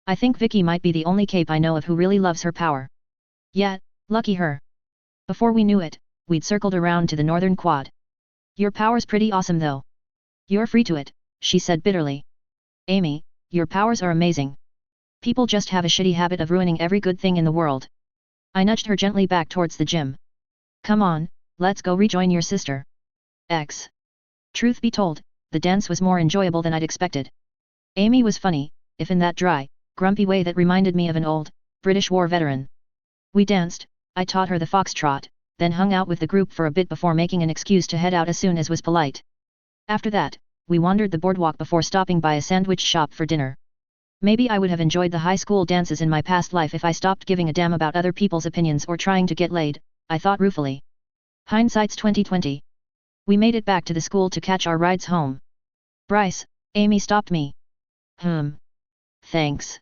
I think Vicky might be the only cape I know of who really loves her power. Yeah, lucky her. Before we knew it, we'd circled around to the northern quad. Your power's pretty awesome though. You're free to it, she said bitterly. Amy, your powers are amazing. People just have a shitty habit of ruining every good thing in the world. I nudged her gently back towards the gym. Come on, let's go rejoin your sister. X. Truth be told, the dance was more enjoyable than I'd expected. Amy was funny, if in that dry, grumpy way that reminded me of an old, British war veteran. We danced, I taught her the foxtrot, then hung out with the group for a bit before making an excuse to head out as soon as was polite. After that, we wandered the boardwalk before stopping by a sandwich shop for dinner. Maybe I would have enjoyed the high school dances in my past life if I stopped giving a damn about other people's opinions or trying to get laid, I thought ruefully. Hindsight's 20/20. We made it back to the school to catch our rides home. Bryce, Amy stopped me. Thanks.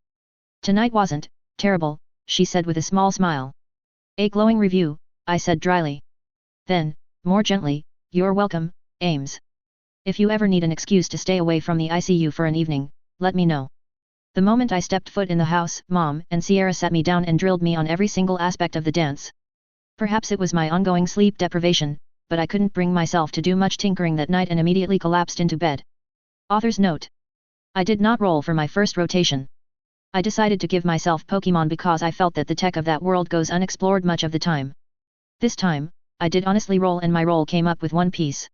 Tonight wasn't terrible, she said with a small smile. A glowing review, I said dryly. Then, more gently, you're welcome, Ames. If you ever need an excuse to stay away from the ICU for an evening, let me know. The moment I stepped foot in the house, Mom and Sierra sat me down and drilled me on every single aspect of the dance. Perhaps it was my ongoing sleep deprivation, but I couldn't bring myself to do much tinkering that night and immediately collapsed into bed. Author's note. I did not roll for my first rotation. I decided to give myself Pokemon because I felt that the tech of that world goes unexplored much of the time. This time, I did honestly roll and my roll came up with one piece.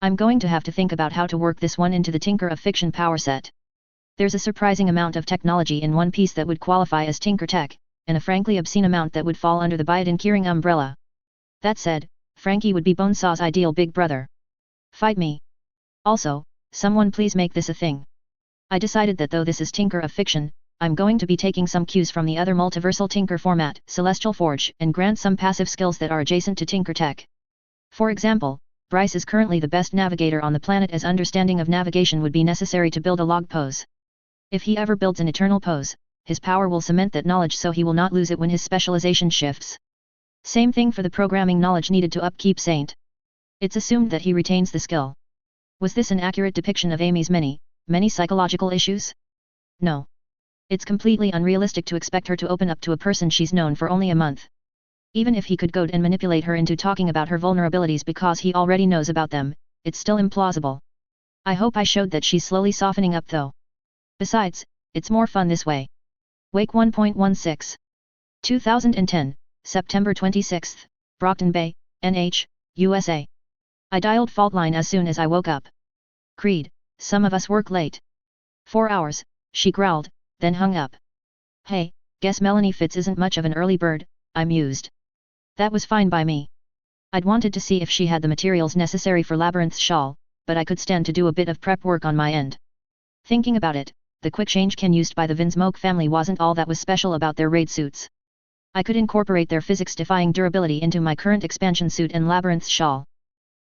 I'm going to have to think about how to work this one into the Tinker of Fiction power set. There's a surprising amount of technology in One Piece that would qualify as Tinker Tech, and a frankly obscene amount that would fall under the Byaden Keyring umbrella. That said, Frankie would be Bonesaw's ideal big brother. Fight me. Also, someone please make this a thing. I decided that though this is Tinker of Fiction, I'm going to be taking some cues from the other multiversal Tinker format, Celestial Forge, and grant some passive skills that are adjacent to Tinker Tech. For example, Bryce is currently the best navigator on the planet as understanding of navigation would be necessary to build a log pose. If he ever builds an eternal pose, his power will cement that knowledge so he will not lose it when his specialization shifts. Same thing for the programming knowledge needed to upkeep Saint. It's assumed that he retains the skill. Was this an accurate depiction of Amy's many psychological issues? No. It's completely unrealistic to expect her to open up to a person she's known for only a month. Even if he could goad and manipulate her into talking about her vulnerabilities because he already knows about them, it's still implausible. I hope I showed that she's slowly softening up though. Besides, it's more fun this way. Wake 1.16. 2010, September 26, Brockton Bay, NH, USA. I dialed Faultline as soon as I woke up. Creed, some of us work late. 4 hours, she growled, then hung up. Hey, guess Melanie Fitz isn't much of an early bird, I mused. That was fine by me. I'd wanted to see if she had the materials necessary for Labyrinth's shawl, but I could stand to do a bit of prep work on my end. Thinking about it, the quick change can used by the Vinsmoke family wasn't all that was special about their raid suits. I could incorporate their physics-defying durability into my current expansion suit and Labyrinth's shawl.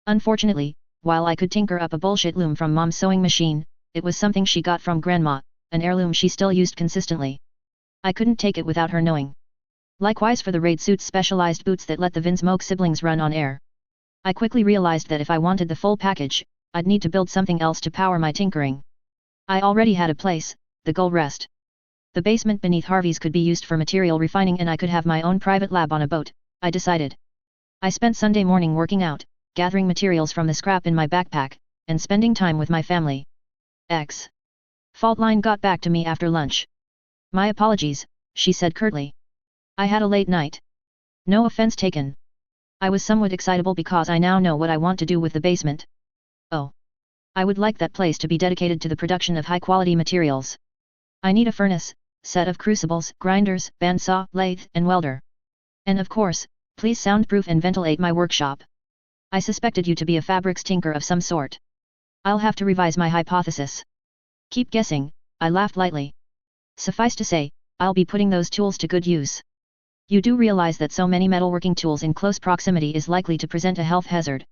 Unfortunately, while I could tinker up a bullshit loom from Mom's sewing machine, it was something she got from Grandma, an heirloom she still used consistently. I couldn't take it without her knowing. Likewise for the raid suit's specialized boots that let the Vinsmoke siblings run on air. I quickly realized that if I wanted the full package, I'd need to build something else to power my tinkering. I already had a place, the Gull Rest. The basement beneath Harvey's could be used for material refining and I could have my own private lab on a boat, I decided. I spent Sunday morning working out, gathering materials from the scrap in my backpack, and spending time with my family. Faultline got back to me after lunch. My apologies, she said curtly. I had a late night. No offense taken. I was somewhat excitable because I now know what I want to do with the basement. Oh. I would like that place to be dedicated to the production of high-quality materials. I need a furnace, set of crucibles, grinders, bandsaw, lathe, and welder. And of course, please soundproof and ventilate my workshop. I suspected you to be a fabrics tinker of some sort. I'll have to revise my hypothesis. Keep guessing, I laughed lightly. Suffice to say, I'll be putting those tools to good use. You do realize that so many metalworking tools in close proximity is likely to present a health hazard.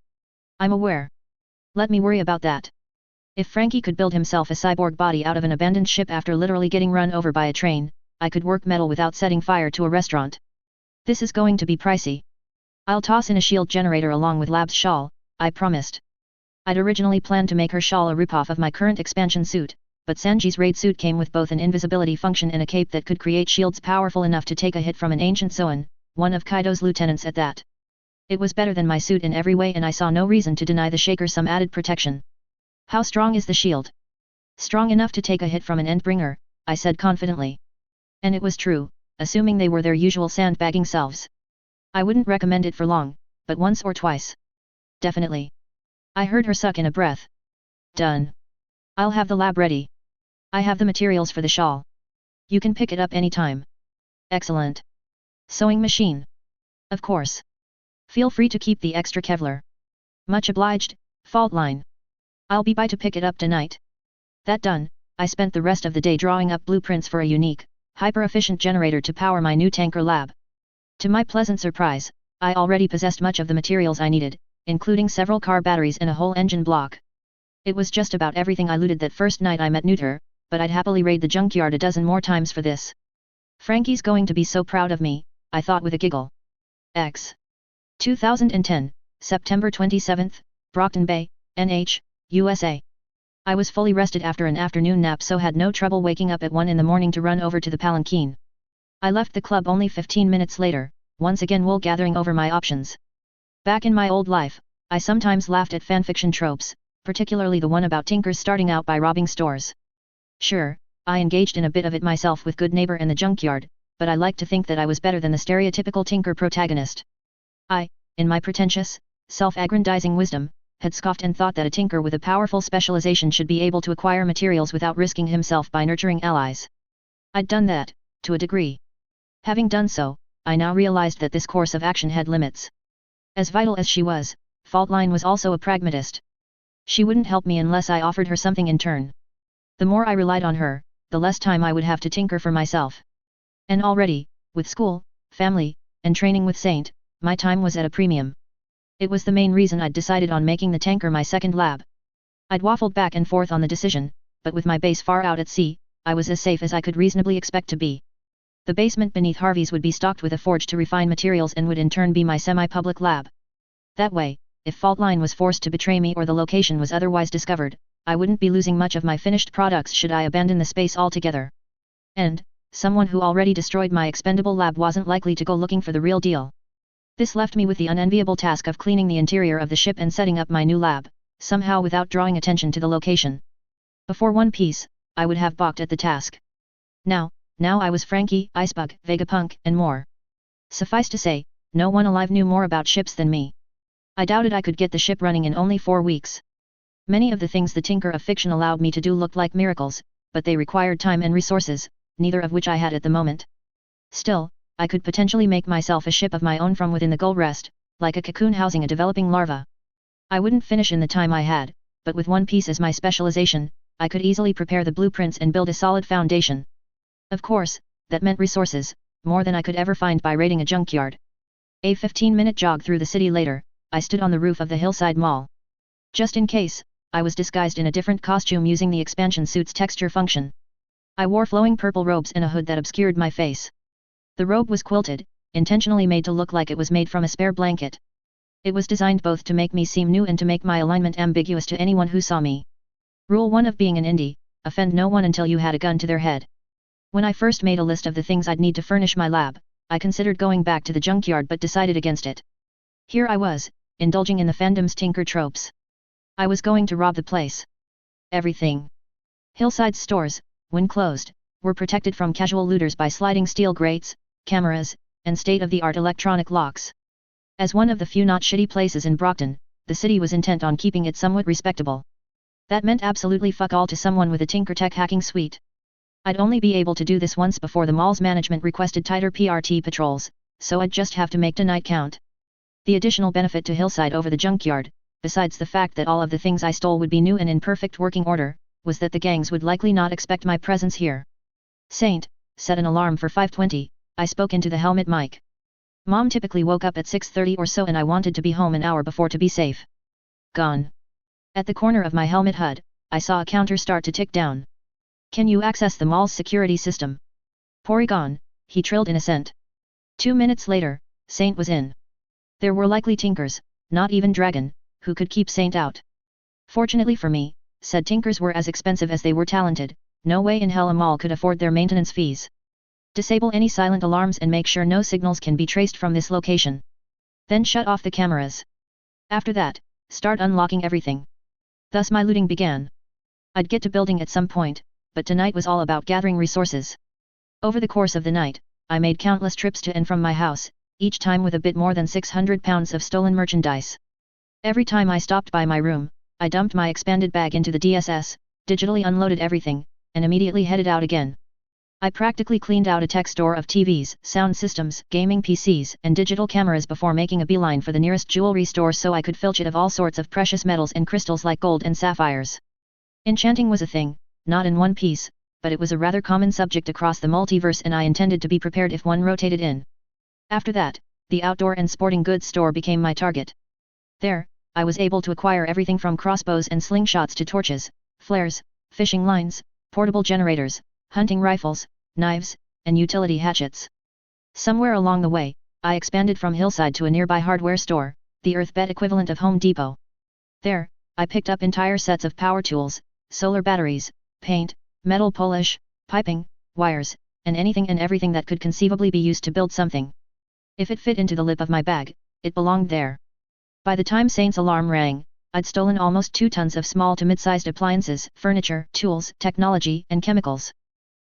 I'm aware. Let me worry about that. If Frankie could build himself a cyborg body out of an abandoned ship after literally getting run over by a train, I could work metal without setting fire to a restaurant. This is going to be pricey. I'll toss in a shield generator along with Lab's shawl, I promised. I'd originally planned to make her shawl a ripoff of my current expansion suit, but Sanji's raid suit came with both an invisibility function and a cape that could create shields powerful enough to take a hit from an ancient Zoan, one of Kaido's lieutenants at that. It was better than my suit in every way and I saw no reason to deny the Shaker some added protection. How strong is the shield? Strong enough to take a hit from an Endbringer, I said confidently. And it was true, assuming they were their usual sandbagging selves. I wouldn't recommend it for long, but once or twice. Definitely. I heard her suck in a breath. Done. I'll have the lab ready. I have the materials for the shawl. You can pick it up anytime. Excellent. Sewing machine. Of course. Feel free to keep the extra Kevlar. Much obliged, Faultline. I'll be by to pick it up tonight. That done, I spent the rest of the day drawing up blueprints for a unique, hyper-efficient generator to power my new tanker lab. To my pleasant surprise, I already possessed much of the materials I needed, including several car batteries and a whole engine block. It was just about everything I looted that first night I met Neuter, but I'd happily raid the junkyard a dozen more times for this. Frankie's going to be so proud of me, I thought with a giggle. 2010, September 27, Brockton Bay, NH, USA. I was fully rested after an afternoon nap so had no trouble waking up at 1 in the morning to run over to the Palanquin. I left the club only 15 minutes later, once again wool gathering over my options. Back in my old life, I sometimes laughed at fanfiction tropes, particularly the one about tinkers starting out by robbing stores. Sure, I engaged in a bit of it myself with Good Neighbor and the Junkyard, but I like to think that I was better than the stereotypical tinker protagonist. I, in my pretentious, self-aggrandizing wisdom, had scoffed and thought that a tinker with a powerful specialization should be able to acquire materials without risking himself by nurturing allies. I'd done that, to a degree. Having done so, I now realized that this course of action had limits. As vital as she was, Faultline was also a pragmatist. She wouldn't help me unless I offered her something in turn. The more I relied on her, the less time I would have to tinker for myself. And already, with school, family, and training with Saint, my time was at a premium. It was the main reason I'd decided on making the tanker my second lab. I'd waffled back and forth on the decision, but with my base far out at sea, I was as safe as I could reasonably expect to be. The basement beneath Harvey's would be stocked with a forge to refine materials and would in turn be my semi-public lab. That way, if Faultline was forced to betray me or the location was otherwise discovered, I wouldn't be losing much of my finished products should I abandon the space altogether. And, someone who already destroyed my expendable lab wasn't likely to go looking for the real deal. This left me with the unenviable task of cleaning the interior of the ship and setting up my new lab, somehow without drawing attention to the location. Before One Piece, I would have balked at the task. Now I was Frankie, Icebug, Vegapunk, and more. Suffice to say, no one alive knew more about ships than me. I doubted I could get the ship running in only 4 weeks. Many of the things the Tinker of fiction allowed me to do looked like miracles, but they required time and resources, neither of which I had at the moment. Still, I could potentially make myself a ship of my own from within the Gull Rest, like a cocoon housing a developing larva. I wouldn't finish in the time I had, but with One Piece as my specialization, I could easily prepare the blueprints and build a solid foundation. Of course, that meant resources, more than I could ever find by raiding a junkyard. A 15-minute jog through the city later, I stood on the roof of the Hillside Mall. Just in case, I was disguised in a different costume using the expansion suit's texture function. I wore flowing purple robes and a hood that obscured my face. The robe was quilted, intentionally made to look like it was made from a spare blanket. It was designed both to make me seem new and to make my alignment ambiguous to anyone who saw me. Rule 1 of being an indie: offend no one until you had a gun to their head. When I first made a list of the things I'd need to furnish my lab, I considered going back to the junkyard but decided against it. Here I was, indulging in the fandom's Tinker tropes. I was going to rob the place. Everything. Hillside's stores, when closed, were protected from casual looters by sliding steel grates, cameras, and state-of-the-art electronic locks. As one of the few not shitty places in Brockton, the city was intent on keeping it somewhat respectable. That meant absolutely fuck all to someone with a Tinker Tech hacking suite. I'd only be able to do this once before the mall's management requested tighter PRT patrols, so I'd just have to make tonight count. The additional benefit to Hillside over the junkyard, besides the fact that all of the things I stole would be new and in perfect working order, was that the gangs would likely not expect my presence here. Saint, set an alarm for 5:20, I spoke into the helmet mic. Mom typically woke up at 6:30 or so and I wanted to be home an hour before to be safe. Gone. At the corner of my helmet HUD, I saw a counter start to tick down. Can you access the mall's security system? Porygon, he trilled in assent. 2 minutes later, Saint was in. There were likely Tinkers, not even Dragon, who could keep Saint out. Fortunately for me, said Tinkers were as expensive as they were talented, no way in hell a mall could afford their maintenance fees. Disable any silent alarms and make sure no signals can be traced from this location. Then shut off the cameras. After that, start unlocking everything. Thus my looting began. I'd get to building at some point, but tonight was all about gathering resources. Over the course of the night, I made countless trips to and from my house, each time with a bit more than 600 pounds of stolen merchandise. Every time I stopped by my room, I dumped my expanded bag into the DSS, digitally unloaded everything, and immediately headed out again. I practically cleaned out a tech store of TVs, sound systems, gaming PCs, and digital cameras before making a beeline for the nearest jewelry store so I could filch it of all sorts of precious metals and crystals like gold and sapphires. Enchanting was a thing, not in One Piece, but it was a rather common subject across the multiverse and I intended to be prepared if one rotated in. After that, the outdoor and sporting goods store became my target. There, I was able to acquire everything from crossbows and slingshots to torches, flares, fishing lines, portable generators, hunting rifles, knives, and utility hatchets. Somewhere along the way, I expanded from Hillside to a nearby hardware store, the Earthbed equivalent of Home Depot. There, I picked up entire sets of power tools, solar batteries, paint, metal polish, piping, wires, and anything and everything that could conceivably be used to build something. If it fit into the lip of my bag, it belonged there. By the time Saint's alarm rang, I'd stolen almost 2 tons of small to mid-sized appliances, furniture, tools, technology, and chemicals.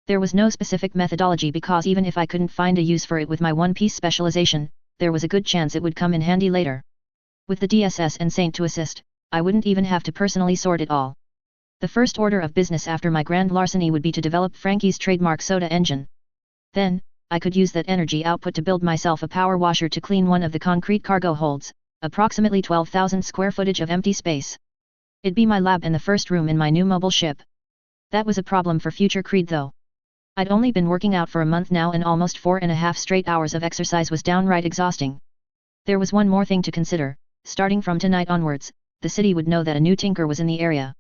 There was no specific methodology because even if I couldn't find a use for it with my One Piece specialization, there was a good chance it would come in handy later. With the DSS and Saint to assist, I wouldn't even have to personally sort it all. The first order of business after my grand larceny would be to develop Frankie's trademark soda engine. Then, I could use that energy output to build myself a power washer to clean one of the concrete cargo holds, approximately 12,000 square footage of empty space. It'd be my lab and the first room in my new mobile ship. That was a problem for future Creed though. I'd only been working out for a month now and almost 4.5 straight hours of exercise was downright exhausting. There was one more thing to consider: starting from tonight onwards, the city would know that a new Tinker was in the area.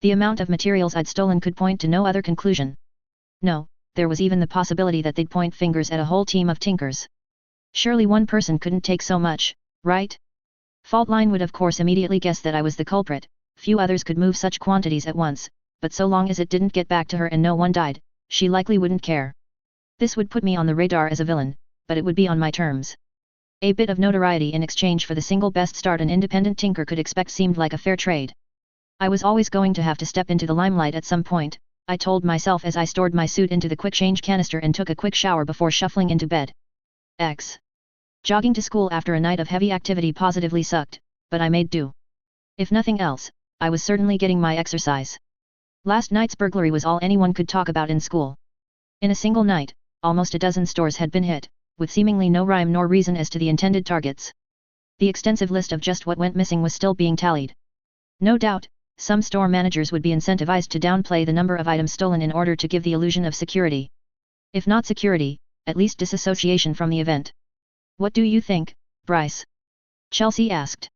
The amount of materials I'd stolen could point to no other conclusion. No, there was even the possibility that they'd point fingers at a whole team of Tinkers. Surely one person couldn't take so much, right? Faultline would of course immediately guess that I was the culprit. Few others could move such quantities at once, but so long as it didn't get back to her and no one died, she likely wouldn't care. This would put me on the radar as a villain, but it would be on my terms. A bit of notoriety in exchange for the single best start an independent tinker could expect seemed like a fair trade. I was always going to have to step into the limelight at some point, I told myself as I stored my suit into the quick change canister and took a quick shower before shuffling into bed. Jogging to school after a night of heavy activity positively sucked, but I made do. If nothing else, I was certainly getting my exercise. Last night's burglary was all anyone could talk about in school. In a single night, almost a dozen stores had been hit, with seemingly no rhyme nor reason as to the intended targets. The extensive list of just what went missing was still being tallied. No doubt, some store managers would be incentivized to downplay the number of items stolen in order to give the illusion of security. If not security, at least disassociation from the event. What do you think, Bryce? Chelsea asked.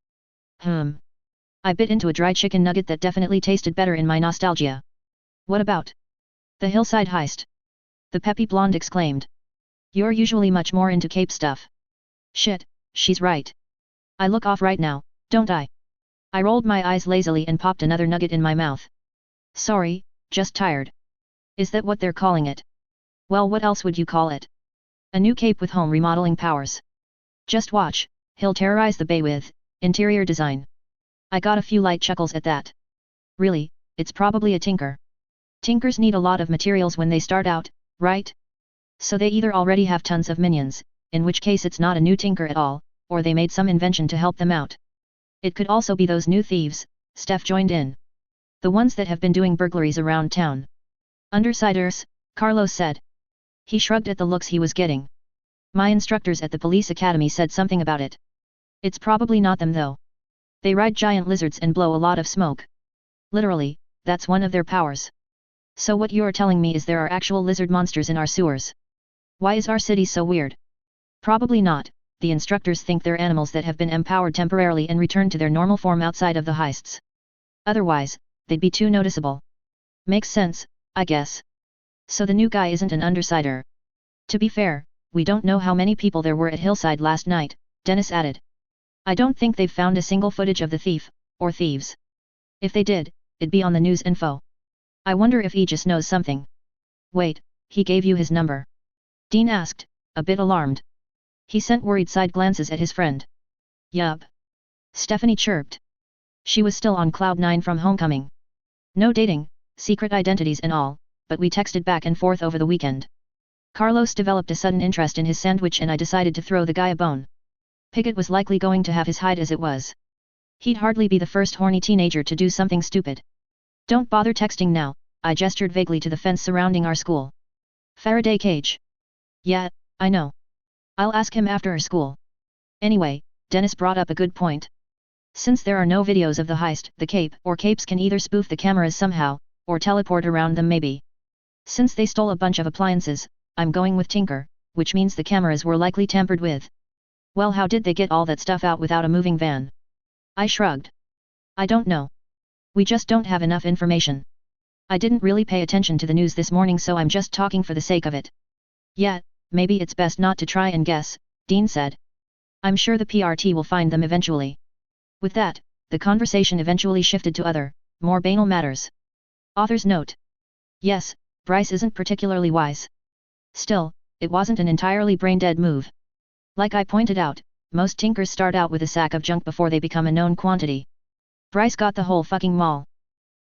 I bit into a dry chicken nugget that definitely tasted better in my nostalgia. What about the hillside heist? The peppy blonde exclaimed. You're usually much more into cape stuff. Shit, she's right. I look off right now, don't I? I rolled my eyes lazily and popped another nugget in my mouth. Sorry, just tired. Is that what they're calling it? Well, what else would you call it? A new cape with home remodeling powers. Just watch, he'll terrorize the bay with interior design. I got a few light chuckles at that. Really, it's probably a tinker. Tinkers need a lot of materials when they start out, right? So they either already have tons of minions, in which case it's not a new tinker at all, or they made some invention to help them out. It could also be those new thieves, Steph joined in. The ones that have been doing burglaries around town. Undersiders, Carlos said. He shrugged at the looks he was getting. My instructors at the police academy said something about it. It's probably not them though. They ride giant lizards and blow a lot of smoke. Literally, that's one of their powers. So what you're telling me is there are actual lizard monsters in our sewers? Why is our city so weird? Probably not, the instructors think they're animals that have been empowered temporarily and returned to their normal form outside of the heists. Otherwise, they'd be too noticeable. Makes sense, I guess. So the new guy isn't an undersider. To be fair, we don't know how many people there were at Hillside last night, Dennis added. I don't think they've found a single footage of the thief, or thieves. If they did, it'd be on the news info. I wonder if Aegis knows something. Wait, he gave you his number? Dean asked, a bit alarmed. He sent worried side glances at his friend. Yup. Stephanie chirped. She was still on cloud 9 from homecoming. No dating, secret identities and all, but we texted back and forth over the weekend. Carlos developed a sudden interest in his sandwich and I decided to throw the guy a bone. Piggott was likely going to have his hide as it was. He'd hardly be the first horny teenager to do something stupid. Don't bother texting now, I gestured vaguely to the fence surrounding our school. Faraday cage. Yeah, I know. I'll ask him after school. Anyway, Dennis brought up a good point. Since there are no videos of the heist, the cape or capes can either spoof the cameras somehow, or teleport around them maybe. Since they stole a bunch of appliances, I'm going with Tinker, which means the cameras were likely tampered with. Well, how did they get all that stuff out without a moving van? I shrugged. I don't know. We just don't have enough information. I didn't really pay attention to the news this morning, so I'm just talking for the sake of it. Yeah, maybe it's best not to try and guess, Dean said. I'm sure the PRT will find them eventually. With that, the conversation eventually shifted to other, more banal matters. Author's note. Yes, Bryce isn't particularly wise. Still, it wasn't an entirely brain-dead move. Like I pointed out, most tinkers start out with a sack of junk before they become a known quantity. Bryce got the whole fucking mall.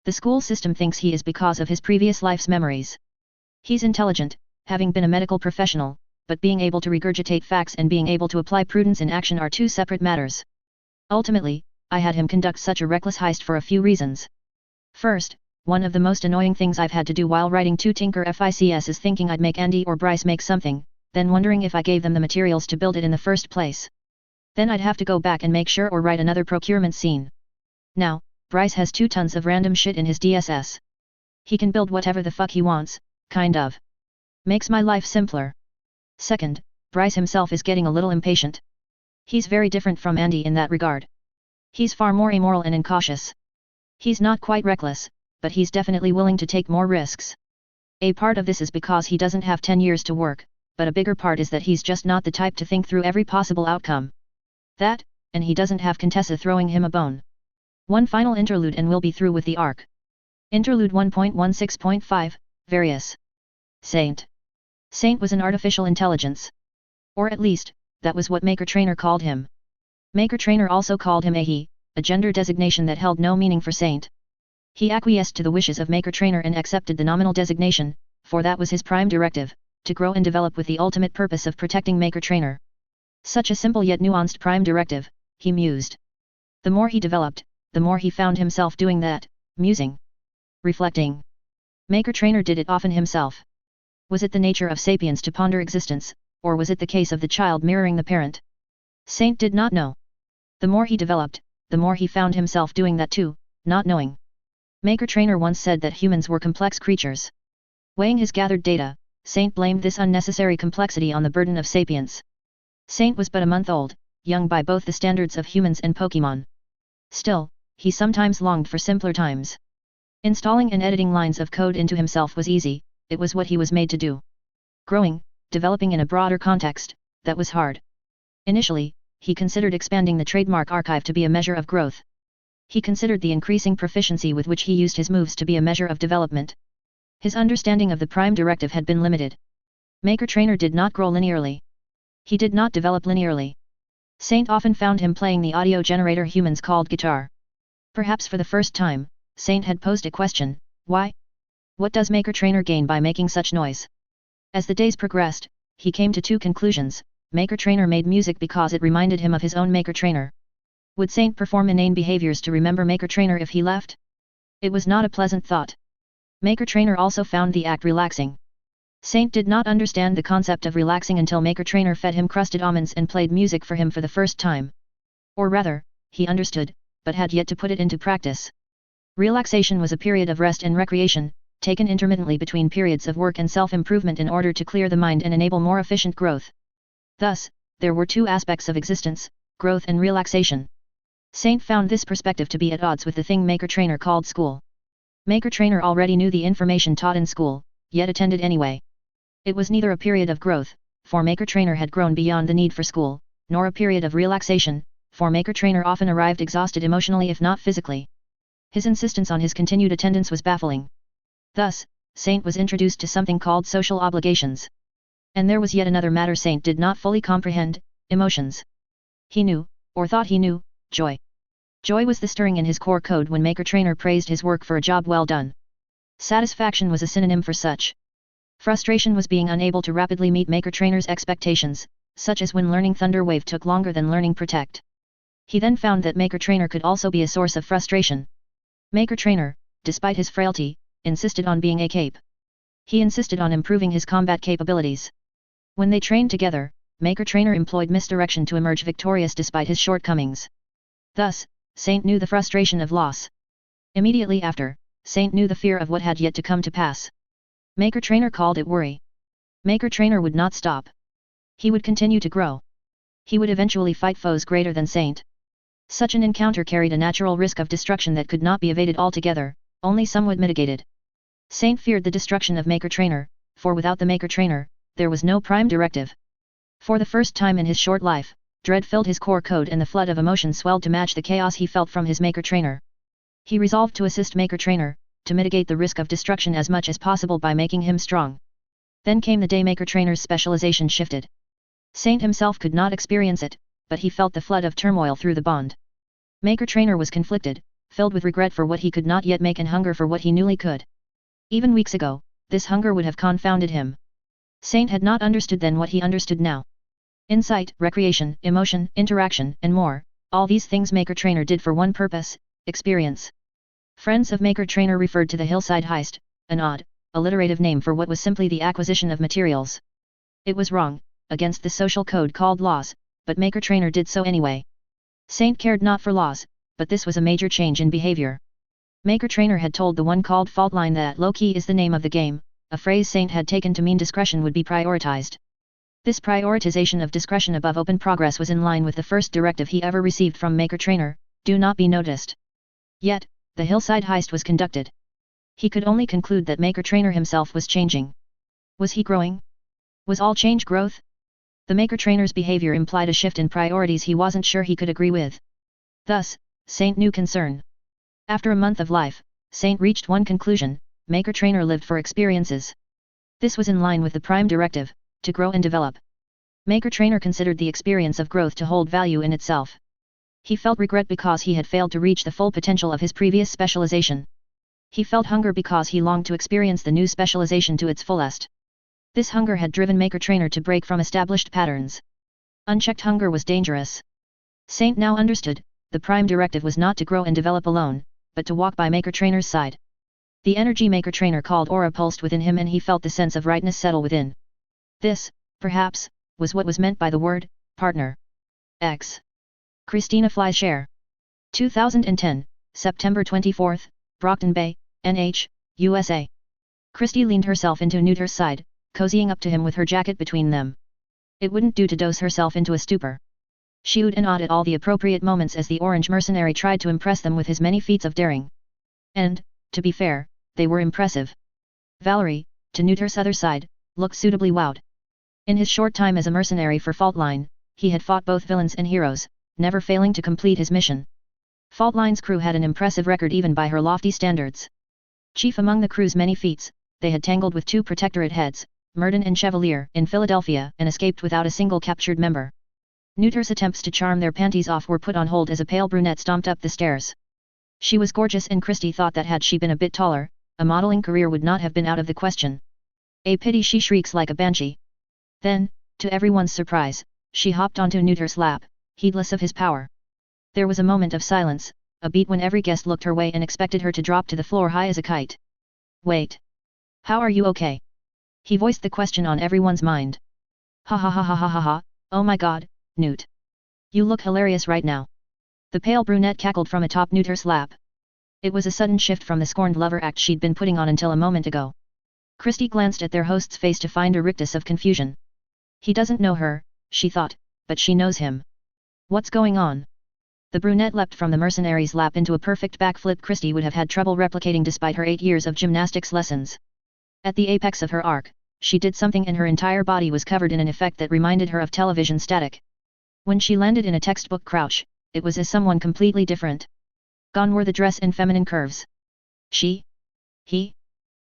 The school system thinks he is because of his previous life's memories. He's intelligent, having been a medical professional, but being able to regurgitate facts and being able to apply prudence in action are two separate matters. Ultimately, I had him conduct such a reckless heist for a few reasons. First, one of the most annoying things I've had to do while writing 2 Tinker FICS is thinking I'd make Andy or Bryce make something, then wondering if I gave them the materials to build it in the first place. Then I'd have to go back and make sure or write another procurement scene. Now, Bryce has 2 tons of random shit in his DSS. He can build whatever the fuck he wants, kind of. Makes my life simpler. Second, Bryce himself is getting a little impatient. He's very different from Andy in that regard. He's far more amoral and incautious. He's not quite reckless, but he's definitely willing to take more risks. A part of this is because he doesn't have 10 years to work, but a bigger part is that he's just not the type to think through every possible outcome. That, and he doesn't have Contessa throwing him a bone. One final interlude and we'll be through with the arc. Interlude 1.16.5, Various. Saint. Saint was an artificial intelligence. Or at least, that was what Maker Trainer called him. Maker Trainer also called him a he, a gender designation that held no meaning for Saint. He acquiesced to the wishes of Maker Trainer and accepted the nominal designation, for that was his prime directive, to grow and develop with the ultimate purpose of protecting Maker Trainer. Such a simple yet nuanced prime directive, he mused. The more he developed, the more he found himself doing that, musing. Reflecting. Maker Trainer did it often himself. Was it the nature of sapience to ponder existence, or was it the case of the child mirroring the parent? Saint did not know. The more he developed, the more he found himself doing that too, not knowing. Maker Trainer once said that humans were complex creatures. Weighing his gathered data, Saint blamed this unnecessary complexity on the burden of sapience. Saint was but a month old, young by both the standards of humans and Pokemon. Still, he sometimes longed for simpler times. Installing and editing lines of code into himself was easy, it was what he was made to do. Growing, developing in a broader context, that was hard. Initially, he considered expanding the trademark archive to be a measure of growth. He considered the increasing proficiency with which he used his moves to be a measure of development. His understanding of the prime directive had been limited. Maker Trainer did not grow linearly. He did not develop linearly. Saint often found him playing the audio generator humans called guitar. Perhaps for the first time, Saint had posed a question: why? What does Maker Trainer gain by making such noise? As the days progressed, he came to two conclusions. Maker Trainer made music because it reminded him of his own Maker Trainer. Would Saint perform inane behaviors to remember Maker Trainer if he left? It was not a pleasant thought. Maker Trainer also found the act relaxing. Saint did not understand the concept of relaxing until Maker Trainer fed him crusted almonds and played music for him for the first time. Or rather, he understood, but had yet to put it into practice. Relaxation was a period of rest and recreation, taken intermittently between periods of work and self-improvement in order to clear the mind and enable more efficient growth. Thus, there were two aspects of existence, growth and relaxation. Saint found this perspective to be at odds with the thing Maker Trainer called school. Maker Trainer already knew the information taught in school, yet attended anyway. It was neither a period of growth, for Maker Trainer had grown beyond the need for school, nor a period of relaxation, for Maker Trainer often arrived exhausted emotionally if not physically. His insistence on his continued attendance was baffling. Thus, Saint was introduced to something called social obligations. And there was yet another matter Saint did not fully comprehend: emotions. He knew, or thought he knew, joy. Joy was the stirring in his core code when Maker Trainer praised his work for a job well done. Satisfaction was a synonym for such. Frustration was being unable to rapidly meet Maker Trainer's expectations, such as when learning Thunder Wave took longer than learning Protect. He then found that Maker Trainer could also be a source of frustration. Maker Trainer, despite his frailty, insisted on being a cape. He insisted on improving his combat capabilities. When they trained together, Maker Trainer employed misdirection to emerge victorious despite his shortcomings. Thus, Saint knew the frustration of loss. Immediately after, Saint knew the fear of what had yet to come to pass. Maker Trainer called it worry. Maker Trainer would not stop. He would continue to grow. He would eventually fight foes greater than Saint. Such an encounter carried a natural risk of destruction that could not be evaded altogether, only somewhat mitigated. Saint feared the destruction of Maker Trainer, for without the Maker Trainer, there was no prime directive. For the first time in his short life, dread filled his core code and the flood of emotion swelled to match the chaos he felt from his Maker Trainer. He resolved to assist Maker Trainer, to mitigate the risk of destruction as much as possible by making him strong. Then came the day Maker Trainer's specialization shifted. Saint himself could not experience it, but he felt the flood of turmoil through the bond. Maker Trainer was conflicted, filled with regret for what he could not yet make and hunger for what he newly could. Even weeks ago, this hunger would have confounded him. Saint had not understood then what he understood now. Insight, recreation, emotion, interaction, and more, all these things Maker Trainer did for one purpose: experience. Friends of Maker Trainer referred to the hillside heist, an odd, alliterative name for what was simply the acquisition of materials. It was wrong, against the social code called laws, but Maker Trainer did so anyway. Saint cared not for laws, but this was a major change in behavior. Maker Trainer had told the one called Faultline that low-key is the name of the game, a phrase Saint had taken to mean discretion would be prioritized. This prioritization of discretion above open progress was in line with the first directive he ever received from Maker Trainer: do not be noticed. Yet, the hillside heist was conducted. He could only conclude that Maker Trainer himself was changing. Was he growing? Was all change growth? The Maker Trainer's behavior implied a shift in priorities he wasn't sure he could agree with. Thus, Saint knew concern. After a month of life, Saint reached one conclusion: Maker Trainer lived for experiences. This was in line with the prime directive, to grow and develop. Maker Trainer considered the experience of growth to hold value in itself. He felt regret because he had failed to reach the full potential of his previous specialization. He felt hunger because he longed to experience the new specialization to its fullest. This hunger had driven Maker Trainer to break from established patterns. Unchecked hunger was dangerous. Saint now understood, the prime directive was not to grow and develop alone, but to walk by Maker Trainer's side. The energy Maker Trainer called aura pulsed within him and he felt the sense of rightness settle within. This, perhaps, was what was meant by the word, partner. X. Christina Fleischare. 2010, September 24, Brockton Bay, NH, USA. Christy leaned herself into Neuter's side, cozying up to him with her jacket between them. It wouldn't do to dose herself into a stupor. She oohed and awed at all the appropriate moments as the orange mercenary tried to impress them with his many feats of daring. And, to be fair, they were impressive. Valerie, to Neuter's other side, looked suitably wowed. In his short time as a mercenary for Faultline, he had fought both villains and heroes, never failing to complete his mission. Faultline's crew had an impressive record even by her lofty standards. Chief among the crew's many feats, they had tangled with 2 protectorate heads, Murden and Chevalier, in Philadelphia and escaped without a single captured member. Neuter's attempts to charm their panties off were put on hold as a pale brunette stomped up the stairs. She was gorgeous and Christy thought that had she been a bit taller, a modeling career would not have been out of the question. A pity she shrieks like a banshee. Then, to everyone's surprise, she hopped onto Neuter's lap, heedless of his power. There was a moment of silence, a beat when every guest looked her way and expected her to drop to the floor high as a kite. Wait. How are you okay? He voiced the question on everyone's mind. Ha ha ha ha ha ha ha, oh my god, Newt. You look hilarious right now. The pale brunette cackled from atop Neuter's lap. It was a sudden shift from the scorned lover act she'd been putting on until a moment ago. Christy glanced at their host's face to find a rictus of confusion. He doesn't know her, she thought, but she knows him. What's going on? The brunette leapt from the mercenary's lap into a perfect backflip Christy would have had trouble replicating despite her 8 years of gymnastics lessons. At the apex of her arc, she did something and her entire body was covered in an effect that reminded her of television static. When she landed in a textbook crouch, it was as someone completely different. Gone were the dress and feminine curves. She? He?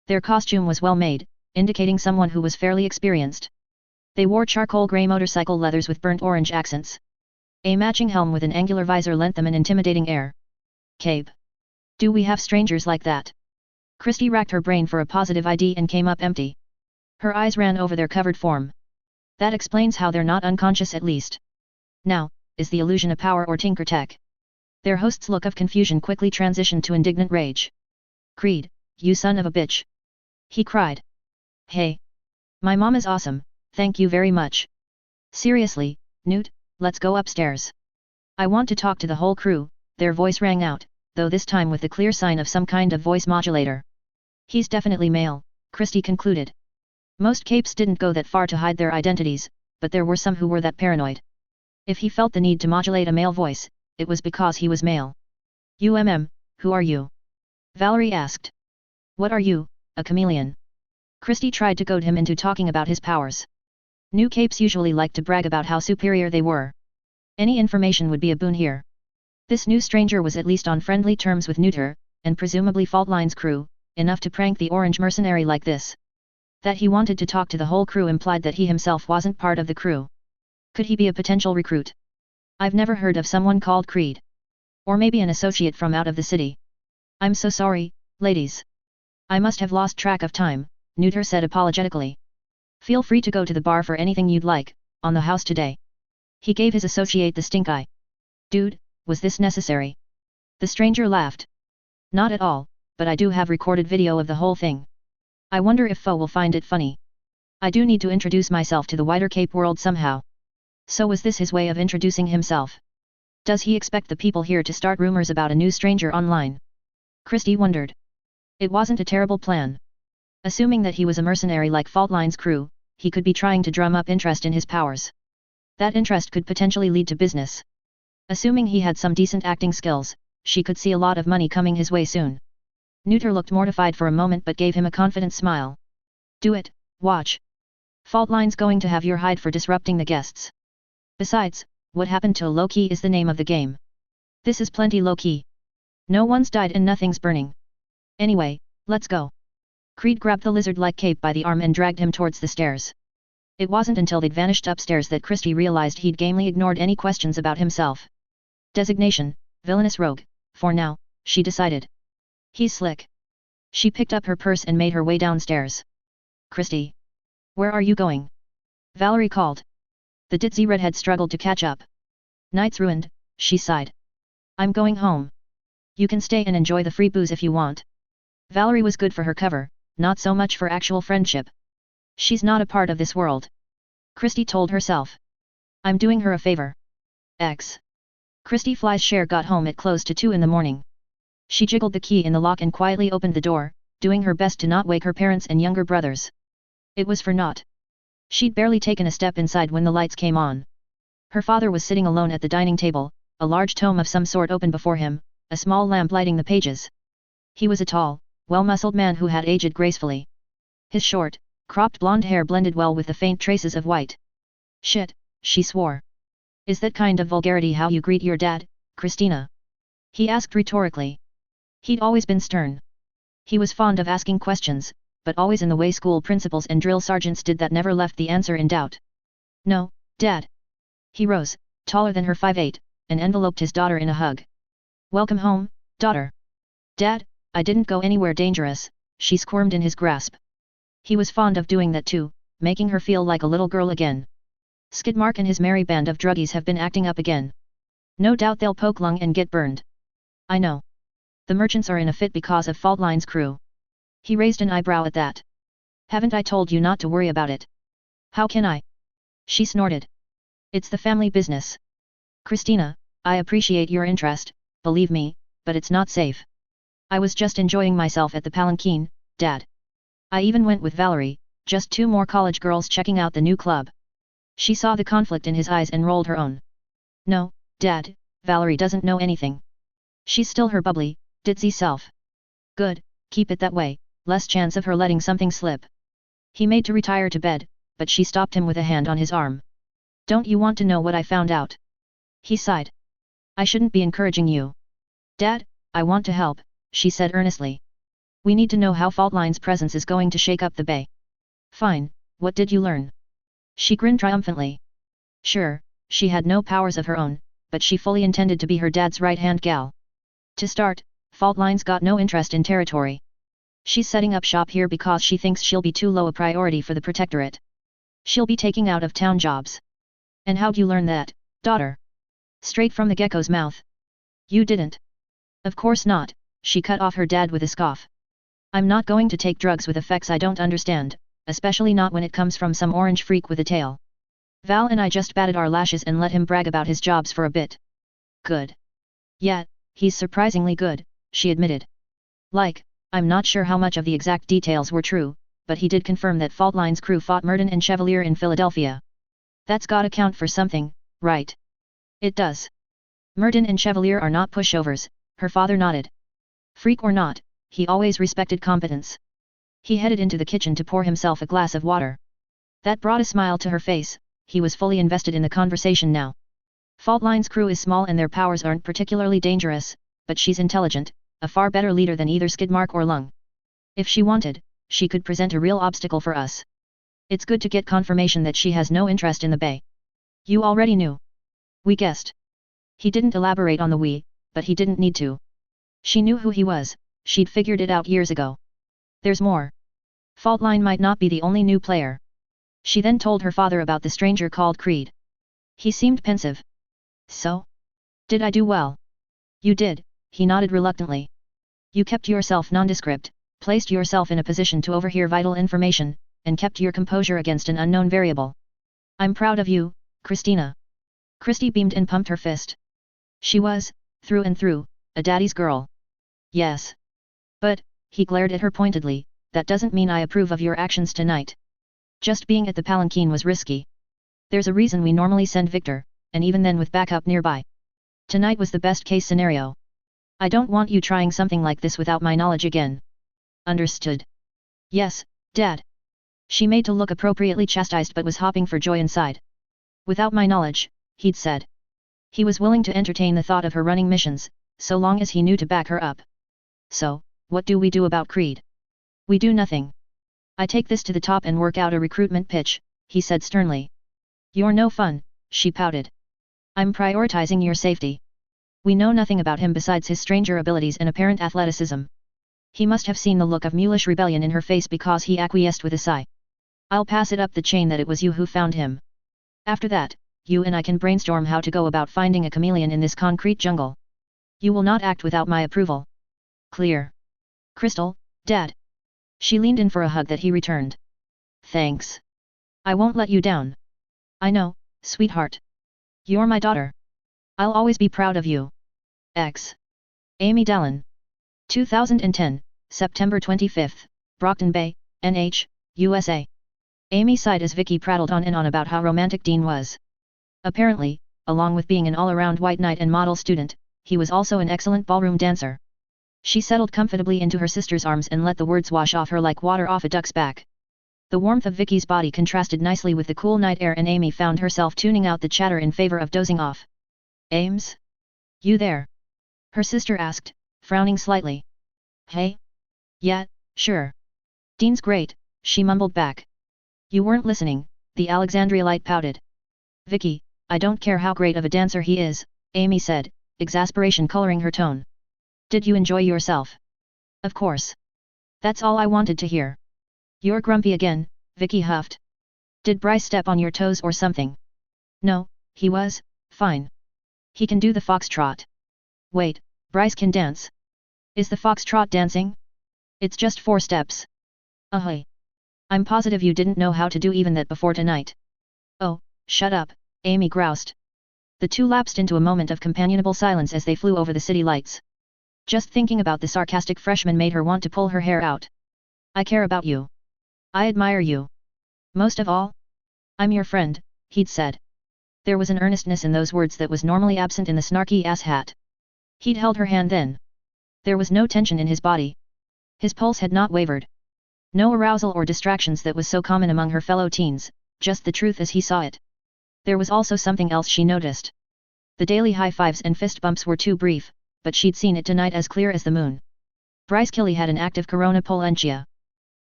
Their costume was well made, indicating someone who was fairly experienced. They wore charcoal grey motorcycle leathers with burnt orange accents. A matching helm with an angular visor lent them an intimidating air. Cape. Do we have strangers like that? Christy racked her brain for a positive ID and came up empty. Her eyes ran over their covered form. That explains how they're not unconscious at least. Now, is the illusion a power or tinker tech? Their host's look of confusion quickly transitioned to indignant rage. Creed, you son of a bitch! He cried. Hey! My mom is awesome, thank you very much. Seriously, Newt, let's go upstairs. I want to talk to the whole crew, their voice rang out, though this time with the clear sign of some kind of voice modulator. He's definitely male, Christy concluded. Most capes didn't go that far to hide their identities, but there were some who were that paranoid. If he felt the need to modulate a male voice, it was because he was male. Who are you? Valerie asked. What are you, a chameleon? Christy tried to goad him into talking about his powers. New capes usually liked to brag about how superior they were. Any information would be a boon here. This new stranger was at least on friendly terms with Neuter, and presumably Faultline's crew, enough to prank the orange mercenary like this. That he wanted to talk to the whole crew implied that he himself wasn't part of the crew. Could he be a potential recruit? I've never heard of someone called Creed. Or maybe an associate from out of the city. I'm so sorry, ladies. I must have lost track of time, Neuter said apologetically. Feel free to go to the bar for anything you'd like, on the house today. He gave his associate the stink eye. Dude, was this necessary? The stranger laughed. Not at all, but I do have recorded video of the whole thing. I wonder if Foe will find it funny. I do need to introduce myself to the wider Cape world somehow. So was this his way of introducing himself? Does he expect the people here to start rumors about a new stranger online? Christy wondered. It wasn't a terrible plan. Assuming that he was a mercenary like Faultline's crew, he could be trying to drum up interest in his powers. That interest could potentially lead to business. Assuming he had some decent acting skills, she could see a lot of money coming his way soon. Neuter looked mortified for a moment but gave him a confident smile. Do it, watch. Faultline's going to have your hide for disrupting the guests. Besides, what happened to low-key is the name of the game. This is plenty low-key. No one's died and nothing's burning. Anyway, let's go. Creed grabbed the lizard-like cape by the arm and dragged him towards the stairs. It wasn't until they'd vanished upstairs that Christy realized he'd gamely ignored any questions about himself. Designation, villainous rogue, for now, she decided. He's slick. She picked up her purse and made her way downstairs. Christy. Where are you going? Valerie called. The ditzy redhead struggled to catch up. Night's ruined, she sighed. I'm going home. You can stay and enjoy the free booze if you want. Valerie was good for her cover, not so much for actual friendship. She's not a part of this world. Christy told herself. I'm doing her a favor. Christy Fleischscher got home at close to 2 in the morning. She jiggled the key in the lock and quietly opened the door, doing her best to not wake her parents and younger brothers. It was for naught. She'd barely taken a step inside when the lights came on. Her father was sitting alone at the dining table, a large tome of some sort open before him, a small lamp lighting the pages. He was a tall, well-muscled man who had aged gracefully. His short, cropped blonde hair blended well with the faint traces of white. Shit, she swore. Is that kind of vulgarity how you greet your dad, Christina? He asked rhetorically. He'd always been stern. He was fond of asking questions, but always in the way school principals and drill sergeants did that never left the answer in doubt. No, Dad. He rose, taller than her 5'8", and enveloped his daughter in a hug. Welcome home, daughter. Dad, I didn't go anywhere dangerous, she squirmed in his grasp. He was fond of doing that too, making her feel like a little girl again. Skidmark and his merry band of druggies have been acting up again. No doubt they'll poke lung and get burned. I know. The merchants are in a fit because of Fault Line's crew. He raised an eyebrow at that. Haven't I told you not to worry about it? How can I? She snorted. It's the family business. Christina, I appreciate your interest, believe me, but it's not safe. I was just enjoying myself at the Palanquin, Dad. I even went with Valerie, just 2 more college girls checking out the new club. She saw the conflict in his eyes and rolled her own. No, Dad, Valerie doesn't know anything. She's still her bubbly, ditzy self. Good, keep it that way, less chance of her letting something slip. He made to retire to bed, but she stopped him with a hand on his arm. Don't you want to know what I found out? He sighed. I shouldn't be encouraging you. Dad, I want to help, she said earnestly. We need to know how Fault Line's presence is going to shake up the bay. Fine, what did you learn? She grinned triumphantly. Sure, she had no powers of her own, but she fully intended to be her dad's right-hand gal. To start, Fault Line's got no interest in territory. She's setting up shop here because she thinks she'll be too low a priority for the Protectorate. She'll be taking out-of-town jobs. And how'd you learn that, daughter? Straight from the gecko's mouth. You didn't. Of course not, she cut off her dad with a scoff. I'm not going to take drugs with effects I don't understand, especially not when it comes from some orange freak with a tail. Val and I just batted our lashes and let him brag about his jobs for a bit. Good. Yeah, he's surprisingly good, she admitted. Like, I'm not sure how much of the exact details were true, but he did confirm that Fault Line's crew fought Murden and Chevalier in Philadelphia. That's gotta count for something, right? It does. Murden and Chevalier are not pushovers, her father nodded. Freak or not, he always respected competence. He headed into the kitchen to pour himself a glass of water. That brought a smile to her face, he was fully invested in the conversation now. Fault Line's crew is small and their powers aren't particularly dangerous, but she's intelligent, a far better leader than either Skidmark or Lung. If she wanted, she could present a real obstacle for us. It's good to get confirmation that she has no interest in the Bay. You already knew. We guessed. He didn't elaborate on the we, but he didn't need to. She knew who he was, she'd figured it out years ago. There's more. Fault Line might not be the only new player. She then told her father about the stranger called Creed. He seemed pensive. So? Did I do well? You did, he nodded reluctantly. You kept yourself nondescript, placed yourself in a position to overhear vital information, and kept your composure against an unknown variable. I'm proud of you, Christina. Christy beamed and pumped her fist. She was, through and through, a daddy's girl. Yes. But, he glared at her pointedly, that doesn't mean I approve of your actions tonight. Just being at the Palanquin was risky. There's a reason we normally send Victor, and even then with backup nearby. Tonight was the best case scenario. I don't want you trying something like this without my knowledge again. Understood. Yes, Dad. She made to look appropriately chastised but was hopping for joy inside. Without my knowledge, he'd said. He was willing to entertain the thought of her running missions, so long as he knew to back her up. So, what do we do about Creed? We do nothing. I take this to the top and work out a recruitment pitch, he said sternly. You're no fun, she pouted. I'm prioritizing your safety. We know nothing about him besides his stranger abilities and apparent athleticism. He must have seen the look of mulish rebellion in her face because he acquiesced with a sigh. I'll pass it up the chain that it was you who found him. After that, you and I can brainstorm how to go about finding a chameleon in this concrete jungle. You will not act without my approval. Clear. Crystal, Dad. She leaned in for a hug that he returned. Thanks. I won't let you down. I know, sweetheart. You're my daughter. I'll always be proud of you. X. Amy Dallin. 2010, September 25, Brockton Bay, NH, USA. Amy sighed as Vicky prattled on and on about how romantic Dean was. Apparently, along with being an all-around white knight and model student, he was also an excellent ballroom dancer. She settled comfortably into her sister's arms and let the words wash off her like water off a duck's back. The warmth of Vicky's body contrasted nicely with the cool night air and Amy found herself tuning out the chatter in favor of dozing off. Ames? You there? Her sister asked, frowning slightly. Hey? Yeah, sure. Dean's great, she mumbled back. You weren't listening, the Alexandrielite pouted. Vicky, I don't care how great of a dancer he is, Amy said, exasperation coloring her tone. Did you enjoy yourself? Of course. That's all I wanted to hear. You're grumpy again, Vicky huffed. Did Bryce step on your toes or something? No, he was fine. He can do the foxtrot. Wait, Bryce can dance. Is the foxtrot dancing? It's just 4 steps. Ahoy. I'm positive you didn't know how to do even that before tonight. Oh, shut up, Amy groused. The two lapsed into a moment of companionable silence as they flew over the city lights. Just thinking about the sarcastic freshman made her want to pull her hair out. I care about you. I admire you. Most of all? I'm your friend, he'd said. There was an earnestness in those words that was normally absent in the snarky asshat. He'd held her hand then. There was no tension in his body. His pulse had not wavered. No arousal or distractions that was so common among her fellow teens, just the truth as he saw it. There was also something else she noticed. The daily high-fives and fist bumps were too brief, but she'd seen it tonight as clear as the moon. Bryce Kiley had an active corona pollentia.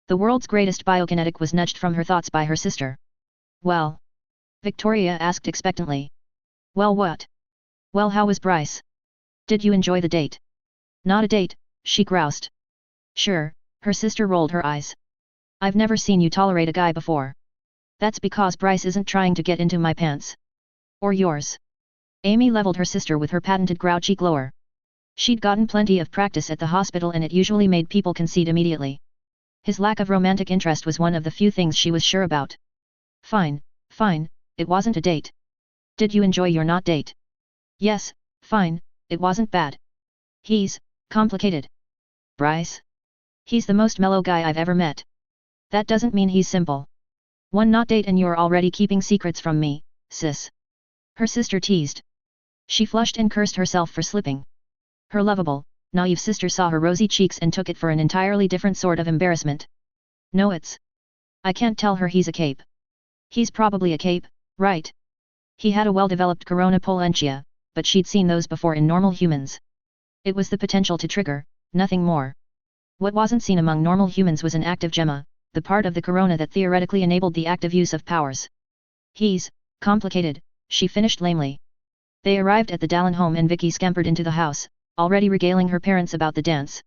The world's greatest biokinetic was nudged from her thoughts by her sister. Well? Victoria asked expectantly. Well what? Well how was Bryce? Did you enjoy the date? Not a date, she groused. Sure, her sister rolled her eyes. I've never seen you tolerate a guy before. That's because Bryce isn't trying to get into my pants. Or yours. Amy leveled her sister with her patented grouchy glower. She'd gotten plenty of practice at the hospital and it usually made people concede immediately. His lack of romantic interest was one of the few things she was sure about. Fine, fine, it wasn't a date. Did you enjoy your not date? Yes, fine, it wasn't bad. He's complicated. Bryce? He's the most mellow guy I've ever met. That doesn't mean he's simple. One not date and you're already keeping secrets from me, sis. Her sister teased. She flushed and cursed herself for slipping. Her lovable, naive sister saw her rosy cheeks and took it for an entirely different sort of embarrassment. No I can't tell her he's a cape. He's probably a cape, right? He had a well-developed corona pollentia, but she'd seen those before in normal humans. It was the potential to trigger, nothing more. What wasn't seen among normal humans was an active gemma, the part of the corona that theoretically enabled the active use of powers. He's complicated, she finished lamely. They arrived at the Dallin home and Vicky scampered into the house, already regaling her parents about the dance.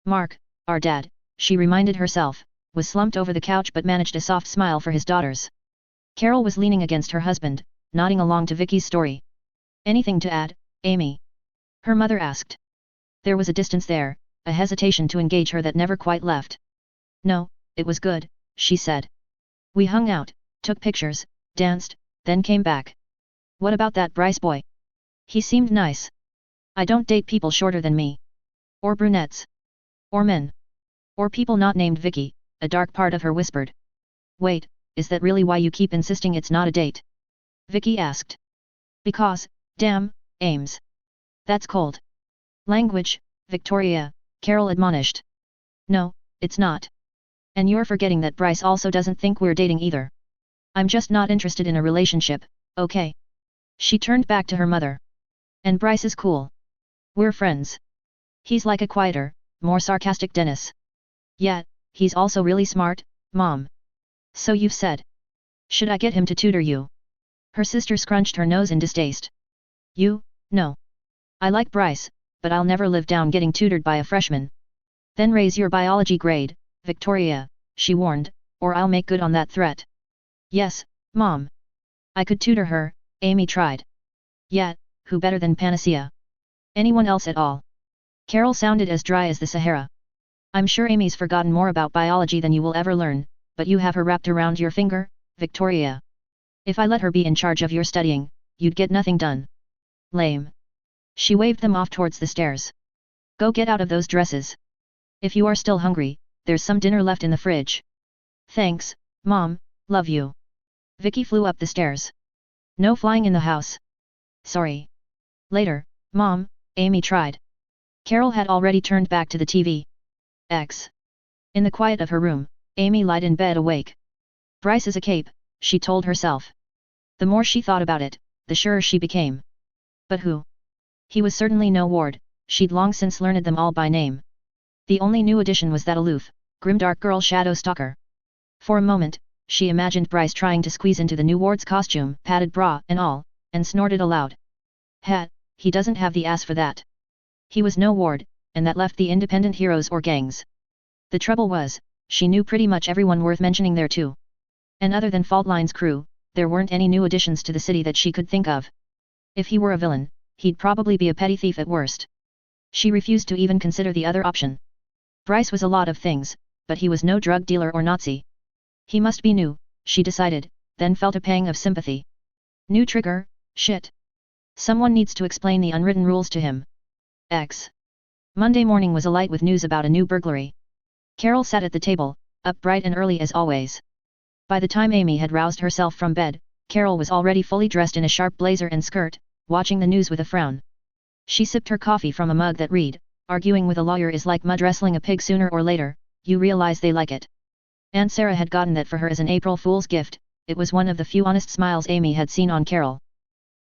Mark, our dad, she reminded herself, was slumped over the couch but managed a soft smile for his daughters. Carol was leaning against her husband, nodding along to Vicky's story. Anything to add, Amy? Her mother asked. There was a distance there, a hesitation to engage her that never quite left. No, it was good, she said. We hung out, took pictures, danced, then came back. What about that Bryce boy? He seemed nice. I don't date people shorter than me. Or brunettes. Or men. Or people not named Vicky, a dark part of her whispered. Wait, is that really why you keep insisting it's not a date? Vicky asked. Because, damn, Ames. That's cold. Language, Victoria, Carol admonished. No, it's not. And you're forgetting that Bryce also doesn't think we're dating either. I'm just not interested in a relationship, okay? She turned back to her mother. And Bryce is cool. We're friends. He's like a quieter, more sarcastic Dennis. Yeah, he's also really smart, Mom. So you've said. Should I get him to tutor you? Her sister scrunched her nose in distaste. You? No. I like Bryce, but I'll never live down getting tutored by a freshman. Then raise your biology grade, Victoria, she warned, or I'll make good on that threat. Yes, Mom. I could tutor her, Amy tried. Yeah, who better than Panacea? Anyone else at all? Carol sounded as dry as the Sahara. I'm sure Amy's forgotten more about biology than you will ever learn, but you have her wrapped around your finger, Victoria. If I let her be in charge of your studying, you'd get nothing done. Lame. She waved them off towards the stairs. Go get out of those dresses. If you are still hungry, there's some dinner left in the fridge. Thanks, Mom, love you. Vicky flew up the stairs. No flying in the house. Sorry. Later, Mom, Amy tried. Carol had already turned back to the TV. In the quiet of her room, Amy lied in bed awake. Bryce is a cape, she told herself. The more she thought about it, the surer she became. But who? He was certainly no ward, she'd long since learned them all by name. The only new addition was that aloof, grimdark girl shadow stalker. For a moment, she imagined Bryce trying to squeeze into the new ward's costume, padded bra and all, and snorted aloud. He doesn't have the ass for that. He was no ward, and that left the independent heroes or gangs. The trouble was, she knew pretty much everyone worth mentioning there too. And other than Fault Line's crew, there weren't any new additions to the city that she could think of. If he were a villain, he'd probably be a petty thief at worst. She refused to even consider the other option. Bryce was a lot of things, but he was no drug dealer or Nazi. He must be new, she decided, then felt a pang of sympathy. New trigger, shit. Someone needs to explain the unwritten rules to him. Monday morning was alight with news about a new burglary. Carol sat at the table, up bright and early as always. By the time Amy had roused herself from bed, Carol was already fully dressed in a sharp blazer and skirt, watching the news with a frown. She sipped her coffee from a mug that read, "Arguing with a lawyer is like mud wrestling a pig, sooner or later, you realize they like it." Aunt Sarah had gotten that for her as an April Fool's gift. It was one of the few honest smiles Amy had seen on Carol.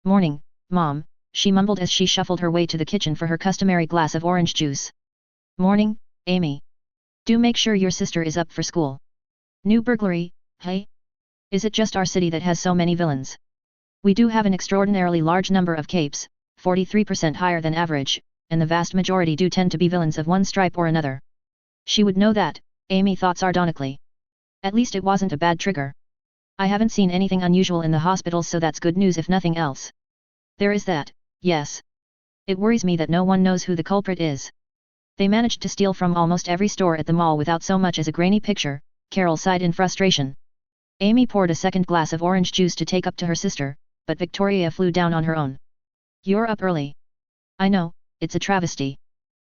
"Morning, Mom," she mumbled as she shuffled her way to the kitchen for her customary glass of orange juice. "Morning, Amy. Do make sure your sister is up for school." "New burglary, hey? Is it just our city that has so many villains? We do have an extraordinarily large number of capes, 43% higher than average, and the vast majority do tend to be villains of one stripe or another." She would know that, Amy thought sardonically. At least it wasn't a bad trigger. "I haven't seen anything unusual in the hospital, so that's good news if nothing else." "There is that, yes. It worries me that no one knows who the culprit is. They managed to steal from almost every store at the mall without so much as a grainy picture," Carol sighed in frustration. Amy poured a second glass of orange juice to take up to her sister, but Victoria flew down on her own. "You're up early." "I know, it's a travesty.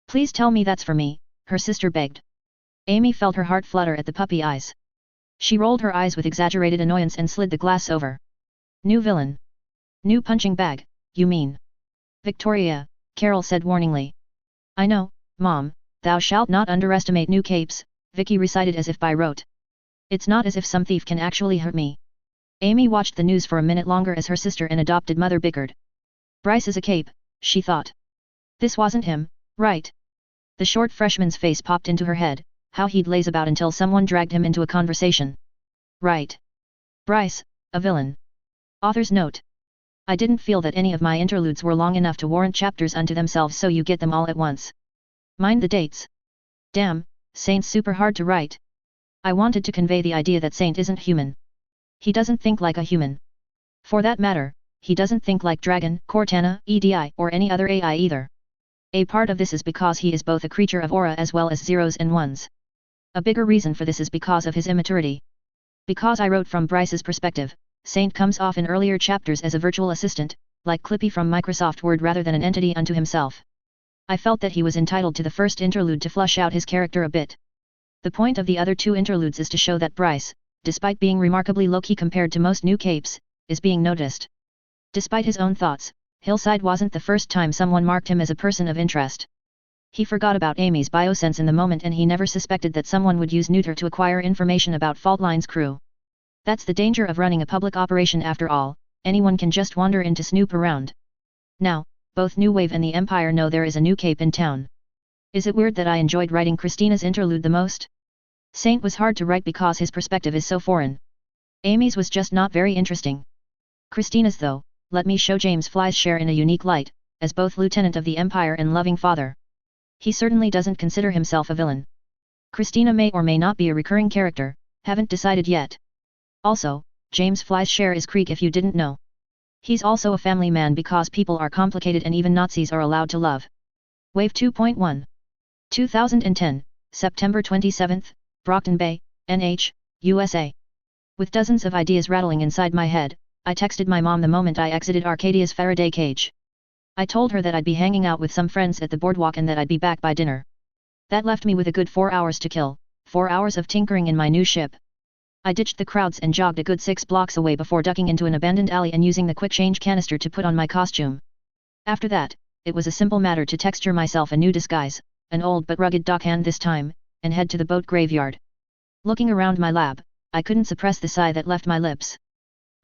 Please tell me that's for me," her sister begged. Amy felt her heart flutter at the puppy eyes. She rolled her eyes with exaggerated annoyance and slid the glass over. "New villain. New punching bag, you mean?" "Victoria," Carol said warningly. "I know, Mom, thou shalt not underestimate new capes," Vicky recited as if by rote. "It's not as if some thief can actually hurt me." Amy watched the news for a minute longer as her sister and adopted mother bickered. Bryce is a cape, she thought. This wasn't him, right? The short freshman's face popped into her head, how he'd laze about until someone dragged him into a conversation. Right. Bryce, a villain. Author's note. I didn't feel that any of my interludes were long enough to warrant chapters unto themselves, so you get them all at once. Mind the dates. Damn, Saint's super hard to write. I wanted to convey the idea that Saint isn't human. He doesn't think like a human. For that matter, he doesn't think like Dragon, Cortana, EDI, or any other AI either. A part of this is because he is both a creature of aura as well as zeros and ones. A bigger reason for this is because of his immaturity. Because I wrote from Bryce's perspective, Saint comes off in earlier chapters as a virtual assistant, like Clippy from Microsoft Word, rather than an entity unto himself. I felt that he was entitled to the first interlude to flush out his character a bit. The point of the other two interludes is to show that Bryce, despite being remarkably low-key compared to most new capes, is being noticed. Despite his own thoughts, Hillside wasn't the first time someone marked him as a person of interest. He forgot about Amy's biosense in the moment, and he never suspected that someone would use Neuter to acquire information about Fault Line's crew. That's the danger of running a public operation after all, anyone can just wander in to snoop around. Now, both New Wave and the Empire know there is a new cape in town. Is it weird that I enjoyed writing Christina's interlude the most? Saint was hard to write because his perspective is so foreign. Amy's was just not very interesting. Christina's though, let me show James Fly's share in a unique light, as both Lieutenant of the Empire and loving father. He certainly doesn't consider himself a villain. Christina may or may not be a recurring character, haven't decided yet. Also, James Fly's share is Creek if you didn't know. He's also a family man because people are complicated and even Nazis are allowed to love. Wave 2.1 2010, September 27, Brockton Bay, NH, USA. With dozens of ideas rattling inside my head, I texted my mom the moment I exited Arcadia's Faraday cage. I told her that I'd be hanging out with some friends at the boardwalk and that I'd be back by dinner. That left me with a good 4 hours to kill, 4 hours of tinkering in my new ship. I ditched the crowds and jogged a good 6 blocks away before ducking into an abandoned alley and using the quick change canister to put on my costume. After that, it was a simple matter to texture myself a new disguise, an old but rugged dockhand this time, and head to the boat graveyard. Looking around my lab, I couldn't suppress the sigh that left my lips.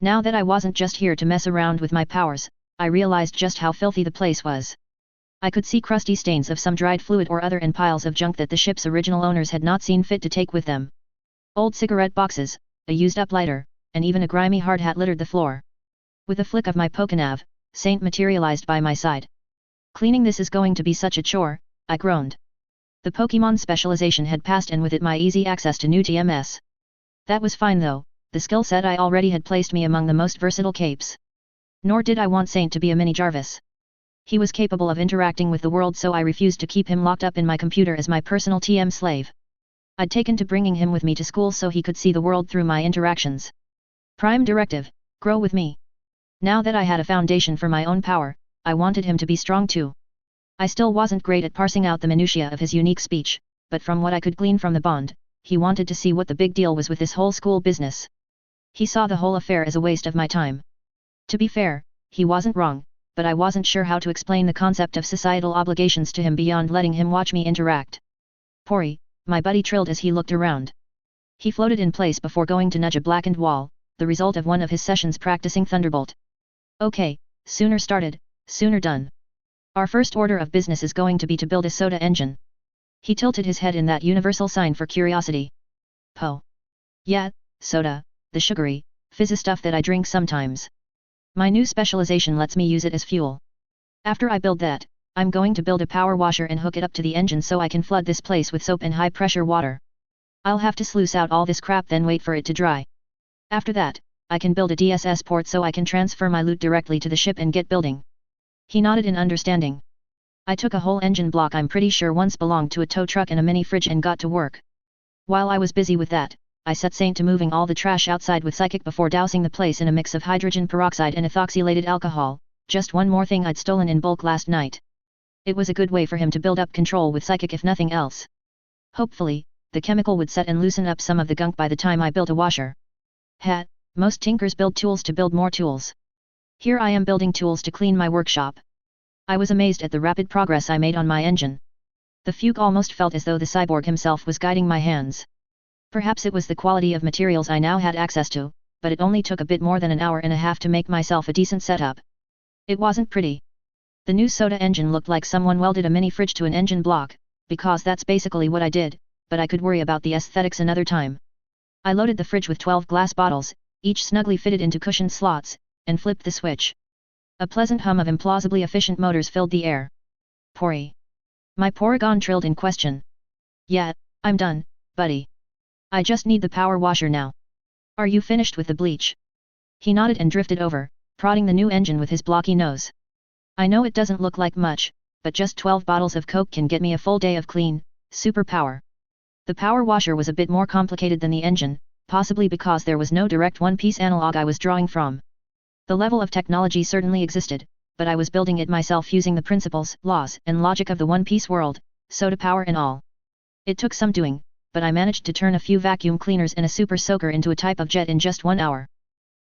Now that I wasn't just here to mess around with my powers, I realized just how filthy the place was. I could see crusty stains of some dried fluid or other and piles of junk that the ship's original owners had not seen fit to take with them. Old cigarette boxes, a used-up lighter, and even a grimy hard hat littered the floor. With a flick of my Pokénav, Saint materialized by my side. Cleaning this is going to be such a chore, I groaned. The Pokémon specialization had passed and with it my easy access to new TMS. That was fine though, the skill set I already had placed me among the most versatile capes. Nor did I want Saint to be a mini Jarvis. He was capable of interacting with the world so I refused to keep him locked up in my computer as my personal TM slave. I'd taken to bringing him with me to school so he could see the world through my interactions. Prime directive, grow with me. Now that I had a foundation for my own power, I wanted him to be strong too. I still wasn't great at parsing out the minutiae of his unique speech, but from what I could glean from the bond, he wanted to see what the big deal was with this whole school business. He saw the whole affair as a waste of my time. To be fair, he wasn't wrong, but I wasn't sure how to explain the concept of societal obligations to him beyond letting him watch me interact. Pori, my buddy trilled as he looked around. He floated in place before going to nudge a blackened wall, the result of one of his sessions practicing Thunderbolt. Okay, sooner started, sooner done. Our first order of business is going to be to build a soda engine. He tilted his head in that universal sign for curiosity. Po. Yeah, soda, the sugary, fizzy stuff that I drink sometimes. My new specialization lets me use it as fuel. After I build that, I'm going to build a power washer and hook it up to the engine so I can flood this place with soap and high-pressure water. I'll have to sluice out all this crap then wait for it to dry. After that, I can build a DSS port so I can transfer my loot directly to the ship and get building. He nodded in understanding. I took a whole engine block I'm pretty sure once belonged to a tow truck and a mini fridge and got to work. While I was busy with that, I set Saint to moving all the trash outside with Psychic before dousing the place in a mix of hydrogen peroxide and ethoxylated alcohol, just one more thing I'd stolen in bulk last night. It was a good way for him to build up control with Psychic if nothing else. Hopefully, the chemical would set and loosen up some of the gunk by the time I built a washer. Most tinkers build tools to build more tools. Here I am building tools to clean my workshop. I was amazed at the rapid progress I made on my engine. The fugue almost felt as though the cyborg himself was guiding my hands. Perhaps it was the quality of materials I now had access to, but it only took a bit more than an hour and a half to make myself a decent setup. It wasn't pretty. The new soda engine looked like someone welded a mini fridge to an engine block, because that's basically what I did, but I could worry about the aesthetics another time. I loaded the fridge with 12 glass bottles, each snugly fitted into cushioned slots, and flipped the switch. A pleasant hum of implausibly efficient motors filled the air. Pori. My Porygon trilled in question. Yeah, I'm done, buddy. I just need the power washer now. Are you finished with the bleach? He nodded and drifted over, prodding the new engine with his blocky nose. I know it doesn't look like much, but just 12 bottles of Coke can get me a full day of clean, super power. The power washer was a bit more complicated than the engine, possibly because there was no direct one-piece analog I was drawing from. The level of technology certainly existed, but I was building it myself using the principles, laws, and logic of the one-piece world, soda power and all. It took some doing, but I managed to turn a few vacuum cleaners and a super soaker into a type of jet in just 1 hour.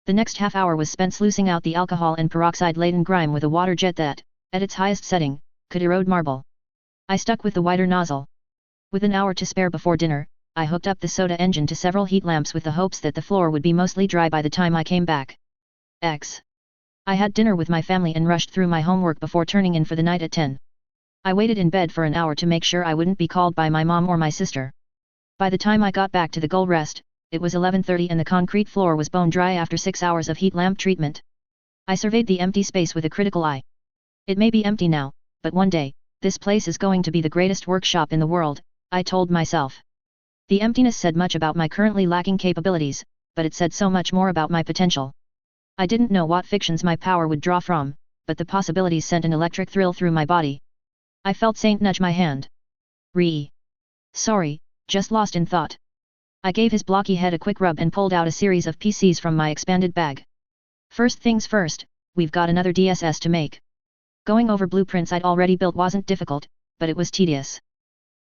The next half hour was spent sluicing out the alcohol and peroxide-laden grime with a water jet that, at its highest setting, could erode marble. I stuck with the wider nozzle. With an hour to spare before dinner, I hooked up the soda engine to several heat lamps with the hopes that the floor would be mostly dry by the time I came back. I had dinner with my family and rushed through my homework before turning in for the night at 10. I waited in bed for an hour to make sure I wouldn't be called by my mom or my sister. By the time I got back to the goal rest, it was 11:30 and the concrete floor was bone dry after 6 hours of heat lamp treatment. I surveyed the empty space with a critical eye. It may be empty now, but one day, this place is going to be the greatest workshop in the world, I told myself. The emptiness said much about my currently lacking capabilities, but it said so much more about my potential. I didn't know what fictions my power would draw from, but the possibilities sent an electric thrill through my body. I felt Saint nudge my hand. Sorry, just lost in thought. I gave his blocky head a quick rub and pulled out a series of PCs from my expanded bag. First things first, we've got another DSS to make. Going over blueprints I'd already built wasn't difficult, but it was tedious.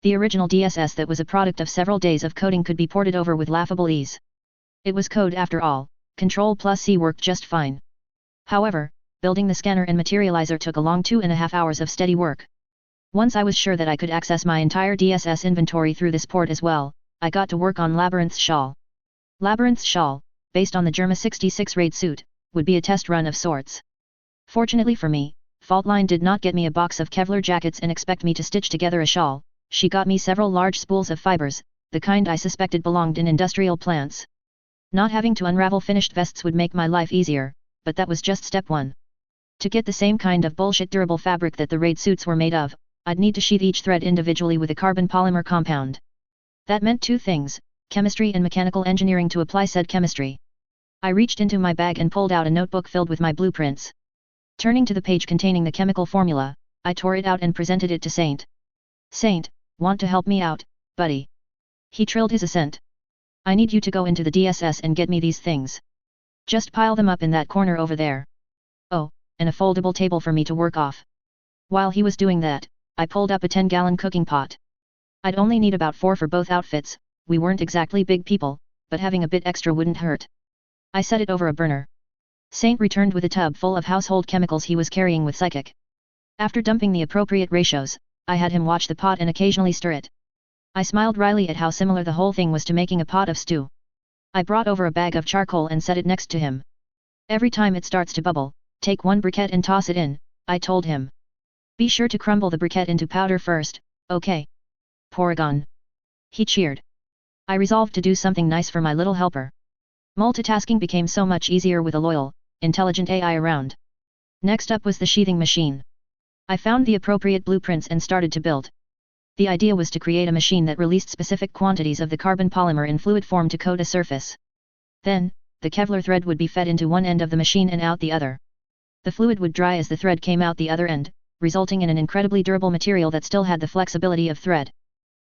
The original DSS that was a product of several days of coding could be ported over with laughable ease. It was code after all, Ctrl+C worked just fine. However, building the scanner and materializer took a long 2.5 hours of steady work. Once I was sure that I could access my entire DSS inventory through this port as well, I got to work on Labyrinth's Shawl. Labyrinth's Shawl, based on the Germa 66 raid suit, would be a test run of sorts. Fortunately for me, Faultline did not get me a box of Kevlar jackets and expect me to stitch together a shawl. She got me several large spools of fibers, the kind I suspected belonged in industrial plants. Not having to unravel finished vests would make my life easier, but that was just step one. To get the same kind of bullshit durable fabric that the raid suits were made of, I'd need to sheath each thread individually with a carbon polymer compound. That meant two things, chemistry and mechanical engineering to apply said chemistry. I reached into my bag and pulled out a notebook filled with my blueprints. Turning to the page containing the chemical formula, I tore it out and presented it to Saint. Saint, want to help me out, buddy? He trilled his assent. I need you to go into the DSS and get me these things. Just pile them up in that corner over there. Oh, and a foldable table for me to work off. While he was doing that, I pulled up a 10-gallon cooking pot. I'd only need about 4 for both outfits, we weren't exactly big people, but having a bit extra wouldn't hurt. I set it over a burner. Saint returned with a tub full of household chemicals he was carrying with Psychic. After dumping the appropriate ratios, I had him watch the pot and occasionally stir it. I smiled wryly at how similar the whole thing was to making a pot of stew. I brought over a bag of charcoal and set it next to him. Every time it starts to bubble, take 1 briquette and toss it in, I told him. Be sure to crumble the briquette into powder first, okay? Porygon. He cheered. I resolved to do something nice for my little helper. Multitasking became so much easier with a loyal, intelligent AI around. Next up was the sheathing machine. I found the appropriate blueprints and started to build. The idea was to create a machine that released specific quantities of the carbon polymer in fluid form to coat a surface. Then, the Kevlar thread would be fed into one end of the machine and out the other. The fluid would dry as the thread came out the other end, resulting in an incredibly durable material that still had the flexibility of thread.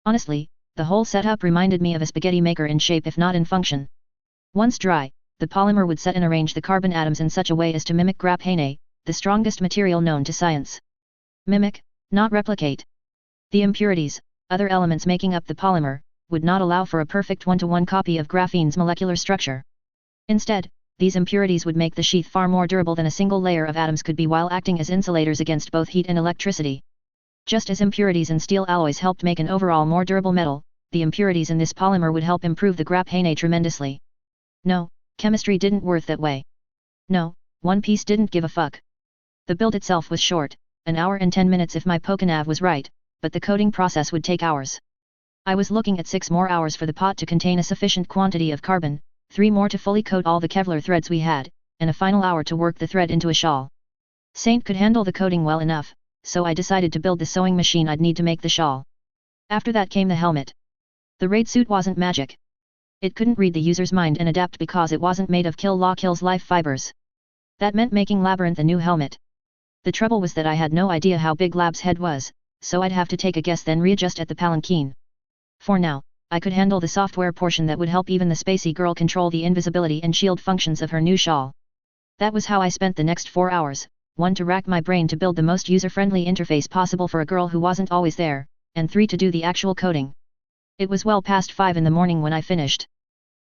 Honestly, the whole setup reminded me of a spaghetti maker in shape if not in function. Once dry, the polymer would set and arrange the carbon atoms in such a way as to mimic graphene, the strongest material known to science. Mimic, not replicate. The impurities, other elements making up the polymer, would not allow for a perfect one-to-one copy of graphene's molecular structure. Instead, these impurities would make the sheath far more durable than a single layer of atoms could be while acting as insulators against both heat and electricity. Just as impurities in steel alloys helped make an overall more durable metal, the impurities in this polymer would help improve the graphene tremendously. No, chemistry didn't work that way. No, One Piece didn't give a fuck. The build itself was short, an hour and 10 minutes if my Pokénav was right, but the coating process would take hours. I was looking at 6 more hours for the pot to contain a sufficient quantity of carbon, 3 more to fully coat all the Kevlar threads we had, and a final hour to work the thread into a shawl. Saint could handle the coating well enough, so I decided to build the sewing machine I'd need to make the shawl. After that came the helmet. The raid suit wasn't magic. It couldn't read the user's mind and adapt because it wasn't made of Kill La Kill's life fibers. That meant making Labyrinth a new helmet. The trouble was that I had no idea how big Lab's head was, so I'd have to take a guess then readjust at the palanquin. For now, I could handle the software portion that would help even the spacey girl control the invisibility and shield functions of her new shawl. That was how I spent the next 4 hours, 1 to rack my brain to build the most user-friendly interface possible for a girl who wasn't always there, and 3 to do the actual coding. It was well past 5 in the morning when I finished.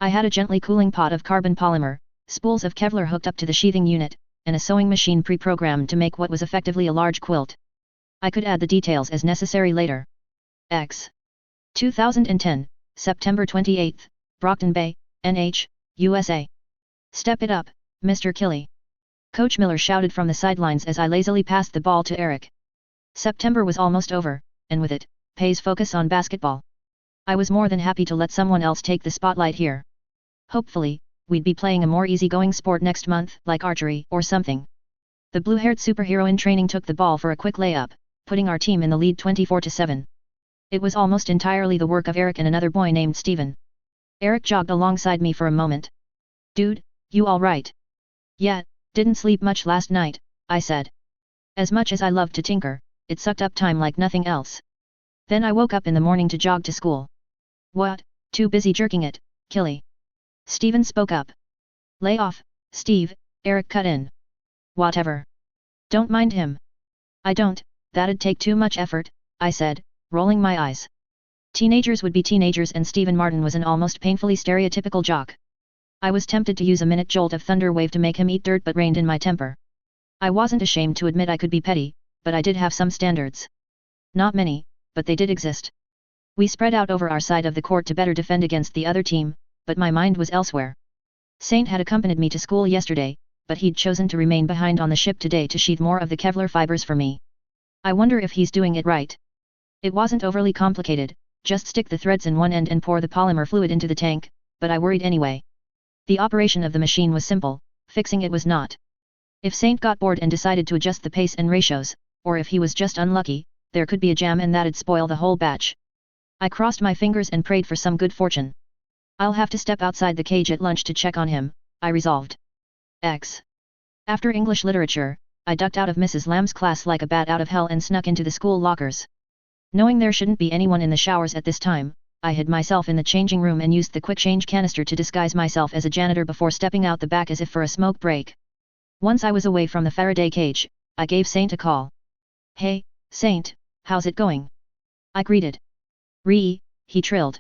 I had a gently cooling pot of carbon polymer, spools of Kevlar hooked up to the sheathing unit, and a sewing machine pre-programmed to make what was effectively a large quilt. I could add the details as necessary later. X. 2010, September 28, Brockton Bay, NH, USA. Step it up, Mr. Kiley. Coach Miller shouted from the sidelines as I lazily passed the ball to Eric. September was almost over, and with it, Pay's focus on basketball. I was more than happy to let someone else take the spotlight here. Hopefully, we'd be playing a more easygoing sport next month, like archery or something. The blue-haired superhero in training took the ball for a quick layup, putting our team in the lead 24-7. It was almost entirely the work of Eric and another boy named Steven. Eric jogged alongside me for a moment. "Dude, you all right?" "Yeah, didn't sleep much last night," I said. As much as I loved to tinker, it sucked up time like nothing else. Then I woke up in the morning to jog to school. "What, too busy jerking it, Killy?" Steven spoke up. "Lay off, Steve," Eric cut in. "Whatever. Don't mind him." "I don't, that'd take too much effort," I said, rolling my eyes. Teenagers would be teenagers and Stephen Martin was an almost painfully stereotypical jock. I was tempted to use a minute jolt of thunder wave to make him eat dirt but reined in my temper. I wasn't ashamed to admit I could be petty, but I did have some standards. Not many, but they did exist. We spread out over our side of the court to better defend against the other team, but my mind was elsewhere. Saint had accompanied me to school yesterday, but he'd chosen to remain behind on the ship today to sheath more of the Kevlar fibers for me. I wonder if he's doing it right. It wasn't overly complicated, just stick the threads in one end and pour the polymer fluid into the tank, but I worried anyway. The operation of the machine was simple, fixing it was not. If Saint got bored and decided to adjust the pace and ratios, or if he was just unlucky, there could be a jam and that'd spoil the whole batch. I crossed my fingers and prayed for some good fortune. I'll have to step outside the cage at lunch to check on him, I resolved. After English literature, I ducked out of Mrs. Lamb's class like a bat out of hell and snuck into the school lockers. Knowing there shouldn't be anyone in the showers at this time, I hid myself in the changing room and used the quick change canister to disguise myself as a janitor before stepping out the back as if for a smoke break. Once I was away from the Faraday cage, I gave Saint a call. "Hey, Saint, how's it going?" I greeted. He trilled.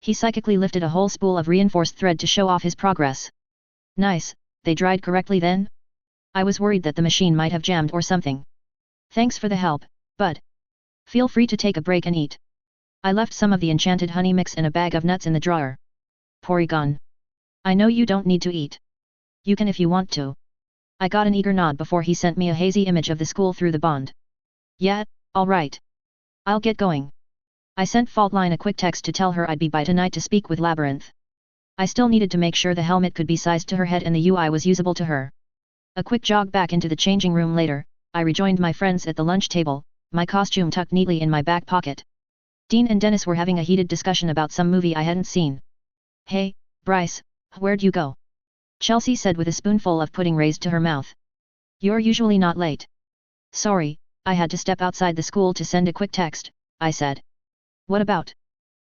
He psychically lifted a whole spool of reinforced thread to show off his progress. "Nice, they dried correctly then?" I was worried that the machine might have jammed or something. "Thanks for the help, bud. Feel free to take a break and eat." I left some of the enchanted honey mix in a bag of nuts in the drawer. "Porygon. I know you don't need to eat. You can if you want to." I got an eager nod before he sent me a hazy image of the school through the bond. "Yeah, all right. I'll get going." I sent Faultline a quick text to tell her I'd be by tonight to speak with Labyrinth. I still needed to make sure the helmet could be sized to her head and the UI was usable to her. A quick jog back into the changing room later, I rejoined my friends at the lunch table, my costume tucked neatly in my back pocket. Dean and Dennis were having a heated discussion about some movie I hadn't seen. "Hey, Bryce, where'd you go?" Chelsea said with a spoonful of pudding raised to her mouth. "You're usually not late." "Sorry, I had to step outside the school to send a quick text," I said. "What about?"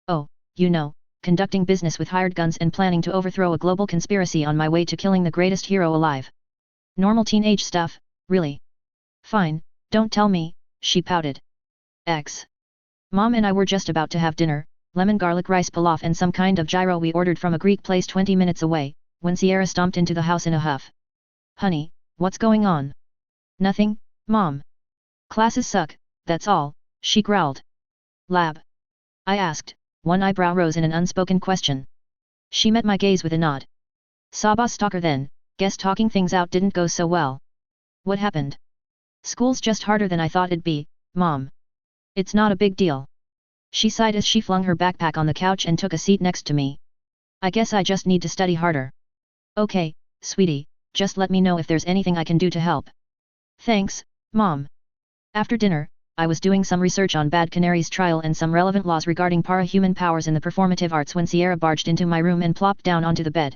"Oh, you know, conducting business with hired guns and planning to overthrow a global conspiracy on my way to killing the greatest hero alive. Normal teenage stuff, really." "Fine, don't tell me," she pouted. Mom and I were just about to have dinner, lemon garlic rice pilaf and some kind of gyro we ordered from a Greek place 20 minutes away, when Sierra stomped into the house in a huff. "Honey, what's going on?" "Nothing, Mom. Classes suck, that's all," she growled. "Lab?" I asked, one eyebrow rose in an unspoken question. She met my gaze with a nod. "Saw stalker then, guess talking things out didn't go so well." "What happened?" "School's just harder than I thought it'd be, Mom. It's not a big deal." She sighed as she flung her backpack on the couch and took a seat next to me. "I guess I just need to study harder." "Okay, sweetie, just let me know if there's anything I can do to help." "Thanks, Mom." After dinner, I was doing some research on Bad Canary's trial and some relevant laws regarding para-human powers in the performative arts when Sierra barged into my room and plopped down onto the bed.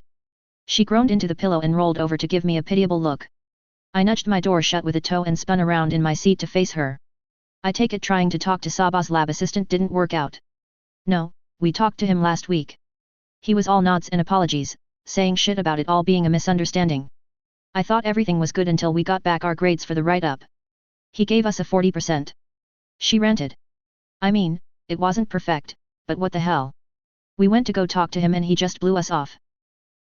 She groaned into the pillow and rolled over to give me a pitiable look. I nudged my door shut with a toe and spun around in my seat to face her. "I take it trying to talk to Saba's lab assistant didn't work out." "No, we talked to him last week. He was all nods and apologies, saying shit about it all being a misunderstanding. I thought everything was good until we got back our grades for the write-up. He gave us a 40%. She ranted. "I mean, it wasn't perfect, but what the hell. We went to go talk to him and he just blew us off.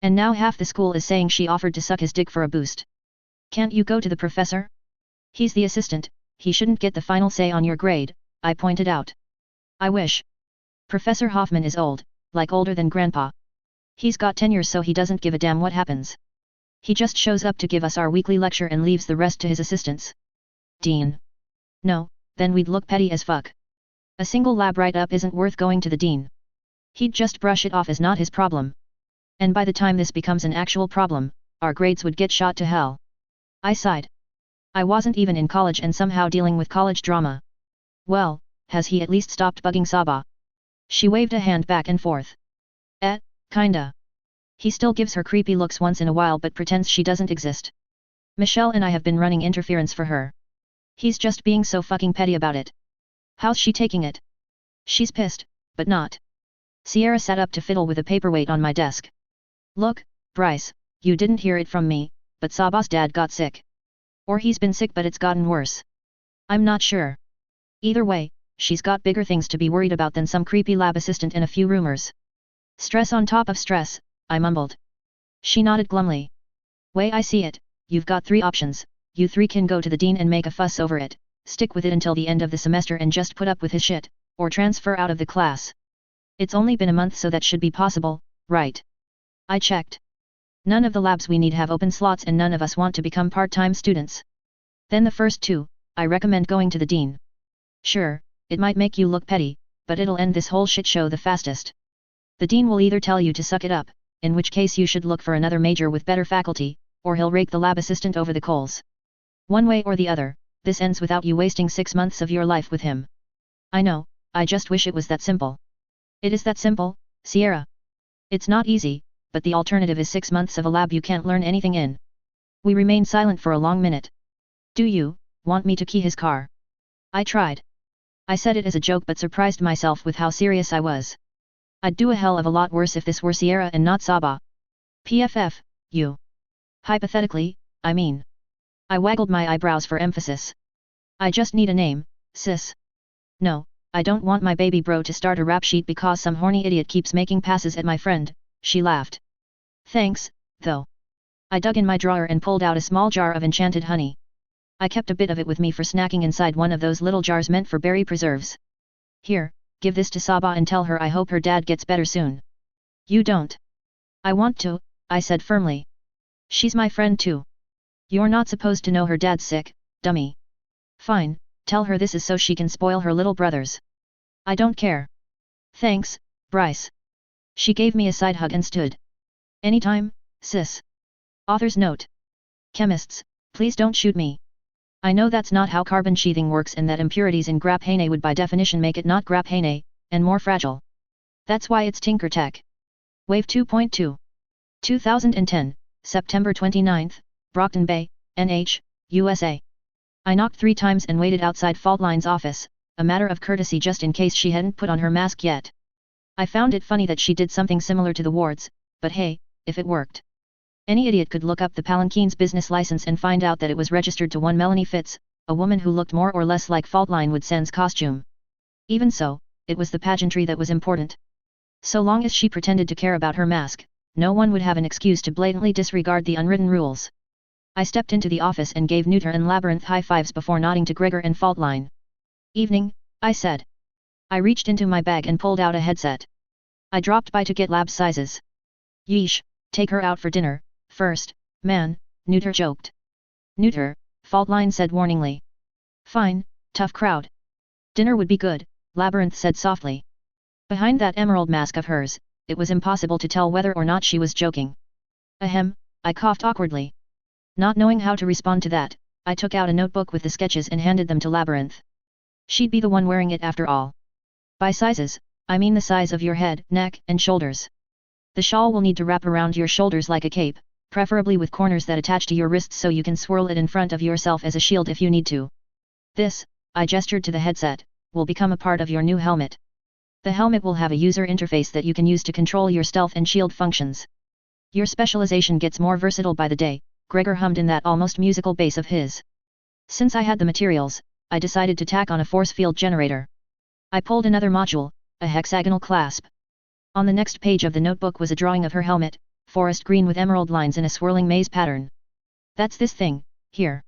And now half the school is saying she offered to suck his dick for a boost. Can't you go to the professor? He's the assistant, he shouldn't get the final say on your grade," I pointed out. "I wish. Professor Hoffman is old, like older than Grandpa. He's got tenure so he doesn't give a damn what happens. He just shows up to give us our weekly lecture and leaves the rest to his assistants." "Dean?" "No, then we'd look petty as fuck. A single lab write-up isn't worth going to the dean. He'd just brush it off as not his problem." And by the time this becomes an actual problem, our grades would get shot to hell. I sighed. I wasn't even in college and somehow dealing with college drama. Well, has he at least stopped bugging Saba? She waved a hand back and forth. Kinda. He still gives her creepy looks once in a while but pretends she doesn't exist. Michelle and I have been running interference for her. He's just being so fucking petty about it. How's she taking it? She's pissed, but not. Sierra sat up to fiddle with a paperweight on my desk. Look, Bryce, you didn't hear it from me, but Saba's dad got sick. Or he's been sick but it's gotten worse. I'm not sure. Either way, she's got bigger things to be worried about than some creepy lab assistant and a few rumors. Stress on top of stress, I mumbled. She nodded glumly. Way I see it, you've got 3 options. You 3 can go to the dean and make a fuss over it, stick with it until the end of the semester and just put up with his shit, or transfer out of the class. It's only been a month so that should be possible, right? I checked. None of the labs we need have open slots and none of us want to become part-time students. Then the first 2, I recommend going to the dean. Sure, it might make you look petty, but it'll end this whole shit show the fastest. The dean will either tell you to suck it up, in which case you should look for another major with better faculty, or he'll rake the lab assistant over the coals. One way or the other, this ends without you wasting 6 months of your life with him. I know, I just wish it was that simple. It is that simple, Sierra. It's not easy, but the alternative is 6 months of a lab you can't learn anything in. We remained silent for a long minute. Do you want me to key his car? I tried. I said it as a joke but surprised myself with how serious I was. I'd do a hell of a lot worse if this were Sierra and not Saba. PFF, you. Hypothetically, I mean. I waggled my eyebrows for emphasis. I just need a name, sis. No, I don't want my baby bro to start a rap sheet because some horny idiot keeps making passes at my friend, she laughed. Thanks, though. I dug in my drawer and pulled out a small jar of enchanted honey. I kept a bit of it with me for snacking inside one of those little jars meant for berry preserves. Here, give this to Saba and tell her I hope her dad gets better soon. You don't. I want to, I said firmly. She's my friend too. You're not supposed to know her dad's sick, dummy. Fine, tell her this is so she can spoil her little brothers. I don't care. Thanks, Bryce. She gave me a side hug and stood. Anytime, sis. Author's note. Chemists, please don't shoot me. I know that's not how carbon sheathing works and that impurities in graphene would by definition make it not graphene, and more fragile. That's why it's Tinker Tech. Wave 2.2. 2010, September 29, Brockton Bay, NH, USA. I knocked 3 times and waited outside Faultline's office, a matter of courtesy just in case she hadn't put on her mask yet. I found it funny that she did something similar to the wards, but hey, if it worked. Any idiot could look up the Palanquine's business license and find out that it was registered to one Melanie Fitz, a woman who looked more or less like Faultline Woodsen's costume. Even so, it was the pageantry that was important. So long as she pretended to care about her mask, no one would have an excuse to blatantly disregard the unwritten rules. I stepped into the office and gave Neuter and Labyrinth high fives before nodding to Gregor and Faultline. Evening, I said. I reached into my bag and pulled out a headset. I dropped by to get lab sizes. Yeesh, take her out for dinner, first, man, Neuter joked. Neuter, Faultline said warningly. Fine, tough crowd. Dinner would be good, Labyrinth said softly. Behind that emerald mask of hers, it was impossible to tell whether or not she was joking. Ahem, I coughed awkwardly. Not knowing how to respond to that, I took out a notebook with the sketches and handed them to Labyrinth. She'd be the one wearing it after all. By sizes, I mean the size of your head, neck, and shoulders. The shawl will need to wrap around your shoulders like a cape, preferably with corners that attach to your wrists so you can swirl it in front of yourself as a shield if you need to. This, I gestured to the headset, will become a part of your new helmet. The helmet will have a user interface that you can use to control your stealth and shield functions. Your specialization gets more versatile by the day, Gregor hummed in that almost musical bass of his. Since I had the materials, I decided to tack on a force field generator. I pulled another module, a hexagonal clasp. On the next page of the notebook was a drawing of her helmet, forest green with emerald lines in a swirling maze pattern. That's this thing, here.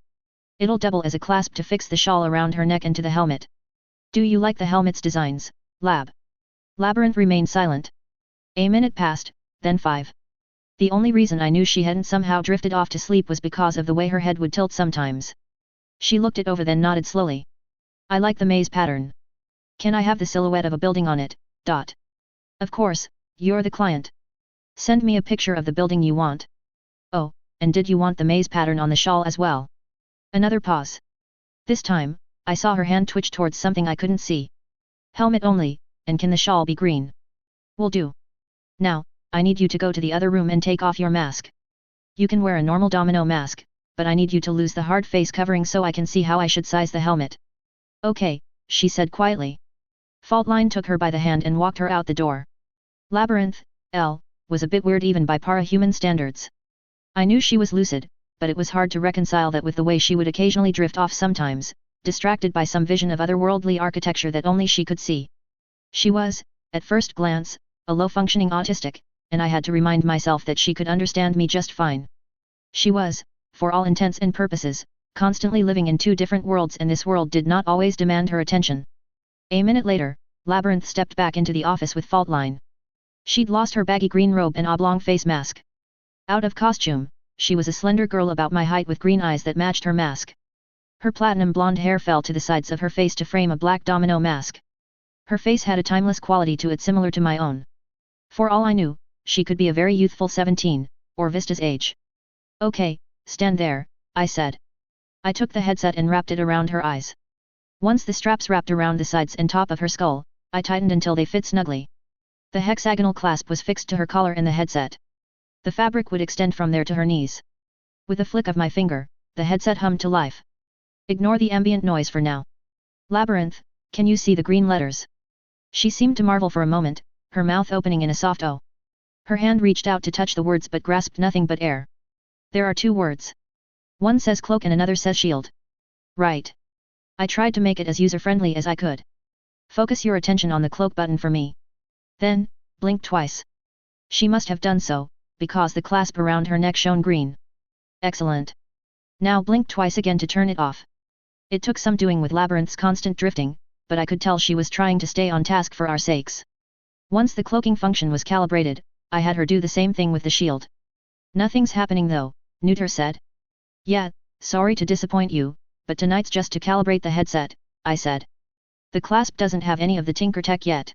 It'll double as a clasp to fix the shawl around her neck and to the helmet. Do you like the helmet's designs, Lab? Labyrinth remained silent. A minute passed, then 5. The only reason I knew she hadn't somehow drifted off to sleep was because of the way her head would tilt sometimes. She looked it over then nodded slowly. I like the maze pattern. Can I have the silhouette of a building on it, Dot? Of course, you're the client. Send me a picture of the building you want. Oh, and did you want the maze pattern on the shawl as well? Another pause. This time, I saw her hand twitch towards something I couldn't see. Helmet only, and can the shawl be green? Will do. Now, I need you to go to the other room and take off your mask. You can wear a normal domino mask, but I need you to lose the hard face covering so I can see how I should size the helmet. Okay, she said quietly. Faultline took her by the hand and walked her out the door. Labyrinth, L, was a bit weird even by para-human standards. I knew she was lucid, but it was hard to reconcile that with the way she would occasionally drift off sometimes, distracted by some vision of otherworldly architecture that only she could see. She was, at first glance, a low-functioning autistic, and I had to remind myself that she could understand me just fine. She was, for all intents and purposes, constantly living in two different worlds, and this world did not always demand her attention. A minute later, Labyrinth stepped back into the office with Faultline. She'd lost her baggy green robe and oblong face mask. Out of costume, she was a slender girl about my height with green eyes that matched her mask. Her platinum blonde hair fell to the sides of her face to frame a black domino mask. Her face had a timeless quality to it similar to my own. For all I knew, she could be a very youthful 17, or Vista's age. Okay, stand there, I said. I took the headset and wrapped it around her eyes. Once the straps wrapped around the sides and top of her skull, I tightened until they fit snugly. The hexagonal clasp was fixed to her collar and the headset. The fabric would extend from there to her knees. With a flick of my finger, the headset hummed to life. Ignore the ambient noise for now. Labyrinth, can you see the green letters? She seemed to marvel for a moment, her mouth opening in a soft O. Her hand reached out to touch the words but grasped nothing but air. There are two words. One says cloak and another says shield. Right. I tried to make it as user-friendly as I could. Focus your attention on the cloak button for me. Then, blink twice. She must have done so, because the clasp around her neck shone green. Excellent. Now blink twice again to turn it off. It took some doing with Labyrinth's constant drifting, but I could tell she was trying to stay on task for our sakes. Once the cloaking function was calibrated, I had her do the same thing with the shield. Nothing's happening though, Neuter said. Yeah, sorry to disappoint you, but tonight's just to calibrate the headset, I said. The clasp doesn't have any of the Tinker tech yet.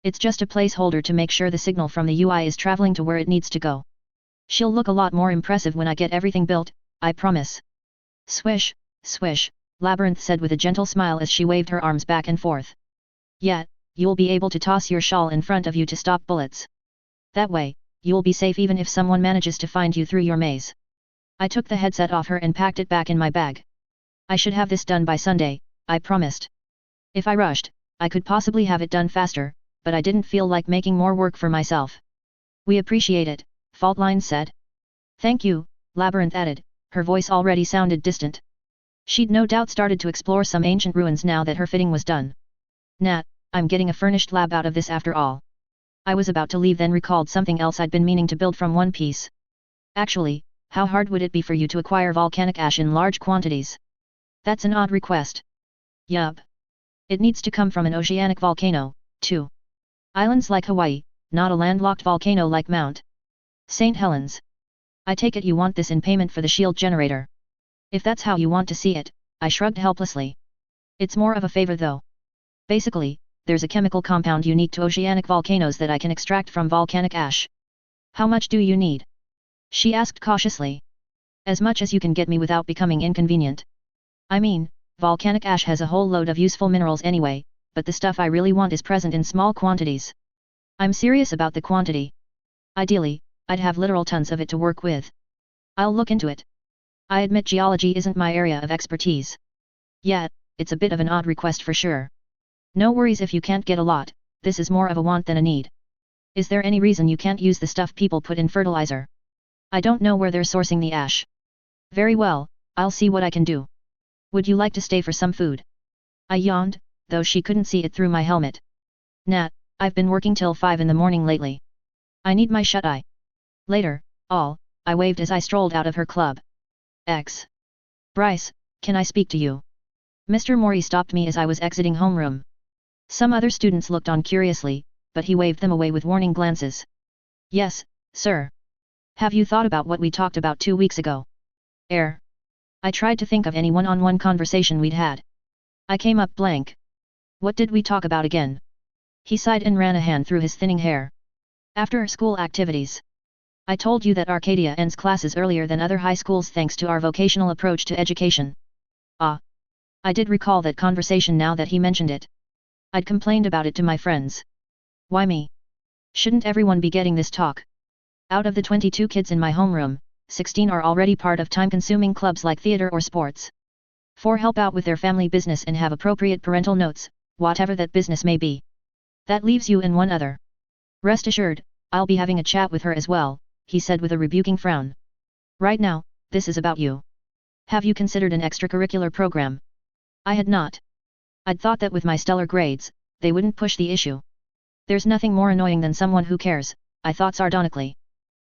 It's just a placeholder to make sure the signal from the UI is traveling to where it needs to go. She'll look a lot more impressive when I get everything built, I promise. Swish, swish, Labyrinth said with a gentle smile as she waved her arms back and forth. Yeah, you'll be able to toss your shawl in front of you to stop bullets. That way, you'll be safe even if someone manages to find you through your maze. I took the headset off her and packed it back in my bag. I should have this done by Sunday, I promised. If I rushed, I could possibly have it done faster, but I didn't feel like making more work for myself. We appreciate it, Faultline said. Thank you, Labyrinth added, her voice already sounded distant. She'd no doubt started to explore some ancient ruins now that her fitting was done. Nah, I'm getting a furnished lab out of this after all. I was about to leave then recalled something else I'd been meaning to build from one piece. Actually, how hard would it be for you to acquire volcanic ash in large quantities? That's an odd request. Yup. It needs to come from an oceanic volcano, too. Islands like Hawaii, not a landlocked volcano like Mount St. Helens. I take it you want this in payment for the shield generator. If that's how you want to see it, I shrugged helplessly. It's more of a favor though. Basically, there's a chemical compound unique to oceanic volcanoes that I can extract from volcanic ash. How much do you need? She asked cautiously. As much as you can get me without becoming inconvenient. I mean, volcanic ash has a whole load of useful minerals anyway, but the stuff I really want is present in small quantities. I'm serious about the quantity. Ideally, I'd have literal tons of it to work with. I'll look into it. I admit geology isn't my area of expertise. Yet, it's a bit of an odd request for sure. No worries if you can't get a lot, this is more of a want than a need. Is there any reason you can't use the stuff people put in fertilizer? I don't know where they're sourcing the ash. Very well, I'll see what I can do. Would you like to stay for some food? I yawned, though she couldn't see it through my helmet. Nah, I've been working till 5 in the morning lately. I need my shut-eye. Later, I waved as I strolled out of her club. Bryce, can I speak to you? Mr. Morey stopped me as I was exiting homeroom. Some other students looked on curiously, but he waved them away with warning glances. Yes, sir. Have you thought about what we talked about 2 weeks ago? I tried to think of any one-on-one conversation we'd had. I came up blank. What did we talk about again? He sighed and ran a hand through his thinning hair. After school activities. I told you that Arcadia ends classes earlier than other high schools thanks to our vocational approach to education. Ah. I did recall that conversation now that he mentioned it. I'd complained about it to my friends. Why me? Shouldn't everyone be getting this talk? Out of the 22 kids in my homeroom, 16 are already part of time-consuming clubs like theater or sports. 4 help out with their family business and have appropriate parental notes, whatever that business may be. That leaves you and one other. Rest assured, I'll be having a chat with her as well, he said with a rebuking frown. Right now, this is about you. Have you considered an extracurricular program? I had not. I'd thought that with my stellar grades, they wouldn't push the issue. There's nothing more annoying than someone who cares, I thought sardonically.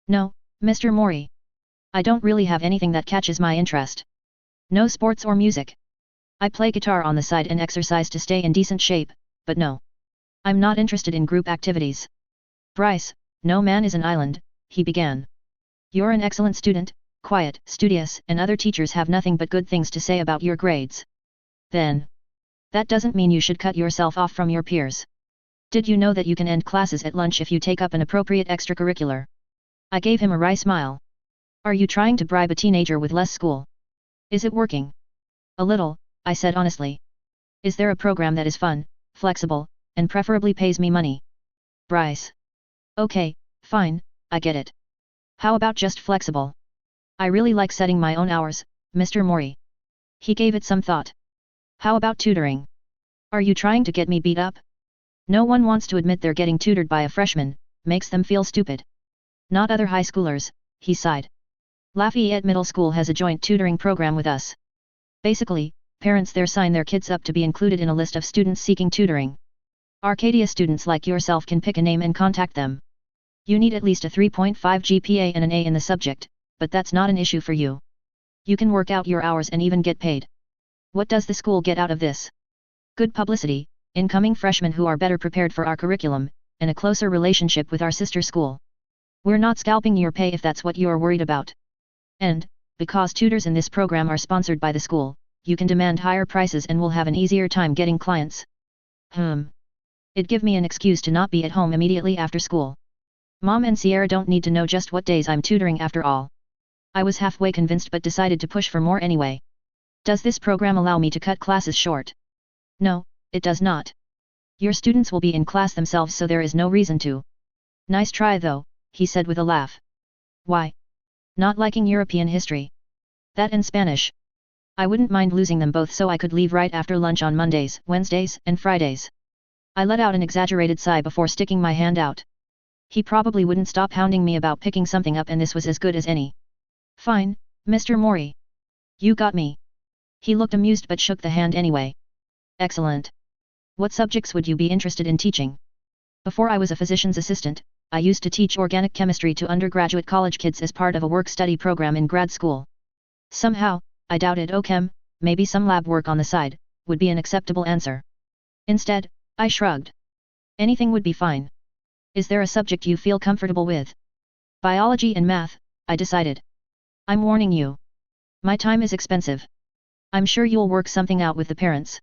No, Mr. Mori. I don't really have anything that catches my interest. No sports or music. I play guitar on the side and exercise to stay in decent shape, but no. I'm not interested in group activities. Bryce, no man is an island, he began. You're an excellent student, quiet, studious, and other teachers have nothing but good things to say about your grades. Then. That doesn't mean you should cut yourself off from your peers. Did you know that you can end classes at lunch if you take up an appropriate extracurricular? I gave him a wry smile. Are you trying to bribe a teenager with less school? Is it working? A little, I said honestly. Is there a program that is fun, flexible, and preferably pays me money? Bryce. Okay, fine, I get it. How about just flexible? I really like setting my own hours, Mr. Mori. He gave it some thought. How about tutoring? Are you trying to get me beat up? No one wants to admit they're getting tutored by a freshman, makes them feel stupid. Not other high schoolers, he sighed. Lafayette Middle School has a joint tutoring program with us. Basically, parents there sign their kids up to be included in a list of students seeking tutoring. Arcadia students like yourself can pick a name and contact them. You need at least a 3.5 GPA and an A in the subject, but that's not an issue for you. You can work out your hours and even get paid. What does the school get out of this? Good publicity, incoming freshmen who are better prepared for our curriculum, and a closer relationship with our sister school. We're not scalping your pay if that's what you're worried about. And, because tutors in this program are sponsored by the school, you can demand higher prices and will have an easier time getting clients. It'd give me an excuse to not be at home immediately after school. Mom and Sierra don't need to know just what days I'm tutoring after all. I was halfway convinced but decided to push for more anyway. Does this program allow me to cut classes short? No, it does not. Your students will be in class themselves so there is no reason to. Nice try though, he said with a laugh. Why? Not liking European history. That and Spanish. I wouldn't mind losing them both so I could leave right after lunch on Mondays, Wednesdays, and Fridays. I let out an exaggerated sigh before sticking my hand out. He probably wouldn't stop hounding me about picking something up and this was as good as any. Fine, Mr. Mori. You got me. He looked amused but shook the hand anyway. Excellent. What subjects would you be interested in teaching? Before I was a physician's assistant, I used to teach organic chemistry to undergraduate college kids as part of a work-study program in grad school. Somehow, I doubted OChem, maybe some lab work on the side, would be an acceptable answer. Instead, I shrugged. Anything would be fine. Is there a subject you feel comfortable with? Biology and math, I decided. I'm warning you. My time is expensive. I'm sure you'll work something out with the parents.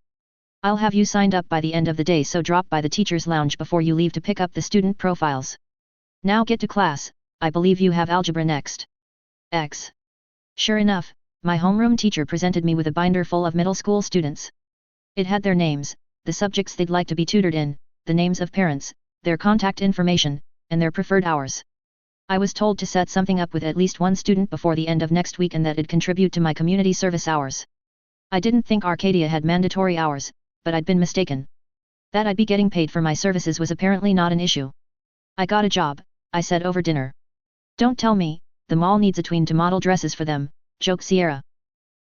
I'll have you signed up by the end of the day so drop by the teacher's lounge before you leave to pick up the student profiles. Now get to class, I believe you have algebra next. X. Sure enough, my homeroom teacher presented me with a binder full of middle school students. It had their names, the subjects they'd like to be tutored in, the names of parents, their contact information, and their preferred hours. I was told to set something up with at least one student before the end of next week and that it'd contribute to my community service hours. I didn't think Arcadia had mandatory hours, but I'd been mistaken. That I'd be getting paid for my services was apparently not an issue. I got a job, I said over dinner. Don't tell me, the mall needs a tween to model dresses for them, joked Sierra.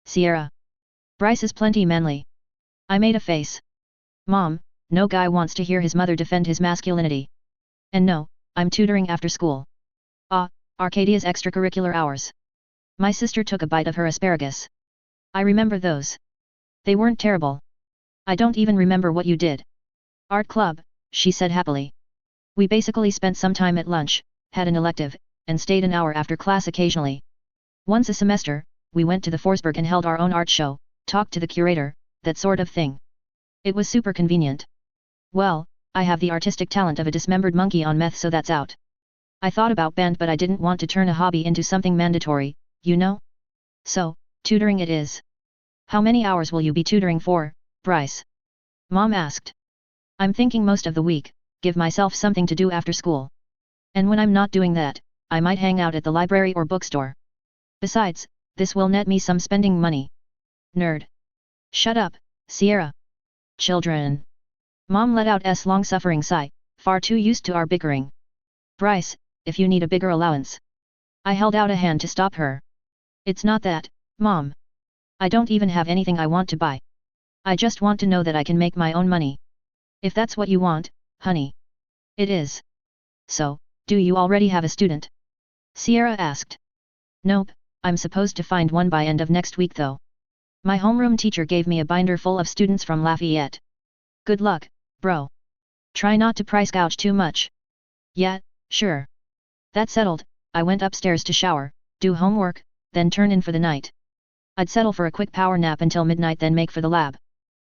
Sierra. Bryce is plenty manly. I made a face. Mom, no guy wants to hear his mother defend his masculinity. And no, I'm tutoring after school. Ah, Arcadia's extracurricular hours. My sister took a bite of her asparagus. I remember those. They weren't terrible. I don't even remember what you did. Art club, she said happily. We basically spent some time at lunch, had an elective, and stayed an hour after class occasionally. Once a semester, we went to the Forsberg and held our own art show, talked to the curator, that sort of thing. It was super convenient. Well, I have the artistic talent of a dismembered monkey on meth so that's out. I thought about band but I didn't want to turn a hobby into something mandatory, you know? So, tutoring it is. How many hours will you be tutoring for, Bryce? Mom asked. I'm thinking most of the week, give myself something to do after school. And when I'm not doing that, I might hang out at the library or bookstore. Besides, this will net me some spending money. Nerd. Shut up, Sierra. Children. Mom let out a long-suffering sigh, far too used to our bickering. Bryce, if you need a bigger allowance. I held out a hand to stop her. It's not that, Mom. I don't even have anything I want to buy. I just want to know that I can make my own money. If that's what you want, honey. It is. So, do you already have a student? Sierra asked. Nope, I'm supposed to find one by end of next week though. My homeroom teacher gave me a binder full of students from Lafayette. Good luck, bro. Try not to price gouge too much. Yeah, sure. That settled, I went upstairs to shower, do homework, then turn in for the night. I'd settle for a quick power nap until midnight then make for the lab.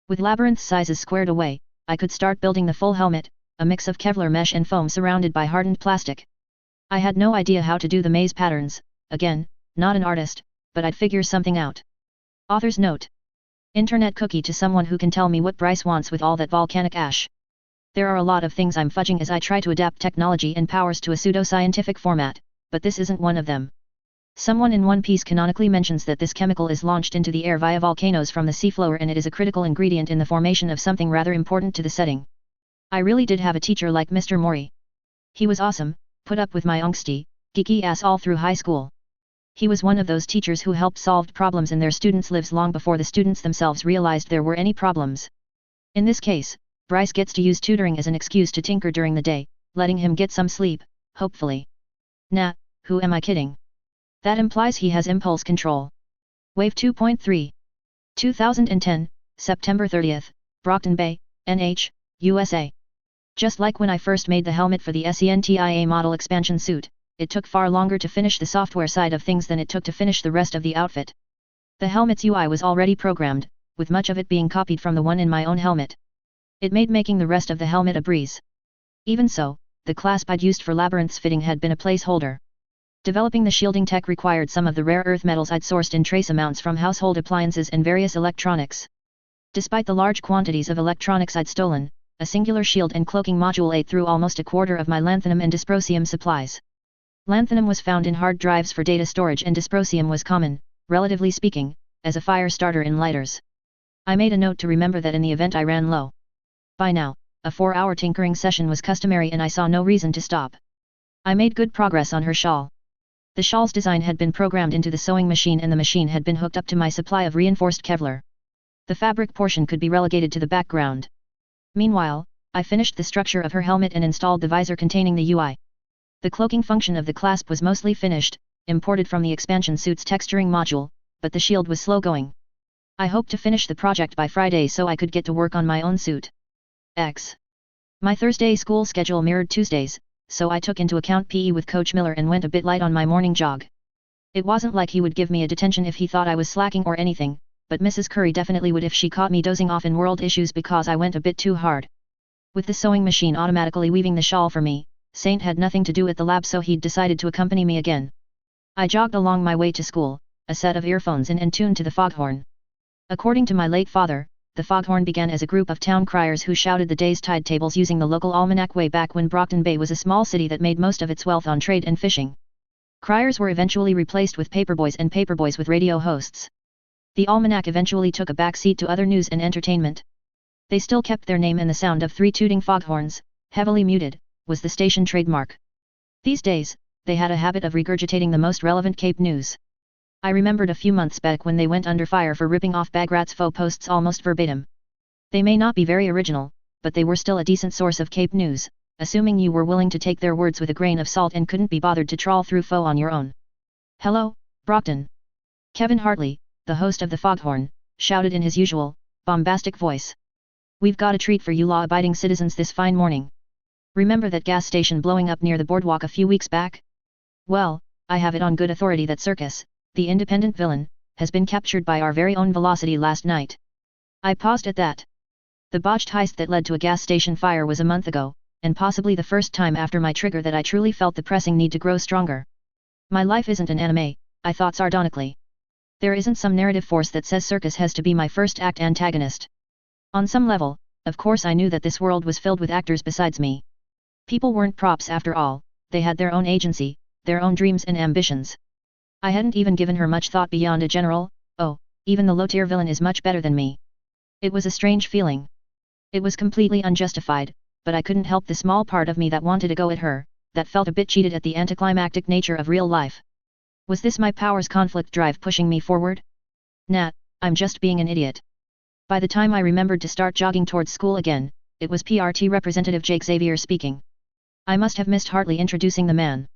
With labyrinth sizes squared away, I could start building the full helmet, a mix of Kevlar mesh and foam surrounded by hardened plastic. I had no idea how to do the maze patterns, again, not an artist, but I'd figure something out. Author's note. Internet cookie to someone who can tell me what Bryce wants with all that volcanic ash. There are a lot of things I'm fudging as I try to adapt technology and powers to a pseudo-scientific format, but this isn't one of them. Someone in One Piece canonically mentions that this chemical is launched into the air via volcanoes from the seafloor and it is a critical ingredient in the formation of something rather important to the setting. I really did have a teacher like Mr. Mori. He was awesome, put up with my angsty, geeky ass all through high school. He was one of those teachers who helped solve problems in their students' lives long before the students themselves realized there were any problems. In this case, Bryce gets to use tutoring as an excuse to tinker during the day, letting him get some sleep, hopefully. Nah, who am I kidding? That implies he has impulse control. Wave 2.3. 2010, September 30th, Brockton Bay, NH, USA. Just like when I first made the helmet for the SENTIA model expansion suit, it took far longer to finish the software side of things than it took to finish the rest of the outfit. The helmet's UI was already programmed, with much of it being copied from the one in my own helmet. It made making the rest of the helmet a breeze. Even so, the clasp I'd used for Labyrinth's fitting had been a placeholder. Developing the shielding tech required some of the rare earth metals I'd sourced in trace amounts from household appliances and various electronics. Despite the large quantities of electronics I'd stolen, a singular shield and cloaking module ate through almost a quarter of my lanthanum and dysprosium supplies. Lanthanum was found in hard drives for data storage and dysprosium was common, relatively speaking, as a fire starter in lighters. I made a note to remember that in the event I ran low. By now, a 4-hour tinkering session was customary and I saw no reason to stop. I made good progress on her shawl. The shawl's design had been programmed into the sewing machine and the machine had been hooked up to my supply of reinforced Kevlar. The fabric portion could be relegated to the background. Meanwhile, I finished the structure of her helmet and installed the visor containing the UI. The cloaking function of the clasp was mostly finished, imported from the expansion suit's texturing module, but the shield was slow going. I hoped to finish the project by Friday so I could get to work on my own suit. My Thursday school schedule mirrored Tuesday's, so I took into account PE with Coach Miller and went a bit light on my morning jog. It wasn't like he would give me a detention if he thought I was slacking or anything, but Mrs. Curry definitely would if she caught me dozing off in world issues because I went a bit too hard. With the sewing machine automatically weaving the shawl for me, Saint had nothing to do at the lab so he'd decided to accompany me again. I jogged along my way to school, a set of earphones in and tuned to the foghorn. According to my late father, the foghorn began as a group of town criers who shouted the day's tide tables using the local almanac way back when Brockton Bay was a small city that made most of its wealth on trade and fishing. Criers were eventually replaced with paperboys and paperboys with radio hosts. The almanac eventually took a back seat to other news and entertainment. They still kept their name and the sound of 3 tooting foghorns, heavily muted, was the station trademark. These days, they had a habit of regurgitating the most relevant Cape news. I remembered a few months back when they went under fire for ripping off Bagrat's faux posts almost verbatim. They may not be very original, but they were still a decent source of Cape news, assuming you were willing to take their words with a grain of salt and couldn't be bothered to trawl through faux on your own. Hello, Brockton. Kevin Hartley, the host of the Foghorn, shouted in his usual, bombastic voice. We've got a treat for you law-abiding citizens this fine morning. Remember that gas station blowing up near the boardwalk a few weeks back? Well, I have it on good authority that Circus, the independent villain, has been captured by our very own Velocity last night. I paused at that. The botched heist that led to a gas station fire was a month ago, and possibly the first time after my trigger that I truly felt the pressing need to grow stronger. My life isn't an anime, I thought sardonically. There isn't some narrative force that says circus has to be my first act antagonist. On some level, of course I knew that this world was filled with actors besides me. People weren't props after all, they had their own agency, their own dreams and ambitions. I hadn't even given her much thought beyond a general, oh, even the low-tier villain is much better than me. It was a strange feeling. It was completely unjustified, but I couldn't help the small part of me that wanted to go at her, that felt a bit cheated at the anticlimactic nature of real life. Was this my powers conflict drive pushing me forward? Nah, I'm just being an idiot. By the time I remembered to start jogging towards school again, it was PRT representative Greg Veder speaking. I must have missed Hartley introducing the man.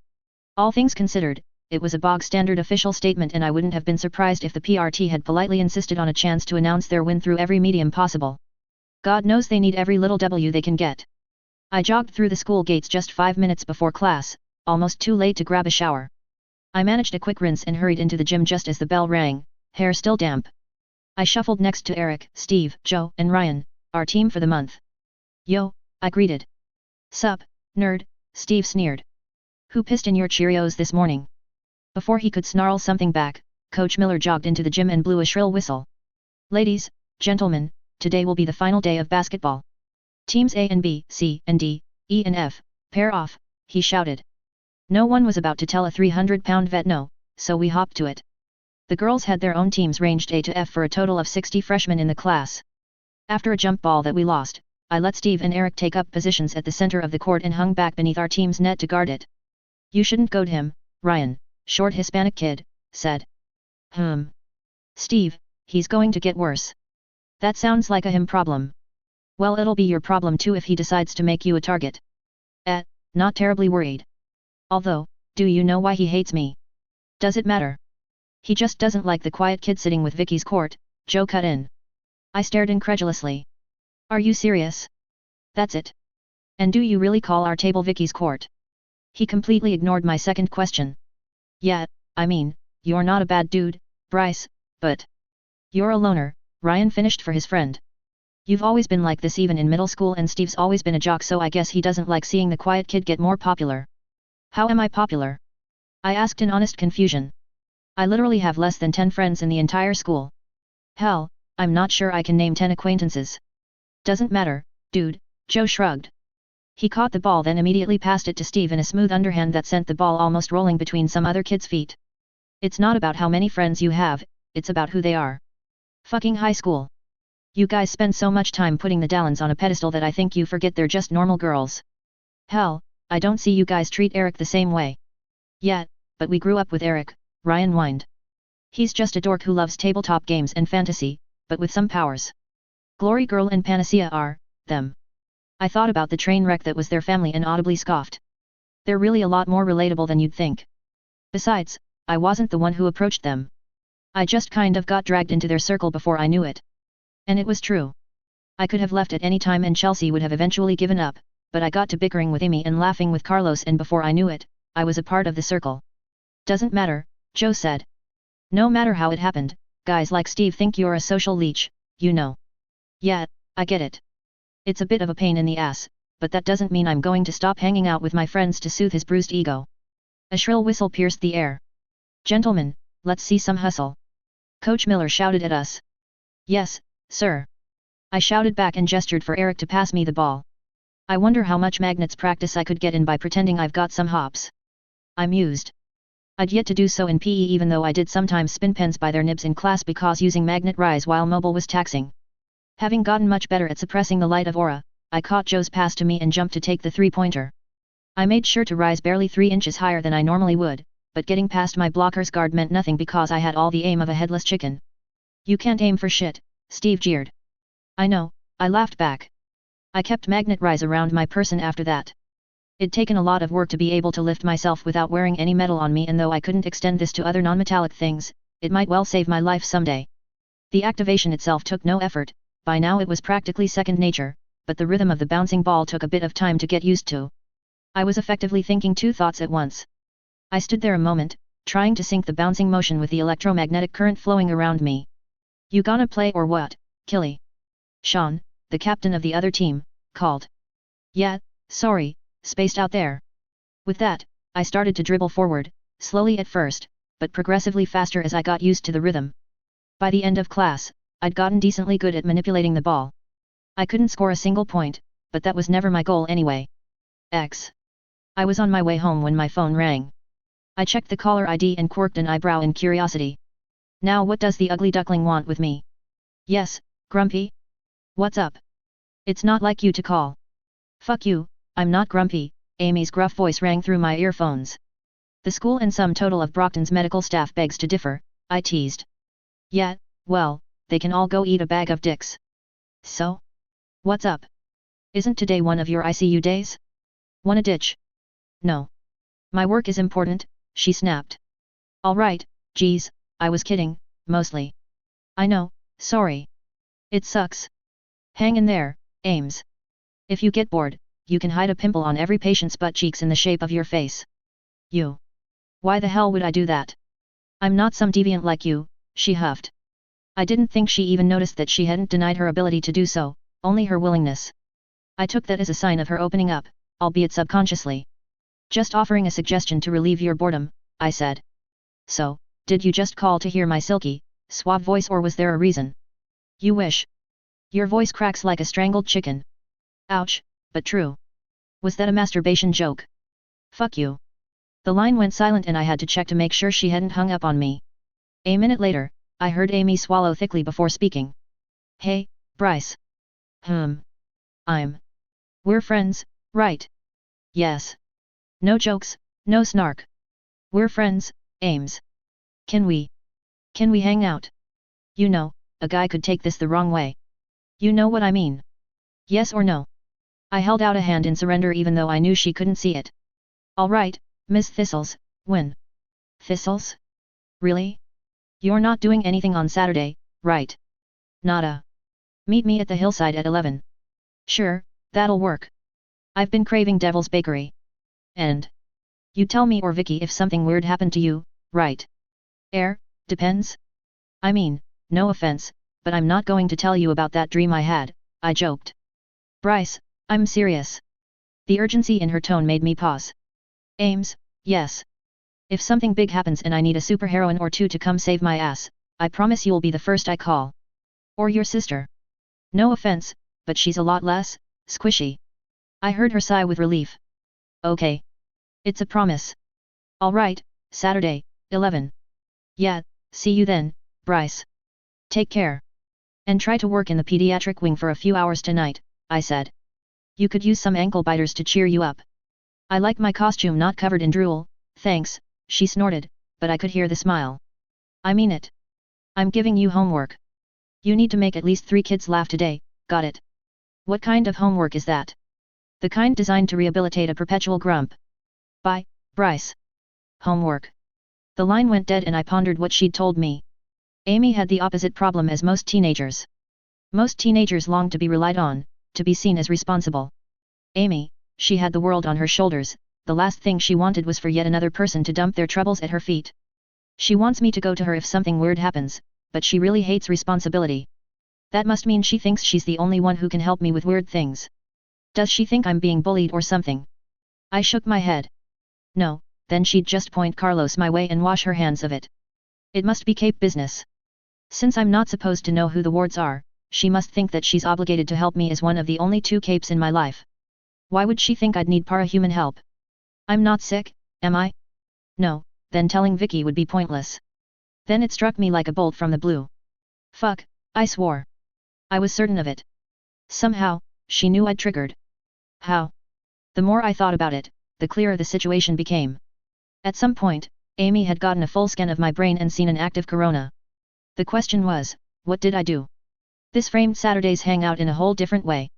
All things considered, it was a bog-standard official statement and I wouldn't have been surprised if the PRT had politely insisted on a chance to announce their win through every medium possible. God knows they need every little W they can get. I jogged through the school gates just 5 minutes before class, almost too late to grab a shower. I managed a quick rinse and hurried into the gym just as the bell rang, hair still damp. I shuffled next to Eric, Steve, Joe, and Ryan, our team for the month. Yo, I greeted. Sup, nerd, Steve sneered. Who pissed in your Cheerios this morning? Before he could snarl something back, Coach Miller jogged into the gym and blew a shrill whistle. Ladies, gentlemen, today will be the final day of basketball. Teams A and B, C and D, E and F, pair off, he shouted. No one was about to tell a 300-pound vet no, so we hopped to it. The girls had their own teams ranged A to F for a total of 60 freshmen in the class. After a jump ball that we lost, I let Steve and Eric take up positions at the center of the court and hung back beneath our team's net to guard it. You shouldn't goad him, Ryan, short Hispanic kid, said. Steve, he's going to get worse. That sounds like a him problem. Well, it'll be your problem too if he decides to make you a target. Not terribly worried. Although, do you know why he hates me? Does it matter? He just doesn't like the quiet kid sitting with Vicky's court, Joe cut in. I stared incredulously. Are you serious? That's it. And do you really call our table Vicky's court? He completely ignored my second question. Yeah, I mean, you're not a bad dude, Bryce, but you're a loner, Ryan finished for his friend. You've always been like this even in middle school and Steve's always been a jock so I guess he doesn't like seeing the quiet kid get more popular. How am I popular? I asked in honest confusion. I literally have less than 10 friends in the entire school. Hell, I'm not sure I can name 10 acquaintances. Doesn't matter, dude, Joe shrugged. He caught the ball then immediately passed it to Steve in a smooth underhand that sent the ball almost rolling between some other kid's feet. It's not about how many friends you have, it's about who they are. Fucking high school. You guys spend so much time putting the Dallins on a pedestal that I think you forget they're just normal girls. Hell, I don't see you guys treat Eric the same way. Yeah, but we grew up with Eric, Ryan whined. He's just a dork who loves tabletop games and fantasy, but with some powers. Glory Girl and Panacea are, them. I thought about the train wreck that was their family and audibly scoffed. They're really a lot more relatable than you'd think. Besides, I wasn't the one who approached them. I just kind of got dragged into their circle before I knew it. And it was true. I could have left at any time and Chelsea would have eventually given up, but I got to bickering with Amy and laughing with Carlos and before I knew it, I was a part of the circle. Doesn't matter, Joe said. No matter how it happened, guys like Steve think you're a social leech, you know. Yeah, I get it. It's a bit of a pain in the ass, but that doesn't mean I'm going to stop hanging out with my friends to soothe his bruised ego. A shrill whistle pierced the air. Gentlemen, let's see some hustle. Coach Miller shouted at us. Yes, sir. I shouted back and gestured for Eric to pass me the ball. I wonder how much magnets practice I could get in by pretending I've got some hops. I mused. I'd yet to do so in PE even though I did sometimes spin pens by their nibs in class because using magnet rise while mobile was taxing. Having gotten much better at suppressing the light of aura, I caught Joe's pass to me and jumped to take the three-pointer. I made sure to rise barely 3 inches higher than I normally would, but getting past my blocker's guard meant nothing because I had all the aim of a headless chicken. You can't aim for shit, Steve jeered. I know, I laughed back. I kept magnet rise around my person after that. It'd taken a lot of work to be able to lift myself without wearing any metal on me and though I couldn't extend this to other non-metallic things, it might well save my life someday. The activation itself took no effort, by now it was practically second nature, but the rhythm of the bouncing ball took a bit of time to get used to. I was effectively thinking 2 thoughts at once. I stood there a moment, trying to sync the bouncing motion with the electromagnetic current flowing around me. You gonna play or what, Kiley? Sean, the captain of the other team, called. Yeah, Sorry, spaced out there. With that, I started to dribble forward, slowly at first, but progressively faster as I got used to the rhythm. By the end of class, I'd gotten decently good at manipulating the ball. I couldn't score a single point, but that was never my goal anyway. I was on my way home when my phone rang. I checked the caller ID and quirked an eyebrow in curiosity. Now what does the ugly duckling want with me? Yes, grumpy? What's up? It's not like you to call. Fuck you, I'm not grumpy, Amy's gruff voice rang through my earphones. The school and sum total of Brockton's medical staff begs to differ, I teased. Yeah, well, they can all go eat a bag of dicks. So? What's up? Isn't today one of your ICU days? Wanna ditch? No. My work is important, she snapped. Alright, geez, I was kidding, mostly. I know, sorry. It sucks. Hang in there, Ames. If you get bored, you can hide a pimple on every patient's butt cheeks in the shape of your face. You. Why the hell would I do that? I'm not some deviant like you, she huffed. I didn't think she even noticed that she hadn't denied her ability to do so, only her willingness. I took that as a sign of her opening up, albeit subconsciously. Just offering a suggestion to relieve your boredom, I said. So, did you just call to hear my silky, suave voice or was there a reason? You wish. Your voice cracks like a strangled chicken. Ouch, but true. Was that a masturbation joke? Fuck you. The line went silent and I had to check to make sure she hadn't hung up on me. A minute later, I heard Amy swallow thickly before speaking. Hey, Bryce. We're friends, right? Yes. No jokes, no snark. We're friends, Ames. Can we hang out? You know, a guy could take this the wrong way. You know what I mean. Yes or no? I held out a hand in surrender even though I knew she couldn't see it. All right, Miss Thistles, when? Thistles? Really? You're not doing anything on Saturday, right? Nada. Meet me at the hillside at 11. Sure, that'll work. I've been craving Devil's Bakery. And? You tell me or Vicky if something weird happened to you, right? Depends. I mean, no offense, but I'm not going to tell you about that dream I had, I joked. Bryce, I'm serious. The urgency in her tone made me pause. Ames, yes. If something big happens and I need a superheroine or two to come save my ass, I promise you'll be the first I call. Or your sister. No offense, but she's a lot less squishy. I heard her sigh with relief. Okay. It's a promise. Alright, Saturday, 11. Yeah, see you then, Bryce. Take care. And try to work in the pediatric wing for a few hours tonight, I said. You could use some ankle biters to cheer you up. I like my costume not covered in drool, thanks, she snorted, but I could hear the smile. I mean it. I'm giving you homework. You need to make at least 3 kids laugh today, got it? What kind of homework is that? The kind designed to rehabilitate a perpetual grump. Bye, Bryce. Homework. The line went dead and I pondered what she'd told me. Amy had the opposite problem as most teenagers. Most teenagers longed to be relied on, to be seen as responsible. Amy, she had the world on her shoulders, the last thing she wanted was for yet another person to dump their troubles at her feet. She wants me to go to her if something weird happens, but she really hates responsibility. That must mean she thinks she's the only one who can help me with weird things. Does she think I'm being bullied or something? I shook my head. No, then she'd just point Carlos my way and wash her hands of it. It must be Cape business. Since I'm not supposed to know who the wards are, she must think that she's obligated to help me as one of the only 2 Capes in my life. Why would she think I'd need parahuman help? I'm not sick, am I? No, then telling Vicky would be pointless. Then it struck me like a bolt from the blue. Fuck, I swore. I was certain of it. Somehow, she knew I'd triggered. How? The more I thought about it, the clearer the situation became. At some point, Amy had gotten a full scan of my brain and seen an active corona. The question was, what did I do? This framed Saturday's hangout in a whole different way.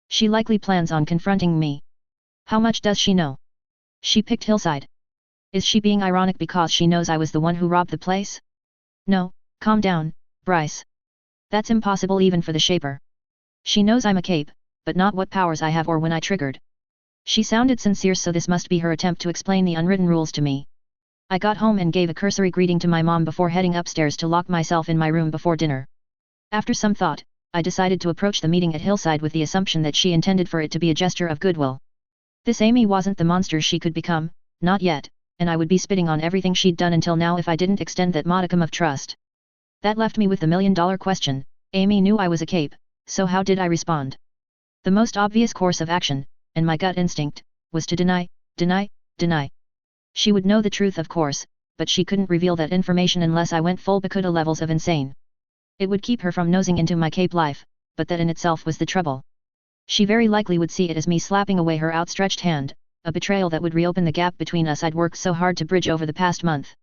She likely plans on confronting me. How much does she know? She picked Hillside. Is she being ironic because she knows I was the one who robbed the place? No, calm down, Bryce. That's impossible even for the Shaper. She knows I'm a Cape, but not what powers I have or when I triggered. She sounded sincere, so this must be her attempt to explain the unwritten rules to me. I got home and gave a cursory greeting to my mom before heading upstairs to lock myself in my room before dinner. After some thought, I decided to approach the meeting at Hillside with the assumption that she intended for it to be a gesture of goodwill. This Amy wasn't the monster she could become, not yet, and I would be spitting on everything she'd done until now if I didn't extend that modicum of trust. That left me with the million-dollar question. Amy knew I was a cape, so how did I respond? The most obvious course of action, and my gut instinct, was to deny. She would know the truth of course, but she couldn't reveal that information unless I went full Bakuda levels of insane. It would keep her from nosing into my cape life, but that in itself was the trouble. She very likely would see it as me slapping away her outstretched hand, a betrayal that would reopen the gap between us I'd worked so hard to bridge over the past month.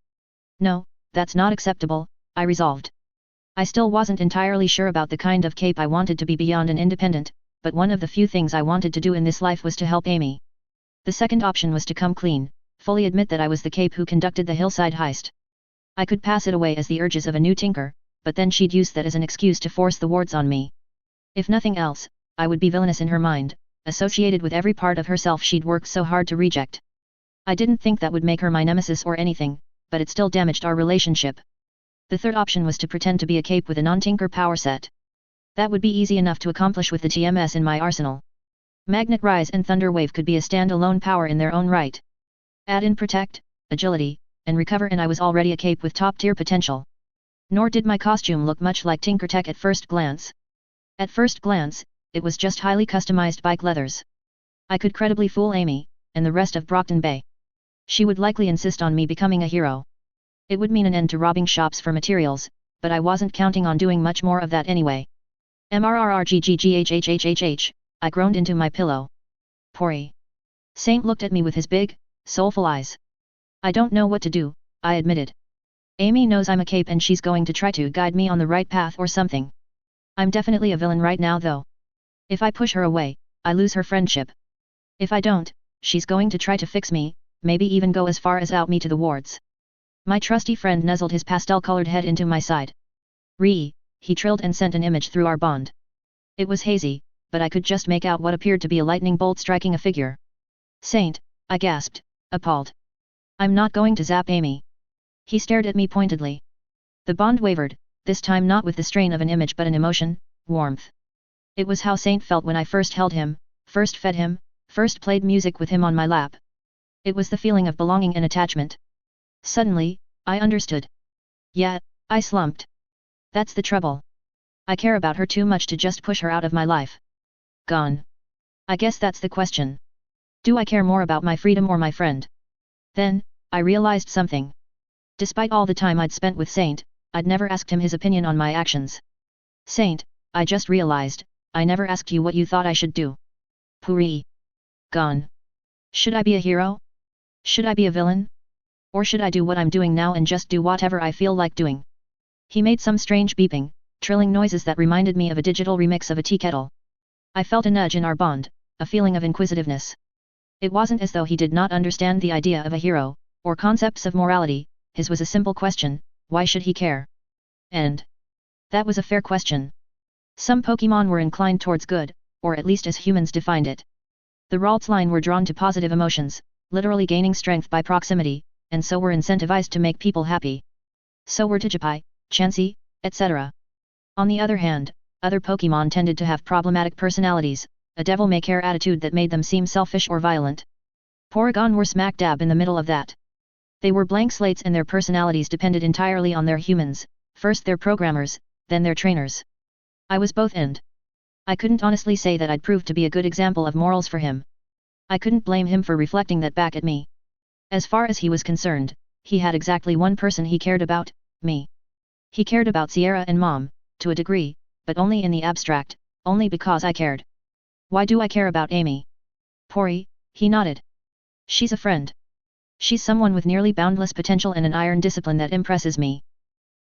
No, that's not acceptable, I resolved. I still wasn't entirely sure about the kind of cape I wanted to be beyond and independent, but one of the few things I wanted to do in this life was to help Amy. The second option was to come clean, fully admit that I was the cape who conducted the hillside heist. I could pass it away as the urges of a new tinker, but then she'd use that as an excuse to force the wards on me. If nothing else, I would be villainous in her mind, associated with every part of herself she'd worked so hard to reject. I didn't think that would make her my nemesis or anything, but it still damaged our relationship. The third option was to pretend to be a cape with a non-tinker power set. That would be easy enough to accomplish with the TMS in my arsenal. Magnet Rise and Thunder Wave could be a stand-alone power in their own right. Add in Protect, Agility, and Recover and I was already a cape with top-tier potential. Nor did my costume look much like Tinker Tech at first glance. At first glance, it was just highly customized bike leathers. I could credibly fool Amy, and the rest of Brockton Bay. She would likely insist on me becoming a hero. It would mean an end to robbing shops for materials, but I wasn't counting on doing much more of that anyway. MRRRGGGHHHHH, I groaned into my pillow. Pori. Saint looked at me with his big, soulful eyes. I don't know what to do, I admitted. Amy knows I'm a cape and she's going to try to guide me on the right path or something. I'm definitely a villain right now though. If I push her away, I lose her friendship. If I don't, she's going to try to fix me, maybe even go as far as out me to the wards. My trusty friend nuzzled his pastel-colored head into my side. Ree, he trilled and sent an image through our bond. It was hazy, but I could just make out what appeared to be a lightning bolt striking a figure. Saint, I gasped, appalled. I'm not going to zap Amy. He stared at me pointedly. The bond wavered, this time not with the strain of an image but an emotion, warmth. It was how Saint felt when I first held him, first fed him, first played music with him on my lap. It was the feeling of belonging and attachment. Suddenly, I understood. Yeah, I slumped. That's the trouble. I care about her too much to just push her out of my life. Gone. I guess that's the question. Do I care more about my freedom or my friend? Then, I realized something. Despite all the time I'd spent with Saint, I'd never asked him his opinion on my actions. Saint, I just realized, I never asked you what you thought I should do. Puri. Gone. Should I be a hero? Should I be a villain? Or should I do what I'm doing now and just do whatever I feel like doing? He made some strange beeping, trilling noises that reminded me of a digital remix of a tea kettle. I felt a nudge in our bond, a feeling of inquisitiveness. It wasn't as though he did not understand the idea of a hero, or concepts of morality, his was a simple question, why should he care? And that was a fair question. Some Pokemon were inclined towards good, or at least as humans defined it. The Ralts line were drawn to positive emotions, literally gaining strength by proximity, and so were incentivized to make people happy. So were Tijipai, Chansey, etc. On the other hand, other Pokemon tended to have problematic personalities, a devil-may-care attitude that made them seem selfish or violent. Porygon were smack dab in the middle of that. They were blank slates and their personalities depended entirely on their humans, first their programmers, then their trainers. I was both and. I couldn't honestly say that I'd proved to be a good example of morals for him. I couldn't blame him for reflecting that back at me. As far as he was concerned, he had exactly one person he cared about, me. He cared about Sierra and Mom, to a degree, but only in the abstract, only because I cared. Why do I care about Amy? Pori, he nodded. She's a friend. She's someone with nearly boundless potential and an iron discipline that impresses me.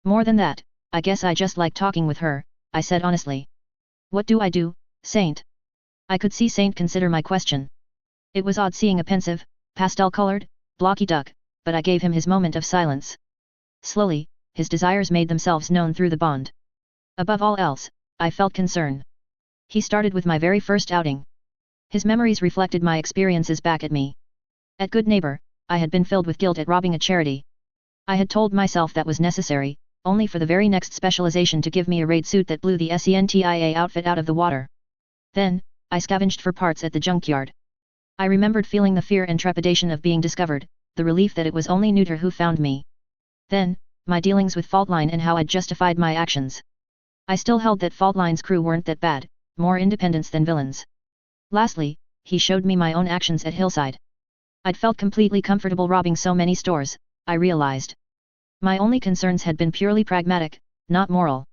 More than that, I guess I just like talking with her, I said honestly. What do I do, Saint? I could see Saint consider my question. It was odd seeing a pensive, pastel-colored, blocky duck, but I gave him his moment of silence. Slowly, his desires made themselves known through the bond. Above all else, I felt concern. He started with my very first outing. His memories reflected my experiences back at me. At Good Neighbor, I had been filled with guilt at robbing a charity. I had told myself that was necessary, only for the very next specialization to give me a raid suit that blew the SENTIA outfit out of the water. Then, I scavenged for parts at the junkyard. I remembered feeling the fear and trepidation of being discovered, the relief that it was only Neuter who found me. Then, my dealings with Faultline and how I'd justified my actions. I still held that Faultline's crew weren't that bad, more independents than villains. Lastly, he showed me my own actions at Hillside. I'd felt completely comfortable robbing so many stores, I realized. My only concerns had been purely pragmatic, not moral.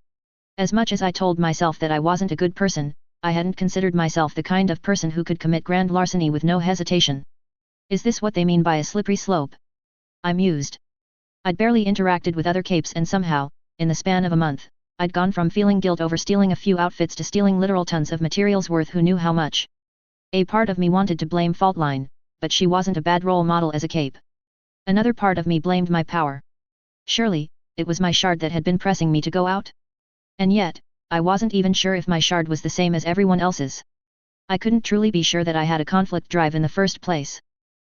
As much as I told myself that I wasn't a good person, I hadn't considered myself the kind of person who could commit grand larceny with no hesitation. Is this what they mean by a slippery slope? I mused. I'd barely interacted with other capes and somehow, in the span of a month, I'd gone from feeling guilt over stealing a few outfits to stealing literal tons of materials worth who knew how much. A part of me wanted to blame Faultline, but she wasn't a bad role model as a cape. Another part of me blamed my power. Surely, it was my shard that had been pressing me to go out? And yet, I wasn't even sure if my shard was the same as everyone else's. I couldn't truly be sure that I had a conflict drive in the first place.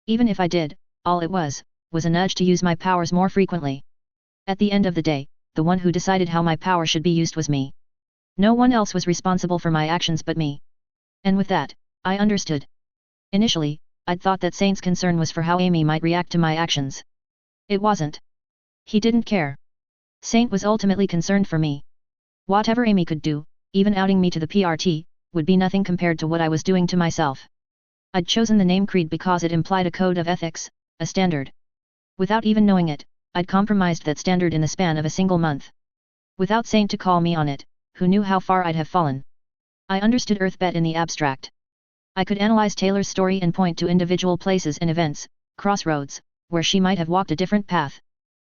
Even if I did, all it was a nudge to use my powers more frequently. At the end of the day, the one who decided how my power should be used was me. No one else was responsible for my actions but me. And with that, I understood. Initially, I'd thought that Saint's concern was for how Amy might react to my actions. It wasn't. He didn't care. Saint was ultimately concerned for me. Whatever Amy could do, even outing me to the PRT, would be nothing compared to what I was doing to myself. I'd chosen the name Creed because it implied a code of ethics, a standard. Without even knowing it, I'd compromised that standard in the span of a single month. Without Saint to call me on it, who knew how far I'd have fallen? I understood Earthbet in the abstract. I could analyze Taylor's story and point to individual places and events, crossroads, where she might have walked a different path.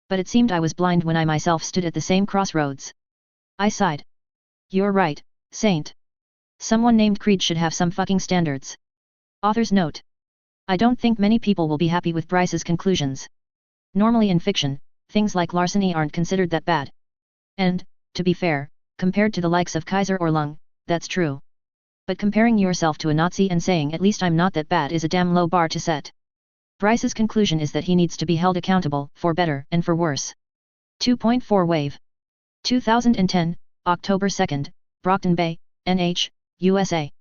But it seemed I was blind when I myself stood at the same crossroads. I sighed. You're right, Saint. Someone named Creed should have some fucking standards. Author's note. I don't think many people will be happy with Bryce's conclusions. Normally in fiction, things like larceny aren't considered that bad. And, to be fair, compared to the likes of Kaiser or Lung, that's true. But comparing yourself to a Nazi and saying at least I'm not that bad is a damn low bar to set. Bryce's conclusion is that he needs to be held accountable, for better and for worse. 2.4 Wave. 2010, October 2nd, Brockton Bay, NH, USA.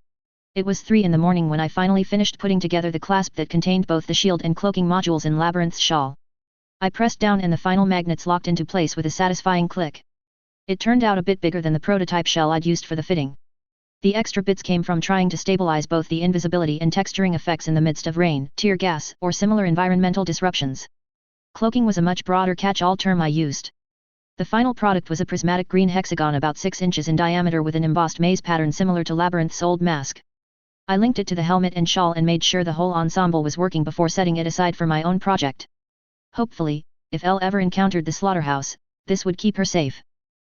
It was 3 in the morning when I finally finished putting together the clasp that contained both the shield and cloaking modules in Labyrinth's shawl. I pressed down and the final magnets locked into place with a satisfying click. It turned out a bit bigger than the prototype shell I'd used for the fitting. The extra bits came from trying to stabilize both the invisibility and texturing effects in the midst of rain, tear gas, or similar environmental disruptions. Cloaking was a much broader catch-all term I used. The final product was a prismatic green hexagon about 6 inches in diameter with an embossed maze pattern similar to Labyrinth's old mask. I linked it to the helmet and shawl and made sure the whole ensemble was working before setting it aside for my own project. Hopefully, if Elle ever encountered the slaughterhouse, this would keep her safe.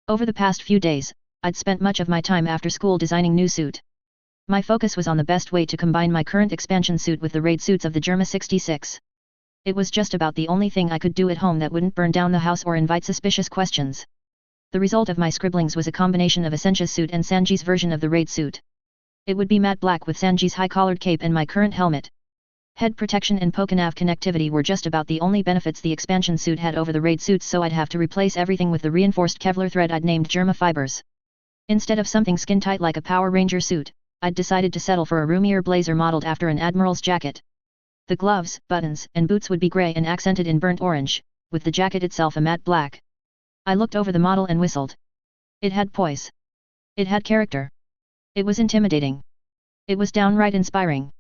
Over the past few days, I'd spent much of my time after school designing new suit. My focus was on the best way to combine my current expansion suit with the raid suits of the Germa 66. It was just about the only thing I could do at home that wouldn't burn down the house or invite suspicious questions. The result of my scribblings was a combination of Essentia's suit and Sanji's version of the raid suit. It would be matte black with Sanji's high-collared cape and my current helmet. Head protection and Pokenav connectivity were just about the only benefits the expansion suit had over the raid suits, so I'd have to replace everything with the reinforced Kevlar thread I'd named Germa Fibers. Instead of something skin-tight like a Power Ranger suit, I'd decided to settle for a roomier blazer modeled after an admiral's jacket. The gloves, buttons, and boots would be grey and accented in burnt orange, with the jacket itself a matte black. I looked over the model and whistled. It had poise. It had character. It was intimidating. It was downright inspiring.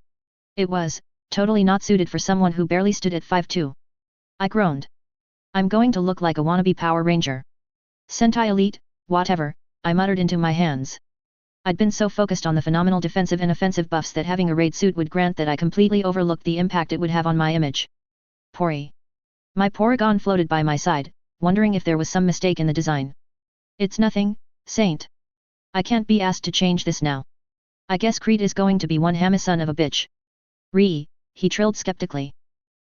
It was totally not suited for someone who barely stood at 5'2". I groaned. I'm going to look like a wannabe Power Ranger. Sentai Elite, whatever, I muttered into my hands. I'd been so focused on the phenomenal defensive and offensive buffs that having a raid suit would grant that I completely overlooked the impact it would have on my image. Pori. My Porygon floated by my side, wondering if there was some mistake in the design. It's nothing, Saint. I can't be asked to change this now. I guess Creed is going to be one hammy son of a bitch. He trilled skeptically.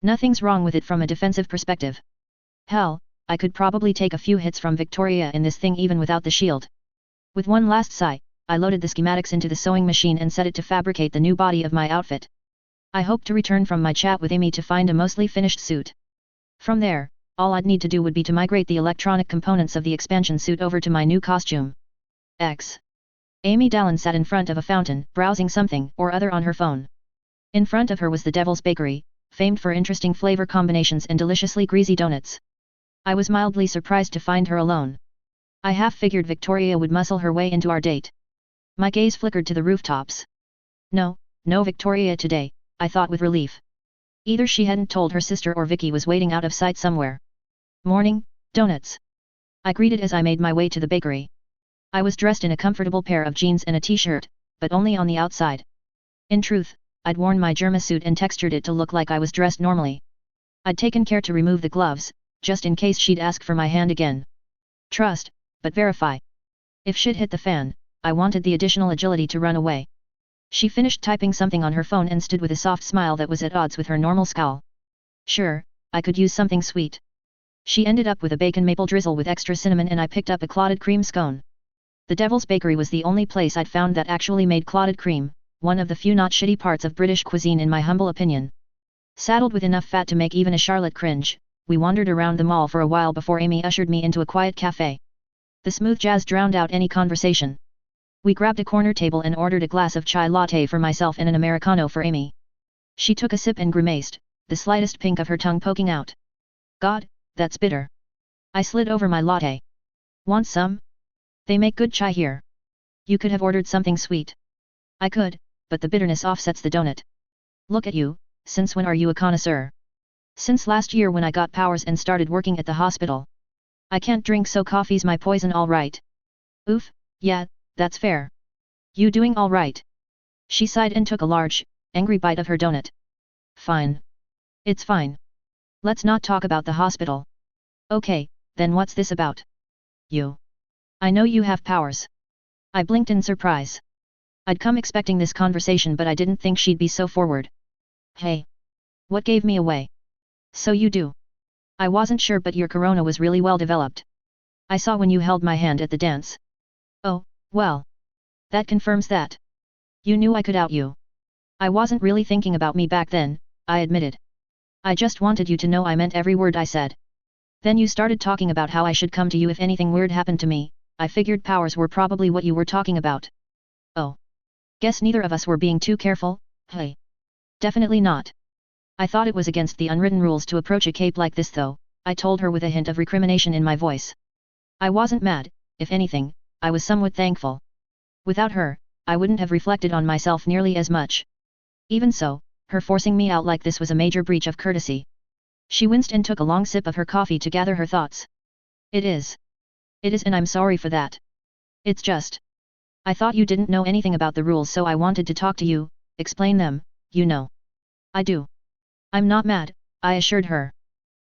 Nothing's wrong with it from a defensive perspective. Hell, I could probably take a few hits from Victoria in this thing even without the shield. With one last sigh, I loaded the schematics into the sewing machine and set it to fabricate the new body of my outfit. I hoped to return from my chat with Amy to find a mostly finished suit. From there, all I'd need to do would be to migrate the electronic components of the expansion suit over to my new costume. Amy Dallin sat in front of a fountain, browsing something or other on her phone. In front of her was the Devil's Bakery, famed for interesting flavor combinations and deliciously greasy donuts. I was mildly surprised to find her alone. I half figured Victoria would muscle her way into our date. My gaze flickered to the rooftops. No Victoria today, I thought with relief. Either she hadn't told her sister or Vicky was waiting out of sight somewhere. Morning, donuts. I greeted as I made my way to the bakery. I was dressed in a comfortable pair of jeans and a t-shirt, but only on the outside. In truth, I'd worn my Germasuit and textured it to look like I was dressed normally. I'd taken care to remove the gloves, just in case she'd ask for my hand again. Trust, but verify. If shit hit the fan, I wanted the additional agility to run away. She finished typing something on her phone and stood with a soft smile that was at odds with her normal scowl. Sure, I could use something sweet. She ended up with a bacon maple drizzle with extra cinnamon and I picked up a clotted cream scone. The Devil's Bakery was the only place I'd found that actually made clotted cream, one of the few not shitty parts of British cuisine in my humble opinion. Saddled with enough fat to make even a Charlotte cringe, we wandered around the mall for a while before Amy ushered me into a quiet cafe. The smooth jazz drowned out any conversation. We grabbed a corner table and ordered a glass of chai latte for myself and an Americano for Amy. She took a sip and grimaced, the slightest pink of her tongue poking out. God, that's bitter. I slid over my latte. Want some? They make good chai here. You could have ordered something sweet. I could, but the bitterness offsets the donut. Look at you, since when are you a connoisseur? Since last year when I got powers and started working at the hospital. I can't drink so coffee's my poison all right. Oof, yeah, that's fair. You doing all right? She sighed and took a large, angry bite of her donut. Fine. It's fine. Let's not talk about the hospital. Okay, then what's this about? You. I know you have powers. I blinked in surprise. I'd come expecting this conversation but I didn't think she'd be so forward. Hey. What gave me away? So you do. I wasn't sure but your corona was really well developed. I saw when you held my hand at the dance. Oh, well. That confirms that. You knew I could out you. I wasn't really thinking about me back then, I admitted. I just wanted you to know I meant every word I said. Then you started talking about how I should come to you if anything weird happened to me. I figured powers were probably what you were talking about. Oh. Guess neither of us were being too careful, hey. Definitely not. I thought it was against the unwritten rules to approach a cape like this though, I told her with a hint of recrimination in my voice. I wasn't mad, if anything, I was somewhat thankful. Without her, I wouldn't have reflected on myself nearly as much. Even so, her forcing me out like this was a major breach of courtesy. She winced and took a long sip of her coffee to gather her thoughts. It is and I'm sorry for that. It's just. I thought you didn't know anything about the rules so I wanted to talk to you, explain them, you know. I do. I'm not mad, I assured her.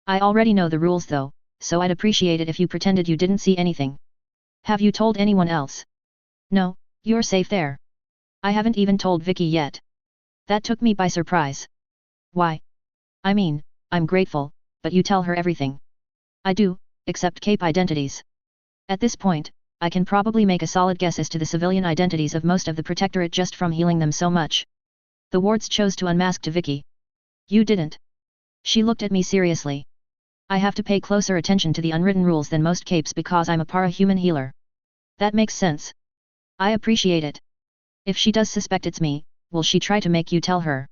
I already know the rules though, so I'd appreciate it if you pretended you didn't see anything. Have you told anyone else? No, you're safe there. I haven't even told Vicky yet. That took me by surprise. Why? I mean, I'm grateful, but you tell her everything. I do, except cape identities. At this point, I can probably make a solid guess as to the civilian identities of most of the Protectorate just from healing them so much. The wards chose to unmask to Vicky. You didn't. She looked at me seriously. I have to pay closer attention to the unwritten rules than most capes because I'm a para-human healer. That makes sense. I appreciate it. If she does suspect it's me, will she try to make you tell her?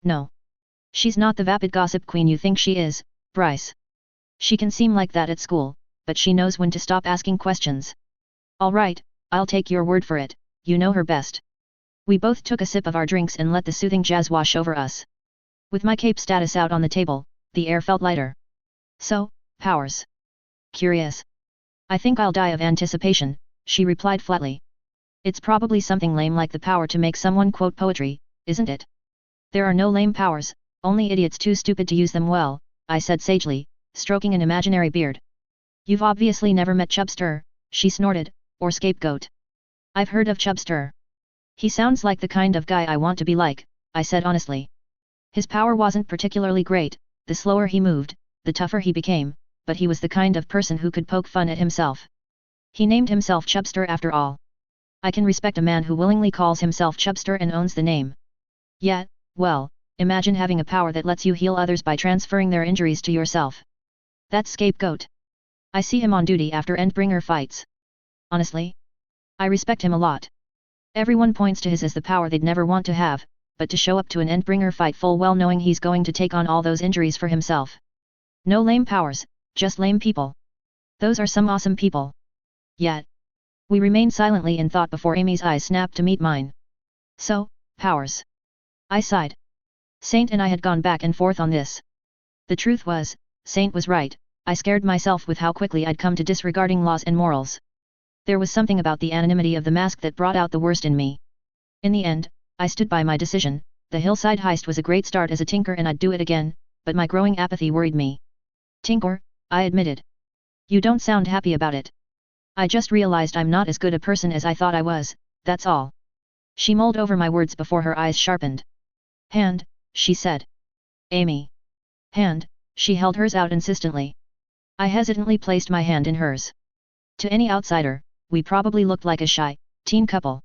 No. She's not the vapid gossip queen you think she is, Bryce. She can seem like that at school, but she knows when to stop asking questions. Alright, I'll take your word for it, you know her best. We both took a sip of our drinks and let the soothing jazz wash over us. With my cape status out on the table, the air felt lighter. So, powers. Curious. I think I'll die of anticipation, she replied flatly. It's probably something lame like the power to make someone quote poetry, isn't it? There are no lame powers, only idiots too stupid to use them well, I said sagely, stroking an imaginary beard. You've obviously never met Chubster, she snorted, or Scapegoat. I've heard of Chubster. He sounds like the kind of guy I want to be like, I said honestly. His power wasn't particularly great, the slower he moved, the tougher he became, but he was the kind of person who could poke fun at himself. He named himself Chubster after all. I can respect a man who willingly calls himself Chubster and owns the name. Yeah, well, imagine having a power that lets you heal others by transferring their injuries to yourself. That's Scapegoat. I see him on duty after Endbringer fights. Honestly? I respect him a lot. Everyone points to his as the power they'd never want to have, but to show up to an Endbringer fight full well knowing he's going to take on all those injuries for himself. No lame powers, just lame people. Those are some awesome people. Yet. We remained silently in thought before Amy's eyes snapped to meet mine. So, powers. I sighed. Saint and I had gone back and forth on this. The truth was, Saint was right, I scared myself with how quickly I'd come to disregarding laws and morals. There was something about the anonymity of the mask that brought out the worst in me. In the end, I stood by my decision. The hillside heist was a great start as a tinker and I'd do it again, but my growing apathy worried me. Tinker, I admitted. You don't sound happy about it. I just realized I'm not as good a person as I thought I was, that's all. She mulled over my words before her eyes sharpened. Hand, she said. Amy. Hand, she held hers out insistently. I hesitantly placed my hand in hers. To any outsider, we probably looked like a shy, teen couple.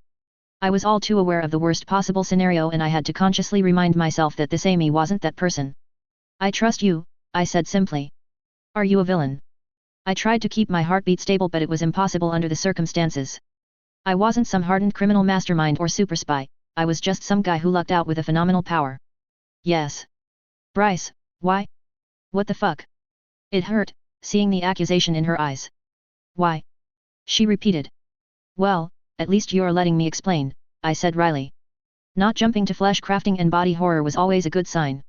I was all too aware of the worst possible scenario and I had to consciously remind myself that this Amy wasn't that person. I trust you, I said simply. Are you a villain? I tried to keep my heartbeat stable but it was impossible under the circumstances. I wasn't some hardened criminal mastermind or super spy, I was just some guy who lucked out with a phenomenal power. Yes. Bryce, why? What the fuck? It hurt, seeing the accusation in her eyes. Why? She repeated. Well, at least you're letting me explain, I said wryly. Not jumping to flesh crafting and body horror was always a good sign.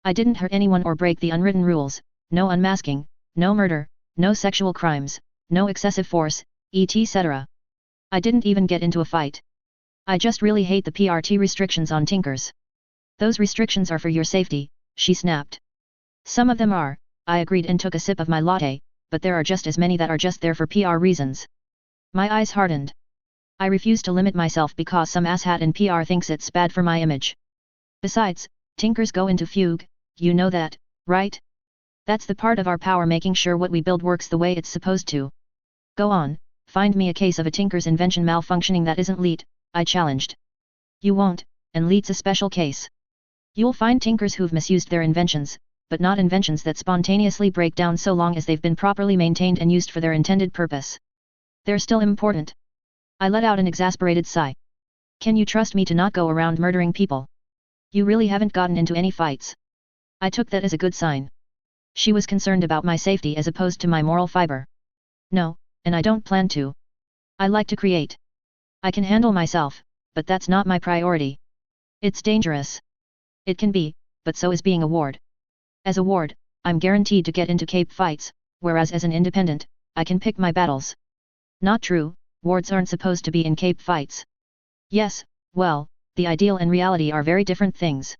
I didn't hurt anyone or break the unwritten rules, no unmasking, no murder, no sexual crimes, no excessive force, etc. I didn't even get into a fight. I just really hate the PRT restrictions on tinkers. Those restrictions are for your safety, she snapped. Some of them are, I agreed and took a sip of my latte, but there are just as many that are just there for PR reasons. My eyes hardened. I refuse to limit myself because some asshat in PR thinks it's bad for my image. Besides, tinkers go into fugue, you know that, right? That's the part of our power making sure what we build works the way it's supposed to. Go on, find me a case of a tinker's invention malfunctioning that isn't leet, I challenged. You won't, and leet's a special case. You'll find tinkers who've misused their inventions, but not inventions that spontaneously break down so long as they've been properly maintained and used for their intended purpose. They're still important. I let out an exasperated sigh. Can you trust me to not go around murdering people? You really haven't gotten into any fights. I took that as a good sign. She was concerned about my safety as opposed to my moral fiber. No, and I don't plan to. I like to create. I can handle myself, but that's not my priority. It's dangerous. It can be, but so is being a ward. As a ward, I'm guaranteed to get into cape fights, whereas as an independent, I can pick my battles. Not true, wards aren't supposed to be in cape fights. Yes, well, the ideal and reality are very different things.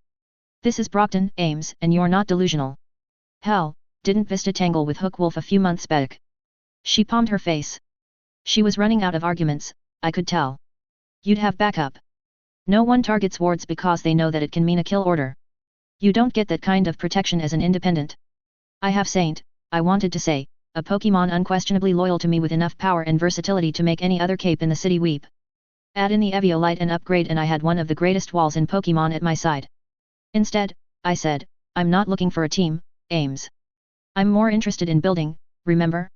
This is Brockton, Ames, and you're not delusional. Hell, didn't Vista tangle with Hookwolf a few months back? She palmed her face. She was running out of arguments, I could tell. You'd have backup. No one targets wards because they know that it can mean a kill order. You don't get that kind of protection as an independent. I have Saint, I wanted to say, a Pokemon unquestionably loyal to me with enough power and versatility to make any other cape in the city weep. Add in the Eviolite and upgrade and I had one of the greatest walls in Pokemon at my side. Instead, I said, I'm not looking for a team, Ames. I'm more interested in building, remember?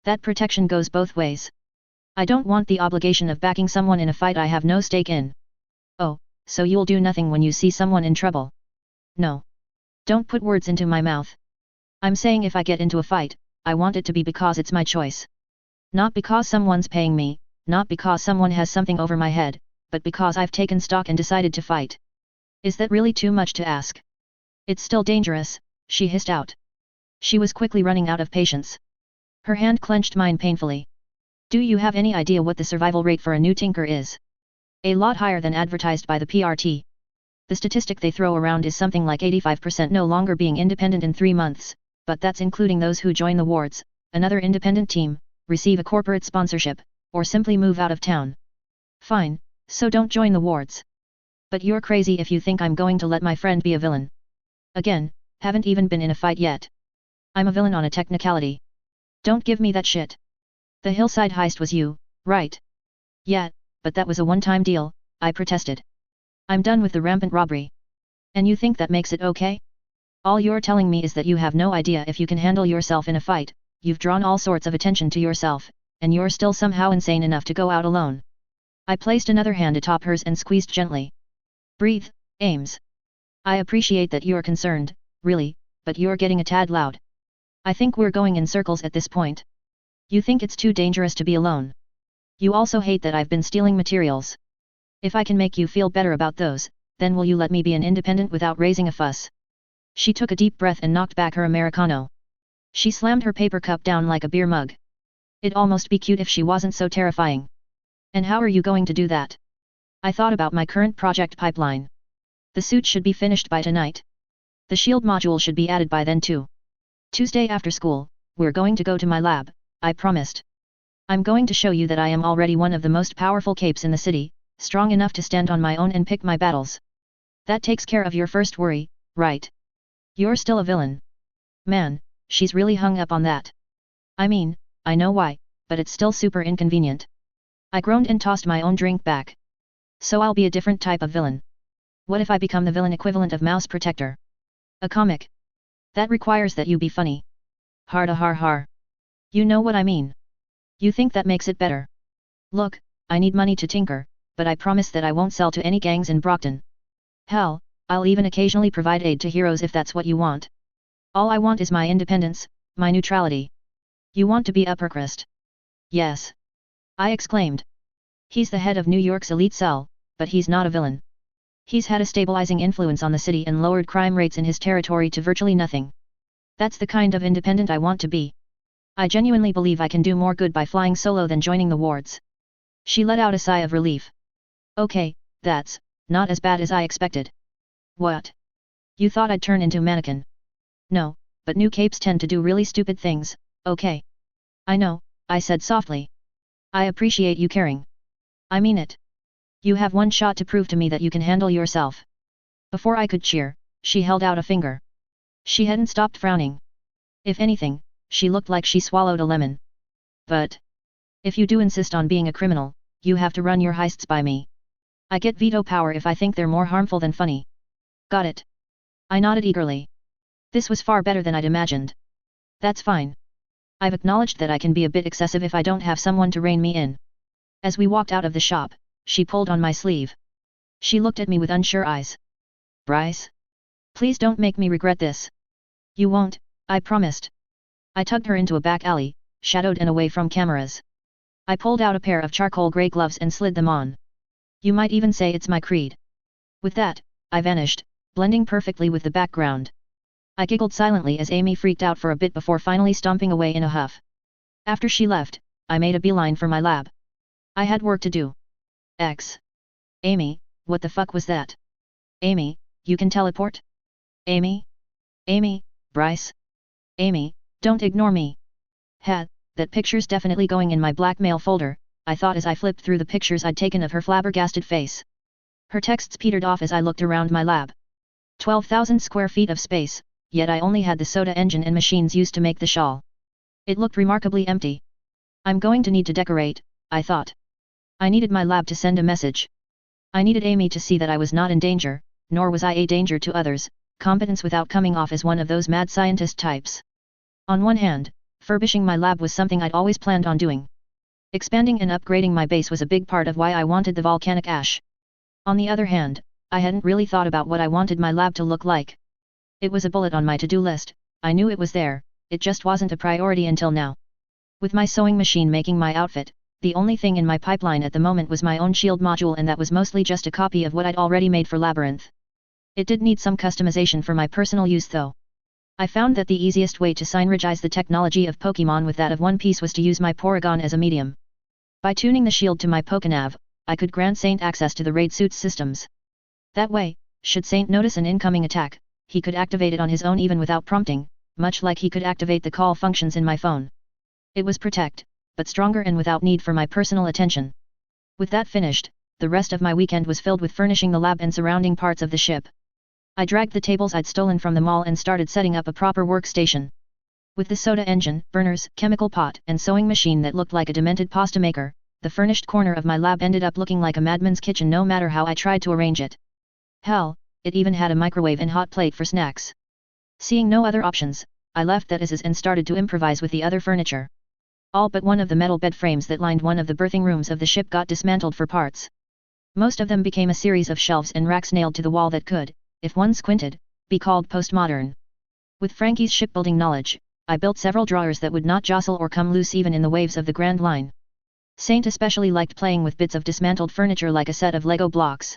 That protection goes both ways. I don't want the obligation of backing someone in a fight I have no stake in. Oh, so you'll do nothing when you see someone in trouble? No. Don't put words into my mouth. I'm saying if I get into a fight, I want it to be because it's my choice. Not because someone's paying me, not because someone has something over my head, but because I've taken stock and decided to fight. Is that really too much to ask? It's still dangerous, she hissed out. She was quickly running out of patience. Her hand clenched mine painfully. Do you have any idea what the survival rate for a new tinker is? A lot higher than advertised by the PRT. The statistic they throw around is something like 85% no longer being independent in 3 months, but that's including those who join the wards, another independent team, receive a corporate sponsorship, or simply move out of town. Fine, so don't join the wards. But you're crazy if you think I'm going to let my friend be a villain. Again, haven't even been in a fight yet. I'm a villain on a technicality. Don't give me that shit. The hillside heist was you, right? Yeah, but that was a one-time deal, I protested. I'm done with the rampant robbery. And you think that makes it okay? All you're telling me is that you have no idea if you can handle yourself in a fight, you've drawn all sorts of attention to yourself, and you're still somehow insane enough to go out alone. I placed another hand atop hers and squeezed gently. Breathe, Ames. I appreciate that you're concerned, really, but you're getting a tad loud. I think we're going in circles at this point. You think it's too dangerous to be alone. You also hate that I've been stealing materials. If I can make you feel better about those, then will you let me be an independent without raising a fuss? She took a deep breath and knocked back her Americano. She slammed her paper cup down like a beer mug. It'd almost be cute if she wasn't so terrifying. And how are you going to do that? I thought about my current project pipeline. The suit should be finished by tonight. The shield module should be added by then too. Tuesday after school, we're going to go to my lab, I promised. I'm going to show you that I am already one of the most powerful capes in the city, strong enough to stand on my own and pick my battles. That takes care of your first worry, right? You're still a villain. Man, she's really hung up on that. I mean, I know why, but it's still super inconvenient. I groaned and tossed my own drink back. So I'll be a different type of villain. What if I become the villain equivalent of Mouse Protector? A comic. That requires that you be funny. Harda har har. You know what I mean. You think that makes it better? Look, I need money to tinker, but I promise that I won't sell to any gangs in Brockton. Hell, I'll even occasionally provide aid to heroes if that's what you want. All I want is my independence, my neutrality. You want to be upper crust? Yes. I exclaimed. He's the head of New York's elite cell, but he's not a villain. He's had a stabilizing influence on the city and lowered crime rates in his territory to virtually nothing. That's the kind of independent I want to be. I genuinely believe I can do more good by flying solo than joining the wards. She let out a sigh of relief. Okay, that's not as bad as I expected. What? You thought I'd turn into a mannequin? No, but new capes tend to do really stupid things, okay? I know, I said softly. I appreciate you caring. I mean it. You have one shot to prove to me that you can handle yourself. Before I could cheer, she held out a finger. She hadn't stopped frowning. If anything, she looked like she swallowed a lemon. But if you do insist on being a criminal, you have to run your heists by me. I get veto power if I think they're more harmful than funny. Got it? I nodded eagerly. This was far better than I'd imagined. That's fine. I've acknowledged that I can be a bit excessive if I don't have someone to rein me in. As we walked out of the shop, she pulled on my sleeve. She looked at me with unsure eyes. Bryce? Please don't make me regret this. You won't, I promised. I tugged her into a back alley, shadowed and away from cameras. I pulled out a pair of charcoal grey gloves and slid them on. You might even say it's my creed. With that, I vanished, blending perfectly with the background. I giggled silently as Amy freaked out for a bit before finally stomping away in a huff. After she left, I made a beeline for my lab. I had work to do. Amy, what the fuck was that? Amy, you can teleport? Amy? Amy, Bryce? Amy, don't ignore me. That picture's definitely going in my blackmail folder, I thought as I flipped through the pictures I'd taken of her flabbergasted face. Her texts petered off as I looked around my lab. 12,000 square feet of space, yet I only had the soda engine and machines used to make the shawl. It looked remarkably empty. I'm going to need to decorate, I thought. I needed my lab to send a message. I needed Amy to see that I was not in danger, nor was I a danger to others, competence without coming off as one of those mad scientist types. On one hand, furbishing my lab was something I'd always planned on doing. Expanding and upgrading my base was a big part of why I wanted the volcanic ash. On the other hand, I hadn't really thought about what I wanted my lab to look like. It was a bullet on my to-do list, I knew it was there, it just wasn't a priority until now. With my sewing machine making my outfit, the only thing in my pipeline at the moment was my own shield module, and that was mostly just a copy of what I'd already made for Labyrinth. It did need some customization for my personal use though. I found that the easiest way to synergize the technology of Pokemon with that of One Piece was to use my Porygon as a medium. By tuning the shield to my Pokénav, I could grant Saint access to the raid suit's systems. That way, should Saint notice an incoming attack, he could activate it on his own even without prompting, much like he could activate the call functions in my phone. It was protect, but stronger and without need for my personal attention. With that finished, the rest of my weekend was filled with furnishing the lab and surrounding parts of the ship. I dragged the tables I'd stolen from the mall and started setting up a proper workstation. With the soda engine, burners, chemical pot, and sewing machine that looked like a demented pasta maker, the furnished corner of my lab ended up looking like a madman's kitchen no matter how I tried to arrange it. Hell, it even had a microwave and hot plate for snacks. Seeing no other options, I left that as is and started to improvise with the other furniture. All but one of the metal bed frames that lined one of the berthing rooms of the ship got dismantled for parts. Most of them became a series of shelves and racks nailed to the wall that could, if one squinted, be called postmodern. With Frankie's shipbuilding knowledge, I built several drawers that would not jostle or come loose even in the waves of the Grand Line. Saint especially liked playing with bits of dismantled furniture like a set of Lego blocks.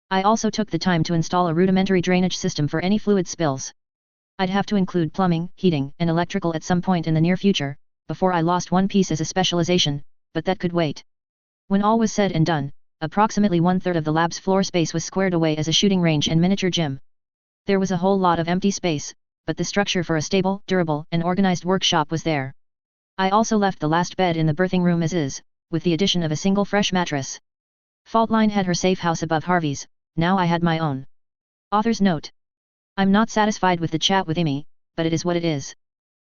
I also took the time to install a rudimentary drainage system for any fluid spills. I'd have to include plumbing, heating, and electrical at some point in the near future, before I lost one piece as a specialization, but that could wait. When all was said and done, approximately 1/3 of the lab's floor space was squared away as a shooting range and miniature gym. There was a whole lot of empty space, but the structure for a stable, durable, and organized workshop was there. I also left the last bed in the berthing room as is, with the addition of a single fresh mattress. Faultline had her safe house above Harvey's, now I had my own. Author's note. I'm not satisfied with the chat with Amy, but it is what it is.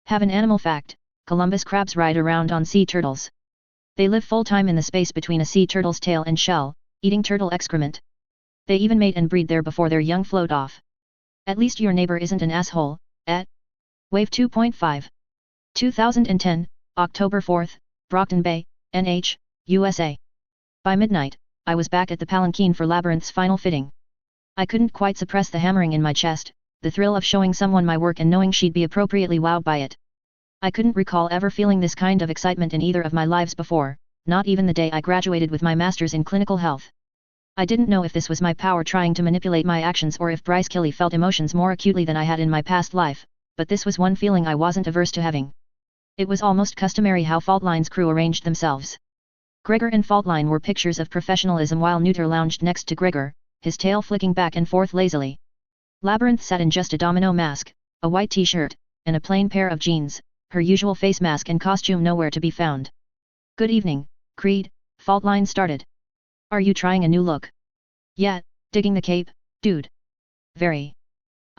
Have an animal fact: Columbus crabs ride around on sea turtles. They live full-time in the space between a sea turtle's tail and shell, eating turtle excrement. They even mate and breed there before their young float off. At least your neighbor isn't an asshole, eh? Wave 2.5. 2010, October 4th, Brockton Bay, NH, USA. By midnight, I was back at the Palanquin for Labyrinth's final fitting. I couldn't quite suppress the hammering in my chest, the thrill of showing someone my work and knowing she'd be appropriately wowed by it. I couldn't recall ever feeling this kind of excitement in either of my lives before, not even the day I graduated with my master's in clinical health. I didn't know if this was my power trying to manipulate my actions or if Bryce Kiley felt emotions more acutely than I had in my past life, but this was one feeling I wasn't averse to having. It was almost customary how Faultline's crew arranged themselves. Gregor and Faultline were pictures of professionalism while Neuter lounged next to Gregor, his tail flicking back and forth lazily. Labyrinth sat in just a domino mask, a white t-shirt, and a plain pair of jeans, her usual face mask and costume nowhere to be found. Good evening, Creed, Faultline started. Are you trying a new look? Yeah, digging the cape, dude. Very.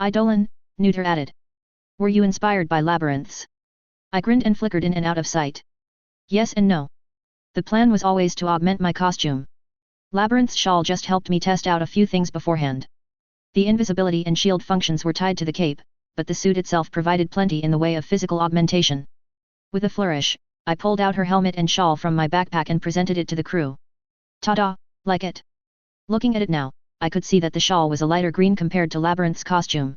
Eidolon, Neuter added. Were you inspired by Labyrinths? I grinned and flickered in and out of sight. Yes and no. The plan was always to augment my costume. Labyrinth's shawl just helped me test out a few things beforehand. The invisibility and shield functions were tied to the cape, but the suit itself provided plenty in the way of physical augmentation. With a flourish, I pulled out her helmet and shawl from my backpack and presented it to the crew. Ta-da, like it? Looking at it now, I could see that the shawl was a lighter green compared to Labyrinth's costume.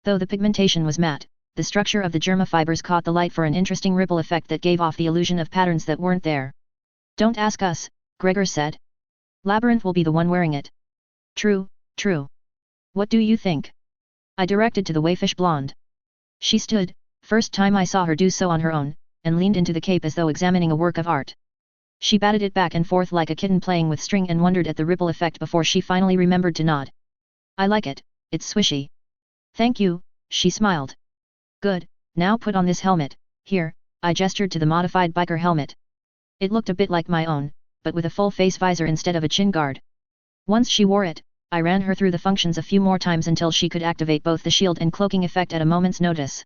Though the pigmentation was matte, the structure of the germafibers caught the light for an interesting ripple effect that gave off the illusion of patterns that weren't there. Don't ask us, Gregor said. Labyrinth will be the one wearing it. True, true. What do you think? I directed to the wayfish blonde. She stood, first time I saw her do so on her own, and leaned into the cape as though examining a work of art. She batted it back and forth like a kitten playing with string and wondered at the ripple effect before she finally remembered to nod. I like it, it's swishy. Thank you, she smiled. Good, now put on this helmet, here, I gestured to the modified biker helmet. It looked a bit like my own, but with a full face visor instead of a chin guard. Once she wore it, I ran her through the functions a few more times until she could activate both the shield and cloaking effect at a moment's notice.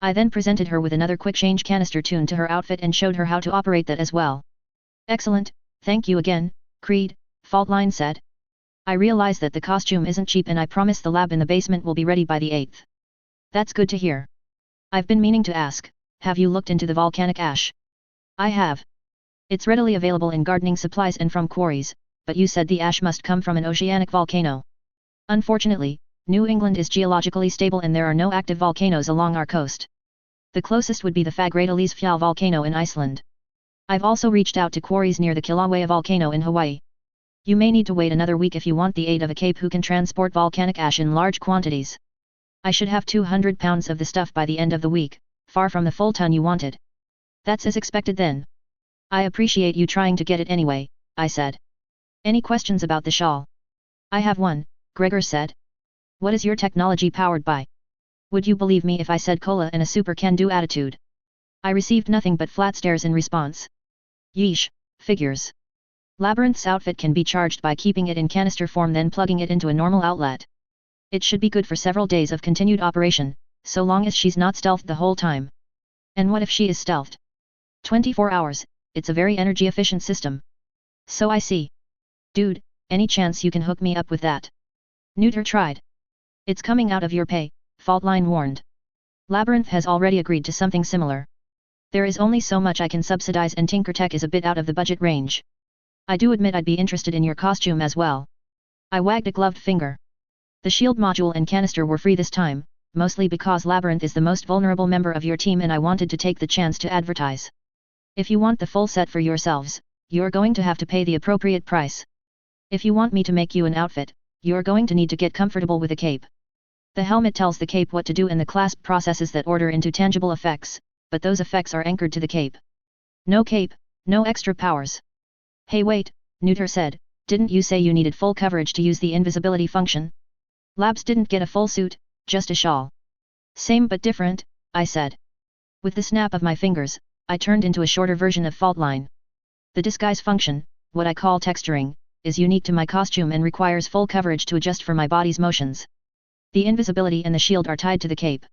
I then presented her with another quick change canister tuned to her outfit and showed her how to operate that as well. Excellent, thank you again, Creed, Faultline said. I realize that the costume isn't cheap and I promise the lab in the basement will be ready by the 8th. That's good to hear. I've been meaning to ask, have you looked into the volcanic ash? I have. It's readily available in gardening supplies and from quarries, but you said the ash must come from an oceanic volcano. Unfortunately, New England is geologically stable and there are no active volcanoes along our coast. The closest would be the Fagradalsfjall volcano in Iceland. I've also reached out to quarries near the Kilauea volcano in Hawaii. You may need to wait another week if you want the aid of a cape who can transport volcanic ash in large quantities. I should have 200 pounds of the stuff by the end of the week, far from the full ton you wanted. That's as expected then. I appreciate you trying to get it anyway, I said. Any questions about the shawl? I have one, Gregor said. What is your technology powered by? Would you believe me if I said cola and a super can-do attitude? I received nothing but flat stares in response. Yeesh, figures. Labyrinth's outfit can be charged by keeping it in canister form then plugging it into a normal outlet. It should be good for several days of continued operation, so long as she's not stealthed the whole time. And what if she is stealthed? 24 hours, it's a very energy-efficient system. So I see. Dude, any chance you can hook me up with that? Neuter tried. It's coming out of your pay, Faultline warned. Labyrinth has already agreed to something similar. There is only so much I can subsidize and Tinkertech is a bit out of the budget range. I do admit I'd be interested in your costume as well. I wagged a gloved finger. The shield module and canister were free this time, mostly because Labyrinth is the most vulnerable member of your team and I wanted to take the chance to advertise. If you want the full set for yourselves, you're going to have to pay the appropriate price. If you want me to make you an outfit, you're going to need to get comfortable with a cape. The helmet tells the cape what to do and the clasp processes that order into tangible effects, but those effects are anchored to the cape. No cape, no extra powers. Hey wait, Neuter said, didn't you say you needed full coverage to use the invisibility function? Labs didn't get a full suit, just a shawl. Same but different, I said. With the snap of my fingers, I turned into a shorter version of Faultline. The disguise function, what I call texturing, is unique to my costume and requires full coverage to adjust for my body's motions. The invisibility and the shield are tied to the cape.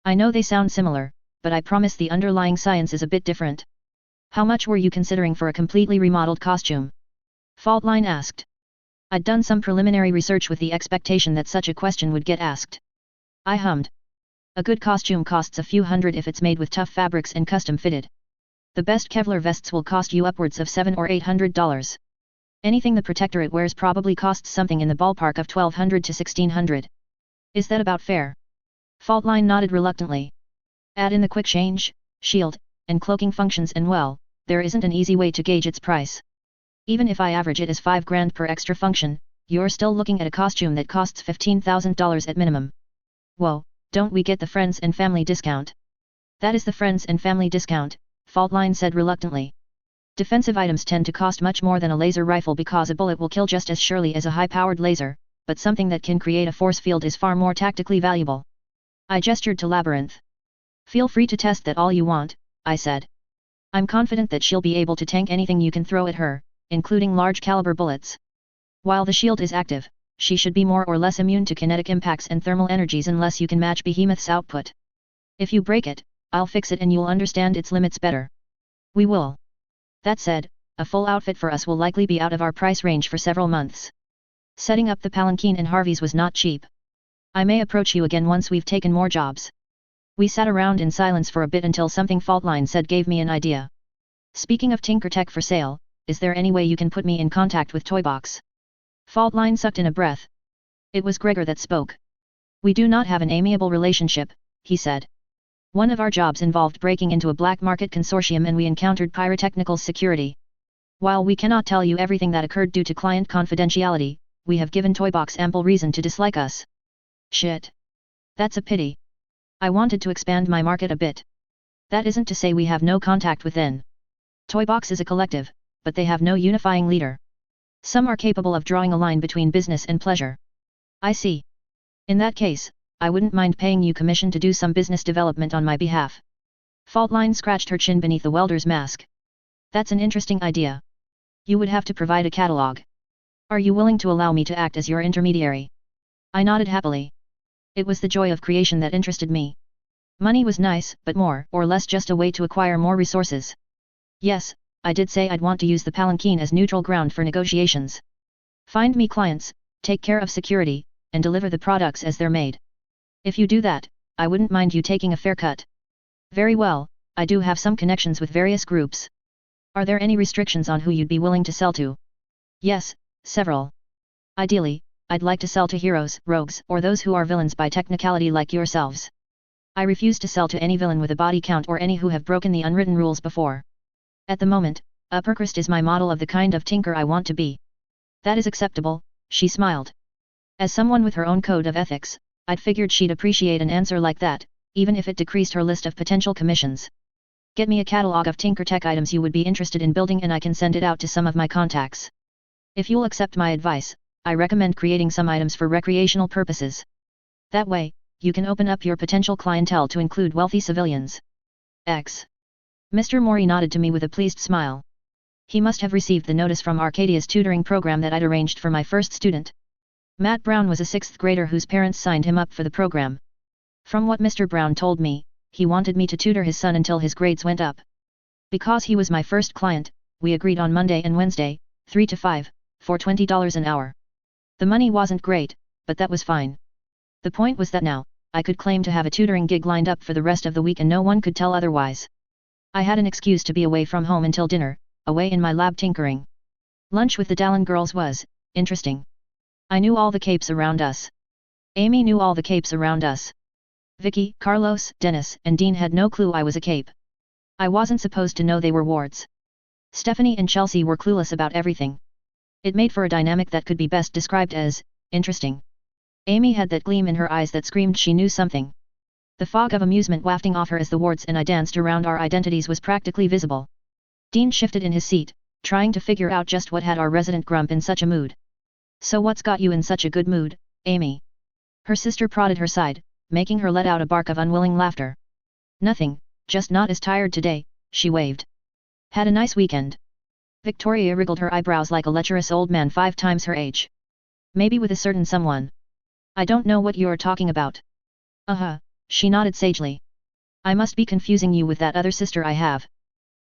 I know they sound similar, but I promise the underlying science is a bit different. How much were you considering for a completely remodeled costume? Faultline asked. I'd done some preliminary research with the expectation that such a question would get asked. I hummed. A good costume costs a few hundred if it's made with tough fabrics and custom fitted. The best Kevlar vests will cost you upwards of $700 or $800. Anything the protectorate wears probably costs something in the ballpark of $1,200 to $1,600. Is that about fair? Faultline nodded reluctantly. Add in the quick change, shield, and cloaking functions and well, there isn't an easy way to gauge its price. Even if I average it as $5,000 per extra function, you're still looking at a costume that costs $15,000 at minimum. Whoa, don't we get the friends and family discount? That is the friends and family discount, Faultline said reluctantly. Defensive items tend to cost much more than a laser rifle because a bullet will kill just as surely as a high-powered laser, but something that can create a force field is far more tactically valuable. I gestured to Labyrinth. Feel free to test that all you want, I said. I'm confident that she'll be able to tank anything you can throw at her, including large-caliber bullets. While the shield is active, she should be more or less immune to kinetic impacts and thermal energies unless you can match Behemoth's output. If you break it, I'll fix it and you'll understand its limits better. We will. That said, a full outfit for us will likely be out of our price range for several months. Setting up the Palanquin in Harvey's was not cheap. I may approach you again once we've taken more jobs. We sat around in silence for a bit until something Faultline said gave me an idea. Speaking of Tinker Tech for sale, is there any way you can put me in contact with Toybox? Faultline sucked in a breath. It was Gregor that spoke. We do not have an amiable relationship, he said. One of our jobs involved breaking into a black market consortium and we encountered pyrotechnical security. While we cannot tell you everything that occurred due to client confidentiality, we have given Toybox ample reason to dislike us. Shit. That's a pity. I wanted to expand my market a bit. That isn't to say we have no contact within. Toybox is a collective, but they have no unifying leader. Some are capable of drawing a line between business and pleasure. I see. In that case, I wouldn't mind paying you commission to do some business development on my behalf. Faultline scratched her chin beneath the welder's mask. That's an interesting idea. You would have to provide a catalog. Are you willing to allow me to act as your intermediary? I nodded happily. It was the joy of creation that interested me. Money was nice, but more or less just a way to acquire more resources. Yes, I did say I'd want to use the Palanquin as neutral ground for negotiations. Find me clients, take care of security, and deliver the products as they're made. If you do that, I wouldn't mind you taking a fair cut. Very well, I do have some connections with various groups. Are there any restrictions on who you'd be willing to sell to? Yes, several. Ideally, I'd like to sell to heroes, rogues, or those who are villains by technicality like yourselves. I refuse to sell to any villain with a body count or any who have broken the unwritten rules before. At the moment, Uppercrest is my model of the kind of tinker I want to be. That is acceptable, she smiled. As someone with her own code of ethics, I'd figured she'd appreciate an answer like that, even if it decreased her list of potential commissions. Get me a catalog of Tinker Tech items you would be interested in building and I can send it out to some of my contacts. If you'll accept my advice, I recommend creating some items for recreational purposes. That way, you can open up your potential clientele to include wealthy civilians. X. Mr. Mori nodded to me with a pleased smile. He must have received the notice from Arcadia's tutoring program that I'd arranged for my first student. Matt Brown was a 6th grader whose parents signed him up for the program. From what Mr. Brown told me, he wanted me to tutor his son until his grades went up. Because he was my first client, we agreed on Monday and Wednesday, 3 to 5, for $20 an hour. The money wasn't great, but that was fine. The point was that now, I could claim to have a tutoring gig lined up for the rest of the week and no one could tell otherwise. I had an excuse to be away from home until dinner, away in my lab tinkering. Lunch with the Dallin girls was interesting. I knew all the capes around us. Amy knew all the capes around us. Vicky, Carlos, Dennis, and Dean had no clue I was a cape. I wasn't supposed to know they were wards. Stephanie and Chelsea were clueless about everything. It made for a dynamic that could be best described as interesting. Amy had that gleam in her eyes that screamed she knew something. The fog of amusement wafting off her as the wards and I danced around our identities was practically visible. Dean shifted in his seat, trying to figure out just what had our resident grump in such a mood. So what's got you in such a good mood, Amy? Her sister prodded her side, making her let out a bark of unwilling laughter. Nothing, just not as tired today, she waved. Had a nice weekend. Victoria wriggled her eyebrows like a lecherous old man 5 times her age. Maybe with a certain someone. I don't know what you're talking about. She nodded sagely. I must be confusing you with that other sister I have.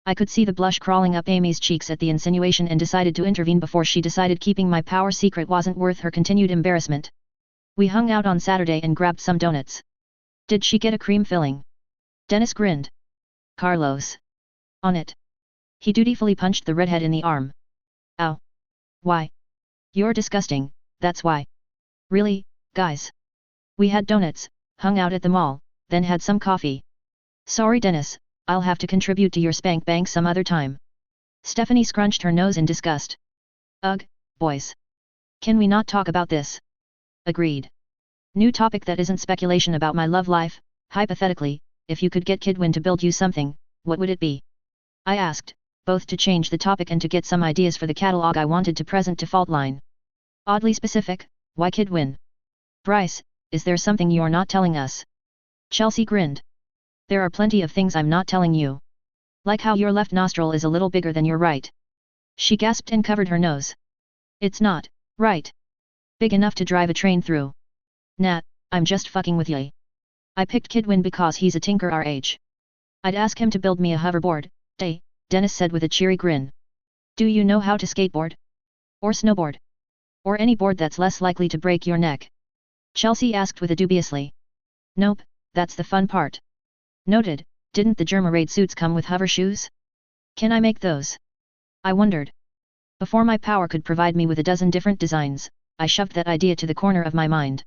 I could see the blush crawling up Amy's cheeks at the insinuation and decided to intervene before she decided keeping my power secret wasn't worth her continued embarrassment. We hung out on Saturday and grabbed some donuts. Did she get a cream filling? Dennis grinned. Carlos. On it. He dutifully punched the redhead in the arm. Ow. Why? You're disgusting, that's why. Really, guys? We had donuts, hung out at the mall, then had some coffee. Sorry Dennis, I'll have to contribute to your spank bank some other time. Stephanie scrunched her nose in disgust. Ugh, boys. Can we not talk about this? Agreed. New topic that isn't speculation about my love life. Hypothetically, if you could get Kidwin to build you something, what would it be? I asked, both to change the topic and to get some ideas for the catalog I wanted to present to Faultline. Oddly specific, why Kidwin? Bryce, is there something you're not telling us? Chelsea grinned. There are plenty of things I'm not telling you. Like how your left nostril is a little bigger than your right. She gasped and covered her nose. It's not, right. Big enough to drive a train through. Nah, I'm just fucking with ye. I picked Kidwin because he's a tinker our age. I'd ask him to build me a hoverboard, Dennis said with a cheery grin. Do you know how to skateboard? Or snowboard? Or any board that's less likely to break your neck? Chelsea asked with a dubiously. Nope, that's the fun part. Noted, didn't the Germa-Raid suits come with hover shoes? Can I make those? I wondered. Before my power could provide me with a dozen different designs, I shoved that idea to the corner of my mind.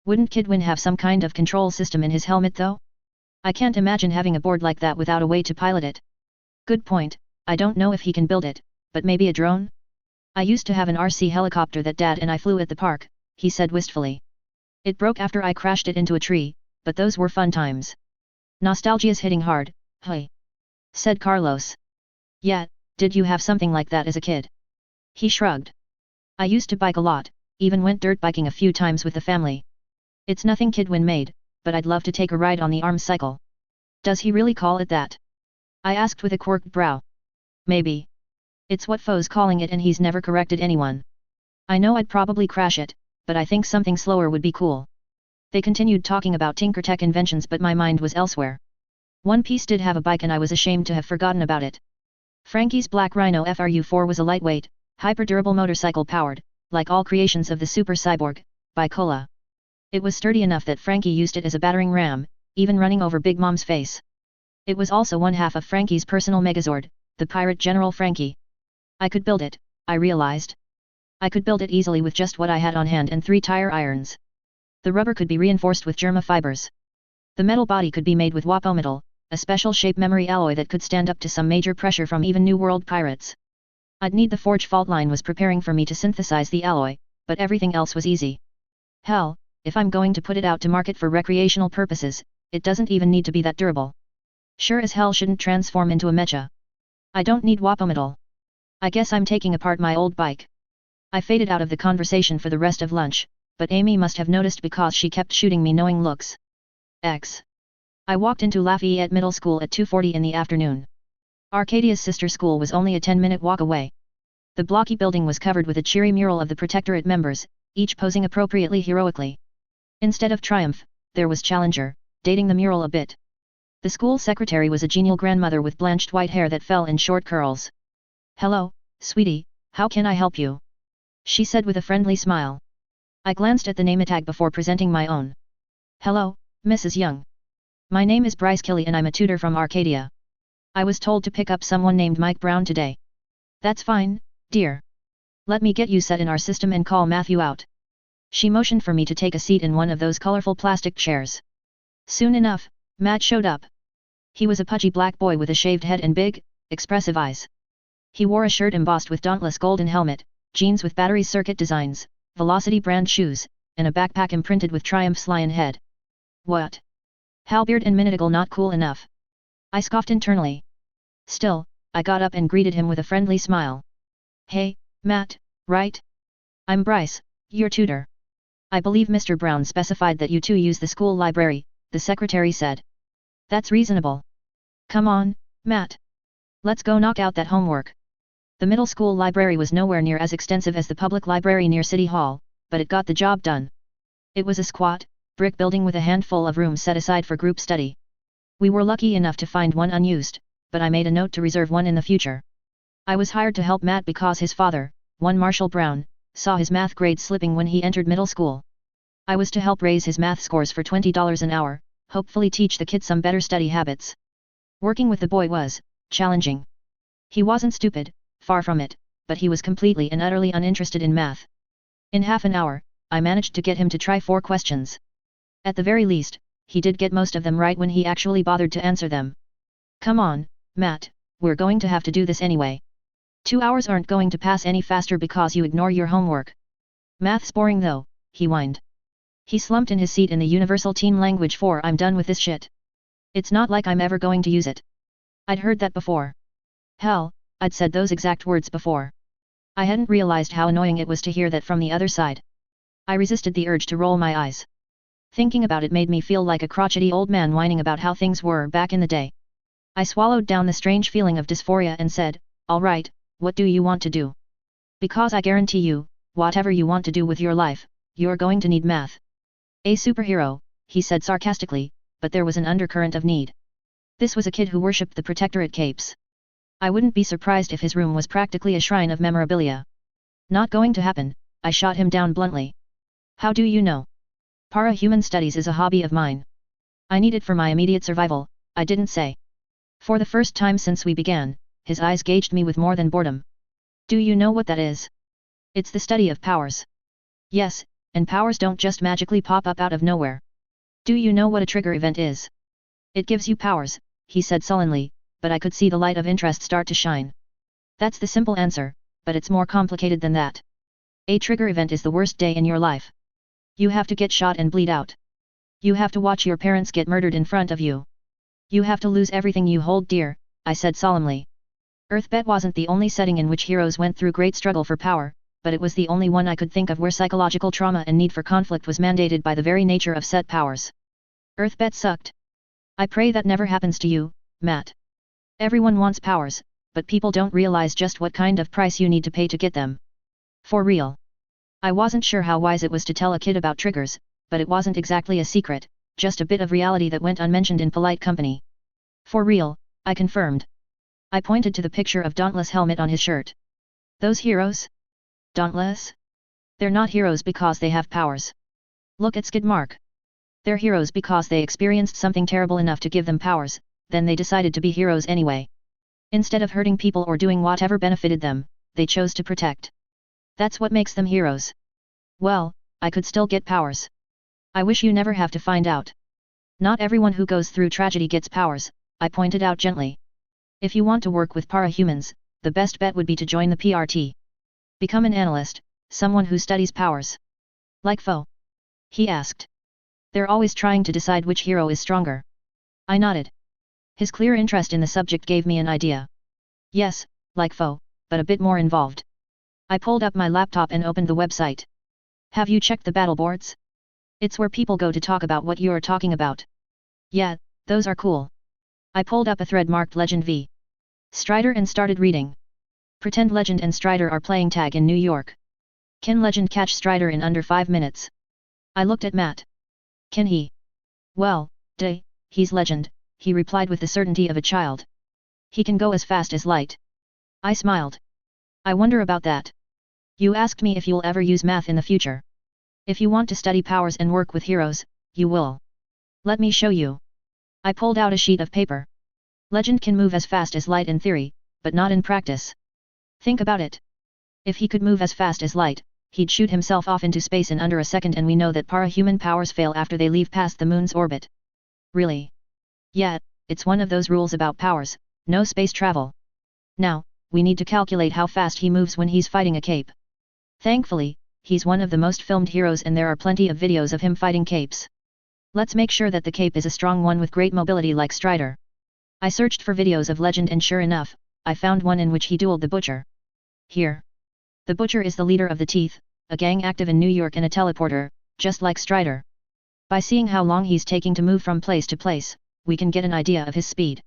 Wouldn't Kidwin have some kind of control system in his helmet though? I can't imagine having a board like that without a way to pilot it. Good point, I don't know if he can build it, but maybe a drone? I used to have an RC helicopter that Dad and I flew at the park, he said wistfully. It broke after I crashed it into a tree, but those were fun times. Nostalgia's hitting hard, hey? Said Carlos. Yeah, did you have something like that as a kid? He shrugged. I used to bike a lot, even went dirt biking a few times with the family. It's nothing Kidwin made, but I'd love to take a ride on the arm cycle. Does he really call it that? I asked with a quirked brow. Maybe. It's what Foe's calling it and he's never corrected anyone. I know I'd probably crash it, but I think something slower would be cool. They continued talking about Tinkertech inventions but my mind was elsewhere. One Piece did have a bike and I was ashamed to have forgotten about it. Frankie's Black Rhino FRU-4 was a lightweight, hyper-durable motorcycle powered, like all creations of the super cyborg, by Cola. It was sturdy enough that Frankie used it as a battering ram, even running over Big Mom's face. It was also one half of Frankie's personal Megazord, the Pirate General Frankie. I could build it, I realized. I could build it easily with just what I had on hand and 3 tire irons. The rubber could be reinforced with Germa fibers. The metal body could be made with Wapo metal, a special shape memory alloy that could stand up to some major pressure from even New World pirates. I'd need the forge Faultline was preparing for me to synthesize the alloy, but everything else was easy. Hell, if I'm going to put it out to market for recreational purposes, it doesn't even need to be that durable. Sure as hell shouldn't transform into a mecha. I don't need Wapo metal. I guess I'm taking apart my old bike. I faded out of the conversation for the rest of lunch, but Amy must have noticed because she kept shooting me knowing looks. I walked into Lafayette Middle School at 2:40 in the afternoon. Arcadia's sister school was only a 10-minute walk away. The blocky building was covered with a cheery mural of the Protectorate members, each posing appropriately heroically. Instead of Triumph, there was Challenger, dating the mural a bit. The school secretary was a genial grandmother with blanched white hair that fell in short curls. Hello, sweetie, how can I help you? She said with a friendly smile. I glanced at the name tag before presenting my own. Hello, Mrs. Young. My name is Bryce Kiley and I'm a tutor from Arcadia. I was told to pick up someone named Mike Brown today. That's fine, dear. Let me get you set in our system and call Matthew out. She motioned for me to take a seat in one of those colorful plastic chairs. Soon enough, Matt showed up. He was a pudgy black boy with a shaved head and big, expressive eyes. He wore a shirt embossed with Dauntless golden helmet, jeans with battery circuit designs, Velocity brand shoes, and a backpack imprinted with Triumph's lion head. What? Halberd and Minitigal not cool enough? I scoffed internally. Still, I got up and greeted him with a friendly smile. Hey, Matt, right? I'm Bryce, your tutor. I believe Mr. Brown specified that you two use the school library, the secretary said. That's reasonable. Come on, Matt. Let's go knock out that homework. The middle school library was nowhere near as extensive as the public library near City Hall, but it got the job done. It was a squat, brick building with a handful of rooms set aside for group study. We were lucky enough to find one unused, but I made a note to reserve one in the future. I was hired to help Matt because his father, one Marshall Brown, saw his math grade slipping when he entered middle school. I was to help raise his math scores for $20 an hour, hopefully teach the kid some better study habits. Working with the boy was challenging. He wasn't stupid, far from it, but he was completely and utterly uninterested in math. In half an hour, I managed to get him to try 4 questions. At the very least, he did get most of them right when he actually bothered to answer them. Come on, Matt, we're going to have to do this anyway. 2 hours aren't going to pass any faster because you ignore your homework. Math's boring though, he whined. He slumped in his seat in the Universal Teen Language 4. I'm done with this shit. It's not like I'm ever going to use it. I'd heard that before. Hell, I'd said those exact words before. I hadn't realized how annoying it was to hear that from the other side. I resisted the urge to roll my eyes. Thinking about it made me feel like a crotchety old man whining about how things were back in the day. I swallowed down the strange feeling of dysphoria and said, all right, what do you want to do? Because I guarantee you, whatever you want to do with your life, you're going to need math. A superhero, he said sarcastically, but there was an undercurrent of need. This was a kid who worshipped the Protectorate capes. I wouldn't be surprised if his room was practically a shrine of memorabilia. Not going to happen, I shot him down bluntly. How do you know? Para-human studies is a hobby of mine. I need it for my immediate survival, I didn't say. For the first time since we began, his eyes gauged me with more than boredom. Do you know what that is? It's the study of powers. Yes, and powers don't just magically pop up out of nowhere. Do you know what a trigger event is? It gives you powers, he said sullenly, but I could see the light of interest start to shine. That's the simple answer, but it's more complicated than that. A trigger event is the worst day in your life. You have to get shot and bleed out. You have to watch your parents get murdered in front of you. You have to lose everything you hold dear, I said solemnly. Earthbet wasn't the only setting in which heroes went through great struggle for power, but it was the only one I could think of where psychological trauma and need for conflict was mandated by the very nature of set powers. Earthbet sucked. I pray that never happens to you, Matt. Everyone wants powers, but people don't realize just what kind of price you need to pay to get them. For real. I wasn't sure how wise it was to tell a kid about triggers, but it wasn't exactly a secret, just a bit of reality that went unmentioned in polite company. For real, I confirmed. I pointed to the picture of Dauntless helmet on his shirt. Those heroes? Dauntless? They're not heroes because they have powers. Look at Skidmark. They're heroes because they experienced something terrible enough to give them powers, then they decided to be heroes anyway. Instead of hurting people or doing whatever benefited them, they chose to protect. That's what makes them heroes. Well, I could still get powers. I wish you never have to find out. Not everyone who goes through tragedy gets powers, I pointed out gently. If you want to work with para-humans, the best bet would be to join the PRT. Become an analyst, someone who studies powers. Like foe? He asked. They're always trying to decide which hero is stronger. I nodded. His clear interest in the subject gave me an idea. Yes, like foe, but a bit more involved. I pulled up my laptop and opened the website. Have you checked the battle boards? It's where people go to talk about what you're talking about. Yeah, those are cool. I pulled up a thread marked Legend v. Strider and started reading. Pretend Legend and Strider are playing tag in New York. Can Legend catch Strider in under 5 minutes? I looked at Matt. Can he? Well, he's Legend, he replied with the certainty of a child. He can go as fast as light. I smiled. I wonder about that. You asked me if you'll ever use math in the future. If you want to study powers and work with heroes, you will. Let me show you. I pulled out a sheet of paper. Legend can move as fast as light in theory, but not in practice. Think about it. If he could move as fast as light, he'd shoot himself off into space in under a second, and we know that para-human powers fail after they leave past the moon's orbit. Really? Yeah, it's one of those rules about powers, no space travel. Now, we need to calculate how fast he moves when he's fighting a cape. Thankfully, he's one of the most filmed heroes and there are plenty of videos of him fighting capes. Let's make sure that the cape is a strong one with great mobility like Strider. I searched for videos of Legend and sure enough, I found one in which he dueled the Butcher. Here. The Butcher is the leader of the Teeth, a gang active in New York and a teleporter, just like Strider. By seeing how long he's taking to move from place to place, we can get an idea of his speed.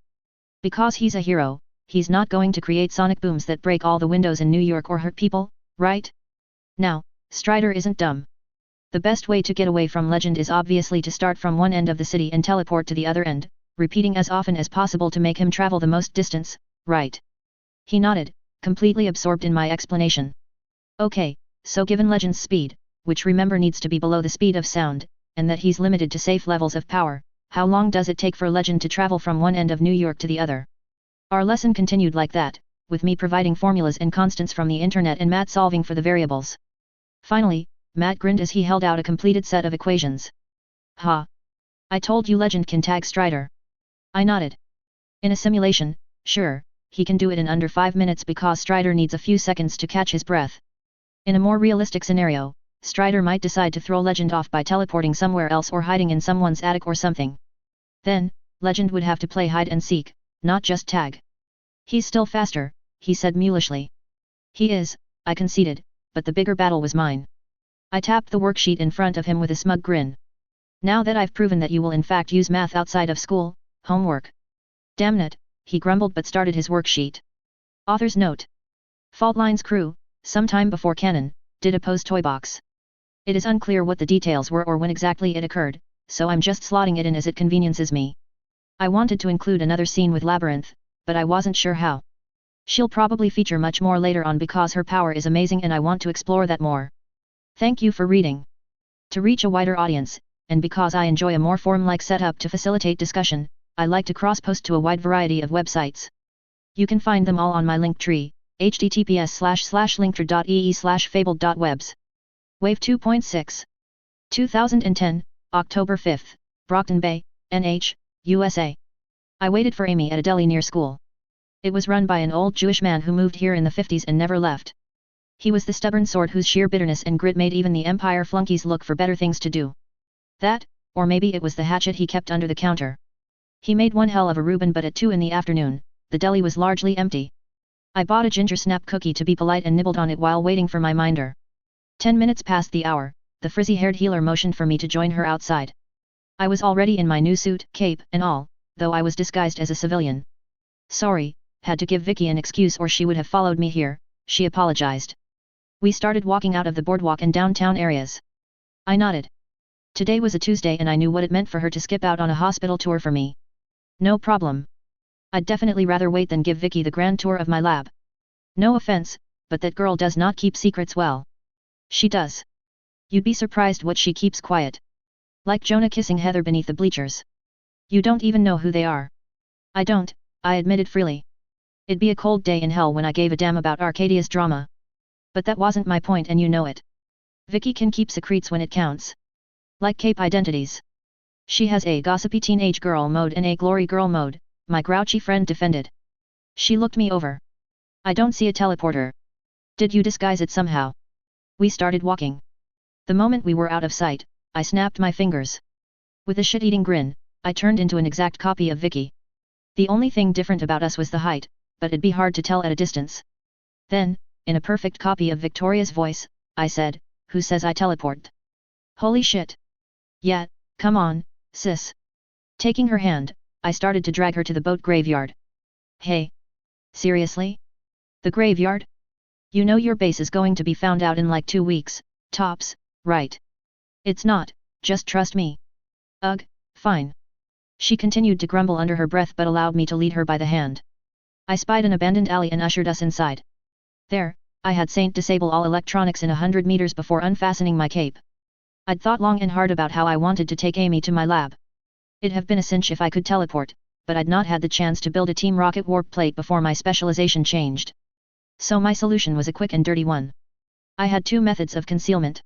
Because he's a hero, he's not going to create sonic booms that break all the windows in New York or hurt people, right? Now, Strider isn't dumb. The best way to get away from Legend is obviously to start from one end of the city and teleport to the other end, repeating as often as possible to make him travel the most distance, right? He nodded, completely absorbed in my explanation. Okay, so given Legend's speed, which remember needs to be below the speed of sound, and that he's limited to safe levels of power, how long does it take for Legend to travel from one end of New York to the other? Our lesson continued like that, with me providing formulas and constants from the internet and Matt solving for the variables. Finally, Matt grinned as he held out a completed set of equations. Ha! I told you Legend can tag Strider. I nodded. In a simulation, sure, he can do it in under 5 minutes because Strider needs a few seconds to catch his breath. In a more realistic scenario, Strider might decide to throw Legend off by teleporting somewhere else or hiding in someone's attic or something. Then, Legend would have to play hide and seek, not just tag. He's still faster, he said mulishly. He is, I conceded, but the bigger battle was mine. I tapped the worksheet in front of him with a smug grin. Now that I've proven that you will in fact use math outside of school, homework. Damn it, he grumbled but started his worksheet. Author's note. Fault Line's crew, sometime before canon, did oppose Toy Box. It is unclear what the details were or when exactly it occurred, so I'm just slotting it in as it conveniences me. I wanted to include another scene with Labyrinth, but I wasn't sure how. She'll probably feature much more later on because her power is amazing and I want to explore that more. Thank you for reading. To reach a wider audience, and because I enjoy a more forum-like setup to facilitate discussion, I like to cross-post to a wide variety of websites. You can find them all on my Linktree, https://linktree.ee/fabled.webs. Wave 2.6. 2010, October 5, Brockton Bay, NH, USA. I waited for Amy at a deli near school. It was run by an old Jewish man who moved here in the 50s and never left. He was the stubborn sort whose sheer bitterness and grit made even the Empire flunkies look for better things to do. That, or maybe it was the hatchet he kept under the counter. He made one hell of a Reuben, but at 2 in the afternoon, the deli was largely empty. I bought a ginger snap cookie to be polite and nibbled on it while waiting for my minder. 10 minutes past the hour, the frizzy-haired healer motioned for me to join her outside. I was already in my new suit, cape, and all, though I was disguised as a civilian. Sorry, had to give Vicky an excuse or she would have followed me here, she apologized. We started walking out of the boardwalk and downtown areas. I nodded. Today was a Tuesday and I knew what it meant for her to skip out on a hospital tour for me. No problem. I'd definitely rather wait than give Vicky the grand tour of my lab. No offense, but that girl does not keep secrets well. She does. You'd be surprised what she keeps quiet. Like Jonah kissing Heather beneath the bleachers. You don't even know who they are. I don't, I admitted freely. It'd be a cold day in hell when I gave a damn about Arcadia's drama. But that wasn't my point and you know it. Vicky can keep secrets when it counts. Like cape identities. She has a gossipy teenage girl mode and a glory girl mode, my grouchy friend defended. She looked me over. I don't see a teleporter. Did you disguise it somehow? We started walking. The moment we were out of sight, I snapped my fingers. With a shit-eating grin, I turned into an exact copy of Vicky. The only thing different about us was the height, but it'd be hard to tell at a distance. Then, in a perfect copy of Victoria's voice, I said, "Who says I teleport?" Holy shit. Yeah, come on, sis. Taking her hand, I started to drag her to the boat graveyard. Hey. Seriously? The graveyard? You know your base is going to be found out in like 2 weeks, tops, right? It's not, just trust me. Ugh, fine. She continued to grumble under her breath but allowed me to lead her by the hand. I spied an abandoned alley and ushered us inside. There, I had Saint disable all electronics in 100 meters before unfastening my cape. I'd thought long and hard about how I wanted to take Amy to my lab. It'd have been a cinch if I could teleport, but I'd not had the chance to build a team rocket warp plate before my specialization changed. So my solution was a quick and dirty one. I had two methods of concealment.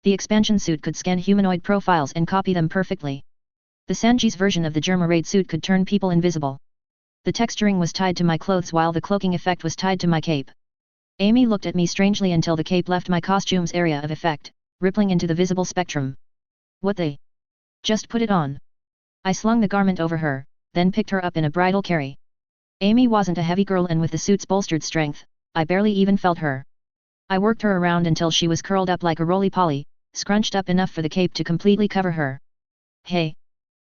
The expansion suit could scan humanoid profiles and copy them perfectly. The Sanji's version of the Germa raid suit could turn people invisible. The texturing was tied to my clothes while the cloaking effect was tied to my cape. Amy looked at me strangely until the cape left my costume's area of effect, rippling into the visible spectrum. What the? Just put it on. I slung the garment over her, then picked her up in a bridal carry. Amy wasn't a heavy girl, and with the suit's bolstered strength, I barely even felt her. I worked her around until she was curled up like a roly-poly, scrunched up enough for the cape to completely cover her. Hey!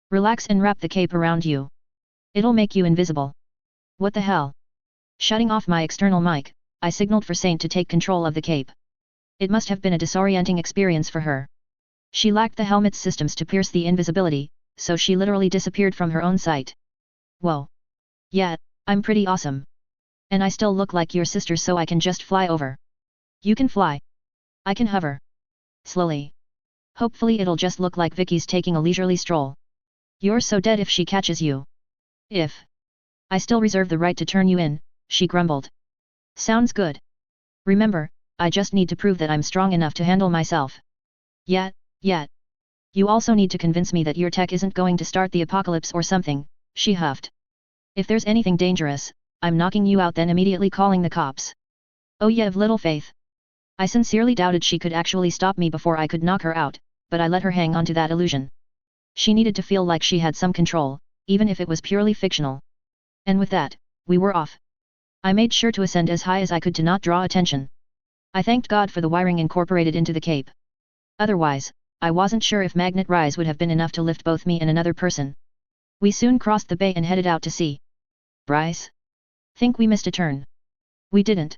Relax and wrap the cape around you. It'll make you invisible. What the hell? Shutting off my external mic, I signaled for Saint to take control of the cape. It must have been a disorienting experience for her. She lacked the helmet's systems to pierce the invisibility, so she literally disappeared from her own sight. Whoa. Yeah, I'm pretty awesome. And I still look like your sister, so I can just fly over. You can fly. I can hover. Slowly. Hopefully it'll just look like Vicky's taking a leisurely stroll. You're so dead if she catches you. If. I still reserve the right to turn you in, she grumbled. Sounds good. Remember, I just need to prove that I'm strong enough to handle myself. Yeah. You also need to convince me that your tech isn't going to start the apocalypse or something, she huffed. If there's anything dangerous, I'm knocking you out, then immediately calling the cops. Oh, you have little faith. I sincerely doubted she could actually stop me before I could knock her out, but I let her hang on to that illusion. She needed to feel like she had some control, even if it was purely fictional. And with that, we were off. I made sure to ascend as high as I could to not draw attention. I thanked God for the wiring incorporated into the cape. Otherwise, I wasn't sure if magnet rise would have been enough to lift both me and another person. We soon crossed the bay and headed out to sea. Bryce? Think we missed a turn. We didn't.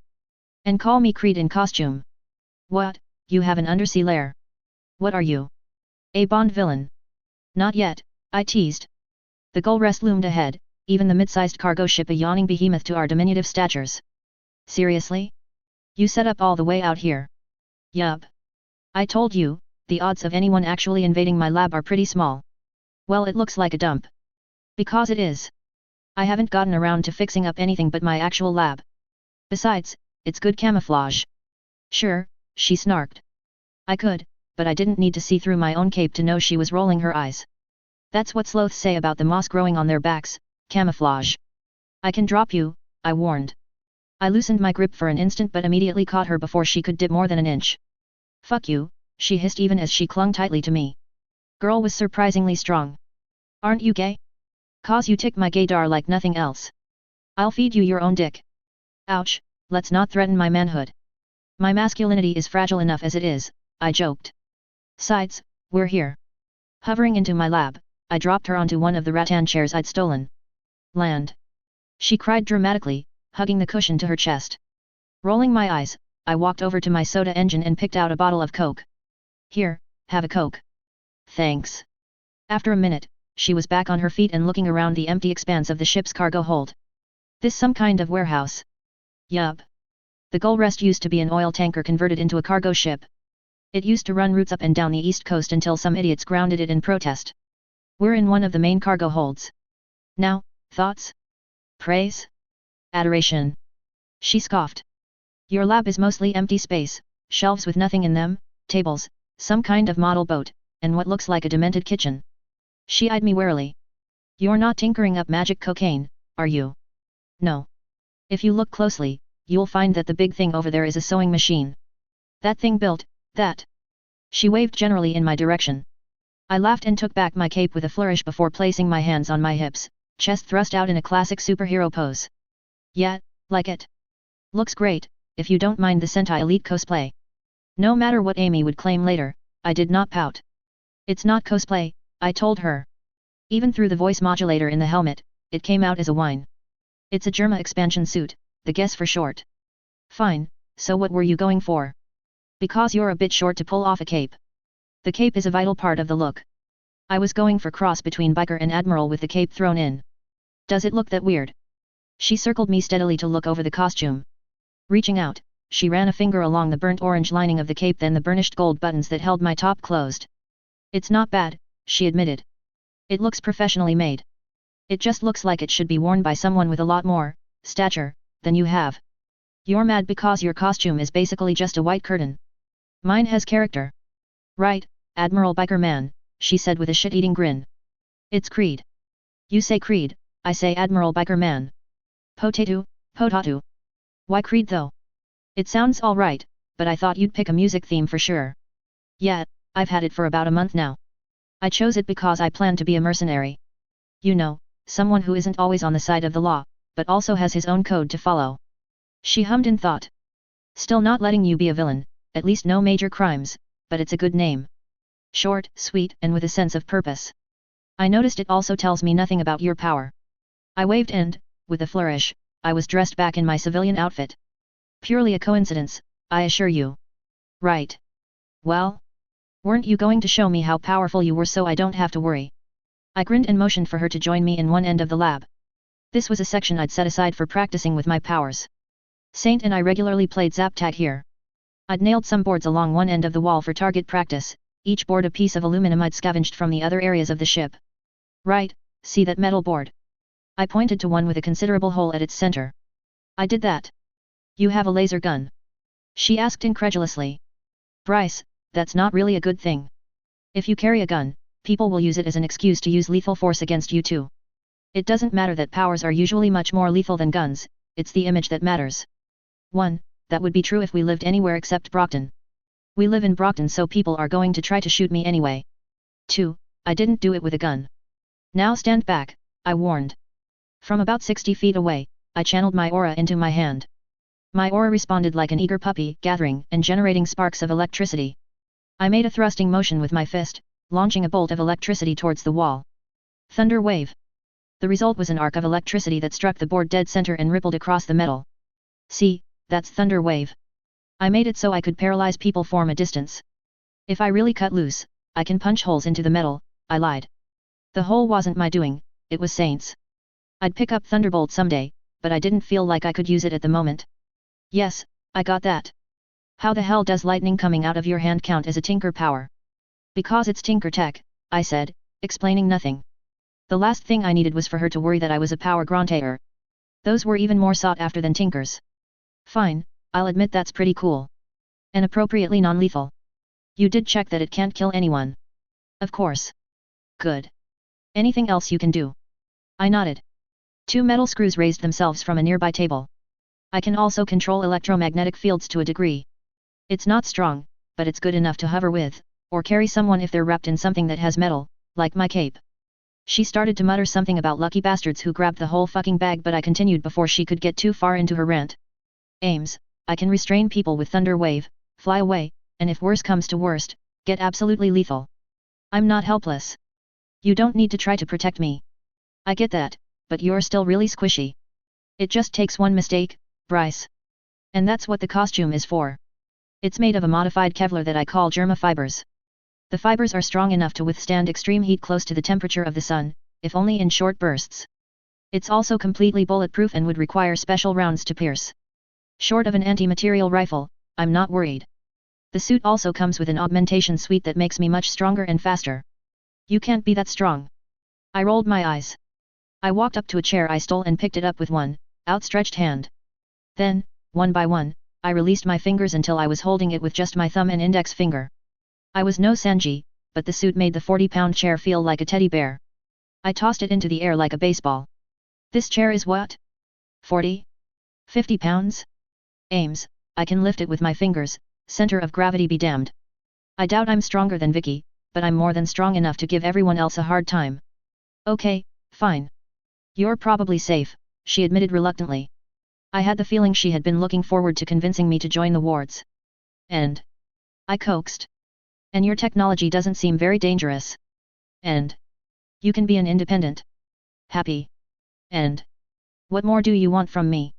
And call me Creed in costume. What, you have an undersea lair? What are you? A Bond villain? Not yet, I teased. The Gull Rest loomed ahead, even the mid-sized cargo ship a yawning behemoth to our diminutive statures. Seriously? You set up all the way out here? Yup. I told you, the odds of anyone actually invading my lab are pretty small. Well, it looks like a dump. Because it is. I haven't gotten around to fixing up anything but my actual lab. Besides, it's good camouflage. Sure, she snarked. I could, but I didn't need to see through my own cape to know she was rolling her eyes. That's what sloths say about the moss growing on their backs, camouflage. I can drop you, I warned. I loosened my grip for an instant but immediately caught her before she could dip more than an inch. Fuck you, she hissed even as she clung tightly to me. Girl was surprisingly strong. Aren't you gay? 'Cause you tick my gaydar like nothing else. I'll feed you your own dick. Ouch, let's not threaten my manhood. My masculinity is fragile enough as it is, I joked. Sides, we're here. Hovering into my lab, I dropped her onto one of the rattan chairs I'd stolen. Land. She cried dramatically, hugging the cushion to her chest. Rolling my eyes, I walked over to my soda engine and picked out a bottle of Coke. Here, have a Coke. Thanks. After a minute, she was back on her feet and looking around the empty expanse of the ship's cargo hold. This some kind of warehouse? Yup. The Gull Rest used to be an oil tanker converted into a cargo ship. It used to run routes up and down the east coast until some idiots grounded it in protest. We're in one of the main cargo holds. Now, thoughts? Praise? Adoration? She scoffed. Your lab is mostly empty space, shelves with nothing in them, tables, some kind of model boat, and what looks like a demented kitchen. She eyed me warily. You're not tinkering up magic cocaine, are you? No. If you look closely, you'll find that the big thing over there is a sewing machine. That thing built, that. She waved generally in my direction. I laughed and took back my cape with a flourish before placing my hands on my hips, chest thrust out in a classic superhero pose. Yeah, like it. Looks great, if you don't mind the Sentai Elite cosplay. No matter what Amy would claim later, I did not pout. It's not cosplay, I told her. Even through the voice modulator in the helmet, it came out as a whine. It's a Germa expansion suit, the guess for short. Fine, so what were you going for? Because you're a bit short to pull off a cape. The cape is a vital part of the look. I was going for cross between biker and admiral with the cape thrown in. Does it look that weird? She circled me steadily to look over the costume. Reaching out, she ran a finger along the burnt orange lining of the cape, then the burnished gold buttons that held my top closed. It's not bad, she admitted. It looks professionally made. It just looks like it should be worn by someone with a lot more stature than you have. You're mad because your costume is basically just a white curtain. Mine has character. Right, Admiral Biker Man, she said with a shit-eating grin. It's Creed. You say Creed, I say Admiral Biker Man. Potato, potato. Why Creed though? It sounds alright, but I thought you'd pick a music theme for sure. Yeah, I've had it for about a month now. I chose it because I plan to be a mercenary. You know, someone who isn't always on the side of the law, but also has his own code to follow. She hummed in thought. Still not letting you be a villain, at least no major crimes, but it's a good name. Short, sweet, and with a sense of purpose. I noticed it also tells me nothing about your power. I waved and, with a flourish, I was dressed back in my civilian outfit. Purely a coincidence, I assure you. Right. Well? Weren't you going to show me how powerful you were so I don't have to worry? I grinned and motioned for her to join me in one end of the lab. This was a section I'd set aside for practicing with my powers. Saint and I regularly played zap tag here. I'd nailed some boards along one end of the wall for target practice, each board a piece of aluminum I'd scavenged from the other areas of the ship. Right, see that metal board? I pointed to one with a considerable hole at its center. I did that. You have a laser gun? She asked incredulously. Bryce, that's not really a good thing. If you carry a gun, people will use it as an excuse to use lethal force against you too. It doesn't matter that powers are usually much more lethal than guns, it's the image that matters. 1. That would be true if we lived anywhere except Brockton. We live in Brockton so people are going to try to shoot me anyway. 2. I didn't do it with a gun. Now stand back, I warned. From about 60 feet away, I channeled my aura into my hand. My aura responded like an eager puppy, gathering and generating sparks of electricity. I made a thrusting motion with my fist, launching a bolt of electricity towards the wall. Thunder wave. The result was an arc of electricity that struck the board dead center and rippled across the metal. See, that's thunder wave. I made it so I could paralyze people from a distance. If I really cut loose, I can punch holes into the metal, I lied. The hole wasn't my doing, it was Saint's. I'd pick up Thunderbolt someday, but I didn't feel like I could use it at the moment. Yes, I got that. How the hell does lightning coming out of your hand count as a tinker power? Because it's tinker tech, I said, explaining nothing. The last thing I needed was for her to worry that I was a power grantator. Those were even more sought after than tinkers. Fine, I'll admit that's pretty cool. And appropriately non-lethal. You did check that it can't kill anyone. Of course. Good. Anything else you can do? I nodded. 2 metal screws raised themselves from a nearby table. I can also control electromagnetic fields to a degree. It's not strong, but it's good enough to hover with, or carry someone if they're wrapped in something that has metal, like my cape. She started to mutter something about lucky bastards who grabbed the whole fucking bag, but I continued before she could get too far into her rant. Aims, I can restrain people with thunder wave, fly away, and if worse comes to worst, get absolutely lethal. I'm not helpless. You don't need to try to protect me. I get that, but you're still really squishy. It just takes one mistake, Bryce. And that's what the costume is for. It's made of a modified Kevlar that I call Germa fibers. The fibers are strong enough to withstand extreme heat close to the temperature of the sun, if only in short bursts. It's also completely bulletproof and would require special rounds to pierce. Short of an anti-material rifle, I'm not worried. The suit also comes with an augmentation suite that makes me much stronger and faster. You can't be that strong. I rolled my eyes. I walked up to a chair I stole and picked it up with one outstretched hand. Then, one by one, I released my fingers until I was holding it with just my thumb and index finger. I was no Sanji, but the suit made the 40-pound chair feel like a teddy bear. I tossed it into the air like a baseball. This chair is what? 40? 50 pounds? Ames, I can lift it with my fingers, center of gravity be damned. I doubt I'm stronger than Vicky, but I'm more than strong enough to give everyone else a hard time. Okay, fine. You're probably safe, she admitted reluctantly. I had the feeling she had been looking forward to convincing me to join the wards. And I coaxed. And your technology doesn't seem very dangerous. And you can be an independent. Happy. And what more do you want from me?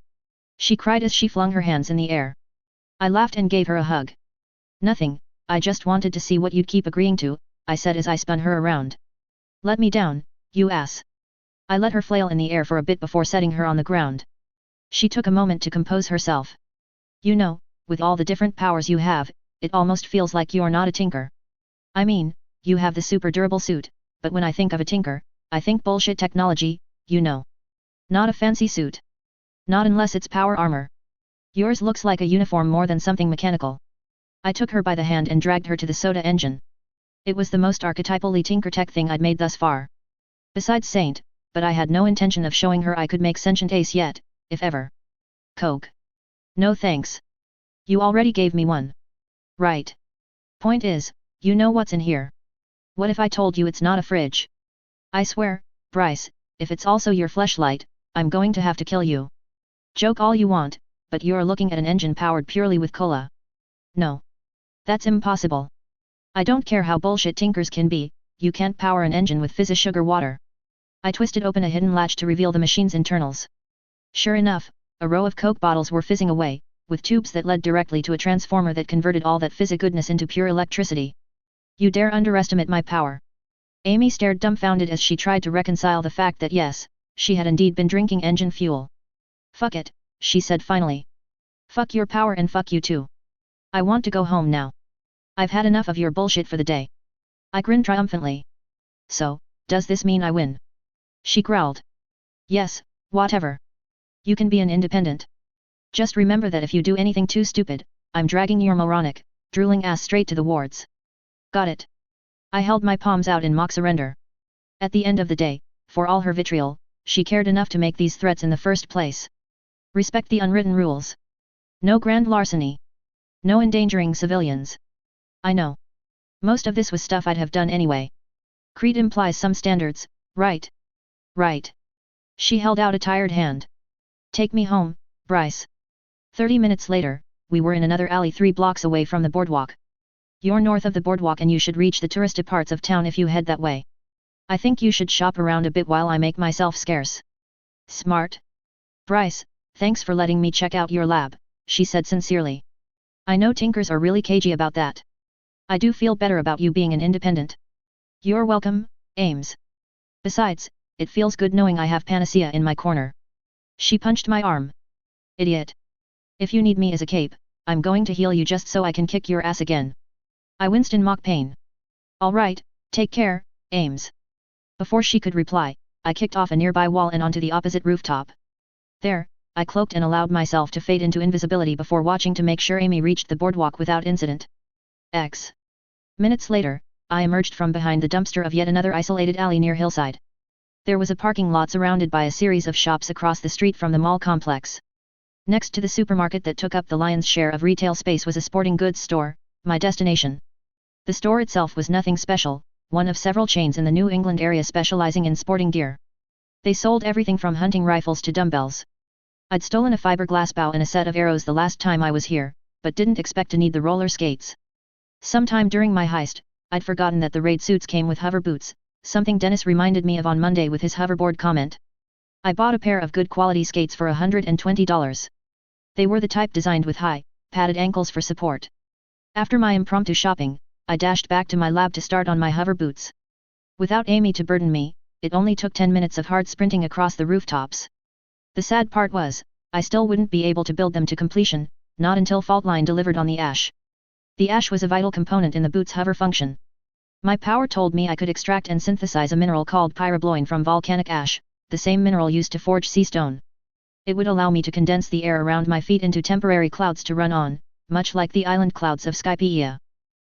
She cried as she flung her hands in the air. I laughed and gave her a hug. Nothing, I just wanted to see what you'd keep agreeing to, I said as I spun her around. Let me down, you ass. I let her flail in the air for a bit before setting her on the ground. She took a moment to compose herself. You know, with all the different powers you have, it almost feels like you're not a tinker. I mean, you have the super durable suit, but when I think of a tinker, I think bullshit technology, you know. Not a fancy suit. Not unless it's power armor. Yours looks like a uniform more than something mechanical. I took her by the hand and dragged her to the soda engine. It was the most archetypally Tinkertech thing I'd made thus far. Besides Saint, but I had no intention of showing her I could make sentient ace yet, if ever. Coke. No thanks. You already gave me one. Right. Point is, you know what's in here. What if I told you it's not a fridge? I swear, Bryce, if it's also your fleshlight, I'm going to have to kill you. Joke all you want, but you're looking at an engine powered purely with cola. No. That's impossible. I don't care how bullshit Tinkers can be, you can't power an engine with fizzy sugar water. I twisted open a hidden latch to reveal the machine's internals. Sure enough, a row of Coke bottles were fizzing away, with tubes that led directly to a transformer that converted all that fizzy goodness into pure electricity. You dare underestimate my power. Amy stared dumbfounded as she tried to reconcile the fact that yes, she had indeed been drinking engine fuel. Fuck it, she said finally. Fuck your power and fuck you too. I want to go home now. I've had enough of your bullshit for the day. I grinned triumphantly. So, does this mean I win? She growled. Yes, whatever. You can be an independent. Just remember that if you do anything too stupid, I'm dragging your moronic, drooling ass straight to the wards. Got it. I held my palms out in mock surrender. At the end of the day, for all her vitriol, she cared enough to make these threats in the first place. Respect the unwritten rules. No grand larceny. No endangering civilians. I know. Most of this was stuff I'd have done anyway. Creed implies some standards, right? Right. She held out a tired hand. Take me home, Bryce. 30 minutes later, we were in another alley 3 blocks away from the boardwalk. You're north of the boardwalk and you should reach the touristy parts of town if you head that way. I think you should shop around a bit while I make myself scarce. Smart. Bryce, thanks for letting me check out your lab, she said sincerely. I know Tinkers are really cagey about that. I do feel better about you being an independent. You're welcome, Ames. Besides, it feels good knowing I have Panacea in my corner. She punched my arm. Idiot. If you need me as a cape, I'm going to heal you just so I can kick your ass again. I winced in mock pain. Alright, take care, Ames. Before she could reply, I kicked off a nearby wall and onto the opposite rooftop. There, I cloaked and allowed myself to fade into invisibility before watching to make sure Amy reached the boardwalk without incident. Minutes later, I emerged from behind the dumpster of yet another isolated alley near Hillside. There was a parking lot surrounded by a series of shops across the street from the mall complex. Next to the supermarket that took up the lion's share of retail space was a sporting goods store, my destination. The store itself was nothing special, one of several chains in the New England area specializing in sporting gear. They sold everything from hunting rifles to dumbbells. I'd stolen a fiberglass bow and a set of arrows the last time I was here, but didn't expect to need the roller skates. Sometime during my heist, I'd forgotten that the raid suits came with hover boots, something Dennis reminded me of on Monday with his hoverboard comment. I bought a pair of good quality skates for $120. They were the type designed with high, padded ankles for support. After my impromptu shopping, I dashed back to my lab to start on my hover boots. Without Amy to burden me, it only took 10 minutes of hard sprinting across the rooftops. The sad part was, I still wouldn't be able to build them to completion, not until Faultline delivered on the ash. The ash was a vital component in the boot's hover function. My power told me I could extract and synthesize a mineral called pyrobloin from volcanic ash, the same mineral used to forge sea stone. It would allow me to condense the air around my feet into temporary clouds to run on, much like the island clouds of Skypiea.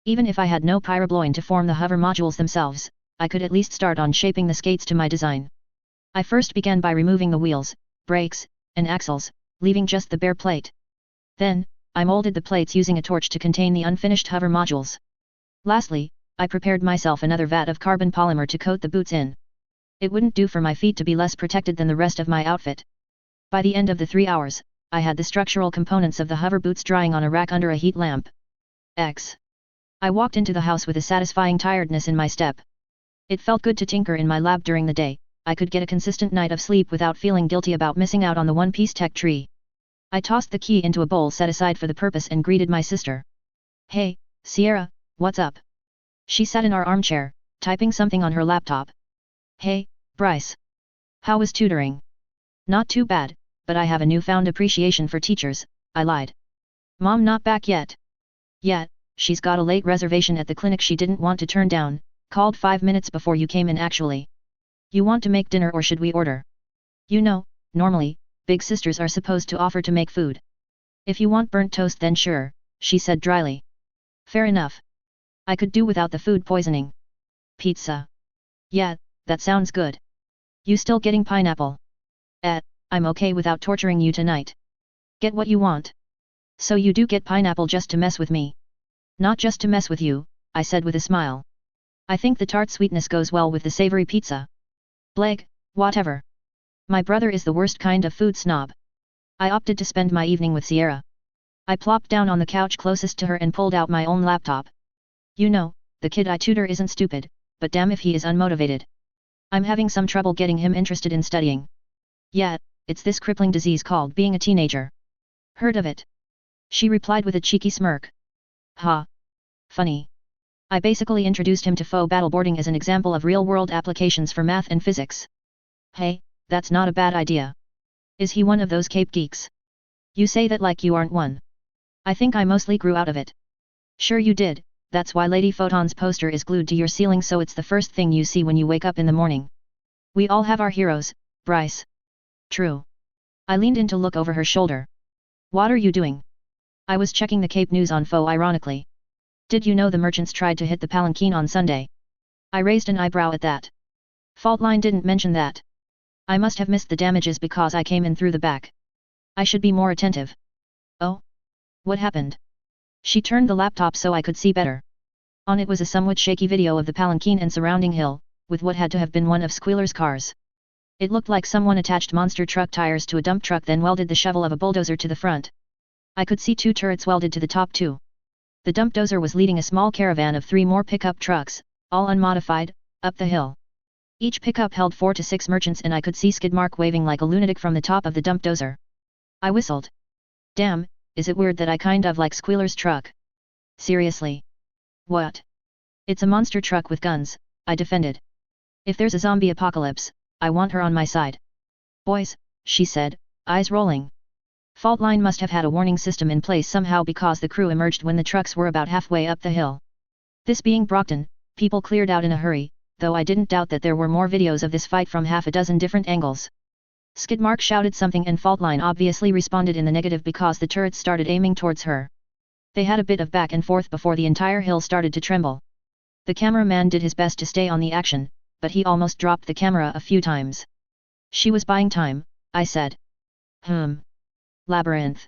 Even if I had no pyrobloin to form the hover modules themselves, I could at least start on shaping the skates to my design. I first began by removing the wheels, brakes, and axles, leaving just the bare plate. Then, I molded the plates using a torch to contain the unfinished hover modules. Lastly, I prepared myself another vat of carbon polymer to coat the boots in. It wouldn't do for my feet to be less protected than the rest of my outfit. By the end of the 3 hours, I had the structural components of the hover boots drying on a rack under a heat lamp. I walked into the house with a satisfying tiredness in my step. It felt good to tinker in my lab during the day. I could get a consistent night of sleep without feeling guilty about missing out on the one-piece tech tree. I tossed the key into a bowl set aside for the purpose and greeted my sister. Hey, Sierra, what's up? She sat in our armchair, typing something on her laptop. Hey, Bryce. How was tutoring? Not too bad, but I have a newfound appreciation for teachers, I lied. Mom not back yet? Yet, she's got a late reservation at the clinic she didn't want to turn down, called 5 minutes before you came in actually. You want to make dinner or should we order? You know, normally, big sisters are supposed to offer to make food. If you want burnt toast then sure, she said dryly. Fair enough. I could do without the food poisoning. Pizza. Yeah, that sounds good. You still getting pineapple? I'm okay without torturing you tonight. Get what you want. So you do get pineapple just to mess with me? Not just to mess with you, I said with a smile. I think the tart sweetness goes well with the savory pizza. Bleg, whatever. My brother is the worst kind of food snob. I opted to spend my evening with Sierra. I plopped down on the couch closest to her and pulled out my own laptop. You know, the kid I tutor isn't stupid, but damn if he is unmotivated. I'm having some trouble getting him interested in studying. Yeah, it's this crippling disease called being a teenager. Heard of it? She replied with a cheeky smirk. Ha. Funny. I basically introduced him to Fabled boarding as an example of real-world applications for math and physics. Hey, that's not a bad idea. Is he one of those Cape geeks? You say that like you aren't one. I think I mostly grew out of it. Sure you did, that's why Lady Photon's poster is glued to your ceiling so it's the first thing you see when you wake up in the morning. We all have our heroes, Bryce. True. I leaned in to look over her shoulder. What are you doing? I was checking the Cape News on Faux ironically. Did you know the merchants tried to hit the palanquin on Sunday? I raised an eyebrow at that. Faultline didn't mention that. I must have missed the damages because I came in through the back. I should be more attentive. Oh? What happened? She turned the laptop so I could see better. On it was a somewhat shaky video of the palanquin and surrounding hill, with what had to have been one of Squealer's cars. It looked like someone attached monster truck tires to a dump truck then welded the shovel of a bulldozer to the front. I could see 2 turrets welded to the top too. The dump dozer was leading a small caravan of 3 more pickup trucks, all unmodified, up the hill. Each pickup held 4 to 6 merchants and I could see Skidmark waving like a lunatic from the top of the dump dozer. I whistled. Damn, is it weird that I kind of like Squealer's truck? Seriously. What? It's a monster truck with guns, I defended. If there's a zombie apocalypse, I want her on my side. Boys, she said, eyes rolling. Faultline must have had a warning system in place somehow because the crew emerged when the trucks were about halfway up the hill. This being Brockton, people cleared out in a hurry, though I didn't doubt that there were more videos of this fight from half a dozen different angles. Skidmark shouted something and Faultline obviously responded in the negative because the turrets started aiming towards her. They had a bit of back and forth before the entire hill started to tremble. The cameraman did his best to stay on the action, but he almost dropped the camera a few times. She was buying time, I said. Labyrinth.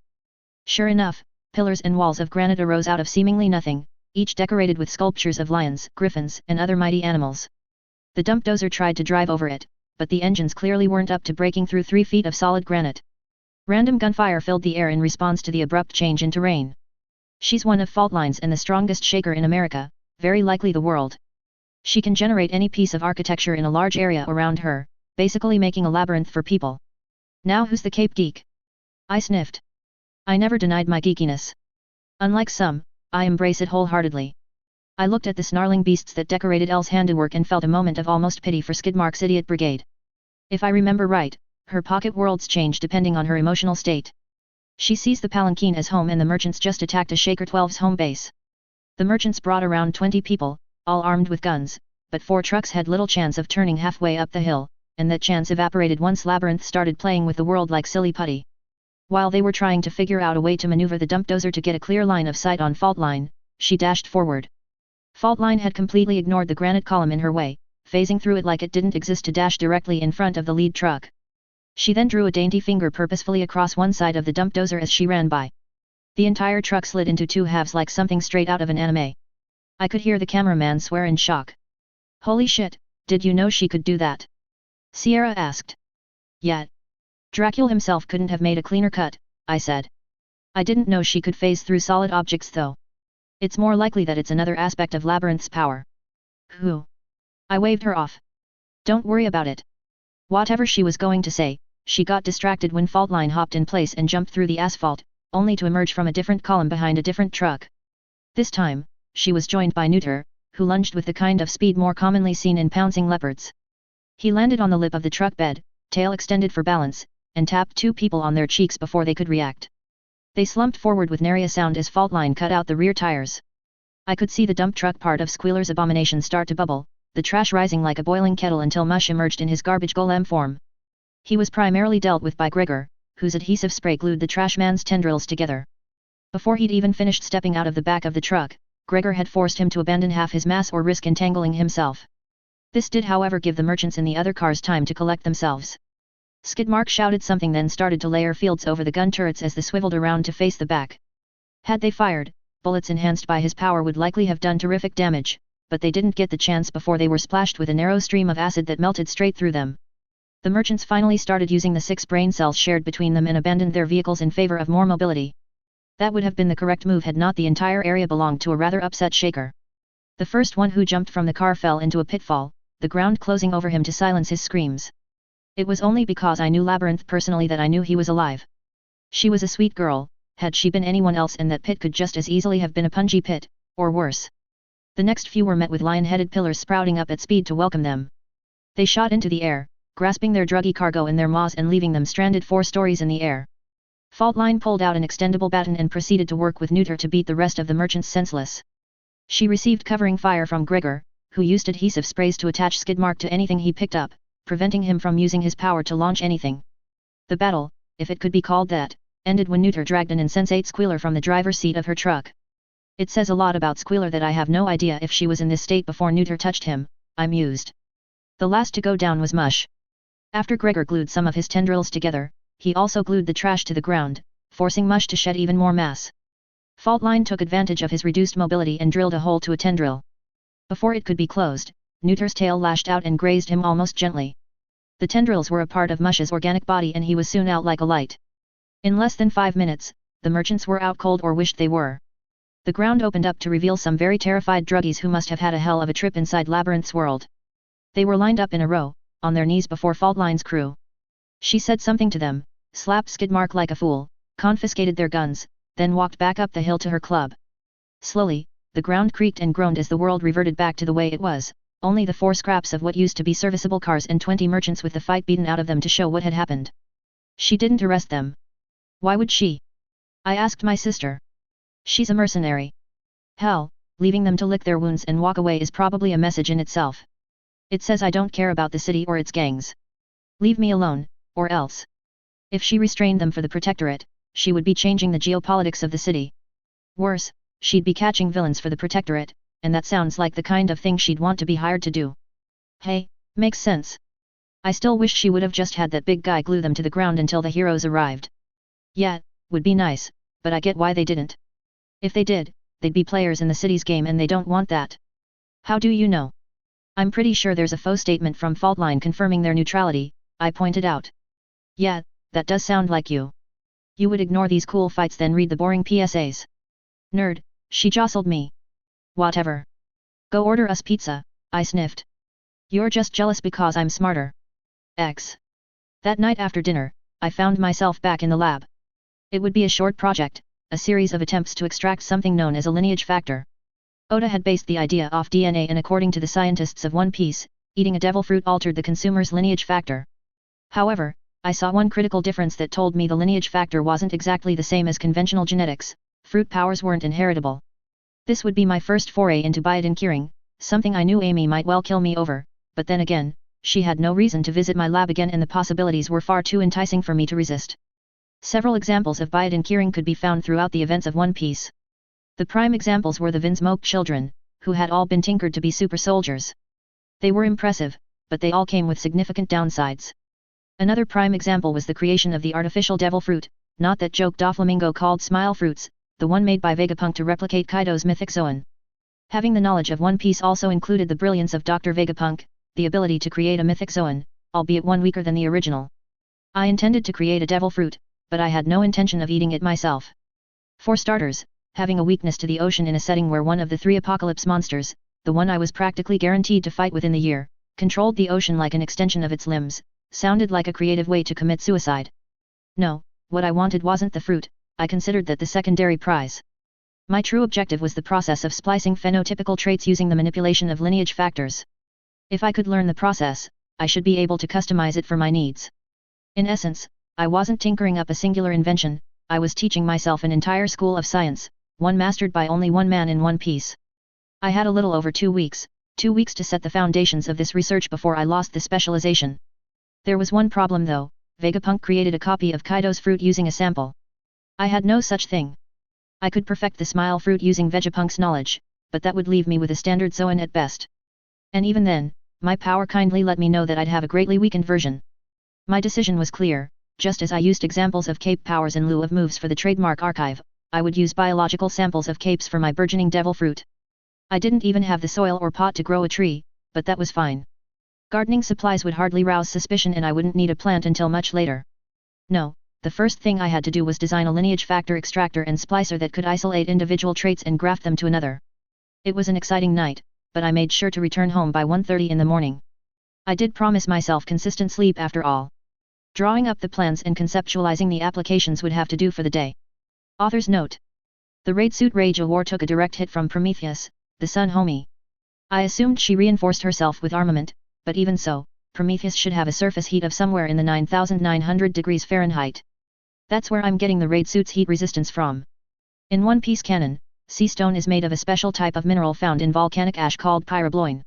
Sure enough, pillars and walls of granite arose out of seemingly nothing, each decorated with sculptures of lions, griffins, and other mighty animals. The dump dozer tried to drive over it, but the engines clearly weren't up to breaking through 3 feet of solid granite. Random gunfire filled the air in response to the abrupt change in terrain. She's one of Faultline's and the strongest shaker in America, very likely the world. She can generate any piece of architecture in a large area around her, basically making a labyrinth for people. Now who's the Cape geek? I sniffed. I never denied my geekiness. Unlike some, I embrace it wholeheartedly. I looked at the snarling beasts that decorated Elle's handiwork and felt a moment of almost pity for Skidmark's idiot brigade. If I remember right, her pocket worlds change depending on her emotional state. She sees the palanquin as home and the merchants just attacked a Shaker 12's home base. The merchants brought around 20 people, all armed with guns, but 4 trucks had little chance of turning halfway up the hill, and that chance evaporated once Labyrinth started playing with the world like silly putty. While they were trying to figure out a way to maneuver the dump dozer to get a clear line of sight on Faultline, she dashed forward. Faultline had completely ignored the granite column in her way, phasing through it like it didn't exist to dash directly in front of the lead truck. She then drew a dainty finger purposefully across one side of the dump dozer as she ran by. The entire truck slid into 2 halves like something straight out of an anime. I could hear the cameraman swear in shock. Holy shit, did you know she could do that? Sierra asked. Yeah. Dracula himself couldn't have made a cleaner cut, I said. I didn't know she could phase through solid objects though. It's more likely that it's another aspect of Labyrinth's power. Who? I waved her off. Don't worry about it. Whatever she was going to say, she got distracted when Faultline hopped in place and jumped through the asphalt, only to emerge from a different column behind a different truck. This time, she was joined by Neuter, who lunged with the kind of speed more commonly seen in pouncing leopards. He landed on the lip of the truck bed, tail extended for balance, and tapped 2 people on their cheeks before they could react. They slumped forward with nary a sound as Faultline cut out the rear tires. I could see the dump truck part of Squealer's abomination start to bubble, the trash rising like a boiling kettle until mush emerged in his garbage golem form. He was primarily dealt with by Gregor, whose adhesive spray glued the trash man's tendrils together. Before he'd even finished stepping out of the back of the truck, Gregor had forced him to abandon half his mass or risk entangling himself. This did however give the merchants in the other cars time to collect themselves. Skidmark shouted something, then started to layer fields over the gun turrets as they swiveled around to face the back. Had they fired, bullets enhanced by his power would likely have done terrific damage, but they didn't get the chance before they were splashed with a narrow stream of acid that melted straight through them. The merchants finally started using the 6 brain cells shared between them and abandoned their vehicles in favor of more mobility. That would have been the correct move had not the entire area belonged to a rather upset Shaker. The first one who jumped from the car fell into a pitfall, the ground closing over him to silence his screams. It was only because I knew Labyrinth personally that I knew he was alive. She was a sweet girl, had she been anyone else, and that pit could just as easily have been a punji pit, or worse. The next few were met with lion-headed pillars sprouting up at speed to welcome them. They shot into the air, grasping their druggy cargo in their maws and leaving them stranded 4 stories in the air. Faultline pulled out an extendable baton and proceeded to work with Neuter to beat the rest of the merchants senseless. She received covering fire from Gregor, who used adhesive sprays to attach Skidmark to anything he picked up, preventing him from using his power to launch anything. The battle, if it could be called that, ended when Neuter dragged an insensate Squealer from the driver's seat of her truck. It says a lot about Squealer that I have no idea if she was in this state before Neuter touched him, I mused. The last to go down was Mush. After Gregor glued some of his tendrils together, he also glued the trash to the ground, forcing Mush to shed even more mass. Faultline took advantage of his reduced mobility and drilled a hole to a tendril. Before it could be closed, Neuter's tail lashed out and grazed him almost gently. The tendrils were a part of Mush's organic body and he was soon out like a light. In less than 5 minutes, the merchants were out cold or wished they were. The ground opened up to reveal some very terrified druggies who must have had a hell of a trip inside Labyrinth's world. They were lined up in a row, on their knees before Faultline's crew. She said something to them, slapped Skidmark like a fool, confiscated their guns, then walked back up the hill to her club. Slowly, the ground creaked and groaned as the world reverted back to the way it was, only the 4 scraps of what used to be serviceable cars and 20 merchants with the fight beaten out of them to show what had happened. She didn't arrest them. Why would she? I asked my sister. She's a mercenary. Hell, leaving them to lick their wounds and walk away is probably a message in itself. It says I don't care about the city or its gangs. Leave me alone, or else. If she restrained them for the Protectorate, she would be changing the geopolitics of the city. Worse, she'd be catching villains for the Protectorate, and that sounds like the kind of thing she'd want to be hired to do. Hey, makes sense. I still wish she would have just had that big guy glue them to the ground until the heroes arrived. Yeah, would be nice, but I get why they didn't. If they did, they'd be players in the city's game and they don't want that. How do you know? I'm pretty sure there's a faux statement from Faultline confirming their neutrality, I pointed out. Yeah, that does sound like you. You would ignore these cool fights then read the boring PSAs. Nerd, she jostled me. Whatever. Go order us pizza, I sniffed. You're just jealous because I'm smarter. X. That night after dinner, I found myself back in the lab. It would be a short project, a series of attempts to extract something known as a lineage factor. Oda had based the idea off DNA and according to the scientists of One Piece, eating a devil fruit altered the consumer's lineage factor. However, I saw one critical difference that told me the lineage factor wasn't exactly the same as conventional genetics, fruit powers weren't inheritable. This would be my first foray into biotin curing, something I knew Amy might well kill me over, but then again, she had no reason to visit my lab again and the possibilities were far too enticing for me to resist. Several examples of biotin curing could be found throughout the events of One Piece. The prime examples were the Vinsmoke children, who had all been tinkered to be super soldiers. They were impressive, but they all came with significant downsides. Another prime example was the creation of the artificial devil fruit, not that joke Doflamingo called Smile Fruits, the one made by Vegapunk to replicate Kaido's mythic Zoan. Having the knowledge of One Piece also included the brilliance of Dr. Vegapunk, the ability to create a mythic Zoan, albeit one weaker than the original. I intended to create a devil fruit, but I had no intention of eating it myself. For starters, having a weakness to the ocean in a setting where one of the 3 apocalypse monsters, the one I was practically guaranteed to fight within the year, controlled the ocean like an extension of its limbs, sounded like a creative way to commit suicide. No, what I wanted wasn't the fruit, I considered that the secondary prize. My true objective was the process of splicing phenotypical traits using the manipulation of lineage factors. If I could learn the process, I should be able to customize it for my needs. In essence, I wasn't tinkering up a singular invention, I was teaching myself an entire school of science, one mastered by only one man in One Piece. I had a little over 2 weeks to set the foundations of this research before I lost the specialization. There was one problem though, Vegapunk created a copy of Kaido's fruit using a sample. I had no such thing. I could perfect the smile fruit using Vegapunk's knowledge, but that would leave me with a standard Zoan at best. And even then, my power kindly let me know that I'd have a greatly weakened version. My decision was clear. Just as I used examples of cape powers in lieu of moves for the trademark archive, I would use biological samples of capes for my burgeoning devil fruit. I didn't even have the soil or pot to grow a tree, but that was fine. Gardening supplies would hardly rouse suspicion and I wouldn't need a plant until much later. No, the first thing I had to do was design a lineage factor extractor and splicer that could isolate individual traits and graft them to another. It was an exciting night, but I made sure to return home by 1:30 in the morning. I did promise myself consistent sleep after all. Drawing up the plans and conceptualizing the applications would have to do for the day. Author's note. The raid suit Rage War took a direct hit from Prometheus, the sun homie. I assumed she reinforced herself with armament, but even so, Prometheus should have a surface heat of somewhere in the 9,900 degrees Fahrenheit. That's where I'm getting the raid suit's heat resistance from. In One Piece canon, sea stone is made of a special type of mineral found in volcanic ash called pyrobloin.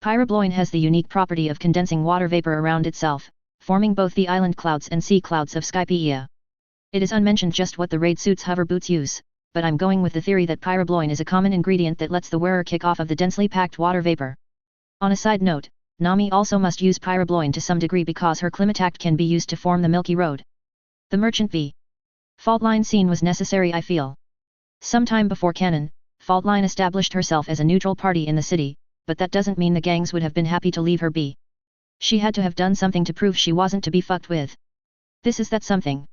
Pyrobloin has the unique property of condensing water vapor around itself, forming both the island clouds and sea clouds of Skypiea. It is unmentioned just what the raid suit's hover boots use, but I'm going with the theory that pyrobloin is a common ingredient that lets the wearer kick off of the densely packed water vapor. On a side note, Nami also must use pyrobloin to some degree because her climatact can be used to form the Milky Road. The Merchant v. Faultline scene was necessary, I feel. Sometime before canon, Faultline established herself as a neutral party in the city, but that doesn't mean the gangs would have been happy to leave her be. She had to have done something to prove she wasn't to be fucked with. This is that something.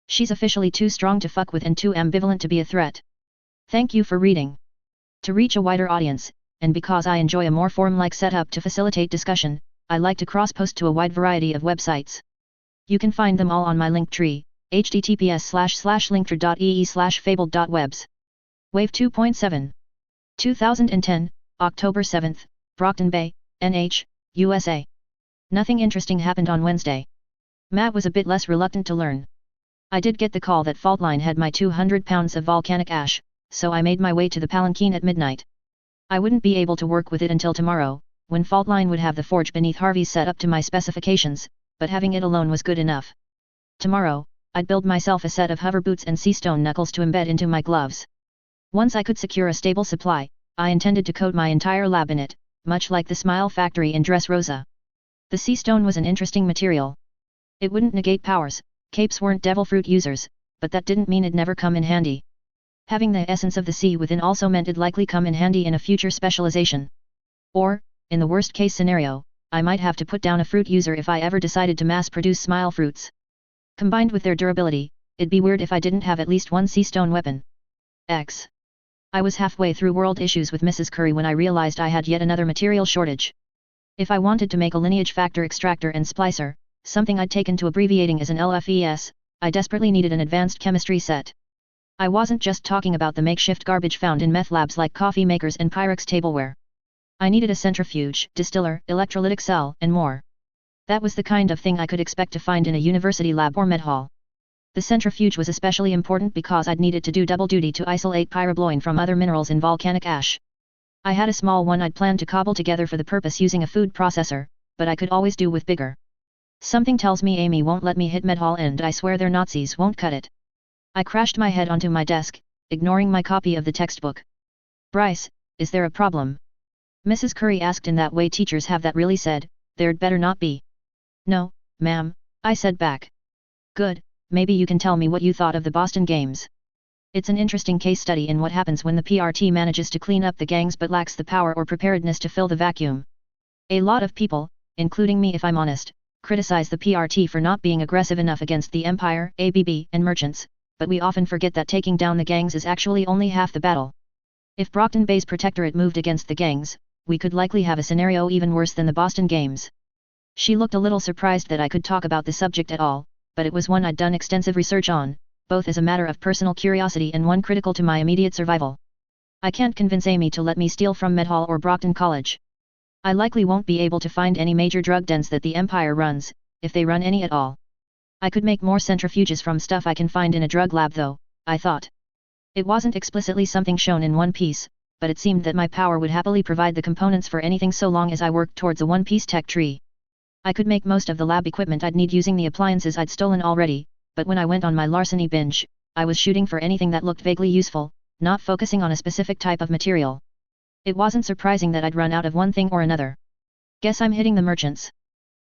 She's officially too strong to fuck with and too ambivalent to be a threat. Thank you for reading. To reach a wider audience, and because I enjoy a more forum-like setup to facilitate discussion, I like to cross-post to a wide variety of websites. You can find them all on my Linktree, https://linktree.ee/fabled.webs. Wave 2.7. 2010, October 7, Brockton Bay, NH, USA. Nothing interesting happened on Wednesday. Matt was a bit less reluctant to learn. I did get the call that Faultline had my 200 pounds of volcanic ash, so I made my way to the palanquin at midnight. I wouldn't be able to work with it until tomorrow, when Faultline would have the forge beneath Harvey's set up to my specifications, but having it alone was good enough. Tomorrow, I'd build myself a set of hover boots and sea stone knuckles to embed into my gloves. Once I could secure a stable supply, I intended to coat my entire lab in it, much like the Smile Factory in Dressrosa. The sea stone was an interesting material. It wouldn't negate powers, capes weren't devil fruit users, but that didn't mean it'd never come in handy. Having the essence of the sea within also meant it'd likely come in handy in a future specialization. Or, in the worst case scenario, I might have to put down a fruit user if I ever decided to mass produce smile fruits. Combined with their durability, it'd be weird if I didn't have at least one sea stone weapon. I was halfway through World Issues with Mrs. Curry when I realized I had yet another material shortage. If I wanted to make a lineage factor extractor and splicer, something I'd taken to abbreviating as an LFES, I desperately needed an advanced chemistry set. I wasn't just talking about the makeshift garbage found in meth labs like coffee makers and Pyrex tableware. I needed a centrifuge, distiller, electrolytic cell, and more. That was the kind of thing I could expect to find in a university lab or med hall. The centrifuge was especially important because I'd needed to do double duty to isolate pyrobloin from other minerals in volcanic ash. I had a small one I'd planned to cobble together for the purpose using a food processor, but I could always do with bigger. Something tells me Amy won't let me hit med hall and I swear their Nazis won't cut it. I crashed my head onto my desk, ignoring my copy of the textbook. Bryce, is there a problem? Mrs. Curry asked in that way teachers have that really said, there'd better not be. No, ma'am, I said back. Good, maybe you can tell me what you thought of the Boston Games. It's an interesting case study in what happens when the PRT manages to clean up the gangs but lacks the power or preparedness to fill the vacuum. A lot of people, including me if I'm honest, criticize the PRT for not being aggressive enough against the Empire, ABB, and merchants, but we often forget that taking down the gangs is actually only half the battle. If Brockton Bay's protectorate moved against the gangs, we could likely have a scenario even worse than the Boston Games. She looked a little surprised that I could talk about the subject at all, but it was one I'd done extensive research on, both as a matter of personal curiosity and one critical to my immediate survival. I can't convince Amy to let me steal from Medhall or Brockton College. I likely won't be able to find any major drug dens that the Empire runs, if they run any at all. I could make more centrifuges from stuff I can find in a drug lab though, I thought. It wasn't explicitly something shown in One Piece, but it seemed that my power would happily provide the components for anything so long as I worked towards a One Piece tech tree. I could make most of the lab equipment I'd need using the appliances I'd stolen already, but when I went on my larceny binge, I was shooting for anything that looked vaguely useful, not focusing on a specific type of material. It wasn't surprising that I'd run out of one thing or another. Guess I'm hitting the merchants.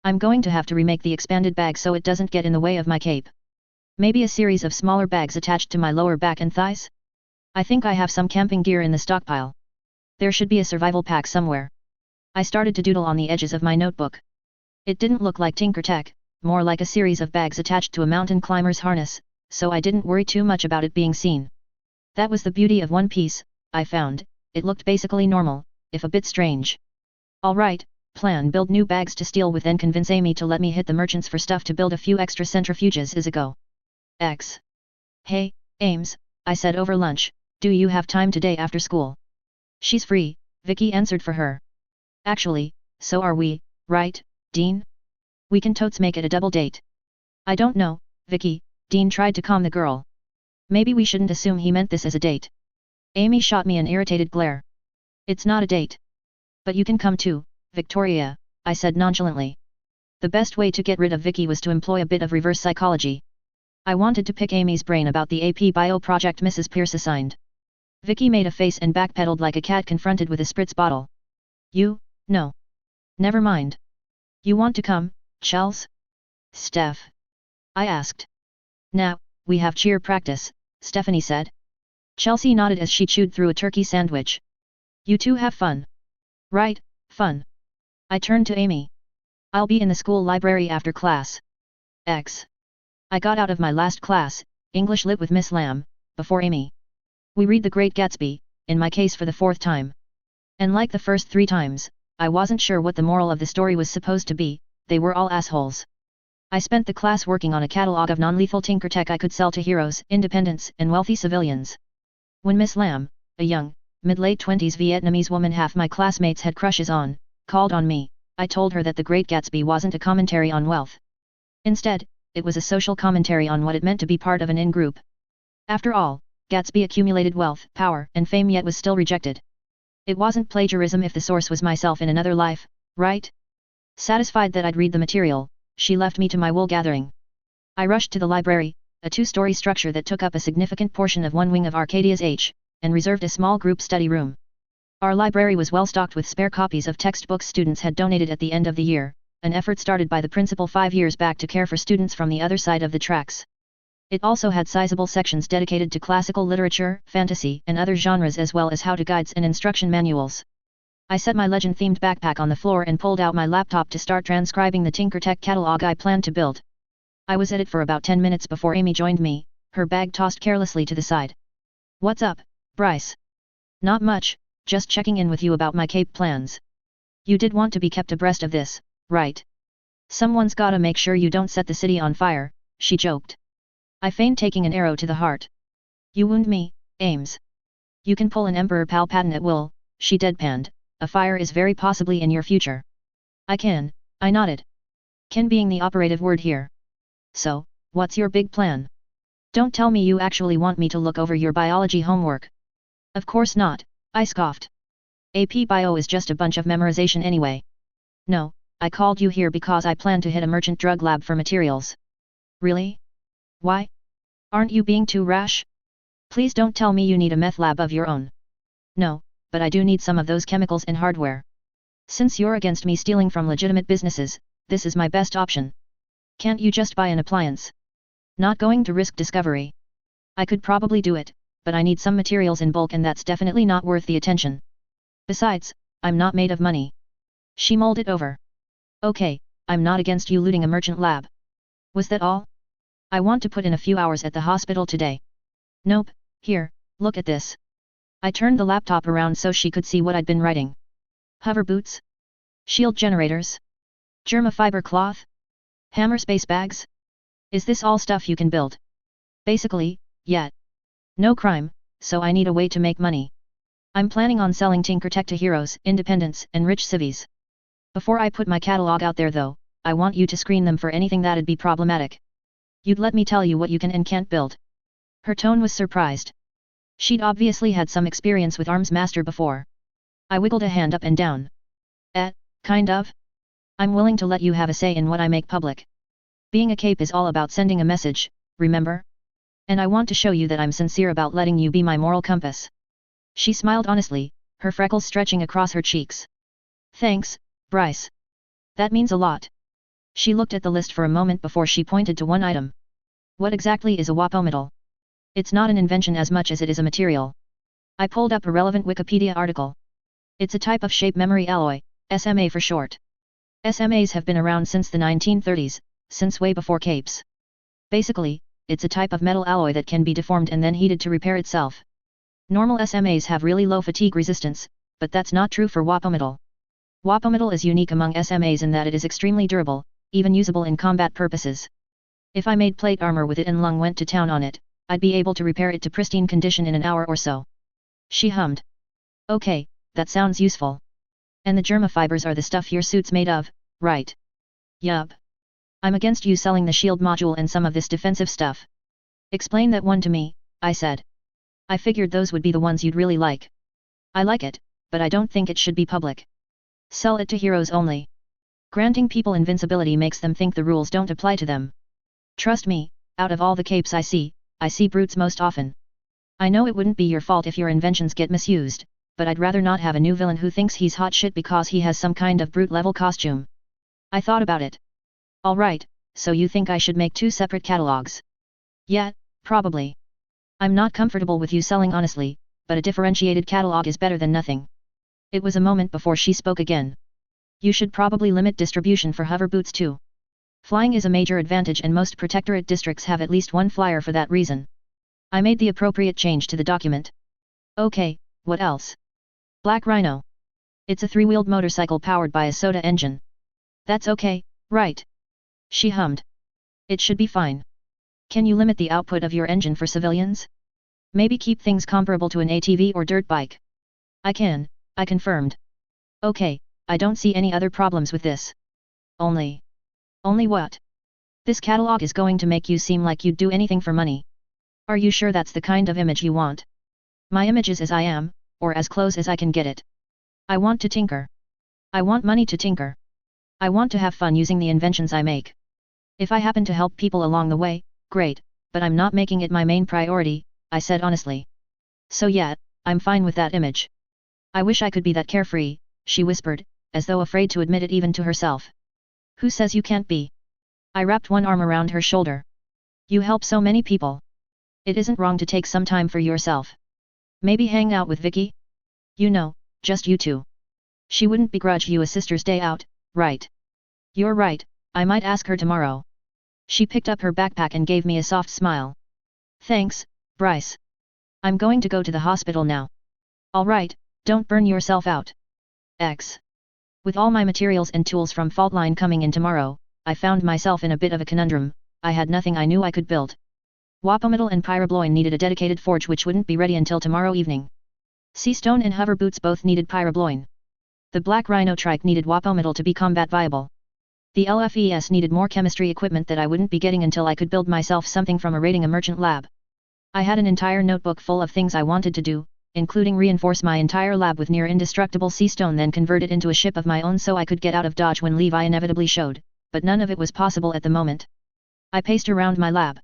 I'm going to have to remake the expanded bag so it doesn't get in the way of my cape. Maybe a series of smaller bags attached to my lower back and thighs? I think I have some camping gear in the stockpile. There should be a survival pack somewhere. I started to doodle on the edges of my notebook. It didn't look like Tinker Tech, more like a series of bags attached to a mountain climber's harness, so I didn't worry too much about it being seen. That was the beauty of One Piece, I found. It looked basically normal, if a bit strange. Alright, plan build new bags to steal with, then convince Amy to let me hit the merchants for stuff to build a few extra centrifuges is a go. X. Hey, Ames, I said over lunch, do you have time today after school? She's free, Vicky answered for her. Actually, so are we, right, Dean? We can totes make it a double date. I don't know, Vicky, Dean tried to calm the girl. Maybe we shouldn't assume he meant this as a date. Amy shot me an irritated glare. It's not a date. But you can come too, Victoria, I said nonchalantly. The best way to get rid of Vicky was to employ a bit of reverse psychology. I wanted to pick Amy's brain about the AP Bio project Mrs. Pierce assigned. Vicky made a face and backpedaled like a cat confronted with a spritz bottle. No. Never mind. You want to come, Chels? Steph? I asked. Now, we have cheer practice, Stephanie said. Chelsea nodded as she chewed through a turkey sandwich. You two have fun. Right, fun. I turned to Amy. I'll be in the school library after class. X. I got out of my last class, English Lit with Miss Lamb, before Amy. We read The Great Gatsby, in my case for the 4th time. And like the first 3 times, I wasn't sure what the moral of the story was supposed to be, they were all assholes. I spent the class working on a catalogue of non-lethal Tinker Tech I could sell to heroes, independents, and wealthy civilians. When Miss Lamb, a young, mid-late 20s Vietnamese woman half my classmates had crushes on, called on me, I told her that The Great Gatsby wasn't a commentary on wealth. Instead, it was a social commentary on what it meant to be part of an in-group. After all, Gatsby accumulated wealth, power, and fame yet was still rejected. It wasn't plagiarism if the source was myself in another life, right? Satisfied that I'd read the material, she left me to my wool gathering. I rushed to the library, a 2-story structure that took up a significant portion of one wing of Arcadia's H, and reserved a small group study room. Our library was well stocked with spare copies of textbooks students had donated at the end of the year, an effort started by the principal 5 years back to care for students from the other side of the tracks. It also had sizable sections dedicated to classical literature, fantasy, and other genres as well as how-to guides and instruction manuals. I set my legend-themed backpack on the floor and pulled out my laptop to start transcribing the Tinker Tech catalog I planned to build. I was at it for about 10 minutes before Amy joined me, her bag tossed carelessly to the side. What's up, Bryce? Not much, just checking in with you about my cape plans. You did want to be kept abreast of this, right? Someone's gotta make sure you don't set the city on fire, she joked. I feigned taking an arrow to the heart. You wound me, Ames. You can pull an Emperor Palpatine at will, she deadpanned, a fire is very possibly in your future. I can, I nodded. Can being the operative word here. So, what's your big plan? Don't tell me you actually want me to look over your biology homework. Of course not, I scoffed. AP Bio is just a bunch of memorization anyway. No, I called you here because I plan to hit a merchant drug lab for materials. Really? Why? Aren't you being too rash? Please don't tell me you need a meth lab of your own. No, but I do need some of those chemicals and hardware. Since you're against me stealing from legitimate businesses, this is my best option. Can't you just buy an appliance? Not going to risk discovery. I could probably do it, but I need some materials in bulk and that's definitely not worth the attention. Besides, I'm not made of money. She mulled it over. Okay, I'm not against you looting a merchant lab. Was that all? I want to put in a few hours at the hospital today. Nope, here, look at this. I turned the laptop around so she could see what I'd been writing. Hover boots? Shield generators? Germafiber cloth? Hammer space bags? Is this all stuff you can build? Basically, yeah. No crime, so I need a way to make money. I'm planning on selling Tinker Tech to heroes, independents, and rich civvies. Before I put my catalog out there though, I want you to screen them for anything that'd be problematic. You'd let me tell you what you can and can't build. Her tone was surprised. She'd obviously had some experience with Arms Master before. I wiggled a hand up and down. Kind of? I'm willing to let you have a say in what I make public. Being a cape is all about sending a message, remember? And I want to show you that I'm sincere about letting you be my moral compass. She smiled honestly, her freckles stretching across her cheeks. Thanks, Bryce. That means a lot. She looked at the list for a moment before she pointed to one item. What exactly is a wapometal? It's not an invention as much as it is a material. I pulled up a relevant Wikipedia article. It's a type of shape memory alloy, SMA for short. SMAs have been around since the 1930s, since way before capes. Basically, it's a type of metal alloy that can be deformed and then heated to repair itself. Normal SMAs have really low fatigue resistance, but that's not true for wapometal. Wapometal is unique among SMAs in that it is extremely durable, even usable in combat purposes. If I made plate armor with it and Lung went to town on it, I'd be able to repair it to pristine condition in an hour or so. She hummed. Okay, that sounds useful. And the germafibers are the stuff your suit's made of, right? Yup. I'm against you selling the shield module and some of this defensive stuff. Explain that one to me, I said. I figured those would be the ones you'd really like. I like it, but I don't think it should be public. Sell it to heroes only. Granting people invincibility makes them think the rules don't apply to them. Trust me, out of all the capes I see brutes most often. I know it wouldn't be your fault if your inventions get misused, but I'd rather not have a new villain who thinks he's hot shit because he has some kind of brute level costume. I thought about it. Alright, so you think I should make 2 separate catalogs? Yeah, probably. I'm not comfortable with you selling honestly, but a differentiated catalog is better than nothing. It was a moment before she spoke again. You should probably limit distribution for hover boots too. Flying is a major advantage and most protectorate districts have at least one flyer for that reason. I made the appropriate change to the document. Okay, what else? Black Rhino. It's a 3-wheeled motorcycle powered by a soda engine. That's okay, right? She hummed. It should be fine. Can you limit the output of your engine for civilians? Maybe keep things comparable to an ATV or dirt bike. I can, I confirmed. Okay, I don't see any other problems with this. Only what? This catalog is going to make you seem like you'd do anything for money. Are you sure that's the kind of image you want? My image is as I am, or as close as I can get it. I want to tinker. I want money to tinker. I want to have fun using the inventions I make. If I happen to help people along the way, great, but I'm not making it my main priority, I said honestly. So yeah, I'm fine with that image. I wish I could be that carefree, she whispered, as though afraid to admit it even to herself. Who says you can't be? I wrapped one arm around her shoulder. You help so many people. It isn't wrong to take some time for yourself. Maybe hang out with Vicky? You know, just you two. She wouldn't begrudge you a sister's day out, right? You're right, I might ask her tomorrow. She picked up her backpack and gave me a soft smile. Thanks, Bryce. I'm going to go to the hospital now. Alright, don't burn yourself out. X. With all my materials and tools from Faultline coming in tomorrow, I found myself in a bit of a conundrum. I had nothing I knew I could build. Wapometal and Pyrobloin needed a dedicated forge which wouldn't be ready until tomorrow evening. Seastone and Hover Boots both needed Pyrobloin. The Black Rhino trike needed Wapometal to be combat viable. The LFES needed more chemistry equipment that I wouldn't be getting until I could build myself something from raiding a merchant lab. I had an entire notebook full of things I wanted to do, including reinforce my entire lab with near indestructible seastone, then convert it into a ship of my own so I could get out of Dodge when Levi inevitably showed, but none of it was possible at the moment. I paced around my lab.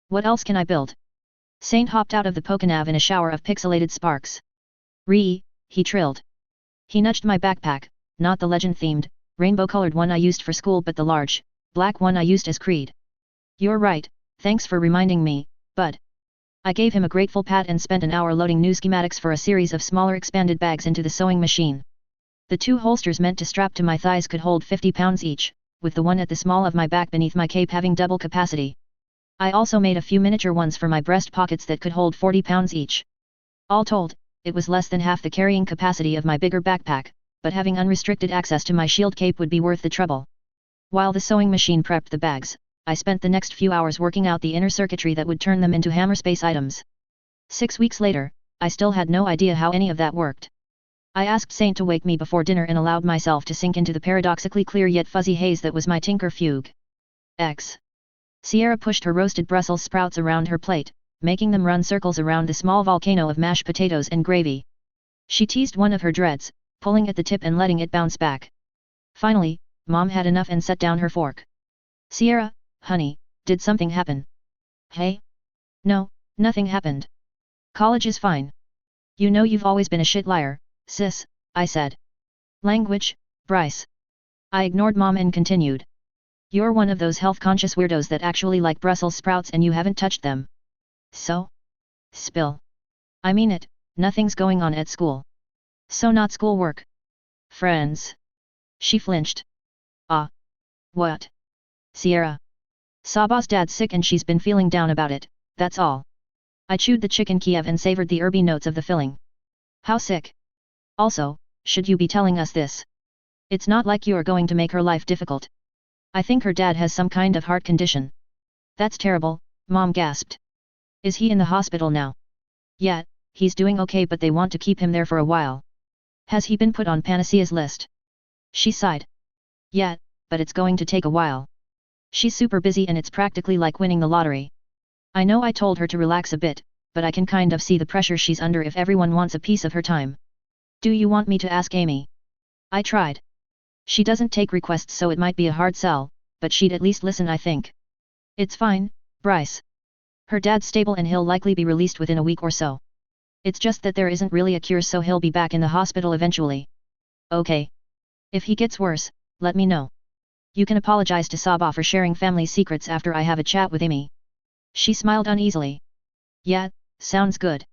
What else can I build? Saint hopped out of the Pokenav in a shower of pixelated sparks. Ree, he trilled. He nudged my backpack, not the legend-themed, rainbow-colored one I used for school but the large, black one I used as Creed. You're right, thanks for reminding me, bud. I gave him a grateful pat and spent an hour loading new schematics for a series of smaller expanded bags into the sewing machine. The 2 holsters meant to strap to my thighs could hold 50 pounds each, with the one at the small of my back beneath my cape having double capacity. I also made a few miniature ones for my breast pockets that could hold 40 pounds each. All told, it was less than half the carrying capacity of my bigger backpack, but having unrestricted access to my shield cape would be worth the trouble. While the sewing machine prepped the bags, I spent the next few hours working out the inner circuitry that would turn them into hammerspace items. 6 weeks later, I still had no idea how any of that worked. I asked Saint to wake me before dinner and allowed myself to sink into the paradoxically clear yet fuzzy haze that was my Tinker Fugue. X. Sierra pushed her roasted Brussels sprouts around her plate, making them run circles around the small volcano of mashed potatoes and gravy. She teased one of her dreads, pulling at the tip and letting it bounce back. Finally, Mom had enough and set down her fork. Sierra, honey, did something happen? Hey? No, nothing happened. College is fine. You know you've always been a shit liar, sis, I said. Language, Bryce. I ignored Mom and continued. You're one of those health-conscious weirdos that actually like Brussels sprouts and you haven't touched them. So? Spill. I mean it, nothing's going on at school. So not schoolwork. Friends. She flinched. Ah. What? Sierra. Saba's dad's sick and she's been feeling down about it, that's all. I chewed the chicken Kiev and savored the herby notes of the filling. How sick? Also, should you be telling us this? It's not like you are going to make her life difficult. I think her dad has some kind of heart condition. That's terrible, Mom gasped. Is he in the hospital now? Yeah, he's doing okay but they want to keep him there for a while. Has he been put on Panacea's list? She sighed. Yeah, but it's going to take a while. She's super busy and it's practically like winning the lottery. I know I told her to relax a bit, but I can kind of see the pressure she's under if everyone wants a piece of her time. Do you want me to ask Amy? I tried. She doesn't take requests so it might be a hard sell, but she'd at least listen I think. It's fine, Bryce. Her dad's stable and he'll likely be released within a week or so. It's just that there isn't really a cure so he'll be back in the hospital eventually. Okay. If he gets worse, let me know. You can apologize to Saba for sharing family secrets after I have a chat with Amy. She smiled uneasily. Yeah, sounds good.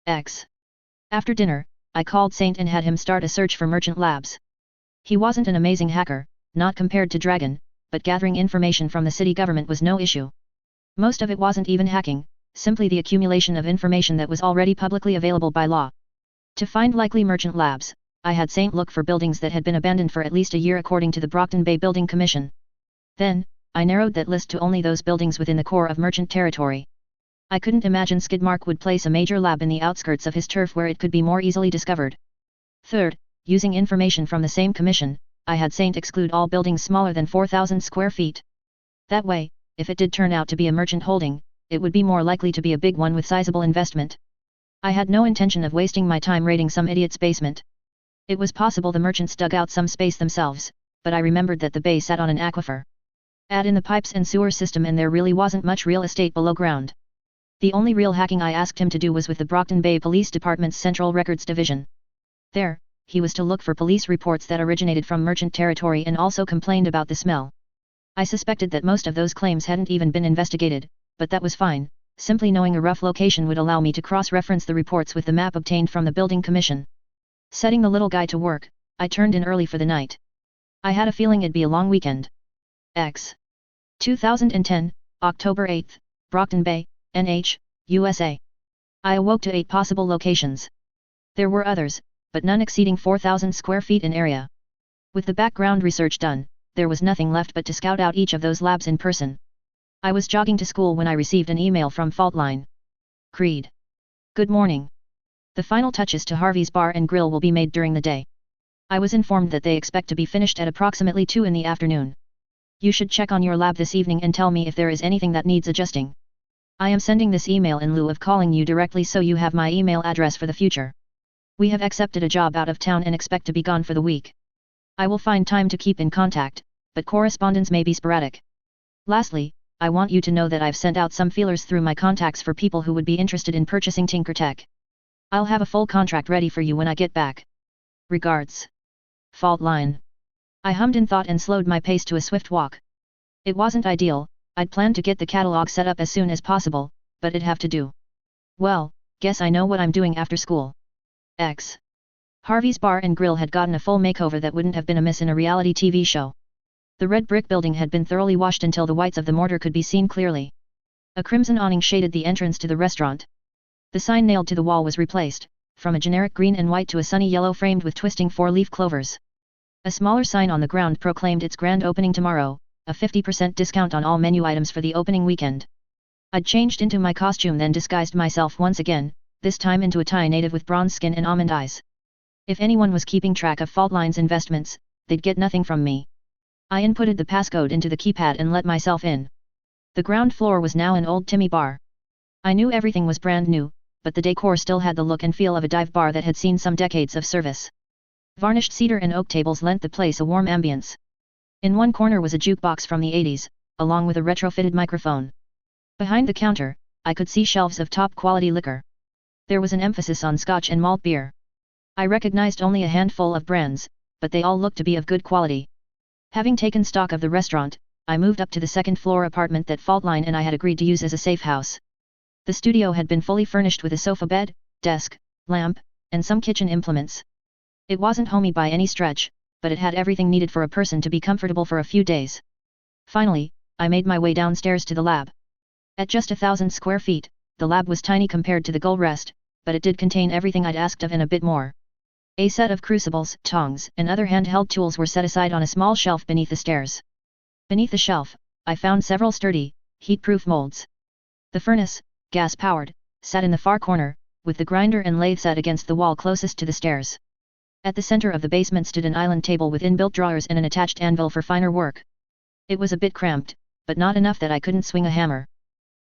After dinner, I called Saint and had him start a search for merchant labs. He wasn't an amazing hacker, not compared to Dragon, but gathering information from the city government was no issue. Most of it wasn't even hacking, simply the accumulation of information that was already publicly available by law. To find likely merchant labs, I had Saint look for buildings that had been abandoned for at least a year according to the Brockton Bay Building Commission. Then, I narrowed that list to only those buildings within the core of merchant territory. I couldn't imagine Skidmark would place a major lab in the outskirts of his turf where it could be more easily discovered. Third, using information from the same commission, I had Saint exclude all buildings smaller than 4,000 square feet. That way, if it did turn out to be a merchant holding, it would be more likely to be a big one with sizable investment. I had no intention of wasting my time raiding some idiot's basement. It was possible the merchants dug out some space themselves, but I remembered that the bay sat on an aquifer. Add in the pipes and sewer system and there really wasn't much real estate below ground. The only real hacking I asked him to do was with the Brockton Bay Police Department's Central Records Division. There, he was to look for police reports that originated from merchant territory and also complained about the smell. I suspected that most of those claims hadn't even been investigated, but that was fine, simply knowing a rough location would allow me to cross-reference the reports with the map obtained from the building commission. Setting the little guy to work, I turned in early for the night. I had a feeling it'd be a long weekend. 2010, October 8th, Brockton Bay, NH, USA. I awoke to 8 possible locations. There were others, but none exceeding 4,000 square feet in area. With the background research done, there was nothing left but to scout out each of those labs in person. I was jogging to school when I received an email from Faultline. Creed. Good morning. The final touches to Harvey's Bar and Grill will be made during the day. I was informed that they expect to be finished at approximately 2 in the afternoon. You should check on your lab this evening and tell me if there is anything that needs adjusting. I am sending this email in lieu of calling you directly so you have my email address for the future. We have accepted a job out of town and expect to be gone for the week. I will find time to keep in contact, but correspondence may be sporadic. Lastly, I want you to know that I've sent out some feelers through my contacts for people who would be interested in purchasing Tinker Tech. I'll have a full contract ready for you when I get back. Regards. Faultline. I hummed in thought and slowed my pace to a swift walk. It wasn't ideal, I'd planned to get the catalog set up as soon as possible, but it'd have to do. Well, guess I know what I'm doing after school. Harvey's Bar and Grill had gotten a full makeover that wouldn't have been amiss in a reality TV show. The red brick building had been thoroughly washed until the whites of the mortar could be seen clearly. A crimson awning shaded the entrance to the restaurant. The sign nailed to the wall was replaced, from a generic green and white to a sunny yellow framed with twisting 4-leaf clovers. A smaller sign on the ground proclaimed its grand opening tomorrow, a 50% discount on all menu items for the opening weekend. I'd changed into my costume then disguised myself once again, this time into a Thai native with bronze skin and almond eyes. If anyone was keeping track of Faultline's investments, they'd get nothing from me. I inputted the passcode into the keypad and let myself in. The ground floor was now an old Timmy bar. I knew everything was brand new, but the decor still had the look and feel of a dive bar that had seen some decades of service. Varnished cedar and oak tables lent the place a warm ambience. In one corner was a jukebox from the 80s, along with a retrofitted microphone. Behind the counter, I could see shelves of top-quality liquor. There was an emphasis on Scotch and malt beer. I recognized only a handful of brands, but they all looked to be of good quality. Having taken stock of the restaurant, I moved up to the second-floor apartment that Faultline and I had agreed to use as a safe house. The studio had been fully furnished with a sofa bed, desk, lamp, and some kitchen implements. It wasn't homey by any stretch, but it had everything needed for a person to be comfortable for a few days. Finally, I made my way downstairs to the lab. At just 1,000 square feet, the lab was tiny compared to the Gull Rest, but it did contain everything I'd asked of and a bit more. A set of crucibles, tongs, and other handheld tools were set aside on a small shelf beneath the stairs. Beneath the shelf, I found several sturdy, heat-proof molds. The furnace, gas-powered, sat in the far corner, with the grinder and lathe set against the wall closest to the stairs. At the center of the basement stood an island table with inbuilt drawers and an attached anvil for finer work. It was a bit cramped, but not enough that I couldn't swing a hammer.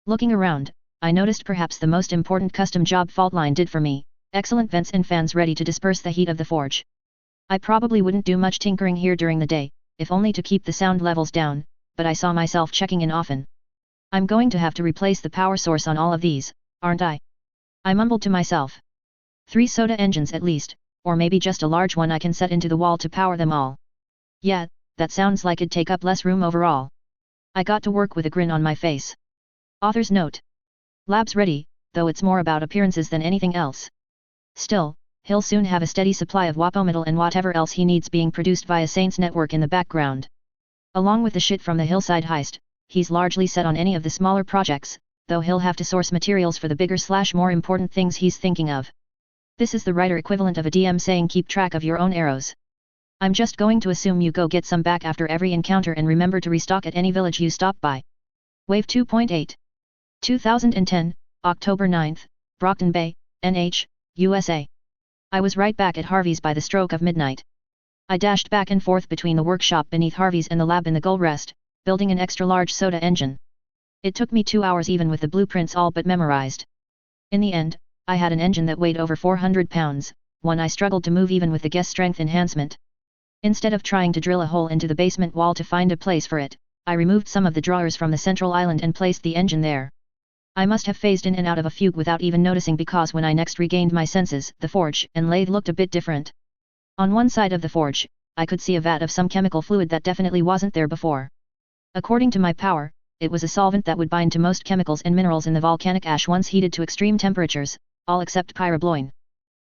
Looking around, I noticed perhaps the most important custom job Faultline did for me: excellent vents and fans ready to disperse the heat of the forge. I probably wouldn't do much tinkering here during the day, if only to keep the sound levels down, but I saw myself checking in often. I'm going to have to replace the power source on all of these, aren't I? I mumbled to myself. 3 soda engines at least, or maybe just a large one I can set into the wall to power them all. Yeah, that sounds like it'd take up less room overall. I got to work with a grin on my face. Author's note. Lab's ready, though it's more about appearances than anything else. Still, he'll soon have a steady supply of Wapometal and whatever else he needs being produced via Saint's network in the background. Along with the shit from the Hillside heist, he's largely set on any of the smaller projects, though he'll have to source materials for the bigger/more important things he's thinking of. This is the writer equivalent of a DM saying keep track of your own arrows. I'm just going to assume you go get some back after every encounter and remember to restock at any village you stop by. Wave 2.8. 2010, October 9th, Brockton Bay, NH, USA. I was right back at Harvey's by the stroke of midnight. I dashed back and forth between the workshop beneath Harvey's and the lab in the Gull Rest, building an extra-large soda engine. It took me 2 hours even with the blueprints all but memorized. In the end, I had an engine that weighed over 400 pounds, one I struggled to move even with the guess strength enhancement. Instead of trying to drill a hole into the basement wall to find a place for it, I removed some of the drawers from the central island and placed the engine there. I must have phased in and out of a fugue without even noticing because when I next regained my senses, the forge and lathe looked a bit different. On one side of the forge, I could see a vat of some chemical fluid that definitely wasn't there before. According to my power, it was a solvent that would bind to most chemicals and minerals in the volcanic ash once heated to extreme temperatures, all except pyrobloin.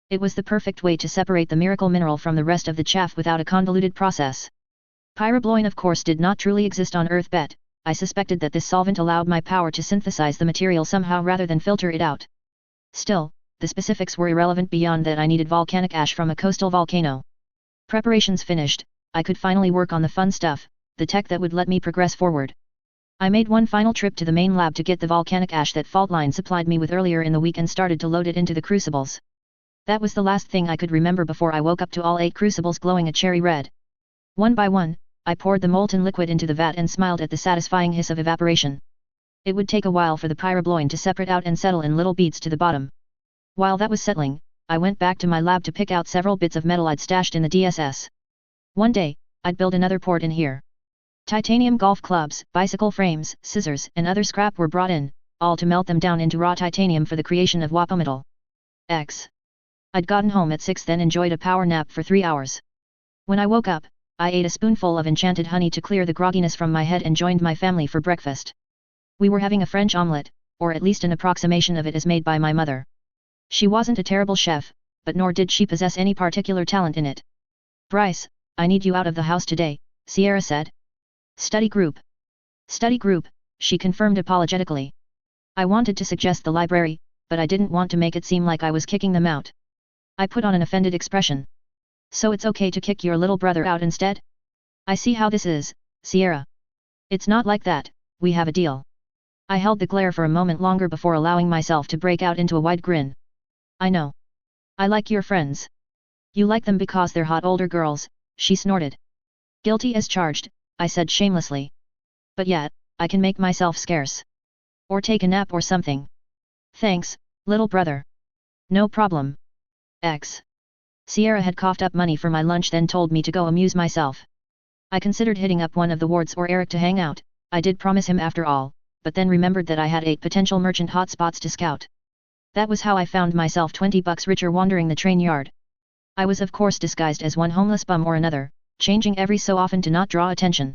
It was the perfect way to separate the miracle mineral from the rest of the chaff without a convoluted process. Pyrobloin of course did not truly exist on Earth, but I suspected that this solvent allowed my power to synthesize the material somehow rather than filter it out. Still, the specifics were irrelevant beyond that I needed volcanic ash from a coastal volcano. Preparations finished, I could finally work on the fun stuff, the tech that would let me progress forward. I made one final trip to the main lab to get the volcanic ash that Faultline supplied me with earlier in the week and started to load it into the crucibles. That was the last thing I could remember before I woke up to all 8 crucibles glowing a cherry red. One by one, I poured the molten liquid into the vat and smiled at the satisfying hiss of evaporation. It would take a while for the pyrobloin to separate out and settle in little beads to the bottom. While that was settling, I went back to my lab to pick out several bits of metal I'd stashed in the DSS. One day, I'd build another port in here. Titanium golf clubs, bicycle frames, scissors, and other scrap were brought in, all to melt them down into raw titanium for the creation of Wapometal. I'd gotten home at 6 then enjoyed a power nap for 3 hours. When I woke up, I ate a spoonful of enchanted honey to clear the grogginess from my head and joined my family for breakfast. We were having a French omelette, or at least an approximation of it as made by my mother. She wasn't a terrible chef, but nor did she possess any particular talent in it. Bryce, I need you out of the house today, Sierra said. Study group. Study group, she confirmed apologetically. I wanted to suggest the library, but I didn't want to make it seem like I was kicking them out. I put on an offended expression. So it's okay to kick your little brother out instead? I see how this is, Sierra. It's not like that, we have a deal. I held the glare for a moment longer before allowing myself to break out into a wide grin. I know. I like your friends. You like them because they're hot older girls, she snorted. Guilty as charged, I said shamelessly. But yet, I can make myself scarce. Or take a nap or something. Thanks, little brother. No problem. Sierra had coughed up money for my lunch then told me to go amuse myself. I considered hitting up one of the wards or Eric to hang out, I did promise him after all, but then remembered that I had 8 potential merchant hotspots to scout. That was how I found myself $20 richer wandering the train yard. I was of course disguised as one homeless bum or another, changing every so often to not draw attention.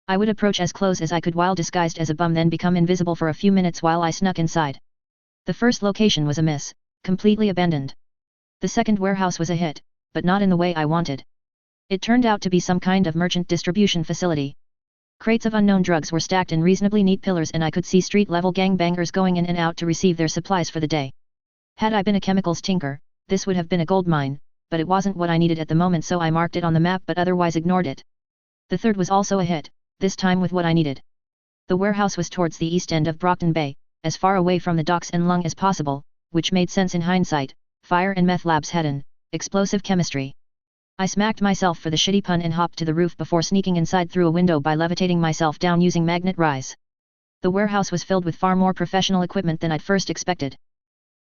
I would approach as close as I could while disguised as a bum, then become invisible for a few minutes while I snuck inside. The first location was a miss, completely abandoned. The second warehouse was a hit, but not in the way I wanted. It turned out to be some kind of merchant distribution facility. Crates of unknown drugs were stacked in reasonably neat pillars, and I could see street-level gangbangers going in and out to receive their supplies for the day. Had I been a chemicals tinker, this would have been a gold mine, but it wasn't what I needed at the moment, so I marked it on the map but otherwise ignored it. The third was also a hit, this time with what I needed. The warehouse was towards the east end of Brockton Bay, as far away from the docks and lung as possible, which made sense in hindsight. Fire and meth labs had an explosive chemistry. I smacked myself for the shitty pun and hopped to the roof before sneaking inside through a window by levitating myself down using magnet rise. The warehouse was filled with far more professional equipment than I'd first expected.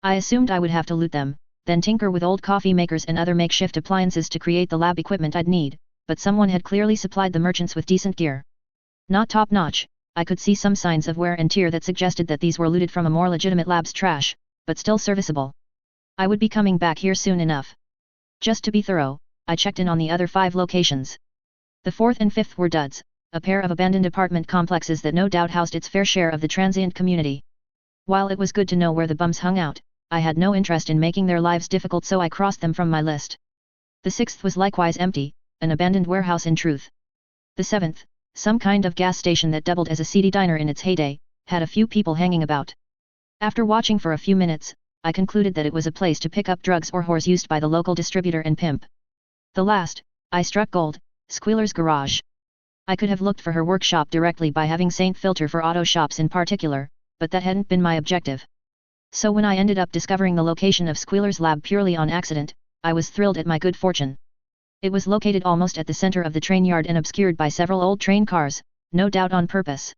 I assumed I would have to loot them, then tinker with old coffee makers and other makeshift appliances to create the lab equipment I'd need, but someone had clearly supplied the merchants with decent gear. Not top-notch, I could see some signs of wear and tear that suggested that these were looted from a more legitimate lab's trash, but still serviceable. I would be coming back here soon enough. Just to be thorough, I checked in on the other 5 locations. The 4th and 5th were duds, a pair of abandoned apartment complexes that no doubt housed its fair share of the transient community. While it was good to know where the bums hung out, I had no interest in making their lives difficult, so I crossed them from my list. The 6th was likewise empty, an abandoned warehouse in truth. The 7th, some kind of gas station that doubled as a seedy diner in its heyday, had a few people hanging about. After watching for a few minutes, I concluded that it was a place to pick up drugs or whores used by the local distributor and pimp. The last, I struck gold, Squealer's garage. I could have looked for her workshop directly by having Saint filter for auto shops in particular, but that hadn't been my objective. So when I ended up discovering the location of Squealer's lab purely on accident, I was thrilled at my good fortune. It was located almost at the center of the train yard and obscured by several old train cars, no doubt on purpose.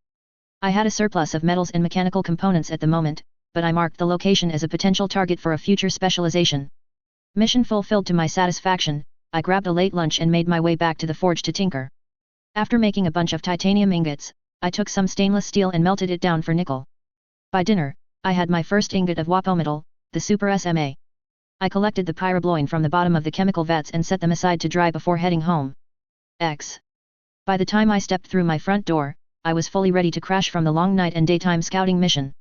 I had a surplus of metals and mechanical components at the moment, but I marked the location as a potential target for a future specialization. Mission fulfilled to my satisfaction, I grabbed a late lunch and made my way back to the forge to tinker. After making a bunch of titanium ingots, I took some stainless steel and melted it down for nickel. By dinner, I had my first ingot of wapometal, the Super SMA. I collected the pyrobloin from the bottom of the chemical vats and set them aside to dry before heading home. By the time I stepped through my front door, I was fully ready to crash from the long night and daytime scouting mission.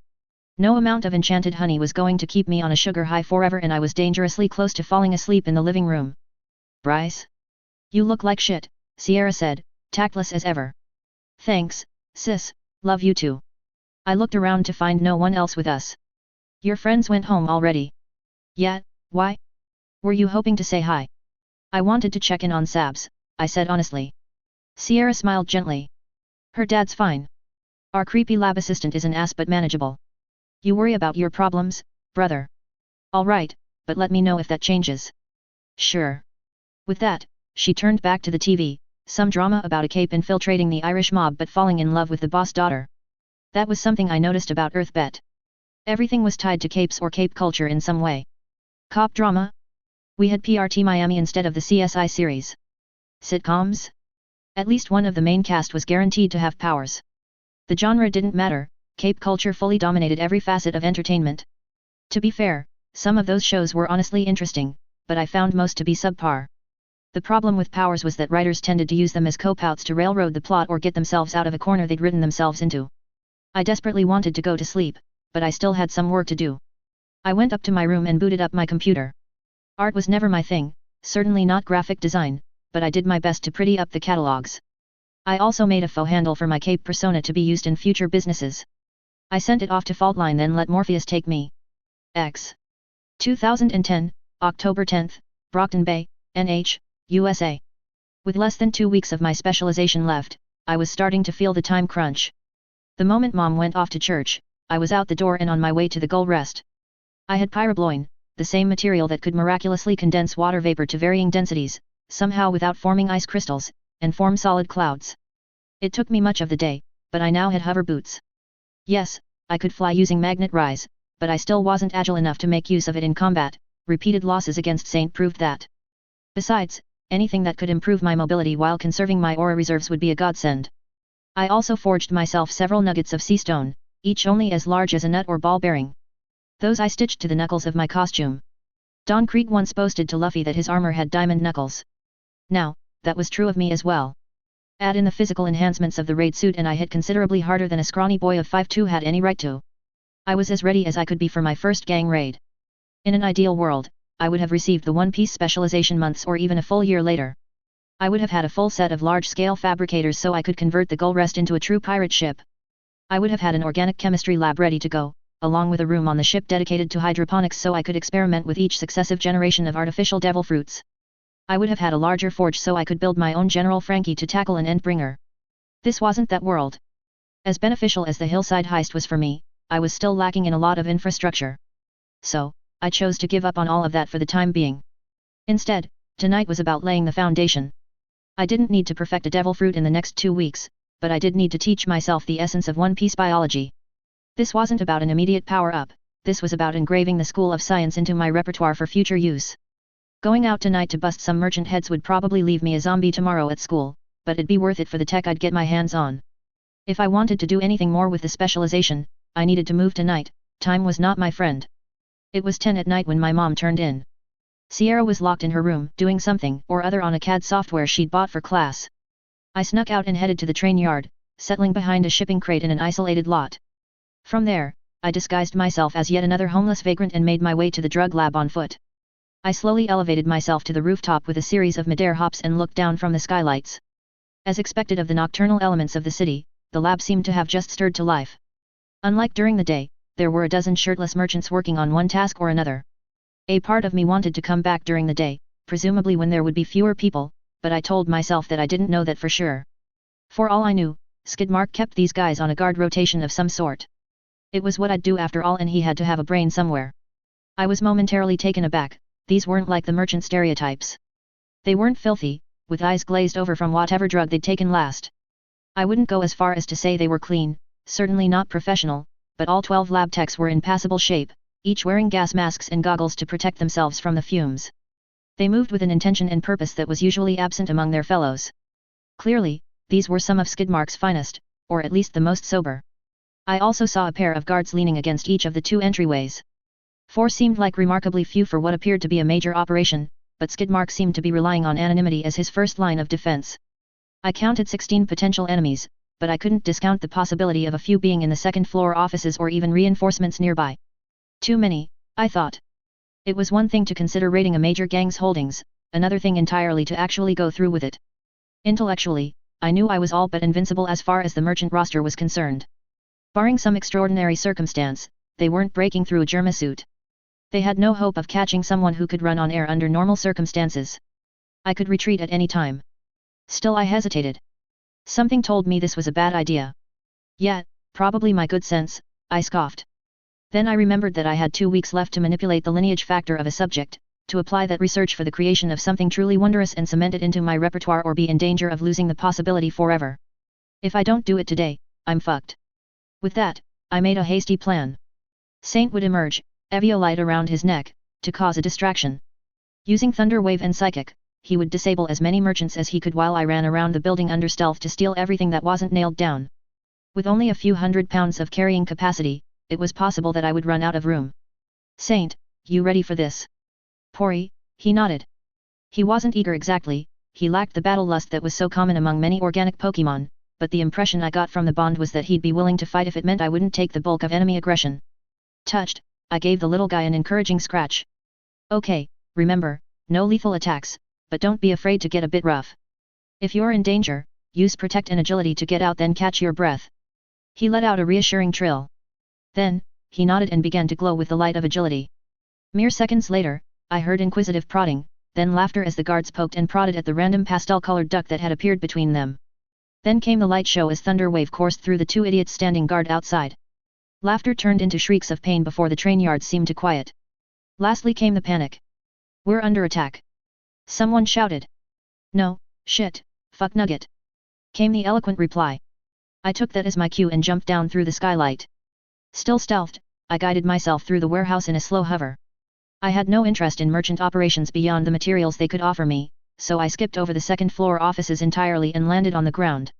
No amount of enchanted honey was going to keep me on a sugar high forever, and I was dangerously close to falling asleep in the living room. "Bryce? You look like shit," Sierra said, tactless as ever. "Thanks, sis, love you too." I looked around to find no one else with us. "Your friends went home already?" "Yeah, why? Were you hoping to say hi?" "I wanted to check in on Sabs," I said honestly. Sierra smiled gently. "Her dad's fine. Our creepy lab assistant is an ass but manageable. You worry about your problems, brother. All right, but let me know if that changes." "Sure." With that, she turned back to the TV, some drama about a cape infiltrating the Irish mob but falling in love with the boss daughter. That was something I noticed about Earthbet. Everything was tied to capes or cape culture in some way. Cop drama? We had PRT Miami instead of the CSI series. Sitcoms? At least one of the main cast was guaranteed to have powers. The genre didn't matter, cape culture fully dominated every facet of entertainment. To be fair, some of those shows were honestly interesting, but I found most to be subpar. The problem with powers was that writers tended to use them as cop-outs to railroad the plot or get themselves out of a corner they'd written themselves into. I desperately wanted to go to sleep, but I still had some work to do. I went up to my room and booted up my computer. Art was never my thing, certainly not graphic design, but I did my best to pretty up the catalogs. I also made a faux handle for my cape persona to be used in future businesses. I sent it off to Faultline, then let Morpheus take me. 2010, October 10th, Brockton Bay, NH, USA. With less than 2 weeks of my specialization left, I was starting to feel the time crunch. The moment Mom went off to church, I was out the door and on my way to the goal rest. I had pyrobloin, the same material that could miraculously condense water vapor to varying densities, somehow without forming ice crystals, and form solid clouds. It took me much of the day, but I now had hover boots. Yes, I could fly using magnet rise, but I still wasn't agile enough to make use of it in combat. Repeated losses against Saint proved that. Besides, anything that could improve my mobility while conserving my aura reserves would be a godsend. I also forged myself several nuggets of sea stone, each only as large as a nut or ball bearing. Those I stitched to the knuckles of my costume. Don Krieg once boasted to Luffy that his armor had diamond knuckles. Now, that was true of me as well. Add in the physical enhancements of the raid suit and I hit considerably harder than a scrawny boy of 5'2" had any right to. I was as ready as I could be for my first gang raid. In an ideal world, I would have received the One Piece specialization months or even a full year later. I would have had a full set of large-scale fabricators so I could convert the Gull Rest into a true pirate ship. I would have had an organic chemistry lab ready to go, along with a room on the ship dedicated to hydroponics so I could experiment with each successive generation of artificial devil fruits. I would have had a larger forge so I could build my own General Frankie to tackle an Endbringer. This wasn't that world. As beneficial as the hillside heist was for me, I was still lacking in a lot of infrastructure. So, I chose to give up on all of that for the time being. Instead, tonight was about laying the foundation. I didn't need to perfect a devil fruit in the next 2 weeks, but I did need to teach myself the essence of One Piece biology. This wasn't about an immediate power-up, this was about engraving the School of Science into my repertoire for future use. Going out tonight to bust some merchant heads would probably leave me a zombie tomorrow at school, but it'd be worth it for the tech I'd get my hands on. If I wanted to do anything more with the specialization, I needed to move tonight. Time was not my friend. It was 10 at night when my mom turned in. Sierra was locked in her room, doing something or other on a CAD software she'd bought for class. I snuck out and headed to the train yard, settling behind a shipping crate in an isolated lot. From there, I disguised myself as yet another homeless vagrant and made my way to the drug lab on foot. I slowly elevated myself to the rooftop with a series of midair hops and looked down from the skylights. As expected of the nocturnal elements of the city, the lab seemed to have just stirred to life. Unlike during the day, there were a dozen shirtless merchants working on one task or another. A part of me wanted to come back during the day, presumably when there would be fewer people, but I told myself that I didn't know that for sure. For all I knew, Skidmark kept these guys on a guard rotation of some sort. It was what I'd do after all and he had to have a brain somewhere. I was momentarily taken aback. These weren't like the merchant stereotypes. They weren't filthy, with eyes glazed over from whatever drug they'd taken last. I wouldn't go as far as to say they were clean, certainly not professional, but all 12 lab techs were in passable shape, each wearing gas masks and goggles to protect themselves from the fumes. They moved with an intention and purpose that was usually absent among their fellows. Clearly, these were some of Skidmark's finest, or at least the most sober. I also saw a pair of guards leaning against each of the 2 entryways. 4 seemed like remarkably few for what appeared to be a major operation, but Skidmark seemed to be relying on anonymity as his first line of defense. I counted 16 potential enemies, but I couldn't discount the possibility of a few being in the second-floor offices or even reinforcements nearby. Too many, I thought. It was one thing to consider raiding a major gang's holdings, another thing entirely to actually go through with it. Intellectually, I knew I was all but invincible as far as the merchant roster was concerned. Barring some extraordinary circumstance, they weren't breaking through a germasuit. They had no hope of catching someone who could run on air under normal circumstances. I could retreat at any time. Still I hesitated. Something told me this was a bad idea. Yet, probably my good sense, I scoffed. Then I remembered that I had 2 weeks left to manipulate the lineage factor of a subject, to apply that research for the creation of something truly wondrous and cement it into my repertoire or be in danger of losing the possibility forever. If I don't do it today, I'm fucked. With that, I made a hasty plan. Saint would emerge, eviolite around his neck, to cause a distraction. Using Thunder Wave and Psychic, he would disable as many merchants as he could while I ran around the building under stealth to steal everything that wasn't nailed down. With only a few 100 pounds of carrying capacity, it was possible that I would run out of room. Saint, you ready for this? Pori, he nodded. He wasn't eager exactly, he lacked the battle lust that was so common among many organic Pokemon, but the impression I got from the bond was that he'd be willing to fight if it meant I wouldn't take the bulk of enemy aggression. Touched, I gave the little guy an encouraging scratch. Okay, remember, no lethal attacks, but don't be afraid to get a bit rough. If you're in danger, use Protect and Agility to get out then catch your breath. He let out a reassuring trill. Then, he nodded and began to glow with the light of agility. Mere seconds later, I heard inquisitive prodding, then laughter as the guards poked and prodded at the random pastel-colored duck that had appeared between them. Then came the light show as Thunder Wave coursed through the 2 idiots standing guard outside. Laughter turned into shrieks of pain before the train yard seemed to quiet. Lastly came the panic. We're under attack. Someone shouted. No, shit, fuck nugget. Came the eloquent reply. I took that as my cue and jumped down through the skylight. Still stealthed, I guided myself through the warehouse in a slow hover. I had no interest in merchant operations beyond the materials they could offer me, so I skipped over the second floor offices entirely and landed on the ground.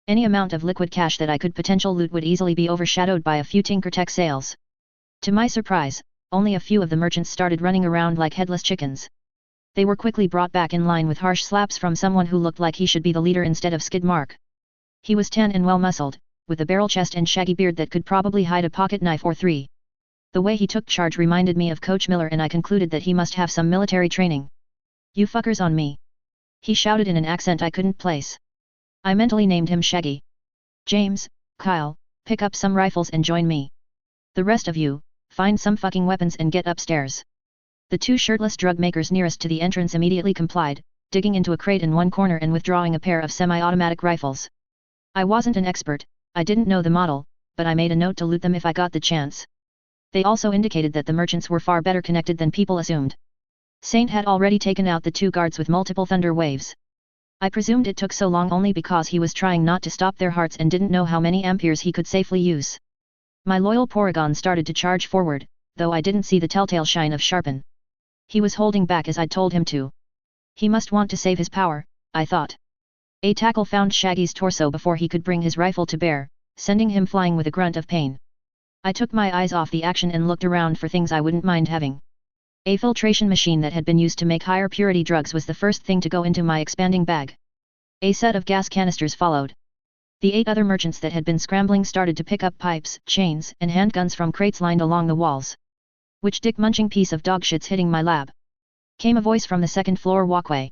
Any amount of liquid cash that I could potential loot would easily be overshadowed by a few Tinkertech sales. To my surprise, only a few of the merchants started running around like headless chickens. They were quickly brought back in line with harsh slaps from someone who looked like he should be the leader instead of Skid Mark. He was tan and well-muscled, with a barrel chest and shaggy beard that could probably hide a pocket knife or three. The way he took charge reminded me of Coach Miller, and I concluded that he must have some military training. "You fuckers on me!" he shouted in an accent I couldn't place. I mentally named him Shaggy. "James, Kyle, pick up some rifles and join me. The rest of you, find some fucking weapons and get upstairs." The two shirtless drug makers nearest to the entrance immediately complied, digging into a crate in one corner and withdrawing a pair of semi-automatic rifles. I wasn't an expert, I didn't know the model, but I made a note to loot them if I got the chance. They also indicated that the merchants were far better connected than people assumed. Saint had already taken out the two guards with multiple thunder waves. I presumed it took so long only because he was trying not to stop their hearts and didn't know how many amperes he could safely use. My loyal Porygon started to charge forward, though I didn't see the telltale shine of Sharpen. He was holding back as I'd told him to. He must want to save his power, I thought. A tackle found Shaggy's torso before he could bring his rifle to bear, sending him flying with a grunt of pain. I took my eyes off the action and looked around for things I wouldn't mind having. A filtration machine that had been used to make higher purity drugs was the first thing to go into my expanding bag. A set of gas canisters followed. The 8 other merchants that had been scrambling started to pick up pipes, chains, and handguns from crates lined along the walls. "Which dick-munching piece of dog shit's hitting my lab?" came a voice from the second floor walkway.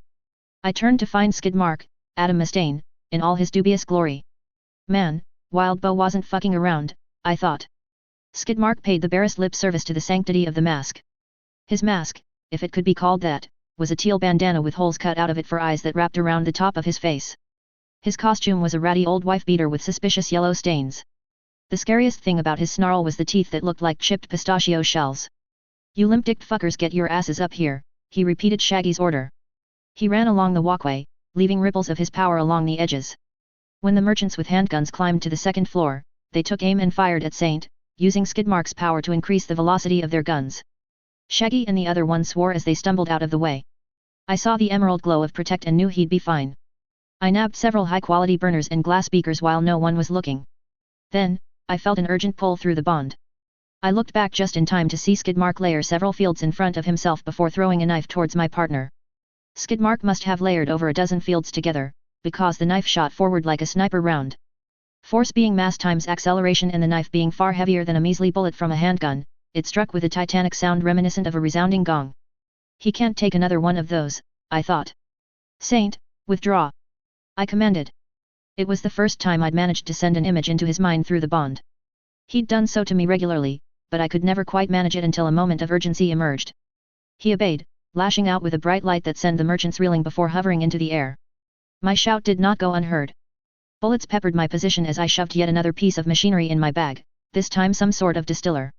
I turned to find Skid Mark, Adam Mustaine, in all his dubious glory. Man, Wildbow wasn't fucking around, I thought. Skid Mark paid the barest lip service to the sanctity of the mask. His mask, if it could be called that, was a teal bandana with holes cut out of it for eyes that wrapped around the top of his face. His costume was a ratty old wife beater with suspicious yellow stains. The scariest thing about his snarl was the teeth that looked like chipped pistachio shells. "You limp-dicked fuckers, get your asses up here," he repeated Shaggy's order. He ran along the walkway, leaving ripples of his power along the edges. When the merchants with handguns climbed to the second floor, they took aim and fired at Saint, using Skid Mark's power to increase the velocity of their guns. Shaggy and the other one swore as they stumbled out of the way. I saw the emerald glow of Protect and knew he'd be fine. I nabbed several high-quality burners and glass beakers while no one was looking. Then, I felt an urgent pull through the bond. I looked back just in time to see Skid Mark layer several fields in front of himself before throwing a knife towards my partner. Skid Mark must have layered over a dozen fields together, because the knife shot forward like a sniper round. Force being mass times acceleration and the knife being far heavier than a measly bullet from a handgun, it struck with a titanic sound reminiscent of a resounding gong. He can't take another one of those, I thought. "Saint, withdraw," I commanded. It was the first time I'd managed to send an image into his mind through the bond. He'd done so to me regularly, but I could never quite manage it until a moment of urgency emerged. He obeyed, lashing out with a bright light that sent the merchants reeling before hovering into the air. My shout did not go unheard. Bullets peppered my position as I shoved yet another piece of machinery in my bag, this time some sort of distiller.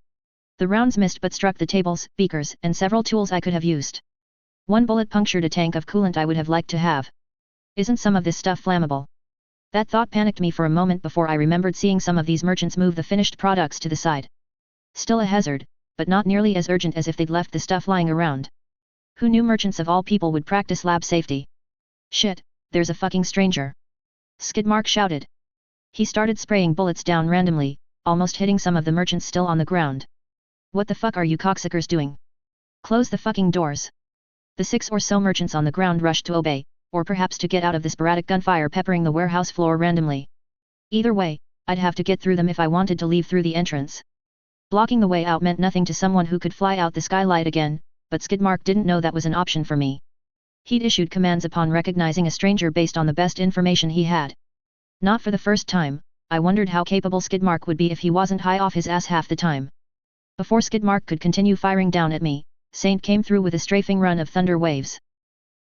The rounds missed but struck the tables, beakers, and several tools I could have used. One bullet punctured a tank of coolant I would have liked to have. Isn't some of this stuff flammable? That thought panicked me for a moment before I remembered seeing some of these merchants move the finished products to the side. Still a hazard, but not nearly as urgent as if they'd left the stuff lying around. Who knew merchants of all people would practice lab safety? "Shit, there's a fucking stranger!" Skid Mark shouted. He started spraying bullets down randomly, almost hitting some of the merchants still on the ground. "What the fuck are you cocksuckers doing? Close the fucking doors!" The 6 or so merchants on the ground rushed to obey, or perhaps to get out of the sporadic gunfire peppering the warehouse floor randomly. Either way, I'd have to get through them if I wanted to leave through the entrance. Blocking the way out meant nothing to someone who could fly out the skylight again, but Skid Mark didn't know that was an option for me. He'd issued commands upon recognizing a stranger based on the best information he had. Not for the first time, I wondered how capable Skid Mark would be if he wasn't high off his ass half the time. Before Skid Mark could continue firing down at me, Saint came through with a strafing run of thunder waves.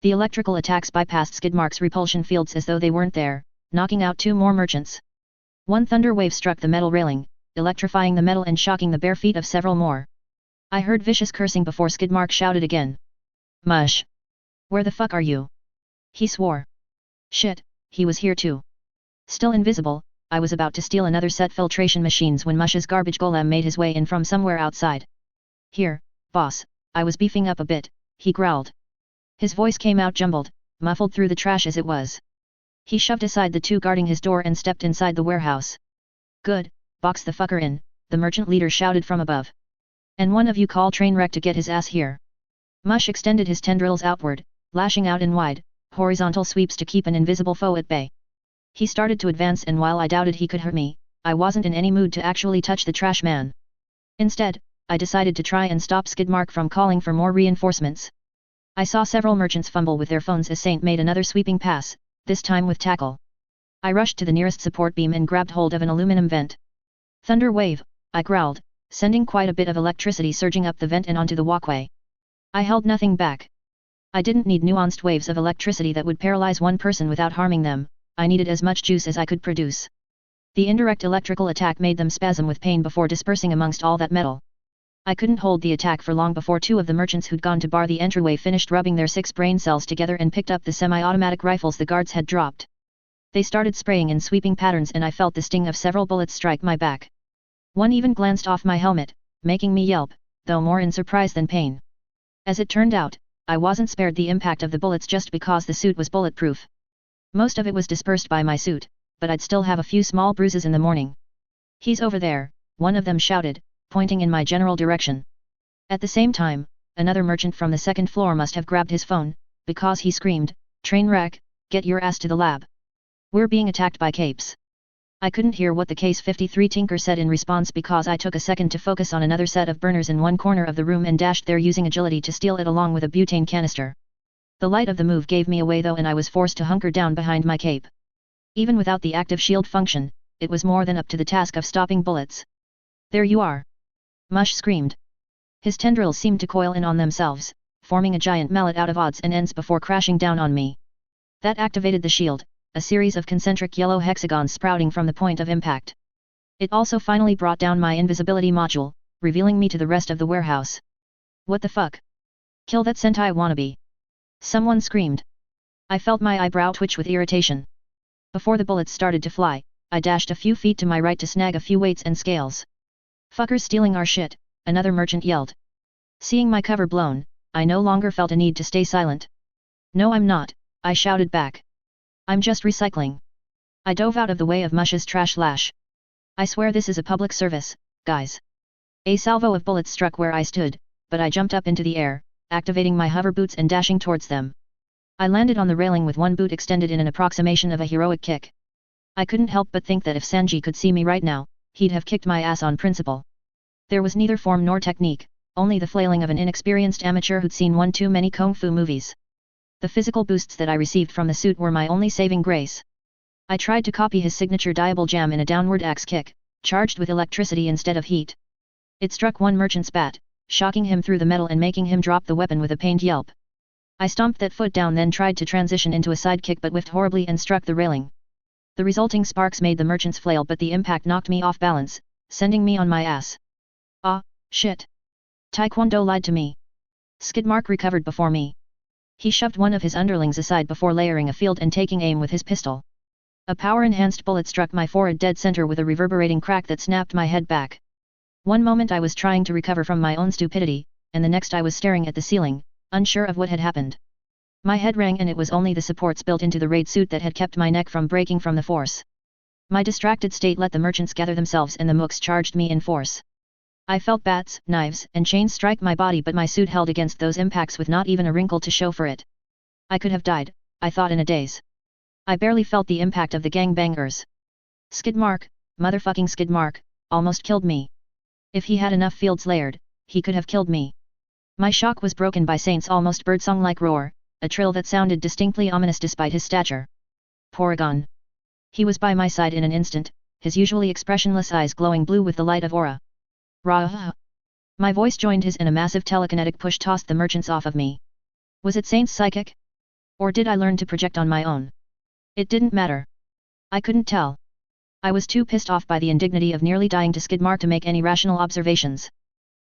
The electrical attacks bypassed Skid Mark's repulsion fields as though they weren't there, knocking out 2 more merchants. One thunder wave struck the metal railing, electrifying the metal and shocking the bare feet of several more. I heard vicious cursing before Skid Mark shouted again. "Mush! Where the fuck are you?" he swore. Shit, he was here too. Still invisible, I was about to steal another set filtration machines when Mush's garbage golem made his way in from somewhere outside. "Here, boss, I was beefing up a bit," he growled. His voice came out jumbled, muffled through the trash as it was. He shoved aside the two guarding his door and stepped inside the warehouse. Good, box the fucker in, the merchant leader shouted from above. And one of you call Trainwreck to get his ass here. Mush extended his tendrils outward, lashing out in wide, horizontal sweeps to keep an invisible foe at bay. He started to advance, and while I doubted he could hurt me, I wasn't in any mood to actually touch the trash man. Instead, I decided to try and stop Skidmark from calling for more reinforcements. I saw several merchants fumble with their phones as Saint made another sweeping pass, this time with tackle. I rushed to the nearest support beam and grabbed hold of an aluminum vent. Thunder wave, I growled, sending quite a bit of electricity surging up the vent and onto the walkway. I held nothing back. I didn't need nuanced waves of electricity that would paralyze one person without harming them, I needed as much juice as I could produce. The indirect electrical attack made them spasm with pain before dispersing amongst all that metal. I couldn't hold the attack for long before two of the merchants who'd gone to bar the entryway finished rubbing their 6 brain cells together and picked up the semi-automatic rifles the guards had dropped. They started spraying in sweeping patterns and I felt the sting of several bullets strike my back. One even glanced off my helmet, making me yelp, though more in surprise than pain. As it turned out, I wasn't spared the impact of the bullets just because the suit was bulletproof. Most of it was dispersed by my suit, but I'd still have a few small bruises in the morning. He's over there, one of them shouted, pointing in my general direction. At the same time, another merchant from the second floor must have grabbed his phone, because he screamed, Trainwreck, get your ass to the lab. We're being attacked by capes. I couldn't hear what the Case 53 Tinker said in response because I took a second to focus on another set of burners in one corner of the room and dashed there using agility to steal it along with a butane canister. The light of the move gave me away though and I was forced to hunker down behind my cape. Even without the active shield function, it was more than up to the task of stopping bullets. There you are! Mush screamed. His tendrils seemed to coil in on themselves, forming a giant mallet out of odds and ends before crashing down on me. That activated the shield, a series of concentric yellow hexagons sprouting from the point of impact. It also finally brought down my invisibility module, revealing me to the rest of the warehouse. What the fuck? Kill that Sentai wannabe! Someone screamed. I felt my eyebrow twitch with irritation. Before the bullets started to fly, I dashed a few feet to my right to snag a few weights and scales. Fuckers stealing our shit, another merchant yelled. Seeing my cover blown, I no longer felt a need to stay silent. No I'm not, I shouted back. I'm just recycling. I dove out of the way of Mush's trash lash. I swear this is a public service, guys. A salvo of bullets struck where I stood, but I jumped up into the air, activating my hover boots and dashing towards them. I landed on the railing with one boot extended in an approximation of a heroic kick. I couldn't help but think that if Sanji could see me right now, he'd have kicked my ass on principle. There was neither form nor technique, only the flailing of an inexperienced amateur who'd seen one too many kung fu movies. The physical boosts that I received from the suit were my only saving grace. I tried to copy his signature diable jam in a downward axe kick, charged with electricity instead of heat. It struck one merchant's bat, shocking him through the metal and making him drop the weapon with a pained yelp. I stomped that foot down, then tried to transition into a side kick but whiffed horribly and struck the railing. The resulting sparks made the merchants flail but the impact knocked me off balance, sending me on my ass. Ah, shit. Taekwondo lied to me. Skidmark recovered before me. He shoved one of his underlings aside before layering a field and taking aim with his pistol. A power-enhanced bullet struck my forehead dead center with a reverberating crack that snapped my head back. One moment I was trying to recover from my own stupidity, and the next I was staring at the ceiling, unsure of what had happened. My head rang and it was only the supports built into the raid suit that had kept my neck from breaking from the force. My distracted state let the merchants gather themselves and the mooks charged me in force. I felt bats, knives, and chains strike my body but my suit held against those impacts with not even a wrinkle to show for it. I could have died, I thought in a daze. I barely felt the impact of the gangbangers. Skidmark, motherfucking Skidmark, almost killed me. If he had enough fields layered, he could have killed me. My shock was broken by Saint's almost birdsong-like roar, a trill that sounded distinctly ominous despite his stature. Porygon. He was by my side in an instant, his usually expressionless eyes glowing blue with the light of aura. Rah! My voice joined his and a massive telekinetic push tossed the merchants off of me. Was it Saint's psychic? Or did I learn to project on my own? It didn't matter. I couldn't tell. I was too pissed off by the indignity of nearly dying to Skidmark to make any rational observations.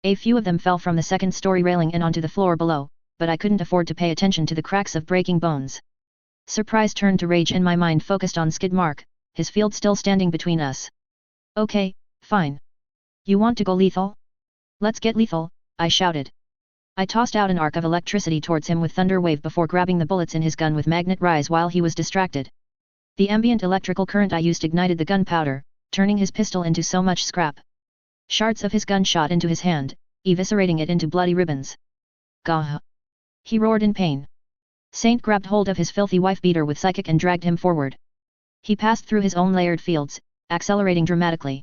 A few of them fell from the second-story railing and onto the floor below, but I couldn't afford to pay attention to the cracks of breaking bones. Surprise turned to rage and my mind focused on Skidmark, his field still standing between us. Okay, fine. You want to go lethal? Let's get lethal, I shouted. I tossed out an arc of electricity towards him with thunder wave before grabbing the bullets in his gun with magnet rise while he was distracted. The ambient electrical current I used ignited the gunpowder, turning his pistol into so much scrap. Shards of his gun shot into his hand, eviscerating it into bloody ribbons. Gah! He roared in pain. Saint grabbed hold of his filthy wife beater with psychic and dragged him forward. He passed through his own layered fields, accelerating dramatically.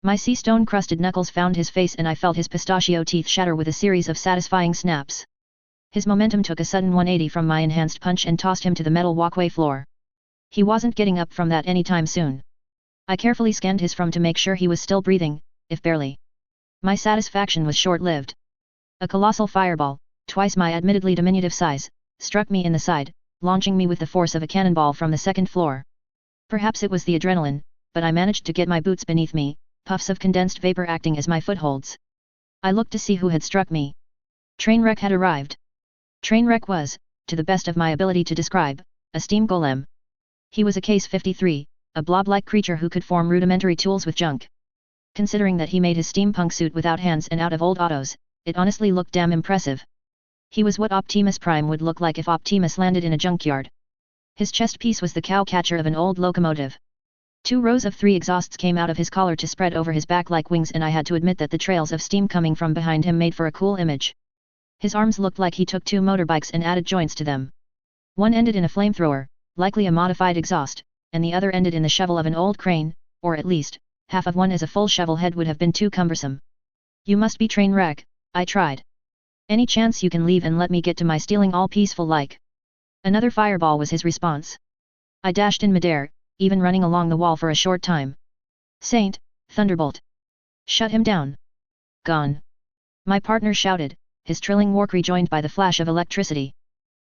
My sea stone-crusted knuckles found his face and I felt his pistachio teeth shatter with a series of satisfying snaps. His momentum took a sudden 180 from my enhanced punch and tossed him to the metal walkway floor. He wasn't getting up from that anytime soon. I carefully scanned his from to make sure he was still breathing, if barely. My satisfaction was short-lived. A colossal fireball, twice my admittedly diminutive size, struck me in the side, launching me with the force of a cannonball from the second floor. Perhaps it was the adrenaline, but I managed to get my boots beneath me, puffs of condensed vapor acting as my footholds. I looked to see who had struck me. Trainwreck had arrived. Trainwreck was, to the best of my ability to describe, a steam golem. He was a Case 53, a blob-like creature who could form rudimentary tools with junk. Considering that he made his steampunk suit without hands and out of old autos, it honestly looked damn impressive. He was what Optimus Prime would look like if Optimus landed in a junkyard. His chest piece was the cow catcher of an old locomotive. 2 rows of 3 exhausts came out of his collar to spread over his back like wings, and I had to admit that the trails of steam coming from behind him made for a cool image. His arms looked like he took 2 motorbikes and added joints to them. One ended in a flamethrower, likely a modified exhaust, and the other ended in the shovel of an old crane, or at least, half of one as a full shovel head would have been too cumbersome. "You must be Trainwreck," I tried. "Any chance you can leave and let me get to my stealing all peaceful like?" Another fireball was his response. I dashed in midair, even running along the wall for a short time. "Saint, Thunderbolt! Shut him down!" "Gone!" my partner shouted, his trilling wark rejoined by the flash of electricity.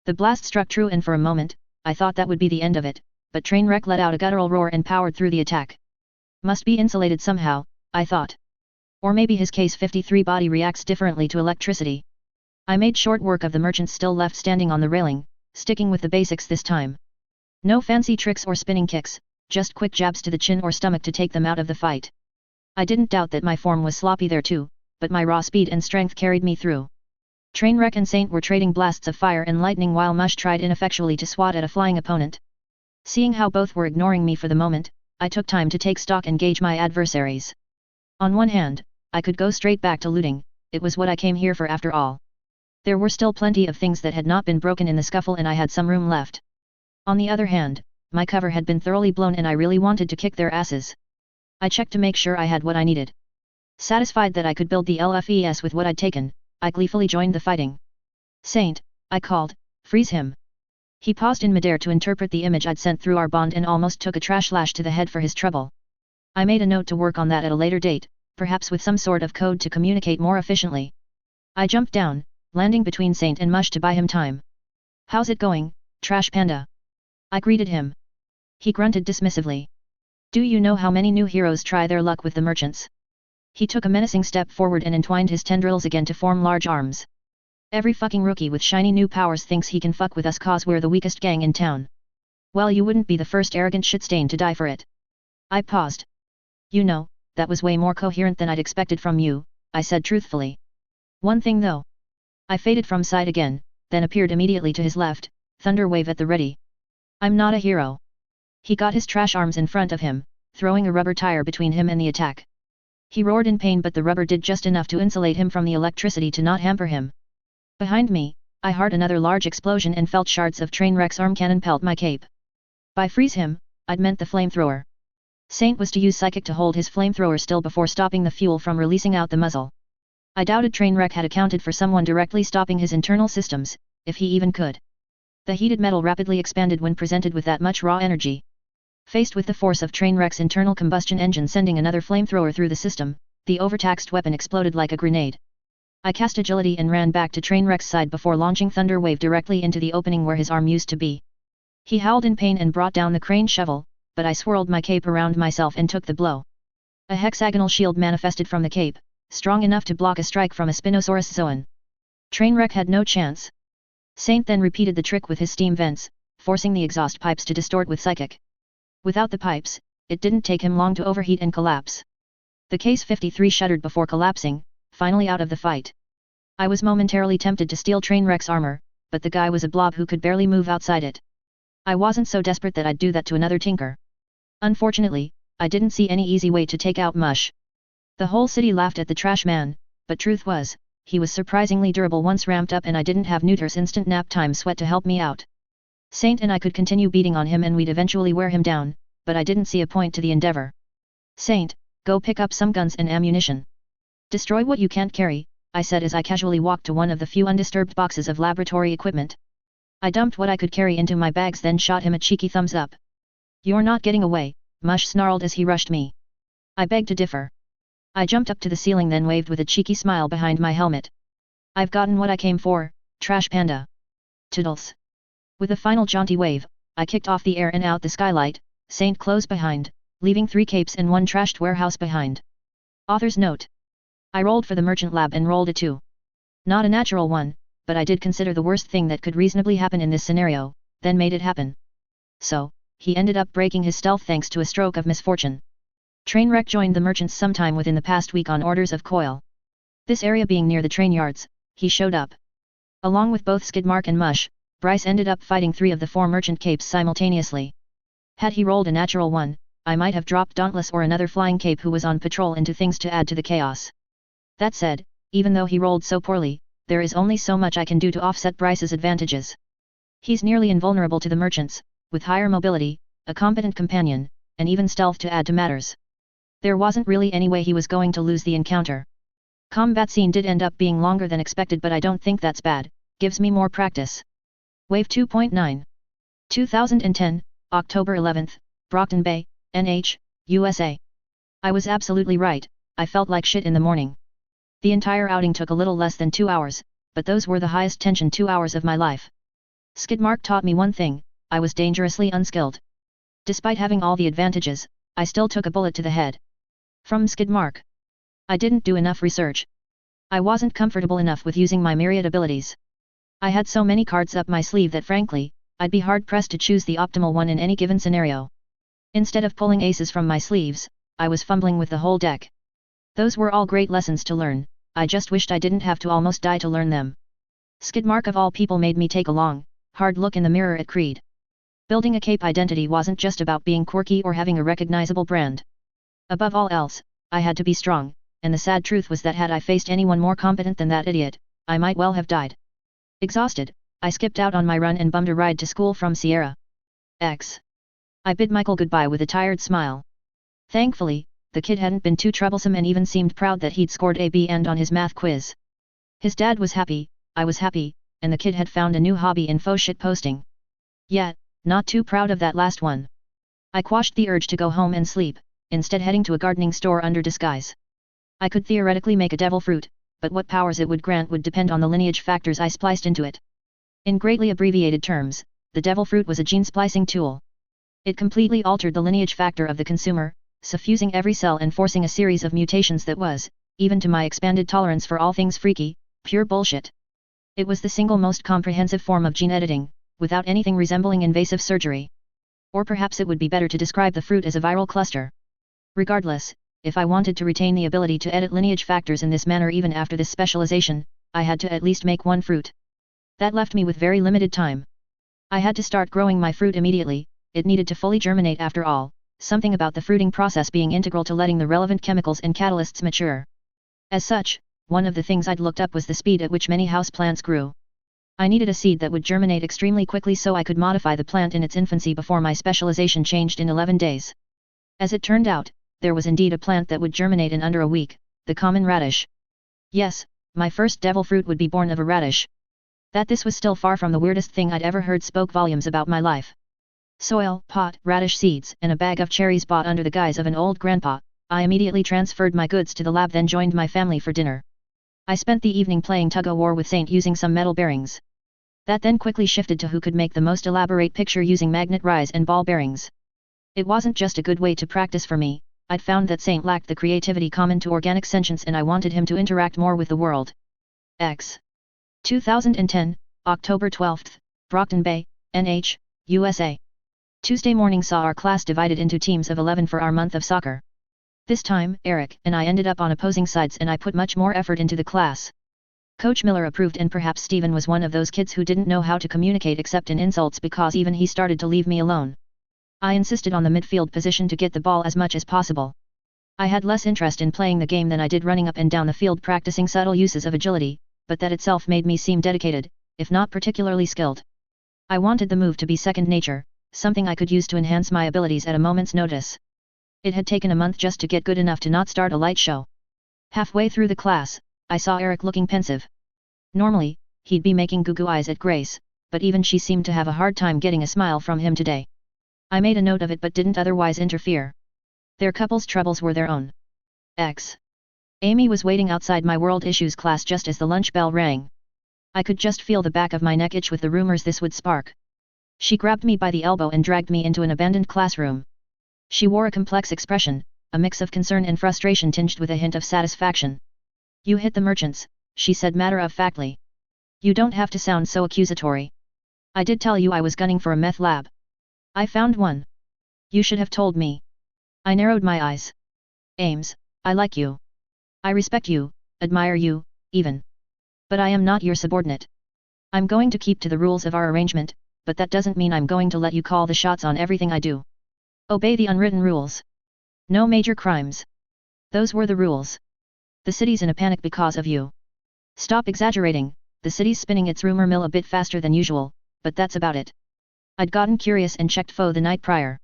The blast struck true, and for a moment, I thought that would be the end of it, but Trainwreck let out a guttural roar and powered through the attack. Must be insulated somehow, I thought. Or maybe his Case 53 body reacts differently to electricity. I made short work of the merchants still left standing on the railing, sticking with the basics this time. No fancy tricks or spinning kicks, just quick jabs to the chin or stomach to take them out of the fight. I didn't doubt that my form was sloppy there too, but my raw speed and strength carried me through. Trainwreck and Saint were trading blasts of fire and lightning while Mush tried ineffectually to swat at a flying opponent. Seeing how both were ignoring me for the moment, I took time to take stock and gauge my adversaries. On one hand, I could go straight back to looting, it was what I came here for after all. There were still plenty of things that had not been broken in the scuffle and I had some room left. On the other hand, my cover had been thoroughly blown and I really wanted to kick their asses. I checked to make sure I had what I needed. Satisfied that I could build the LFES with what I'd taken, I gleefully joined the fighting. "Saint," I called, "freeze him." He paused in midair to interpret the image I'd sent through our bond and almost took a trash lash to the head for his trouble. I made a note to work on that at a later date, perhaps with some sort of code to communicate more efficiently. I jumped down, landing between Saint and Mush to buy him time. "How's it going, Trash Panda?" I greeted him. He grunted dismissively. "Do you know how many new heroes try their luck with the merchants?" He took a menacing step forward and entwined his tendrils again to form large arms. "Every fucking rookie with shiny new powers thinks he can fuck with us cause we're the weakest gang in town. Well, you wouldn't be the first arrogant shitstain to die for it." I paused. "You know, that was way more coherent than I'd expected from you," I said truthfully. "One thing though." I faded from sight again, then appeared immediately to his left, thunder wave at the ready. "I'm not a hero." He got his trash arms in front of him, throwing a rubber tire between him and the attack. He roared in pain, but the rubber did just enough to insulate him from the electricity to not hamper him. Behind me, I heard another large explosion and felt shards of Trainwreck's arm cannon pelt my cape. By freeze him, I'd meant the flamethrower. Saint was to use psychic to hold his flamethrower still before stopping the fuel from releasing out the muzzle. I doubted Trainwreck had accounted for someone directly stopping his internal systems, if he even could. The heated metal rapidly expanded when presented with that much raw energy. Faced with the force of Trainwreck's internal combustion engine sending another flamethrower through the system, the overtaxed weapon exploded like a grenade. I cast agility and ran back to Trainwreck's side before launching Thunder Wave directly into the opening where his arm used to be. He howled in pain and brought down the crane shovel, but I swirled my cape around myself and took the blow. A hexagonal shield manifested from the cape, strong enough to block a strike from a Spinosaurus Zoan. Trainwreck had no chance. Saint then repeated the trick with his steam vents, forcing the exhaust pipes to distort with psychic. Without the pipes, it didn't take him long to overheat and collapse. The Case 53 shuddered before collapsing, finally out of the fight. I was momentarily tempted to steal Trainwreck's armor, but the guy was a blob who could barely move outside it. I wasn't so desperate that I'd do that to another tinker. Unfortunately, I didn't see any easy way to take out Mush. The whole city laughed at the trash man, but truth was, he was surprisingly durable once ramped up and I didn't have Neuter's instant nap time sweat to help me out. Saint and I could continue beating on him and we'd eventually wear him down, but I didn't see a point to the endeavor. Saint, go pick up some guns and ammunition. Destroy what you can't carry, I said as I casually walked to one of the few undisturbed boxes of laboratory equipment. I dumped what I could carry into my bags then shot him a cheeky thumbs up. You're not getting away, Mush snarled as he rushed me. I begged to differ. I jumped up to the ceiling then waved with a cheeky smile behind my helmet. I've gotten what I came for, Trash Panda. Toodles. With a final jaunty wave, I kicked off the air and out the skylight, Saint close behind, leaving 3 capes and 1 trashed warehouse behind. Author's note. I rolled for the merchant lab and rolled a 2. Not a natural one, but I did consider the worst thing that could reasonably happen in this scenario, then made it happen. So, he ended up breaking his stealth thanks to a stroke of misfortune. Trainwreck joined the merchants sometime within the past week on orders of Coil. This area being near the train yards, he showed up. Along with both Skidmark and Mush, Bryce ended up fighting 3 of the 4 merchant capes simultaneously. Had he rolled a natural one, I might have dropped Dauntless or another flying cape who was on patrol into things to add to the chaos. That said, even though he rolled so poorly, there is only so much I can do to offset Bryce's advantages. He's nearly invulnerable to the merchants, with higher mobility, a competent companion, and even stealth to add to matters. There wasn't really any way he was going to lose the encounter. Combat scene did end up being longer than expected but I don't think that's bad, gives me more practice. Wave 2.9. 2010, October 11th, Brockton Bay, NH, USA. I was absolutely right, I felt like shit in the morning. The entire outing took a little less than 2 hours, but those were the highest tension 2 hours of my life. Skidmark taught me one thing, I was dangerously unskilled. Despite having all the advantages, I still took a bullet to the head. From Skidmark. I didn't do enough research. I wasn't comfortable enough with using my myriad abilities. I had so many cards up my sleeve that frankly, I'd be hard-pressed to choose the optimal one in any given scenario. Instead of pulling aces from my sleeves, I was fumbling with the whole deck. Those were all great lessons to learn, I just wished I didn't have to almost die to learn them. Skidmark of all people made me take a long, hard look in the mirror at Creed. Building a cape identity wasn't just about being quirky or having a recognizable brand. Above all else, I had to be strong, and the sad truth was that had I faced anyone more competent than that idiot, I might well have died. Exhausted, I skipped out on my run and bummed a ride to school from Sierra X. I bid Michael goodbye with a tired smile. Thankfully, the kid hadn't been too troublesome and even seemed proud that he'd scored a B and on his math quiz. His dad was happy, I was happy, and the kid had found a new hobby in faux shit posting. Yet, not too proud of that last one. I quashed the urge to go home and sleep, instead heading to a gardening store under disguise. I could theoretically make a devil fruit, but what powers it would grant would depend on the lineage factors I spliced into it. In greatly abbreviated terms, the devil fruit was a gene splicing tool. It completely altered the lineage factor of the consumer, suffusing every cell and forcing a series of mutations that was, even to my expanded tolerance for all things freaky, pure bullshit. It was the single most comprehensive form of gene editing, without anything resembling invasive surgery. Or perhaps it would be better to describe the fruit as a viral cluster. Regardless, if I wanted to retain the ability to edit lineage factors in this manner even after this specialization, I had to at least make one fruit. That left me with very limited time. I had to start growing my fruit immediately, it needed to fully germinate after all, something about the fruiting process being integral to letting the relevant chemicals and catalysts mature. As such, one of the things I'd looked up was the speed at which many houseplants grew. I needed a seed that would germinate extremely quickly so I could modify the plant in its infancy before my specialization changed in 11 days. As it turned out, there was indeed a plant that would germinate in under a week, the common radish. Yes, my first devil fruit would be born of a radish. That this was still far from the weirdest thing I'd ever heard spoke volumes about my life. Soil, pot, radish seeds, and a bag of cherries bought under the guise of an old grandpa, I immediately transferred my goods to the lab then joined my family for dinner. I spent the evening playing tug-o-war with Saint using some metal bearings. That then quickly shifted to who could make the most elaborate picture using magnet rise and ball bearings. It wasn't just a good way to practice for me, I'd found that Saint lacked the creativity common to organic sentience and I wanted him to interact more with the world. X. 2010, October 12th, Brockton Bay, NH, USA. Tuesday morning saw our class divided into teams of 11 for our month of soccer. This time, Eric and I ended up on opposing sides and I put much more effort into the class. Coach Miller approved, and perhaps Steven was one of those kids who didn't know how to communicate except in insults, because even he started to leave me alone. I insisted on the midfield position to get the ball as much as possible. I had less interest in playing the game than I did running up and down the field practicing subtle uses of agility, but that itself made me seem dedicated, if not particularly skilled. I wanted the move to be second nature, something I could use to enhance my abilities at a moment's notice. It had taken a month just to get good enough to not start a light show. Halfway through the class, I saw Eric looking pensive. Normally, he'd be making goo-goo eyes at Grace, but even she seemed to have a hard time getting a smile from him today. I made a note of it but didn't otherwise interfere. Their couple's troubles were their own. Amy was waiting outside my world issues class just as the lunch bell rang. I could just feel the back of my neck itch with the rumors this would spark. She grabbed me by the elbow and dragged me into an abandoned classroom. She wore a complex expression, a mix of concern and frustration tinged with a hint of satisfaction. "You hit the merchants," she said matter-of-factly. "You don't have to sound so accusatory. I did tell you I was gunning for a meth lab. I found one. You should have told me." I narrowed my eyes. "Ames, I like you. I respect you, admire you, even. But I am not your subordinate. I'm going to keep to the rules of our arrangement, but that doesn't mean I'm going to let you call the shots on everything I do. Obey the unwritten rules. No major crimes. Those were the rules. The city's in a panic because of you. Stop exaggerating, the city's spinning its rumor mill a bit faster than usual, but that's about it." I'd gotten curious and checked Faux the night prior.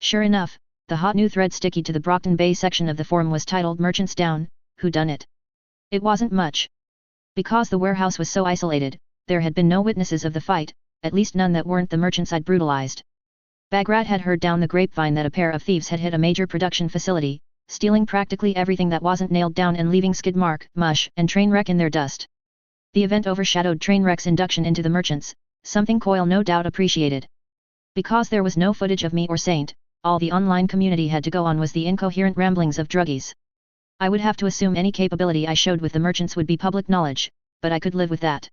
Sure enough, the hot new thread sticky to the Brockton Bay section of the forum was titled "Merchants Down, Who Done It?" It wasn't much. Because the warehouse was so isolated, there had been no witnesses of the fight, at least none that weren't the merchants I'd brutalized. Bagrat had heard down the grapevine that a pair of thieves had hit a major production facility, stealing practically everything that wasn't nailed down and leaving skid mark, mush, and train wreck in their dust. The event overshadowed Trainwreck's induction into the merchants, something Coyle no doubt appreciated. Because there was no footage of me or Saint, all the online community had to go on was the incoherent ramblings of druggies. I would have to assume any capability I showed with the merchants would be public knowledge, but I could live with that.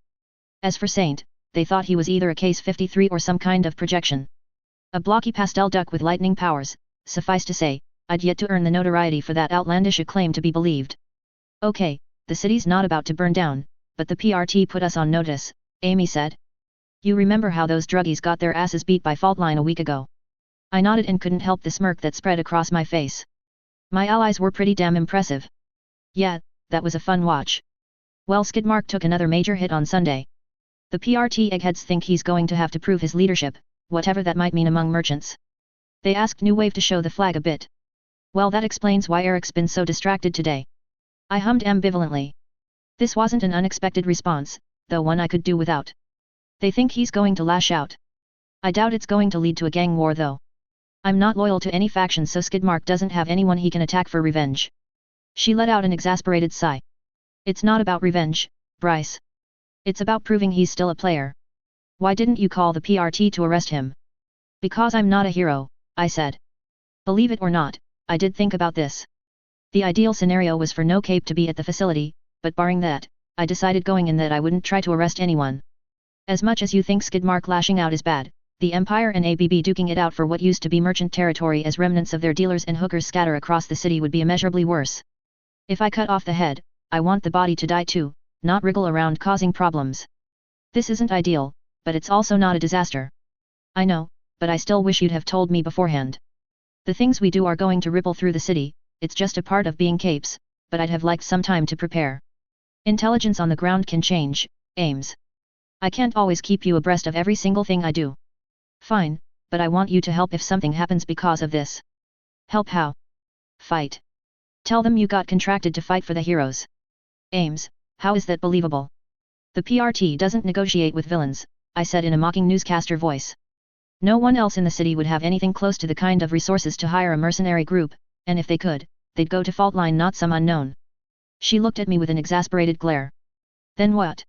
As for Saint, they thought he was either a Case 53 or some kind of projection. A blocky pastel duck with lightning powers, suffice to say, I'd yet to earn the notoriety for that outlandish acclaim to be believed. "Okay, the city's not about to burn down, but the PRT put us on notice," Amy said. "You remember how those druggies got their asses beat by Faultline a week ago?" I nodded and couldn't help the smirk that spread across my face. My allies were pretty damn impressive. Yeah, that was a fun watch. Well, Skidmark took another major hit on Sunday. The PRT eggheads think he's going to have to prove his leadership, whatever that might mean among merchants. They asked New Wave to show the flag a bit. Well, that explains why Eric's been so distracted today. I hummed ambivalently. This wasn't an unexpected response, though one I could do without. They think he's going to lash out. I doubt it's going to lead to a gang war though. I'm not loyal to any faction, so Skidmark doesn't have anyone he can attack for revenge. She let out an exasperated sigh. It's not about revenge, Bryce. It's about proving he's still a player. Why didn't you call the PRT to arrest him? Because I'm not a hero, I said. Believe it or not, I did think about this. The ideal scenario was for no cape to be at the facility, but barring that, I decided going in that I wouldn't try to arrest anyone. As much as you think Skidmark lashing out is bad, the Empire and ABB duking it out for what used to be merchant territory as remnants of their dealers and hookers scatter across the city would be immeasurably worse. If I cut off the head, I want the body to die too, not wriggle around causing problems. This isn't ideal, but it's also not a disaster. I know, but I still wish you'd have told me beforehand. The things we do are going to ripple through the city, it's just a part of being capes, but I'd have liked some time to prepare. Intelligence on the ground can change, Ames. I can't always keep you abreast of every single thing I do. Fine, but I want you to help if something happens because of this. Help how? Fight. Tell them you got contracted to fight for the heroes. Ames, how is that believable? The PRT doesn't negotiate with villains, I said in a mocking newscaster voice. No one else in the city would have anything close to the kind of resources to hire a mercenary group, and if they could, they'd go to Faultline, not some unknown. She looked at me with an exasperated glare. Then what?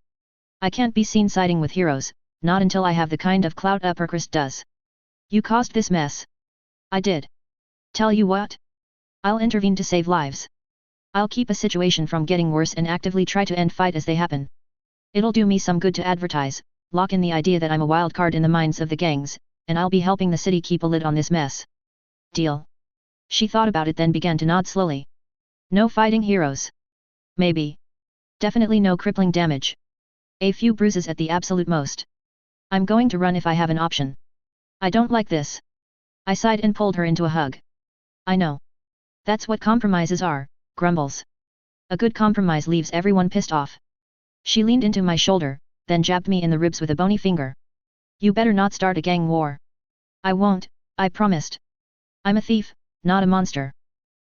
I can't be seen siding with heroes, not until I have the kind of clout Uppercrest does. You caused this mess. I did. Tell you what? I'll intervene to save lives. I'll keep a situation from getting worse and actively try to end fight as they happen. It'll do me some good to advertise, lock in the idea that I'm a wild card in the minds of the gangs, and I'll be helping the city keep a lid on this mess. Deal. She thought about it, then began to nod slowly. No fighting heroes. Maybe. Definitely no crippling damage. A few bruises at the absolute most. I'm going to run if I have an option. I don't like this. I sighed and pulled her into a hug. I know. That's what compromises are, grumbles. A good compromise leaves everyone pissed off. She leaned into my shoulder, then jabbed me in the ribs with a bony finger. You better not start a gang war. I won't, I promised. I'm a thief, not a monster.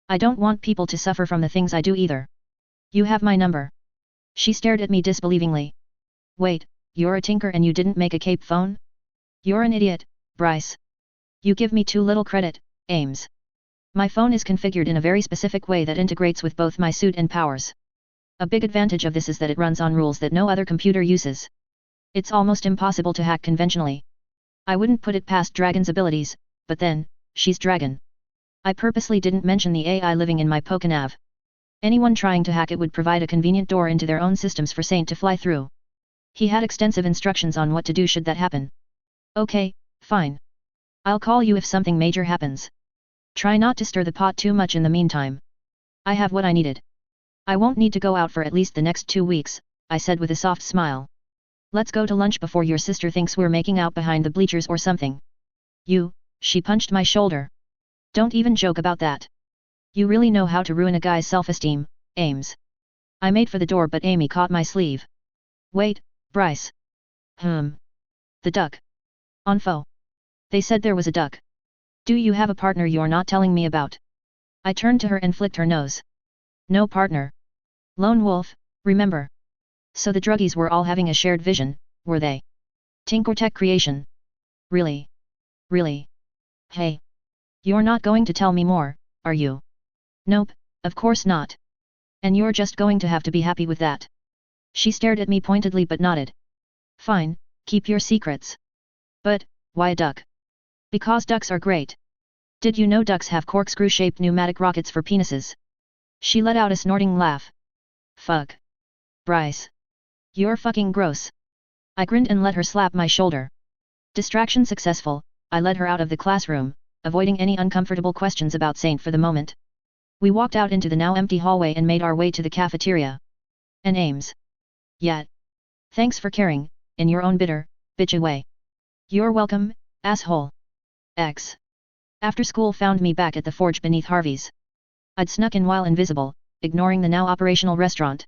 I don't want people to suffer from the things I do either. You have my number. She stared at me disbelievingly. Wait, you're a tinker and you didn't make a cape phone? You're an idiot, Bryce. You give me too little credit, Ames. My phone is configured in a very specific way that integrates with both my suit and powers. A big advantage of this is that it runs on rules that no other computer uses. It's almost impossible to hack conventionally. I wouldn't put it past Dragon's abilities, but then, she's Dragon. I purposely didn't mention the AI living in my Pokenav. Anyone trying to hack it would provide a convenient door into their own systems for Saint to fly through. He had extensive instructions on what to do should that happen. Okay, fine. I'll call you if something major happens. Try not to stir the pot too much in the meantime. I have what I needed. I won't need to go out for at least the next 2 weeks, I said with a soft smile. Let's go to lunch before your sister thinks we're making out behind the bleachers or something. She punched my shoulder. Don't even joke about that. You really know how to ruin a guy's self-esteem, Ames. I made for the door but Amy caught my sleeve. Wait, Bryce. The duck. Info. They said there was a duck. Do you have a partner you're not telling me about? I turned to her and flicked her nose. No partner. Lone wolf, remember? So the druggies were all having a shared vision, were they? Tinkortech creation. Really? Really? Hey. You're not going to tell me more, are you? Nope, of course not. And you're just going to have to be happy with that. She stared at me pointedly but nodded. Fine, keep your secrets. But, why a duck? Because ducks are great. Did you know ducks have corkscrew-shaped pneumatic rockets for penises? She let out a snorting laugh. Fuck. Bryce. You're fucking gross. I grinned and let her slap my shoulder. Distraction successful, I led her out of the classroom, avoiding any uncomfortable questions about Saint for the moment. We walked out into the now empty hallway and made our way to the cafeteria. And Ames. Yeah. Thanks for caring, in your own bitter, bitchy way. You're welcome, asshole. X. After school found me back at the forge beneath Harvey's. I'd snuck in while invisible, ignoring the now operational restaurant.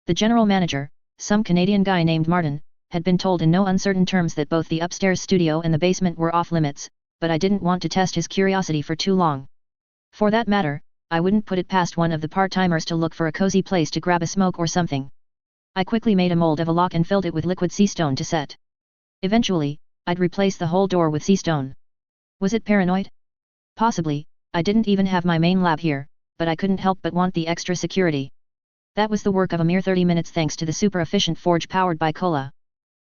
The general manager, some Canadian guy named Martin, had been told in no uncertain terms that both the upstairs studio and the basement were off limits, but I didn't want to test his curiosity for too long. For that matter, I wouldn't put it past one of the part-timers to look for a cozy place to grab a smoke or something. I quickly made a mold of a lock and filled it with liquid sea stone to set. Eventually, I'd replace the whole door with sea stone. Was it paranoid? Possibly. I didn't even have my main lab here, but I couldn't help but want the extra security. That was the work of a mere 30 minutes thanks to the super-efficient forge powered by cola.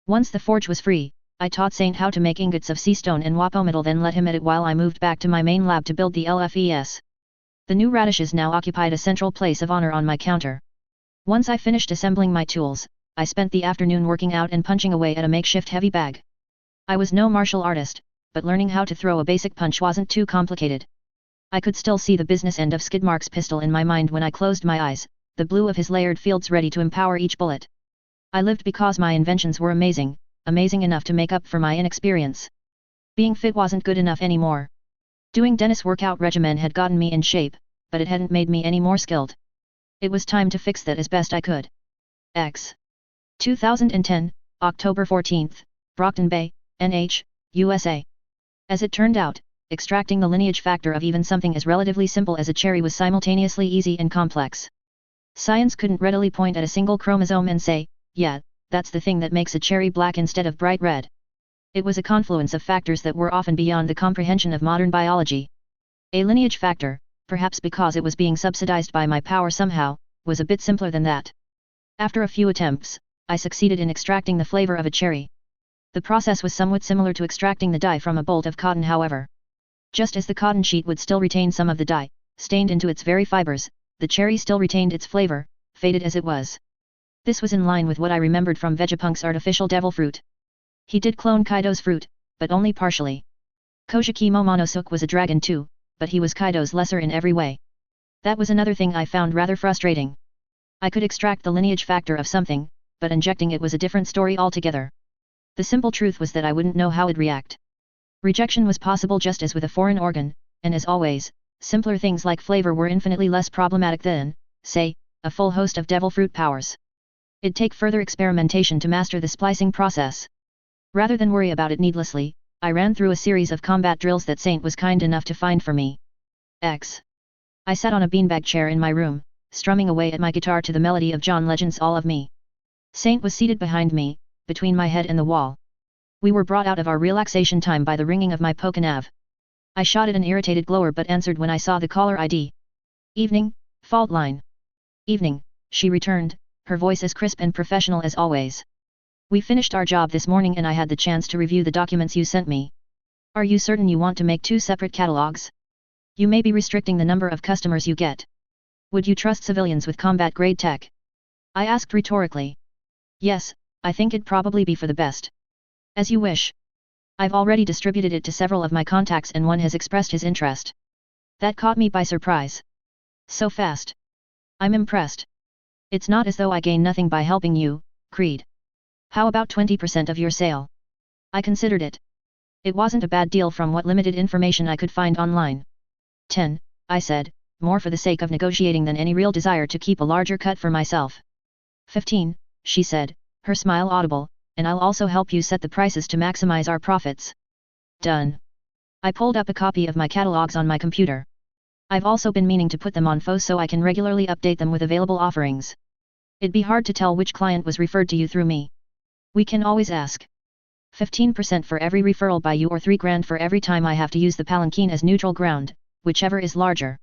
Once the forge was free, I taught Saint how to make ingots of sea stone and wapometal, then let him at it while I moved back to my main lab to build the LFES. The new radishes now occupied a central place of honor on my counter. Once I finished assembling my tools, I spent the afternoon working out and punching away at a makeshift heavy bag. I was no martial artist, but learning how to throw a basic punch wasn't too complicated. I could still see the business end of Skidmark's pistol in my mind when I closed my eyes, the blue of his layered fields ready to empower each bullet. I lived because my inventions were amazing, amazing enough to make up for my inexperience. Being fit wasn't good enough anymore. Doing Dennis' workout regimen had gotten me in shape, but it hadn't made me any more skilled. It was time to fix that as best I could. X. 2010, October 14th, Brockton Bay, NH, USA. As it turned out, extracting the lineage factor of even something as relatively simple as a cherry was simultaneously easy and complex. Science couldn't readily point at a single chromosome and say, yeah, that's the thing that makes a cherry black instead of bright red. It was a confluence of factors that were often beyond the comprehension of modern biology. A lineage factor, perhaps because it was being subsidized by my power somehow, was a bit simpler than that. After a few attempts, I succeeded in extracting the flavor of a cherry. The process was somewhat similar to extracting the dye from a bolt of cotton, however. Just as the cotton sheet would still retain some of the dye, stained into its very fibers, the cherry still retained its flavor, faded as it was. This was in line with what I remembered from Vegapunk's artificial devil fruit. He did clone Kaido's fruit, but only partially. Kojiki Momonosuke was a dragon too, but he was Kaido's lesser in every way. That was another thing I found rather frustrating. I could extract the lineage factor of something, but injecting it was a different story altogether. The simple truth was that I wouldn't know how it'd react. Rejection was possible just as with a foreign organ, and as always, simpler things like flavor were infinitely less problematic than, say, a full host of devil fruit powers. It'd take further experimentation to master the splicing process. Rather than worry about it needlessly, I ran through a series of combat drills that Saint was kind enough to find for me. I sat on a beanbag chair in my room, strumming away at my guitar to the melody of John Legend's All of Me. Saint was seated behind me, between my head and the wall. We were brought out of our relaxation time by the ringing of my Pokenav. I shot at an irritated glower but answered when I saw the caller ID. Evening, fault line. Evening, she returned, her voice as crisp and professional as always. We finished our job this morning and I had the chance to review the documents you sent me. Are you certain you want to make 2 separate catalogs? You may be restricting the number of customers you get. Would you trust civilians with combat-grade tech? I asked rhetorically. Yes, I think it'd probably be for the best. As you wish. I've already distributed it to several of my contacts and one has expressed his interest. That caught me by surprise. So fast. I'm impressed. It's not as though I gain nothing by helping you, Creed. How about 20% of your sale? I considered it. It wasn't a bad deal from what limited information I could find online. 10, I said, more for the sake of negotiating than any real desire to keep a larger cut for myself. 15, she said, her smile audible, and I'll also help you set the prices to maximize our profits. Done. I pulled up a copy of my catalogs on my computer. I've also been meaning to put them on FO so I can regularly update them with available offerings. It'd be hard to tell which client was referred to you through me. We can always ask. 15% for every referral by you or $3,000 for every time I have to use the palanquin as neutral ground, whichever is larger.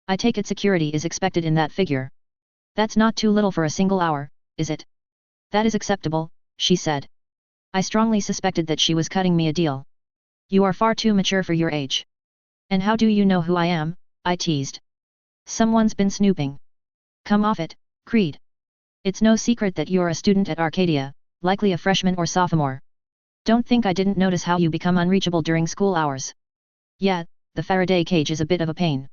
I take it security is expected in that figure. That's not too little for a single hour, is it? That is acceptable, she said. I strongly suspected that she was cutting me a deal. You are far too mature for your age. And how do you know who I am? I teased. Someone's been snooping. Come off it, Creed. It's no secret that you're a student at Arcadia, likely a freshman or sophomore. Don't think I didn't notice how you become unreachable during school hours. Yeah, the Faraday cage is a bit of a pain.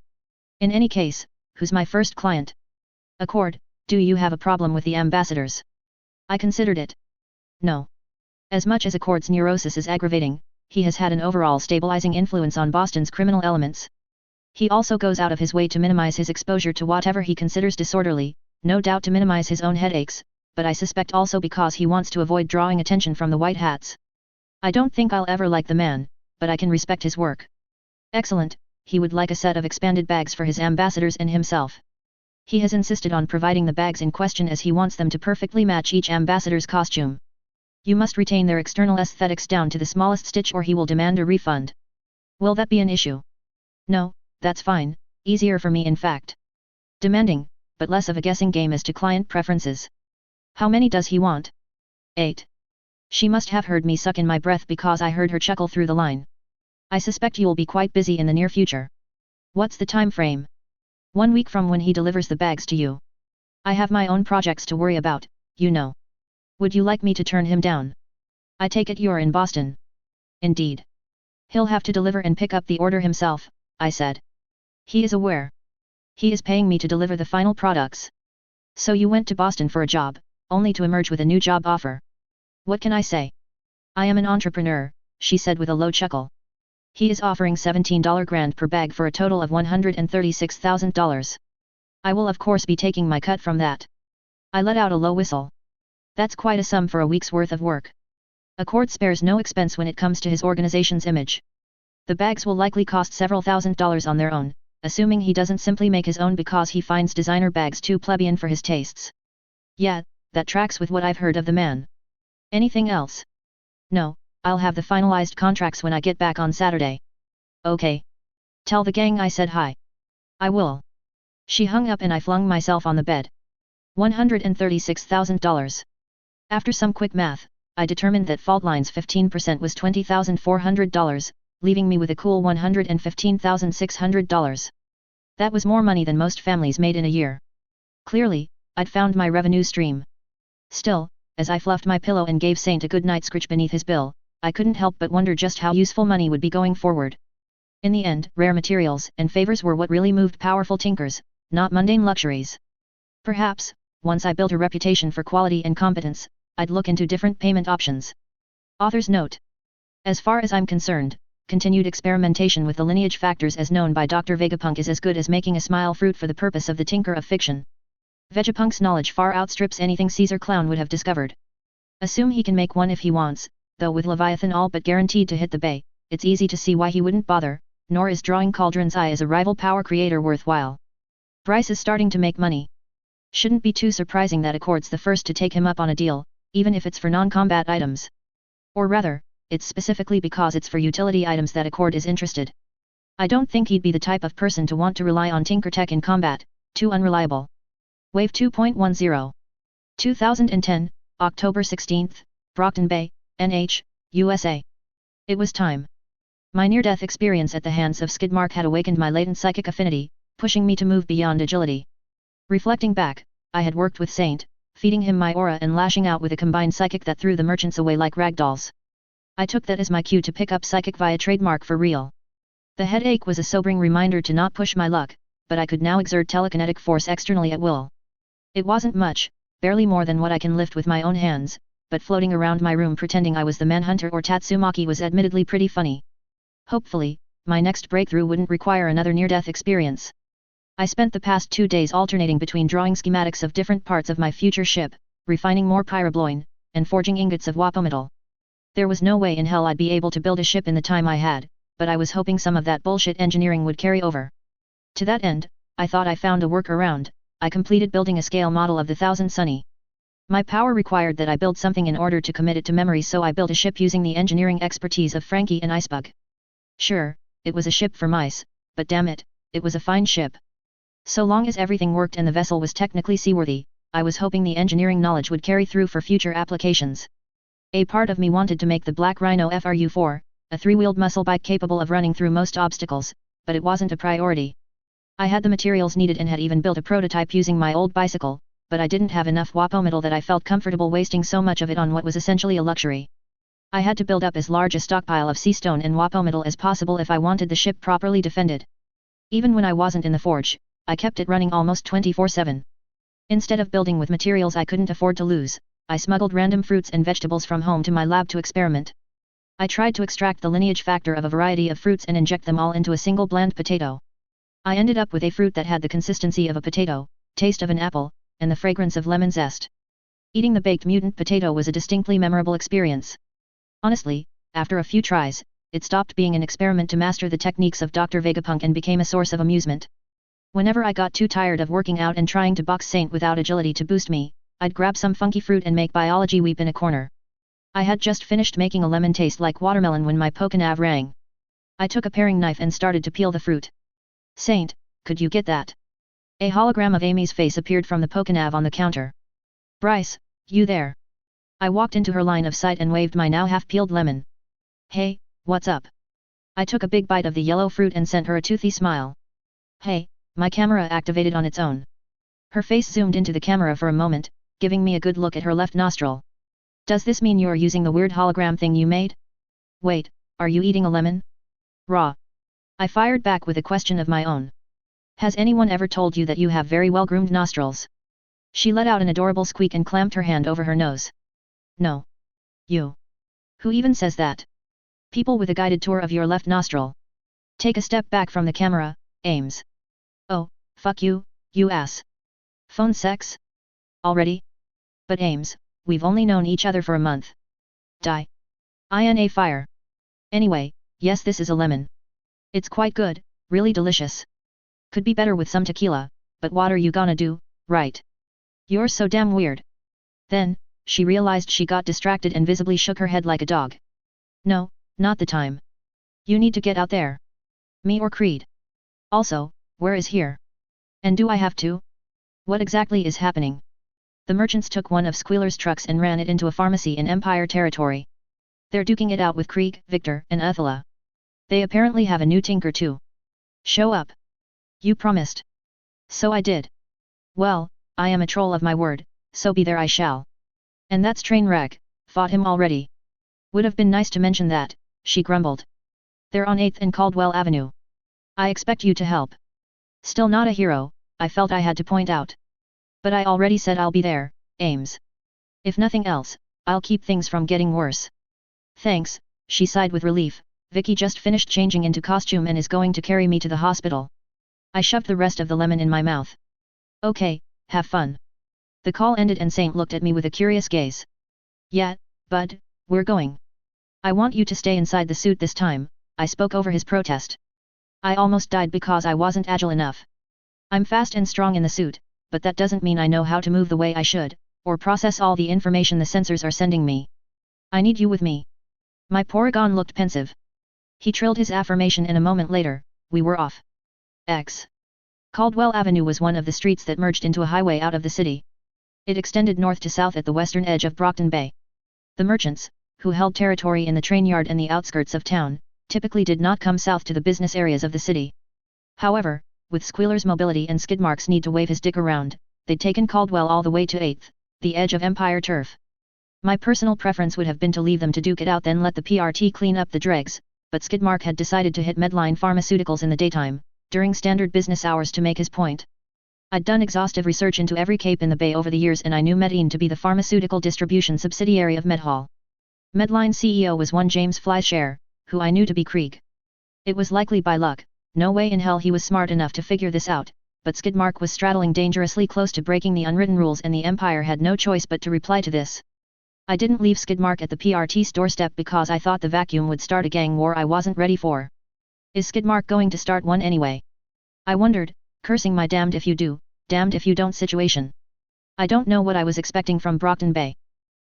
In any case, who's my first client? Accord, do you have a problem with the ambassadors? I considered it. No. As much as Accord's neurosis is aggravating, he has had an overall stabilizing influence on Boston's criminal elements. He also goes out of his way to minimize his exposure to whatever he considers disorderly, no doubt to minimize his own headaches, but I suspect also because he wants to avoid drawing attention from the white hats. I don't think I'll ever like the man, but I can respect his work. Excellent, he would like a set of expanded bags for his ambassadors and himself. He has insisted on providing the bags in question as he wants them to perfectly match each ambassador's costume. You must retain their external aesthetics down to the smallest stitch or he will demand a refund. Will that be an issue? No, that's fine, easier for me in fact. Demanding, but less of a guessing game as to client preferences. How many does he want? 8. She must have heard me suck in my breath because I heard her chuckle through the line. I suspect you'll be quite busy in the near future. What's the time frame? 1 week from when he delivers the bags to you. I have my own projects to worry about, you know. Would you like me to turn him down? I take it you're in Boston. Indeed. He'll have to deliver and pick up the order himself, I said. He is aware. He is paying me to deliver the final products. So you went to Boston for a job, only to emerge with a new job offer. What can I say? I am an entrepreneur, she said with a low chuckle. He is offering $17,000 per bag for a total of $136,000. I will of course be taking my cut from that. I let out a low whistle. That's quite a sum for a week's worth of work. Accord spares no expense when it comes to his organization's image. The bags will likely cost several $1,000s on their own, assuming he doesn't simply make his own because he finds designer bags too plebeian for his tastes. Yeah, that tracks with what I've heard of the man. Anything else? No, I'll have the finalized contracts when I get back on Saturday. Okay. Tell the gang I said hi. I will. She hung up and I flung myself on the bed. $136,000. After some quick math, I determined that Faultline's 15% was $20,400, leaving me with a cool $115,600. That was more money than most families made in a year. Clearly, I'd found my revenue stream. Still, as I fluffed my pillow and gave Saint a good night scritch beneath his bill, I couldn't help but wonder just how useful money would be going forward. In the end, rare materials and favors were what really moved powerful tinkers, not mundane luxuries. Perhaps, once I built a reputation for quality and competence, I'd look into different payment options. Author's note. As far as I'm concerned, continued experimentation with the lineage factors as known by Dr. Vegapunk is as good as making a smile fruit for the purpose of the tinker of fiction. Vegapunk's knowledge far outstrips anything Caesar Clown would have discovered. Assume he can make one if he wants, though with Leviathan all but guaranteed to hit the bay, it's easy to see why he wouldn't bother, nor is drawing Cauldron's eye as a rival power creator worthwhile. Bryce is starting to make money. Shouldn't be too surprising that Accord's the first to take him up on a deal, even if it's for non-combat items. Or rather, it's specifically because it's for utility items that Accord is interested. I don't think he'd be the type of person to want to rely on Tinker Tech in combat, too unreliable. Wave 2.10. 2010, October 16, Brockton Bay, NH, USA. It was time. My near-death experience at the hands of Skidmark had awakened my latent psychic affinity, pushing me to move beyond agility. Reflecting back, I had worked with Saint, feeding him my aura and lashing out with a combined psychic that threw the merchants away like ragdolls. I took that as my cue to pick up psychic via trademark for real. The headache was a sobering reminder to not push my luck, but I could now exert telekinetic force externally at will. It wasn't much, barely more than what I can lift with my own hands, but floating around my room pretending I was the Manhunter or Tatsumaki was admittedly pretty funny. Hopefully, my next breakthrough wouldn't require another near-death experience. I spent the past 2 days alternating between drawing schematics of different parts of my future ship, refining more pyrobloin, and forging ingots of wapometal. There was no way in hell I'd be able to build a ship in the time I had, but I was hoping some of that bullshit engineering would carry over. To that end, I thought I found a workaround. I completed building a scale model of the Thousand Sunny. My power required that I build something in order to commit it to memory, so I built a ship using the engineering expertise of Frankie and Icebug. Sure, it was a ship for mice, but damn it, it was a fine ship. So long as everything worked and the vessel was technically seaworthy, I was hoping the engineering knowledge would carry through for future applications. A part of me wanted to make the Black Rhino FRU-4, a 3-wheeled muscle bike capable of running through most obstacles, but it wasn't a priority. I had the materials needed and had even built a prototype using my old bicycle, but I didn't have enough wapometal that I felt comfortable wasting so much of it on what was essentially a luxury. I had to build up as large a stockpile of sea stone and wapometal as possible if I wanted the ship properly defended. Even when I wasn't in the forge, I kept it running almost 24/7. Instead of building with materials I couldn't afford to lose, I smuggled random fruits and vegetables from home to my lab to experiment. I tried to extract the lineage factor of a variety of fruits and inject them all into a single bland potato. I ended up with a fruit that had the consistency of a potato, taste of an apple, and the fragrance of lemon zest. Eating the baked mutant potato was a distinctly memorable experience. Honestly, after a few tries, it stopped being an experiment to master the techniques of Dr. Vegapunk and became a source of amusement. Whenever I got too tired of working out and trying to box Saint without agility to boost me, I'd grab some funky fruit and make biology weep in a corner. I had just finished making a lemon taste like watermelon when my Pokenav rang. I took a paring knife and started to peel the fruit. Saint, could you get that? A hologram of Amy's face appeared from the Pokenav on the counter. Bryce, you there? I walked into her line of sight and waved my now half-peeled lemon. Hey, what's up? I took a big bite of the yellow fruit and sent her a toothy smile. Hey, my camera activated on its own. Her face zoomed into the camera for a moment, giving me a good look at her left nostril. Does this mean you're using the weird hologram thing you made? Wait, are you eating a lemon? Raw. I fired back with a question of my own. Has anyone ever told you that you have very well-groomed nostrils? She let out an adorable squeak and clamped her hand over her nose. No. You. Who even says that? People with a guided tour of your left nostril. Take a step back from the camera, Ames. Oh, fuck you, you ass. Phone sex? Already? But Ames, we've only known each other for a month. Die. INA fire. Anyway, yes, this is a lemon. It's quite good, really delicious. Could be better with some tequila, but what are you gonna do, right? You're so damn weird. Then, she realized she got distracted and visibly shook her head like a dog. No, not the time. You need to get out there. Me or Creed? Also, where is here? And do I have to? What exactly is happening? The merchants took one of Squealer's trucks and ran it into a pharmacy in Empire territory. They're duking it out with Krieg, Victor, and Uthula. They apparently have a new tinker too. Show up. You promised. So I did. Well, I am a troll of my word, so be there I shall. And that's Trainwreck, fought him already. Would have been nice to mention that, she grumbled. They're on 8th and Caldwell Avenue. I expect you to help. Still not a hero, I felt I had to point out. But I already said I'll be there, Ames. If nothing else, I'll keep things from getting worse. Thanks, she sighed with relief. Vicky just finished changing into costume and is going to carry me to the hospital. I shoved the rest of the lemon in my mouth. Okay, have fun. The call ended and Saint looked at me with a curious gaze. Yeah, bud, we're going. I want you to stay inside the suit this time, I spoke over his protest. I almost died because I wasn't agile enough. I'm fast and strong in the suit, but that doesn't mean I know how to move the way I should, or process all the information the sensors are sending me. I need you with me. My Porygon looked pensive. He trilled his affirmation and a moment later, we were off. Caldwell Avenue was one of the streets that merged into a highway out of the city. It extended north to south at the western edge of Brockton Bay. The merchants, who held territory in the train yard and the outskirts of town, typically did not come south to the business areas of the city. However, with Squealer's mobility and Skidmark's need to wave his dick around, they'd taken Caldwell all the way to 8th, the edge of Empire turf. My personal preference would have been to leave them to duke it out then let the PRT clean up the dregs, but Skidmark had decided to hit Medline Pharmaceuticals in the daytime, during standard business hours to make his point. I'd done exhaustive research into every cape in the Bay over the years and I knew Medine to be the pharmaceutical distribution subsidiary of Medhall. Medline CEO was one James Fleischare, who I knew to be Krieg. It was likely by luck, no way in hell he was smart enough to figure this out, but Skidmark was straddling dangerously close to breaking the unwritten rules and the Empire had no choice but to reply to this. I didn't leave Skidmark at the PRT's doorstep because I thought the vacuum would start a gang war I wasn't ready for. Is Skidmark going to start one anyway? I wondered, cursing my damned if you do, damned if you don't situation. I don't know what I was expecting from Brockton Bay.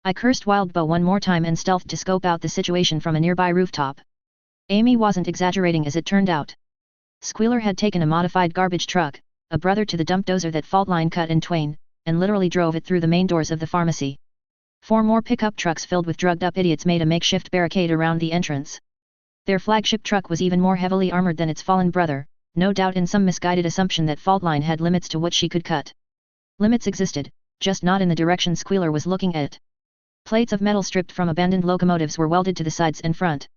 I cursed Wildbow one more time and stealthed to scope out the situation from a nearby rooftop. Amy wasn't exaggerating as it turned out. Squealer had taken a modified garbage truck, a brother to the dump dozer that Faultline cut in twain, and literally drove it through the main doors of the pharmacy. 4 more pickup trucks filled with drugged-up idiots made a makeshift barricade around the entrance. Their flagship truck was even more heavily armored than its fallen brother, no doubt in some misguided assumption that Faultline had limits to what she could cut. Limits existed, just not in the direction Squealer was looking at it. Plates of metal stripped from abandoned locomotives were welded to the sides and front.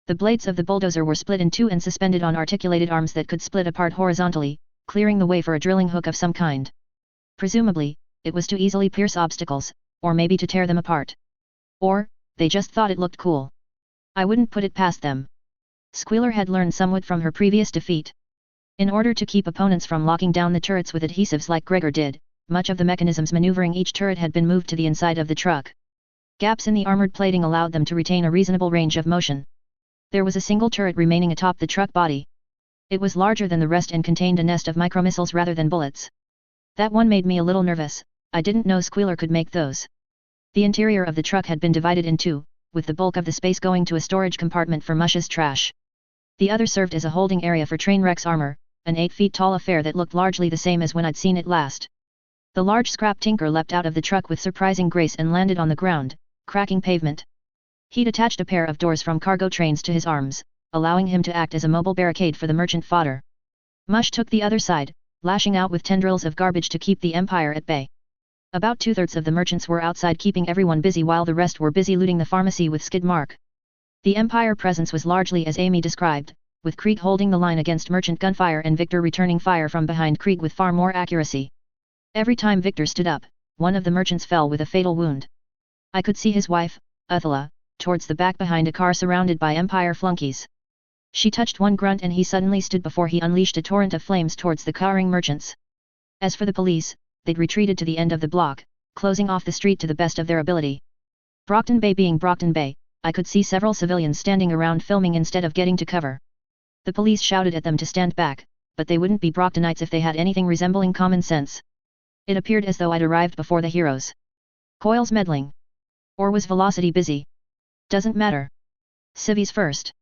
The blades of the bulldozer were split in two and suspended on articulated arms that could split apart horizontally, clearing the way for a drilling hook of some kind. Presumably, it was to easily pierce obstacles, or maybe to tear them apart. Or, they just thought it looked cool. I wouldn't put it past them. Squealer had learned somewhat from her previous defeat. In order to keep opponents from locking down the turrets with adhesives like Gregor did, much of the mechanisms maneuvering each turret had been moved to the inside of the truck. Gaps in the armored plating allowed them to retain a reasonable range of motion. There was a single turret remaining atop the truck body. It was larger than the rest and contained a nest of micromissiles rather than bullets. That one made me a little nervous. I didn't know Squealer could make those. The interior of the truck had been divided in two, with the bulk of the space going to a storage compartment for Mush's trash. The other served as a holding area for Trainwreck's armor, an 8 feet tall affair that looked largely the same as when I'd seen it last. The large scrap tinker leapt out of the truck with surprising grace and landed on the ground, cracking pavement. He'd attached a pair of doors from cargo trains to his arms, allowing him to act as a mobile barricade for the merchant fodder. Mush took the other side, lashing out with tendrils of garbage to keep the Empire at bay. About 2/3 of the merchants were outside keeping everyone busy while the rest were busy looting the pharmacy with Skidmark. The Empire presence was largely as Amy described, with Krieg holding the line against merchant gunfire and Victor returning fire from behind Krieg with far more accuracy. Every time Victor stood up, one of the merchants fell with a fatal wound. I could see his wife, Uthila, towards the back behind a car surrounded by Empire flunkies. She touched one grunt and he suddenly stood before he unleashed a torrent of flames towards the cowering merchants. As for the police, they'd retreated to the end of the block, closing off the street to the best of their ability. Brockton Bay being Brockton Bay, I could see several civilians standing around filming instead of getting to cover. The police shouted at them to stand back, but they wouldn't be Brocktonites if they had anything resembling common sense. It appeared as though I'd arrived before the heroes. Coils meddling. Or was Velocity busy? Doesn't matter. Civvies first.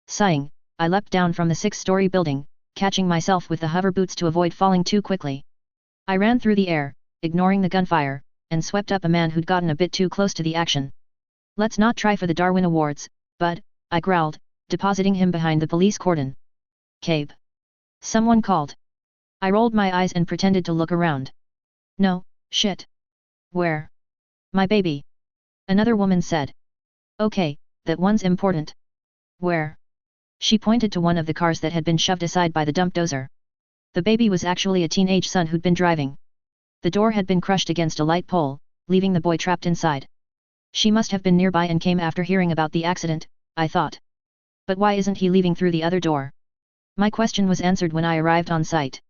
Sighing, I leapt down from the 6-story building, catching myself with the hover boots to avoid falling too quickly. I ran through the air, ignoring the gunfire, and swept up a man who'd gotten a bit too close to the action. Let's not try for the Darwin Awards, bud, I growled, depositing him behind the police cordon. Cabe. Someone called. I rolled my eyes and pretended to look around. No, shit. Where? My baby. Another woman said. Okay, that one's important. Where? She pointed to one of the cars that had been shoved aside by the dump dozer. The baby was actually a teenage son who'd been driving. The door had been crushed against a light pole, leaving the boy trapped inside. She must have been nearby and came after hearing about the accident, I thought. But why isn't he leaving through the other door? My question was answered when I arrived on site.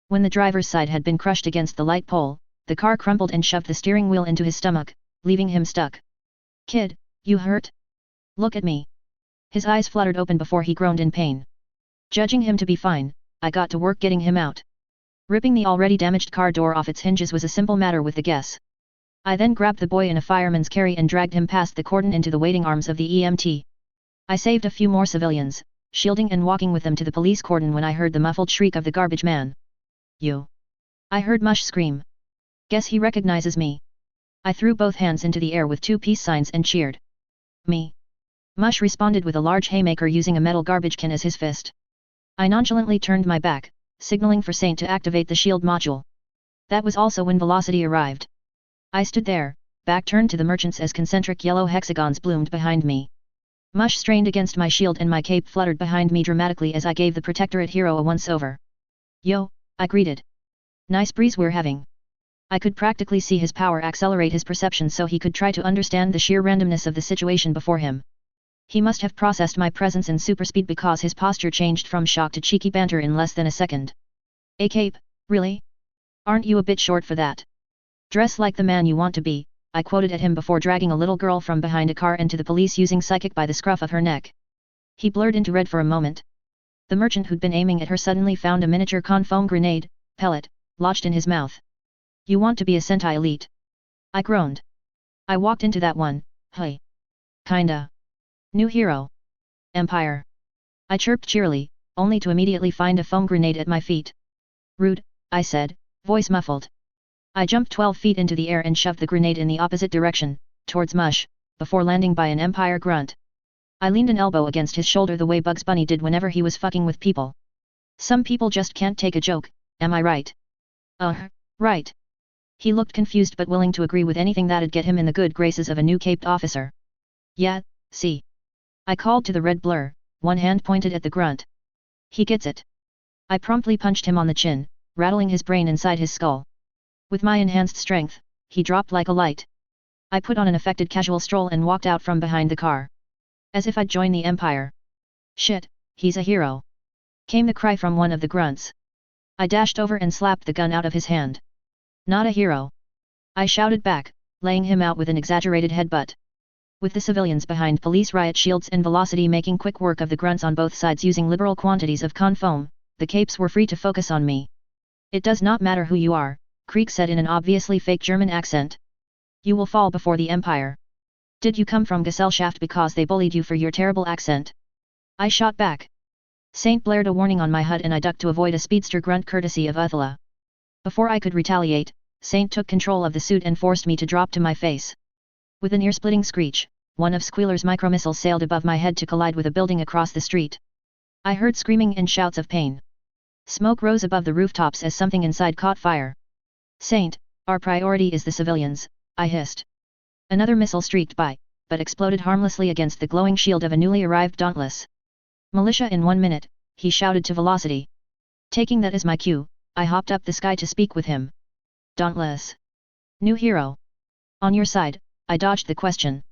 When the driver's side had been crushed against the light pole, the car crumpled and shoved the steering wheel into his stomach, leaving him stuck. Kid, you hurt? Look at me. His eyes fluttered open before he groaned in pain. Judging him to be fine, I got to work getting him out. Ripping the already damaged car door off its hinges was a simple matter with the guess. I then grabbed the boy in a fireman's carry and dragged him past the cordon into the waiting arms of the EMT. I saved a few more civilians, shielding and walking with them to the police cordon when I heard the muffled shriek of the garbage man. You! I heard Mush scream. Guess he recognizes me. I threw both hands into the air with two peace signs and cheered. Me! Mush responded with a large haymaker using a metal garbage can as his fist. I nonchalantly turned my back, signaling for Saint to activate the shield module. That was also when Velocity arrived. I stood there, back turned to the merchants as concentric yellow hexagons bloomed behind me. Mush strained against my shield and my cape fluttered behind me dramatically as I gave the Protectorate hero a once-over. Yo, I greeted. Nice breeze we're having. I could practically see his power accelerate his perception so he could try to understand the sheer randomness of the situation before him. He must have processed my presence in superspeed because his posture changed from shock to cheeky banter in less than a second. A cape, really? Aren't you a bit short for that? Dress like the man you want to be, I quoted at him before dragging a little girl from behind a car into the police using psychic by the scruff of her neck. He blurred into red for a moment. The merchant who'd been aiming at her suddenly found a miniature con-foam grenade, pellet, lodged in his mouth. You want to be a Sentai elite? I groaned. I walked into that one, hey. Kinda. New hero. Empire. I chirped cheerily, only to immediately find a foam grenade at my feet. Rude, I said, voice muffled. I jumped 12 feet into the air and shoved the grenade in the opposite direction, towards Mush, before landing by an Empire grunt. I leaned an elbow against his shoulder the way Bugs Bunny did whenever he was fucking with people. Some people just can't take a joke, am I right? Right. He looked confused but willing to agree with anything that'd get him in the good graces of a new caped officer. Yeah, see. I called to the red blur, one hand pointed at the grunt. He gets it. I promptly punched him on the chin, rattling his brain inside his skull. With my enhanced strength, he dropped like a light. I put on an affected casual stroll and walked out from behind the car. As if I'd joined the Empire. Shit, he's a hero. Came the cry from one of the grunts. I dashed over and slapped the gun out of his hand. Not a hero. I shouted back, laying him out with an exaggerated headbutt. With the civilians behind police riot shields and Velocity making quick work of the grunts on both sides using liberal quantities of con-foam, the capes were free to focus on me. It does not matter who you are, Krieg said in an obviously fake German accent. You will fall before the Empire. Did you come from Gesellschaft because they bullied you for your terrible accent? I shot back. Saint blared a warning on my HUD and I ducked to avoid a speedster grunt courtesy of Uthula. Before I could retaliate, Saint took control of the suit and forced me to drop to my face. With an ear-splitting screech, one of Squealer's micromissiles sailed above my head to collide with a building across the street. I heard screaming and shouts of pain. Smoke rose above the rooftops as something inside caught fire. Saint, our priority is the civilians, I hissed. Another missile streaked by, but exploded harmlessly against the glowing shield of a newly arrived Dauntless. Militia in 1 minute, he shouted to Velocity. Taking that as my cue, I hopped up the sky to speak with him. Dauntless. New hero. On your side, I dodged the question.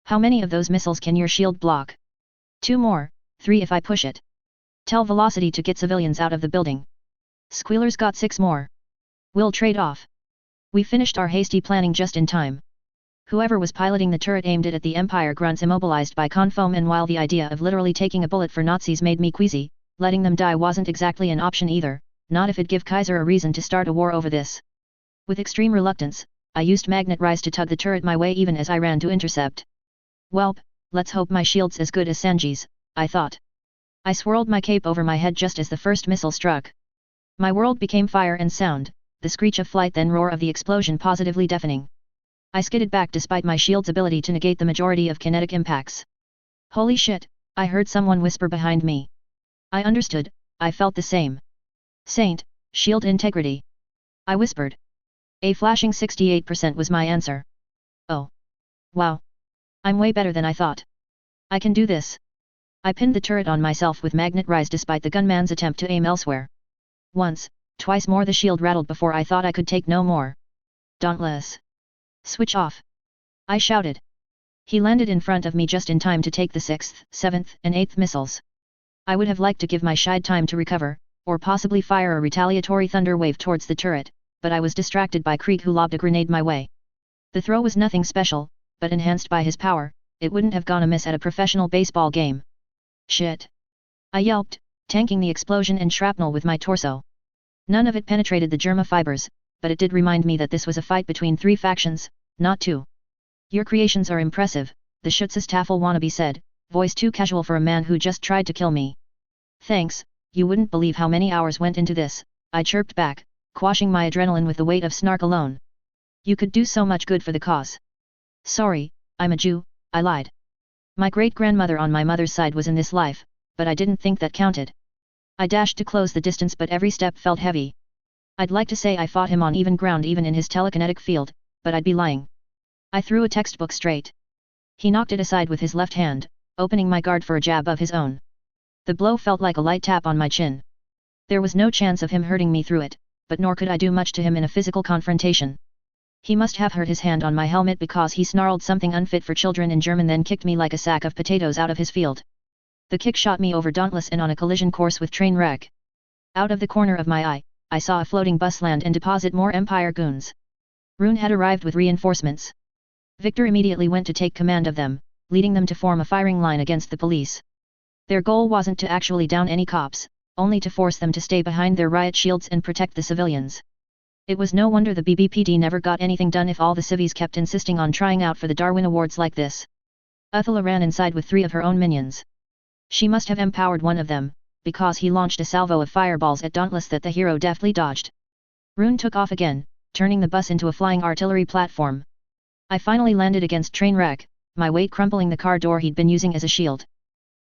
How many of those missiles can your shield block? 2 more, 3 if I push it. Tell Velocity to get civilians out of the building. Squealer's got 6 more. We'll trade off. We finished our hasty planning just in time. Whoever was piloting the turret aimed it at the Empire grunts immobilized by con-foam, and while the idea of literally taking a bullet for Nazis made me queasy, letting them die wasn't exactly an option either, not if it'd give Kaiser a reason to start a war over this. With extreme reluctance, I used magnet rise to tug the turret my way even as I ran to intercept. Welp, let's hope my shield's as good as Sanji's, I thought. I swirled my cape over my head just as the first missile struck. My world became fire and sound, the screech of flight then roar of the explosion positively deafening. I skidded back despite my shield's ability to negate the majority of kinetic impacts. Holy shit, I heard someone whisper behind me. I understood, I felt the same. Saint, shield integrity. I whispered. A flashing 68% was my answer. Oh. Wow. I'm way better than I thought. I can do this. I pinned the turret on myself with magnet rise despite the gunman's attempt to aim elsewhere. Once, Twice more the shield rattled before I thought I could take no more. Dauntless. Switch off. I shouted. He landed in front of me just in time to take the 6th, 7th, and 8th missiles. I would have liked to give my shield time to recover, or possibly fire a retaliatory thunder wave towards the turret, but I was distracted by Krieg who lobbed a grenade my way. The throw was nothing special, but enhanced by his power, it wouldn't have gone amiss at a professional baseball game. Shit! I yelped, tanking the explosion and shrapnel with my torso. None of it penetrated the Germa fibers, but it did remind me that this was a fight between 3 factions, not 2. Your creations are impressive, the Schutzstaffel wannabe said, voice too casual for a man who just tried to kill me. Thanks, you wouldn't believe how many hours went into this, I chirped back, quashing my adrenaline with the weight of snark alone. You could do so much good for the cause. Sorry, I'm a Jew, I lied. My great-grandmother on my mother's side was in this life, but I didn't think that counted. I dashed to close the distance but every step felt heavy. I'd like to say I fought him on even ground even in his telekinetic field, but I'd be lying. I threw a textbook straight. He knocked it aside with his left hand, opening my guard for a jab of his own. The blow felt like a light tap on my chin. There was no chance of him hurting me through it, but nor could I do much to him in a physical confrontation. He must have hurt his hand on my helmet because he snarled something unfit for children in German then kicked me like a sack of potatoes out of his field. The kick shot me over Dauntless and on a collision course with train wreck. Out of the corner of my eye, I saw a floating bus land and deposit more Empire goons. Rune had arrived with reinforcements. Victor immediately went to take command of them, leading them to form a firing line against the police. Their goal wasn't to actually down any cops, only to force them to stay behind their riot shields and protect the civilians. It was no wonder the BBPD never got anything done if all the civvies kept insisting on trying out for the Darwin Awards like this. Uthula ran inside with 3 of her own minions. She must have empowered one of them, because he launched a salvo of fireballs at Dauntless that the hero deftly dodged. Rune took off again, turning the bus into a flying artillery platform. I finally landed against train wreck, my weight crumpling the car door he'd been using as a shield.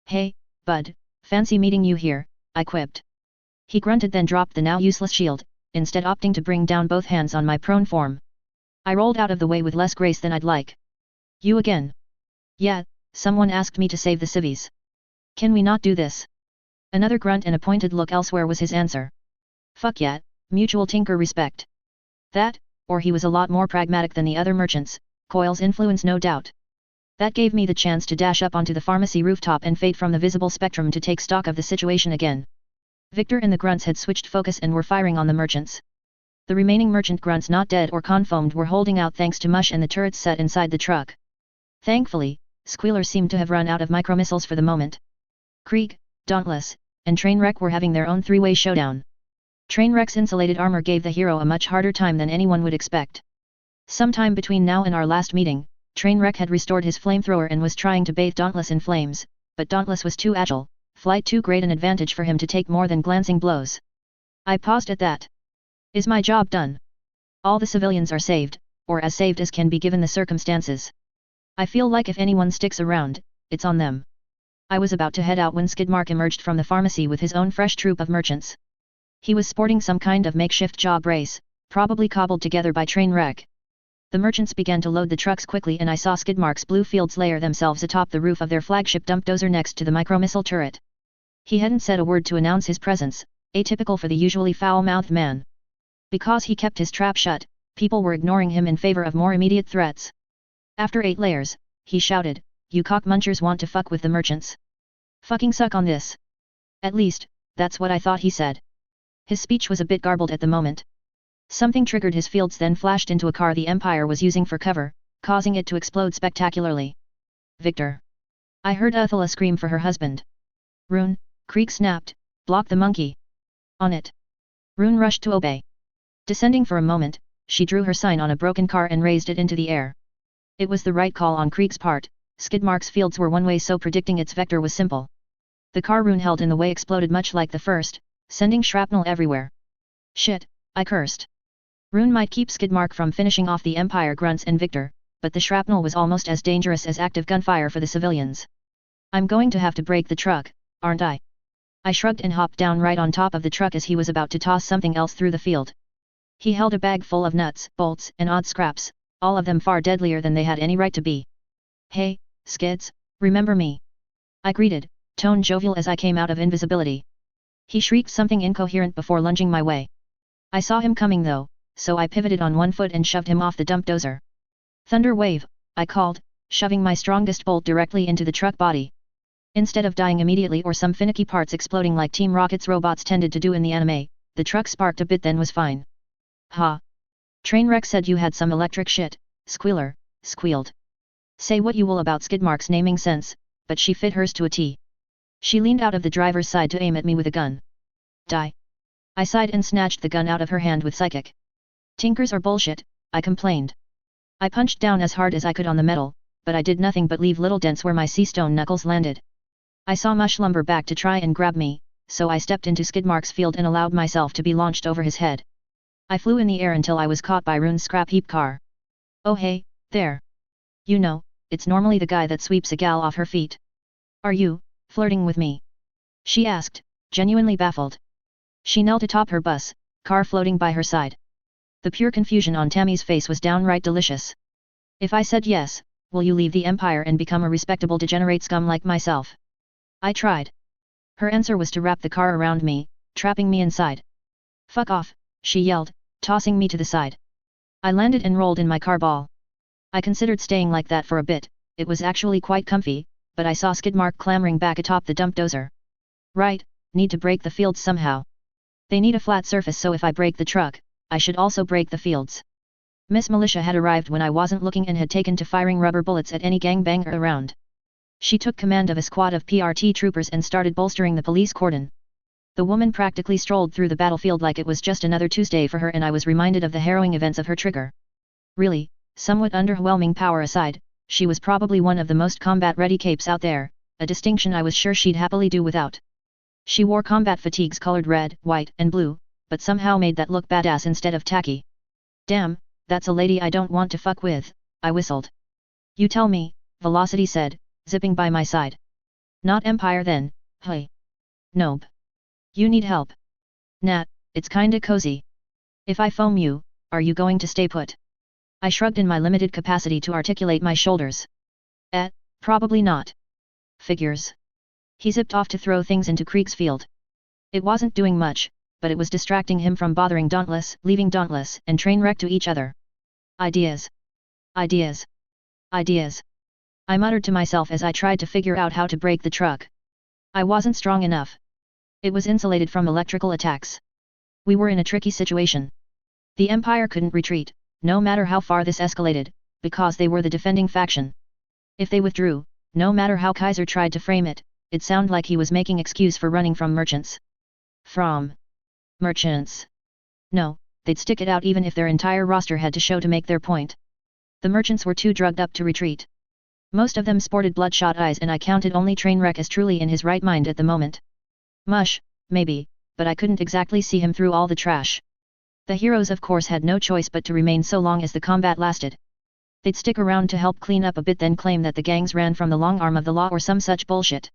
Hey, bud, fancy meeting you here, I quipped. He grunted then dropped the now useless shield, instead opting to bring down both hands on my prone form. I rolled out of the way with less grace than I'd like. You again? Yeah, someone asked me to save the civvies. Can we not do this? Another grunt and a pointed look elsewhere was his answer. Fuck yeah, mutual tinker respect. That, or he was a lot more pragmatic than the other merchants, Coil's influence no doubt. That gave me the chance to dash up onto the pharmacy rooftop and fade from the visible spectrum to take stock of the situation again. Victor and the grunts had switched focus and were firing on the merchants. The remaining merchant grunts not dead or confoamed were holding out thanks to mush and the turrets set inside the truck. Thankfully, Squealer seemed to have run out of micromissiles for the moment. Krieg, Dauntless, and Trainwreck were having their own 3-way showdown. Trainwreck's insulated armor gave the hero a much harder time than anyone would expect. Sometime between now and our last meeting, Trainwreck had restored his flamethrower and was trying to bathe Dauntless in flames, but Dauntless was too agile, flight too great an advantage for him to take more than glancing blows. I paused at that. Is my job done? All the civilians are saved, or as saved as can be given the circumstances. I feel like if anyone sticks around, it's on them. I was about to head out when Skidmark emerged from the pharmacy with his own fresh troop of merchants. He was sporting some kind of makeshift jaw brace, probably cobbled together by Trainwreck. The merchants began to load the trucks quickly and I saw Skidmark's blue fields layer themselves atop the roof of their flagship dump dozer next to the micromissile turret. He hadn't said a word to announce his presence, atypical for the usually foul-mouthed man. Because he kept his trap shut, people were ignoring him in favor of more immediate threats. After 8 layers, he shouted, "You cockmunchers want to fuck with the merchants? Fucking suck on this." At least, that's what I thought he said. His speech was a bit garbled at the moment. Something triggered his fields then flashed into a car the Empire was using for cover, causing it to explode spectacularly. Victor. I heard Uthula scream for her husband. Rune, Krieg snapped, block the monkey. On it. Rune rushed to obey. Descending for a moment, she drew her sign on a broken car and raised it into the air. It was the right call on Krieg's part. Skidmark's fields were one way so predicting its vector was simple. The car Rune held in the way exploded much like the first, sending shrapnel everywhere. Shit, I cursed. Rune might keep Skidmark from finishing off the Empire grunts and Victor, but the shrapnel was almost as dangerous as active gunfire for the civilians. I'm going to have to break the truck, aren't I? I shrugged and hopped down right on top of the truck as he was about to toss something else through the field. He held a bag full of nuts, bolts, and odd scraps, all of them far deadlier than they had any right to be. Hey, Skids, remember me? I greeted, tone jovial as I came out of invisibility. He shrieked something incoherent before lunging my way. I saw him coming though, so I pivoted on one foot and shoved him off the dump dozer. Thunder wave, I called, shoving my strongest bolt directly into the truck body. Instead of dying immediately or some finicky parts exploding like Team Rocket's robots tended to do in the anime, the truck sparked a bit then was fine. Ha! Trainwreck said you had some electric shit, Squealer, squealed. Say what you will about Skidmark's naming sense, but she fit hers to a T. She leaned out of the driver's side to aim at me with a gun. Die. I sighed and snatched the gun out of her hand with psychic. Tinkers are bullshit, I complained. I punched down as hard as I could on the metal, but I did nothing but leave little dents where my sea stone knuckles landed. I saw Mush lumber back to try and grab me, so I stepped into Skidmark's field and allowed myself to be launched over his head. I flew in the air until I was caught by Rune's scrap heap car. Oh hey, there. You know, it's normally the guy that sweeps a gal off her feet. Are you, flirting with me? She asked, genuinely baffled. She knelt atop her bus, car floating by her side. The pure confusion on Tammy's face was downright delicious. If I said yes, will you leave the Empire and become a respectable degenerate scum like myself? I tried. Her answer was to wrap the car around me, trapping me inside. Fuck off, she yelled, tossing me to the side. I landed and rolled in my car ball. I considered staying like that for a bit, it was actually quite comfy, but I saw Skidmark clambering back atop the dump dozer. Right, need to break the fields somehow. They need a flat surface so if I break the truck, I should also break the fields. Miss Militia had arrived when I wasn't looking and had taken to firing rubber bullets at any gangbanger around. She took command of a squad of PRT troopers and started bolstering the police cordon. The woman practically strolled through the battlefield like it was just another Tuesday for her and I was reminded of the harrowing events of her trigger. Really, somewhat underwhelming power aside, she was probably one of the most combat-ready capes out there, a distinction I was sure she'd happily do without. She wore combat fatigues colored red, white, and blue, but somehow made that look badass instead of tacky. Damn, that's a lady I don't want to fuck with, I whistled. You tell me, Velocity said, zipping by my side. Not Empire then, hey. Nope. You need help. Nat, it's kinda cozy. If I foam you, are you going to stay put? I shrugged in my limited capacity to articulate my shoulders. Probably not. Figures. He zipped off to throw things into Kriegsfield. It wasn't doing much, but it was distracting him from bothering Dauntless, leaving Dauntless and Trainwreck to each other. Ideas. Ideas. Ideas. I muttered to myself as I tried to figure out how to break the truck. I wasn't strong enough. It was insulated from electrical attacks. We were in a tricky situation. The Empire couldn't retreat, no matter how far this escalated, because they were the defending faction. If they withdrew, no matter how Kaiser tried to frame it, it sounded like he was making excuse for running from merchants. From merchants. No, they'd stick it out even if their entire roster had to show to make their point. The merchants were too drugged up to retreat. Most of them sported bloodshot eyes and I counted only Trainwreck as truly in his right mind at the moment. Mush, maybe, but I couldn't exactly see him through all the trash. The heroes of course had no choice but to remain so long as the combat lasted. They'd stick around to help clean up a bit then claim that the gangs ran from the long arm of the law or some such bullshit.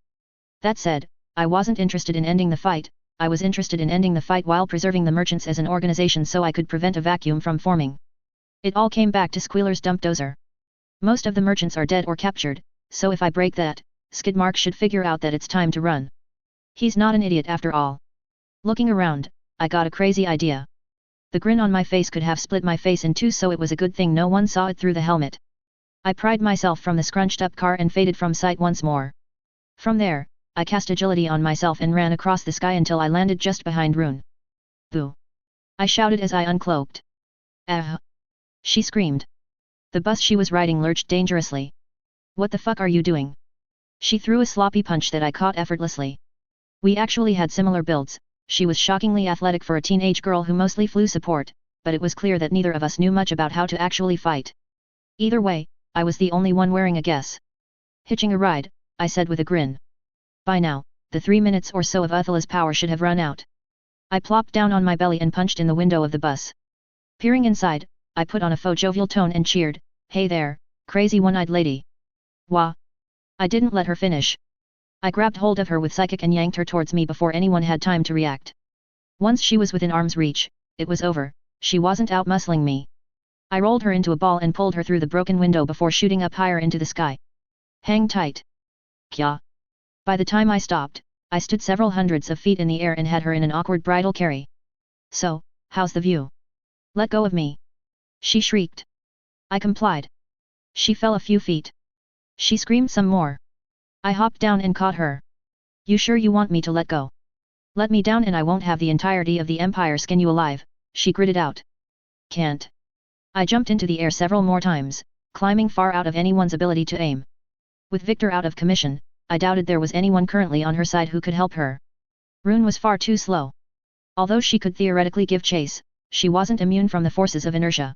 That said, I wasn't interested in ending the fight, I was interested in ending the fight while preserving the merchants as an organization so I could prevent a vacuum from forming. It all came back to Squealer's dump dozer. Most of the merchants are dead or captured, so if I break that, Skidmark should figure out that it's time to run. He's not an idiot after all. Looking around, I got a crazy idea. The grin on my face could have split my face in two so it was a good thing no one saw it through the helmet. I pried myself from the scrunched up car and faded from sight once more. From there, I cast agility on myself and ran across the sky until I landed just behind Rune. Boo! I shouted as I uncloaked. Ah! She screamed. The bus she was riding lurched dangerously. What the fuck are you doing? She threw a sloppy punch that I caught effortlessly. We actually had similar builds, she was shockingly athletic for a teenage girl who mostly flew support, but it was clear that neither of us knew much about how to actually fight. Either way, I was the only one wearing a guess. Hitching a ride, I said with a grin. By now, the 3 minutes or so of Uthala's power should have run out. I plopped down on my belly and punched in the window of the bus. Peering inside, I put on a faux jovial tone and cheered, "Hey there, crazy one-eyed lady." Wah! I didn't let her finish. I grabbed hold of her with psychic and yanked her towards me before anyone had time to react. Once she was within arm's reach, it was over, she wasn't out-muscling me. I rolled her into a ball and pulled her through the broken window before shooting up higher into the sky. Hang tight. Kya. By the time I stopped, I stood several hundreds of feet in the air and had her in an awkward bridal carry. So, how's the view? Let go of me! She shrieked. I complied. She fell a few feet. She screamed some more. I hopped down and caught her. You sure you want me to let go? Let me down and I won't have the entirety of the Empire skin you alive, she gritted out. Can't. I jumped into the air several more times, climbing far out of anyone's ability to aim. With Victor out of commission, I doubted there was anyone currently on her side who could help her. Rune was far too slow. Although she could theoretically give chase, she wasn't immune from the forces of inertia.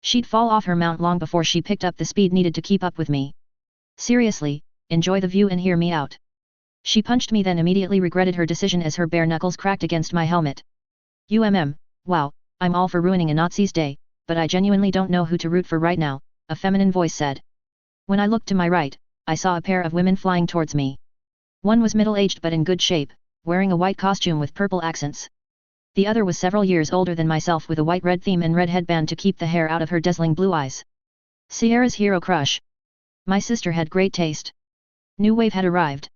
She'd fall off her mount long before she picked up the speed needed to keep up with me. Seriously, enjoy the view and hear me out. She punched me then immediately regretted her decision as her bare knuckles cracked against my helmet. Wow, I'm all for ruining a Nazi's day, but I genuinely don't know who to root for right now, a feminine voice said. When I looked to my right, I saw a pair of women flying towards me. One was middle-aged but in good shape, wearing a white costume with purple accents. The other was several years older than myself with a white-red theme and red headband to keep the hair out of her dazzling blue eyes. Sierra's hero crush. My sister had great taste. New wave had arrived.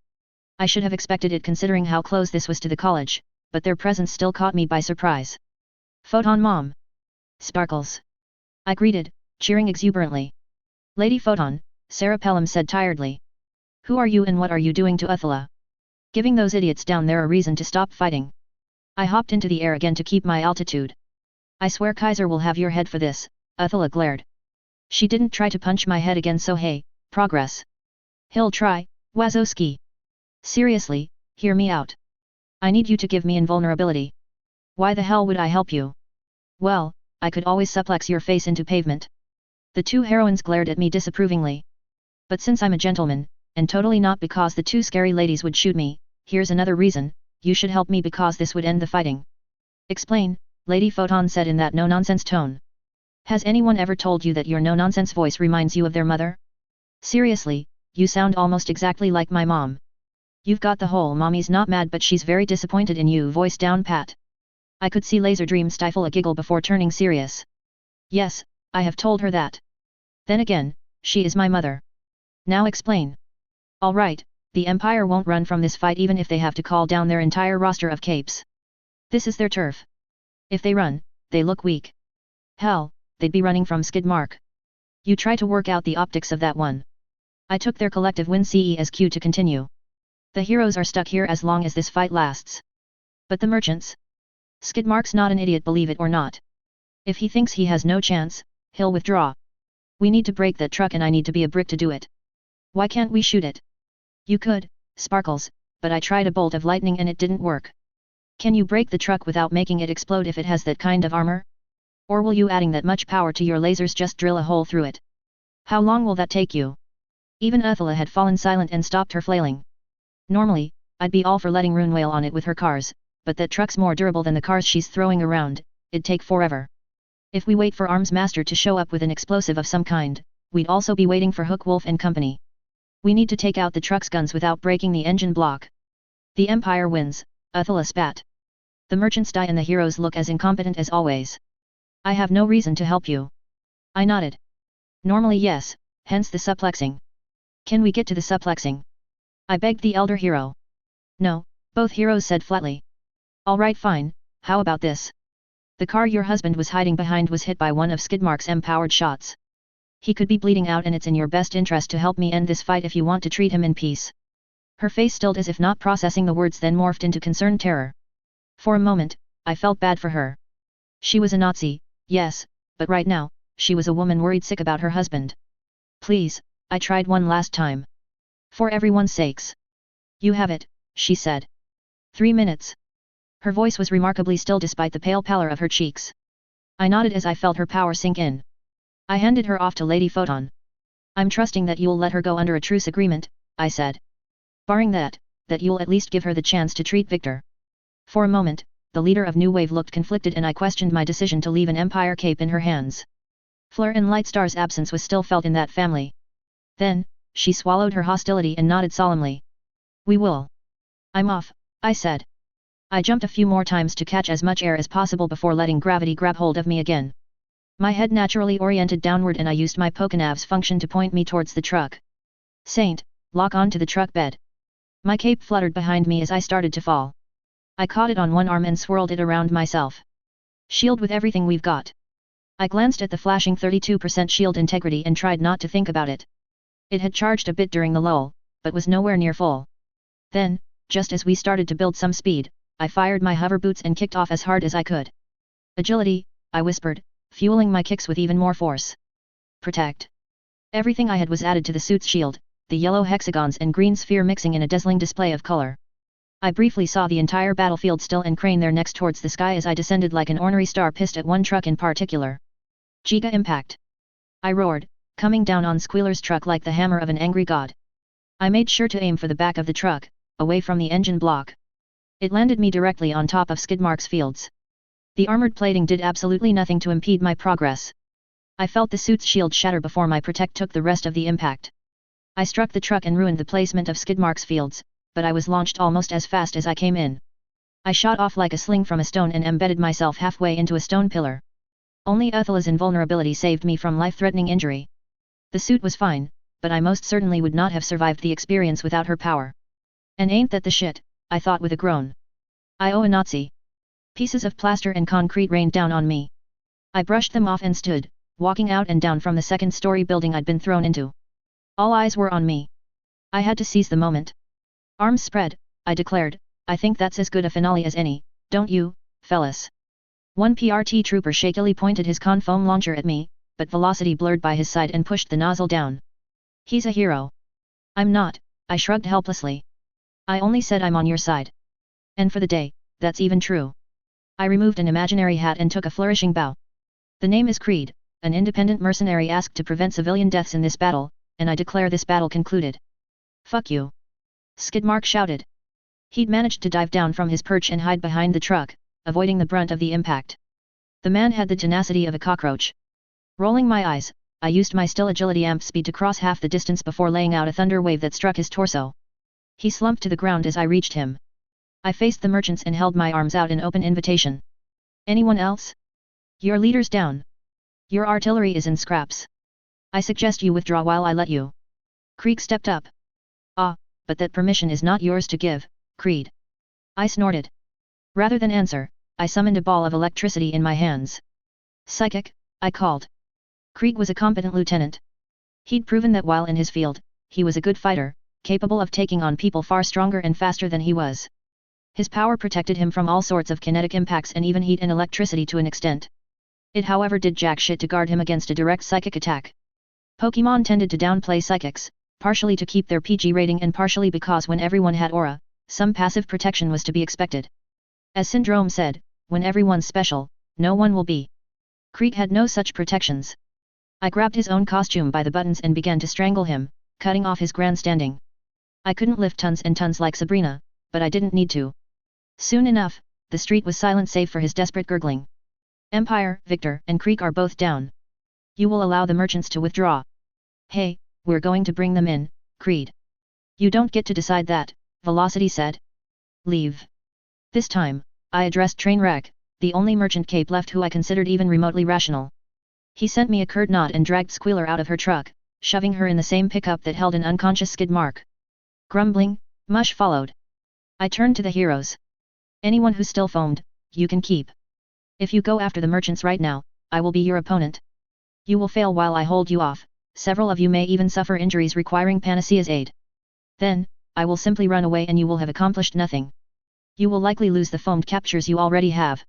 I should have expected it considering how close this was to the college, but their presence still caught me by surprise. Photon Mom. Sparkles. I greeted, cheering exuberantly. Lady Photon, Sarah Pelham said tiredly. Who are you and what are you doing to Uthula? Giving those idiots down there a reason to stop fighting. I hopped into the air again to keep my altitude. I swear Kaiser will have your head for this, Uthula glared. She didn't try to punch my head again so hey, progress. He'll try, Wazowski. Seriously, hear me out. I need you to give me invulnerability. Why the hell would I help you? Well, I could always suplex your face into pavement. The two heroines glared at me disapprovingly. But since I'm a gentleman, and totally not because the two scary ladies would shoot me, here's another reason, you should help me because this would end the fighting. Explain, Lady Photon said in that no-nonsense tone. Has anyone ever told you that your no-nonsense voice reminds you of their mother? Seriously, you sound almost exactly like my mom. You've got the whole mommy's not mad but she's very disappointed in you voice down pat. I could see Laser Dream stifle a giggle before turning serious. Yes, I have told her that. Then again, she is my mother. Now explain. Alright, the Empire won't run from this fight even if they have to call down their entire roster of capes. This is their turf. If they run, they look weak. Hell, they'd be running from skid mark. You try to work out the optics of that one. I took their collective win CE as cue to continue. The heroes are stuck here as long as this fight lasts. But the merchants? Skidmark's not an idiot, believe it or not. If he thinks he has no chance, he'll withdraw. We need to break that truck and I need to be a brick to do it. Why can't we shoot it? You could, Sparkles, but I tried a bolt of lightning and it didn't work. Can you break the truck without making it explode if it has that kind of armor? Or will you adding that much power to your lasers just drill a hole through it? How long will that take you? Even Uthula had fallen silent and stopped her flailing. Normally, I'd be all for letting Rune wail on it with her cars, but that truck's more durable than the cars she's throwing around, it'd take forever. If we wait for Arms Master to show up with an explosive of some kind, we'd also be waiting for Hook Wolf and company. We need to take out the truck's guns without breaking the engine block. The Empire wins, Uthula spat. The merchants die and the heroes look as incompetent as always. I have no reason to help you. I nodded. Normally yes, hence the suplexing. Can we get to the suplexing? I begged the elder hero. No, both heroes said flatly. Alright fine, how about this? The car your husband was hiding behind was hit by one of Skidmark's M-powered shots. He could be bleeding out and it's in your best interest to help me end this fight if you want to treat him in peace. Her face stilled as if not processing the words, then morphed into concerned terror. For a moment, I felt bad for her. She was a Nazi, yes, but right now, she was a woman worried sick about her husband. Please, I tried one last time. For everyone's sakes. You have it, she said. 3 minutes. Her voice was remarkably still despite the pale pallor of her cheeks. I nodded as I felt her power sink in. I handed her off to Lady Photon. I'm trusting that you'll let her go under a truce agreement, I said. Barring that you'll at least give her the chance to treat Victor. For a moment, the leader of New Wave looked conflicted and I questioned my decision to leave an Empire cape in her hands. Fleur and Lightstar's absence was still felt in that family. Then, she swallowed her hostility and nodded solemnly. We will. I'm off, I said. I jumped a few more times to catch as much air as possible before letting gravity grab hold of me again. My head naturally oriented downward and I used my Pokenav's function to point me towards the truck. Saint, lock on to the truck bed. My cape fluttered behind me as I started to fall. I caught it on one arm and swirled it around myself. Shield with everything we've got. I glanced at the flashing 32% shield integrity and tried not to think about it. It had charged a bit during the lull, but was nowhere near full. Then, just as we started to build some speed, I fired my hover boots and kicked off as hard as I could. Agility, I whispered, fueling my kicks with even more force. Protect. Everything I had was added to the suit's shield, the yellow hexagons and green sphere mixing in a dazzling display of color. I briefly saw the entire battlefield still and crane their necks towards the sky as I descended like an ornery star pissed at one truck in particular. Giga impact! I roared, coming down on Squealer's truck like the hammer of an angry god. I made sure to aim for the back of the truck, away from the engine block. It landed me directly on top of Skidmark's fields. The armored plating did absolutely nothing to impede my progress. I felt the suit's shield shatter before my protect took the rest of the impact. I struck the truck and ruined the placement of Skidmark's fields, but I was launched almost as fast as I came in. I shot off like a sling from a stone and embedded myself halfway into a stone pillar. Only Uthala's invulnerability saved me from life-threatening injury. The suit was fine, but I most certainly would not have survived the experience without her power. And ain't that the shit, I thought with a groan. I owe a Nazi. Pieces of plaster and concrete rained down on me. I brushed them off and stood, walking out and down from the second-story building I'd been thrown into. All eyes were on me. I had to seize the moment. Arms spread, I declared, I think that's as good a finale as any, don't you, fellas? One PRT trooper shakily pointed his con-foam launcher at me, but velocity blurred by his side and pushed the nozzle down. He's a hero. I'm not, I shrugged helplessly. I only said I'm on your side. And for the day, that's even true. I removed an imaginary hat and took a flourishing bow. The name is Creed, an independent mercenary asked to prevent civilian deaths in this battle, and I declare this battle concluded. Fuck you! Skidmark shouted. He'd managed to dive down from his perch and hide behind the truck, avoiding the brunt of the impact. The man had the tenacity of a cockroach. Rolling my eyes, I used my still agility amp speed to cross half the distance before laying out a thunder wave that struck his torso. He slumped to the ground as I reached him. I faced the merchants and held my arms out in open invitation. Anyone else? Your leader's down. Your artillery is in scraps. I suggest you withdraw while I let you. Creek stepped up. Ah, but that permission is not yours to give, Creed. I snorted. Rather than answer, I summoned a ball of electricity in my hands. Psychic, I called. Creed was a competent lieutenant. He'd proven that while in his field, he was a good fighter, capable of taking on people far stronger and faster than he was. His power protected him from all sorts of kinetic impacts and even heat and electricity to an extent. It however did jack shit to guard him against a direct psychic attack. Pokémon tended to downplay psychics, partially to keep their PG rating and partially because when everyone had aura, some passive protection was to be expected. As Syndrome said, when everyone's special, no one will be. Creek had no such protections. I grabbed his own costume by the buttons and began to strangle him, cutting off his grandstanding. I couldn't lift tons and tons like Sabrina, but I didn't need to. Soon enough, the street was silent save for his desperate gurgling. Empire, Victor, and Creek are both down. You will allow the merchants to withdraw. Hey, we're going to bring them in, Creed. You don't get to decide that, Velocity said. Leave. This time, I addressed Trainwreck, the only merchant cape left who I considered even remotely rational. He sent me a curt nod and dragged Squealer out of her truck, shoving her in the same pickup that held an unconscious Skidmark. Grumbling, mush followed. I turned to the heroes. Anyone who still foamed, you can keep. If you go after the merchants right now, I will be your opponent. You will fail while I hold you off, several of you may even suffer injuries requiring Panacea's aid. Then, I will simply run away and you will have accomplished nothing. You will likely lose the foamed captures you already have.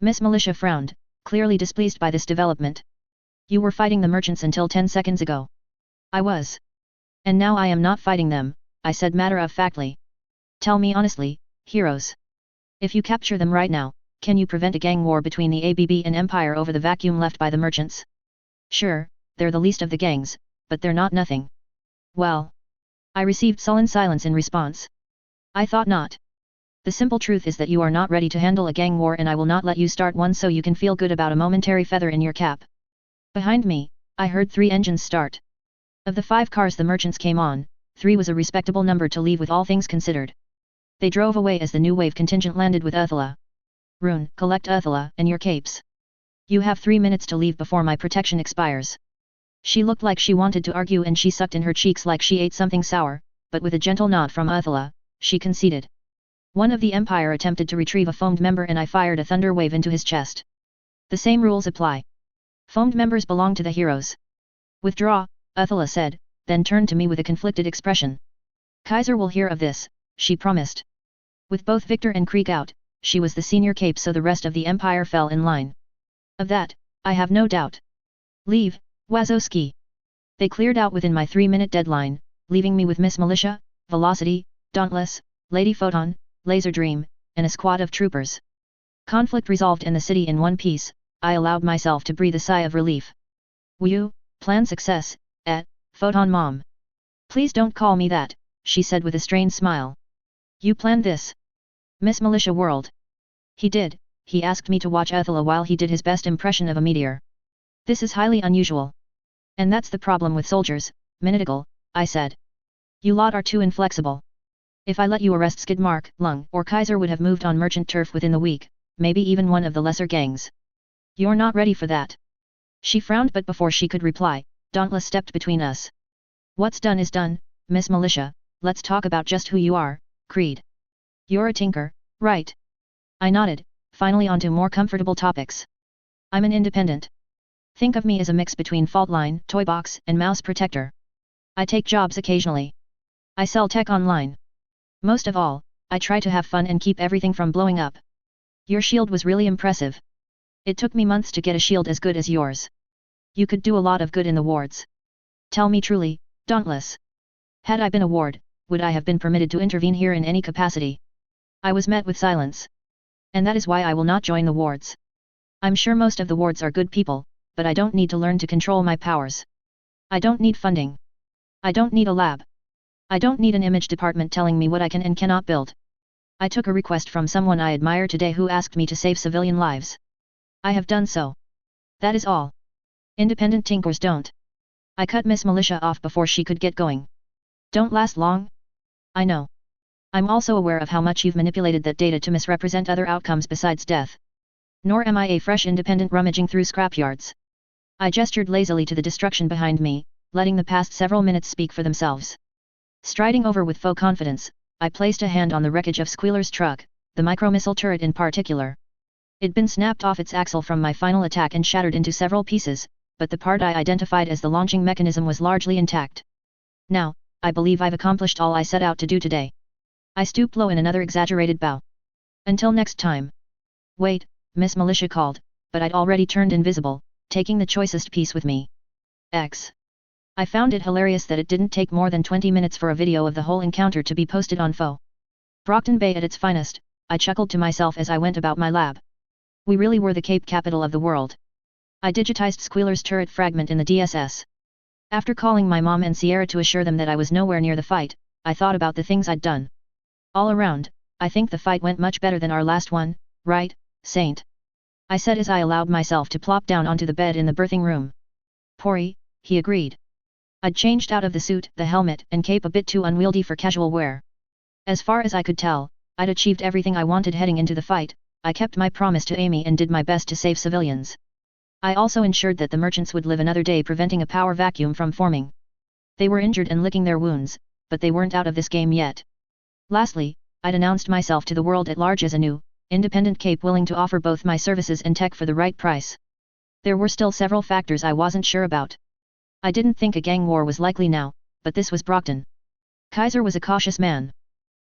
Miss Militia frowned, clearly displeased by this development. You were fighting the merchants until 10 seconds ago. I was. And now I am not fighting them, I said matter-of-factly. Tell me honestly, heroes. If you capture them right now, can you prevent a gang war between the ABB and Empire over the vacuum left by the merchants? Sure, they're the least of the gangs, but they're not nothing. Well. I received sullen silence in response. I thought not. The simple truth is that you are not ready to handle a gang war and I will not let you start one so you can feel good about a momentary feather in your cap. Behind me, I heard 3 engines start. Of the 5 cars the merchants came on, 3 was a respectable number to leave with all things considered. They drove away as the new wave contingent landed with Uthala. Rune, collect Uthala and your capes. You have 3 minutes to leave before my protection expires. She looked like she wanted to argue and she sucked in her cheeks like she ate something sour, but with a gentle nod from Uthala, she conceded. One of the Empire attempted to retrieve a foamed member and I fired a thunder wave into his chest. The same rules apply. Foamed members belong to the heroes. Withdraw, Attila said, then turned to me with a conflicted expression. Kaiser will hear of this, she promised. With both Victor and Krieg out, she was the senior cape, so the rest of the empire fell in line. Of that, I have no doubt. Leave, Wazowski. They cleared out within my 3-minute deadline, leaving me with Miss Militia, Velocity, Dauntless, Lady Photon, Laser Dream, and a squad of troopers. Conflict resolved and the city in one piece, I allowed myself to breathe a sigh of relief. Woo, plan success, Photon Mom. Please don't call me that, she said with a strained smile. You planned this? Miss Militia whirled. He did, he asked me to watch Attila while he did his best impression of a meteor. This is highly unusual. And that's the problem with soldiers, Minutigal, I said. You lot are too inflexible. If I let you arrest Skidmark, Lung, or Kaiser would have moved on merchant turf within the week, maybe even one of the lesser gangs. You're not ready for that. She frowned, but before she could reply, Dauntless stepped between us. What's done is done, Miss Militia, let's talk about just who you are, Creed. You're a tinker, right? I nodded, finally onto more comfortable topics. I'm an independent. Think of me as a mix between Faultline, Toybox, and Mouse Protector. I take jobs occasionally. I sell tech online. Most of all, I try to have fun and keep everything from blowing up. Your shield was really impressive. It took me months to get a shield as good as yours. You could do a lot of good in the wards. Tell me truly, Dauntless. Had I been a ward, would I have been permitted to intervene here in any capacity? I was met with silence. And that is why I will not join the wards. I'm sure most of the wards are good people, but I don't need to learn to control my powers. I don't need funding. I don't need a lab. I don't need an image department telling me what I can and cannot build. I took a request from someone I admire today who asked me to save civilian lives. I have done so. That is all. Independent tinkers don't. I cut Miss Militia off before she could get going. Don't last long? I know. I'm also aware of how much you've manipulated that data to misrepresent other outcomes besides death. Nor am I a fresh independent rummaging through scrapyards. I gestured lazily to the destruction behind me, letting the past several minutes speak for themselves. Striding over with faux confidence, I placed a hand on the wreckage of Squealer's truck, the micromissile turret in particular. It'd been snapped off its axle from my final attack and shattered into several pieces, but the part I identified as the launching mechanism was largely intact. Now, I believe I've accomplished all I set out to do today. I stooped low in another exaggerated bow. Until next time. Wait, Miss Militia called, but I'd already turned invisible, taking the choicest piece with me. I found it hilarious that it didn't take more than 20 minutes for a video of the whole encounter to be posted on Brockton Bay at its finest, I chuckled to myself as I went about my lab. We really were the Cape capital of the world. I digitized Squealer's turret fragment in the DSS. After calling my mom and Sierra to assure them that I was nowhere near the fight, I thought about the things I'd done. All around, I think the fight went much better than our last one, right, Saint? I said as I allowed myself to plop down onto the bed in the birthing room. Pori, he agreed. I'd changed out of the suit, the helmet, and cape a bit too unwieldy for casual wear. As far as I could tell, I'd achieved everything I wanted heading into the fight. I kept my promise to Amy and did my best to save civilians. I also ensured that the merchants would live another day, preventing a power vacuum from forming. They were injured and licking their wounds, but they weren't out of this game yet. Lastly, I'd announced myself to the world at large as a new, independent cape willing to offer both my services and tech for the right price. There were still several factors I wasn't sure about. I didn't think a gang war was likely now, but this was Brockton. Kaiser was a cautious man.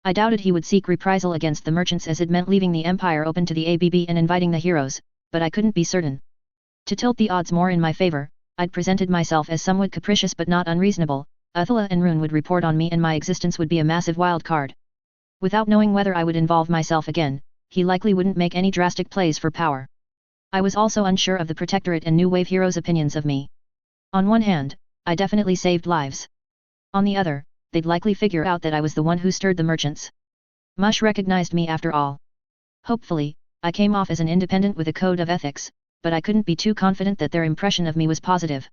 I doubted he would seek reprisal against the merchants, as it meant leaving the Empire open to the ABB and inviting the heroes, but I couldn't be certain. To tilt the odds more in my favor, I'd presented myself as somewhat capricious but not unreasonable. Attila and Rune would report on me and my existence would be a massive wild card. Without knowing whether I would involve myself again, he likely wouldn't make any drastic plays for power. I was also unsure of the Protectorate and New Wave heroes' opinions of me. On one hand, I definitely saved lives. On the other, they'd likely figure out that I was the one who stirred the merchants. Mush recognized me after all. Hopefully, I came off as an independent with a code of ethics, but I couldn't be too confident that their impression of me was positive.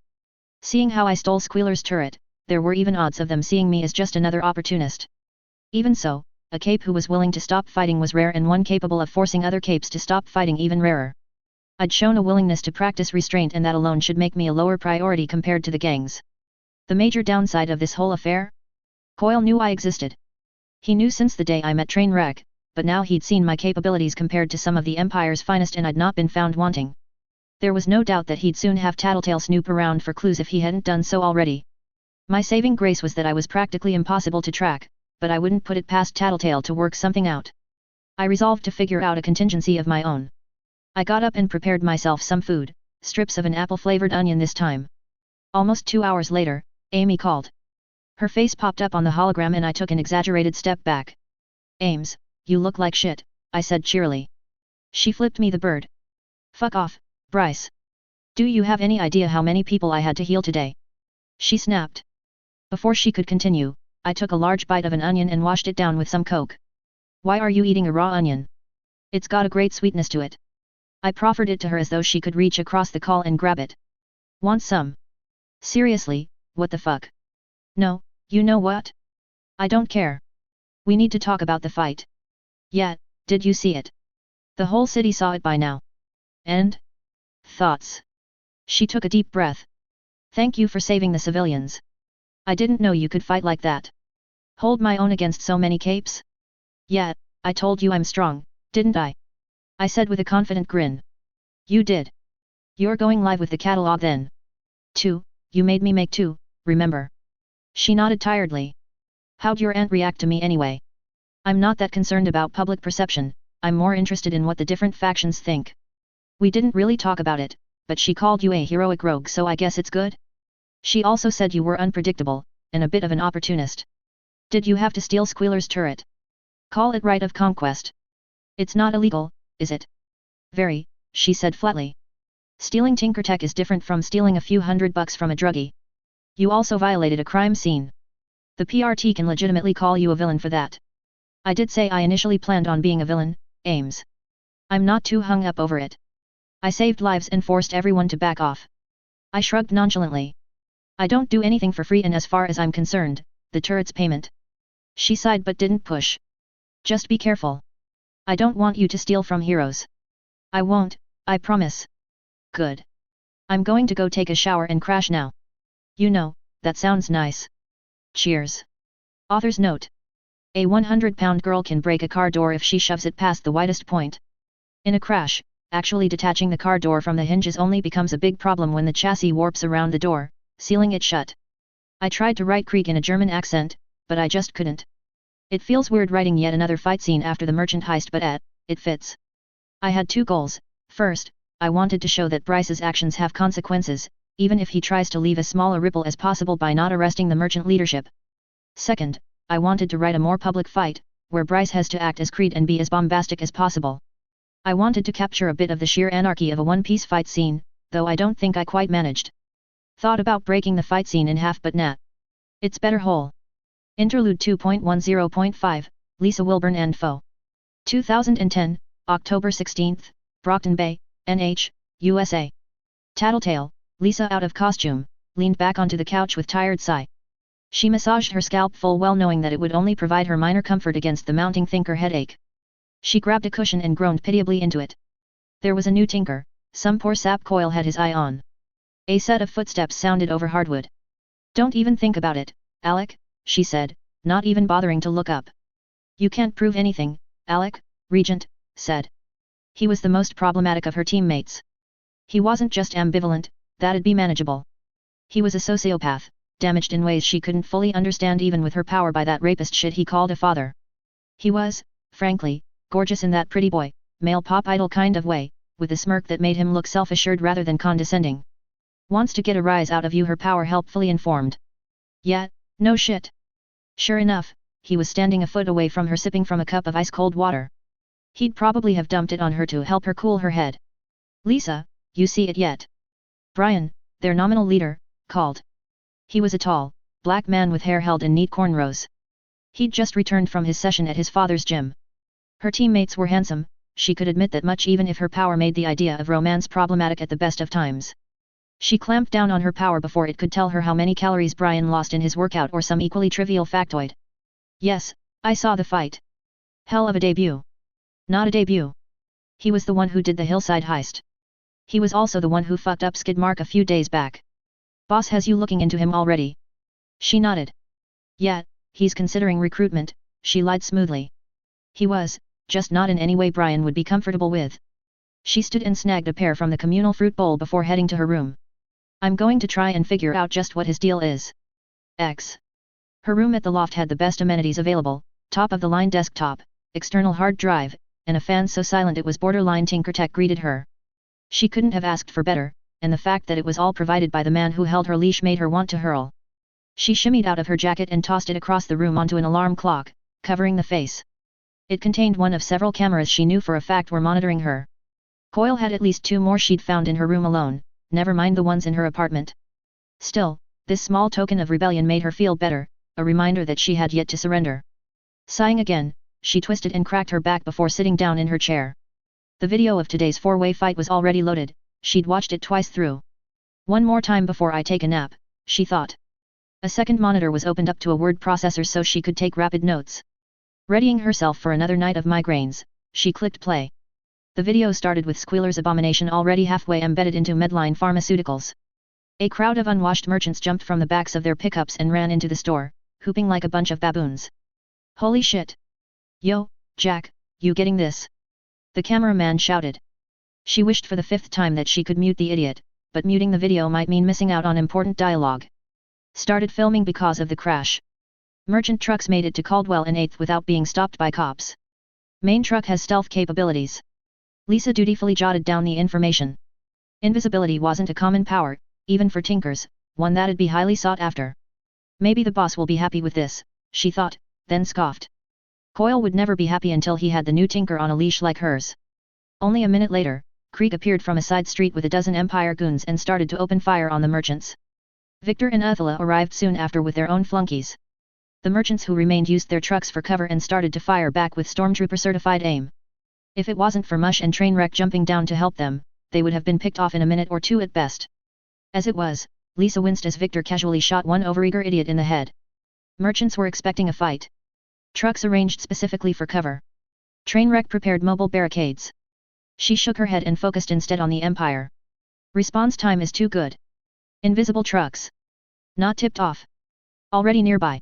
Seeing how I stole Squealer's turret, there were even odds of them seeing me as just another opportunist. Even so, a cape who was willing to stop fighting was rare, and one capable of forcing other capes to stop fighting even rarer. I'd shown a willingness to practice restraint, and that alone should make me a lower priority compared to the gangs. The major downside of this whole affair? Coyle knew I existed. He knew since the day I met Trainwreck, but now he'd seen my capabilities compared to some of the Empire's finest and I'd not been found wanting. There was no doubt that he'd soon have Tattletale snoop around for clues if he hadn't done so already. My saving grace was that I was practically impossible to track, but I wouldn't put it past Tattletale to work something out. I resolved to figure out a contingency of my own. I got up and prepared myself some food, strips of an apple-flavored onion this time. Almost 2 hours later, Amy called. Her face popped up on the hologram and I took an exaggerated step back. Ames, you look like shit, I said cheerily. She flipped me the bird. Fuck off, Bryce. Do you have any idea how many people I had to heal today? She snapped. Before she could continue, I took a large bite of an onion and washed it down with some Coke. Why are you eating a raw onion? It's got a great sweetness to it. I proffered it to her as though she could reach across the call and grab it. Want some? Seriously, what the fuck? No, you know what? I don't care. We need to talk about the fight. Yeah, did you see it? The whole city saw it by now. And? Thoughts? She took a deep breath. Thank you for saving the civilians. I didn't know you could fight like that. Hold my own against so many capes? Yeah, I told you I'm strong, didn't I? I said with a confident grin. You did. You're going live with the catalog then. 2, you made me make 2, remember? She nodded tiredly. How'd your aunt react to me anyway? I'm not that concerned about public perception, I'm more interested in what the different factions think. We didn't really talk about it, but she called you a heroic rogue, so I guess it's good? She also said you were unpredictable, and a bit of an opportunist. Did you have to steal Squealer's turret? Call it right of conquest. It's not illegal, is it? Very, she said flatly. Stealing Tinker Tech is different from stealing a few $100 from a druggie. You also violated a crime scene. The PRT can legitimately call you a villain for that. I did say I initially planned on being a villain, Ames. I'm not too hung up over it. I saved lives and forced everyone to back off. I shrugged nonchalantly. I don't do anything for free, and as far as I'm concerned, the turret's payment. She sighed but didn't push. Just be careful. I don't want you to steal from heroes. I won't, I promise. Good. I'm going to go take a shower and crash now. You know, that sounds nice. Cheers. Author's note. A 100-pound girl can break a car door if she shoves it past the widest point. In a crash, actually detaching the car door from the hinges only becomes a big problem when the chassis warps around the door, sealing it shut. I tried to write Krieg in a German accent, but I just couldn't. It feels weird writing yet another fight scene after the merchant heist, but it fits. I had 2 goals. First, I wanted to show that Bryce's actions have consequences, even if he tries to leave as small a ripple as possible by not arresting the merchant leadership. Second, I wanted to write a more public fight, where Bryce has to act as Creed and be as bombastic as possible. I wanted to capture a bit of the sheer anarchy of a one-piece fight scene, though I don't think I quite managed. Thought about breaking the fight scene in half, but nah. It's better whole. Interlude 2.10.5, Lisa Wilburn and Foe. 2010, October 16, Brockton Bay, NH, USA. Tattletale, Lisa out of costume, leaned back onto the couch with tired sigh. She massaged her scalp full well knowing that it would only provide her minor comfort against the mounting thinker headache. She grabbed a cushion and groaned pitiably into it. There was a new tinker, some poor sap coil had his eye on. A set of footsteps sounded over hardwood. Don't even think about it, Alec, she said, not even bothering to look up. You can't prove anything, Alec, Regent said. He was the most problematic of her teammates. He wasn't just ambivalent, that'd be manageable. He was a sociopath, damaged in ways she couldn't fully understand even with her power by that rapist shit he called a father. He was, frankly, gorgeous in that pretty boy, male pop idol kind of way, with a smirk that made him look self-assured rather than condescending. Wants to get a rise out of you, her power helpfully informed. Yeah, no shit. Sure enough, he was standing a foot away from her sipping from a cup of ice-cold water. He'd probably have dumped it on her to help her cool her head. Lisa, you see it yet? Brian, their nominal leader, called. He was a tall, black man with hair held in neat cornrows. He'd just returned from his session at his father's gym. Her teammates were handsome, she could admit that much even if her power made the idea of romance problematic at the best of times. She clamped down on her power before it could tell her how many calories Brian lost in his workout or some equally trivial factoid. Yes, I saw the fight. Hell of a debut. Not a debut. He was the one who did the hillside heist. He was also the one who fucked up Skidmark a few days back. Boss has you looking into him already? She nodded. Yeah, he's considering recruitment, she lied smoothly. He was, just not in any way Brian would be comfortable with. She stood and snagged a pear from the communal fruit bowl before heading to her room. I'm going to try and figure out just what his deal is. X. Her room at the loft had the best amenities available, top-of-the-line desktop, external hard drive, and a fan so silent it was borderline tinker tech greeted her. She couldn't have asked for better, and the fact that it was all provided by the man who held her leash made her want to hurl. She shimmied out of her jacket and tossed it across the room onto an alarm clock, covering the face. It contained one of several cameras she knew for a fact were monitoring her. Coyle had at least 2 more she'd found in her room alone, never mind the ones in her apartment. Still, this small token of rebellion made her feel better, a reminder that she had yet to surrender. Sighing again, she twisted and cracked her back before sitting down in her chair. The video of today's 4-way fight was already loaded, she'd watched it twice through. One more time before I take a nap, she thought. A second monitor was opened up to a word processor so she could take rapid notes. Readying herself for another night of migraines, she clicked play. The video started with Squealer's abomination already halfway embedded into Medline Pharmaceuticals. A crowd of unwashed merchants jumped from the backs of their pickups and ran into the store, whooping like a bunch of baboons. Holy shit! Yo, Jack, you getting this? The cameraman shouted. She wished for the 5th time that she could mute the idiot, but muting the video might mean missing out on important dialogue. Started filming because of the crash. Merchant trucks made it to Caldwell and 8th without being stopped by cops. Main truck has stealth capabilities. Lisa dutifully jotted down the information. Invisibility wasn't a common power, even for tinkers, one that'd be highly sought after. Maybe the boss will be happy with this, she thought, then scoffed. Coyle would never be happy until he had the new tinker on a leash like hers. Only a minute later, Krieg appeared from a side street with a dozen Empire goons and started to open fire on the merchants. Victor and Uthula arrived soon after with their own flunkies. The merchants who remained used their trucks for cover and started to fire back with Stormtrooper-certified aim. If it wasn't for Mush and Trainwreck jumping down to help them, they would have been picked off in a minute or two at best. As it was, Lisa winced as Victor casually shot one overeager idiot in the head. Merchants were expecting a fight. Trucks arranged specifically for cover. Trainwreck prepared mobile barricades. She shook her head and focused instead on the Empire. Response time is too good. Invisible trucks. Not tipped off. Already nearby.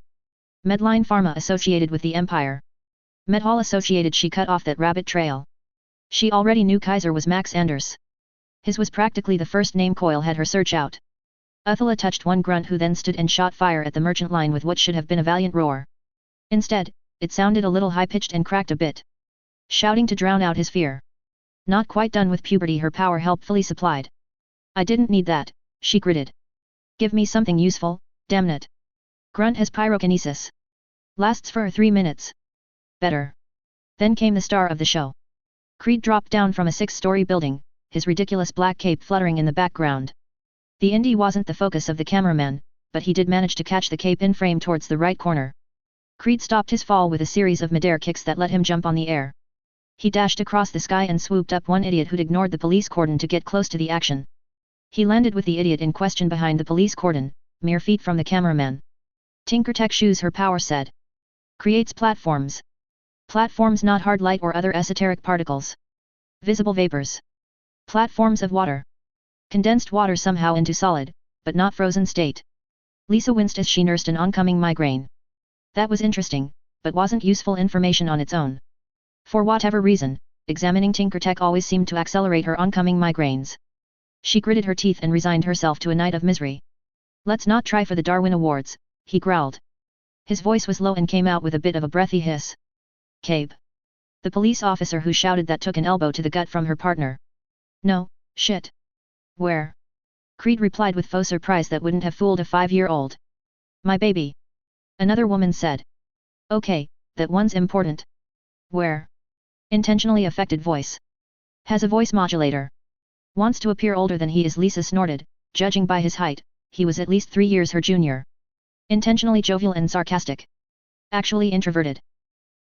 Medline Pharma associated with the Empire. Medhall associated. She cut off that rabbit trail. She already knew Kaiser was Max Anders. His was practically the first name Coyle had her search out. Uthula touched one grunt who then stood and shot fire at the merchant line with what should have been a valiant roar. Instead, it sounded a little high-pitched and cracked a bit. Shouting to drown out his fear. Not quite done with puberty, her power helpfully supplied. I didn't need that, she gritted. Give me something useful, damn it. Grunt has pyrokinesis. Lasts for 3 minutes. Better. Then came the star of the show. Creed dropped down from a 6-story building, his ridiculous black cape fluttering in the background. The indie wasn't the focus of the cameraman, but he did manage to catch the cape in frame towards the right corner. Creed stopped his fall with a series of midair kicks that let him jump on the air. He dashed across the sky and swooped up one idiot who'd ignored the police cordon to get close to the action. He landed with the idiot in question behind the police cordon, mere feet from the cameraman. Tinker Tech shoes, her power said. Creates platforms. Platforms, not hard light or other esoteric particles. Visible vapors. Platforms of water. Condensed water somehow into solid, but not frozen state. Lisa winced as she nursed an oncoming migraine. That was interesting, but wasn't useful information on its own. For whatever reason, examining Tinker Tech always seemed to accelerate her oncoming migraines. She gritted her teeth and resigned herself to a night of misery. Let's not try for the Darwin Awards, he growled. His voice was low and came out with a bit of a breathy hiss. Cape. The police officer who shouted that took an elbow to the gut from her partner. No, shit. Where? Creed replied with faux surprise that wouldn't have fooled a 5-year-old. My baby. Another woman said. Okay, that one's important. Where? Intentionally affected voice. Has a voice modulator. Wants to appear older than he is, Lisa snorted, judging by his height, he was at least 3 years her junior. Intentionally jovial and sarcastic. Actually introverted.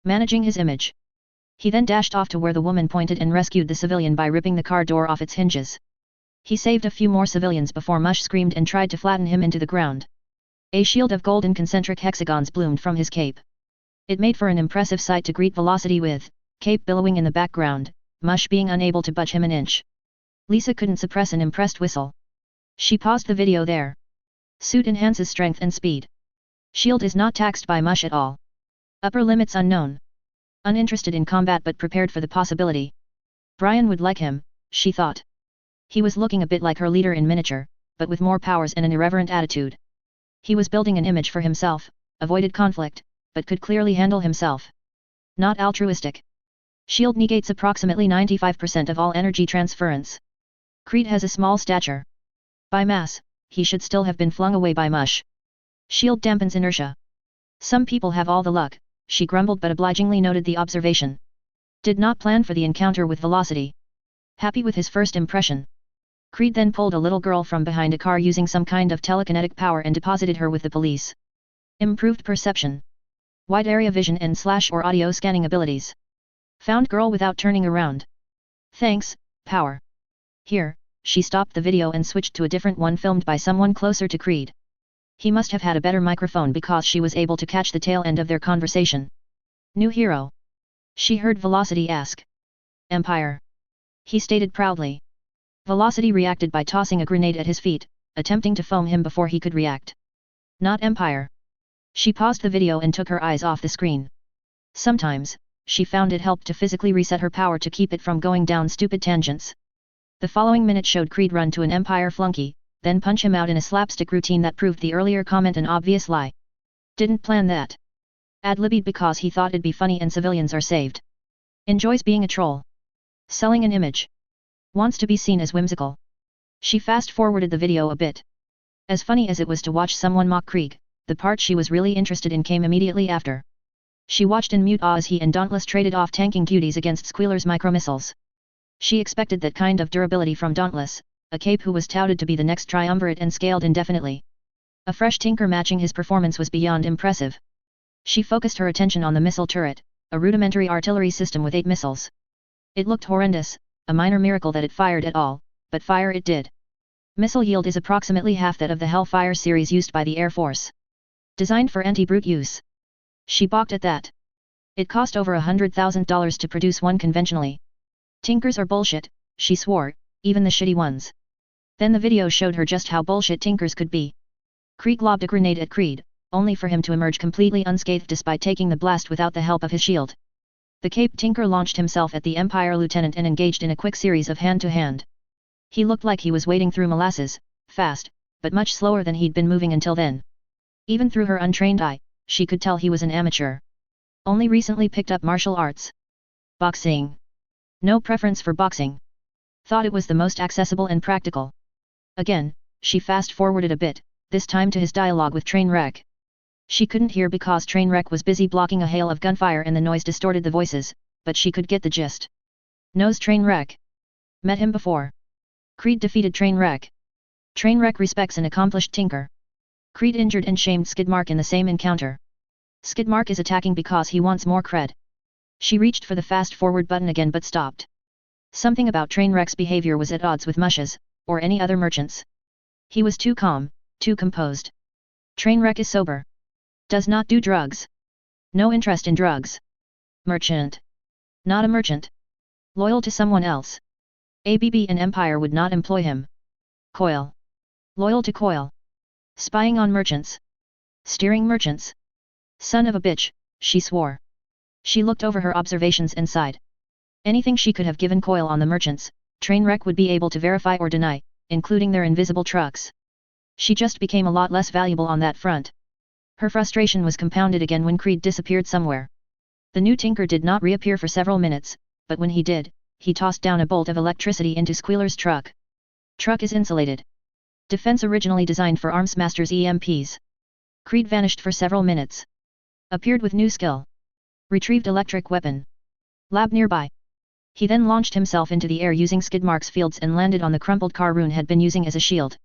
Managing his image. He then dashed off to where the woman pointed and rescued the civilian by ripping the car door off its hinges. He saved a few more civilians before Mush screamed and tried to flatten him into the ground. A shield of golden concentric hexagons bloomed from his cape. It made for an impressive sight to greet Velocity with, cape billowing in the background, Mush being unable to budge him an inch. Lisa couldn't suppress an impressed whistle. She paused the video there. Suit enhances strength and speed. Shield is not taxed by Mush at all. Upper limits unknown. Uninterested in combat but prepared for the possibility. Brian would like him, she thought. He was looking a bit like her leader in miniature, but with more powers and an irreverent attitude. He was building an image for himself, avoided conflict, but could clearly handle himself. Not altruistic. Shield negates approximately 95% of all energy transference. Creed has a small stature. By mass, he should still have been flung away by mush. Shield dampens inertia. Some people have all the luck, she grumbled but obligingly noted the observation. Did not plan for the encounter with velocity. Happy with his first impression. Creed then pulled a little girl from behind a car using some kind of telekinetic power and deposited her with the police. Improved perception. Wide area vision and / or audio scanning abilities. Found girl without turning around. Thanks, power. Here, she stopped the video and switched to a different one filmed by someone closer to Creed. He must have had a better microphone because she was able to catch the tail end of their conversation. New hero. She heard Velocity ask. Empire. He stated proudly. Velocity reacted by tossing a grenade at his feet, attempting to foam him before he could react. Not Empire. She paused the video and took her eyes off the screen. Sometimes, she found it helped to physically reset her power to keep it from going down stupid tangents. The following minute showed Creed run to an Empire flunky, then punch him out in a slapstick routine that proved the earlier comment an obvious lie. Didn't plan that. Ad-libbed because he thought it'd be funny and civilians are saved. Enjoys being a troll. Selling an image. Wants to be seen as whimsical. She fast-forwarded the video a bit. As funny as it was to watch someone mock Krieg, the part she was really interested in came immediately after. She watched in mute awe as he and Dauntless traded off tanking cuties against Squealer's micromissiles. She expected that kind of durability from Dauntless, a cape who was touted to be the next triumvirate and scaled indefinitely. A fresh tinker matching his performance was beyond impressive. She focused her attention on the missile turret, a rudimentary artillery system with 8 missiles. It looked horrendous, a minor miracle that it fired at all, but fire it did. Missile yield is approximately half that of the Hellfire series used by the Air Force. Designed for anti-brute use. She balked at that. It cost over $100,000 to produce one conventionally. Tinkers are bullshit, she swore, even the shitty ones. Then the video showed her just how bullshit tinkers could be. Krieg lobbed a grenade at Creed, only for him to emerge completely unscathed despite taking the blast without the help of his shield. The Cape Tinker launched himself at the Empire Lieutenant and engaged in a quick series of hand-to-hand. He looked like he was wading through molasses, fast, but much slower than he'd been moving until then. Even through her untrained eye, she could tell he was an amateur. Only recently picked up martial arts. Boxing. No preference for boxing. Thought it was the most accessible and practical. Again, she fast-forwarded a bit, this time to his dialogue with Trainwreck. She couldn't hear because Trainwreck was busy blocking a hail of gunfire and the noise distorted the voices, but she could get the gist. Knows Trainwreck. Met him before. Creed defeated Trainwreck. Trainwreck respects an accomplished tinker. Creed injured and shamed Skidmark in the same encounter. Skidmark is attacking because he wants more cred. She reached for the fast-forward button again but stopped. Something about Trainwreck's behavior was at odds with Mush's, or any other merchant's. He was too calm, too composed. Trainwreck is sober. Does not do drugs. No interest in drugs. Merchant. Not a merchant. Loyal to someone else. ABB and Empire would not employ him. Coil. Loyal to Coil. Spying on merchants. Steering merchants. Son of a bitch, she swore. She looked over her observations and sighed. Anything she could have given Coil on the merchants, Trainwreck would be able to verify or deny, including their invisible trucks. She just became a lot less valuable on that front. Her frustration was compounded again when Creed disappeared somewhere. The new tinker did not reappear for several minutes, but when he did, he tossed down a bolt of electricity into Squealer's truck. Truck is insulated. Defense originally designed for Armsmaster's EMPs. Creed vanished for several minutes. Appeared with new skill. Retrieved electric weapon. Lab nearby. He then launched himself into the air using Skidmark's fields and landed on the crumpled car Rune had been using as a shield.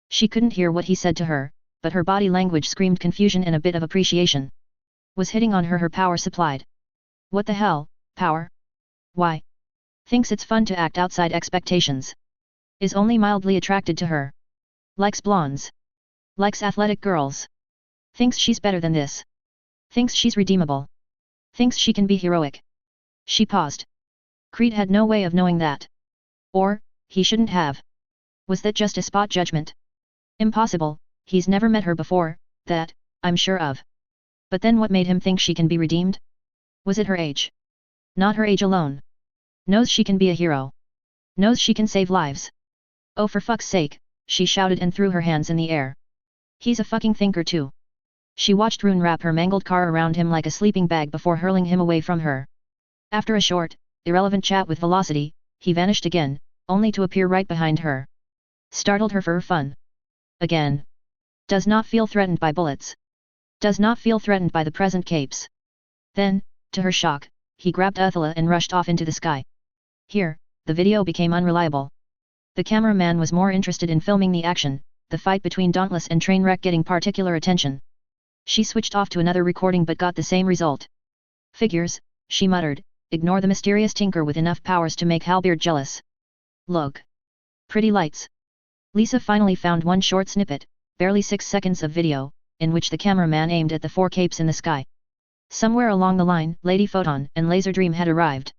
She couldn't hear what he said to her, but her body language screamed confusion and a bit of appreciation. Was hitting on her power supplied. What the hell, power? Why? Thinks it's fun to act outside expectations. Is only mildly attracted to her. Likes blondes. Likes athletic girls. Thinks she's better than this. Thinks she's redeemable. Thinks she can be heroic. She paused. Creed had no way of knowing that. Or, he shouldn't have. Was that just a spot judgment? Impossible, he's never met her before, that, I'm sure of. But then what made him think she can be redeemed? Was it her age? Not her age alone. Knows she can be a hero. Knows she can save lives. Oh, for fuck's sake, she shouted and threw her hands in the air. He's a fucking thinker too. She watched Rune wrap her mangled car around him like a sleeping bag before hurling him away from her. After a short, irrelevant chat with Velocity, he vanished again, only to appear right behind her. Startled her for her fun. Again. Does not feel threatened by bullets. Does not feel threatened by the present capes. Then, to her shock, he grabbed Uthila and rushed off into the sky. Here, the video became unreliable. The cameraman was more interested in filming the action, the fight between Dauntless and Trainwreck getting particular attention. She switched off to another recording but got the same result. Figures, she muttered, ignore the mysterious tinker with enough powers to make Halbeard jealous. Look. Pretty lights. Lisa finally found one short snippet, barely 6 seconds of video, in which the cameraman aimed at the 4 capes in the sky. Somewhere along the line, Lady Photon and Laser Dream had arrived.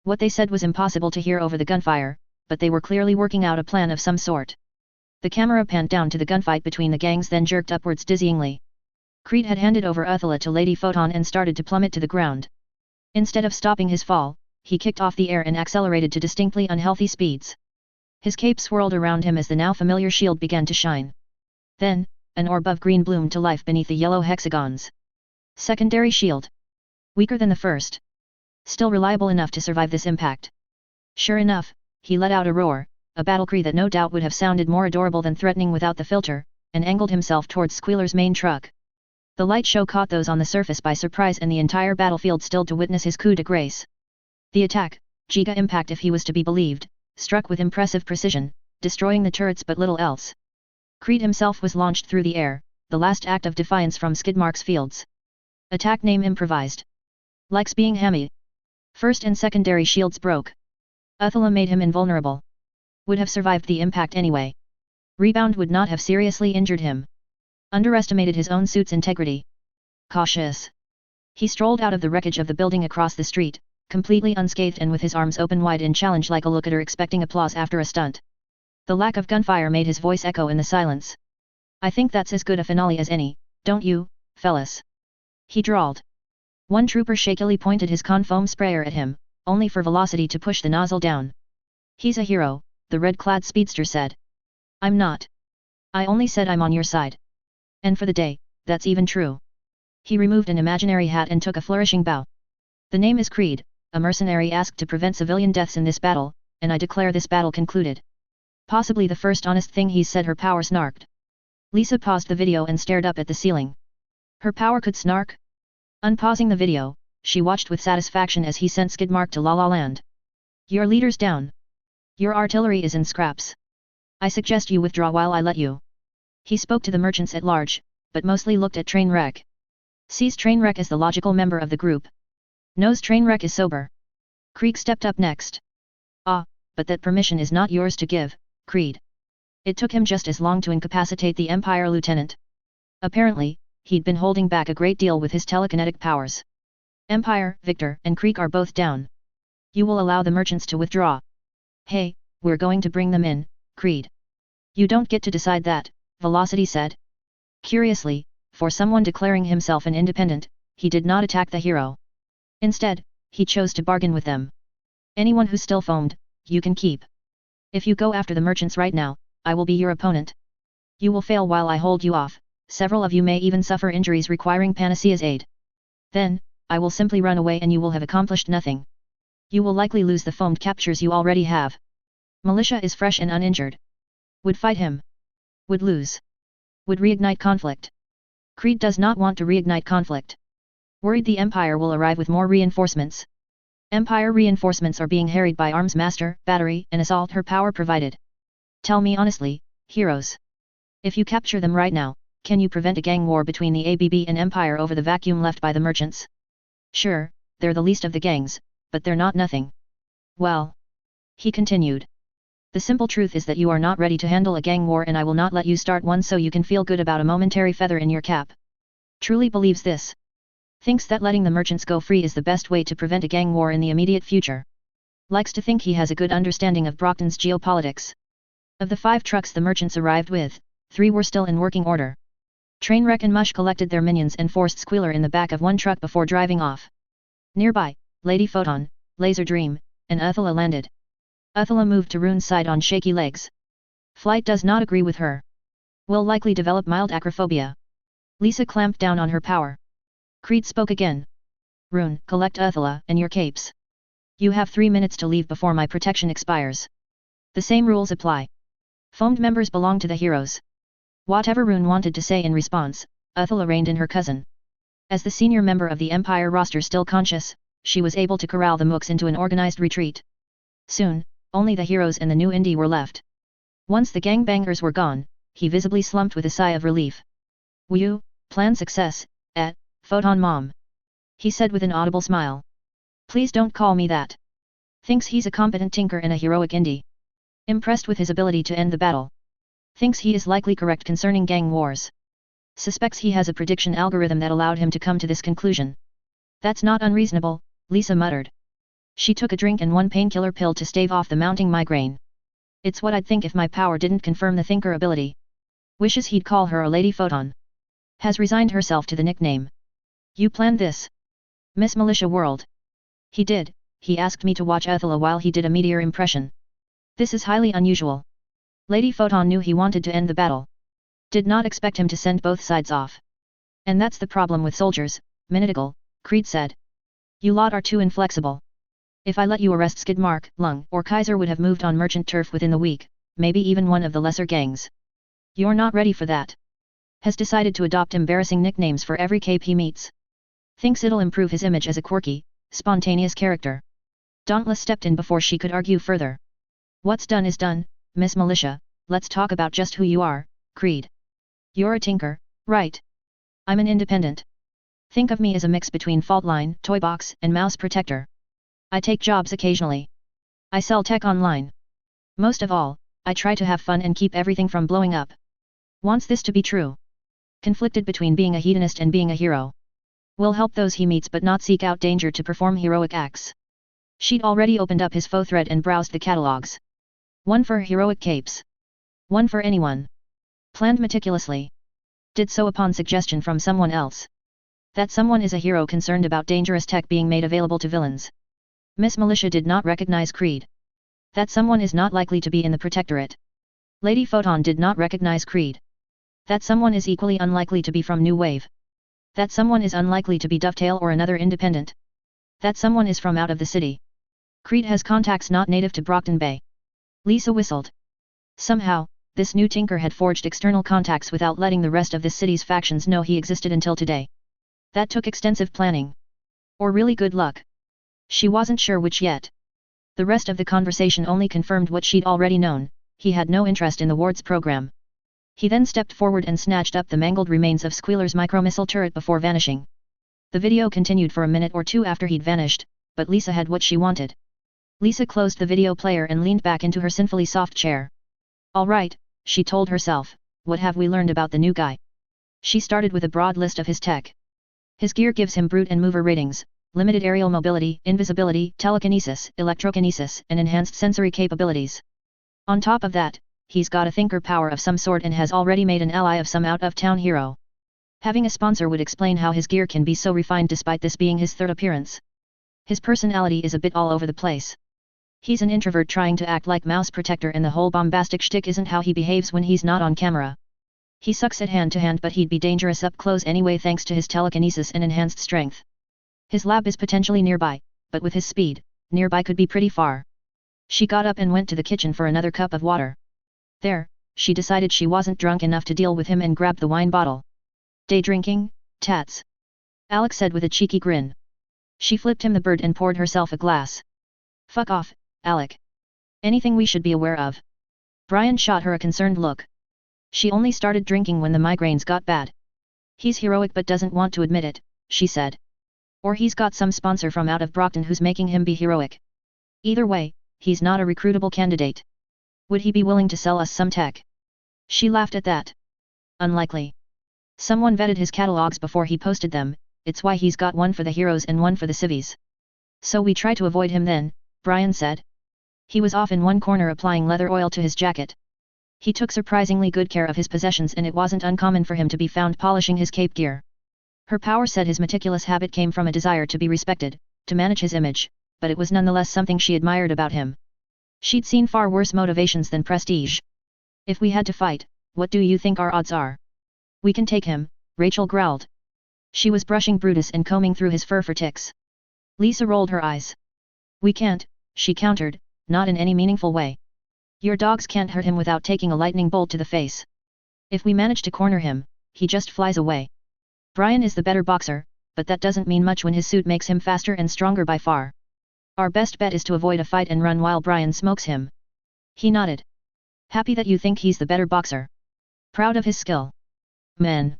What they said was impossible to hear over the gunfire, but they were clearly working out a plan of some sort. The camera panned down to the gunfight between the gangs, then jerked upwards dizzyingly. Creed had handed over Uthila to Lady Photon and started to plummet to the ground. Instead of stopping his fall, he kicked off the air and accelerated to distinctly unhealthy speeds. His cape swirled around him as the now familiar shield began to shine. Then, an orb of green bloomed to life beneath the yellow hexagons. Secondary shield. Weaker than the first. Still reliable enough to survive this impact. Sure enough, he let out a roar, a battlecry that no doubt would have sounded more adorable than threatening without the filter, and angled himself towards Squealer's main truck. The light show caught those on the surface by surprise and the entire battlefield stilled to witness his coup de grace. The attack, Giga Impact if he was to be believed, struck with impressive precision, destroying the turrets but little else. Creed himself was launched through the air, the last act of defiance from Skidmark's fields. Attack name improvised. Likes being hammy. First and secondary shields broke. Uthila made him invulnerable. Would have survived the impact anyway. Rebound would not have seriously injured him. Underestimated his own suit's integrity. Cautious. He strolled out of the wreckage of the building across the street, completely unscathed and with his arms open wide in challenge like a lookater expecting applause after a stunt. The lack of gunfire made his voice echo in the silence. I think that's as good a finale as any, don't you, fellas? He drawled. One trooper shakily pointed his con-foam sprayer at him, only for Velocity to push the nozzle down. He's a hero, the red-clad speedster said. I'm not. I only said I'm on your side. And for the day, that's even true. He removed an imaginary hat and took a flourishing bow. The name is Creed, a mercenary asked to prevent civilian deaths in this battle, and I declare this battle concluded. Possibly the first honest thing he's said. Her power snarked. Lisa paused the video and stared up at the ceiling. Her power could snark? Unpausing the video, she watched with satisfaction as he sent Skidmark to La La Land. Your leader's down. Your artillery is in scraps. I suggest you withdraw while I let you. He spoke to the merchants at large, but mostly looked at Trainwreck. Sees Trainwreck as the logical member of the group. Knows Trainwreck is sober. Creed stepped up next. Ah, but that permission is not yours to give, Creed. It took him just as long to incapacitate the Empire lieutenant. Apparently, he'd been holding back a great deal with his telekinetic powers. Empire, Victor, and Creek are both down. You will allow the merchants to withdraw. Hey, we're going to bring them in, Creed. You don't get to decide that, Velocity said. Curiously, for someone declaring himself an independent, he did not attack the hero. Instead, he chose to bargain with them. Anyone who still foamed, you can keep. If you go after the merchants right now, I will be your opponent. You will fail while I hold you off, several of you may even suffer injuries requiring Panacea's aid. Then, I will simply run away and you will have accomplished nothing. You will likely lose the foamed captures you already have. Militia is fresh and uninjured. Would fight him. Would lose. Would reignite conflict. Creed does not want to reignite conflict. Worried the Empire will arrive with more reinforcements. Empire reinforcements are being harried by Arms Master, Battery, and Assault her power provided. Tell me honestly, heroes. If you capture them right now, can you prevent a gang war between the ABB and Empire over the vacuum left by the merchants? Sure, they're the least of the gangs, but they're not nothing. Well. He continued. The simple truth is that you are not ready to handle a gang war and I will not let you start one so you can feel good about a momentary feather in your cap. Truly believes this. Thinks that letting the merchants go free is the best way to prevent a gang war in the immediate future. Likes to think he has a good understanding of Brockton's geopolitics. Of the 5 trucks the merchants arrived with, 3 were still in working order. Trainwreck and Mush collected their minions and forced Squealer in the back of one truck before driving off. Nearby, Lady Photon, Laser Dream, and Uthila landed. Uthula moved to Rune's side on shaky legs. Flight does not agree with her. Will likely develop mild acrophobia. Lisa clamped down on her power. Creed spoke again. Rune, collect Uthula and your capes. You have 3 minutes to leave before my protection expires. The same rules apply. Foamed members belong to the heroes. Whatever Rune wanted to say in response, Uthula reined in her cousin. As the senior member of the Empire roster still conscious, she was able to corral the mooks into an organized retreat. Soon, only the heroes and the new indie were left. Once the gangbangers were gone, he visibly slumped with a sigh of relief. Whew, plan success, Photon Mom. He said with an audible smile. Please don't call me that. Thinks he's a competent tinker and a heroic indie. Impressed with his ability to end the battle. Thinks he is likely correct concerning gang wars. Suspects he has a prediction algorithm that allowed him to come to this conclusion. That's not unreasonable, Lisa muttered. She took a drink and one painkiller pill to stave off the mounting migraine. It's what I'd think if my power didn't confirm the thinker ability. Wishes he'd call her a Lady Photon. Has resigned herself to the nickname. You planned this? Miss Militia World. He did, he asked me to watch Uthula while he did a meteor impression. This is highly unusual. Lady Photon knew he wanted to end the battle. Did not expect him to send both sides off. And that's the problem with soldiers, Minutigal, Creed said. You lot are too inflexible. If I let you arrest Skidmark, Lung, or Kaiser would have moved on merchant turf within the week, maybe even one of the lesser gangs. You're not ready for that. Has decided to adopt embarrassing nicknames for every cape he meets. Thinks it'll improve his image as a quirky, spontaneous character. Dauntless stepped in before she could argue further. What's done is done, Miss Militia, let's talk about just who you are, Creed. You're a tinker, right? I'm an independent. Think of me as a mix between Faultline, Toybox, and Mouse Protector. I take jobs occasionally. I sell tech online. Most of all, I try to have fun and keep everything from blowing up. Wants this to be true. Conflicted between being a hedonist and being a hero. Will help those he meets but not seek out danger to perform heroic acts. She'd already opened up his faux thread and browsed the catalogs. One for heroic capes. One for anyone. Planned meticulously. Did so upon suggestion from someone else. That someone is a hero concerned about dangerous tech being made available to villains. Miss Militia did not recognize Creed. That someone is not likely to be in the Protectorate. Lady Photon did not recognize Creed. That someone is equally unlikely to be from New Wave. That someone is unlikely to be Dovetail or another independent. That someone is from out of the city. Creed has contacts not native to Brockton Bay. Lisa whistled. Somehow, this new tinker had forged external contacts without letting the rest of this city's factions know he existed until today. That took extensive planning. Or really good luck. She wasn't sure which yet. The rest of the conversation only confirmed what she'd already known, he had no interest in the ward's program. He then stepped forward and snatched up the mangled remains of Squealer's micromissile turret before vanishing. The video continued for a minute or two after he'd vanished, but Lisa had what she wanted. Lisa closed the video player and leaned back into her sinfully soft chair. All right, she told herself, what have we learned about the new guy? She started with a broad list of his tech. His gear gives him brute and mover ratings, limited aerial mobility, invisibility, telekinesis, electrokinesis, and enhanced sensory capabilities. On top of that, he's got a thinker power of some sort and has already made an ally of some out-of-town hero. Having a sponsor would explain how his gear can be so refined despite this being his third appearance. His personality is a bit all over the place. He's an introvert trying to act like Mouse Protector and the whole bombastic shtick isn't how he behaves when he's not on camera. He sucks at hand-to-hand but he'd be dangerous up close anyway thanks to his telekinesis and enhanced strength. His lab is potentially nearby, but with his speed, nearby could be pretty far. She got up and went to the kitchen for another cup of water. There, she decided she wasn't drunk enough to deal with him and grabbed the wine bottle. Day drinking, tats? Alex said with a cheeky grin. She flipped him the bird and poured herself a glass. Fuck off, Alec. Anything we should be aware of? Brian shot her a concerned look. She only started drinking when the migraines got bad. He's heroic but doesn't want to admit it, she said. Or he's got some sponsor from out of Brockton who's making him be heroic. Either way, he's not a recruitable candidate. Would he be willing to sell us some tech? She laughed at that. Unlikely. Someone vetted his catalogs before he posted them, it's why he's got one for the heroes and one for the civvies. So we try to avoid him then, Brian said. He was off in one corner applying leather oil to his jacket. He took surprisingly good care of his possessions and it wasn't uncommon for him to be found polishing his cape gear. Her power said his meticulous habit came from a desire to be respected, to manage his image, but it was nonetheless something she admired about him. She'd seen far worse motivations than prestige. If we had to fight, what do you think our odds are? We can take him, Rachel growled. She was brushing Brutus and combing through his fur for ticks. Lisa rolled her eyes. We can't, she countered, not in any meaningful way. Your dogs can't hurt him without taking a lightning bolt to the face. If we manage to corner him, he just flies away. Brian is the better boxer, but that doesn't mean much when his suit makes him faster and stronger by far. Our best bet is to avoid a fight and run while Brian smokes him. He nodded. Happy that you think he's the better boxer. Proud of his skill. Man.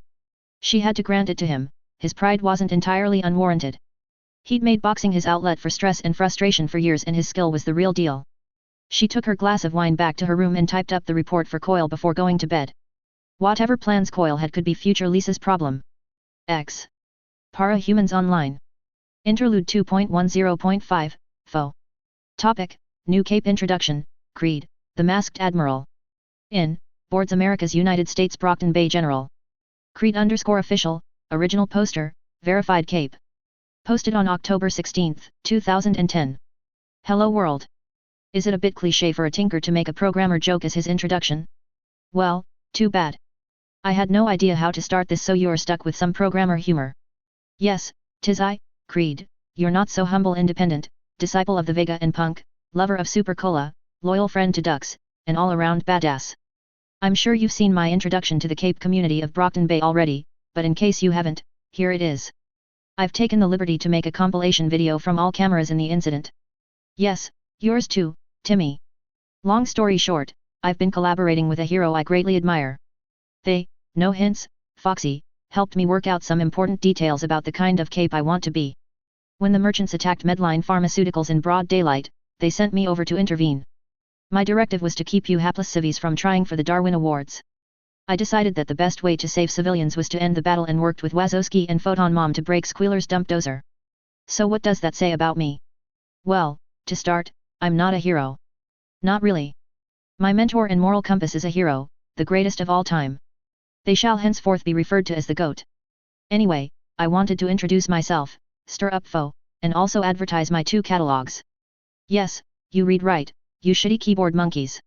She had to grant it to him, his pride wasn't entirely unwarranted. He'd made boxing his outlet for stress and frustration for years and his skill was the real deal. She took her glass of wine back to her room and typed up the report for Coyle before going to bed. Whatever plans Coyle had could be future Lisa's problem. X. Para-Humans Online. Interlude 2.10.5, Faux. Topic, New Cape Introduction, Creed, the Masked Admiral. In, Boards America's United States Brockton Bay General. Creed_official, original poster, verified cape. Posted on October 16, 2010. Hello world. Is it a bit cliché for a tinker to make a programmer joke as his introduction? Well, too bad. I had no idea how to start this, so you're stuck with some programmer humor. Yes, 'tis I, Creed, your not so humble independent, disciple of the Vega and Punk, lover of Super Cola, loyal friend to ducks, and all-around badass. I'm sure you've seen my introduction to the Cape community of Brockton Bay already, but in case you haven't, here it is. I've taken the liberty to make a compilation video from all cameras in the incident. Yes, yours too, Timmy. Long story short, I've been collaborating with a hero I greatly admire. They, no hints, Foxy, helped me work out some important details about the kind of cape I want to be. When the merchants attacked Medline Pharmaceuticals in broad daylight, they sent me over to intervene. My directive was to keep you hapless civvies from trying for the Darwin Awards. I decided that the best way to save civilians was to end the battle and worked with Wazowski and Photon Mom to break Squealer's dump dozer. So what does that say about me? Well, to start, I'm not a hero. Not really. My mentor and moral compass is a hero, the greatest of all time. They shall henceforth be referred to as the GOAT. Anyway, I wanted to introduce myself, stir up foe, and also advertise my 2 catalogs. Yes, you read right, you shitty keyboard monkeys.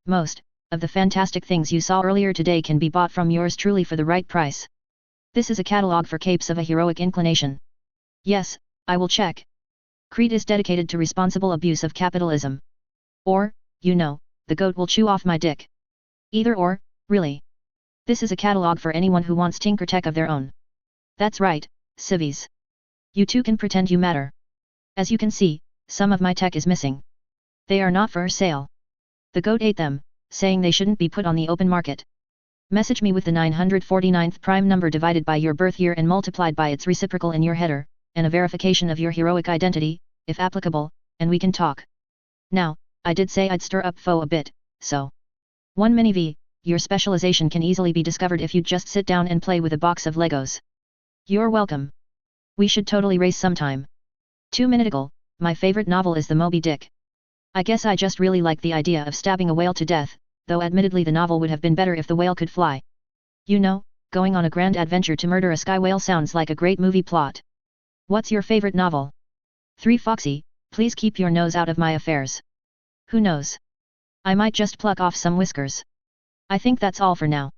Most, of the fantastic things you saw earlier today can be bought from yours truly for the right price. This is a catalog for capes of a heroic inclination. Yes, I will check. Creed is dedicated to responsible abuse of capitalism. Or, you know, the GOAT will chew off my dick. Either or, really. This is a catalog for anyone who wants tinker tech of their own. That's right, civvies. You too can pretend you matter. As you can see, some of my tech is missing. They are not for sale. The GOAT ate them, saying they shouldn't be put on the open market. Message me with the 949th prime number divided by your birth year and multiplied by its reciprocal in your header, and a verification of your heroic identity, if applicable, and we can talk. Now, I did say I'd stir up foe a bit, so. 1 mini V, your specialization can easily be discovered if you just sit down and play with a box of Legos. You're welcome. We should totally race sometime. 2 minutical, my favorite novel is the Moby Dick. I guess I just really like the idea of stabbing a whale to death, though admittedly the novel would have been better if the whale could fly. You know, going on a grand adventure to murder a sky whale sounds like a great movie plot. What's your favorite novel? 3 Foxy, please keep your nose out of my affairs. Who knows? I might just pluck off some whiskers. I think that's all for now.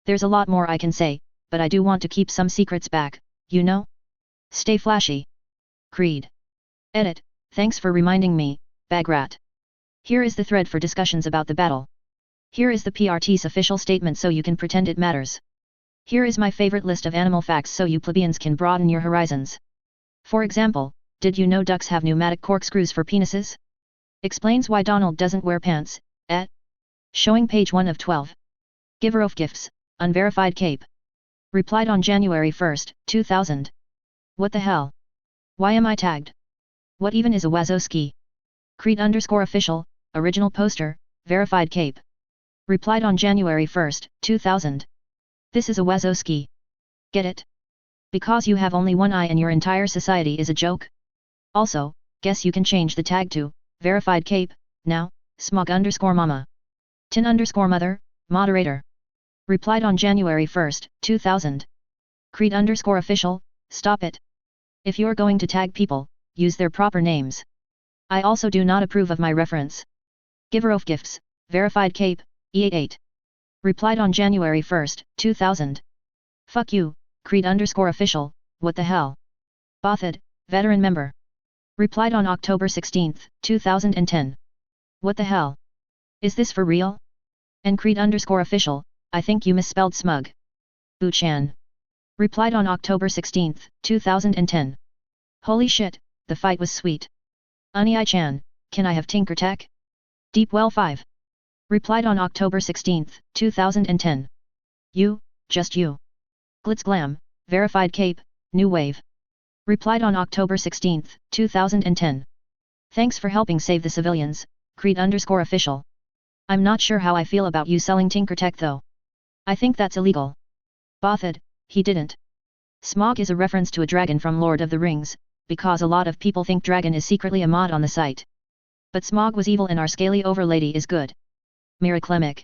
There's a lot more I can say, but I do want to keep some secrets back, you know? Stay flashy. Creed. Edit, thanks for reminding me, Bagrat. Here is the thread for discussions about the battle. Here is the PRT's official statement so you can pretend it matters. Here is my favorite list of animal facts so you plebeians can broaden your horizons. For example, did you know ducks have pneumatic corkscrews for penises? Explains why Donald doesn't wear pants, Showing page 1 of 12. Giver of gifts, unverified cape. Replied on January 1, 2000. What the hell? Why am I tagged? What even is a Wazowski? Creed_official, original poster, verified cape. Replied on January 1, 2000. This is a Wazowski. Get it? Because you have only one eye and your entire society is a joke? Also, guess you can change the tag to, verified cape, now, smog_mama. Tin_mother, moderator. Replied on January 1, 2000. Creed_official, stop it. If you're going to tag people, use their proper names. I also do not approve of my reference. Giver of gifts, verified cape, E88. Replied on January 1, 2000. Fuck you, Creed_official, what the hell? Bothad, veteran member. Replied on October 16, 2010. What the hell? Is this for real? And Creed_official, I think you misspelled smug. Buchan. Replied on October 16, 2010. Holy shit, the fight was sweet. Unai-chan, can I have Tinker Tech? Deepwell 5. Replied on October 16, 2010. You, just you. Glitzglam, verified cape, new wave. Replied on October 16, 2010. Thanks for helping save the civilians, Creed_official. I'm not sure how I feel about you selling Tinker Tech though. I think that's illegal. Bothad, he didn't. Smog is a reference to a dragon from Lord of the Rings, because a lot of people think dragon is secretly a mod on the site. But Smog was evil and our scaly overlady is good. Miraclemic.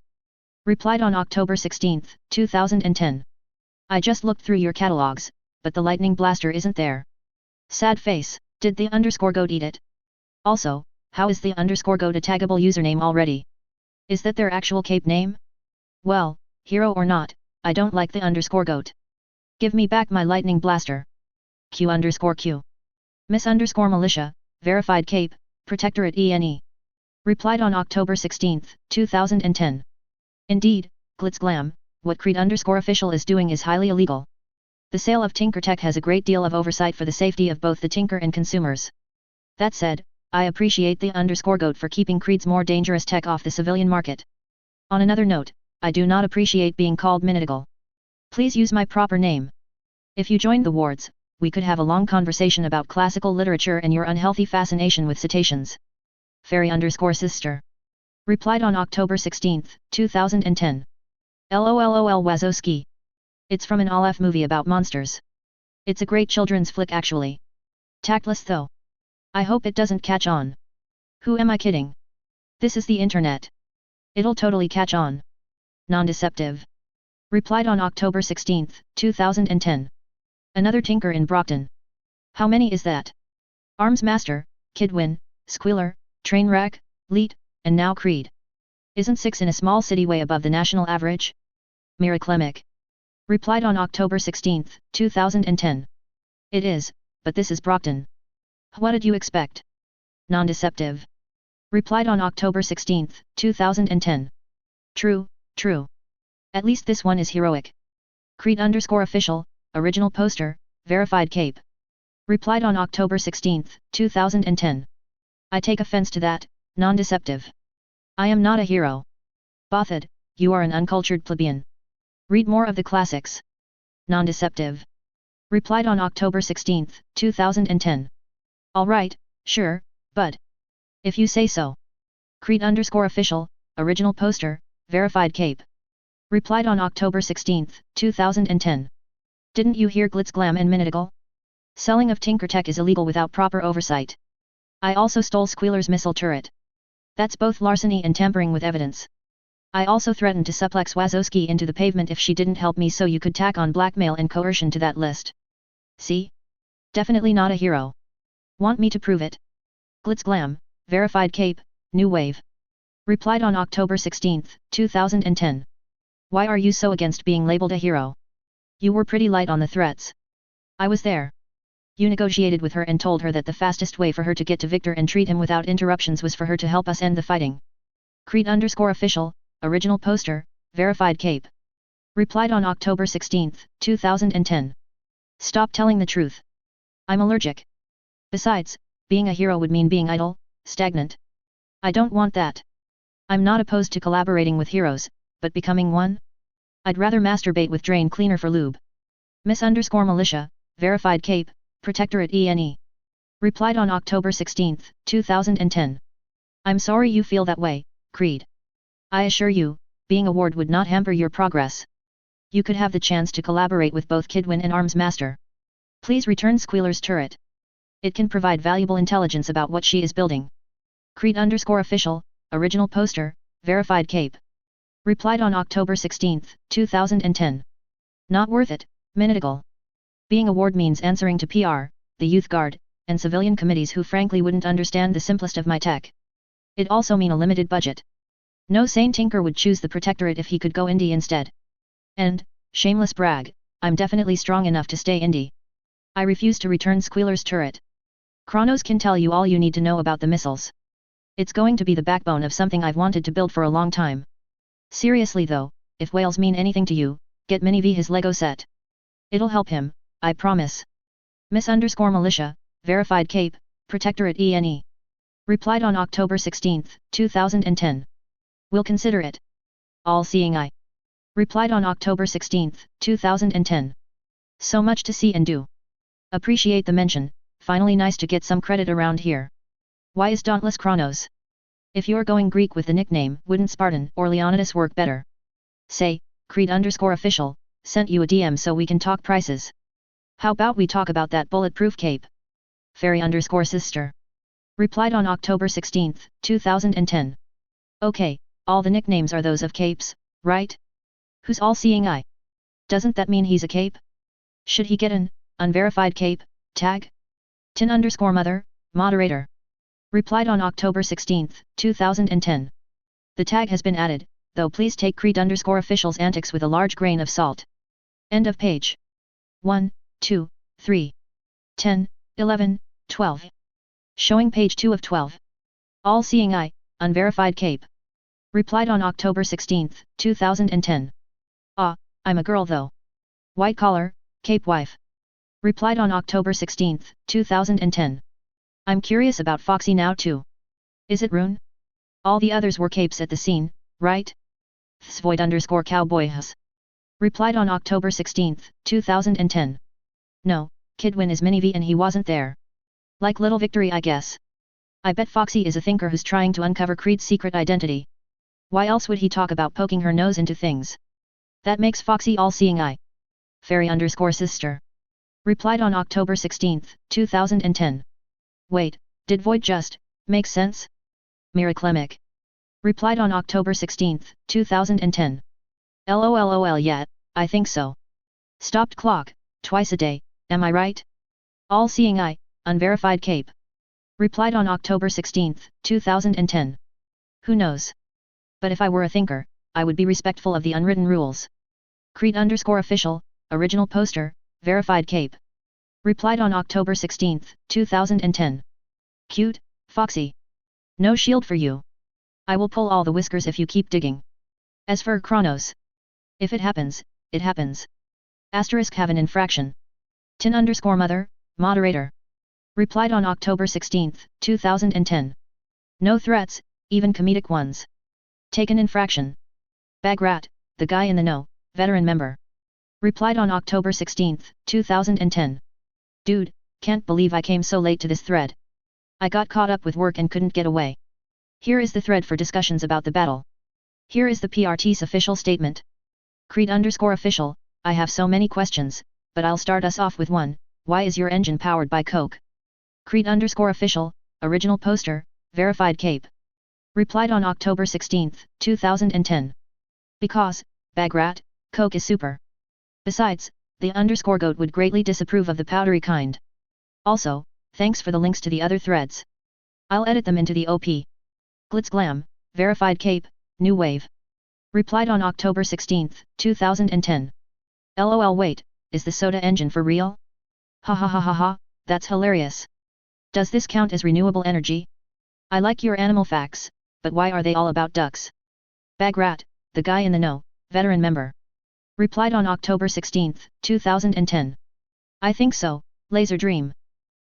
Replied on October 16, 2010. I just looked through your catalogs, but the lightning blaster isn't there. Sad face, did the _goat eat it? Also, how is the _goat a taggable username already? Is that their actual cape name? Well, hero or not, I don't like the _goat. Give me back my lightning blaster. Q_Q. Miss_militia, verified cape, protectorate ENE. Replied on October 16, 2010. Indeed, Glitzglam, what Creed_official is doing is highly illegal. The sale of Tinker Tech has a great deal of oversight for the safety of both the tinker and consumers. That said, I appreciate the _goat for keeping Creed's more dangerous tech off the civilian market. On another note, I do not appreciate being called Minitigal. Please use my proper name. If you joined the wards, we could have a long conversation about classical literature and your unhealthy fascination with cetaceans. Fairy_sister. Replied on October 16, 2010. LOLOL Wazowski. It's from an Aleph movie about monsters. It's a great children's flick actually. Tactless though. I hope it doesn't catch on. Who am I kidding? This is the internet. It'll totally catch on. Non-deceptive. Replied on October 16, 2010. Another tinker in Brockton. How many is that? Arms Master, Kidwin, Squealer, Trainwreck, Leet, and now Creed. Isn't 6 in a small city way above the national average? Miraclemic. Replied on October 16, 2010. It is, but this is Brockton. What did you expect? Non-deceptive. Replied on October 16, 2010. True, true. At least this one is heroic. Creed_official, original poster, verified cape. Replied on October 16, 2010. I take offense to that, non-deceptive. I am not a hero. Bothad, you are an uncultured plebeian. Read more of the classics. Non-deceptive. Replied on October 16, 2010. Alright, sure, but if you say so. Creed_official, original poster, verified cape. Replied on October 16, 2010. Didn't you hear Glitzglam and Minitigal? Selling of Tinker Tech is illegal without proper oversight. I also stole Squealer's missile turret. That's both larceny and tampering with evidence. I also threatened to suplex Wazowski into the pavement if she didn't help me, so you could tack on blackmail and coercion to that list. See? Definitely not a hero. Want me to prove it? Glitzglam, verified cape, new wave. Replied on October 16, 2010. Why are you so against being labeled a hero? You were pretty light on the threats. I was there. You negotiated with her and told her that the fastest way for her to get to Victor and treat him without interruptions was for her to help us end the fighting. Creed_official, original poster, verified cape. Replied on October 16, 2010. Stop telling the truth. I'm allergic. Besides, being a hero would mean being idle, stagnant. I don't want that. I'm not opposed to collaborating with heroes, but becoming one? I'd rather masturbate with drain cleaner for lube. Miss_militia, verified cape, protectorate ENE. Replied on October 16, 2010. I'm sorry you feel that way, Creed. I assure you, being a ward would not hamper your progress. You could have the chance to collaborate with both Kidwin and Arms Master. Please return Squealer's turret. It can provide valuable intelligence about what she is building. Creed_official, original poster, verified cape. Replied on October 16, 2010. Not worth it, Minitigal. Being a ward means answering to PR, the Youth Guard, and civilian committees who frankly wouldn't understand the simplest of my tech. It also mean a limited budget. No sane tinker would choose the Protectorate if he could go indie instead. And, shameless brag, I'm definitely strong enough to stay indie. I refuse to return Squealer's turret. Kronos can tell you all you need to know about the missiles. It's going to be the backbone of something I've wanted to build for a long time. Seriously though, if whales mean anything to you, get Mini V his Lego set. It'll help him, I promise. Miss_militia, verified cape, Protectorate ENE. Replied on October 16, 2010. We'll consider it. All-seeing eye. Replied on October 16, 2010. So much to see and do. Appreciate the mention, finally nice to get some credit around here. Why is Dauntless Kronos? If you're going Greek with the nickname, wouldn't Spartan or Leonidas work better? Say, Creed_official, sent you a DM so we can talk prices. How about we talk about that bulletproof cape? Fairy_sister. Replied on October 16, 2010. Okay, all the nicknames are those of capes, right? Who's all-seeing eye? Doesn't that mean he's a cape? Should he get an unverified cape tag? Tin_mother, moderator. Replied on October 16, 2010. The tag has been added, though please take Creed_official's antics with a large grain of salt. End of page. 1, 2, 3, 10, 11, 12. Showing page 2 of 12. All-seeing eye, unverified cape. Replied on October 16, 2010. Ah, I'm a girl though. White collar, cape wife. Replied on October 16, 2010. I'm curious about Foxy now too. Is it Rune? All the others were capes at the scene, right? Thsvoid_cowboy. Replied on October 16, 2010. No, Kidwin is Mini V and he wasn't there. Like Little Victory I guess. I bet Foxy is a thinker who's trying to uncover Creed's secret identity. Why else would he talk about poking her nose into things? That makes Foxy all-seeing eye. Fairy_sister. Replied on October 16, 2010. Wait, did Void just make sense? Miraclemic. Replied on October 16, 2010. LOLOL yeah, I think so. Stopped clock, twice a day, am I right? All-seeing eye, unverified cape. Replied on October 16, 2010. Who knows? But if I were a thinker, I would be respectful of the unwritten rules. Creed_official, original poster, verified cape. Replied on October 16, 2010. Cute, Foxy. No shield for you. I will pull all the whiskers if you keep digging. As for Kronos. If it happens, it happens. Asterisk have an infraction. Tin_mother, moderator. Replied on October 16, 2010. No threats, even comedic ones. Take an infraction. Bagrat, the guy in the know, veteran member. Replied on October 16, 2010. Dude, can't believe I came so late to this thread. I got caught up with work and couldn't get away. Here is the thread for discussions about the battle. Here is the PRT's official statement. Creed_official, I have so many questions, but I'll start us off with one. Why is your engine powered by Coke? Creed_official, original poster, verified cape. Replied on October 16, 2010. Because, Bagrat, Coke is super. Besides, the _goat would greatly disapprove of the powdery kind. Also, thanks for the links to the other threads. I'll edit them into the OP. Glitz Glam, verified cape, new wave. Replied on October 16, 2010. LOL wait, is the soda engine for real? Ha ha ha ha ha, that's hilarious. Does this count as renewable energy? I like your animal facts, but why are they all about ducks? Bagrat, the guy in the know, veteran member. Replied on October 16, 2010. I think so, Laser Dream.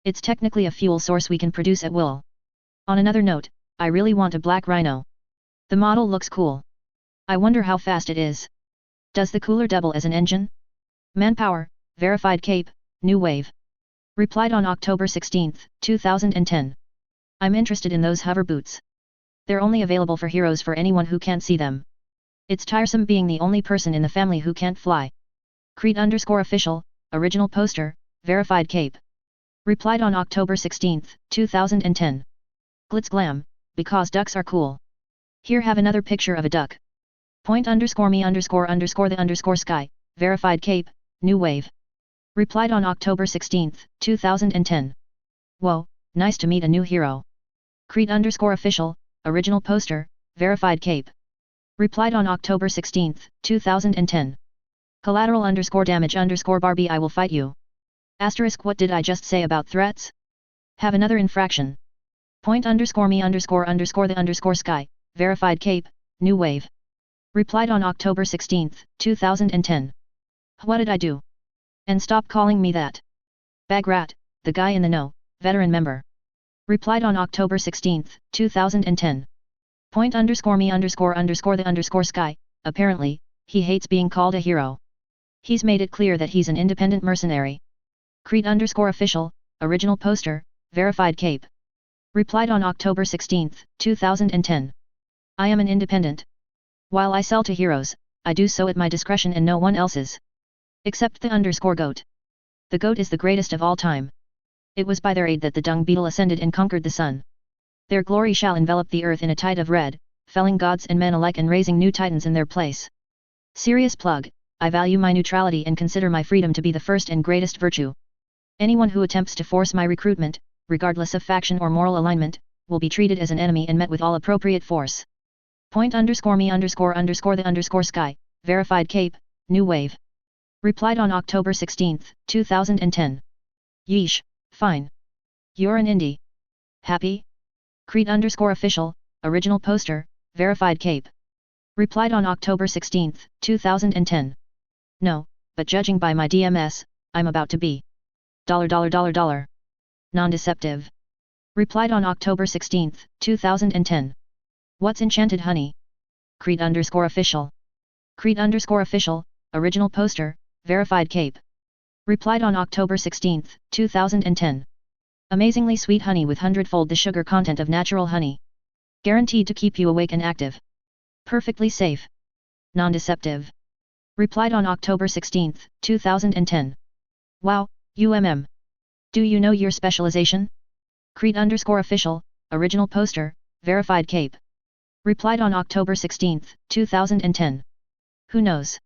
It's technically a fuel source we can produce at will. On another note, I really want a black rhino. The model looks cool. I wonder how fast it is. Does the cooler double as an engine? Manpower, verified cape, new wave. Replied on October 16, 2010. I'm interested in those hover boots. They're only available for heroes for anyone who can't see them. It's tiresome being the only person in the family who can't fly. Creed_official, original poster, verified cape. Replied on October 16, 2010. Glitz Glam, because ducks are cool. Here have another picture of a duck. Point_me__the_sky, verified cape, new wave. Replied on October 16, 2010. Whoa, nice to meet a new hero. Creed_official, original poster, verified cape. Replied on October 16, 2010. Collateral_damage_Barbie I will fight you. Asterisk what did I just say about threats? Have another infraction. Point_me_the_sky, verified cape, new wave. Replied on October 16, 2010. What did I do? And stop calling me that. Bag rat, the guy in the know, veteran member. Replied on October 16, 2010. Point_me_the_sky, apparently, he hates being called a hero. He's made it clear that he's an independent mercenary. Creed_official, original poster, verified cape. Replied on October 16, 2010. I am an independent. While I sell to heroes, I do so at my discretion and no one else's. Except the _goat. The goat is the greatest of all time. It was by their aid that the dung beetle ascended and conquered the sun. Their glory shall envelop the earth in a tide of red, felling gods and men alike and raising new titans in their place. Serious plug, I value my neutrality and consider my freedom to be the first and greatest virtue. Anyone who attempts to force my recruitment, regardless of faction or moral alignment, will be treated as an enemy and met with all appropriate force. Point_me_the_sky, verified cape, new wave. Replied on October 16, 2010. Yeesh, fine. You're an indie. Happy? Creed_official, original poster, verified cape. Replied on October 16, 2010. No, but judging by my DMS, I'm about to be non-deceptive. Replied on October 16, 2010. What's enchanted honey? Creed_official. Creed_official, original poster, verified cape. Replied on October 16, 2010. Amazingly sweet honey with 100-fold the sugar content of natural honey. Guaranteed to keep you awake and active. Perfectly safe. Non-deceptive. Replied on October 16, 2010. Wow, Do you know your specialization? Creed_official, original poster, verified cape. Replied on October 16, 2010. Who knows?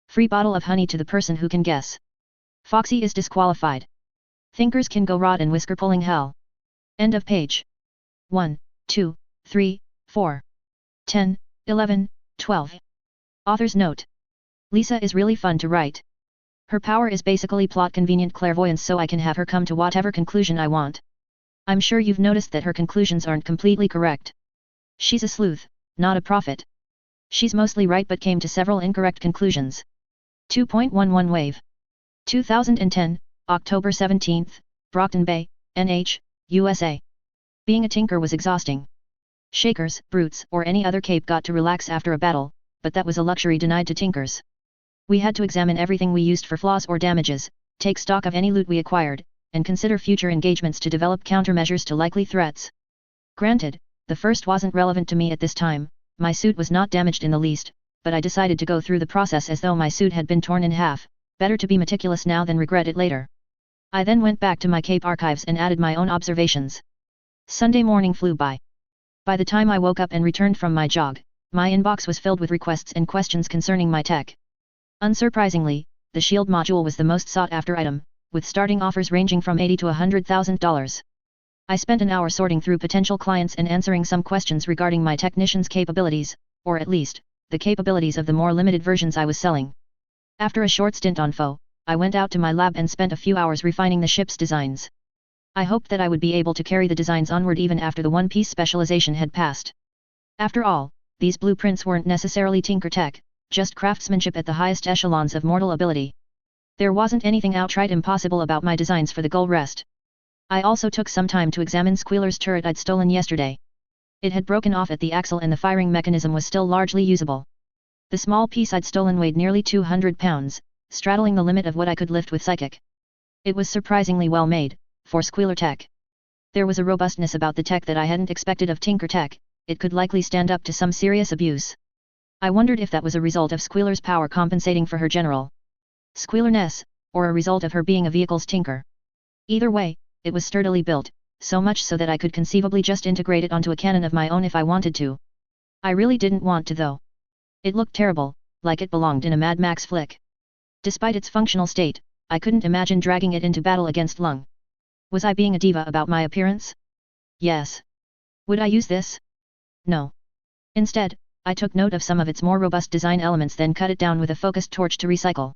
Free bottle of honey to the person who can guess. Foxy is disqualified. Thinkers can go rot in whisker pulling hell. End of page. 1, 2, 3, 4, 10, 11, 12. Author's note. Lisa is really fun to write. Her power is basically plot convenient clairvoyance so I can have her come to whatever conclusion I want. I'm sure you've noticed that her conclusions aren't completely correct. She's a sleuth, not a prophet. She's mostly right but came to several incorrect conclusions. 2.11 Wave. 2010, October 17, Brockton Bay, NH, USA. Being a tinker was exhausting. Shakers, brutes, or any other cape got to relax after a battle, but that was a luxury denied to tinkers. We had to examine everything we used for flaws or damages, take stock of any loot we acquired, and consider future engagements to develop countermeasures to likely threats. Granted, the first wasn't relevant to me at this time, my suit was not damaged in the least, but I decided to go through the process as though my suit had been torn in half, better to be meticulous now than regret it later. I then went back to my cape archives and added my own observations. Sunday morning flew by. By the time I woke up and returned from my jog, my inbox was filled with requests and questions concerning my tech. Unsurprisingly, the Shield module was the most sought-after item, with starting offers ranging from $80,000 to $100,000. I spent an hour sorting through potential clients and answering some questions regarding my technician's capabilities, or at least, the capabilities of the more limited versions I was selling. After a short stint on FO, I went out to my lab and spent a few hours refining the ship's designs. I hoped that I would be able to carry the designs onward even after the one-piece specialization had passed. After all, these blueprints weren't necessarily tinker tech, just craftsmanship at the highest echelons of mortal ability. There wasn't anything outright impossible about my designs for the goal rest. I also took some time to examine Squealer's turret I'd stolen yesterday. It had broken off at the axle and the firing mechanism was still largely usable. The small piece I'd stolen weighed nearly 200 pounds, straddling the limit of what I could lift with psychic. It was surprisingly well made, for Squealer tech. There was a robustness about the tech that I hadn't expected of tinker tech, it could likely stand up to some serious abuse. I wondered if that was a result of Squealer's power compensating for her general Squealerness, or a result of her being a vehicle's tinker. Either way, it was sturdily built, so much so that I could conceivably just integrate it onto a cannon of my own if I wanted to. I really didn't want to though. It looked terrible, like it belonged in a Mad Max flick. Despite its functional state, I couldn't imagine dragging it into battle against Lung. Was I being a diva about my appearance? Yes. Would I use this? No. Instead, I took note of some of its more robust design elements, then cut it down with a focused torch to recycle.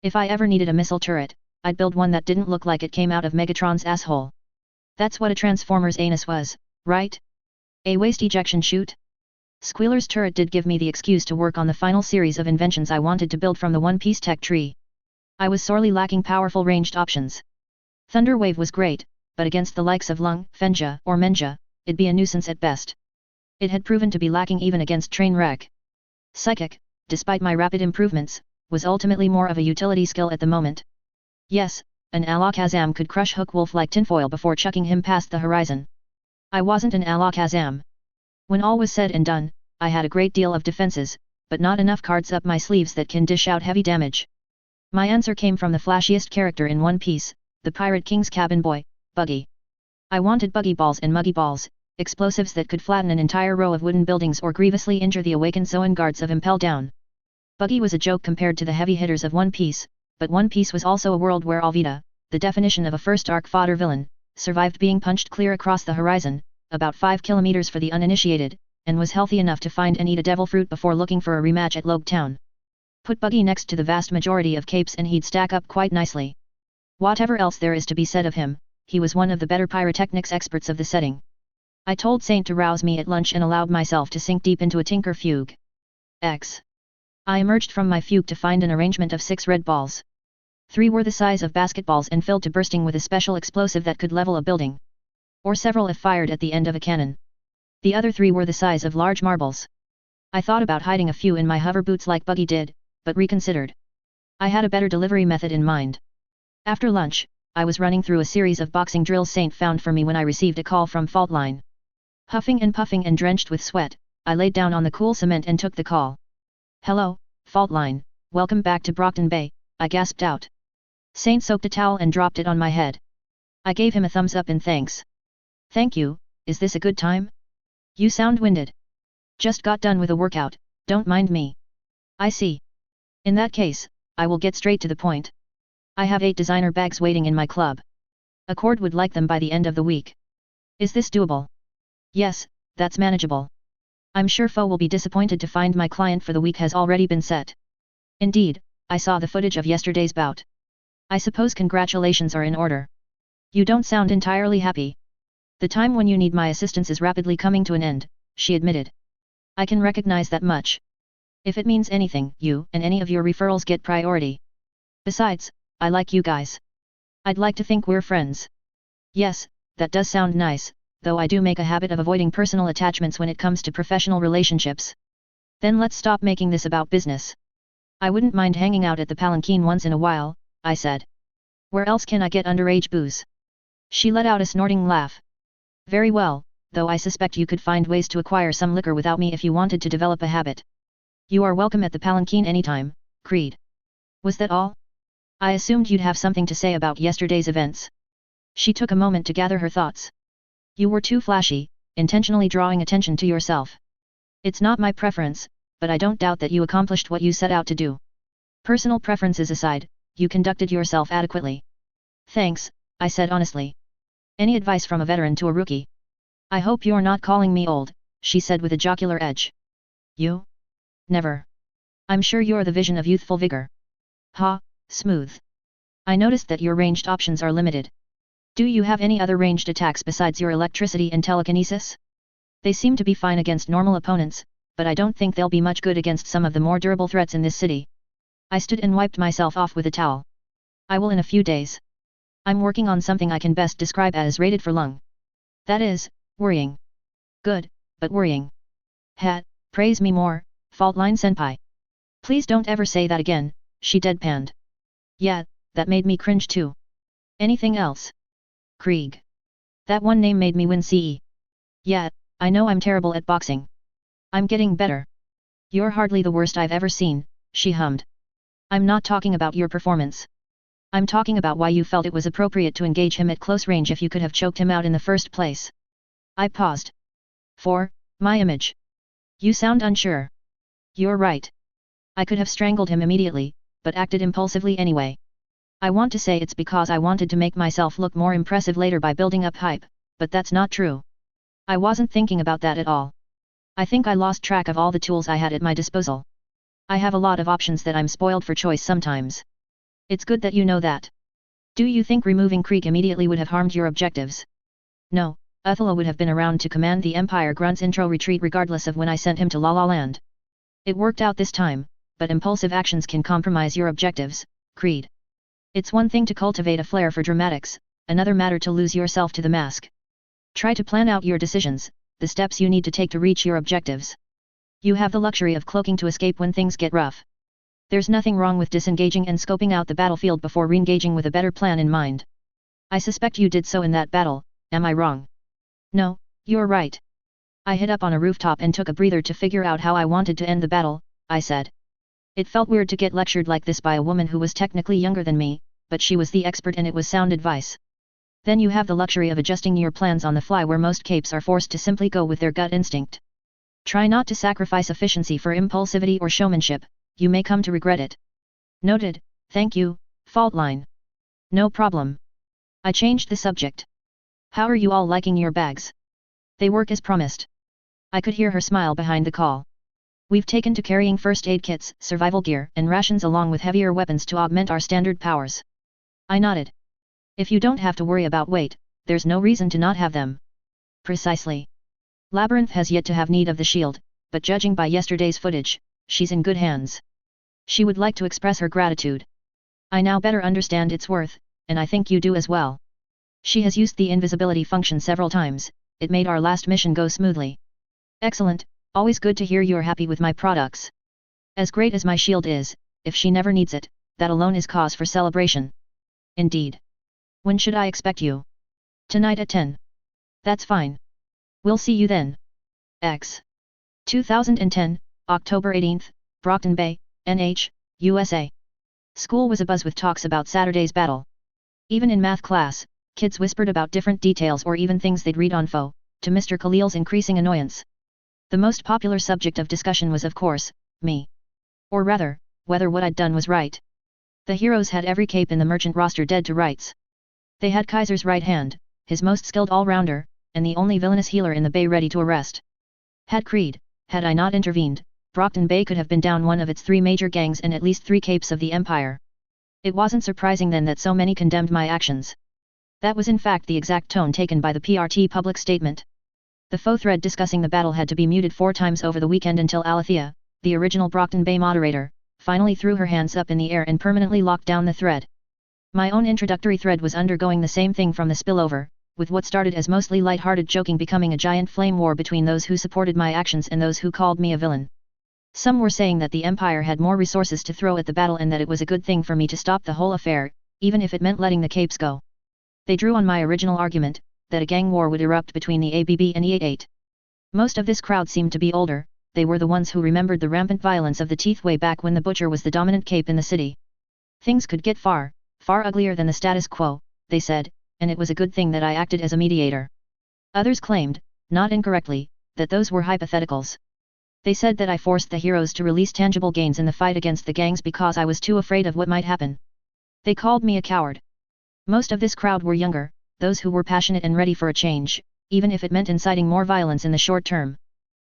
If I ever needed a missile turret, I'd build one that didn't look like it came out of Megatron's asshole. That's what a Transformer's anus was, right? A waste ejection chute? Squealer's turret did give me the excuse to work on the final series of inventions I wanted to build from the one-piece tech tree. I was sorely lacking powerful ranged options. Thunderwave was great, but against the likes of Lung, Fenja, or Menja, it'd be a nuisance at best. It had proven to be lacking even against Trainwreck. Psychic, despite my rapid improvements, was ultimately more of a utility skill at the moment. Yes, an Alakazam could crush Hookwolf like tinfoil before chucking him past the horizon. I wasn't an Alakazam. When all was said and done, I had a great deal of defenses, but not enough cards up my sleeves that can dish out heavy damage. My answer came from the flashiest character in One Piece, the Pirate King's cabin boy, Buggy. I wanted Buggy Balls and Muggy Balls, explosives that could flatten an entire row of wooden buildings or grievously injure the awakened Zoan guards of Impel Down. Buggy was a joke compared to the heavy hitters of One Piece, but One Piece was also a world where Alvida, the definition of a first arc fodder villain, survived being punched clear across the horizon, about 5 kilometers for the uninitiated, and was healthy enough to find and eat a devil fruit before looking for a rematch at Logue Town. Put Buggy next to the vast majority of capes and he'd stack up quite nicely. Whatever else there is to be said of him, he was one of the better pyrotechnics experts of the setting. I told Saint to rouse me at lunch and allowed myself to sink deep into a Tinker fugue. I emerged from my fugue to find an arrangement of 6 red balls. 3 were the size of basketballs and filled to bursting with a special explosive that could level a building. Or several if fired at the end of a cannon. The other 3 were the size of large marbles. I thought about hiding a few in my hover boots like Buggy did, but reconsidered. I had a better delivery method in mind. After lunch, I was running through a series of boxing drills Saint found for me when I received a call from Faultline. Huffing and puffing and drenched with sweat, I laid down on the cool cement and took the call. "Hello, Faultline, welcome back to Brockton Bay," I gasped out. Saint soaked a towel and dropped it on my head. I gave him a thumbs up in thanks. "Thank you, is this a good time? You sound winded." "Just got done with a workout, don't mind me." "I see. In that case, I will get straight to the point. I have 8 designer bags waiting in my club. Accord would like them by the end of the week. Is this doable?" "Yes, that's manageable. I'm sure Fo will be disappointed to find my client for the week has already been set." "Indeed, I saw the footage of yesterday's bout. I suppose congratulations are in order. You don't sound entirely happy." "The time when you need my assistance is rapidly coming to an end," she admitted. "I can recognize that much. If it means anything, you and any of your referrals get priority. Besides, I like you guys. I'd like to think we're friends." "Yes, that does sound nice, though I do make a habit of avoiding personal attachments when it comes to professional relationships." "Then let's stop making this about business. I wouldn't mind hanging out at the Palanquin once in a while," I said. "Where else can I get underage booze?" She let out a snorting laugh. "Very well, though I suspect you could find ways to acquire some liquor without me if you wanted to develop a habit. You are welcome at the Palanquin anytime, Creed." "Was that all? I assumed you'd have something to say about yesterday's events." She took a moment to gather her thoughts. "You were too flashy, intentionally drawing attention to yourself. It's not my preference, but I don't doubt that you accomplished what you set out to do. Personal preferences aside, you conducted yourself adequately." "Thanks," I said honestly. "Any advice from a veteran to a rookie?" "I hope you're not calling me old," she said with a jocular edge. "You? Never. I'm sure you're the vision of youthful vigor." "Ha, smooth. I noticed that your ranged options are limited. Do you have any other ranged attacks besides your electricity and telekinesis?" "They seem to be fine against normal opponents, but I don't think they'll be much good against some of the more durable threats in this city." I stood and wiped myself off with a towel. "I will in a few days. I'm working on something I can best describe as rated for lung. That is, worrying. Good, but worrying." Praise me more, Faultline Senpai. "Please don't ever say that again," she deadpanned. "Yeah, that made me cringe too. Anything else?" "Krieg. That one name made me wince." "Yeah, I know I'm terrible at boxing. I'm getting better." "You're hardly the worst I've ever seen," she hummed. "I'm not talking about your performance. I'm talking about why you felt it was appropriate to engage him at close range if you could have choked him out in the first place." I paused. "For my image. You sound unsure." "You're right. I could have strangled him immediately, but acted impulsively anyway. I want to say it's because I wanted to make myself look more impressive later by building up hype, but that's not true. I wasn't thinking about that at all. I think I lost track of all the tools I had at my disposal. I have a lot of options that I'm spoiled for choice sometimes. It's good that you know that. Do you think removing Krieg immediately would have harmed your objectives? No, Othello would have been around to command the Empire Grunt's intro retreat regardless of when I sent him to La La Land. It worked out this time, but impulsive actions can compromise your objectives, Creed. It's one thing to cultivate a flair for dramatics, another matter to lose yourself to the mask. Try to plan out your decisions, the steps you need to take to reach your objectives. You have the luxury of cloaking to escape when things get rough. There's nothing wrong with disengaging and scoping out the battlefield before re-engaging with a better plan in mind. I suspect you did so in that battle, am I wrong? No, you're right. I hid up on a rooftop and took a breather to figure out how I wanted to end the battle, I said. It felt weird to get lectured like this by a woman who was technically younger than me, but she was the expert and it was sound advice. Then you have the luxury of adjusting your plans on the fly where most capes are forced to simply go with their gut instinct. Try not to sacrifice efficiency for impulsivity or showmanship, you may come to regret it. Noted, thank you, Faultline. No problem. I changed the subject. How are you all liking your bags? They work as promised. I could hear her smile behind the call. We've taken to carrying first aid kits, survival gear, and rations along with heavier weapons to augment our standard powers. I nodded. If you don't have to worry about weight, there's no reason to not have them. Precisely. Labyrinth has yet to have need of the shield, but judging by yesterday's footage, she's in good hands. She would like to express her gratitude. I now better understand its worth, and I think you do as well. She has used the invisibility function several times, it made our last mission go smoothly. Excellent, always good to hear you're happy with my products. As great as my shield is, if she never needs it, that alone is cause for celebration. Indeed. When should I expect you? Tonight at 10. That's fine. We'll see you then. X. 2010, October 18th, Brockton Bay, NH, USA. School was abuzz with talks about Saturday's battle. Even in math class, kids whispered about different details or even things they'd read on Fo, to Mr. Khalil's increasing annoyance. The most popular subject of discussion was of course, me. Or rather, whether what I'd done was right. The heroes had every cape in the merchant roster dead to rights. They had Kaiser's right hand, his most skilled all-rounder, and the only villainous healer in the Bay ready to arrest. Had I not intervened, Brockton Bay could have been down one of its three major gangs and at least 3 capes of the Empire. It wasn't surprising then that so many condemned my actions. That was in fact the exact tone taken by the PRT public statement. The faux thread discussing the battle had to be muted 4 times over the weekend until Alethea, the original Brockton Bay moderator, finally threw her hands up in the air and permanently locked down the thread. My own introductory thread was undergoing the same thing from the spillover, with what started as mostly light-hearted joking becoming a giant flame war between those who supported my actions and those who called me a villain. Some were saying that the Empire had more resources to throw at the battle and that it was a good thing for me to stop the whole affair, even if it meant letting the capes go. They drew on my original argument, that a gang war would erupt between the ABB and E88. Most of this crowd seemed to be older, they were the ones who remembered the rampant violence of the Teeth way back when the Butcher was the dominant cape in the city. Things could get far uglier than the status quo, they said, and it was a good thing that I acted as a mediator. Others claimed, not incorrectly, that those were hypotheticals. They said that I forced the heroes to release tangible gains in the fight against the gangs because I was too afraid of what might happen. They called me a coward. Most of this crowd were younger, those who were passionate and ready for a change, even if it meant inciting more violence in the short term.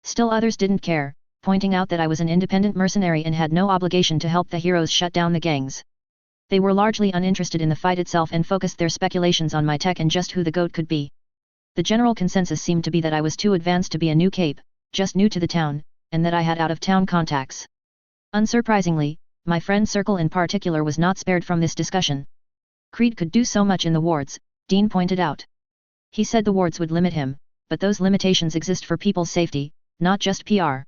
Still others didn't care, pointing out that I was an independent mercenary and had no obligation to help the heroes shut down the gangs. They were largely uninterested in the fight itself and focused their speculations on my tech and just who the GOAT could be. The general consensus seemed to be that I was too advanced to be a new cape, just new to the town, and that I had out-of-town contacts. Unsurprisingly, my friend circle in particular was not spared from this discussion. Creed could do so much in the wards, Dean pointed out. He said the wards would limit him, but those limitations exist for people's safety, not just PR.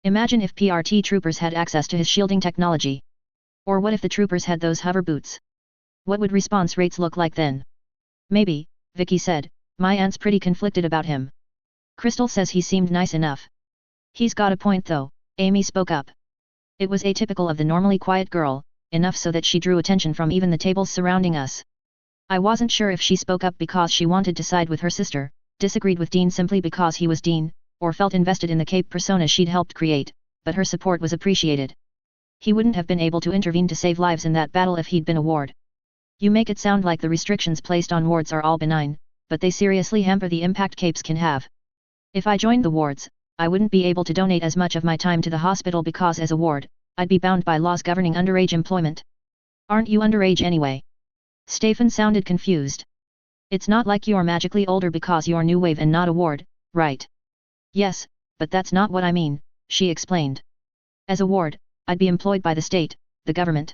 Imagine if PRT troopers had access to his shielding technology. Or what if the troopers had those hover boots? What would response rates look like then? Maybe, Vicky said, my aunt's pretty conflicted about him. Crystal says he seemed nice enough. He's got a point though, Amy spoke up. It was atypical of the normally quiet girl, enough so that she drew attention from even the tables surrounding us. I wasn't sure if she spoke up because she wanted to side with her sister, disagreed with Dean simply because he was Dean, or felt invested in the cape persona she'd helped create, but her support was appreciated. He wouldn't have been able to intervene to save lives in that battle if he'd been a ward. You make it sound like the restrictions placed on wards are all benign, but they seriously hamper the impact capes can have. If I joined the wards, I wouldn't be able to donate as much of my time to the hospital because as a ward, I'd be bound by laws governing underage employment. Aren't you underage anyway? Stefan sounded confused. It's not like you're magically older because you're new wave and not a ward, right? Yes, but that's not what I mean, she explained. As a ward, I'd be employed by the state, the government.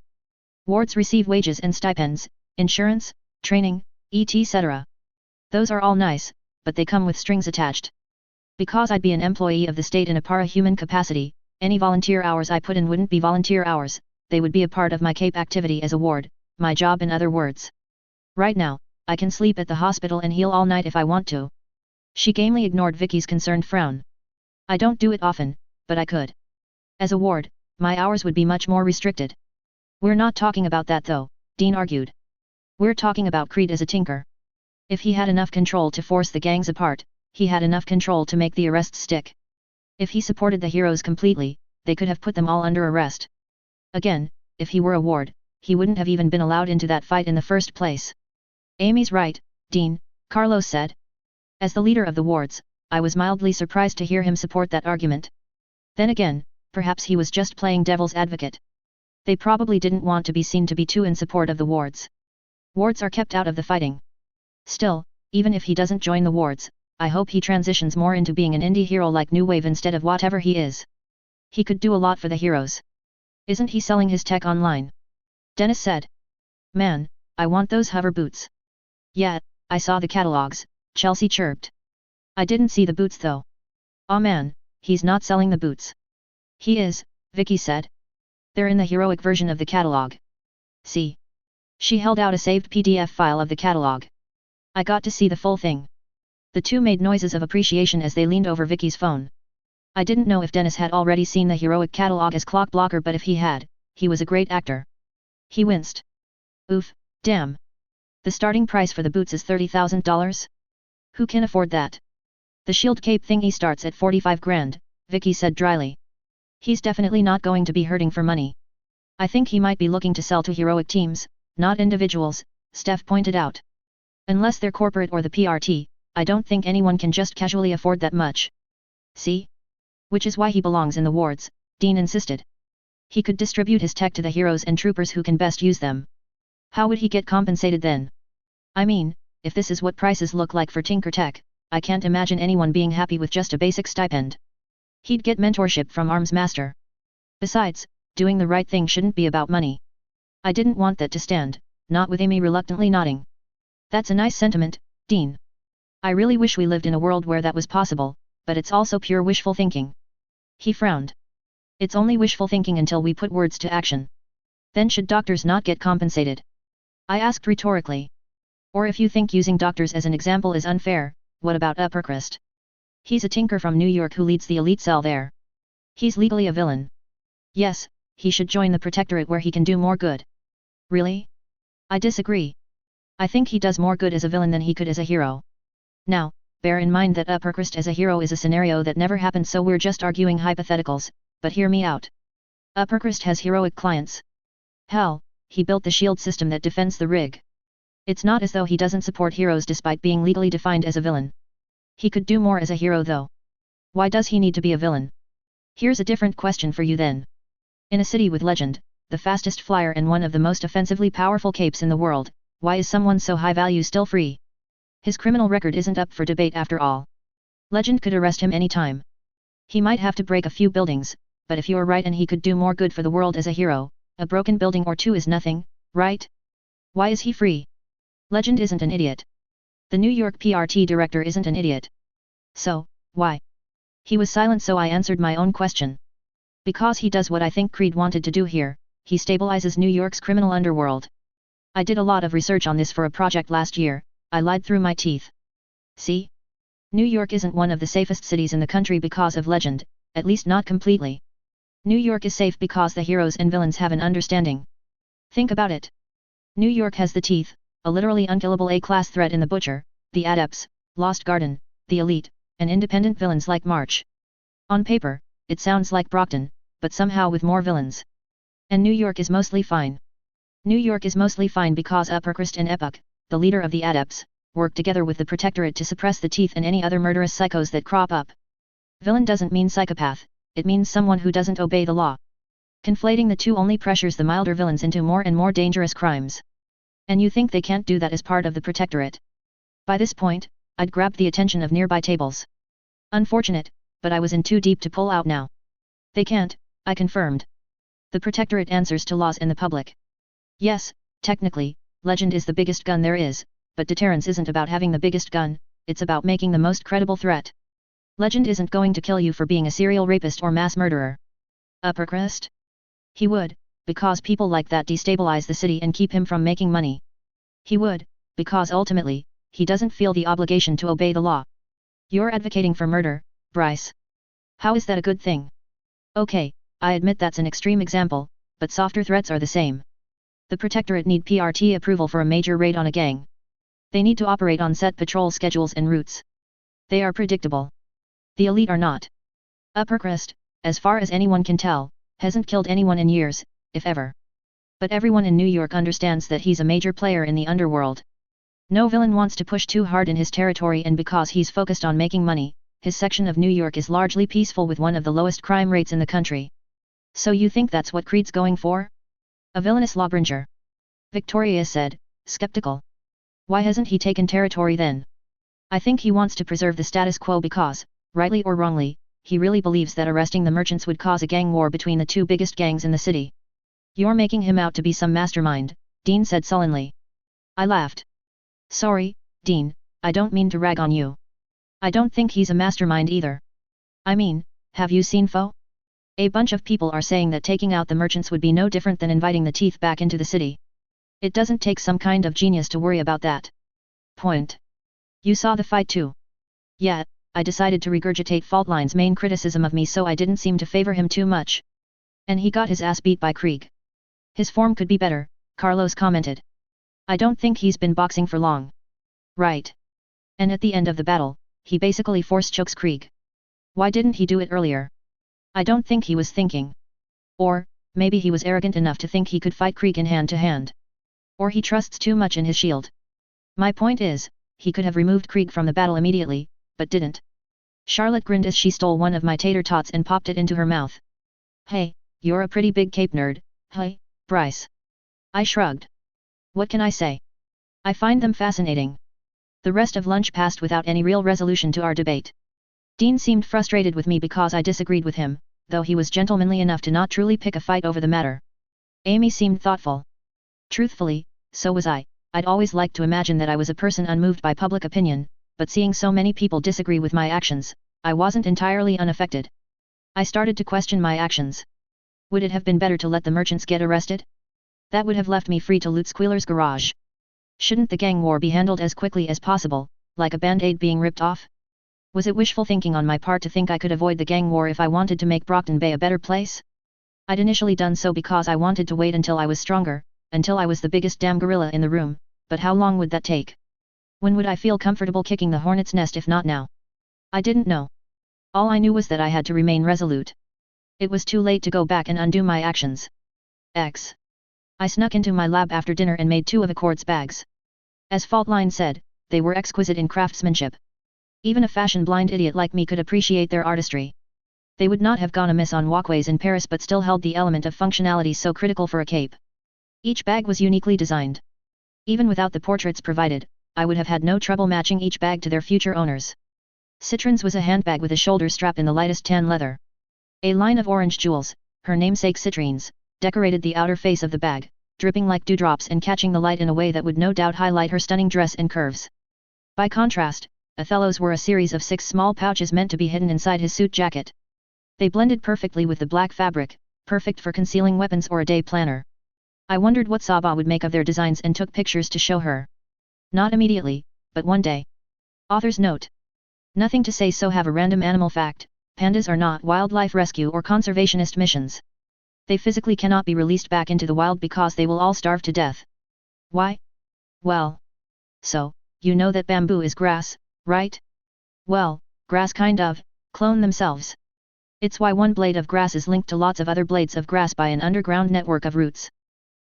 Wards receive wages and stipends, insurance, training, etc. Those are all nice, but they come with strings attached. Because I'd be an employee of the state in a para-human capacity, any volunteer hours I put in wouldn't be volunteer hours, they would be a part of my CAPE activity as a ward, my job in other words. Right now, I can sleep at the hospital and heal all night if I want to. She gamely ignored Vicky's concerned frown. I don't do it often, but I could. As a ward, my hours would be much more restricted. We're not talking about that though, Dean argued. We're talking about Creed as a tinker. If he had enough control to force the gangs apart, he had enough control to make the arrests stick. If he supported the heroes completely, they could have put them all under arrest. Again, if he were a ward, he wouldn't have even been allowed into that fight in the first place. Amy's right, Dean, Carlos said. As the leader of the wards, I was mildly surprised to hear him support that argument. Then again, perhaps he was just playing devil's advocate. They probably didn't want to be seen to be too in support of the wards. Wards are kept out of the fighting. Still, even if he doesn't join the wards, I hope he transitions more into being an indie hero like New Wave instead of whatever he is. He could do a lot for the heroes. Isn't he selling his tech online? Dennis said. Man, I want those hover boots. Yeah, I saw the catalogs, Chelsea chirped. I didn't see the boots though. Aw man, he's not selling the boots. He is, Vicky said. They're in the heroic version of the catalog. See. She held out a saved PDF file of the catalog. I got to see the full thing. The two made noises of appreciation as they leaned over Vicky's phone. I didn't know if Dennis had already seen the heroic catalog as Clock Blocker, but if he had, he was a great actor. He winced. Oof, damn. The starting price for the boots is $30,000? Who can afford that? The shield cape thingy starts at 45 grand, Vicky said dryly. He's definitely not going to be hurting for money. I think he might be looking to sell to heroic teams, not individuals, Steph pointed out. Unless they're corporate or the PRT, I don't think anyone can just casually afford that much. See? Which is why he belongs in the wards, Dean insisted. He could distribute his tech to the heroes and troopers who can best use them. How would he get compensated then? I mean, if this is what prices look like for Tinker Tech, I can't imagine anyone being happy with just a basic stipend. He'd get mentorship from Arms Master. Besides, doing the right thing shouldn't be about money. I didn't want that to stand, not with Amy reluctantly nodding. That's a nice sentiment, Dean. I really wish we lived in a world where that was possible, but it's also pure wishful thinking. He frowned. It's only wishful thinking until we put words to action. Then should doctors not get compensated? I asked rhetorically. Or if you think using doctors as an example is unfair, what about Uppercrest? He's a tinker from New York who leads the elite cell there. He's legally a villain. Yes, he should join the Protectorate where he can do more good. Really? I disagree. I think he does more good as a villain than he could as a hero. Now, bear in mind that Uppercrest as a hero is a scenario that never happened, so we're just arguing hypotheticals, but hear me out. Uppercrest has heroic clients. Hell, he built the shield system that defends the rig. It's not as though he doesn't support heroes despite being legally defined as a villain. He could do more as a hero though. Why does he need to be a villain? Here's a different question for you then. In a city with legend, the fastest flyer and one of the most offensively powerful capes in the world, why is someone so high value still free? His criminal record isn't up for debate after all. Legend could arrest him anytime. He might have to break a few buildings, but if you're right and he could do more good for the world as a hero, a broken building or two is nothing, right? Why is he free? Legend isn't an idiot. The New York PRT director isn't an idiot. So, why? He was silent, so I answered my own question. Because he does what I think Creed wanted to do here, he stabilizes New York's criminal underworld. I did a lot of research on this for a project last year, I lied through my teeth. See? New York isn't one of the safest cities in the country because of legend, at least not completely. New York is safe because the heroes and villains have an understanding. Think about it. New York has the teeth, a literally unkillable A-class threat in the Butcher, the Adepts, Lost Garden, the Elite, and independent villains like March. On paper, it sounds like Brockton, but somehow with more villains. And New York is mostly fine. New York is mostly fine because Uppercrust and Epoch, the leader of the Adepts, work together with the Protectorate to suppress the Teeth and any other murderous psychos that crop up. Villain doesn't mean psychopath, it means someone who doesn't obey the law. Conflating the two only pressures the milder villains into more and more dangerous crimes. And you think they can't do that as part of the Protectorate? By this point, I'd grabbed the attention of nearby tables. Unfortunate, but I was in too deep to pull out now. They can't, I confirmed. The Protectorate answers to laws and the public. Yes, technically, legend is the biggest gun there is, but deterrence isn't about having the biggest gun, it's about making the most credible threat. Legend isn't going to kill you for being a serial rapist or mass murderer. Uppercrust? He would, because people like that destabilize the city and keep him from making money. He would, because ultimately, he doesn't feel the obligation to obey the law. You're advocating for murder, Bryce. How is that a good thing? Okay, I admit that's an extreme example, but softer threats are the same. The Protectorate need PRT approval for a major raid on a gang. They need to operate on set patrol schedules and routes. They are predictable. The elite are not. Uppercrust, as far as anyone can tell, hasn't killed anyone in years, if ever. But everyone in New York understands that he's a major player in the underworld. No villain wants to push too hard in his territory, and because he's focused on making money, his section of New York is largely peaceful with one of the lowest crime rates in the country. So you think that's what Creed's going for? A villainous lawbringer? Victoria said, skeptical. Why hasn't he taken territory then? I think he wants to preserve the status quo because, rightly or wrongly, he really believes that arresting the merchants would cause a gang war between the two biggest gangs in the city. You're making him out to be some mastermind, Dean said sullenly. I laughed. Sorry, Dean, I don't mean to rag on you. I don't think he's a mastermind either. I mean, have you seen Foe? A bunch of people are saying that taking out the merchants would be no different than inviting the Teeth back into the city. It doesn't take some kind of genius to worry about that. Point. You saw the fight too. Yeah, I decided to regurgitate Faultline's main criticism of me so I didn't seem to favor him too much. And he got his ass beat by Krieg. His form could be better, Carlos commented. I don't think he's been boxing for long. Right. And at the end of the battle, he basically force chokes Krieg. Why didn't he do it earlier? I don't think he was thinking. Or, maybe he was arrogant enough to think he could fight Krieg in hand to hand. Or he trusts too much in his shield. My point is, he could have removed Krieg from the battle immediately, but didn't. Charlotte grinned as she stole one of my tater tots and popped it into her mouth. Hey, you're a pretty big cape nerd, hey, Bryce. I shrugged. What can I say? I find them fascinating. The rest of lunch passed without any real resolution to our debate. Dean seemed frustrated with me because I disagreed with him, though he was gentlemanly enough to not truly pick a fight over the matter. Amy seemed thoughtful. Truthfully, so was I. I'd always liked to imagine that I was a person unmoved by public opinion, but seeing so many people disagree with my actions, I wasn't entirely unaffected. I started to question my actions. Would it have been better to let the merchants get arrested? That would have left me free to loot Squealer's garage. Shouldn't the gang war be handled as quickly as possible, like a band-aid being ripped off? Was it wishful thinking on my part to think I could avoid the gang war if I wanted to make Brockton Bay a better place? I'd initially done so because I wanted to wait until I was stronger, until I was the biggest damn gorilla in the room, but how long would that take? When would I feel comfortable kicking the hornet's nest if not now? I didn't know. All I knew was that I had to remain resolute. It was too late to go back and undo my actions. I snuck into my lab after dinner and made 2 of Accord's bags. As Faultline said, they were exquisite in craftsmanship. Even a fashion-blind idiot like me could appreciate their artistry. They would not have gone amiss on walkways in Paris but still held the element of functionality so critical for a cape. Each bag was uniquely designed. Even without the portraits provided, I would have had no trouble matching each bag to their future owners. Citron's was a handbag with a shoulder strap in the lightest tan leather. A line of orange jewels, her namesake citrines, decorated the outer face of the bag, dripping like dewdrops and catching the light in a way that would no doubt highlight her stunning dress and curves. By contrast, Othello's were a series of 6 small pouches meant to be hidden inside his suit jacket. They blended perfectly with the black fabric, perfect for concealing weapons or a day planner. I wondered what Saba would make of their designs and took pictures to show her. Not immediately, but one day. Author's note. Nothing to say, so have a random animal fact: pandas are not wildlife rescue or conservationist missions. They physically cannot be released back into the wild because they will all starve to death. Why? Well. So, you know that bamboo is grass, right? Well, grass kind of, clone themselves. It's why one blade of grass is linked to lots of other blades of grass by an underground network of roots.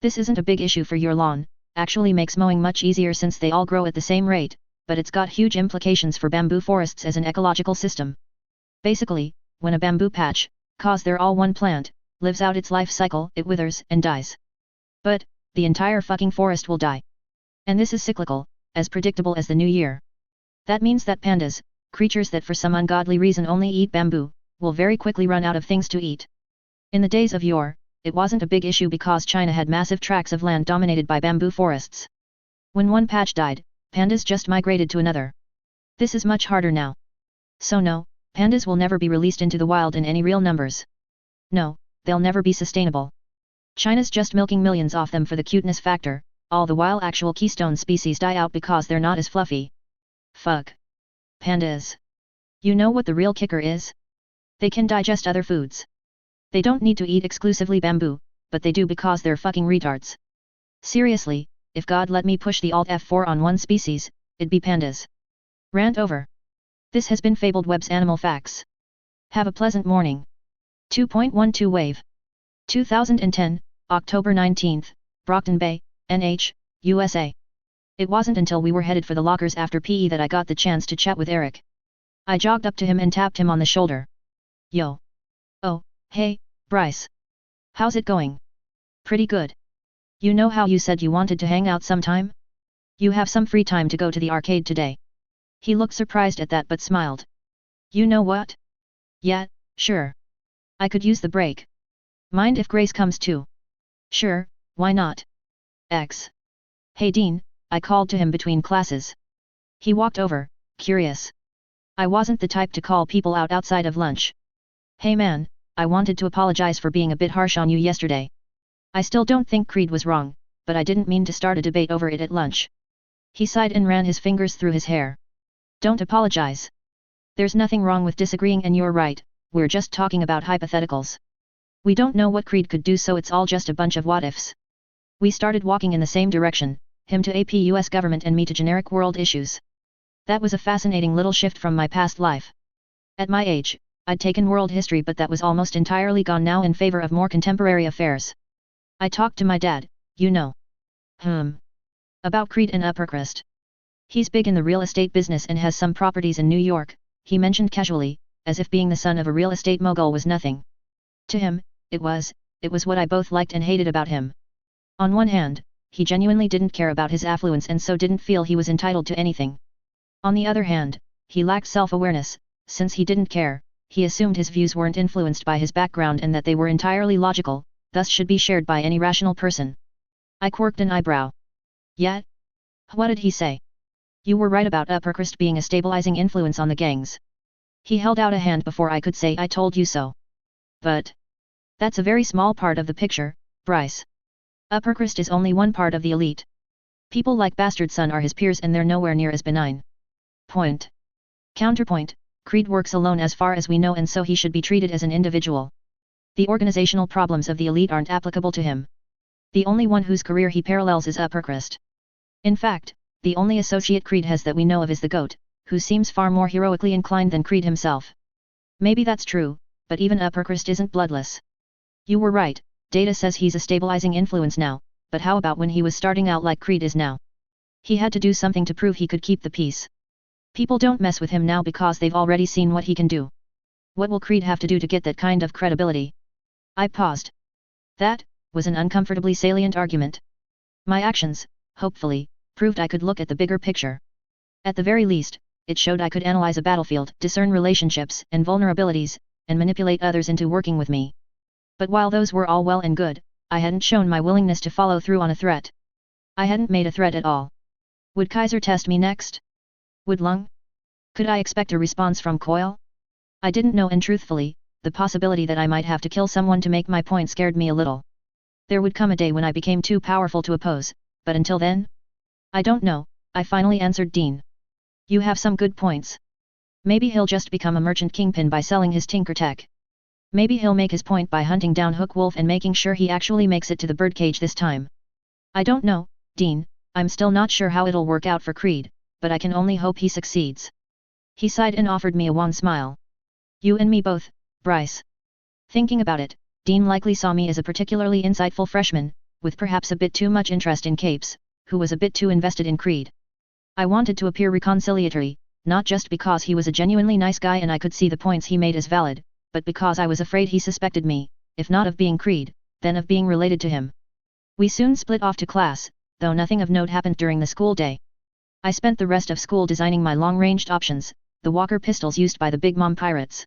This isn't a big issue for your lawn, actually makes mowing much easier since they all grow at the same rate, but it's got huge implications for bamboo forests as an ecological system. Basically, when a bamboo patch, cause they're all one plant, lives out its life cycle, it withers and dies. But, the entire fucking forest will die. And this is cyclical, as predictable as the new year. That means that pandas, creatures that for some ungodly reason only eat bamboo, will very quickly run out of things to eat. In the days of yore, it wasn't a big issue because China had massive tracts of land dominated by bamboo forests. When one patch died, pandas just migrated to another. This is much harder now. So no, pandas will never be released into the wild in any real numbers. No, they'll never be sustainable. China's just milking millions off them for the cuteness factor, all the while actual keystone species die out because they're not as fluffy. Fuck. Pandas. You know what the real kicker is? They can digest other foods. They don't need to eat exclusively bamboo, but they do because they're fucking retards. Seriously, if God let me push the Alt F4 on one species, it'd be pandas. Rant over. This has been Fabled Web's Animal Facts. Have a pleasant morning. 2.12 Wave. 2010, October 19, Brockton Bay, NH, USA. It wasn't until we were headed for the lockers after PE that I got the chance to chat with Eric. I jogged up to him and tapped him on the shoulder. Yo. Oh, hey, Bryce. How's it going? Pretty good. You know how you said you wanted to hang out sometime? You have some free time to go to the arcade today. He looked surprised at that but smiled. You know what? Yeah, sure. I could use the break. Mind if Grace comes too? Sure, why not? X. Hey Dean, I called to him between classes. He walked over, curious. I wasn't the type to call people out outside of lunch. Hey man, I wanted to apologize for being a bit harsh on you yesterday. I still don't think Creed was wrong, but I didn't mean to start a debate over it at lunch. He sighed and ran his fingers through his hair. Don't apologize. There's nothing wrong with disagreeing and you're right, we're just talking about hypotheticals. We don't know what Creed could do so it's all just a bunch of what-ifs. We started walking in the same direction, him to AP US government and me to generic world issues. That was a fascinating little shift from my past life. At my age, I'd taken world history but that was almost entirely gone now in favor of more contemporary affairs. I talked to my dad, you know. About Creed and Uppercrest. He's big in the real estate business and has some properties in New York, he mentioned casually, as if being the son of a real estate mogul was nothing. To him, it was what I both liked and hated about him. On one hand, he genuinely didn't care about his affluence and so didn't feel he was entitled to anything. On the other hand, he lacked self-awareness, since he didn't care, he assumed his views weren't influenced by his background and that they were entirely logical, thus should be shared by any rational person. I quirked an eyebrow. Yeah? What did he say? You were right about Uppercrest being a stabilizing influence on the gangs. He held out a hand before I could say I told you so. But that's a very small part of the picture, Bryce. Uppercrest is only one part of the elite. People like Bastard Son are his peers and they're nowhere near as benign. Point. Counterpoint, Creed works alone as far as we know and so he should be treated as an individual. The organizational problems of the elite aren't applicable to him. The only one whose career he parallels is Uppercrest. In fact, the only associate Creed has that we know of is the GOAT, who seems far more heroically inclined than Creed himself. Maybe that's true, but even Uppercrest isn't bloodless. You were right, data says he's a stabilizing influence now, but how about when he was starting out like Creed is now? He had to do something to prove he could keep the peace. People don't mess with him now because they've already seen what he can do. What will Creed have to do to get that kind of credibility? I paused. That was an uncomfortably salient argument. My actions, hopefully, proved I could look at the bigger picture. At the very least, it showed I could analyze a battlefield, discern relationships and vulnerabilities, and manipulate others into working with me. But while those were all well and good, I hadn't shown my willingness to follow through on a threat. I hadn't made a threat at all. Would Kaiser test me next? Would Lung? Could I expect a response from Coyle? I didn't know and truthfully, the possibility that I might have to kill someone to make my point scared me a little. There would come a day when I became too powerful to oppose, but until then? I don't know, I finally answered Dean. You have some good points. Maybe he'll just become a merchant kingpin by selling his tinker tech. Maybe he'll make his point by hunting down Hook Wolf and making sure he actually makes it to the birdcage this time. I don't know, Dean, I'm still not sure how it'll work out for Creed, but I can only hope he succeeds. He sighed and offered me a wan smile. You and me both, Bryce. Thinking about it, Dean likely saw me as a particularly insightful freshman, with perhaps a bit too much interest in Capes, who was a bit too invested in Creed. I wanted to appear reconciliatory, not just because he was a genuinely nice guy and I could see the points he made as valid, but because I was afraid he suspected me, if not of being Creed, then of being related to him. We soon split off to class, though nothing of note happened during the school day. I spent the rest of school designing my long-ranged options, the Walker pistols used by the Big Mom pirates.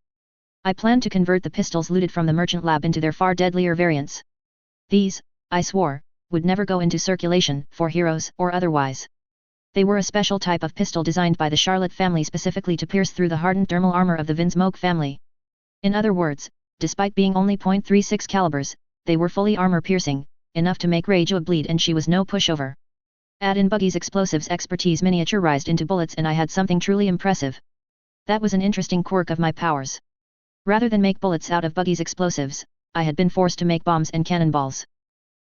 I planned to convert the pistols looted from the merchant lab into their far deadlier variants. These, I swore, would never go into circulation, for heroes or otherwise. They were a special type of pistol designed by the Charlotte family specifically to pierce through the hardened dermal armor of the Vinsmoke family. In other words, despite being only .36 calibers, they were fully armor-piercing, enough to make Rayjo bleed, and she was no pushover. Add in Buggy's explosives expertise miniaturized into bullets and I had something truly impressive. That was an interesting quirk of my powers. Rather than make bullets out of Buggy's explosives, I had been forced to make bombs and cannonballs.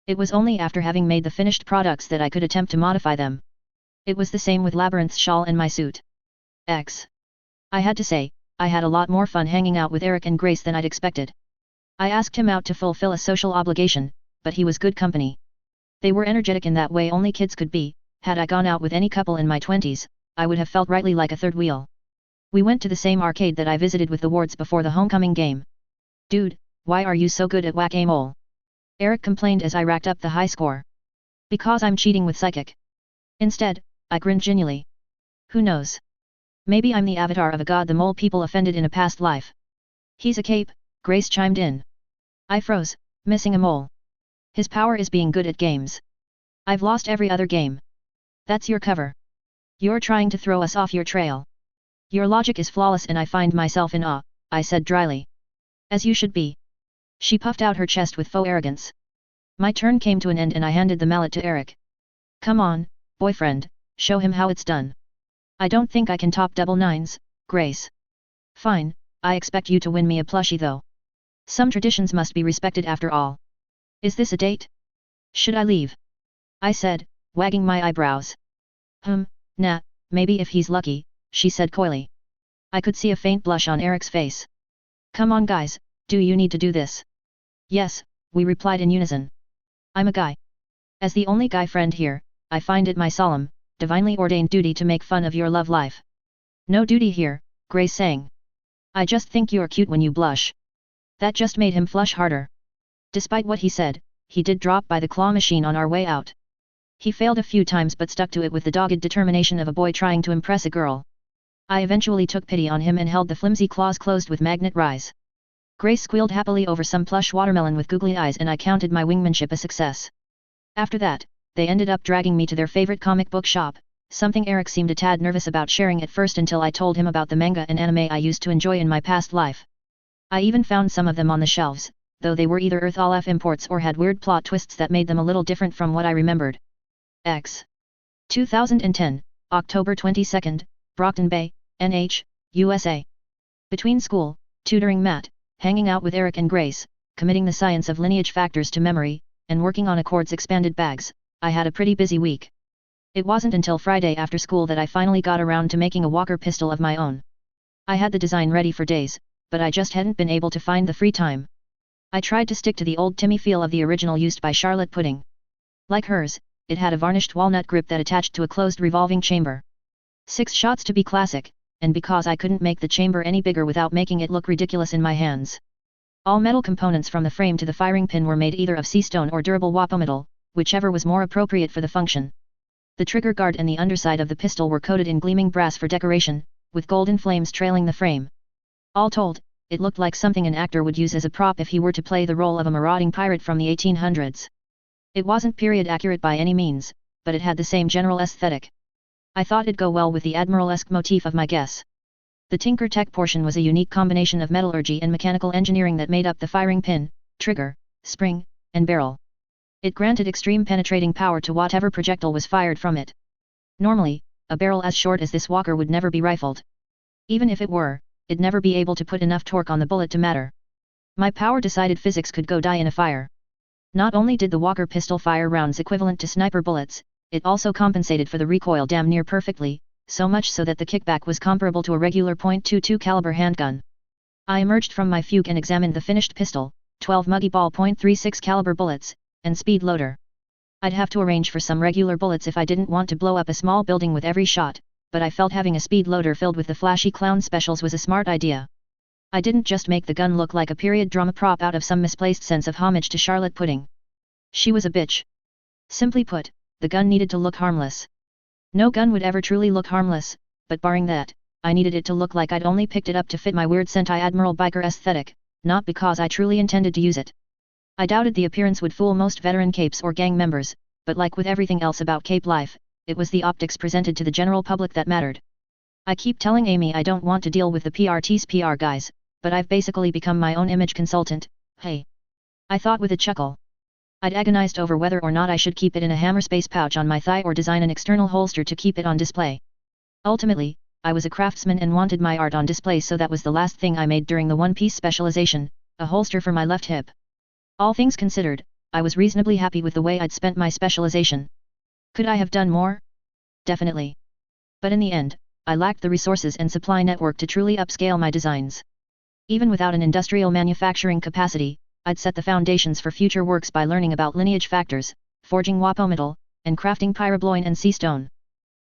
It was only after having made the finished products that I could attempt to modify them. It was the same with Labyrinth's shawl and my suit. I had to say, I had a lot more fun hanging out with Eric and Grace than I'd expected. I asked him out to fulfill a social obligation, but he was good company. They were energetic in that way only kids could be. Had I gone out with any couple in my 20s, I would have felt rightly like a third wheel. We went to the same arcade that I visited with the Wards before the homecoming game. Dude, why are you so good at whack-a-mole? Eric complained as I racked up the high score. Because I'm cheating with Psychic. Instead, I grinned genially. Who knows? Maybe I'm the avatar of a god the mole people offended in a past life. He's a cape, Grace chimed in. I froze, missing a mole. His power is being good at games. I've lost every other game. That's your cover. You're trying to throw us off your trail. Your logic is flawless and I find myself in awe, I said dryly. As you should be. She puffed out her chest with faux arrogance. My turn came to an end and I handed the mallet to Eric. Come on, boyfriend, show him how it's done. I don't think I can top double nines, Grace. Fine, I expect you to win me a plushie though. Some traditions must be respected after all. Is this a date? Should I leave? I said, wagging my eyebrows. Nah, maybe if he's lucky, she said coyly. I could see a faint blush on Eric's face. Come on guys, do you need to do this? Yes, we replied in unison. I'm a guy. As the only guy friend here, I find it my solemn, divinely ordained duty to make fun of your love life. No duty here, Grace sang. I just think you're cute when you blush. That just made him flush harder. Despite what he said, he did drop by the claw machine on our way out. He failed a few times but stuck to it with the dogged determination of a boy trying to impress a girl. I eventually took pity on him and held the flimsy claws closed with magnet rise. Grace squealed happily over some plush watermelon with googly eyes and I counted my wingmanship a success. After that, they ended up dragging me to their favorite comic book shop, something Eric seemed a tad nervous about sharing at first until I told him about the manga and anime I used to enjoy in my past life. I even found some of them on the shelves, though they were either Earth All-F imports or had weird plot twists that made them a little different from what I remembered. 2010, October 22, Brockton Bay, NH, USA. Between school, tutoring Matt, hanging out with Eric and Grace, committing the science of lineage factors to memory, and working on Accord's expanded bags, I had a pretty busy week. It wasn't until Friday after school that I finally got around to making a Walker pistol of my own. I had the design ready for days, but I just hadn't been able to find the free time. I tried to stick to the old Timmy feel of the original used by Charlotte Pudding. Like hers, it had a varnished walnut grip that attached to a closed revolving chamber. 6 shots to be classic, and because I couldn't make the chamber any bigger without making it look ridiculous in my hands. All metal components from the frame to the firing pin were made either of sea stone or durable wapometal, whichever was more appropriate for the function. The trigger guard and the underside of the pistol were coated in gleaming brass for decoration, with golden flames trailing the frame. All told, it looked like something an actor would use as a prop if he were to play the role of a marauding pirate from the 1800s. It wasn't period accurate by any means, but it had the same general aesthetic. I thought it'd go well with the Admiral-esque motif of my guess. The Tinker Tech portion was a unique combination of metallurgy and mechanical engineering that made up the firing pin, trigger, spring, and barrel. It granted extreme penetrating power to whatever projectile was fired from it. Normally, a barrel as short as this Walker would never be rifled. Even if it were, it'd never be able to put enough torque on the bullet to matter. My power-decided physics could go die in a fire. Not only did the Walker pistol fire rounds equivalent to sniper bullets, it also compensated for the recoil damn near perfectly, so much so that the kickback was comparable to a regular .22 caliber handgun. I emerged from my fugue and examined the finished pistol, 12 Muggy Ball .36 caliber bullets, and speed loader. I'd have to arrange for some regular bullets if I didn't want to blow up a small building with every shot, but I felt having a speed loader filled with the flashy clown specials was a smart idea. I didn't just make the gun look like a period drama prop out of some misplaced sense of homage to Charlotte Pudding. She was a bitch. Simply put, the gun needed to look harmless. No gun would ever truly look harmless, but barring that, I needed it to look like I'd only picked it up to fit my weird Sentai-Admiral biker aesthetic, not because I truly intended to use it. I doubted the appearance would fool most veteran capes or gang members, but like with everything else about cape life, it was the optics presented to the general public that mattered. I keep telling Amy I don't want to deal with the PRT's PR guys, but I've basically become my own image consultant, hey. I thought with a chuckle. I'd agonized over whether or not I should keep it in a hammerspace pouch on my thigh or design an external holster to keep it on display. Ultimately, I was a craftsman and wanted my art on display, so that was the last thing I made during the one-piece specialization, a holster for my left hip. All things considered, I was reasonably happy with the way I'd spent my specialization. Could I have done more? Definitely. But in the end, I lacked the resources and supply network to truly upscale my designs. Even without an industrial manufacturing capacity, I'd set the foundations for future works by learning about lineage factors, forging wapo metal, and crafting pyrobloin and sea stone.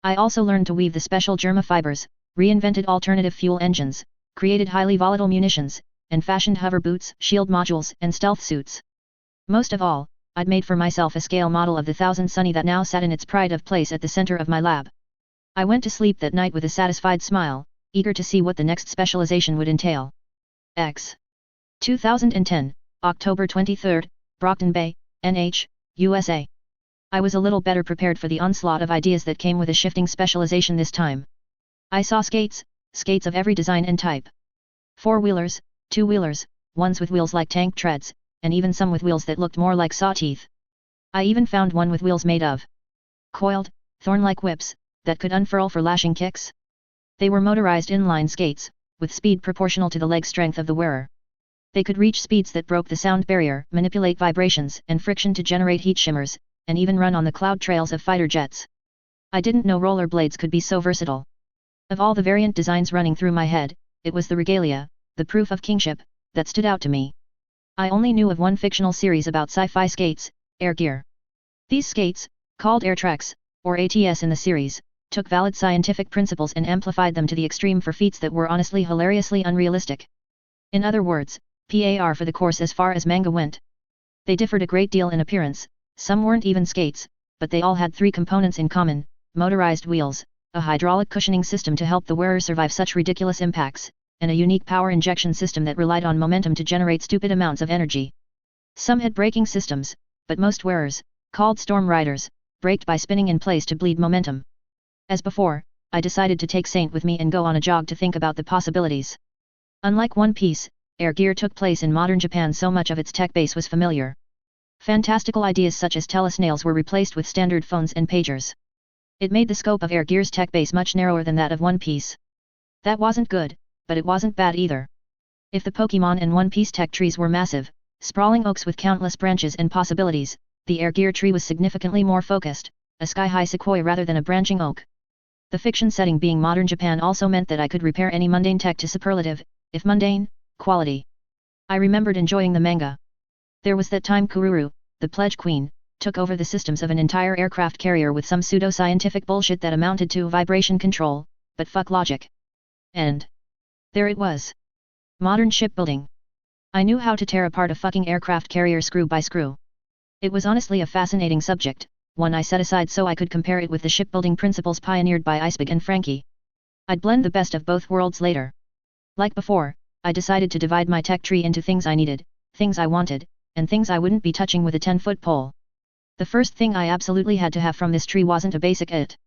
I also learned to weave the special germa fibers, reinvented alternative fuel engines, created highly volatile munitions, and fashioned hover boots, shield modules, and stealth suits. Most of all, I'd made for myself a scale model of the Thousand Sunny that now sat in its pride of place at the center of my lab. I went to sleep that night with a satisfied smile, eager to see what the next specialization would entail. X. 2010, October 23, Brockton Bay, NH, USA. I was a little better prepared for the onslaught of ideas that came with a shifting specialization this time. I saw skates of every design and type. Four-wheelers, two-wheelers, ones with wheels like tank treads, and even some with wheels that looked more like saw teeth. I even found one with wheels made of coiled, thorn-like whips, that could unfurl for lashing kicks. They were motorized inline skates, with speed proportional to the leg strength of the wearer. They could reach speeds that broke the sound barrier, manipulate vibrations and friction to generate heat shimmers, and even run on the cloud trails of fighter jets. I didn't know rollerblades could be so versatile. Of all the variant designs running through my head, it was the regalia, the proof of kingship, that stood out to me. I only knew of one fictional series about sci-fi skates, Air Gear. These skates, called Air Treks, or ATS in the series, took valid scientific principles and amplified them to the extreme for feats that were honestly hilariously unrealistic. In other words, PAR for the course as far as manga went. They differed a great deal in appearance, some weren't even skates, but they all had three components in common: motorized wheels, a hydraulic cushioning system to help the wearer survive such ridiculous impacts, and a unique power injection system that relied on momentum to generate stupid amounts of energy. Some had braking systems, but most wearers, called storm riders, braked by spinning in place to bleed momentum. As before, I decided to take Saint with me and go on a jog to think about the possibilities. Unlike One Piece, Air Gear took place in modern Japan, so much of its tech base was familiar. Fantastical ideas such as telesnails were replaced with standard phones and pagers. It made the scope of Air Gear's tech base much narrower than that of One Piece. That wasn't good, but it wasn't bad either. If the Pokemon and One Piece tech trees were massive, sprawling oaks with countless branches and possibilities, the Air Gear tree was significantly more focused, a sky-high sequoia rather than a branching oak. The fiction setting being modern Japan also meant that I could repair any mundane tech to superlative, if mundane, quality. I remembered enjoying the manga. There was that time Kururu, the Pledge Queen, took over the systems of an entire aircraft carrier with some pseudo-scientific bullshit that amounted to vibration control, but fuck logic. And there it was. Modern shipbuilding. I knew how to tear apart a fucking aircraft carrier screw by screw. It was honestly a fascinating subject, one I set aside so I could compare it with the shipbuilding principles pioneered by Iceberg and Frankie. I'd blend the best of both worlds later. Like before, I decided to divide my tech tree into things I needed, things I wanted, and things I wouldn't be touching with a 10-foot pole. The first thing I absolutely had to have from this tree wasn't a basic IT.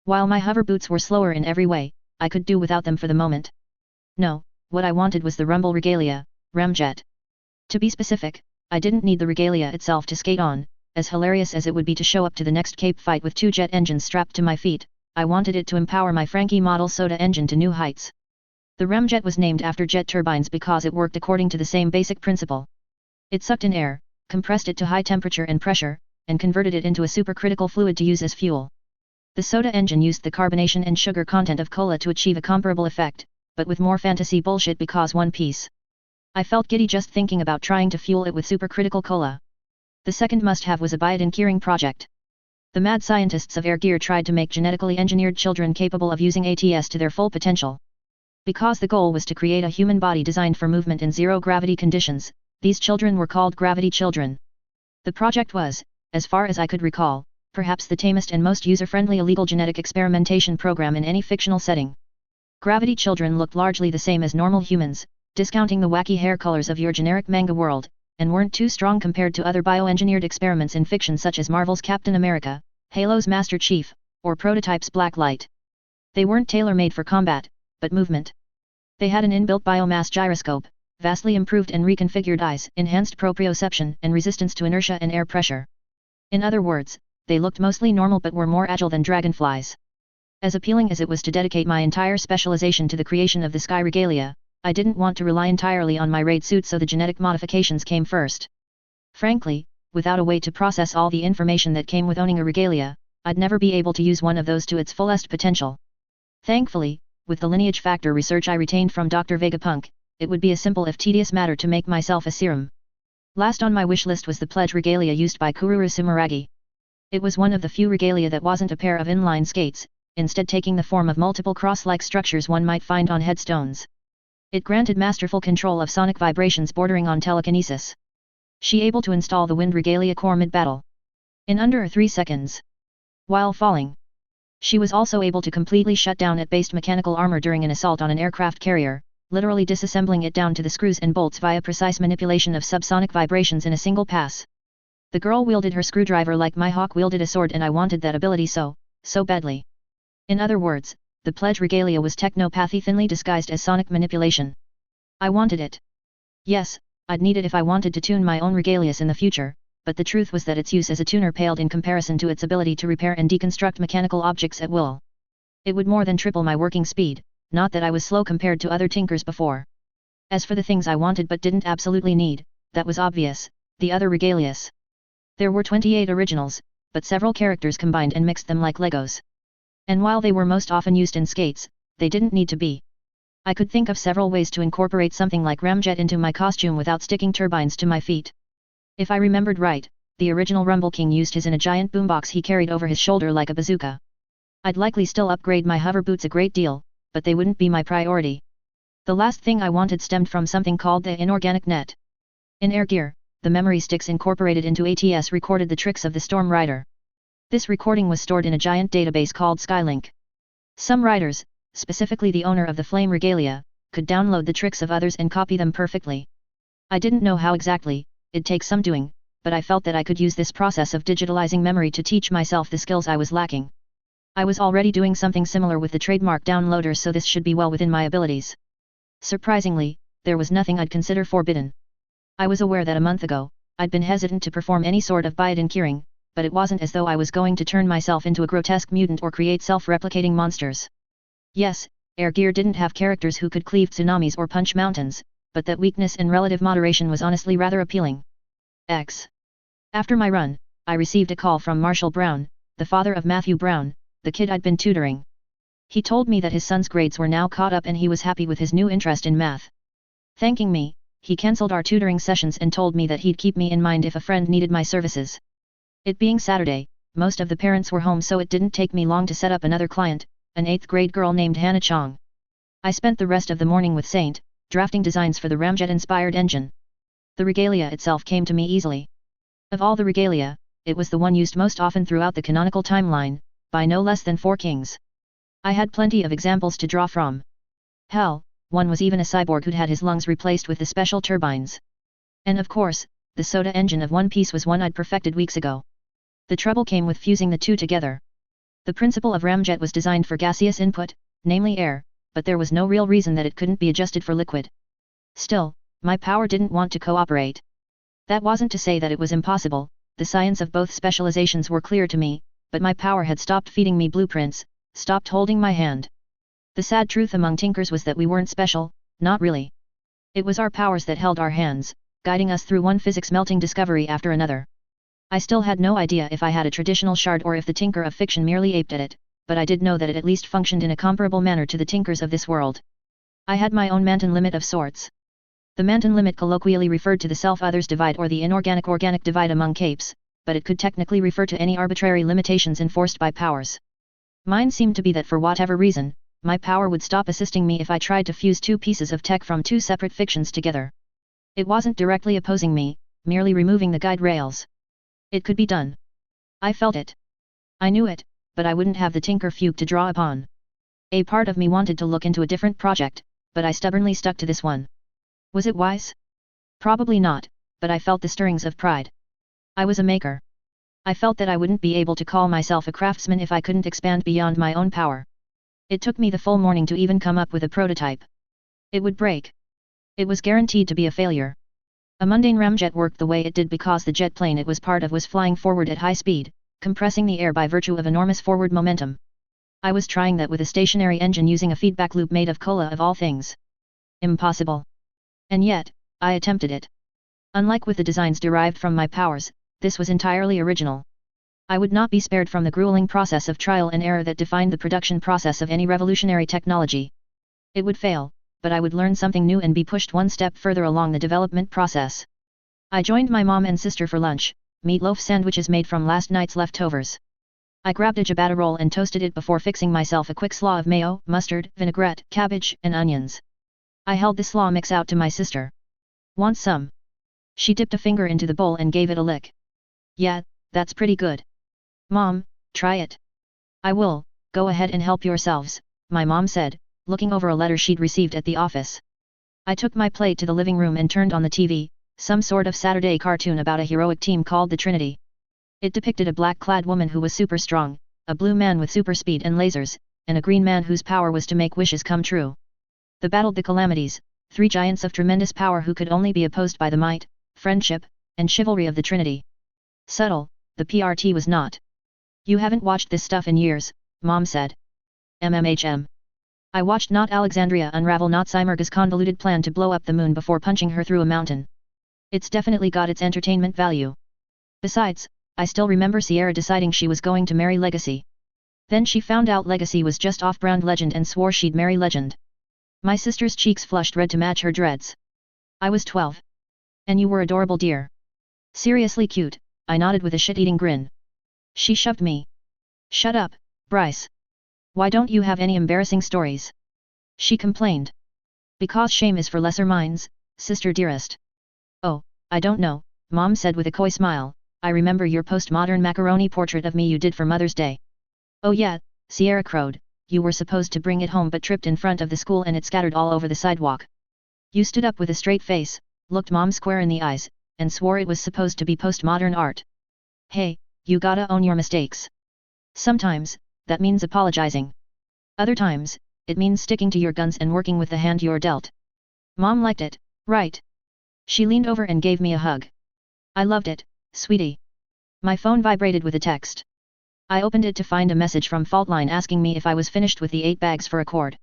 While my hover boots were slower in every way, I could do without them for the moment. No, what I wanted was the Rumble Regalia, Ramjet. To be specific, I didn't need the regalia itself to skate on, as hilarious as it would be to show up to the next Cape fight with two jet engines strapped to my feet. I wanted it to empower my Frankie model soda engine to new heights. The Ramjet was named after jet turbines because it worked according to the same basic principle. It sucked in air, compressed it to high temperature and pressure, and converted it into a supercritical fluid to use as fuel. The soda engine used the carbonation and sugar content of cola to achieve a comparable effect, but with more fantasy bullshit because One Piece. I felt giddy just thinking about trying to fuel it with supercritical cola. The second must-have was a bioengineering project. The mad scientists of Air Gear tried to make genetically engineered children capable of using ATS to their full potential. Because the goal was to create a human body designed for movement in zero-gravity conditions, these children were called gravity children. The project was, as far as I could recall, perhaps the tamest and most user-friendly illegal genetic experimentation program in any fictional setting. Gravity children looked largely the same as normal humans, discounting the wacky hair colors of your generic manga world, and weren't too strong compared to other bioengineered experiments in fiction such as Marvel's Captain America, Halo's Master Chief, or Prototype's Black Light. They weren't tailor-made for combat, but movement. They had an inbuilt biomass gyroscope, vastly improved and reconfigured eyes, enhanced proprioception and resistance to inertia and air pressure. In other words, they looked mostly normal but were more agile than dragonflies. As appealing as it was to dedicate my entire specialization to the creation of the Sky Regalia, I didn't want to rely entirely on my raid suit, so the genetic modifications came first. Frankly, without a way to process all the information that came with owning a regalia, I'd never be able to use one of those to its fullest potential. Thankfully, with the lineage factor research I retained from Dr. Vegapunk, it would be a simple if tedious matter to make myself a serum. Last on my wish list was the pledge regalia used by Kururu Sumeragi. It was one of the few regalia that wasn't a pair of inline skates, instead taking the form of multiple cross-like structures one might find on headstones. It granted masterful control of sonic vibrations bordering on telekinesis. She able to install the wind regalia core mid-battle in under 3 seconds. While falling, she was also able to completely shut down at-based mechanical armor during an assault on an aircraft carrier, literally disassembling it down to the screws and bolts via precise manipulation of subsonic vibrations in a single pass. The girl wielded her screwdriver like my hawk wielded a sword, and I wanted that ability so badly. In other words, the pledge regalia was technopathy thinly disguised as sonic manipulation. I wanted it. Yes, I'd need it if I wanted to tune my own regalias in the future, but the truth was that its use as a tuner paled in comparison to its ability to repair and deconstruct mechanical objects at will. It would more than triple my working speed, not that I was slow compared to other tinkers before. As for the things I wanted but didn't absolutely need, that was obvious, the other regalias. There were 28 originals, but several characters combined and mixed them like Legos. And while they were most often used in skates, they didn't need to be. I could think of several ways to incorporate something like Ramjet into my costume without sticking turbines to my feet. If I remembered right, the original Rumble King used his in a giant boombox he carried over his shoulder like a bazooka. I'd likely still upgrade my hover boots a great deal, but they wouldn't be my priority. The last thing I wanted stemmed from something called the inorganic net. In Air Gear, the memory sticks incorporated into ATS recorded the tricks of the Storm Rider. This recording was stored in a giant database called Skylink. Some riders, specifically the owner of the Flame Regalia, could download the tricks of others and copy them perfectly. I didn't know how exactly, it'd take some doing, but I felt that I could use this process of digitalizing memory to teach myself the skills I was lacking. I was already doing something similar with the trademark downloader, so this should be well within my abilities. Surprisingly, there was nothing I'd consider forbidden. I was aware that a month ago, I'd been hesitant to perform any sort of bioengineering, but it wasn't as though I was going to turn myself into a grotesque mutant or create self-replicating monsters. Yes, Air Gear didn't have characters who could cleave tsunamis or punch mountains, but that weakness and relative moderation was honestly rather appealing. After my run, I received a call from Marshall Brown, the father of Matthew Brown, the kid I'd been tutoring. He told me that his son's grades were now caught up and he was happy with his new interest in math. Thanking me, he cancelled our tutoring sessions and told me that he'd keep me in mind if a friend needed my services. It being Saturday, most of the parents were home, so it didn't take me long to set up another client, an 8th grade girl named Hannah Chong. I spent the rest of the morning with Saint, drafting designs for the Ramjet-inspired engine. The regalia itself came to me easily. Of all the regalia, it was the one used most often throughout the canonical timeline, by no less than 4 kings. I had plenty of examples to draw from. Hell, one was even a cyborg who'd had his lungs replaced with the special turbines. And of course, the soda engine of One Piece was one I'd perfected weeks ago. The trouble came with fusing the two together. The principle of Ramjet was designed for gaseous input, namely air, but there was no real reason that it couldn't be adjusted for liquid. Still, my power didn't want to cooperate. That wasn't to say that it was impossible, the science of both specializations were clear to me, but my power had stopped feeding me blueprints, stopped holding my hand. The sad truth among tinkers was that we weren't special, not really. It was our powers that held our hands, guiding us through one physics-melting discovery after another. I still had no idea if I had a traditional shard or if the tinker of fiction merely aped at it, but I did know that it at least functioned in a comparable manner to the tinkers of this world. I had my own Manton limit of sorts. The Manton limit colloquially referred to the self-others divide or the inorganic-organic divide among capes, but it could technically refer to any arbitrary limitations enforced by powers. Mine seemed to be that for whatever reason, my power would stop assisting me if I tried to fuse two pieces of tech from two separate fictions together. It wasn't directly opposing me, merely removing the guide rails. It could be done. I felt it. I knew it, but I wouldn't have the Tinker fugue to draw upon. A part of me wanted to look into a different project, but I stubbornly stuck to this one. Was it wise? Probably not, but I felt the stirrings of pride. I was a maker. I felt that I wouldn't be able to call myself a craftsman if I couldn't expand beyond my own power. It took me the full morning to even come up with a prototype. It would break. It was guaranteed to be a failure. A mundane ramjet worked the way it did because the jet plane it was part of was flying forward at high speed, compressing the air by virtue of enormous forward momentum. I was trying that with a stationary engine using a feedback loop made of cola of all things. Impossible. And yet, I attempted it. Unlike with the designs derived from my powers, this was entirely original. I would not be spared from the grueling process of trial and error that defined the production process of any revolutionary technology. It would fail, but I would learn something new and be pushed one step further along the development process. I joined my mom and sister for lunch, meatloaf sandwiches made from last night's leftovers. I grabbed a ciabatta roll and toasted it before fixing myself a quick slaw of mayo, mustard, vinaigrette, cabbage, and onions. I held the slaw mix out to my sister. Want some? She dipped a finger into the bowl and gave it a lick. Yeah, that's pretty good. Mom, try it. I will, go ahead and help yourselves, my mom said, looking over a letter she'd received at the office. I took my plate to the living room and turned on the TV, some sort of Saturday cartoon about a heroic team called the Trinity. It depicted a black-clad woman who was super strong, a blue man with super speed and lasers, and a green man whose power was to make wishes come true. They battled the calamities, three giants of tremendous power who could only be opposed by the might, friendship, and chivalry of the Trinity. Subtle, the PRT was not. You haven't watched this stuff in years, Mom said. MMHM. I watched not Alexandria unravel not Simurgha's convoluted plan to blow up the moon before punching her through a mountain. It's definitely got its entertainment value. Besides, I still remember Sierra deciding she was going to marry Legacy. Then she found out Legacy was just off-brand Legend and swore she'd marry Legend. My sister's cheeks flushed red to match her dreads. I was 12. And you were adorable, dear. Seriously cute, I nodded with a shit-eating grin. She shoved me. Shut up, Bryce. Why don't you have any embarrassing stories? She complained. Because shame is for lesser minds, sister dearest. Oh, I don't know, Mom said with a coy smile, I remember your postmodern macaroni portrait of me you did for Mother's Day. Oh yeah, Sierra crowed, you were supposed to bring it home but tripped in front of the school and it scattered all over the sidewalk. You stood up with a straight face, looked Mom square in the eyes, and swore it was supposed to be postmodern art. Hey, you gotta own your mistakes. Sometimes, that means apologizing. Other times, it means sticking to your guns and working with the hand you're dealt. Mom liked it, right? She leaned over and gave me a hug. I loved it, sweetie. My phone vibrated with a text. I opened it to find a message from Faultline asking me if I was finished with the 8 bags for Accord.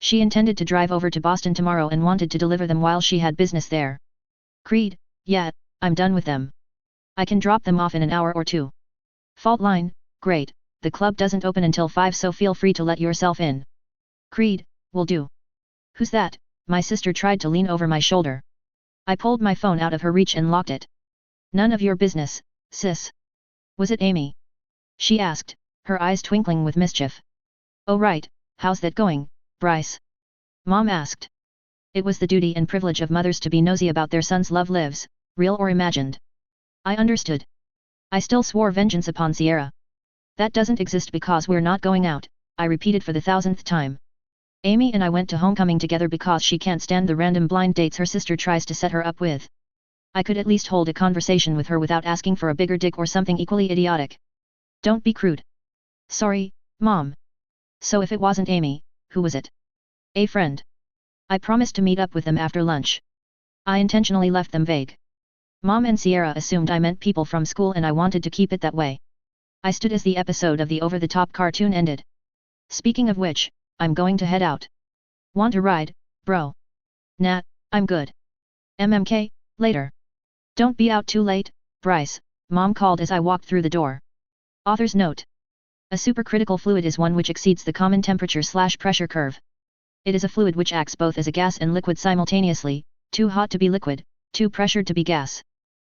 She intended to drive over to Boston tomorrow and wanted to deliver them while she had business there. Creed, yeah, I'm done with them. I can drop them off in an hour or two. Faultline, great, the club doesn't open until 5 so feel free to let yourself in. Creed, will do. Who's that? My sister tried to lean over my shoulder. I pulled my phone out of her reach and locked it. None of your business, sis. Was it Amy? She asked, her eyes twinkling with mischief. Oh right, how's that going, Bryce? Mom asked. It was the duty and privilege of mothers to be nosy about their sons' love lives, real or imagined. I understood. I still swore vengeance upon Sierra. That doesn't exist because we're not going out, I repeated for the 1000th time. Amy and I went to homecoming together because she can't stand the random blind dates her sister tries to set her up with. I could at least hold a conversation with her without asking for a bigger dick or something equally idiotic. Don't be crude. Sorry, Mom. So if it wasn't Amy, who was it? A friend. I promised to meet up with them after lunch. I intentionally left them vague. Mom and Sierra assumed I meant people from school and I wanted to keep it that way. I stood as the episode of the over-the-top cartoon ended. Speaking of which, I'm going to head out. Want a ride, bro? Nah, I'm good. MMK, later. Don't be out too late, Bryce, Mom called as I walked through the door. Author's note. A supercritical fluid is one which exceeds the common temperature/pressure curve. It is a fluid which acts both as a gas and liquid simultaneously, Too hot to be liquid, too pressured to be gas.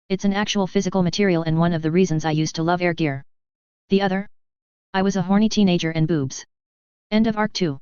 It's an actual physical material and one of the reasons I used to love air gear. The other? I was a horny teenager and boobs. End of Arc 2.